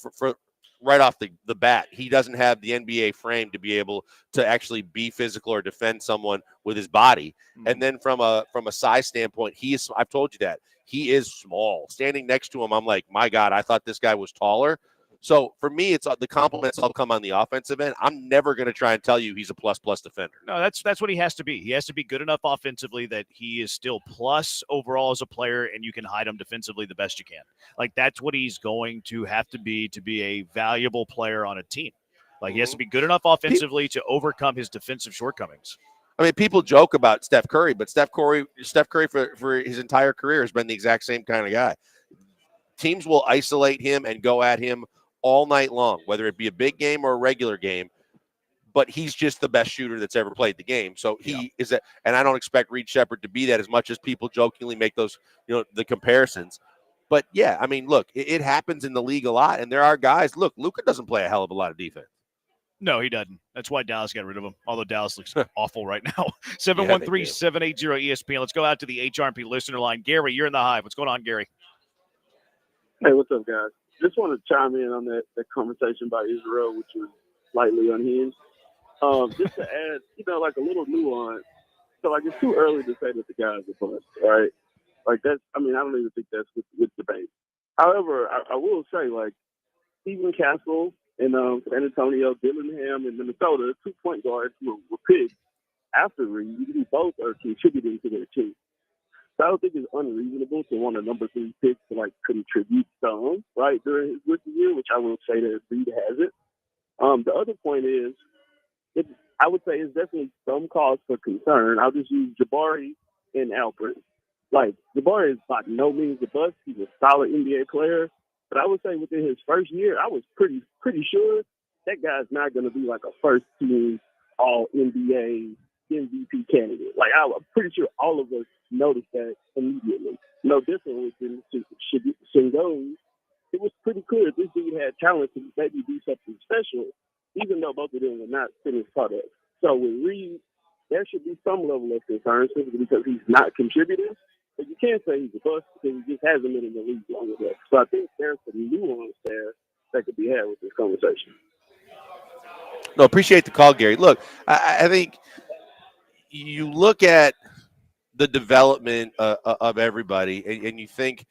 right off the bat, he doesn't have the NBA frame to be able to actually be physical or defend someone with his body. Mm-hmm. And then from a size standpoint, I've told you that he is small. Standing next to him, I'm like, my God, I thought this guy was taller. So for me, it's the compliments all come on the offensive end. I'm never going to try and tell you he's a plus defender. No, that's what he has to be. He has to be good enough offensively that he is still plus overall as a player, and you can hide him defensively the best you can. Like, that's what he's going to have to be a valuable player on a team. Like, he has to be good enough offensively to overcome his defensive shortcomings. I mean, people joke about Steph Curry, but Steph Curry for his entire career has been the exact same kind of guy. Teams will isolate him and go at him all night long, whether it be a big game or a regular game, but he's just the best shooter that's ever played the game. So he is that, and I don't expect Reed Sheppard to be that, as much as people jokingly make those, the comparisons. But yeah, I mean, look, it happens in the league a lot, and there are guys. Look, Luka doesn't play a hell of a lot of defense. No, he doesn't. That's why Dallas got rid of him, although Dallas looks awful right now. 713-780-ESPN. Let's go out to the HRP listener line. Gary, you're in the Hive. What's going on, Gary? Hey, what's up, guys? Just want to chime in on that conversation about Israel, which was slightly unhinged. Just to add, like a little nuance. So, it's too early to say that the guy's a bust, right? I don't even think that's with debate. However, I will say, Stephen Castle in San Antonio, Dillingham in Minnesota, 2 point guards were picked after Reed, who both are contributing to their team. So I don't think it's unreasonable to want a number 3 pick to contribute some, right, during his rookie year, which I will say that Reed has it. The other point is, I would say it's definitely some cause for concern. I'll just use Jabari and Alfred. Like, Jabari is by no means a bust. He's a solid NBA player. But I would say within his first year, I was pretty sure that guy's not going to be like a first team all NBA MVP candidate. Like, I'm pretty sure all of us noticed that immediately. No different with Shingo. It was pretty clear this dude had talent to maybe do something special, even though both of them were not finished products. So with Reed, there should be some level of concern simply because he's not contributing. But you can't say he's a bust because he just hasn't been in the league long enough. So I think there's some nuance there that could be had with this conversation. No, appreciate the call, Gary. Look, I think you look at the development of everybody, and you think,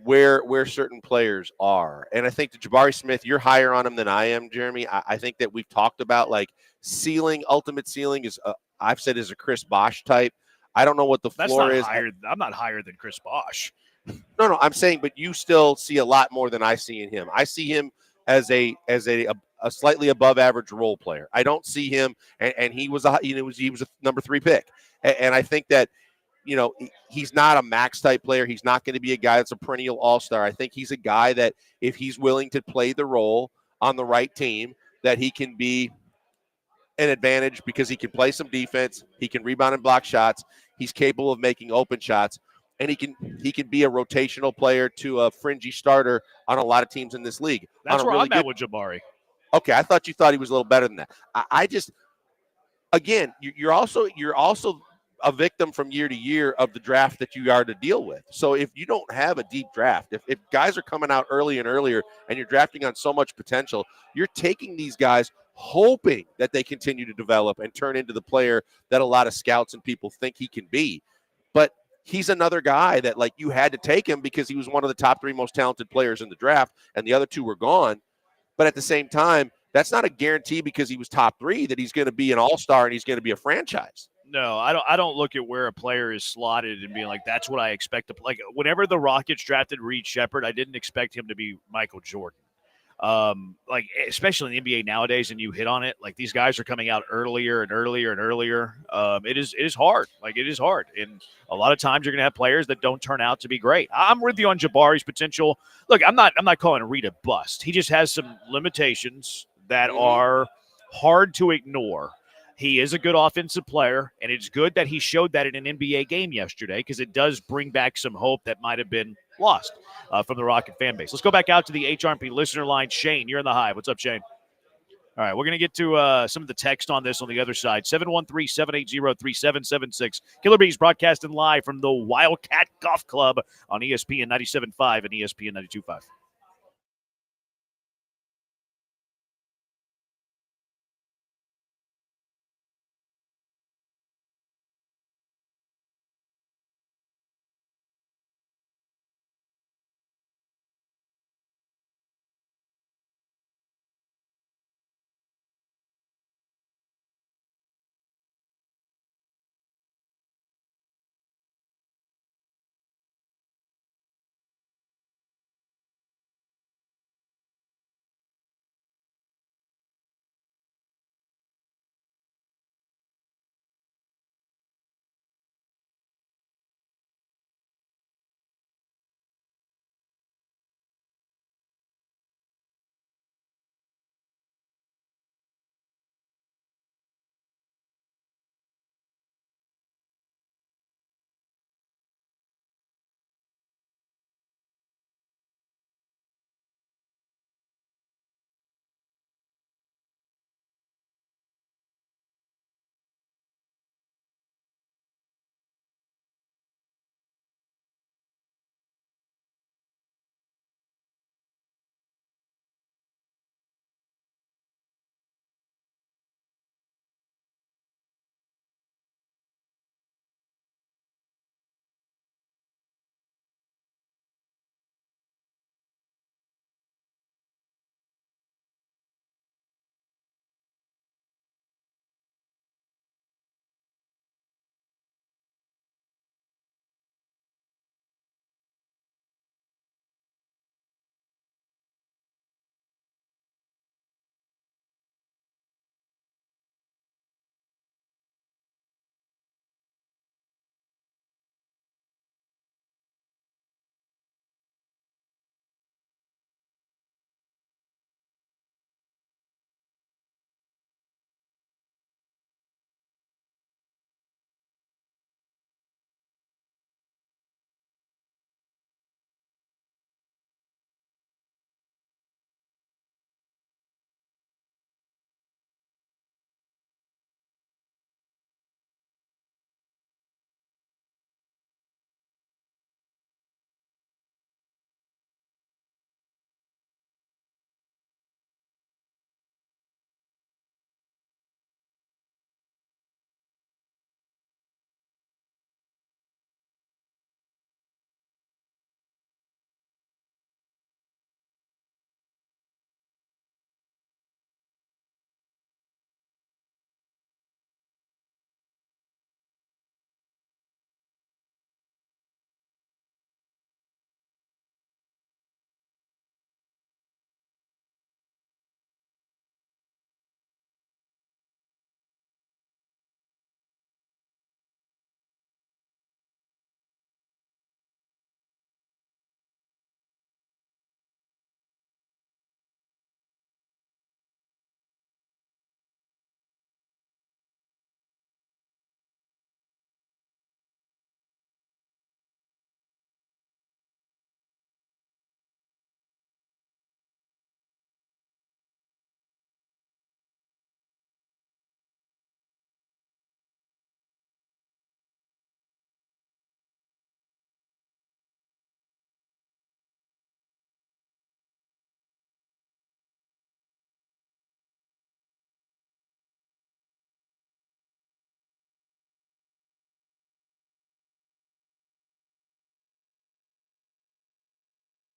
where certain players are. And I think that Jabari Smith, you're higher on him than I am, Jeremy. I think that we've talked about like ultimate ceiling is, I've said is a Chris Bosh type. I don't know what the floor is. I'm not higher than Chris Bosh. No, I'm saying, but you still see a lot more than I see in him. I see him as a slightly above average role player. I don't see him, and he was a number 3 pick, and I think that he's not a max type player. He's not going to be a guy that's a perennial all-star. I think he's a guy that if he's willing to play the role on the right team, that he can be an advantage because he can play some defense. He can rebound and block shots. He's capable of making open shots, and he can be a rotational player to a fringy starter on a lot of teams in this league. That's where I'm at with Jabari. Okay, I thought you thought he was a little better than that. I just, again, you're also a victim from year to year of the draft that you are to deal with. So if you don't have a deep draft, if guys are coming out early and earlier and you're drafting on so much potential, you're taking these guys hoping that they continue to develop and turn into the player that a lot of scouts and people think he can be. But he's another guy that, like, you had to take him because he was one of the top 3 most talented players in the draft and the other 2 were gone. But at the same time, that's not a guarantee because he was top 3 that he's going to be an all-star and he's going to be a franchise. No, I don't look at where a player is slotted and being like, that's what I expect to play. Like, whenever the Rockets drafted Reed Shepherd, I didn't expect him to be Michael Jordan. Like, especially in the NBA nowadays, and you hit on it, like, these guys are coming out earlier and earlier and earlier. It is hard. Like, it is hard. And a lot of times you're going to have players that don't turn out to be great. I'm with you on Jabari's potential. Look, I'm not calling Reed a bust. He just has some limitations that are hard to ignore. He is a good offensive player, and it's good that he showed that in an NBA game yesterday because it does bring back some hope that might have been lost from the Rocket fan base. Let's go back out to the HRP listener line. Shane, you're in the Hive. What's up, Shane? All right, we're going to get to some of the text on this on the other side. 713-780-3776. Killer Bees broadcasting live from the Wildcat Golf Club on ESPN 97.5 and ESPN 92.5.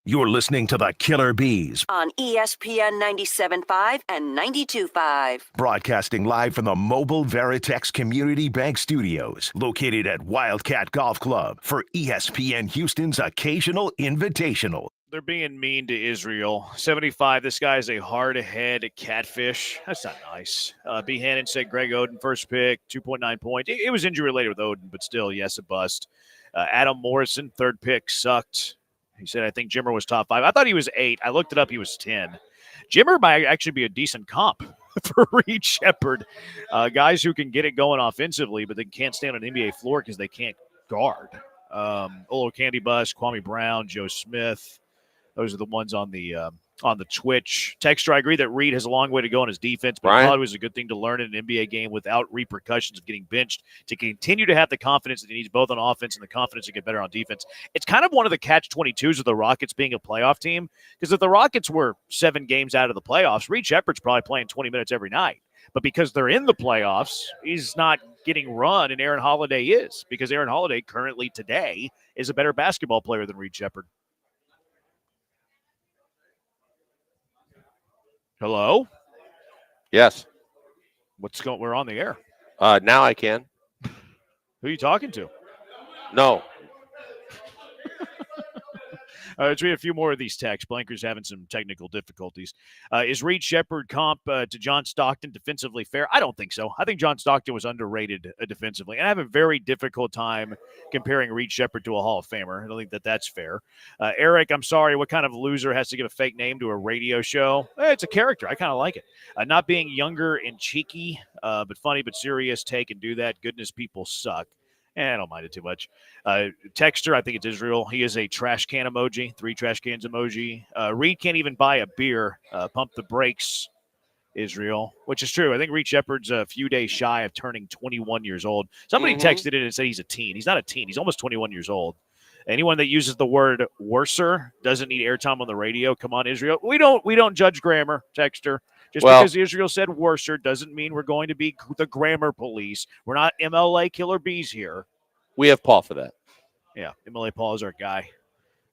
You're listening to the Killer Bees, On ESPN 97.5 and 92.5. broadcasting live from the Mobile Veritex Community Bank Studios, located at Wildcat Golf Club for ESPN Houston's occasional invitational. They're being mean to Israel. 75, this guy's a hard-head catfish. That's not nice. B. Hannon said Greg Oden, first pick, 2.9 points. It was injury-related with Oden, but still, yes, a bust. Adam Morrison, third pick, sucked. He said, I think Jimmer was top 5. I thought he was 8. I looked it up. He was 10. Jimmer might actually be a decent comp for Reed Shepherd. Guys who can get it going offensively, but they can't stand on an NBA floor because they can't guard. Olo Candy Bus, Kwame Brown, Joe Smith. Those are the ones on the Twitch. Texter, I agree that Reed has a long way to go in his defense, but I thought it was a good thing to learn in an NBA game without repercussions of getting benched to continue to have the confidence that he needs both on offense and the confidence to get better on defense. It's kind of one of the catch-22s of the Rockets being a playoff team, because if the Rockets were 7 games out of the playoffs, Reed Shepherd's probably playing 20 minutes every night. But because they're in the playoffs, he's not getting run, and Aaron Holiday is, because Aaron Holiday currently today is a better basketball player than Reed Shepherd. Hello? Yes. We're on the air. Now I can. Who are you talking to? No. Let's read a few more of these texts. Blanker's having some technical difficulties. Is Reed Shepherd comp to John Stockton defensively fair? I don't think so. I think John Stockton was underrated defensively. And I have a very difficult time comparing Reed Shepherd to a Hall of Famer. I don't think that that's fair. Eric, I'm sorry. What kind of loser has to give a fake name to a radio show? It's a character. I kind of like it. Not being younger and cheeky, but funny but serious, take and do that. Goodness, people suck. I don't mind it too much. Texter, I think it's Israel. He is a trash can emoji, 3 trash cans emoji. Reed can't even buy a beer. Pump the brakes, Israel, which is true. I think Reed Shepherd's a few days shy of turning 21 years old. Somebody texted in and said he's a teen. He's not a teen. He's almost 21 years old. Anyone that uses the word worser doesn't need airtime on the radio. Come on, Israel. We don't judge grammar, Texter. Just because Israel said worser doesn't mean we're going to be the grammar police. We're not MLA Killer Bees here. We have Paul for that. Yeah, MLA Paul is our guy.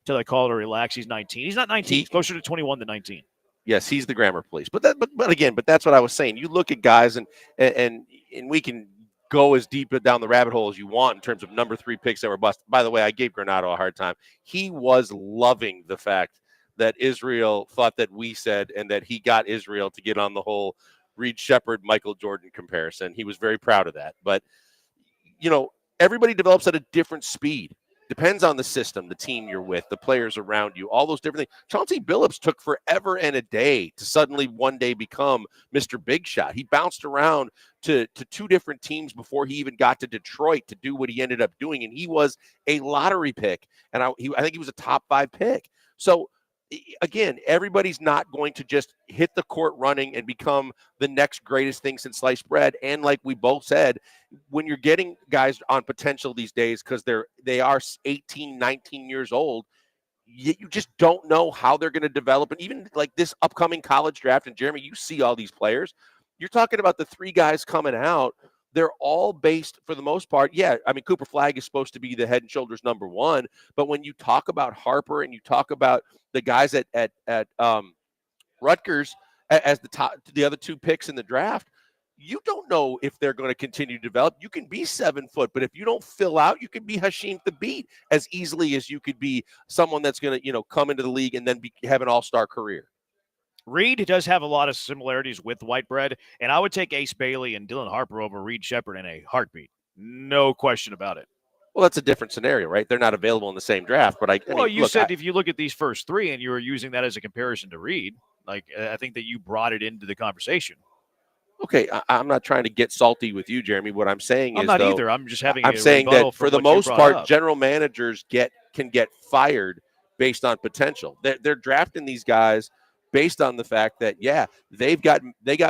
Until I call it a relax, he's 19. He's not 19. He's closer to 21 than 19. Yes, he's the grammar police. But that's what I was saying. You look at guys, and we can go as deep down the rabbit hole as you want in terms of number 3 picks that were busted. By the way, I gave Granado a hard time. He was loving the fact that Israel thought that we said, and that he got Israel to get on the whole Reed Shepherd, Michael Jordan comparison. He was very proud of that. But, everybody develops at a different speed. Depends on the system, the team you're with, the players around you, all those different things. Chauncey Billups took forever and a day to suddenly one day become Mr. Big Shot. He bounced around to 2 different teams before he even got to Detroit to do what he ended up doing. And he was a lottery pick. And I think he was a top 5 pick. So, again, everybody's not going to just hit the court running and become the next greatest thing since sliced bread. And like we both said, when you're getting guys on potential these days, because they are 18, 19 years old, you just don't know how they're going to develop. And even like this upcoming college draft, and Jeremy, you see all these players. You're talking about the 3 guys coming out. They're all based, for the most part. Yeah, I mean, Cooper Flagg is supposed to be the head and shoulders number 1. But when you talk about Harper and you talk about the guys at Rutgers as the other 2 picks in the draft, you don't know if they're going to continue to develop. You can be 7 foot, but if you don't fill out, you can be Hasheem Thabeet as easily as you could be someone that's going to, come into the league and then have an all-star career. Reed does have a lot of similarities with Whitebread, and I would take Ace Bailey and Dylan Harper over Reed Shepherd in a heartbeat. No question about it. Well, that's a different scenario, right? They're not available in the same draft, but if you look at these first 3 and you were using that as a comparison to Reed, I think that you brought it into the conversation. Okay, I'm not trying to get salty with you, Jeremy. What I'm saying is, I'm not either. I'm just having. I'm saying that for the most part, general managers can get fired based on potential. They're drafting these guys based on the fact that they got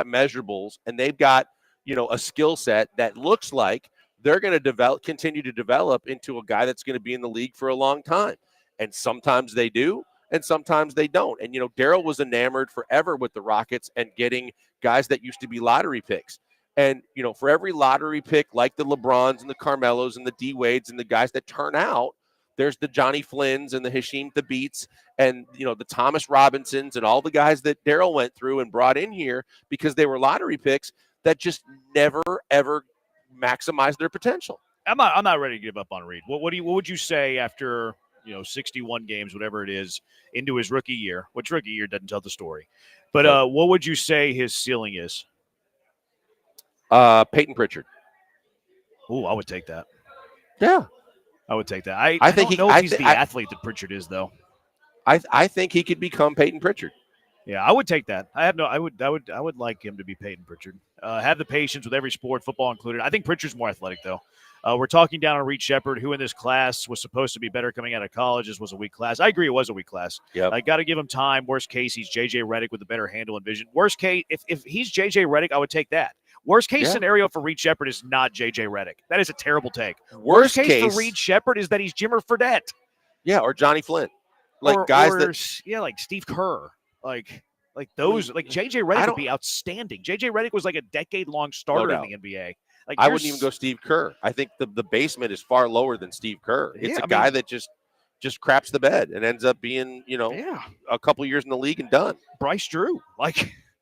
measurables and they've got a skill set that looks like they're going to continue to develop into a guy that's going to be in the league for a long time. And sometimes they do, and sometimes they don't. And Daryl was enamored forever with the Rockets and getting guys that used to be lottery picks. And for every lottery pick, like the LeBrons and the Carmelos and the D Wades and the guys that turn out, There's the Johnny Flynn's and the Hashim Thabits and, the Thomas Robinsons and all the guys that Daryl went through and brought in here because they were lottery picks that just never, ever maximized their potential. I'm not ready to give up on Reed. What would you say after 61 games, whatever it is, into his rookie year? Which rookie year doesn't tell the story, but what would you say his ceiling is? Peyton Pritchard. Ooh, I would take that. Yeah, I would take that. I think don't know if he's the athlete that Pritchard is, though. I think he could become Peyton Pritchard. Yeah, I would take that. I would like him to be Peyton Pritchard. Have the patience with every sport, football included. I think Pritchard's more athletic, though. We're talking down on Reed Sheppard, who in this class was supposed to be better coming out of college. This was a weak class. I agree it was a weak class. Yep. I got to give him time. Worst case, he's J.J. Redick with a better handle and vision. Worst case, if he's J.J. Redick, I would take that. Worst case scenario for Reed Sheppard is not J.J. Redick. That is a terrible take. Worst case for Reed Sheppard is that he's Jimmer Fredette. Yeah, or Johnny Flynn. Like Steve Kerr. Like those, like J.J. Redick would be outstanding. J.J. Redick was like a decade-long starter in the NBA. Like I wouldn't even go Steve Kerr. I think the basement is far lower than Steve Kerr. It's a guy that just craps the bed and ends up being, a couple years in the league and done. Bryce Drew.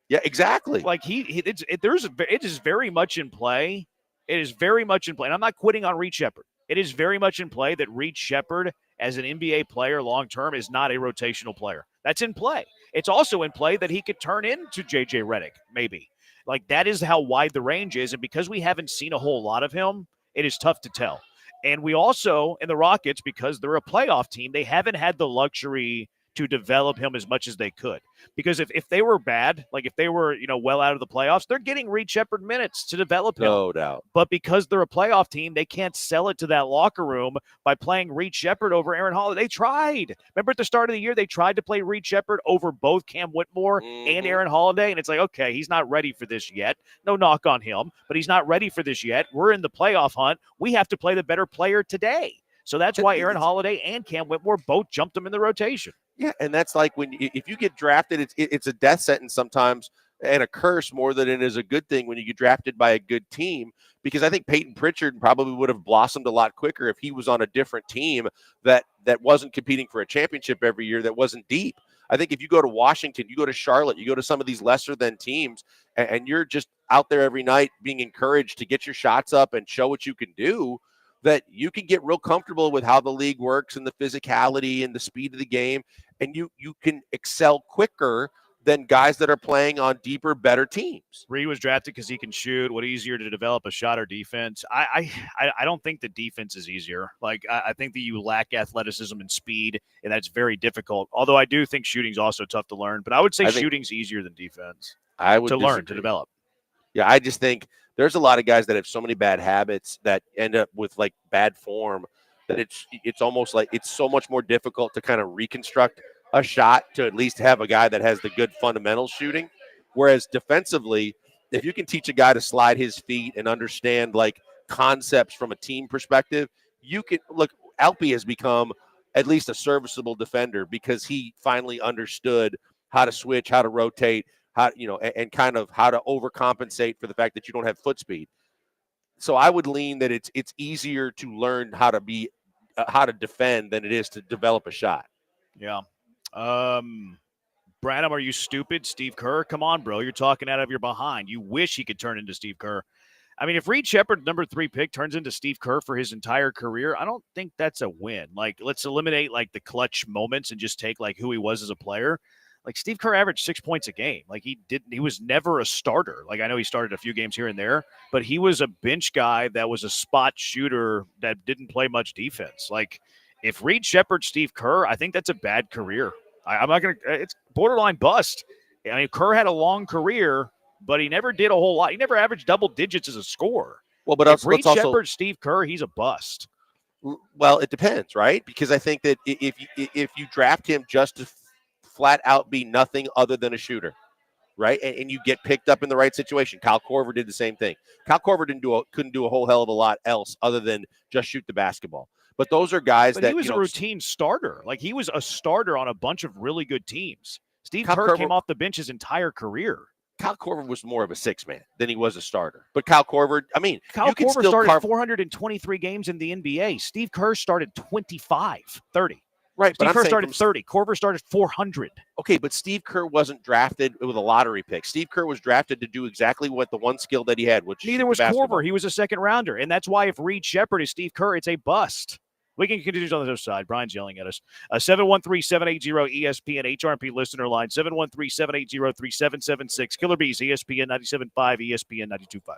Yeah, exactly. Like it is very much in play. It is very much in play. And I'm not quitting on Reed Sheppard. It is very much in play that Reed Sheppard as an NBA player long-term is not a rotational player. That's in play. It's also in play that he could turn into J.J. Redick, maybe. Like, that is how wide the range is. And because we haven't seen a whole lot of him, it is tough to tell. And we also, in the Rockets, because they're a playoff team, they haven't had the luxury to develop him as much as they could. Because if they were bad, like if they were, well out of the playoffs, they're getting Reed Sheppard minutes to develop him. No doubt. But because they're a playoff team, they can't sell it to that locker room by playing Reed Sheppard over Aaron Holiday. They tried. Remember at the start of the year, they tried to play Reed Sheppard over both Cam Whitmore and Aaron Holiday. And it's like, okay, he's not ready for this yet. No knock on him, but he's not ready for this yet. We're in the playoff hunt. We have to play the better player today. So that's why Aaron Holiday and Cam Whitmore both jumped him in the rotation. Yeah, and that's like if you get drafted, it's a death sentence sometimes and a curse more than it is a good thing when you get drafted by a good team, because I think Peyton Pritchard probably would have blossomed a lot quicker if he was on a different team that wasn't competing for a championship every year, that wasn't deep. I think if you go to Washington, you go to Charlotte, you go to some of these lesser than teams, and you're just out there every night being encouraged to get your shots up and show what you can do, that you can get real comfortable with how the league works and the physicality and the speed of the game, and you can excel quicker than guys that are playing on deeper, better teams. Reed was drafted because he can shoot. What easier to develop, a shot or defense? I don't think the defense is easier. Like I think that you lack athleticism and speed, and that's very difficult. Although I do think shooting's also tough to learn, but I would say shooting's easier than defense. I would learn, to develop. Yeah, I just think there's a lot of guys that have so many bad habits that end up with like bad form that it's almost like it's so much more difficult to kind of reconstruct a shot to at least have a guy that has the good fundamental shooting. Whereas defensively, if you can teach a guy to slide his feet and understand like concepts from a team perspective, you can look. Alpi has become at least a serviceable defender because he finally understood how to switch, how to rotate, how and kind of how to overcompensate for the fact that you don't have foot speed. So I would lean that it's easier to learn how to defend than it is to develop a shot. Yeah. Branham, are you stupid? Steve Kerr? Come on, bro. You're talking out of your behind. You wish he could turn into Steve Kerr. I mean, if Reed Sheppard, number 3 pick, turns into Steve Kerr for his entire career, I don't think that's a win. Like, let's eliminate like the clutch moments and just take like who he was as a player. Like Steve Kerr averaged 6 points a game. Like he was never a starter. Like I know he started a few games here and there, but he was a bench guy that was a spot shooter that didn't play much defense. Like if Reed Sheppard, Steve Kerr, I think that's a bad career. I'm not going to, it's borderline bust. I mean, Kerr had a long career, but he never did a whole lot. He never averaged double digits as a scorer. Well, but if Reed Sheppard, Steve Kerr, he's a bust. Well, it depends, right? Because I think that if you draft him just to flat out be nothing other than a shooter, right? And you get picked up in the right situation. Kyle Korver did the same thing. Kyle Korver couldn't do a whole hell of a lot else other than just shoot the basketball. But those are guys but that he was a routine starter. Like he was a starter on a bunch of really good teams. Steve Kerr came off the bench his entire career. Kyle Korver was more of a six-man than he was a starter. But Kyle Korver, I mean, Kyle you can Korver still started 423 games in the NBA. Steve Kerr started 30. Right, but Steve I'm Kerr saying started 30. Korver started 400. Okay, but Steve Kerr wasn't drafted with a lottery pick. Steve Kerr was drafted to do exactly what the one skill that he had, which Neither was Korver. He was a second rounder. And that's why if Reed Shepard is Steve Kerr, it's a bust. We can continue on the other side. Brian's yelling at us. 713-780-ESPN HRP listener line, 713-780-3776. Killer Bees, ESPN 97.5, ESPN 92.5.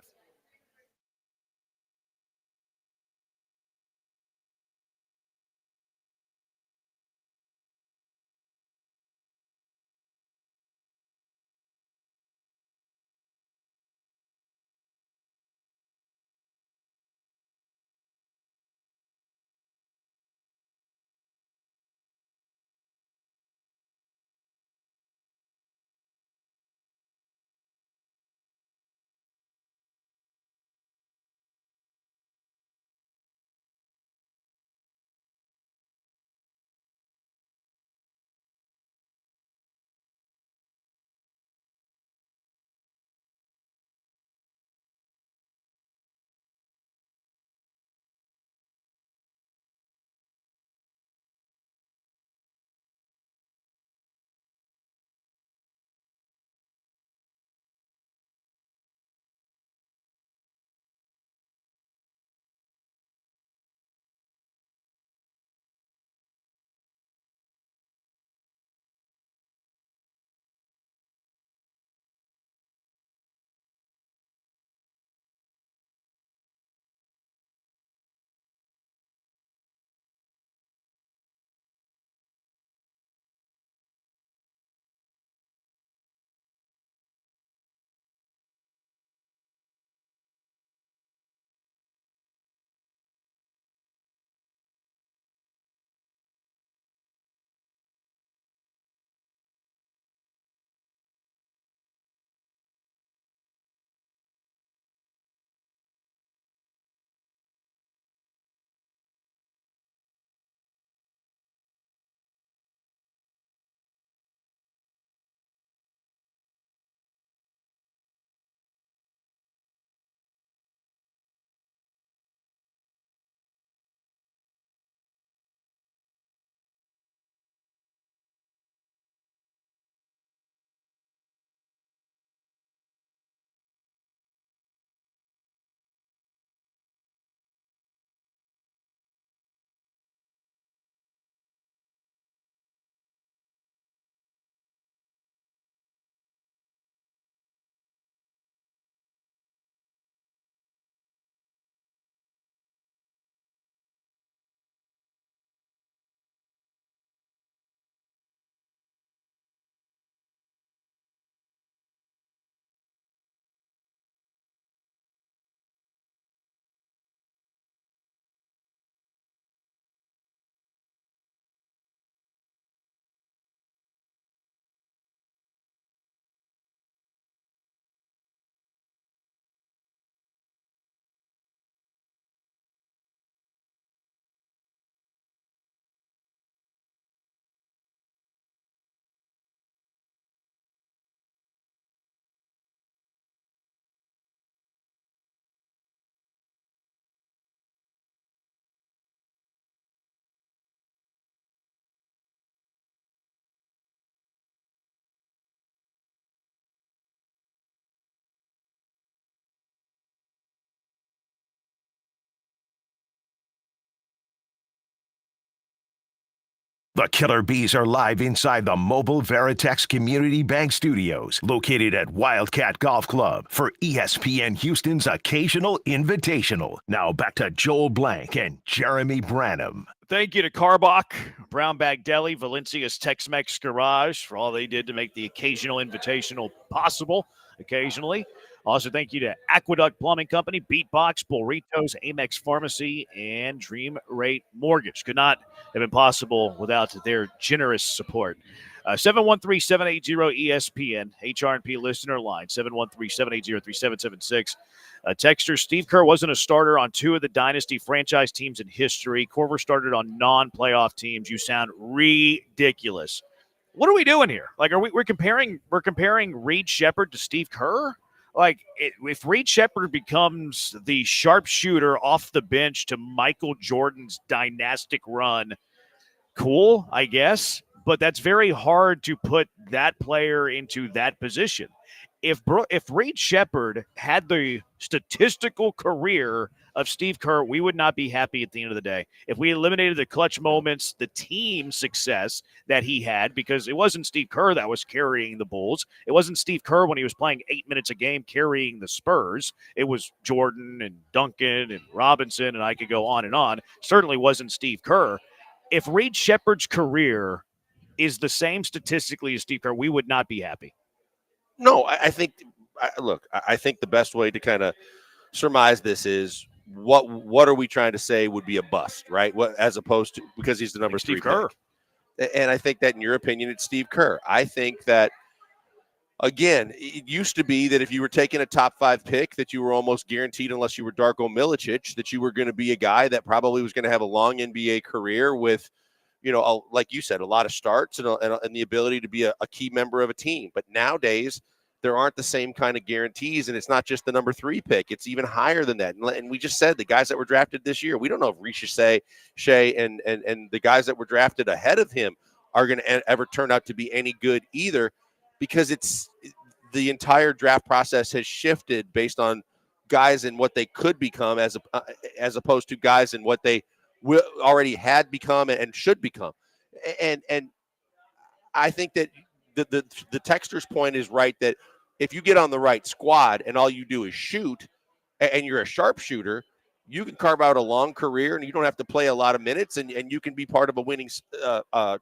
The Killer Bees are live inside the mobile Veritex Community Bank Studios, located at Wildcat Golf Club for ESPN Houston's Occasional Invitational. Now back to Joel Blank and Jeremy Branham. Thank you to Carbach, Brown Bag Deli, Valencia's Tex-Mex Garage for all they did to make the Occasional Invitational possible occasionally. Also, thank you to Aqueduct Plumbing Company, Beatbox, Burritos, Amex Pharmacy, and Dream Rate Mortgage. Could not have been possible without their generous support. 713-780-ESPN, HR&P listener line, 713-780-3776. Texter, Steve Kerr wasn't a starter on two of the Dynasty franchise teams in history. Korver started on non-playoff teams. You sound ridiculous. what are we doing here? Like, we're comparing Reed Sheppard to Steve Kerr? Like, if Reed Sheppard becomes the sharpshooter off the bench to Michael Jordan's dynastic run, cool, I guess. But that's very hard to put that player into that position. If Reed Sheppard had the statistical career of Steve Kerr, we would not be happy at the end of the day. If we eliminated the clutch moments, the team success that he had, because it wasn't Steve Kerr that was carrying the Bulls. It wasn't Steve Kerr when he was playing 8 minutes a game carrying the Spurs. It was Jordan and Duncan and Robinson, and I could go on and on. Certainly wasn't Steve Kerr. If Reed Sheppard's career is the same statistically as Steve Kerr, we would not be happy. No, I think the best way to kind of surmise this is what are we trying to say would be a bust, right? What, as opposed to, because he's the number three Steve Kerr. Pick. And I think that in your opinion, it's Steve Kerr. I think that, again, it used to be that if you were taking a top 5 pick, that you were almost guaranteed, unless you were Darko Milicic, that you were going to be a guy that probably was going to have a long NBA career with, like you said, a lot of starts and the ability to be a key member of a team. But nowadays, there aren't the same kind of guarantees, and it's not just the number 3 pick. It's even higher than that. And we just said the guys that were drafted this year, we don't know if Risha Shea and the guys that were drafted ahead of him are going to ever turn out to be any good either, because the entire draft process has shifted based on guys and what they could become as opposed to guys and what they already had become and should become. And I think that the texter's point is right, that if you get on the right squad and all you do is shoot and you're a sharpshooter, you can carve out a long career and you don't have to play a lot of minutes and you can be part of a winning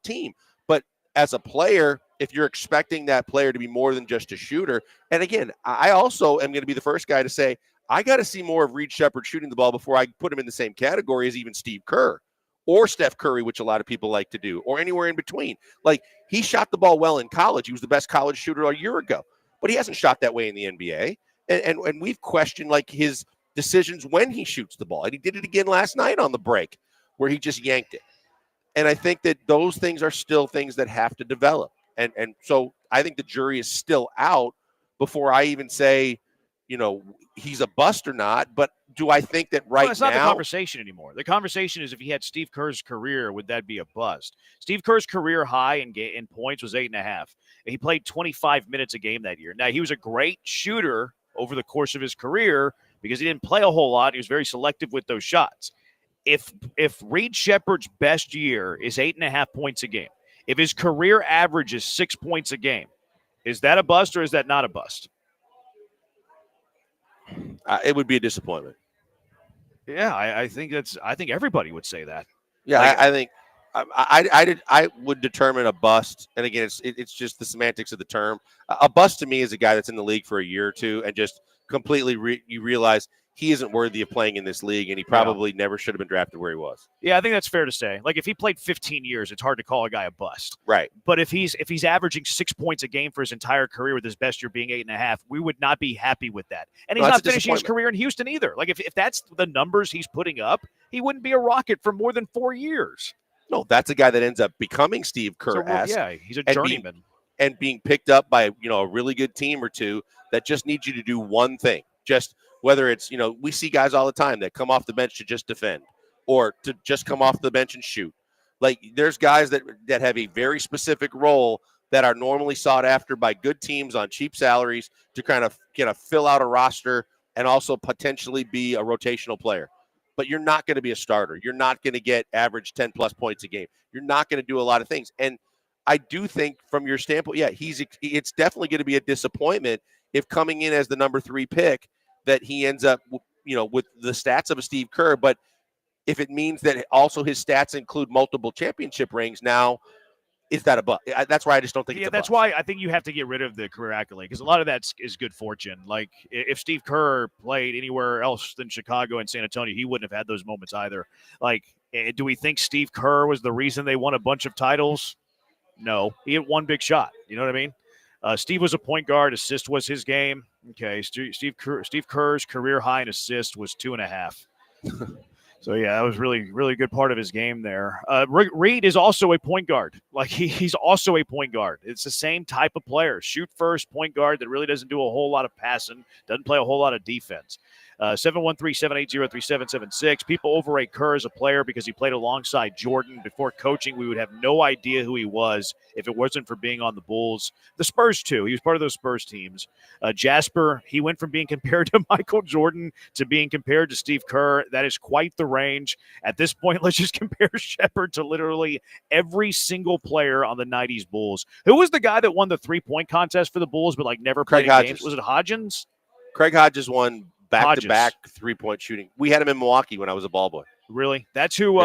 team. But as a player, if you're expecting that player to be more than just a shooter, and again, I also am going to be the first guy to say, I got to see more of Reed Sheppard shooting the ball before I put him in the same category as even Steve Kerr or Steph Curry, which a lot of people like to do, or anywhere in between. Like, he shot the ball well in college. He was the best college shooter a year ago, but he hasn't shot that way in the NBA. And we've questioned like his decisions when he shoots the ball. And he did it again last night on the break where he just yanked it. And I think that those things are still things that have to develop. And so I think the jury is still out before I even say, he's a bust or not. But do I think that right now? It's not the conversation anymore. The conversation is, if he had Steve Kerr's career, would that be a bust? Steve Kerr's career high in points was 8.5. He played 25 minutes a game that year. Now, he was a great shooter over the course of his career because he didn't play a whole lot. He was very selective with those shots. If Reed Sheppard's best year is 8.5 points a game, if his career average is 6 points a game, is that a bust or is that not a bust? It would be a disappointment. Yeah, I think everybody would say that. Yeah, like, I think I would determine a bust, and again, it's just the semantics of the term. A bust to me is a guy that's in the league for a year or two and just completely you realize he isn't worthy of playing in this league, and he probably never should have been drafted where he was. Yeah, I think that's fair to say. Like, if he played 15 years, it's hard to call a guy a bust. Right. But if he's averaging 6 points a game for his entire career with his best year being 8.5, we would not be happy with that. And he's not finishing his career in Houston either. Like, if that's the numbers he's putting up, he wouldn't be a Rocket for more than 4 years. No, that's a guy that ends up becoming Steve Kerr-esque. Yeah, he's a journeyman. And being picked up by, a really good team or two that just needs you to do one thing. Just whether it's, we see guys all the time that come off the bench to just defend or to just come off the bench and shoot. Like, there's guys that have a very specific role that are normally sought after by good teams on cheap salaries to kind of fill out a roster and also potentially be a rotational player. But you're not going to be a starter. You're not going to get average 10-plus points a game. You're not going to do a lot of things. And I do think from your standpoint, it's definitely going to be a disappointment if coming in as the number 3 pick that he ends up, with the stats of a Steve Kerr. But if it means that also his stats include multiple championship rings, now is that a bust? That's why I just don't think it's a that's bust. why I think you have to get rid of the career accolade, because a lot of that is good fortune. Like, if Steve Kerr played anywhere else than Chicago and San Antonio, he wouldn't have had those moments either. Like, do we think Steve Kerr was the reason they won a bunch of titles? No, he had one big shot. You know what I mean? Steve was a point guard. Assist was his game. Okay, Steve Kerr's career high in assist was 2.5. So, yeah, that was really, really good part of his game there. Reed is also a point guard. Like, he's also a point guard. It's the same type of player. Shoot first, point guard that really doesn't do a whole lot of passing, doesn't play a whole lot of defense. 713-780-3776. People overrate Kerr as a player because he played alongside Jordan. Before coaching, we would have no idea who he was if it wasn't for being on the Bulls. The Spurs, too. He was part of those Spurs teams. Jasper, he went from being compared to Michael Jordan to being compared to Steve Kerr. That is quite the range. At this point, let's just compare Shepard to literally every single player on the 90s Bulls. Who was the guy that won the three-point contest for the Bulls but, like, never played in games? Was it Hodgins? Craig Hodges won back-to-back three-point shooting. We had him in Milwaukee when I was a ball boy. Really? That's who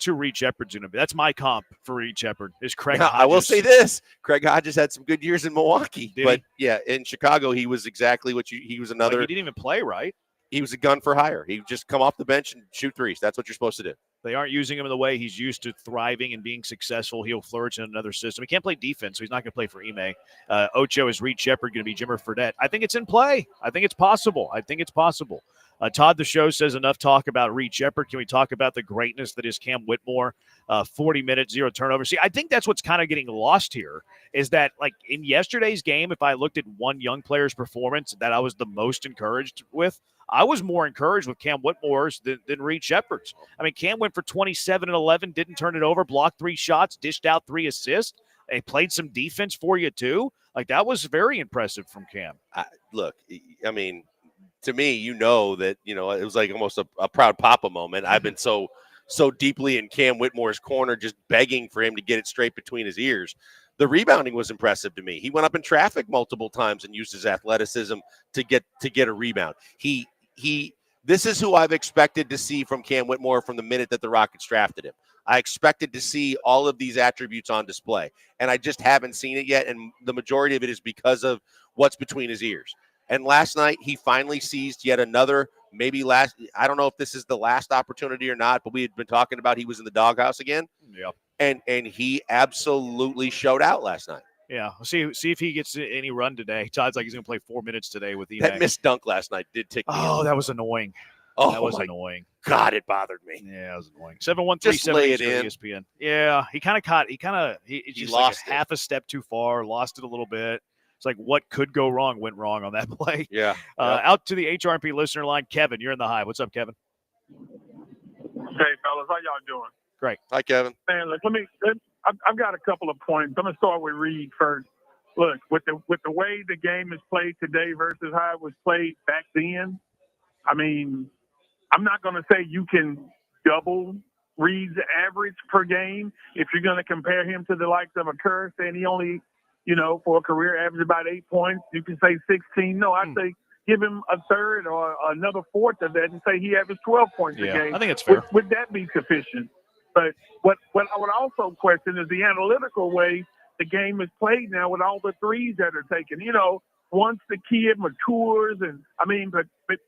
Reed Shepard's going to be. That's my comp for Reed Shepard is Craig Hodges. I will say this. Craig Hodges had some good years in Milwaukee. Did but, he? yeah, in Chicago, he was exactly what he was another. Like, he didn't even play, right? He was a gun for hire. He would just come off the bench and shoot threes. That's what you're supposed to do. They aren't using him in the way he's used to thriving and being successful. He'll flourish in another system. He can't play defense, so he's not going to play for Ime. Ocho is Reed Shepard going to be Jimmer Fredette? I think it's in play. I think it's possible. Todd the Show says enough talk about Reed Shepard. Can we talk about the greatness that is Cam Whitmore? 40 minutes, 0 turnovers. See, I think that's what's kind of getting lost here is that, like, in yesterday's game, if I looked at one young player's performance that I was the most encouraged with, I was more encouraged with Cam Whitmore's than Reed Shepard's. I mean, Cam went for 27 and 11, didn't turn it over, blocked 3 shots, dished out 3 assists. They played some defense for you, too. Like, that was very impressive from Cam. Look, I mean, to me, it was like almost a proud papa moment. I've been so deeply in Cam Whitmore's corner, just begging for him to get it straight between his ears. The rebounding was impressive to me. He went up in traffic multiple times and used his athleticism to get a rebound. This is who I've expected to see from Cam Whitmore from the minute that the Rockets drafted him. I expected to see all of these attributes on display, and I just haven't seen it yet, and the majority of it is because of what's between his ears. And last night, he finally seized yet another, I don't know if this is the last opportunity or not, but we had been talking about he was in the doghouse again. Yeah. And he absolutely showed out last night. Yeah, see if he gets any run today. Todd's like he's going to play 4 minutes today with Ime. That missed dunk last night did tick me off. That was annoying. That was annoying. God, it bothered me. Yeah, it was annoying. 713-780 ESPN. Yeah, he just lost like half a step too far, lost it a little bit. It's like what could go wrong went wrong on that play. Yeah. Out to the HRP listener line, Kevin. You're in the Hive. What's up, Kevin? Hey, fellas, how y'all doing? Great. Hi, Kevin. Man, look, I've got a couple of points. I'm gonna start with Reed first. Look, with the way the game is played today versus how it was played back then, I mean, I'm not gonna say you can double Reed's average per game if you're gonna compare him to the likes of a Kerr, saying he only, for a career average about 8 points. You can say 16. No, I'd say give him a third or another fourth of that and say he averaged 12 points a game. I think it's fair. Would that be sufficient? But what I would also question is the analytical way the game is played now with all the threes that are taken. Once the kid matures, but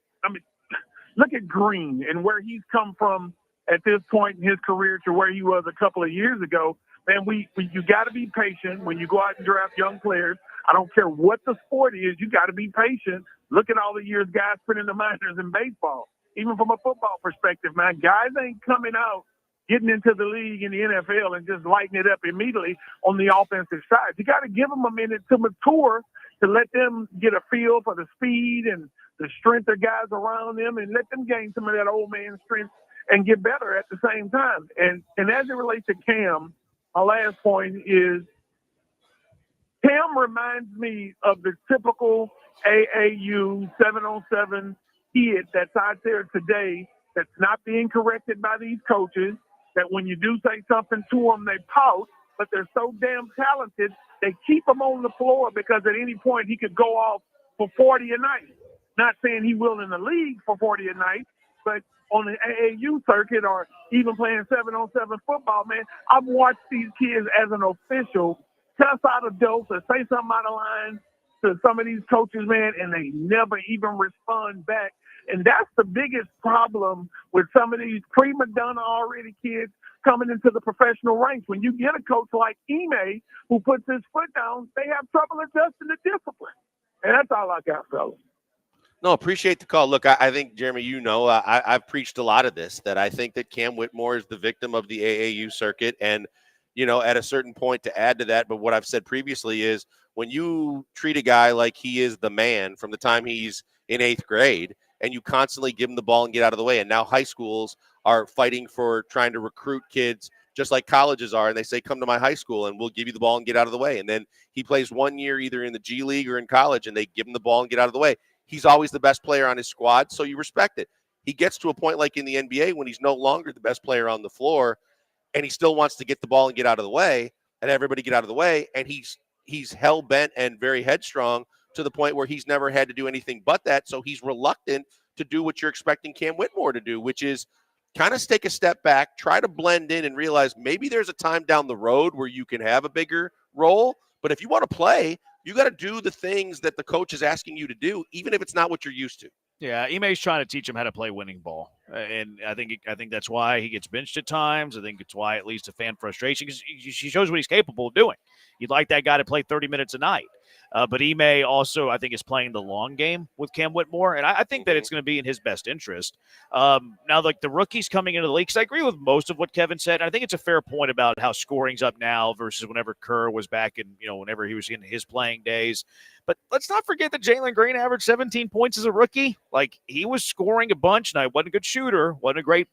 look at Green and where he's come from at this point in his career to where he was a couple of years ago. Man, you got to be patient when you go out and draft young players. I don't care what the sport is, you got to be patient. Look at all the years guys spent in the minors in baseball. Even from a football perspective, man, guys ain't coming out getting into the league in the NFL and just lighting it up immediately on the offensive side. You got to give them a minute to mature, to let them get a feel for the speed and the strength of guys around them, and let them gain some of that old man strength and get better at the same time. And as it relates to Cam, my last point is Cam reminds me of the typical AAU 7-on-7 kid that's out there today that's not being corrected by these coaches, that when you do say something to them, they pout, but they're so damn talented, they keep him on the floor because at any point he could go off for 40 a night. Not saying he will in the league for 40 a night, but on the AAU circuit or even playing 7-on-7 football, man, I've watched these kids as an official cuss out adults or say something out of line to some of these coaches, man, and they never even respond back. And that's the biggest problem with some of these prima donna already kids coming into the professional ranks. When you get a coach like Ime who puts his foot down, they have trouble adjusting the discipline. And that's all I got, fellas. No, appreciate the call. Look, I think, Jeremy, I've preached a lot of this, that I think that Cam Whitmore is the victim of the AAU circuit. And, at a certain point, to add to that, but what I've said previously is when you treat a guy like he is the man from the time he's in 8th grade and you constantly give him the ball and get out of the way. And now high schools are fighting for trying to recruit kids just like colleges are. And they say, come to my high school and we'll give you the ball and get out of the way. And then he plays 1 year either in the G League or in college and they give him the ball and get out of the way. He's always the best player on his squad, so you respect it. He gets to a point like in the NBA when he's no longer the best player on the floor and he still wants to get the ball and get out of the way and everybody get out of the way. And he's hell-bent and very headstrong to the point where he's never had to do anything but that. So he's reluctant to do what you're expecting Cam Whitmore to do, which is kind of take a step back, try to blend in and realize maybe there's a time down the road where you can have a bigger role. But if you want to play, you got to do the things that the coach is asking you to do, even if it's not what you're used to. Yeah, Ime's trying to teach him how to play winning ball, and I think that's why he gets benched at times. I think it's why it leads to fan frustration because he shows what he's capable of doing. You'd like that guy to play 30 minutes a night, but Ime also I think is playing the long game with Cam Whitmore, and I think that it's going to be in his best interest. Now, like the rookies coming into the league, because I agree with most of what Kevin said. And I think it's a fair point about how scoring's up now versus whenever Kerr was back in whenever he was in his playing days. But let's not forget that Jalen Green averaged 17 points as a rookie. Like, he was scoring a bunch. Now, he wasn't a good shooter, wasn't a great,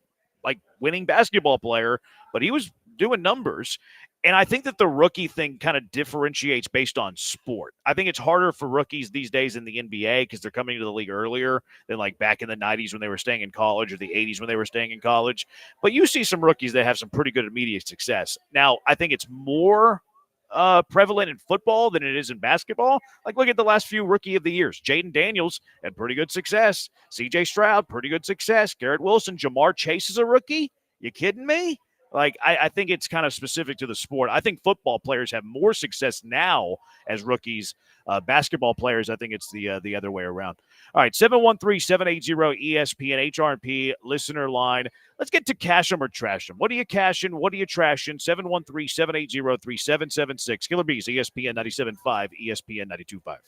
winning basketball player, but he was doing numbers. And I think that the rookie thing kind of differentiates based on sport. I think it's harder for rookies these days in the NBA because they're coming to the league earlier than, back in the 90s when they were staying in college or the 80s when they were staying in college. But you see some rookies that have some pretty good immediate success. Now, I think it's more prevalent in football than it is in basketball. Look at the last few rookie of the years. Jaden Daniels had pretty good success. CJ Stroud, pretty good success. Garrett Wilson, Jamar Chase is a rookie. You kidding me? I think it's kind of specific to the sport. I think football players have more success now as rookies. Basketball players, I think it's the other way around. All right, 713-780-ESPN HRP listener line. Let's get to cash 'em or trash 'em. What are you cashing? What are you trashing? 713-780-3776. Killer Bees, ESPN 97.5, ESPN 92.5.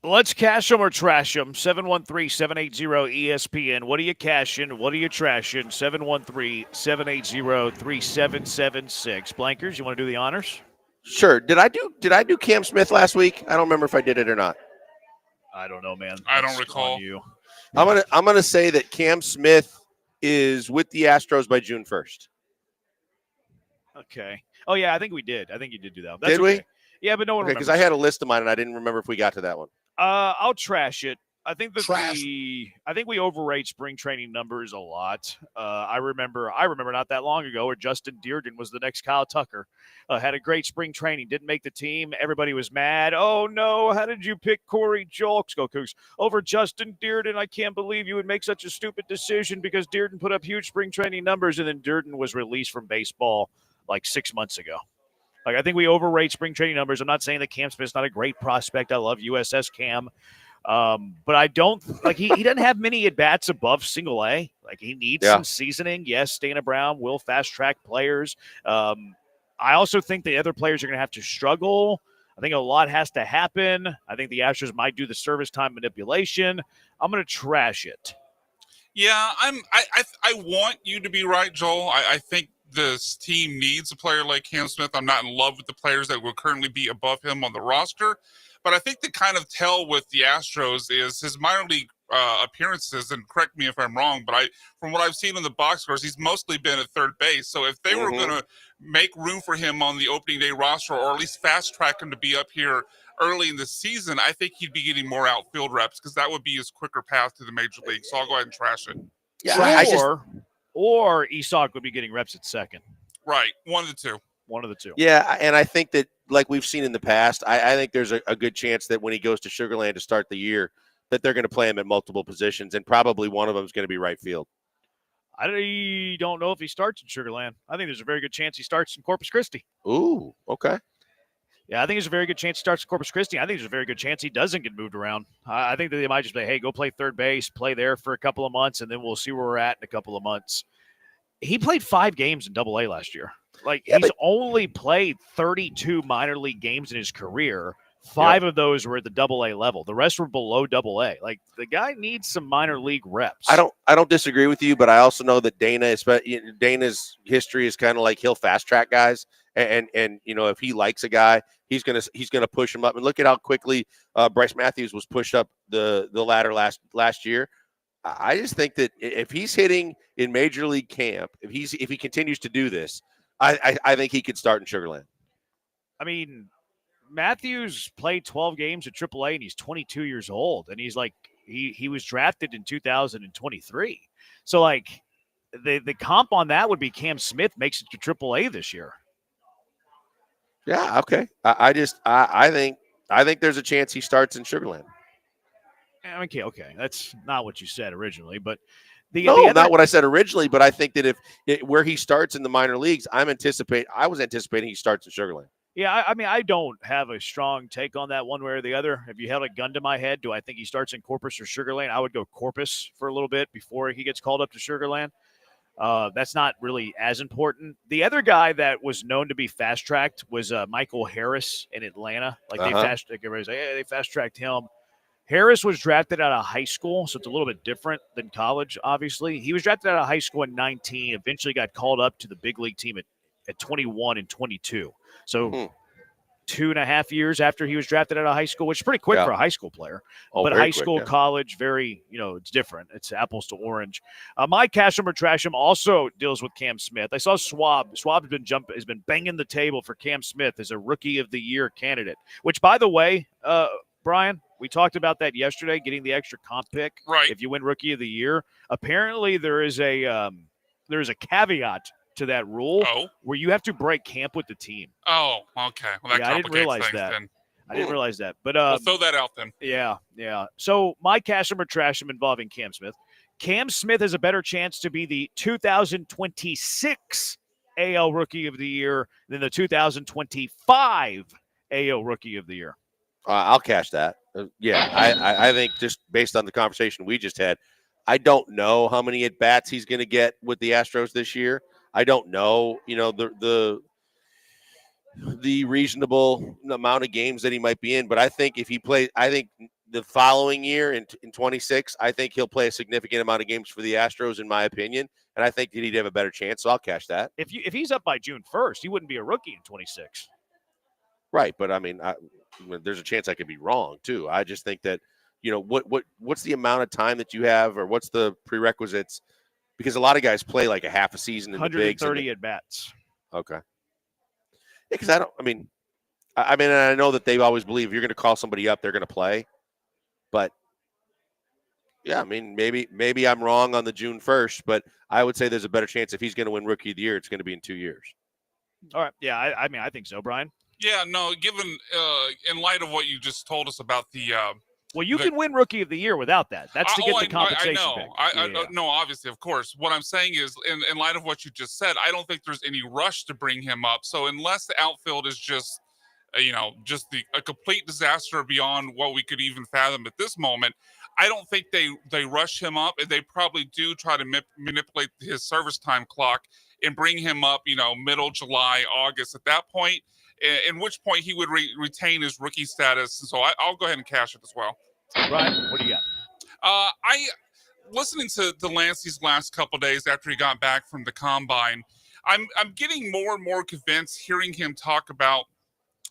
Let's cash them or trash them. 713-780-ESPN. What are you cashing? What are you trashing? 713-780-3776. Blankers, you want to do the honors? Sure. Did I do Cam Smith last week? I don't remember if I did it or not. I don't know, man. I don't That's recall. on you. I'm gonna say that Cam Smith is with the Astros by June 1st. Okay. Oh, yeah, I think we did. I think you did do that. Did we? Okay. Yeah, but no one Because remembers. I had a list of mine and I didn't remember if we got to that one. I'll trash it. I think that I think we overrate spring training numbers a lot. I remember not that long ago where Justin Dearden was the next Kyle Tucker. Had a great spring training, didn't make the team. Everybody was mad. Oh no, how did you pick Corey Julks, go Cougs, over Justin Dearden? I can't believe you would make such a stupid decision because Dearden put up huge spring training numbers, and then Dearden was released from baseball like 6 months ago. Like, I think we overrate spring training numbers. I'm not saying that Cam Smith's not a great prospect. I love USS Cam. But I don't like he doesn't have many at bats above single A. Like, he needs some seasoning. Yes, Dana Brown will fast track players. I also think the other players are going to have to struggle. I think a lot has to happen. I think the Astros might do the service time manipulation. I'm going to trash it. Yeah, I want you to be right, Joel. I think this team needs a player like Cam Smith. I'm not in love with the players that will currently be above him on the roster. But I think the kind of tell with the Astros is his minor league appearances, and correct me if I'm wrong, but from what I've seen in the box scores, he's mostly been at third base. So if they were going to make room for him on the opening day roster, or at least fast track him to be up here early in the season, I think he'd be getting more outfield reps because that would be his quicker path to the major league. So I'll go ahead and trash it. Yeah, or Isak would be getting reps at second. Right, one of the two. One of the two. Yeah, and I think that, like we've seen in the past, I think there's a good chance that when he goes to Sugar Land to start the year, that they're going to play him at multiple positions, and probably one of them is going to be right field. I don't know if he starts in Sugar Land. I think there's a very good chance he starts in Corpus Christi. Ooh, okay. Yeah, I think there's a very good chance he starts in Corpus Christi. I think there's a very good chance he doesn't get moved around. I think that they might just say, hey, go play third base, play there for a couple of months, and then we'll see where we're at in a couple of months. He played 5 games in Double-A last year. He's only played 32 minor league games in his career. 5 of those were at the Double-A level. The rest were below Double-A. Like, the guy needs some minor league reps. I don't disagree with you, but I also know that Dana's history is kind of like he'll fast track guys, and you know, if he likes a guy, he's gonna push him up. And look at how quickly Bryce Matthews was pushed up the ladder last year. I just think that if he's hitting in Major League camp, if he continues to do this, I think he could start in Sugar Land. I mean, Matthews played 12 games at AAA, and he's 22 years old, and he's like he was drafted in 2023. So like the comp on that would be Cam Smith makes it to AAA this year. Yeah, okay. I think there's a chance he starts in Sugar Land. Okay. That's not what you said originally, but not what I said originally. But I think that where he starts in the minor leagues, I was anticipating he starts in Sugar Land. Yeah, I mean, I don't have a strong take on that one way or the other. If you held a gun to my head, do I think he starts in Corpus or Sugar Land? I would go Corpus for a little bit before he gets called up to Sugar Land. That's not really as important. The other guy that was known to be fast-tracked was Michael Harris in Atlanta. Like they fast-tracked him. Harris was drafted out of high school, so it's a little bit different than college, obviously. He was drafted out of high school in 19, eventually got called up to the big league team at 21 and 22. So 2.5 years after he was drafted out of high school, which is pretty quick for a high school player. But high school, college, very, it's different. It's apples to orange. My cash him or trash him also deals with Cam Smith. I saw Schwab. Schwab has been banging the table for Cam Smith as a Rookie of the Year candidate, which, by the way, Brian, we talked about that yesterday, getting the extra comp pick. Right. If you win Rookie of the Year. Apparently there is a caveat to that rule where you have to break camp with the team. Oh, okay. Well, that I didn't realize things, that. then. I didn't realize that. But we'll throw that out then. Yeah. So my cash him or trash him involving Cam Smith. Cam Smith has a better chance to be the 2026 AL Rookie of the Year than the 2025 AL Rookie of the Year. I'll cash that. I think just based on the conversation we just had, I don't know how many at bats he's going to get with the Astros this year. I don't know, the reasonable amount of games that he might be in. But I think if he plays, I think the following year in 26, I think he'll play a significant amount of games for the Astros, in my opinion, and I think that he'd have a better chance. So I'll cash that. If he's up by June 1st, he wouldn't be a rookie in 26. Right, but I mean, there's a chance I could be wrong too. I just think that what's the amount of time that you have, or what's the prerequisites? Because a lot of guys play like a half a season in the bigs. 130 at bats. Okay. Because I know that they've always believed if you're going to call somebody up, they're going to play. But yeah, I mean, maybe I'm wrong on the June 1st, but I would say there's a better chance if he's going to win Rookie of the Year, it's going to be in 2 years. All right. Yeah, I think so, Brian. Yeah, no, given in light of what you just told us about the well, you can win Rookie of the Year without that. That's to get the compensation pick. I know, obviously, of course. What I'm saying is, in light of what you just said, I don't think there's any rush to bring him up. So unless the outfield is just a complete disaster beyond what we could even fathom at this moment, I don't think they rush him up, and they probably do try to manipulate his service time clock and bring him up, middle July, August. At that point, in which point he would retain his rookie status. So I'll go ahead and cash it as well. Brian, what do you got? Listening to Lance these last couple of days after he got back from the combine, I'm getting more and more convinced hearing him talk about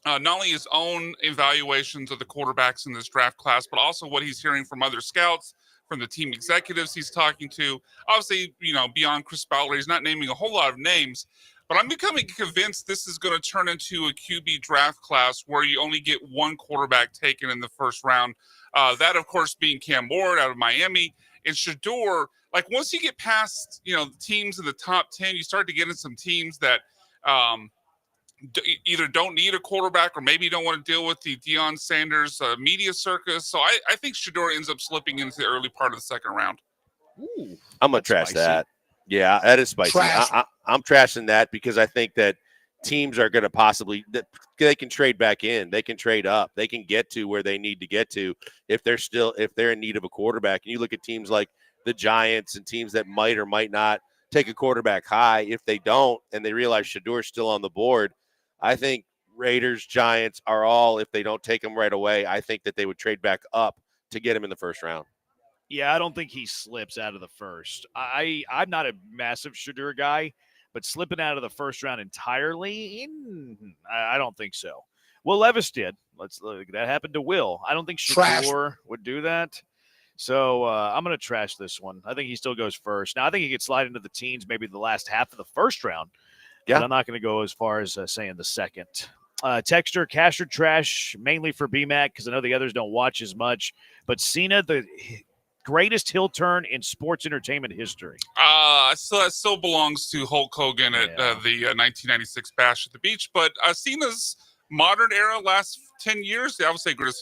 not only his own evaluations of the quarterbacks in this draft class, but also what he's hearing from other scouts, from the team executives he's talking to. Obviously, beyond Chris Ballard, he's not naming a whole lot of names. But I'm becoming convinced this is going to turn into a QB draft class where you only get one quarterback taken in the first round. That, of course, being Cam Ward out of Miami. And Shedeur, like once you get past, the teams in the top 10, you start to get in some teams that either don't need a quarterback or maybe don't want to deal with the Deion Sanders media circus. So I think Shedeur ends up slipping into the early part of the second round. Ooh, I'm going to trash that. Yeah, that is spicy. I'm trashing that because I think that teams are going to possibly – they can trade back in. They can trade up. They can get to where they need to get to if they're in need of a quarterback. And you look at teams like the Giants and teams that might or might not take a quarterback high. If they don't and they realize Shedeur's still on the board, I think Raiders, Giants are all, if they don't take him right away, I think that they would trade back up to get him in the first round. Yeah, I don't think he slips out of the first. I'm not a massive Shedeur guy, but slipping out of the first round entirely, I don't think so. Will Levis did. Let's look. That happened to Will. I don't think Shedeur would do that. So I'm going to trash this one. I think he still goes first. Now, I think he could slide into the teens, maybe the last half of the first round. Yeah. But I'm not going to go as far as saying the second. Texture, cash or trash, mainly for BMAC, because I know the others don't watch as much. But Cena, the greatest heel turn in sports entertainment history. So that still belongs to Hulk Hogan at the 1996 Bash at the Beach. But Cena's modern era, last 10 years, I would say greatest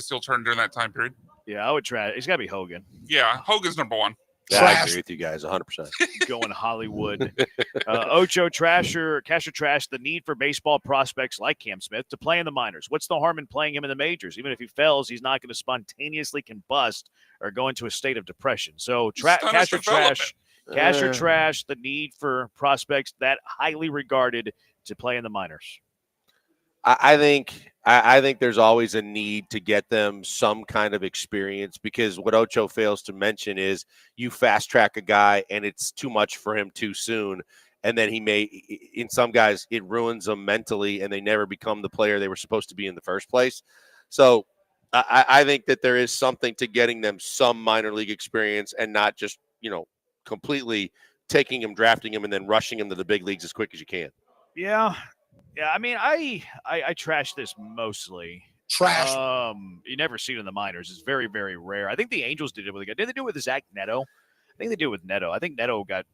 heel turn during that time period. Yeah, I would try. It's got to be Hogan. Yeah, Hogan's number one. Yeah, I agree with you guys 100%. Going Hollywood. Ocho, cash or trash, the need for baseball prospects like Cam Smith to play in the minors. What's the harm in playing him in the majors? Even if he fails, he's not going to spontaneously combust or go into a state of depression. So cash or trash, the need for prospects that highly regarded to play in the minors. I think there's always a need to get them some kind of experience, because what Ocho fails to mention is you fast track a guy and it's too much for him too soon. And then in some guys, it ruins them mentally and they never become the player they were supposed to be in the first place. So I think that there is something to getting them some minor league experience and not just, completely taking him, drafting him, and then rushing him to the big leagues as quick as you can. Yeah. Yeah, I mean, I trash this mostly. Trash. You never see it in the minors. It's very, very rare. I think the Angels did it with a guy. Did they do it with Zach Neto? I think they did it with Neto. I think Neto got,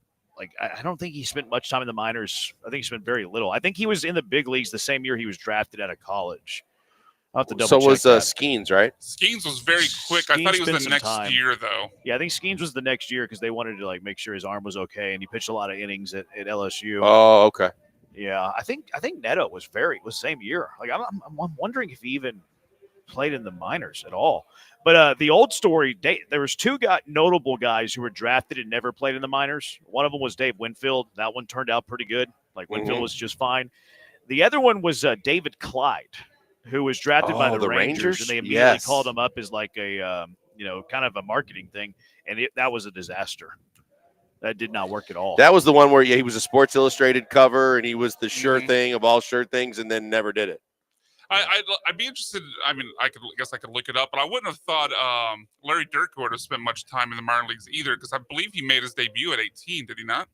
I don't think he spent much time in the minors. I think he spent very little. I think he was in the big leagues the same year he was drafted out of college. I'll have to double check. So was Skeens, right? Skeens was very quick. I thought he was the next year, though. Yeah, I think Skeens was the next year because they wanted to make sure his arm was okay, and he pitched a lot of innings at LSU. Oh, okay. Yeah, I think Neto was the same year. I'm wondering if he even played in the minors at all. But the old story, there was two notable guys who were drafted and never played in the minors. One of them was Dave Winfield. That one turned out pretty good. Winfield was just fine. The other one was David Clyde. who was drafted by Oh, the the Rangers, Rangers? and they immediately Yes. called him up as like a kind of a marketing thing, and that was a disaster. That did not work at all. That was the one where he was a Sports Illustrated cover, and he was the sure thing of all sure things, and then never did it. I'd be interested. I mean, I guess I could look it up, but I wouldn't have thought Larry Dirk would have spent much time in the minor leagues either, because I believe he made his debut at 18. Did he not?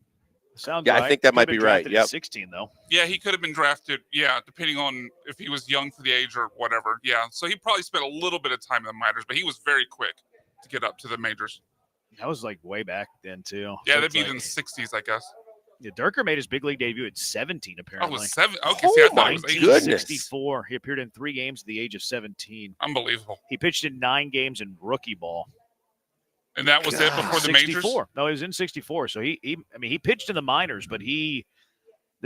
Sounds Yeah, right. I think that Could might have been be right. drafted at Yep. 16 though. Yeah, he could have been drafted. Yeah, depending on if he was young for the age or whatever. Yeah, so he probably spent a little bit of time in the minors, but he was very quick to get up to the majors. That was like way back then too. Yeah, So that'd it's be like, in the 60s, I guess. Yeah, Dirker made his big league debut at 17, Oh, apparently. it was 7. Okay, see, I thought it was 8. 1964. He appeared in 3 games at the age of 17. Unbelievable. He pitched in 9 games in rookie ball. And that was it before the majors? 64. No, he was in 64. So he pitched in the minors, but the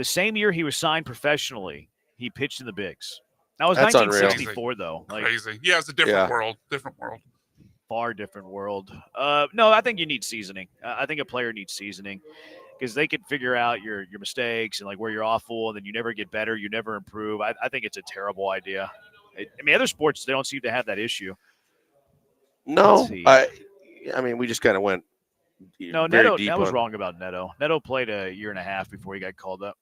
same year he was signed professionally, he pitched in the bigs. That was That's 1964, unreal. though. Like, Crazy. Yeah, it's a different world. Different world. far different world. No, I think you need seasoning. I think a player needs seasoning because they can figure out your mistakes and like where you're awful, and then you never get better, you never improve. I think it's a terrible idea. Other sports, they don't seem to have that issue. No, Let's see. I mean, we just kind of went. No, very Neto. deep That was on- wrong about Neto. Neto played a year and a half before he got called up.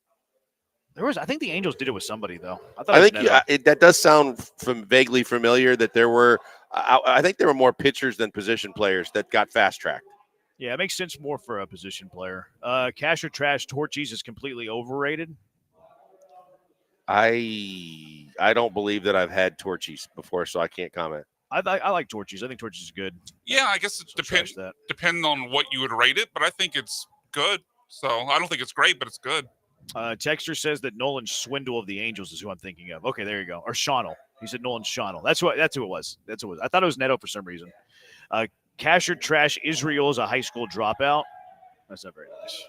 I think the Angels did it with somebody though. I thought I it was think Neto. that does sound vaguely familiar. That there were, I think there were more pitchers than position players that got fast tracked. Yeah, it makes sense more for a position player. Cash or trash, Torchies is completely overrated. I don't believe that I've had Torchies before, so I can't comment. I like Torchies. I think Torchies is good. Yeah, I guess it depends on what you would rate it, but I think it's good. So I don't think it's great, but it's good. Texter says that Nolan Swindle of the Angels is who I'm thinking of. Okay, there you go. Or Schonel. He said Nolan Schonel. That's who it was. I thought it was Neto for some reason. Cash or trash, Israel is a high school dropout. That's not very nice.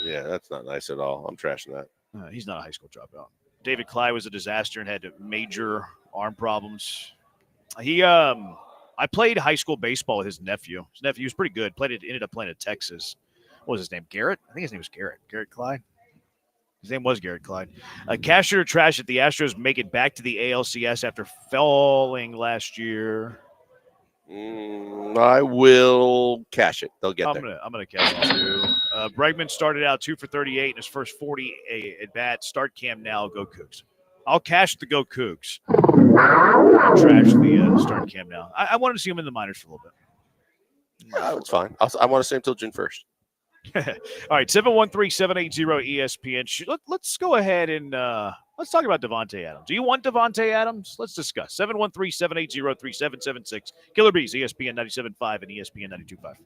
Yeah, that's not nice at all. I'm trashing that. He's not a high school dropout. David Clyde was a disaster and had major arm problems. I played high school baseball with his nephew. His nephew was pretty good. Ended up playing at Texas. What was his name? Garrett? I think his name was Garrett. Garrett Clyde? His name was Garrett Clyde. Cash or trash at the Astros make it back to the ALCS after falling last year. I will cash it. They'll get there. I'm gonna cash it too. Bregman started out 2 for 38 in his first 40 at bat. Start Cam now. Go Cougs. I'll cash the Go Cougs. Trash the start Cam now. I wanted to see him in the minors for a little bit. It's fine. I want to see him till June 1st. All right, 713-780-ESPN. Let's go ahead and let's talk about Devontae Adams. Do you want Devontae Adams? Let's discuss. 713-780-3776. Killer Bees, ESPN 97.5 and ESPN 92.5.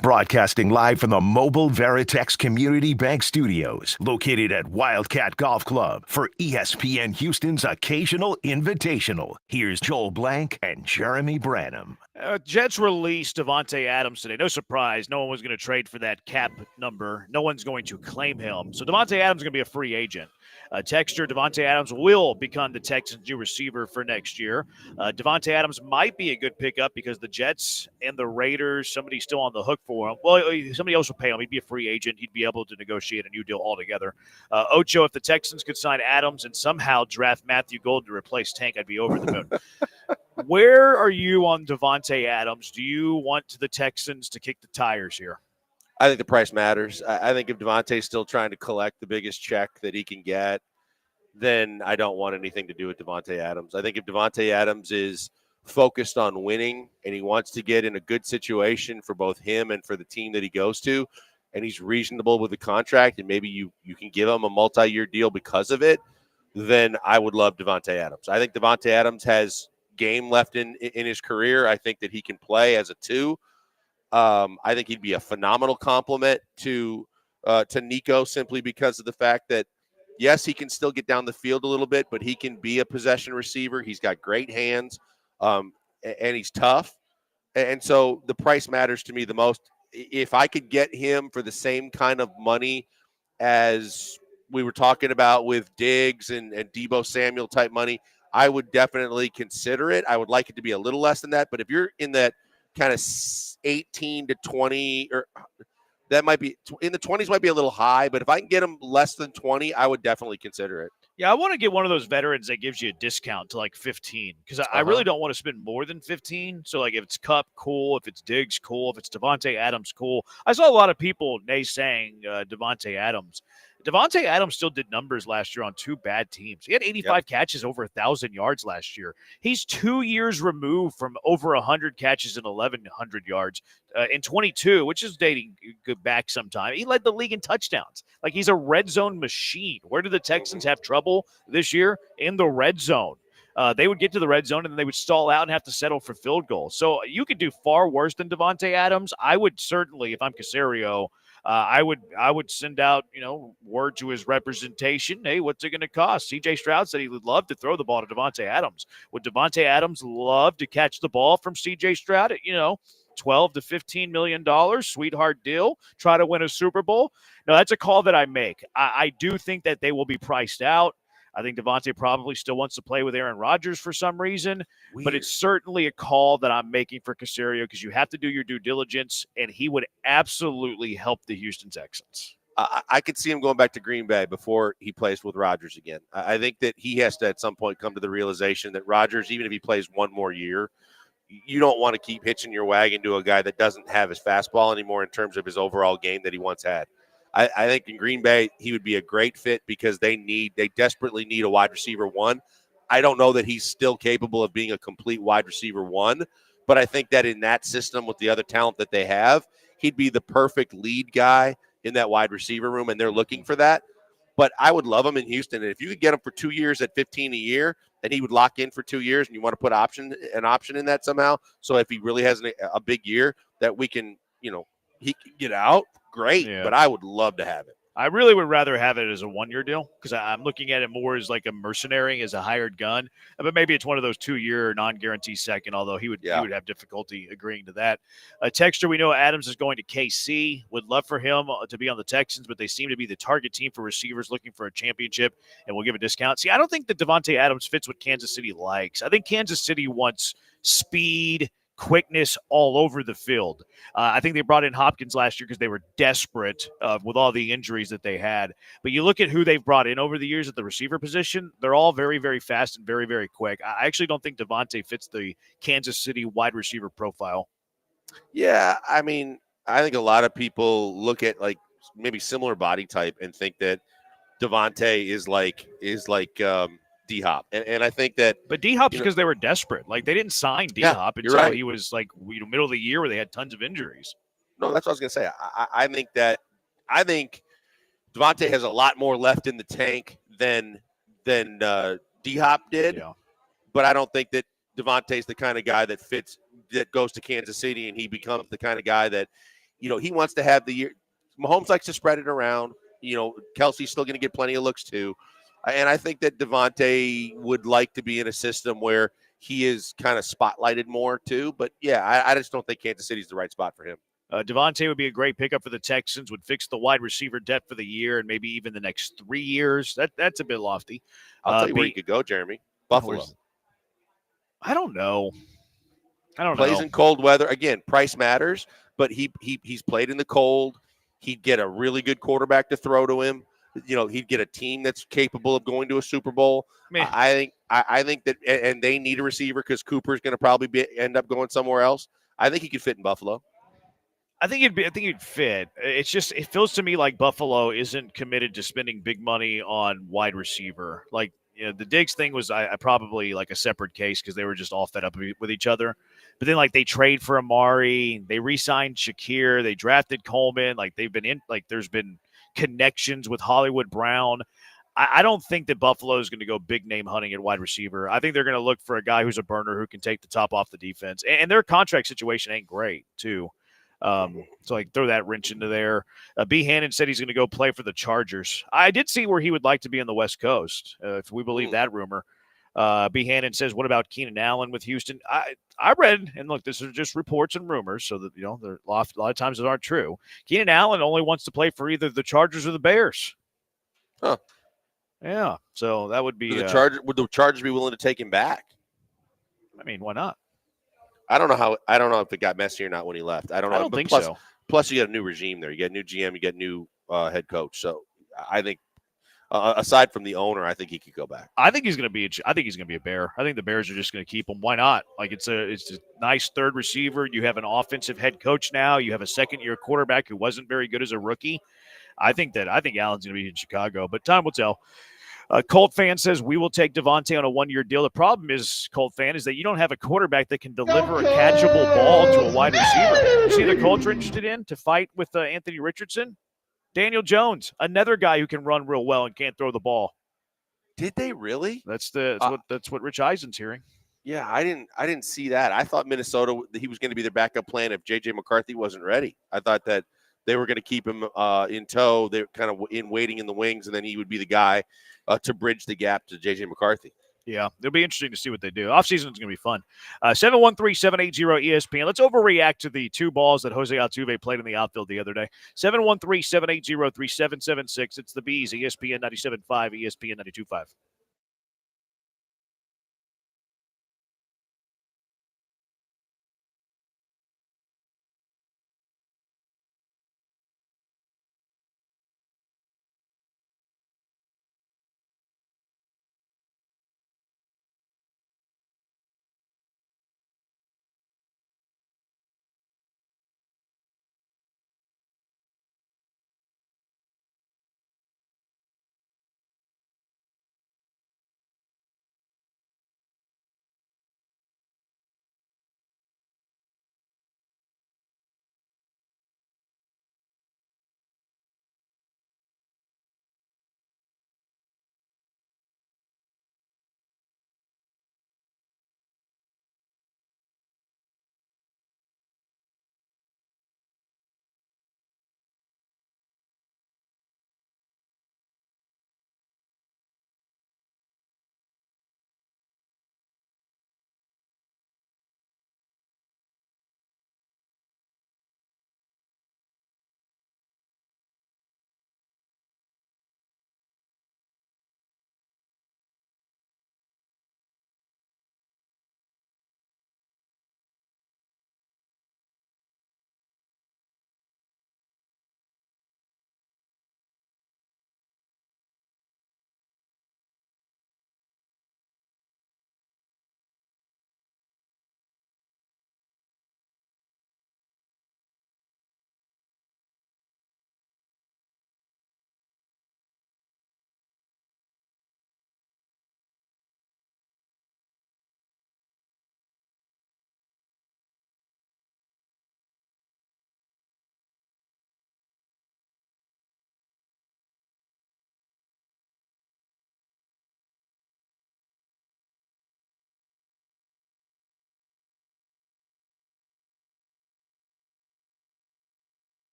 Broadcasting live from the Mobile Veritex Community Bank Studios, located at Wildcat Golf Club for ESPN Houston's Occasional Invitational. Here's Joel Blank and Jeremy Branham. Jets released Davante Adams today. No surprise. No one was going to trade for that cap number. No one's going to claim him. So Davante Adams is going to be a free agent. Texture, Davante Adams will become the Texans' new receiver for next year. Davante Adams might be a good pickup because the Jets and the Raiders, somebody's still on the hook for him. Well, somebody else will pay him. He'd be a free agent. He'd be able to negotiate a new deal altogether. Ocho, if the Texans could sign Adams and somehow draft Matthew Golden to replace Tank, I'd be over the moon. Where are you on Davante Adams? Do you want the Texans to kick the tires here? I think the price matters. I think if Davante's still trying to collect the biggest check that he can get, then I don't want anything to do with Davante Adams. I think if Davante Adams is focused on winning and he wants to get in a good situation for both him and for the team that he goes to, and he's reasonable with the contract, and maybe you can give him a multi-year deal because of it, then I would love Davante Adams. I think Davante Adams has game left in his career. I think that he can play as a 2. I think he'd be a phenomenal compliment to Nico simply because of the fact that, yes, he can still get down the field a little bit, but he can be a possession receiver. He's got great hands, and he's tough. And so the price matters to me the most. If I could get him for the same kind of money as we were talking about with Diggs and Deebo Samuel type money, I would definitely consider it. I would like it to be a little less than that. But if you're in that kind of 18 to 20, or that might be in the 20s, might be a little high. But if I can get him less than 20, I would definitely consider it. Yeah, I want to get one of those veterans that gives you a discount to like 15 because I really don't want to spend more than 15. So like if it's Kupp, cool. If it's Diggs, cool. If it's Davante Adams, cool. I saw a lot of people naysaying Davante Adams. Davante Adams still did numbers last year on 2 bad teams. He had 85 catches, over 1,000 yards last year. He's 2 years removed from over 100 catches and 1,100 yards in 22, which is dating good back sometime. He led the league in touchdowns. Like, he's a red zone machine. Where do the Texans have trouble this year? In the red zone. They would get to the red zone and then they would stall out and have to settle for field goals. So you could do far worse than Davante Adams. I would certainly, if I'm Caserio, I would send out, word to his representation. Hey, what's it going to cost? CJ Stroud said he would love to throw the ball to Davante Adams. Would Davante Adams love to catch the ball from CJ Stroud at, $12 to $15 million, sweetheart deal, try to win a Super Bowl? No, that's a call that I make. I do think that they will be priced out. I think Davante probably still wants to play with Aaron Rodgers for some reason, but it's certainly a call that I'm making for Caserio because you have to do your due diligence, and he would absolutely help the Houston Texans. I could see him going back to Green Bay before he plays with Rodgers again. I think that he has to at some point come to the realization that Rodgers, even if he plays one more year, you don't want to keep hitching your wagon to a guy that doesn't have his fastball anymore in terms of his overall game that he once had. I think in Green Bay, he would be a great fit because they desperately need a wide receiver 1. I don't know that he's still capable of being a complete wide receiver 1, but I think that in that system with the other talent that they have, he'd be the perfect lead guy in that wide receiver room, and they're looking for that. But I would love him in Houston, and if you could get him for 2 years at $15 a year, and he would lock in for 2 years, and you want to put an option in that somehow, so if he really has a big year that we can, he can get out, great, but I would love to have it. I really would rather have it as a 1-year deal because I'm looking at it more as like a mercenary, as a hired gun. But maybe it's one of those 2-year non-guarantee second, although he would have difficulty agreeing to that. Texture, we know Adams is going to KC. Would love for him to be on the Texans, but they seem to be the target team for receivers looking for a championship, and we'll give a discount. See, I don't think that Davante Adams fits what Kansas City likes. I think Kansas City wants speed, quickness all over the field. I think they brought in Hopkins last year because they were desperate with all the injuries that they had. But you look at who they've brought in over the years at the receiver position, they're all very, very fast and very, very quick. I actually don't think Davante fits the Kansas City wide receiver profile. Yeah, I mean, I think a lot of people look at like maybe similar body type and think that Davante is like D-Hop. And I think that – But D-Hop's because they were desperate. Like, they didn't sign D-Hop until he was, like, middle of the year where they had tons of injuries. No, that's what I was going to say. I think Davante has a lot more left in the tank than D-Hop did. Yeah. But I don't think that Davante's the kind of guy that goes to Kansas City and he becomes the kind of guy that he wants to have the year. Mahomes likes to spread it around. Kelsey's still going to get plenty of looks too. And I think that Devontae would like to be in a system where he is kind of spotlighted more too. But yeah, I just don't think Kansas City's the right spot for him. Devontae would be a great pickup for the Texans, would fix the wide receiver depth for the year and maybe even the next 3 years. That's a bit lofty. I'll tell you where he could go, Jeremy. Buffalo. I don't know. Plays in cold weather. Again, price matters, but he's played in the cold. He'd get a really good quarterback to throw to him. He'd get a team that's capable of going to a Super Bowl. I think that, and they need a receiver because Cooper's going to probably end up going somewhere else. I think he could fit in Buffalo. I think he'd fit. It's just, it feels to me like Buffalo isn't committed to spending big money on wide receiver. Like, the Diggs thing was I probably like a separate case because they were just all fed up with each other. But then like they trade for Amari, they re-signed Shakir, they drafted Coleman. Like they've been in, like there's been connections with Hollywood Brown. I don't think that Buffalo is going to go big name hunting at wide receiver. I think they're going to look for a guy who's a burner who can take the top off the defense. And their contract situation ain't great too. So like throw that wrench into there. B. Hannon said he's going to go play for the Chargers. I did see where he would like to be on the West Coast, if we believe that rumor. B. Hannon says, what about Keenan Allen with Houston? I read, and look, this are just reports and rumors, so that, there a lot of times that aren't true. Keenan Allen only wants to play for either the Chargers or the Bears. Huh. Yeah, so that would be. Would the Chargers be willing to take him back? I mean, why not? I don't know if it got messy or not when he left. I don't know. I don't think so. Plus, you got a new regime there. You got a new GM. You got a new head coach. So I think, aside from the owner, I think he could go back. I think he's going to be. I think he's going to be a Bear. I think the Bears are just going to keep him. Why not? Like it's a nice third receiver. You have an offensive head coach now. You have a second-year quarterback who wasn't very good as a rookie. I think Allen's going to be in Chicago, but time will tell. Colt fan says we will take Devontae on a 1-year deal. The problem is, Colt fan, is that you don't have a quarterback that can deliver a catchable ball to a wide receiver. You see the Colts are interested in to fight with Anthony Richardson? Daniel Jones, another guy who can run real well and can't throw the ball. Did they really? That's what Rich Eisen's hearing. Yeah, I didn't see that. I thought Minnesota, he was going to be their backup plan if J.J. McCarthy wasn't ready. I thought that they were going to keep him in tow. They're kind of waiting in the wings, and then he would be the guy to bridge the gap to J.J. McCarthy. Yeah, it'll be interesting to see what they do. Offseason is going to be fun. 713-780-ESPN. Let's overreact to the 2 balls that Jose Altuve played in the outfield the other day. 713-780-3776. It's the Bees, ESPN 97.5, ESPN 92.5.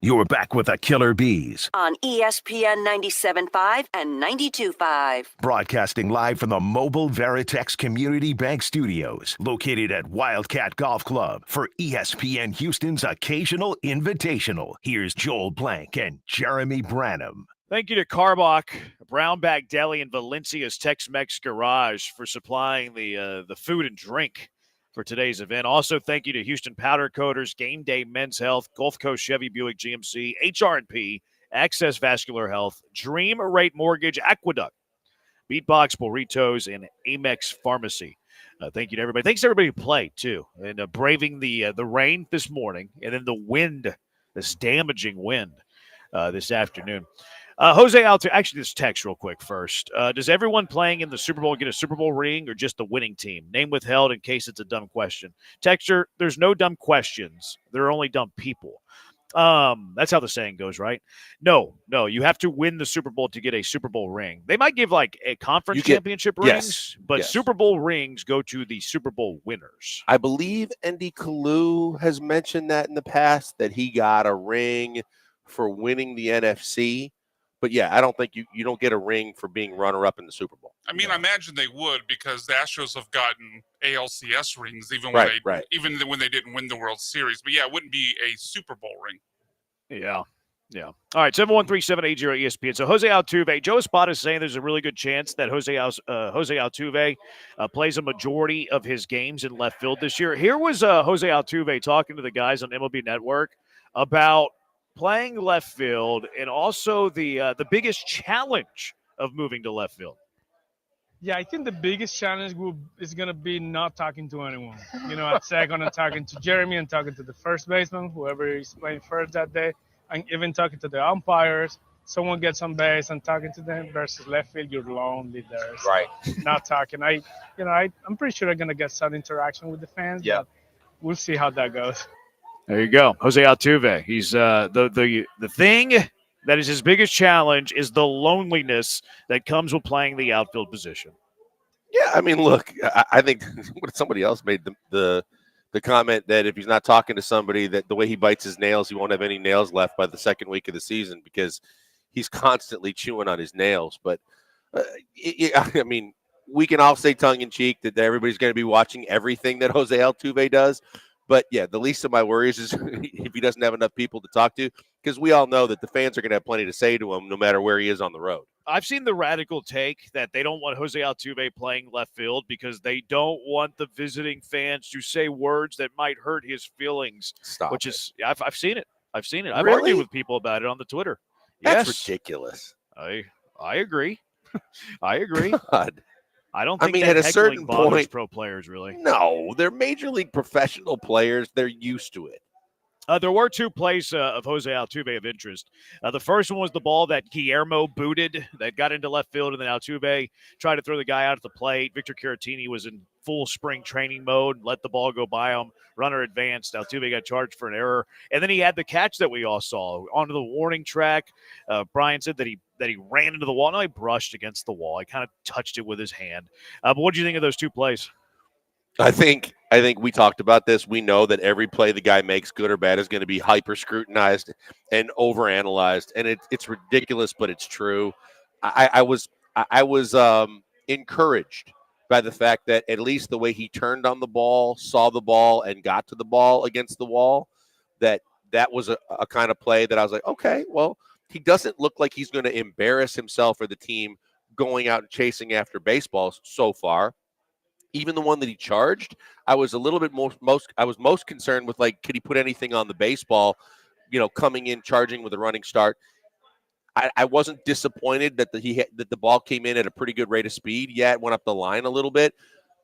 You're back with the Killer Bees, on ESPN 97.5 and 92.5. broadcasting live from the Mobile Veritex Community Bank Studios, located at Wildcat Golf Club for ESPN Houston's Occasional Invitational. Here's Joel Blank and Jeremy Branham. Thank you to Carbach, Brownback Deli, and Valencia's Tex-Mex Garage for supplying the food and drink for today's event. Also, thank you to Houston Powder Coaters, Game Day Men's Health, Gulf Coast Chevy Buick GMC, HR&P, Access Vascular Health, Dream Rate Mortgage, Aqueduct, Beatbox Burritos, and Amex Pharmacy. Thank you to everybody. Thanks to everybody who played, too, and braving the rain this morning and then the wind, this damaging wind this afternoon. Jose Altuve, actually, this text real quick first. Does everyone playing in the Super Bowl get a Super Bowl ring or just the winning team? Name withheld in case it's a dumb question. Texture, there's no dumb questions. There are only dumb people. That's how the saying goes, right? No, you have to win the Super Bowl to get a Super Bowl ring. They might give like a conference championship rings, but Super Bowl rings go to the Super Bowl winners. I believe Andy Kalu has mentioned that in the past, that he got a ring for winning the NFC. But, yeah, I don't think you don't get a ring for being runner-up in the Super Bowl. I mean, I imagine they would, because the Astros have gotten ALCS rings even when they didn't win the World Series. But, yeah, it wouldn't be a Super Bowl ring. Yeah. All right, 713-780 ESPN. So Jose Altuve, Joe Espada is saying there's a really good chance that Jose Altuve plays a majority of his games in left field this year. Here was Jose Altuve talking to the guys on MLB Network about playing left field and also the biggest challenge of moving to left field. Yeah, I think the biggest challenge is going to be not talking to anyone. At second and talking to Jeremy and talking to the first baseman, whoever is playing first that day, and even talking to the umpires. Someone gets on base and talking to them versus left field, you're lonely there. So right. Not talking. I'm pretty sure I'm going to get some interaction with the fans. Yeah. But we'll see how that goes. There you go. Jose Altuve. He's the thing that is his biggest challenge is the loneliness that comes with playing the outfield position. Yeah, I mean, look, I think somebody else made the comment that if he's not talking to somebody, that the way he bites his nails, he won't have any nails left by the second week of the season because he's constantly chewing on his nails. But, I mean, we can all say tongue-in-cheek that everybody's going to be watching everything that Jose Altuve does. But, yeah, the least of my worries is if he doesn't have enough people to talk to, because we all know that the fans are going to have plenty to say to him no matter where he is on the road. I've seen the radical take that they don't want Jose Altuve playing left field because they don't want the visiting fans to say words that might hurt his feelings. I've seen it. I've Really? argued with people about it on the Twitter. That's Yes. ridiculous. I agree. I agree. God. I don't think at a certain bothers point, pro players really. No, they're major league professional players. They're used to it. There were two plays of Jose Altuve of interest. The first one was the ball that Guillermo booted that got into left field, and then Altuve tried to throw the guy out at the plate. Victor Caratini was in full spring training mode, let the ball go by him. Runner advanced. Altuve got charged for an error. And then he had the catch that we all saw onto the warning track. Brian said that he ran into the wall. No, he brushed against the wall. He kind of touched it with his hand. But what do you think of those two plays? I think we talked about this. We know that every play the guy makes, good or bad, is going to be hyper scrutinized and overanalyzed, and it's ridiculous, but it's true. I was encouraged by the fact that at least the way he turned on the ball, saw the ball, and got to the ball against the wall, that was a kind of play that I was like, okay, well, he doesn't look like he's going to embarrass himself or the team going out and chasing after baseballs so far. Even the one that he charged, I was a little bit most concerned with, like, could he put anything on the baseball, coming in charging with a running start. I wasn't disappointed that the ball came in at a pretty good rate of speed. Yeah, it went up the line a little bit.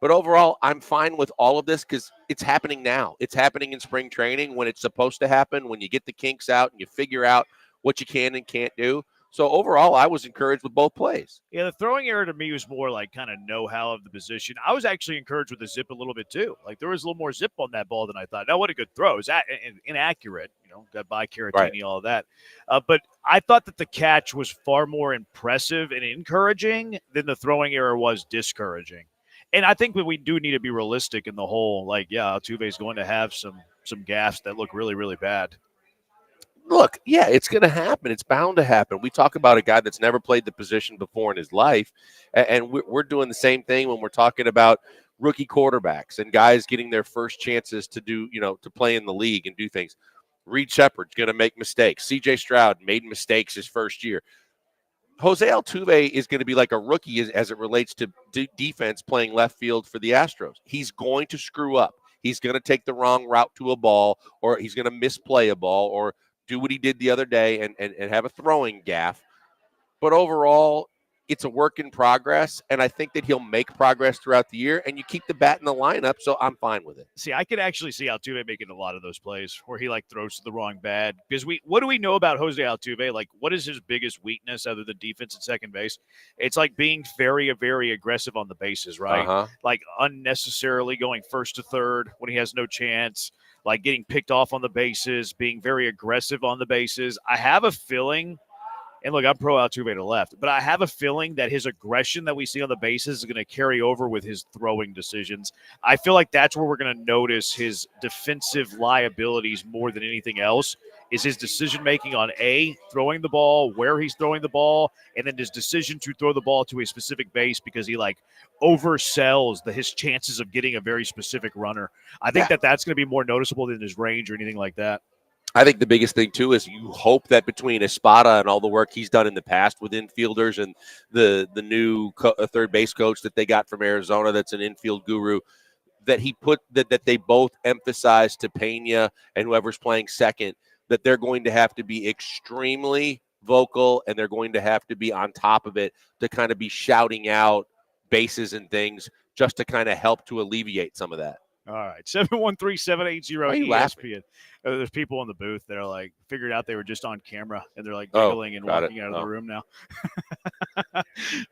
But overall, I'm fine with all of this because it's happening now. It's happening in spring training when it's supposed to happen, when you get the kinks out and you figure out what you can and can't do. So overall, I was encouraged with both plays. Yeah, the throwing error to me was more like kind of know-how of the position. I was actually encouraged with the zip a little bit too. Like there was a little more zip on that ball than I thought. Now, what a good throw. It was inaccurate, got by Caratini, all of that. But I thought that the catch was far more impressive and encouraging than the throwing error was discouraging. And I think that we do need to be realistic in the whole, Altuve is going to have some gaffes that look really, really bad. Look, yeah, it's going to happen. It's bound to happen. We talk about a guy that's never played the position before in his life, and we're doing the same thing when we're talking about rookie quarterbacks and guys getting their first chances to do, to play in the league and do things. Reed Shepard's going to make mistakes. C.J. Stroud made mistakes his first year. Jose Altuve is going to be like a rookie as it relates to defense playing left field for the Astros. He's going to screw up. He's going to take the wrong route to a ball, or he's going to misplay a ball, or do what he did the other day and have a throwing gaffe. But overall, it's a work in progress, and I think that he'll make progress throughout the year, and you keep the bat in the lineup, so I'm fine with it. See, I could actually see Altuve making a lot of those plays where he throws to the wrong bat. Because what do we know about Jose Altuve? What is his biggest weakness other than defense at second base? It's being very, very aggressive on the bases, right? Unnecessarily going first to third when he has no chance, getting picked off on the bases, being very aggressive on the bases. I have a feeling. And look, I'm pro Altuve to left, but I have a feeling that his aggression that we see on the bases is going to carry over with his throwing decisions. I feel like that's where we're going to notice his defensive liabilities more than anything else is his decision-making on throwing the ball, where he's throwing the ball, and then his decision to throw the ball to a specific base because he oversells his chances of getting a very specific runner. I think that's going to be more noticeable than his range or anything like that. I think the biggest thing, too, is you hope that between Espada and all the work he's done in the past with infielders and the new third base coach that they got from Arizona that's an infield guru, that he put that they both emphasize to Pena and whoever's playing second that they're going to have to be extremely vocal and they're going to have to be on top of it to kind of be shouting out bases and things just to kind of help to alleviate some of that. All right, 713-780-ESPN. There's people in the booth that are figured out they were just on camera, and they're giggling and walking out of the room now.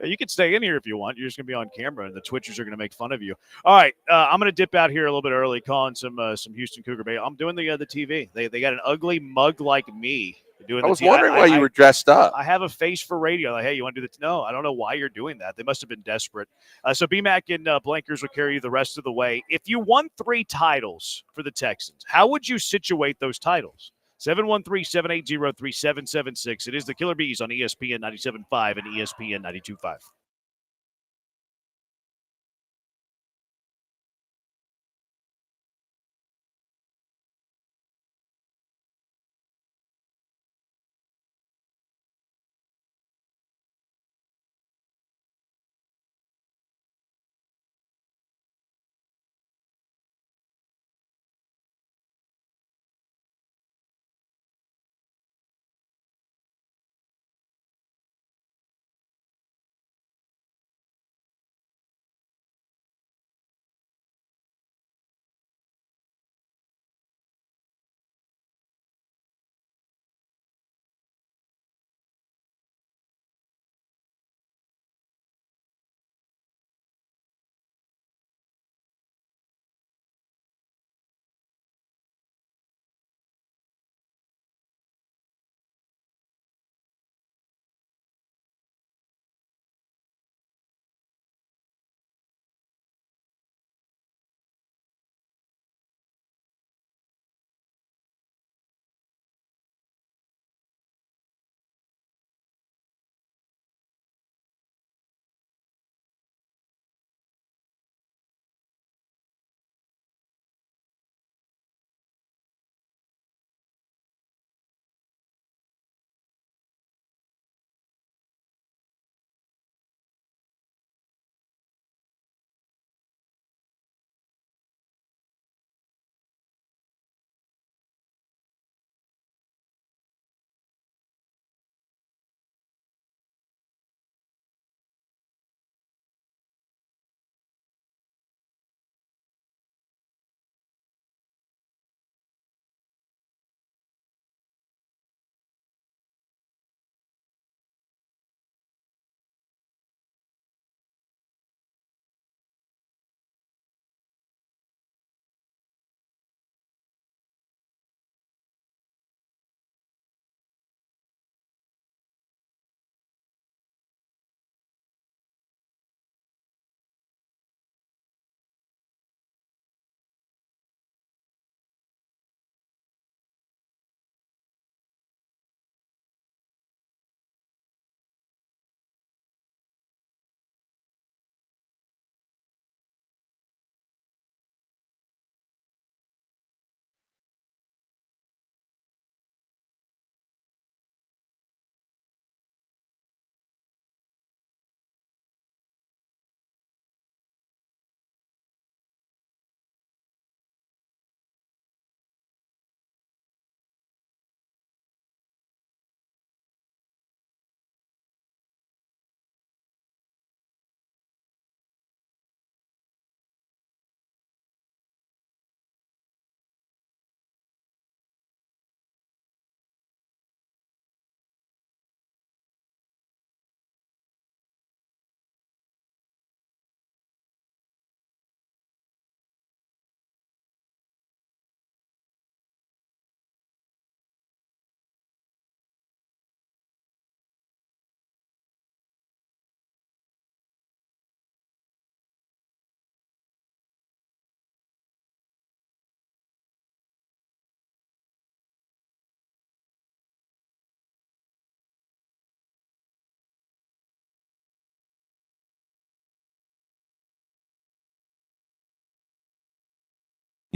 You can stay in here if you want. You're just going to be on camera, and the Twitchers are going to make fun of you. All right, I'm going to dip out here a little bit early, calling some Houston Cougar Bay. I'm doing the TV. They got an ugly mug like me. I was wondering why you were dressed up. I have a face for radio. Hey, you want to do this? No, I don't know why you're doing that. They must have been desperate. So BMAC and Blankers will carry you the rest of the way. If you won 3 titles for the Texans, how would you situate those titles? 713-780-3776. It is the Killer Bees on ESPN 97.5 and ESPN 92.5.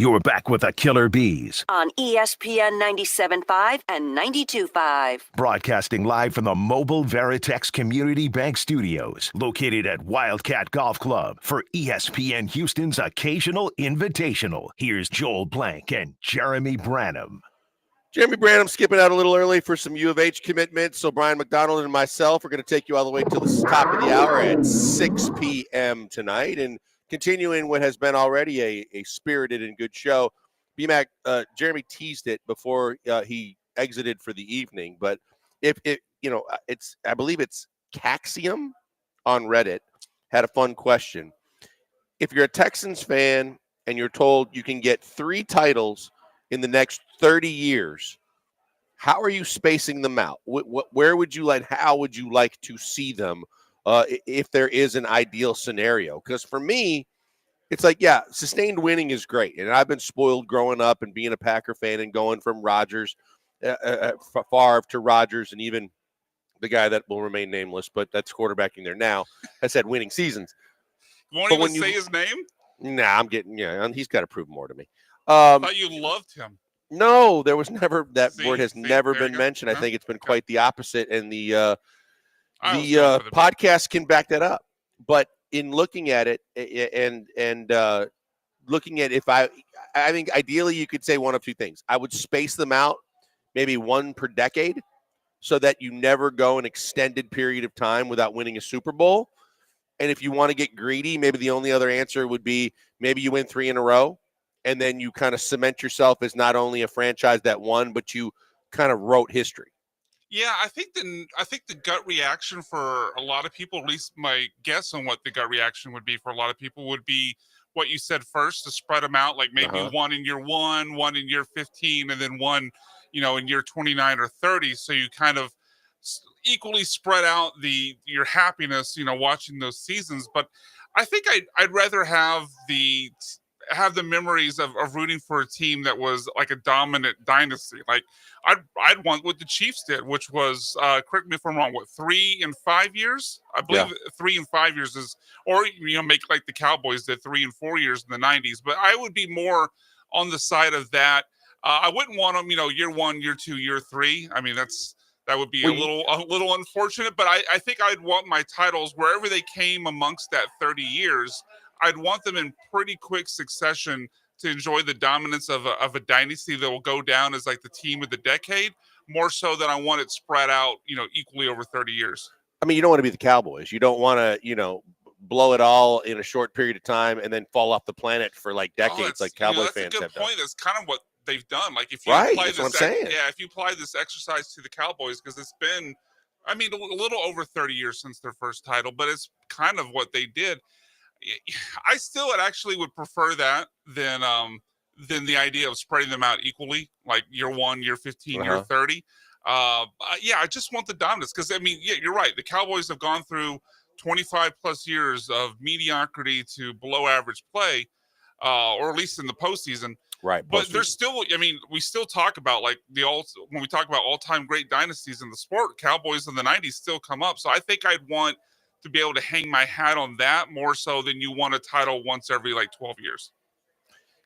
You're back with the Killer Bees, on ESPN 97.5 and 92.5. broadcasting live from the Mobile Veritex Community Bank Studios, located at Wildcat Golf Club for ESPN Houston's Occasional Invitational. Here's Joel Blank and Jeremy Branham. Jeremy Branham skipping out a little early for some U of H commitments. So Brian McDonald and myself are going to take you all the way to the top of the hour at 6 p.m. tonight. And continuing what has been already a spirited and good show, BMAC, Jeremy teased it before he exited for the evening. But if it, I believe it's Caxium on Reddit had a fun question. If you're a Texans fan and you're told you can get 3 titles in the next 30 years, how are you spacing them out? Where would you like? How would you like to see them? If there is an ideal scenario, because for me, it's like, yeah, sustained winning is great. And I've been spoiled growing up and being a Packer fan and going from Rodgers, Favre to Rodgers, and even the guy that will remain nameless, but that's quarterbacking there now, has had winning seasons. Won't even say his name? Nah, he's got to prove more to me. I thought you loved him. No, there was never, that word has never been mentioned. I think it's been quite the opposite, and the podcast can back that up. But in looking at it and looking at I think ideally you could say one of two things. I would space them out, maybe one per decade, so that you never go an extended period of time without winning a Super Bowl. And if you want to get greedy, maybe the only other answer would be maybe you win 3 in a row, and then you kind of cement yourself as not only a franchise that won, but you kind of wrote history. Yeah, I think the gut reaction for a lot of people, at least my guess on what the gut reaction would be for a lot of people, would be what you said first, to spread them out, like maybe one in year 1, one in year 15, and then one, in year 29 or 30. So you kind of equally spread out your happiness, watching those seasons. But I think I'd rather have the memories of rooting for a team that was like a dominant dynasty. Like I'd want what the Chiefs did, which was, correct me if I'm wrong, 3 in 5 years? I believe 3 in 5 years is, or, make like the Cowboys did 3 and 4 years in the 90s. But I would be more on the side of that. I wouldn't want them, year 1, year 2, year 3. I mean, that would be a little unfortunate, but I think I'd want my titles wherever they came amongst that 30 years. I'd want them in pretty quick succession to enjoy the dominance of a dynasty that will go down as like the team of the decade, more so than I want it spread out, equally over 30 years. I mean, you don't want to be the Cowboys. You don't want to, blow it all in a short period of time and then fall off the planet for like decades, like Cowboy fans have done. That's a good point. That's kind of what they've done. Like if you apply that's what I'm saying. If you apply this exercise to the Cowboys, because it's been, a little over 30 years since their first title, but it's kind of what they did. I still would prefer that than the idea of spreading them out equally, like year 1, year 15, year 30. I just want the dominance, because you're right. The Cowboys have gone through 25 plus years of mediocrity to below average play, or at least in the postseason. Right. But there's still, we still talk about like when we talk about all-time great dynasties in the sport, Cowboys in the 90s still come up. So I think I'd want to be able to hang my hat on that more so than you want a title once every like 12 years.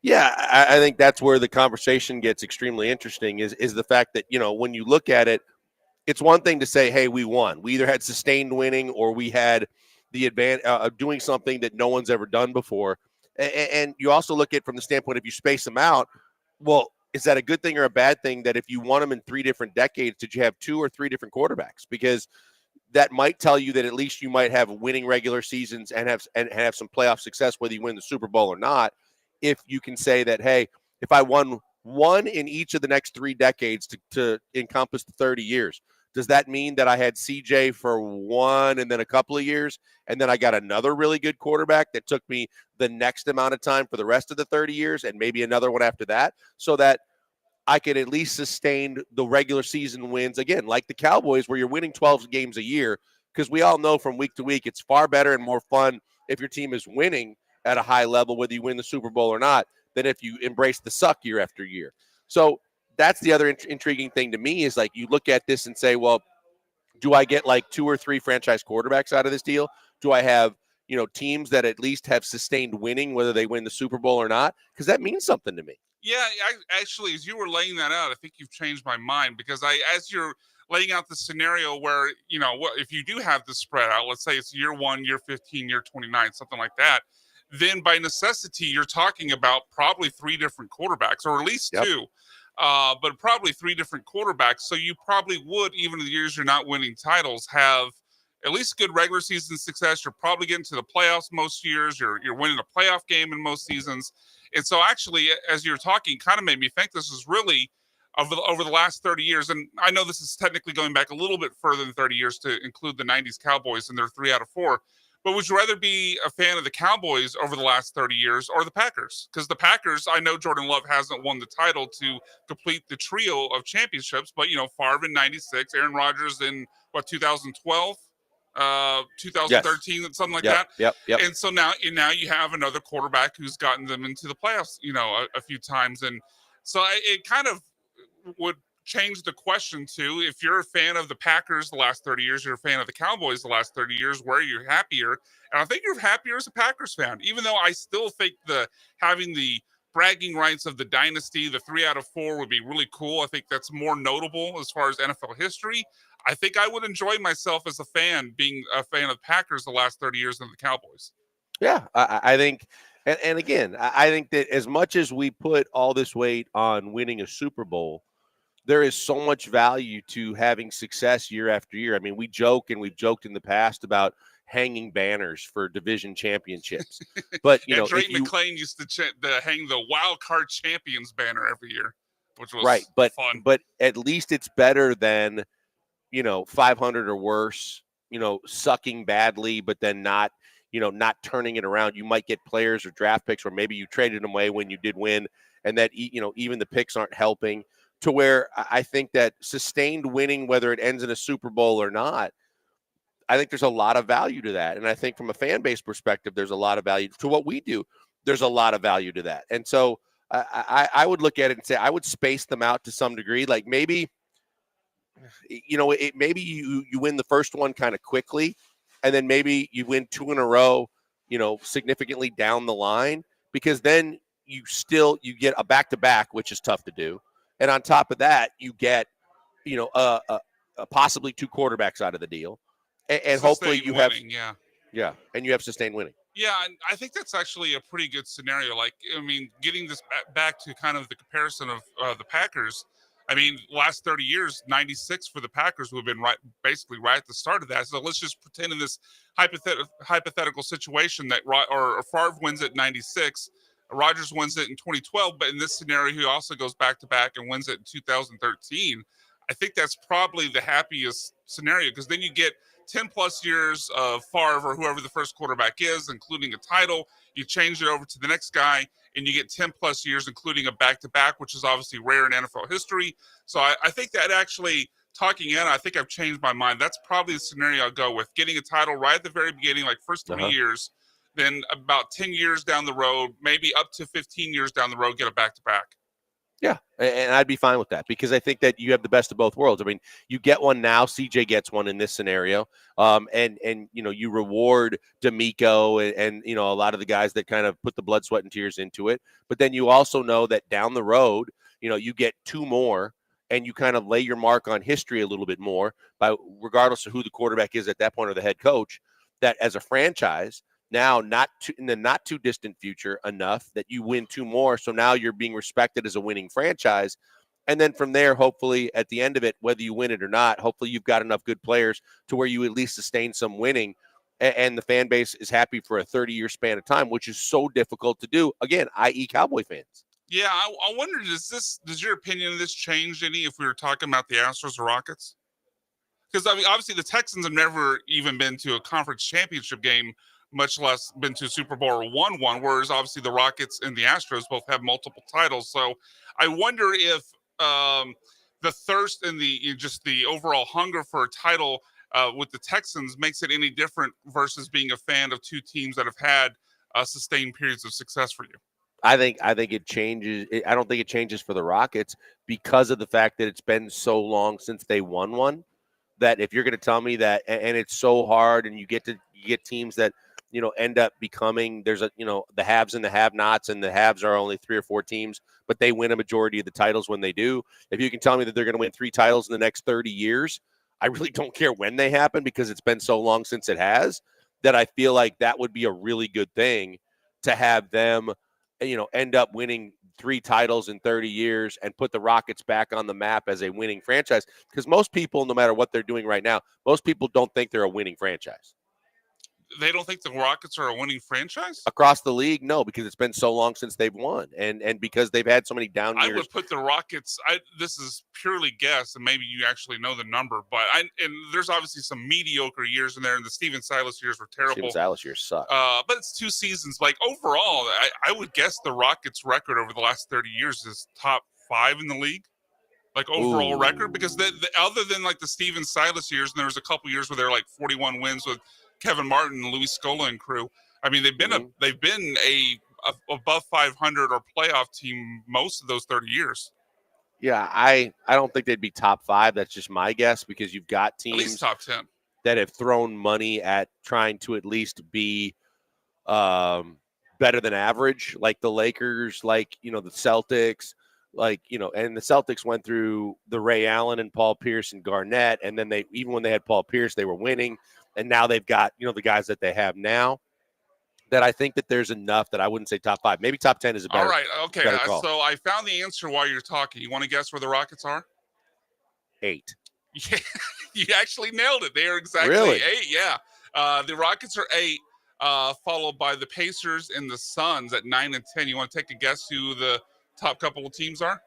Yeah, I think that's where the conversation gets extremely interesting is the fact that, when you look at it, it's one thing to say, hey, we won. We either had sustained winning or we had the advantage of doing something that no one's ever done before. And you also look at it from the standpoint, if you space them out, well, is that a good thing or a bad thing that if you won them in 3 different decades, did you have 2 or 3 different quarterbacks? Because that might tell you that at least you might have winning regular seasons and have some playoff success, whether you win the Super Bowl or not. If you can say that, hey, if I won 1 in each of the next 3 decades to encompass the 30 years, does that mean that I had CJ for 1 and then a couple of years, and then I got another really good quarterback that took me the next amount of time for the rest of the 30 years and maybe another one after that, so that I could at least sustain the regular season wins, again, like the Cowboys, where you're winning 12 games a year, because we all know from week to week it's far better and more fun if your team is winning at a high level, whether you win the Super Bowl or not, than if you embrace the suck year after year. So that's the other intriguing thing to me is like you look at this and say, well, do I get like 2 or 3 franchise quarterbacks out of this deal? Do I have teams that at least have sustained winning, whether they win the Super Bowl or not, because that means something to me. Yeah, actually, as you were laying that out, I think you've changed my mind because as you're laying out the scenario where, if you do have the spread out, let's say it's year 1, year 15, year 29, something like that, then by necessity, you're talking about probably 3 different quarterbacks, or at least 2, but probably 3 different quarterbacks. So you probably would, even in the years you're not winning titles, have at least good regular season success. You're probably getting to the playoffs most years. You're winning a playoff game in most seasons. And so actually, as you're talking, kind of made me think this is really over the last 30 years. And I know this is technically going back a little bit further than 30 years to include the 90s Cowboys and their 3 out of 4. But would you rather be a fan of the Cowboys over the last 30 years or the Packers? Because the Packers, I know Jordan Love hasn't won the title to complete the trio of championships, but, Favre in 96, Aaron Rodgers in, 2012? 2013, yes. Something like that. Yep. And so now you have another quarterback who's gotten them into the playoffs, a few times. And so it kind of would change the question to, if you're a fan of the Packers the last 30 years, you're a fan of the Cowboys the last 30 years, where you're happier. And I think you're happier as a Packers fan, even though I still think having the bragging rights of the dynasty, the 3 out of 4 would be really cool. I think that's more notable as far as NFL history. I think I would enjoy myself as a fan, being a fan of the Packers the last 30 years than the Cowboys. Yeah, I think, and again, I think that as much as we put all this weight on winning a Super Bowl, there is so much value to having success year after year. I mean, we've joked in the past about hanging banners for division championships. But, Drake McClain used to hang the wild card champions banner every year, which was right. But, fun. But at least it's better than, 500 or worse, sucking badly, but then not turning it around. You might get players or draft picks, or maybe you traded them away when you did win, and that, even the picks aren't helping, to where I think that sustained winning, whether it ends in a Super Bowl or not, I think there's a lot of value to that. And I think from a fan base perspective, there's a lot of value to what we do. There's a lot of value to that. And so I would look at it and say, I would space them out to some degree. Like maybe, maybe you win the first one kind of quickly, and then maybe you win 2 in a row, significantly down the line, because then you get a back-to-back, which is tough to do. And on top of that, you get, possibly 2 quarterbacks out of the deal. And hopefully you winning, have, and you have sustained winning. Yeah, and I think that's actually a pretty good scenario. Like, I mean, getting this back to kind of the comparison of the Packers. I mean, last 30 years, 96 for the Packers would have been basically right at the start of that. So let's just pretend in this hypothetical situation that or Favre wins at 96, Rodgers wins it in 2012, but in this scenario, he also goes back-to-back and wins it in 2013. I think that's probably the happiest scenario, because then you get 10-plus years of Favre or whoever the first quarterback is, including a title. You change it over to the next guy, and you get 10-plus years, including a back-to-back, which is obviously rare in NFL history. So I think that actually, talking in, I think I've changed my mind. That's probably the scenario I'll go with, getting a title right at the very beginning, like first 3 years, then about 10 years down the road, maybe up to 15 years down the road, get a back-to-back. Yeah, and I'd be fine with that, because I think that you have the best of both worlds. I mean, you get one now. CJ gets one in this scenario, and you reward D'Amico and a lot of the guys that kind of put the blood, sweat, and tears into it. But then you also know that down the road, you get 2 more, and you kind of lay your mark on history a little bit more, by regardless of who the quarterback is at that point or the head coach. That as a franchise, now in the not too distant future, enough that you win 2 more. So now you're being respected as a winning franchise. And then from there, hopefully at the end of it, whether you win it or not, hopefully you've got enough good players to where you at least sustain some winning, and the fan base is happy for a 30-year span of time, which is so difficult to do. Again, i.e. Cowboy fans. Yeah, I wonder, does your opinion of this change any if we were talking about the Astros or Rockets? Because I mean, obviously the Texans have never even been to a conference championship game, much less been to a Super Bowl or won one, whereas obviously the Rockets and the Astros both have multiple titles. So I wonder if the thirst and the overall hunger for a title with the Texans makes it any different versus being a fan of 2 teams that have had sustained periods of success for you. I think it changes. I don't think it changes for the Rockets, because of the fact that it's been so long since they won one, that if you're going to tell me that, and it's so hard, and you get teams that, end up becoming there's the haves and the have-nots, and the haves are only 3 or 4 teams, but they win a majority of the titles when they do. If you can tell me that they're going to win 3 titles in the next 30 years, I really don't care when they happen because it's been so long since it has that I feel like that would be a really good thing to have them, end up winning 3 titles in 30 years and put the Rockets back on the map as a winning franchise. Because most people, no matter what they're doing right now, most people don't think they're a winning franchise. They don't think the Rockets are a winning franchise? Across the league, no, because it's been so long since they've won, and because they've had so many down years. I would put the Rockets. This is purely guess, and maybe you actually know the number, but and there's obviously some mediocre years in there, and the Steven Silas years were terrible. Steven Silas years suck. But it's 2 seasons. Like overall, I would guess the Rockets' record over the last 30 years is top 5 in the league. Like overall record, because the other than like the Steven Silas years, and there was a couple years where they're like 41 wins with Kevin Martin, Louis Scola, and crew. I mean, they've been a above 500 or playoff team most of those 30 years. Yeah, I don't think they'd be top 5. That's just my guess because you've got teams at least top 10 that have thrown money at trying to at least be better than average, like the Lakers, like the Celtics, like and the Celtics went through the Ray Allen and Paul Pierce and Garnett, and then even when they had Paul Pierce, they were winning. And now they've got, the guys that they have now that I think that there's enough that I wouldn't say top 5. Maybe top 10 is a better. All right. Okay. Better call. So I found the answer while you're talking. You want to guess where the Rockets are? 8. Yeah, you actually nailed it. They are exactly really? 8. Yeah. The Rockets are 8, followed by the Pacers and the Suns at 9 and 10. You want to take a guess who the top couple of teams are?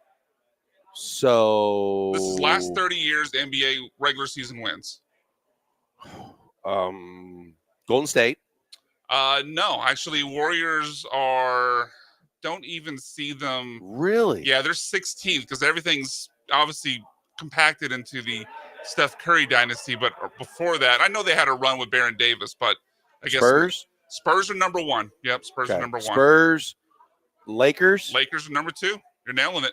So this is last 30 years NBA regular season wins. Golden State. No, actually, Warriors don't even see them. Really? Yeah, they're 16th because everything's obviously compacted into the Steph Curry dynasty. But before that, I know they had a run with Baron Davis, but I guess Spurs are number 1. Yep, Spurs are number 1. Spurs, Lakers. Lakers are number 2. You're nailing it.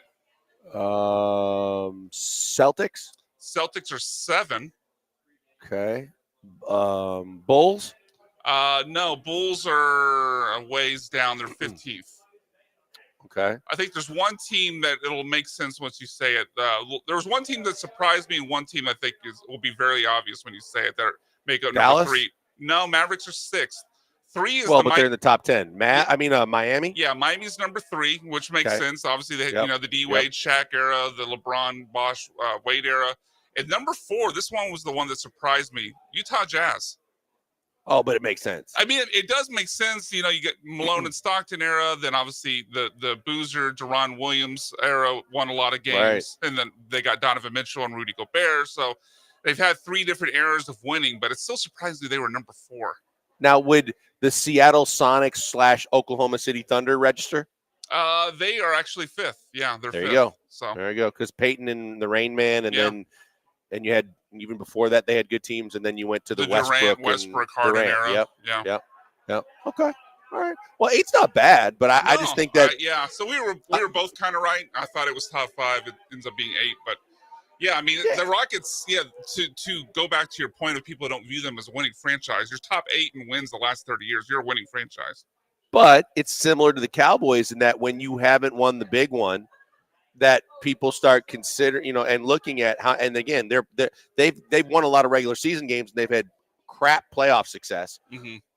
Celtics. Celtics are 7. Okay. Bulls. No, Bulls are a ways down. They're 15th. Okay. I think there's one team that it'll make sense once you say it. There was one team that surprised me, and one team I think will be very obvious when you say it. They're make up Dallas? number 3. No, Mavericks are 6th. 3 is but they're in the top 10. Miami. Yeah, Miami's number 3, which makes sense. Obviously, they the D Wade, Shaq era, the LeBron, Bosh, Wade era. And number 4, this one was the one that surprised me. Utah Jazz. Oh, but it makes sense. I mean, it does make sense. You get Malone and Stockton era. Then obviously the Boozer, Deron Williams era won a lot of games. Right. And then they got Donovan Mitchell and Rudy Gobert. So they've had 3 different eras of winning, but it's still surprising they were number 4. Now, would the Seattle Sonics / Oklahoma City Thunder register? They are actually 5th. Yeah, they're 5th. There you go. So there you go. Because Peyton and the Rain Man, and you had even before that they had good teams, and then you went to the Westbrook Harden era. Yep. Okay. All right. Well, 8's not bad, but I just think that So we were both kind of right. I thought it was top 5. It ends up being 8, but. Yeah, I mean, the Rockets, to go back to your point of people don't view them as a winning franchise, you're top 8 in wins the last 30 years. You're a winning franchise. But it's similar to the Cowboys in that when you haven't won the big one, that people start considering, and looking at how, and again, they've won a lot of regular season games and they've had crap playoff success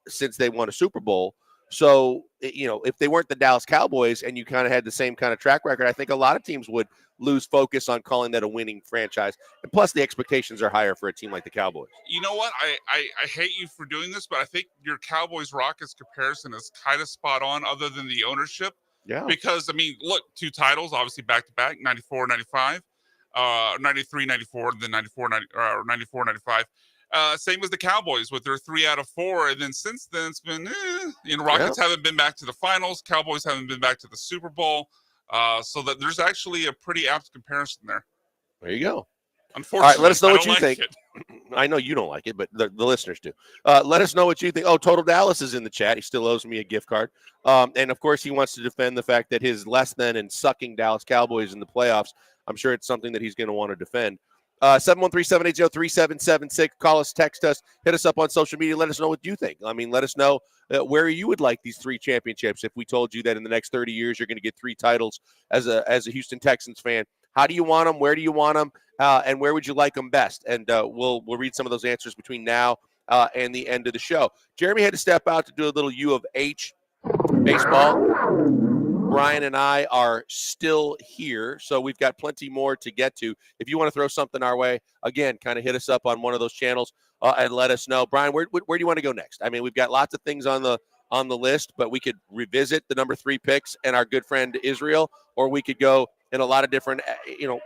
since they won a Super Bowl. So, if they weren't the Dallas Cowboys and you kind of had the same kind of track record, I think a lot of teams would lose focus on calling that a winning franchise. And plus, the expectations are higher for a team like the Cowboys. You know what? I hate you for doing this, but I think your Cowboys-Rockets comparison is kind of spot on other than the ownership. Yeah. Because, I mean, look, 2 titles, obviously back-to-back, 94, 95, 93, 94, then 94, 95. Same as the Cowboys with their 3 out of 4. And then since then, it's been, Rockets haven't been back to the finals. Cowboys haven't been back to the Super Bowl. So that there's actually a pretty apt comparison there. There you go. Unfortunately, all right, let us know what you like think. I know you don't like it, but the listeners do. Let us know what you think. Oh, Total Dallas is in the chat. He still owes me a gift card. And, of course, he wants to defend the fact that his less than and sucking Dallas Cowboys in the playoffs, I'm sure it's something that he's going to want to defend. 713-780-3776. Call us, text us, hit us up on social media. Let us know what you think. I mean, let us know where you would like these 3 championships. If we told you that in the next 30 years you're going to get 3 titles as a Houston Texans fan, how do you want them? Where do you want them? And where would you like them best? And we'll read some of those answers between now and the end of the show. Jeremy had to step out to do a little U of H baseball. Brian and I are still here, so we've got plenty more to get to. If you want to throw something our way, again, kind of hit us up on one of those channels and let us know. Brian, where do you want to go next? I mean, we've got lots of things on the list, but we could revisit the number 3 picks and our good friend Israel, or we could go in a lot of different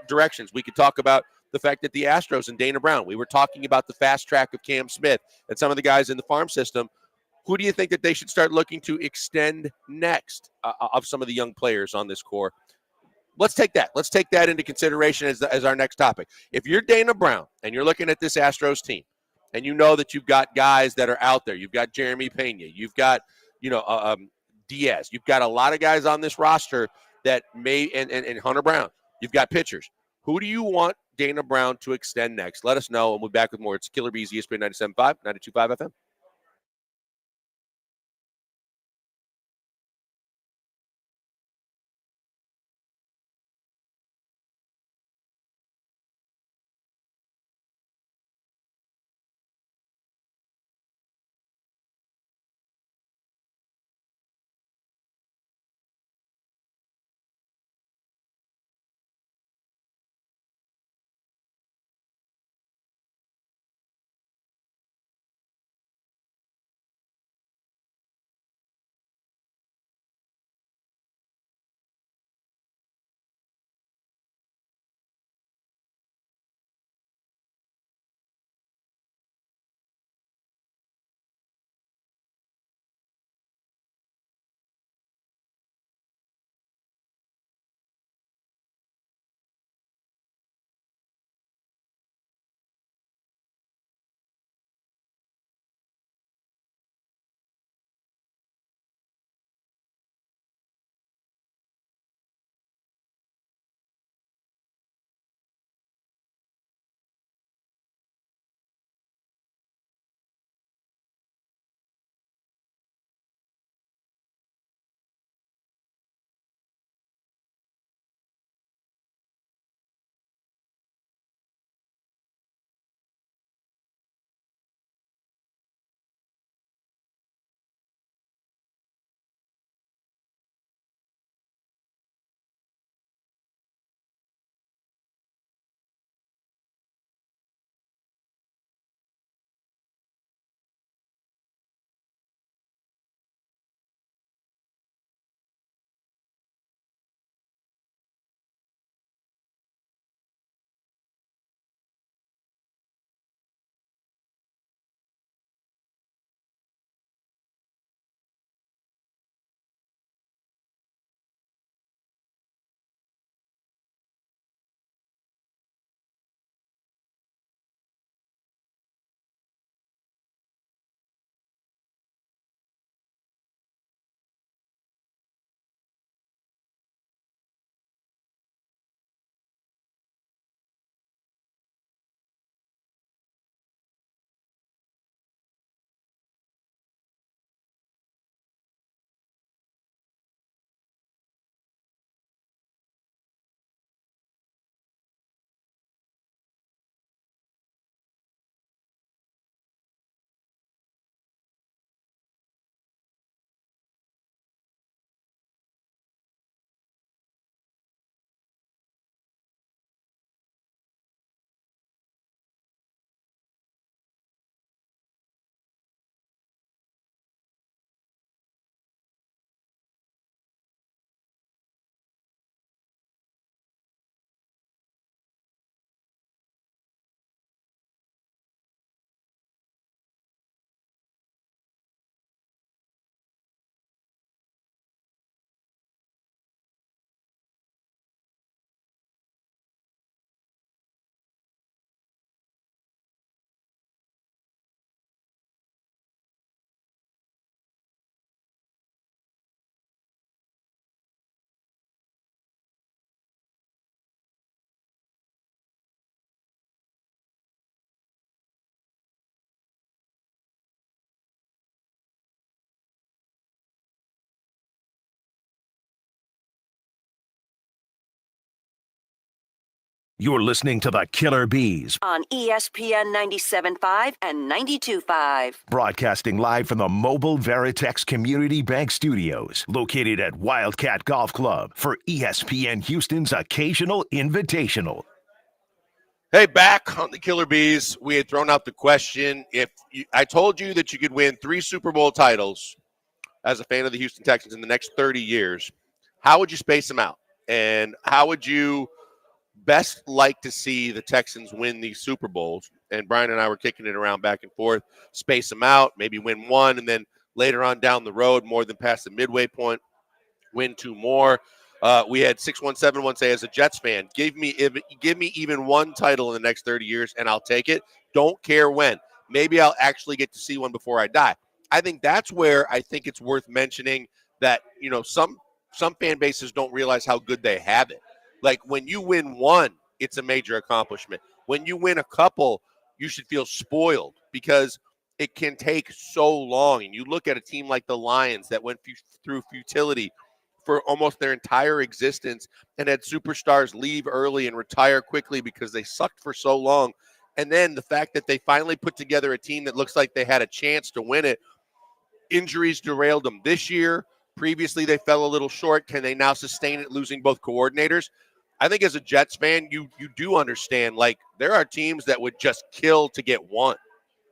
directions. We could talk about the fact that the Astros and Dana Brown, we were talking about the fast track of Cam Smith and some of the guys in the farm system. Who do you think that they should start looking to extend next of some of the young players on this core? Let's take that. Let's take that into consideration as our next topic. If you're Dana Brown and you're looking at this Astros team, and you know that you've got guys that are out there, you've got Jeremy Pena, you've got Diaz, you've got a lot of guys on this roster that may and Hunter Brown, you've got pitchers. Who do you want Dana Brown to extend next? Let us know, and we'll be back with more. It's Killer Bees, ESPN 97.5, 92.5 FM. You're listening to the Killer Bees, On ESPN 97.5 and 92.5. broadcasting live from the Mobile Veritex Community Bank Studios, located at Wildcat Golf Club for ESPN Houston's occasional invitational. Hey, back on the Killer Bees, we had thrown out the question. I told you that you could win 3 Super Bowl titles as a fan of the Houston Texans in the next 30 years, how would you space them out? And how would you best like to see the Texans win these Super Bowls? And Brian and I were kicking it around back and forth, space them out, maybe win 1, and then later on down the road, more than past the midway point, win 2 more. We had 6171 say, as a Jets fan, give me even 1 title in the next 30 years, and I'll take it. Don't care when. Maybe I'll actually get to see one before I die. I think that's where I think it's worth mentioning that, some fan bases don't realize how good they have it. Like when you win 1, it's a major accomplishment. When you win a couple, you should feel spoiled because it can take so long. And you look at a team like the Lions that went through futility for almost their entire existence and had superstars leave early and retire quickly because they sucked for so long. And then the fact that they finally put together a team that looks like they had a chance to win it. Injuries derailed them this year. Previously, they fell a little short. Can they now sustain it, losing both coordinators? I think as a Jets fan, you do understand, like, there are teams that would just kill to get 1.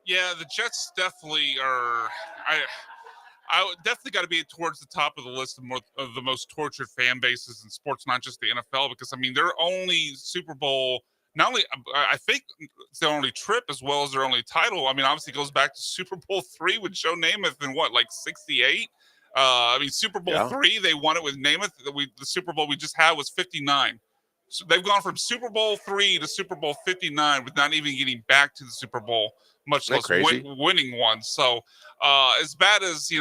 Yeah, the Jets definitely are. I would definitely got to be towards the top of the list of the most tortured fan bases in sports, not just the NFL, because, I mean, their only Super Bowl, not only, I think it's their only trip as well as their only title. I mean, obviously it goes back to Super Bowl 3 with Joe Namath in what, like 68? Super Bowl 3, they won it with Namath. The Super Bowl we just had was 59. So they've gone from Super Bowl 3 to Super Bowl 59 with not even getting back to the Super Bowl, much less winning one. So as bad as,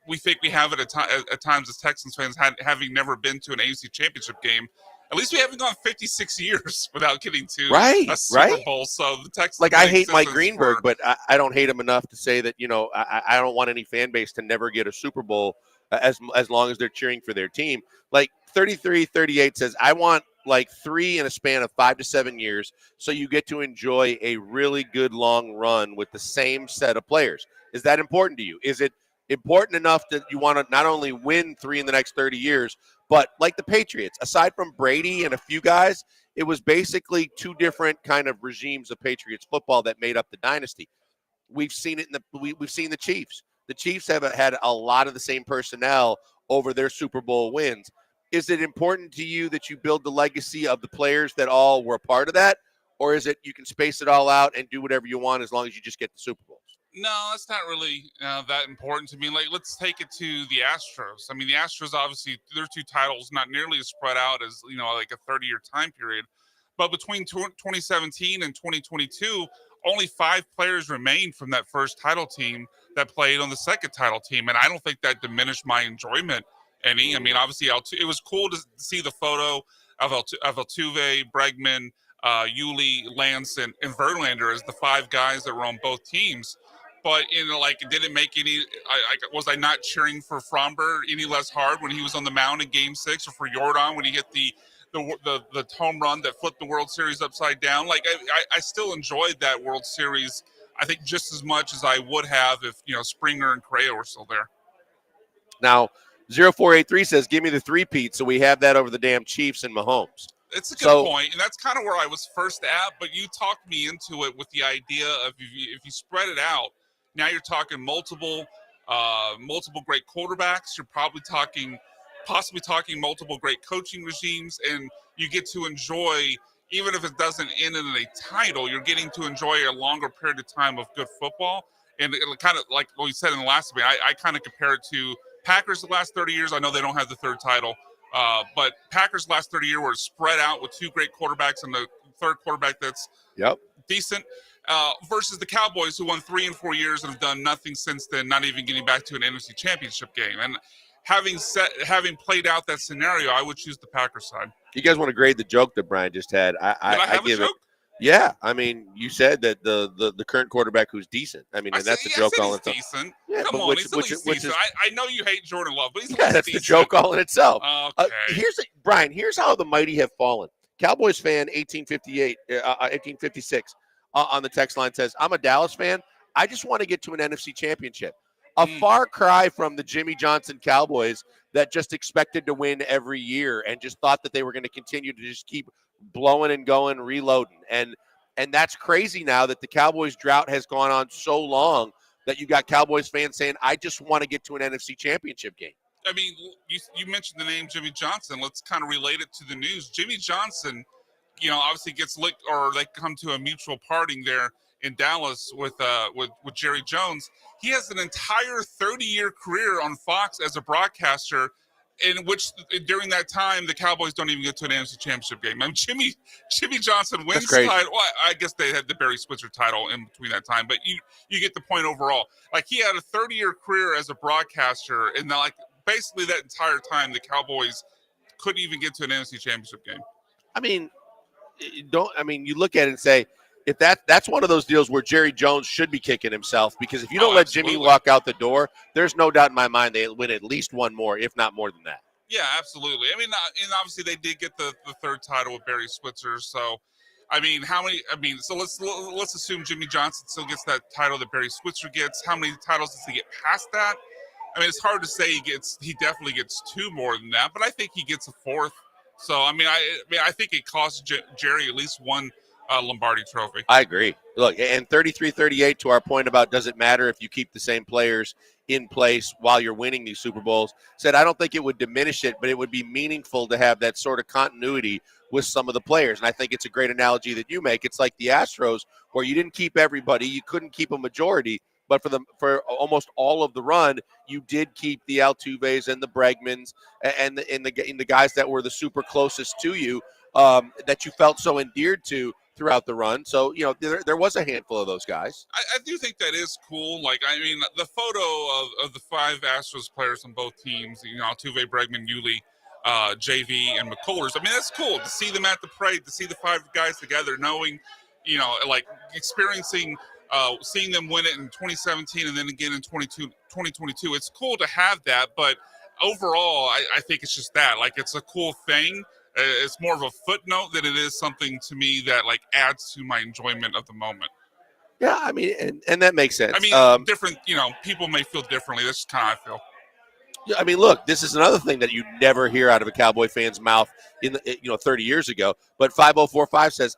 we think we have it at times as Texans fans, having never been to an AFC Championship game, at least we haven't gone 56 years without getting to a Super Bowl. So the Texans, like, I hate Mike Greenberg, but I don't hate him enough to say that, I don't want any fan base to never get a Super Bowl as long as they're cheering for their team. Like 3338 says, I want like 3 in a span of 5 to 7 years, so you get to enjoy a really good long run with the same set of players. Is that important to you? Is it important enough that you want to not only win 3 in the next 30 years, but like the Patriots, aside from Brady and a few guys, it was basically 2 different kind of regimes of Patriots football that made up the dynasty. We've seen it we've seen the Chiefs. The Chiefs have had a lot of the same personnel over their Super Bowl wins. Is it important to you that you build the legacy of the players that all were a part of that? Or is it you can space it all out and do whatever you want as long as you just get the Super Bowls? No, that's not really that important to me. Like, let's take it to the Astros. I mean, the Astros, obviously, their 2 titles, not nearly as spread out as, like a 30-year time period. But between 2017 and 2022, only 5 players remained from that first title team that played on the second title team. And I don't think that diminished my enjoyment any. I mean, obviously, it was cool to see the photo of Altuve, Bregman, Yuli, Lance, and Verlander as the 5 guys that were on both teams. But, it didn't make any was I not cheering for Fromber any less hard when he was on the mound in Game 6, or for Jordan when he hit the home run that flipped the World Series upside down? Like, I still enjoyed that World Series, I think, just as much as I would have if, Springer and Correa were still there. Now, 0483 says, give me the 3-peat so we have that over the damn Chiefs and Mahomes. It's a good point, and that's kind of where I was first at, but you talked me into it with the idea of if you spread it out, now you're talking multiple great quarterbacks. You're possibly talking multiple great coaching regimes, and you get to enjoy, even if it doesn't end in a title, you're getting to enjoy a longer period of time of good football. And it kind of like what we said in the last debate, I kind of compare it to Packers the last 30 years. I know they don't have the 3rd title, but Packers last 30 years were spread out with 2 great quarterbacks and the 3rd quarterback that's decent. Versus the Cowboys, who won 3 and 4 years and have done nothing since then, not even getting back to an NFC Championship game. And having played out that scenario, I would choose the Packers side. You guys want to grade the joke that Brian just had? I give it. Yeah, I mean, you said that the current quarterback who's decent. I mean, and that's the joke all in itself. Decent. Yeah, Come on, he's at least decent. I know you hate Jordan Love, but he's that's decent. The joke all in itself. Okay. Brian. Here's how the mighty have fallen. Cowboys fan 1856 on the text line says, I'm a Dallas fan. I just want to get to an NFC championship. A far cry from the Jimmy Johnson Cowboys that just expected to win every year and just thought that they were going to continue to just keep blowing and going, reloading. And that's crazy now that the Cowboys drought has gone on so long that you got Cowboys fans saying, I just want to get to an NFC championship game. I mean, you mentioned the name Jimmy Johnson. Let's kind of relate it to the news. Jimmy Johnson, obviously gets licked, or they come to a mutual parting there in Dallas with Jerry Jones. He has an entire 30-year career on Fox as a broadcaster, in which during that time the Cowboys don't even get to an NFC Championship game. I mean, Jimmy Johnson wins title. Well, I guess they had the Barry Switzer title in between that time, but you get the point overall. Like, he had a 30-year career as a broadcaster, and basically that entire time the Cowboys couldn't even get to an NFC Championship game. I mean, you look at it and say, if that's one of those deals where Jerry Jones should be kicking himself, because if you don't let Jimmy walk out the door, there's no doubt in my mind they win at least one more, if not more than that. Yeah, absolutely. I mean, and obviously they did get the third title with Barry Switzer. So, I mean, so let's assume Jimmy Johnson still gets that title that Barry Switzer gets. How many titles does he get past that? I mean, it's hard to say he definitely gets two more than that, but I think he gets a fourth. So, I think it costs Jerry at least one Lombardi trophy. I agree. Look, and 33-38, to our point about does it matter if you keep the same players in place while you're winning these Super Bowls, said I don't think it would diminish it, but it would be meaningful to have that sort of continuity with some of the players. And I think it's a great analogy that you make. It's like the Astros, where you didn't keep everybody, you couldn't keep a majority, but for almost all of the run, you did keep the Altuves and the Bregmans and the guys that were the super closest to you, that you felt so endeared to throughout the run. So, there was a handful of those guys. I do think that is cool. Like, I mean, the photo of the five Astros players on both teams, Altuve, Bregman, Yuli, JV, and McCullers. I mean, that's cool to see them at the parade, to see the five guys together, knowing, experiencing, seeing them win it in 2017 and then again in 2022. It's cool to have that, but overall, I think it's just that. Like, it's a cool thing. It's more of a footnote than it is something to me that adds to my enjoyment of the moment. Yeah, I memean, and that makes sense. I mean, different, people may feel differently. That's just kind of how I feel. Yeah, I mean, look, this is another thing that you never hear out of a Cowboy fan's mouth 30 years ago. But 5045 says,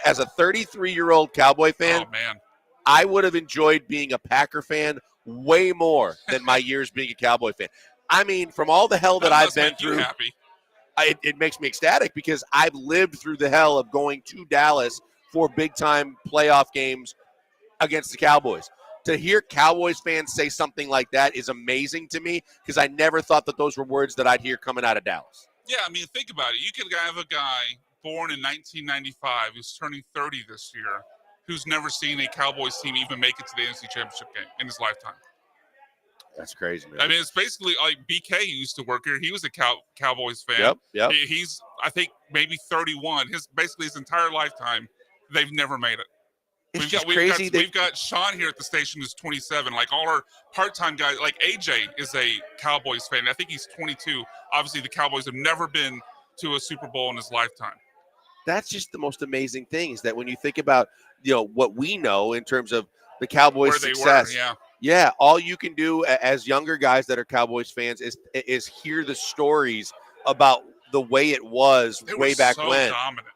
as a 33-year-old Cowboy fan, oh, man, I would have enjoyed being a Packer fan way more than my years being a Cowboy fan. I mean, from all the hell that I've been through. Happy. It makes me ecstatic because I've lived through the hell of going to Dallas for big-time playoff games against the Cowboys. To hear Cowboys fans say something like that is amazing to me because I never thought that those were words that I'd hear coming out of Dallas. Yeah, I mean, think about it. You could have a guy born in 1995 who's turning 30 this year who's never seen a Cowboys team even make it to the NFC Championship game in his lifetime. That's crazy, man. I mean, it's basically like BK used to work here. He was a Cowboys fan. Yep. He's, I think, maybe 31. His entire lifetime, they've never made it. We've got Sean here at the station who's 27. Like, all our part-time guys, like AJ is a Cowboys fan. I think he's 22. Obviously, the Cowboys have never been to a Super Bowl in his lifetime. That's just the most amazing thing is that when you think about, what we know in terms of the Cowboys' success. Yeah, all you can do as younger guys that are Cowboys fans is hear the stories about the way it was way back when. Dominant.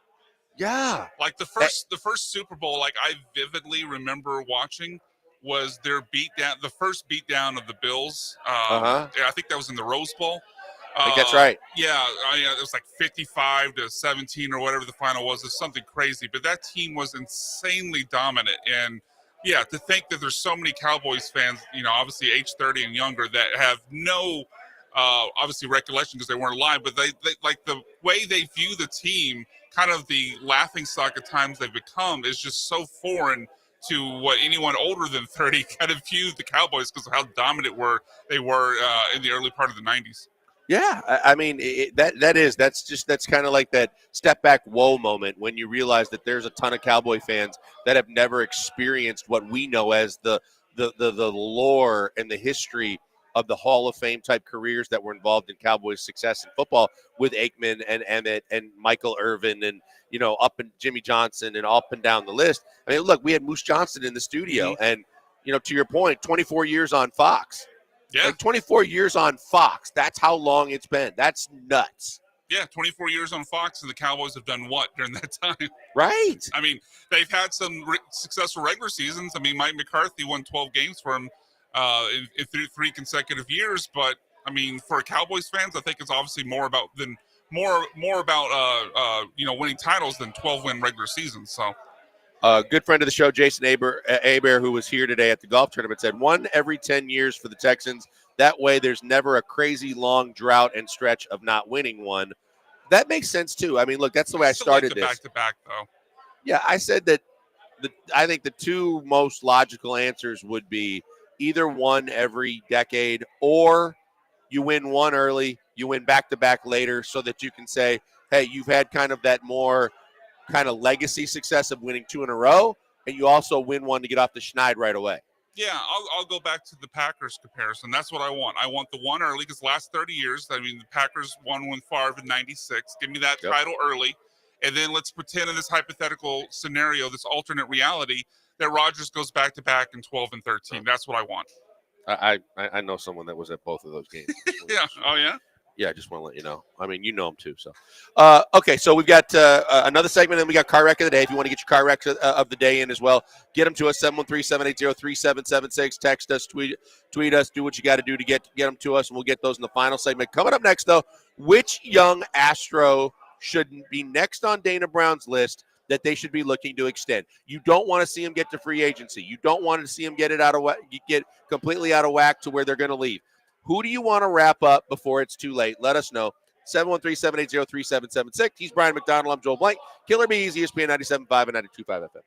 Yeah, like the first Super Bowl, like I vividly remember watching was their beatdown, the first beatdown of the Bills. Yeah, I think that was in the Rose Bowl. I think that's right. Yeah, it was like 55-17 or whatever the final was. It was something crazy, but that team was insanely dominant. And yeah, to think that there's so many Cowboys fans, obviously age 30 and younger, that have no, obviously recollection because they weren't alive, but they like the way they view the team, kind of the laughingstock at times they've become, is just so foreign to what anyone older than 30 kind of views the Cowboys because of how dominant they were in the early part of the 90s. Yeah, I mean that's kind of like that step back whoa moment when you realize that there's a ton of Cowboy fans that have never experienced what we know as the lore and the history of the Hall of Fame type careers that were involved in Cowboys' success in football with Aikman and Emmett and Michael Irvin and, up and Jimmy Johnson and up and down the list. I mean, look, we had Moose Johnson in the studio and, to your point, 24 years on Fox. Yeah. Like 24 years on Fox. That's how long it's been. That's nuts. Yeah, 24 years on Fox, and the Cowboys have done what during that time? Right. I mean, they've had some successful regular seasons. I mean, Mike McCarthy won 12 games for him in three consecutive years. But I mean, for Cowboys fans, I think it's obviously more about winning titles than 12-win regular seasons. So. Good friend of the show, Jason Aber, who was here today at the golf tournament, said 1 every 10 years for the Texans. That way there's never a crazy long drought and stretch of not winning one. That makes sense, too. I mean, look, that's the way I started this. Back-to-back, though. Yeah, I said that I think the two most logical answers would be either one every decade or you win one early, you win back-to-back later so that you can say, hey, you've had kind of that more kind of legacy success of winning 2 in a row, and you also win one to get off the schneid right away. Yeah, I'll go back to the Packers comparison. That's what I want. I want the one early because last 30 years, I mean, the Packers won with Favre in 96. Give me that title early. And then let's pretend in this hypothetical scenario, this alternate reality, that Rodgers goes back-to-back in 12 and 13. That's what I want. I know someone that was at both of those games. Yeah. Oh, yeah? Yeah, I just want to let you know. I mean, you know them too. So, okay, so we've got another segment, and we got car wreck of the day. If you want to get your car wreck of the day in as well, get them to us, 713-780-3776. Text us, tweet us, do what you got to do to get them to us, and we'll get those in the final segment. Coming up next, though, which young Astro should be next on Dana Brown's list that they should be looking to extend? You don't want to see him get to free agency. You don't want to see him get completely out of whack to where they're going to leave. Who do you want to wrap up before it's too late? Let us know. 713-780-3776. He's Brian McDonald. I'm Joel Blank. Killer Bees, ESPN 97.5 and 92.5 FM.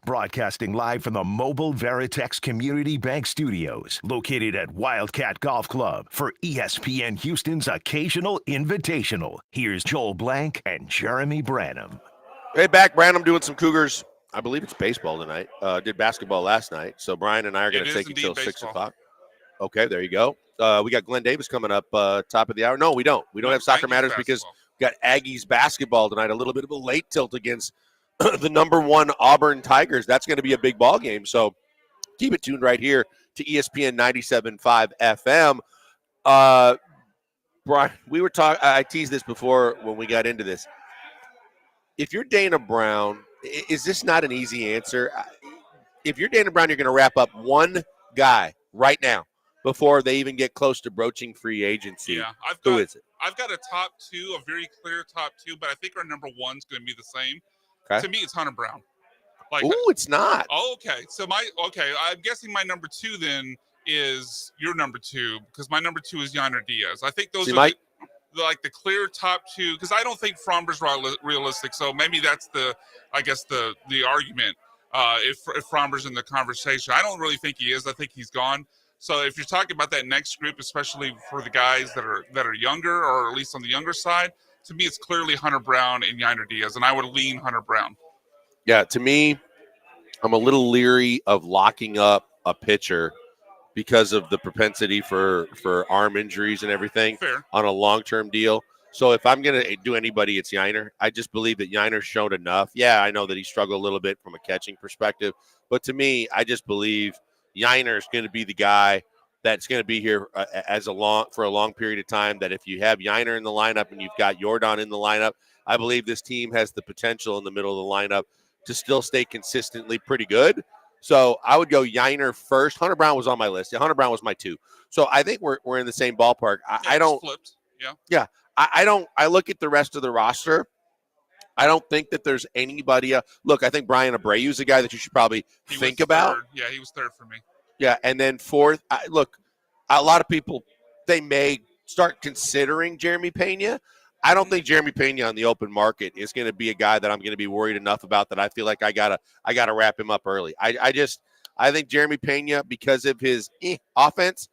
Broadcasting live from the Mobile Veritex Community Bank Studios, located at Wildcat Golf Club for ESPN Houston's Occasional Invitational. Here's Joel Blank and Jeremy Branham. Hey, back, Branham, doing some Cougars. I believe it's baseball tonight. Did basketball last night. So Brian and I are going to take you till 6 o'clock. Okay, there you go. We got Glenn Davis coming up top of the hour. No, we don't. We don't have Soccer Matters because we got Aggies basketball tonight. A little bit of a late tilt against the number 1 Auburn Tigers. That's going to be a big ball game. So keep it tuned right here to ESPN 97.5 FM. Brian, we were talking. I teased this before when we got into this. If you're Dana Brown, is this not an easy answer? If you're Dana Brown, you're going to wrap up one guy right now before they even get close to broaching free agency. Yeah, Who is it? I've got a top 2, a very clear top 2, but I think our number 1's going to be the same. Okay. To me, it's Hunter Brown. It's not. Oh, okay. So I'm guessing my number 2 then is your number 2 because my number 2 is Yainer Diaz. I think those are the clear top 2 because I don't think Fromber's realistic. So maybe that's the argument if Fromber's in the conversation. I don't really think he is. I think he's gone. So if you're talking about that next group, especially for the guys that are younger or at least on the younger side, to me it's clearly Hunter Brown and Yainer Diaz, and I would lean Hunter Brown. Yeah, to me, I'm a little leery of locking up a pitcher because of the propensity for arm injuries and everything on a long-term deal. So if I'm going to do anybody, it's Yainer. I just believe that Yainer's shown enough. Yeah, I know that he struggled a little bit from a catching perspective. But to me, I just believe Yainer is going to be the guy that's going to be here for a long period of time, that if you have Yainer in the lineup and you've got Jordan in the lineup, I believe this team has the potential in the middle of the lineup to still stay consistently pretty good. So I would go Yainer first. Hunter Brown was on my list. Yeah, Hunter Brown was my 2. So I think we're in the same ballpark. I don't flipped. Yeah. I don't. I look at the rest of the roster. I don't think that there's anybody. Look, I think Brian Abreu is a guy that you should probably think about. Yeah, he was 3rd for me. Yeah, and then 4th. Look, a lot of people, they may start considering Jeremy Pena. I don't think Jeremy Pena on the open market is going to be a guy that I'm going to be worried enough about that I feel like I gotta wrap him up early. I think Jeremy Pena, because of his offense,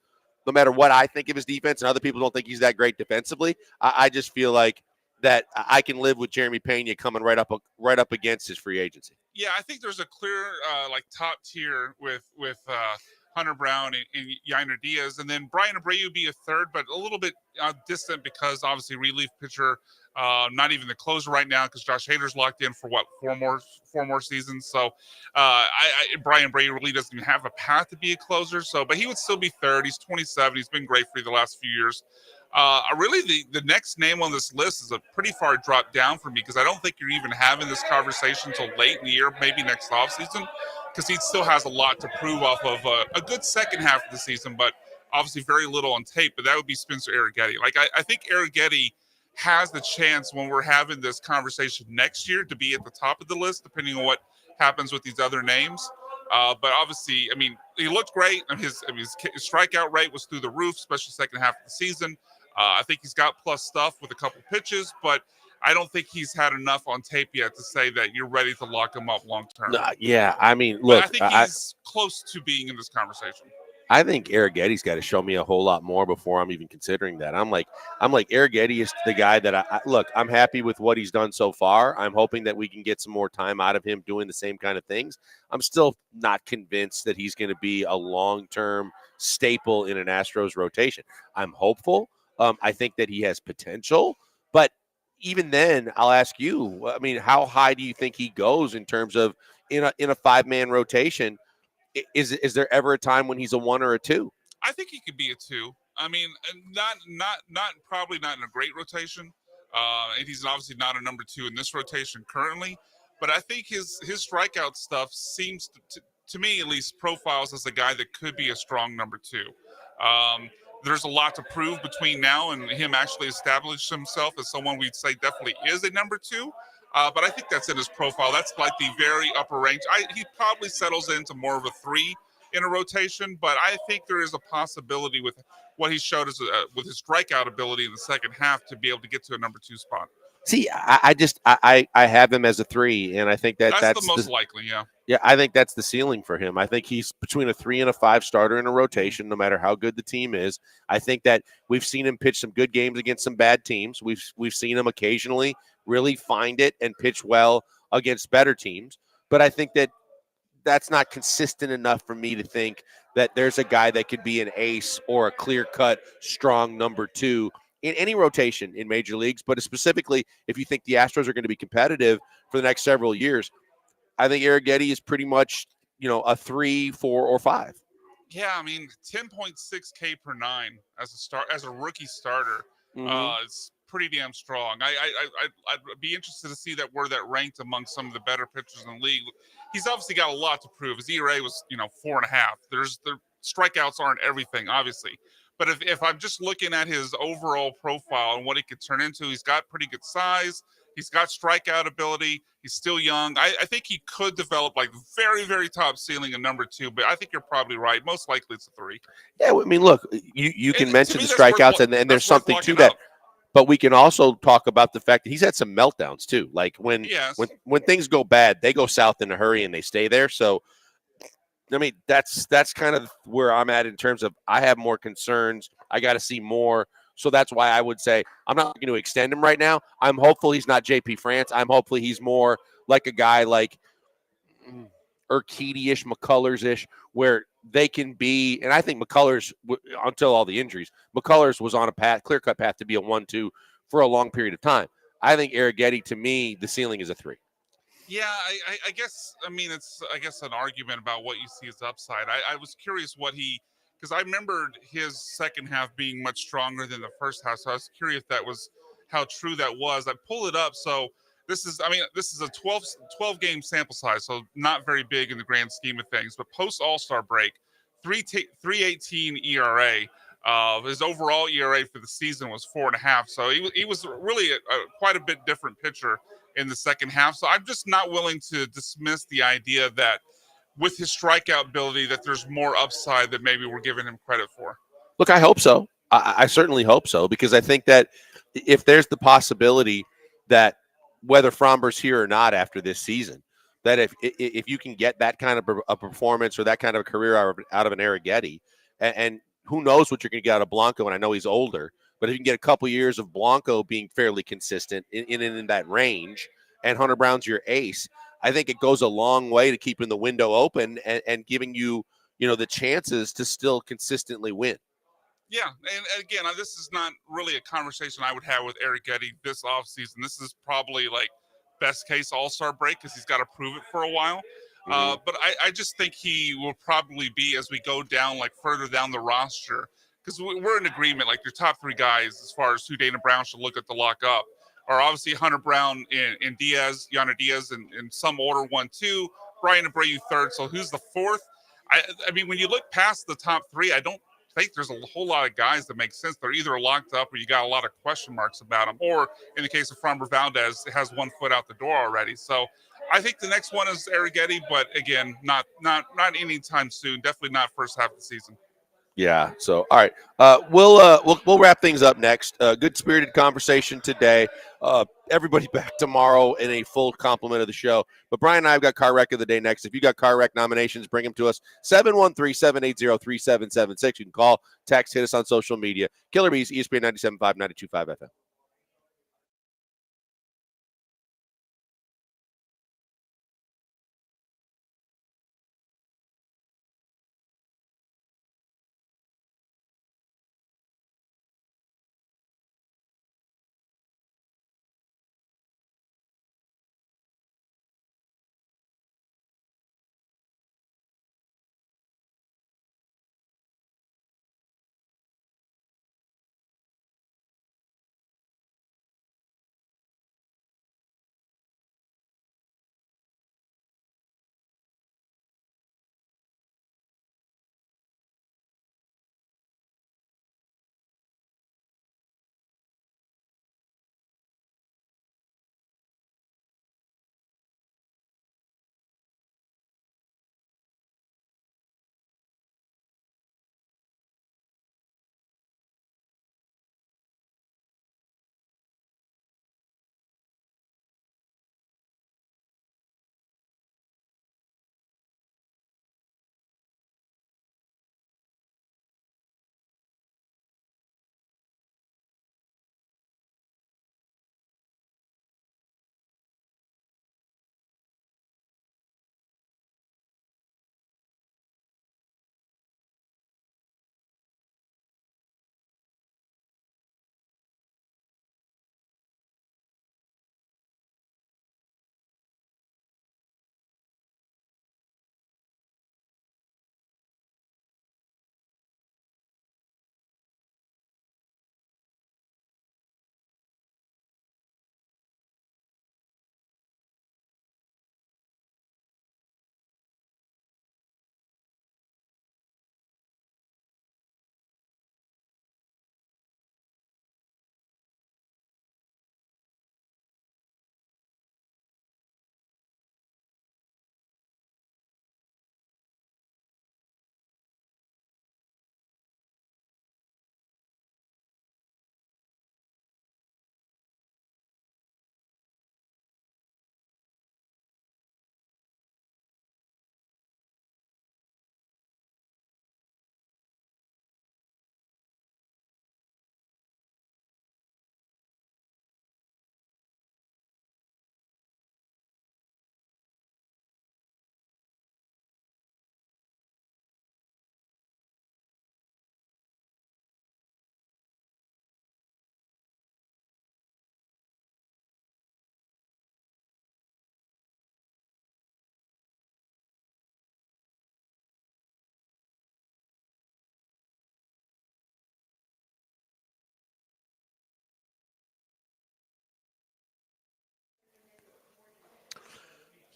no matter what I think of his defense, and other people don't think he's that great defensively, I just feel like that I can live with Jeremy Pena coming right up against his free agency. Yeah, I think there's a clear top tier with Hunter Brown and Yainer Diaz, and then Brian Abreu would be a 3rd, but a little bit distant because obviously relief pitcher, not even the closer right now because Josh Hader's locked in for 4 more seasons. So Brian Abreu really doesn't even have a path to be a closer. So, but he would still be 3rd. He's 27. He's been great for you the last few years. Really, the next name on this list is a pretty far drop down for me because I don't think you're even having this conversation until late in the year, maybe next offseason, because he still has a lot to prove off of a good second half of the season, but obviously very little on tape. But that would be Spencer Arrighetti. I think Arrighetti has the chance when we're having this conversation next year to be at the top of the list, depending on what happens with these other names. But obviously, I mean, he looked great. His strikeout rate was through the roof, especially second half of the season. I think he's got plus stuff with a couple pitches, but I don't think he's had enough on tape yet to say that you're ready to lock him up long term. Yeah, I mean, look, but I think he's close to being in this conversation. I think Arrighetti's got to show me a whole lot more before I'm even considering that. I'm like Arrighetti is the guy that I'm happy with what he's done so far. I'm hoping that we can get some more time out of him doing the same kind of things. I'm still not convinced that he's going to be a long-term staple in an Astros rotation. I'm hopeful. I think that he has potential, but even then, I'll ask you, I mean, how high do you think he goes in terms of in a 5-man rotation? Is there ever a time when he's a 1 or a 2? I think he could be a 2. I mean, probably not in a great rotation. And he's obviously not a number 2 in this rotation currently. But I think his strikeout stuff seems to me at least profiles as a guy that could be a strong number 2. There's a lot to prove between now and him actually establish himself as someone we'd say definitely is a number 2. But I think that's in his profile. That's like the very upper range. He probably settles into more of a 3 in a rotation, but I think there is a possibility with what he showed with his strikeout ability in the second half to be able to get to a number 2 spot. See, I have him as a 3, and I think that's the most likely. Yeah. Yeah, I think that's the ceiling for him. I think he's between a 3 and a 5 starter in a rotation, no matter how good the team is. I think that we've seen him pitch some good games against some bad teams. We've seen him occasionally really find it and pitch well against better teams. But I think that that's not consistent enough for me to think that there's a guy that could be an ace or a clear-cut, strong number 2 in any rotation in major leagues. But specifically, if you think the Astros are going to be competitive for the next several years, I think Arrighetti is pretty much, a 3, 4, or 5. Yeah, I mean, 10.6 K per 9 as a rookie starter is pretty damn strong. I'd be interested to see where that ranked among some of the better pitchers in the league. He's obviously got a lot to prove. His ERA was 4.5. The strikeouts aren't everything, obviously, but if I'm just looking at his overall profile and what he could turn into, he's got pretty good size. He's got strikeout ability. He's still young. I think he could develop like very, very top ceiling in number 2, but I think you're probably right. Most likely it's a 3. Yeah, I mean, look, you can mention the that's worth strikeouts, and there's something to that. But we can also talk about the fact that he's had some meltdowns too. Like when things go bad, they go south in a hurry and they stay there. So, I mean, that's kind of where I'm at in terms of I have more concerns. I got to see more. So that's why I would say I'm not going to extend him right now. I'm hopeful he's not JP France. I'm hopefully he's more like a guy like Urquidy-ish, McCullers-ish, where they can be. And I think McCullers, until all the injuries, McCullers was on a clear-cut path to be a 1-2 for a long period of time. I think Arrighetti, to me, the ceiling is a 3. Yeah, I guess, it's an argument about what you see as upside. I was curious because I remembered his second half being much stronger than the first half. So I was curious how true that was. I pulled it up. So this is a 12 game sample size, so not very big in the grand scheme of things. But post All-Star break, 3.18 ERA. His overall ERA for the season was 4.5. So he was really quite a bit different pitcher in the second half. So I'm just not willing to dismiss the idea that with his strikeout ability that there's more upside that maybe we're giving him credit for. Look, I hope so. I certainly hope so, because I think that if there's the possibility that whether Fromber's here or not after this season, that if you can get that kind of a performance or that kind of a career out of an Arrighetti, and who knows what you're going to get out of Blanco, and I know he's older, but if you can get a couple years of Blanco being fairly consistent in that range, and Hunter Brown's your ace, I think it goes a long way to keeping the window open and giving you, the chances to still consistently win. Yeah, and again, this is not really a conversation I would have with Arrighetti this offseason. This is probably like best case All-Star break because he's got to prove it for a while. But I just think he will probably be, as we go down, like further down the roster, because we're in agreement, like your top 3 guys as far as who Dana Brown should look at to lock up are obviously Hunter Brown and Diaz, Yonder Diaz in some order, 1, 2, Brian Abreu 3rd. So who's the 4th? I mean, when you look past the top 3, I don't think there's a whole lot of guys that make sense. They're either locked up or you got a lot of question marks about them, or in the case of Framber Valdez, it has 1 foot out the door already. So I think the next one is Arrighetti, but again, not anytime soon. Definitely not first half of the season. Yeah. So, all right. We'll wrap things up next. Good spirited conversation today. Everybody back tomorrow in a full complement of the show. But Brian and I have got car wreck of the day next. If you got car wreck nominations, bring them to us. 713-780-3776. You can call, text, hit us on social media. Killer Bees, ESPN 97.5, 92.5 FM.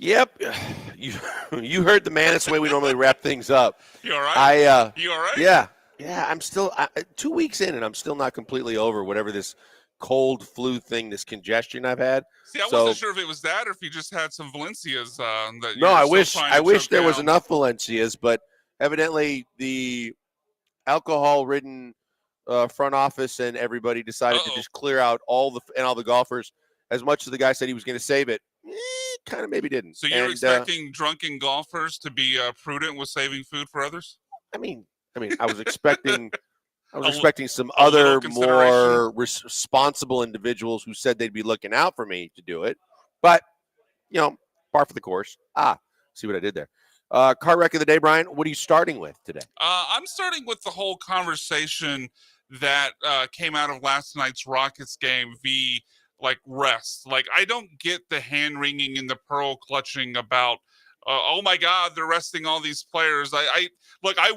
Yep. You heard the man. That's the way we normally wrap things up. You all right? You all right? Yeah. Yeah, I'm still 2 weeks in, and I'm still not completely over whatever this cold flu thing, this congestion I've had. See, I wasn't sure if it was that or if you just had some Valencias. That No, I wish there was down. enough Valencias, but evidently the alcohol-ridden front office and everybody decided to just clear out all the golfers. As much as the guy said he was going to save it, kind of maybe didn't. So you're expecting drunken golfers to be prudent with saving food for others? I mean, I was expecting some other more responsible individuals who said they'd be looking out for me to do it. But, par for the course. See what I did there. Car wreck of the day, Brian. What are you starting with today? I'm starting with the whole conversation that came out of last night's Rockets game rest. I don't get the hand wringing and the pearl clutching about, oh my God, they're resting all these players. I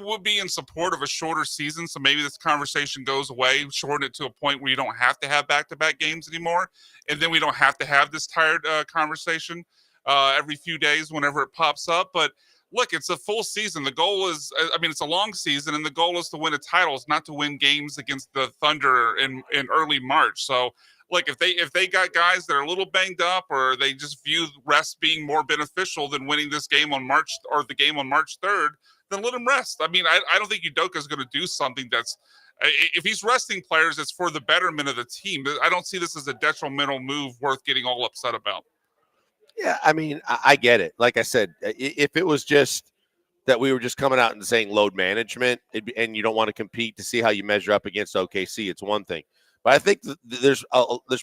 would be in support of a shorter season, so maybe this conversation goes away, shorten it to a point where you don't have to have back-to-back games anymore, and then we don't have to have this tired conversation every few days whenever it pops up. But look, it's a full season. The goal is, it's a long season, and the goal is to win a title. It's not to win games against the Thunder in early March. So, look, if they got guys that are a little banged up, or they just view rest being more beneficial than winning this game on March 3rd, then let him rest. I don't think Udoka is going to do something that's, if he's resting players, it's for the betterment of the team. I don't see this as a detrimental move worth getting all upset about. Yeah, I get it. Like I said, if it was just that we were just coming out and saying load management and you don't want to compete to see how you measure up against OKC, it's one thing. But I think there's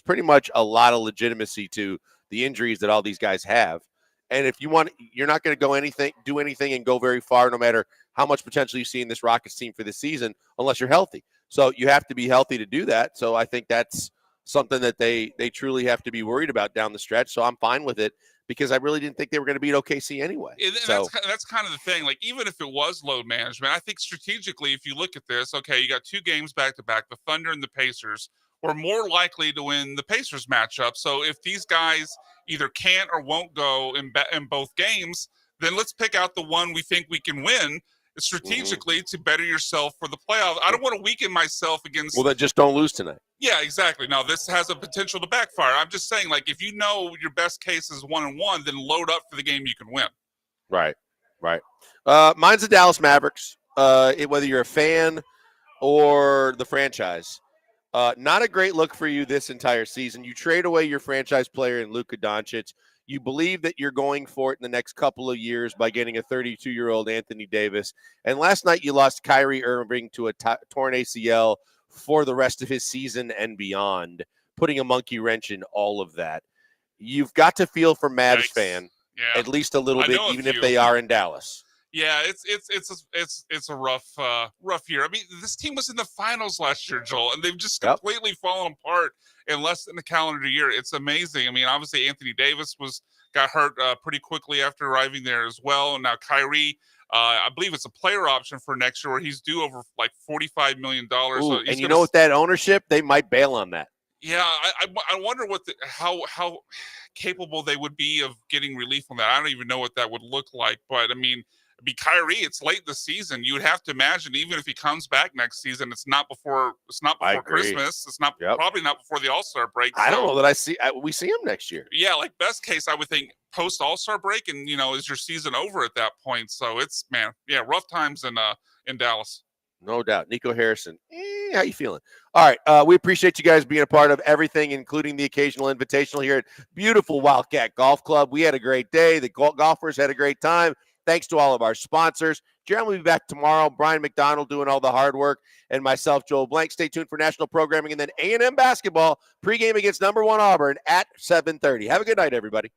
pretty much a lot of legitimacy to the injuries that all these guys have. And if you're not going to do anything and go very far, no matter how much potential you see in this Rockets team for this season, unless you're healthy. So you have to be healthy to do that. So I think that's something that they truly have to be worried about down the stretch. So I'm fine with it, because I really didn't think they were going to beat OKC anyway. That's kind of the thing. Even if it was load management, I think strategically, if you look at this, okay, you got 2 games back-to-back, the Thunder and the Pacers, were more likely to win the Pacers matchup. So if these guys either can't or won't go in both games, then let's pick out the one we think we can win strategically to better yourself for the playoffs. I don't want to weaken myself against. Well, then just don't lose tonight. Yeah, exactly. Now, this has a potential to backfire. I'm just saying, if you know your best case is 1-1, then load up for the game you can win. Right. Mine's the Dallas Mavericks. Whether you're a fan or the franchise, not a great look for you this entire season. You trade away your franchise player in Luka Doncic. You believe that you're going for it in the next couple of years by getting a 32-year-old Anthony Davis. And last night you lost Kyrie Irving to a torn ACL for the rest of his season and beyond, putting a monkey wrench in all of that. You've got to feel for Mavs fan at least a little bit, even if they are in Dallas. Yeah, it's a rough year. This team was in the finals last year, Joel, and they've just completely fallen apart in less than a calendar year. It's amazing. Obviously Anthony Davis got hurt pretty quickly after arriving there as well, and now Kyrie. I believe it's a player option for next year where he's due over $45 million. So and you know, with that ownership, they might bail on that. Yeah, I wonder how capable they would be of getting relief on that. I don't even know what that would look like, but Kyrie, it's late in the season. You would have to imagine, even if he comes back next season, it's not before Christmas. It's not probably not before the All-Star break. I don't know that we see him next year. Yeah, best case, I would think post All-Star break, and is your season over at that point? So it's rough times in Dallas. No doubt. Nico Harrison, how you feeling? All right, we appreciate you guys being a part of everything, including the occasional invitational here at beautiful Wildcat Golf Club. We had a great day. The golfers had a great time. Thanks to all of our sponsors. Jeremy will be back tomorrow. Brian McDonald doing all the hard work, and myself, Joel Blank. Stay tuned for national programming, and then A&M basketball pregame against #1 Auburn at 7:30. Have a good night, everybody.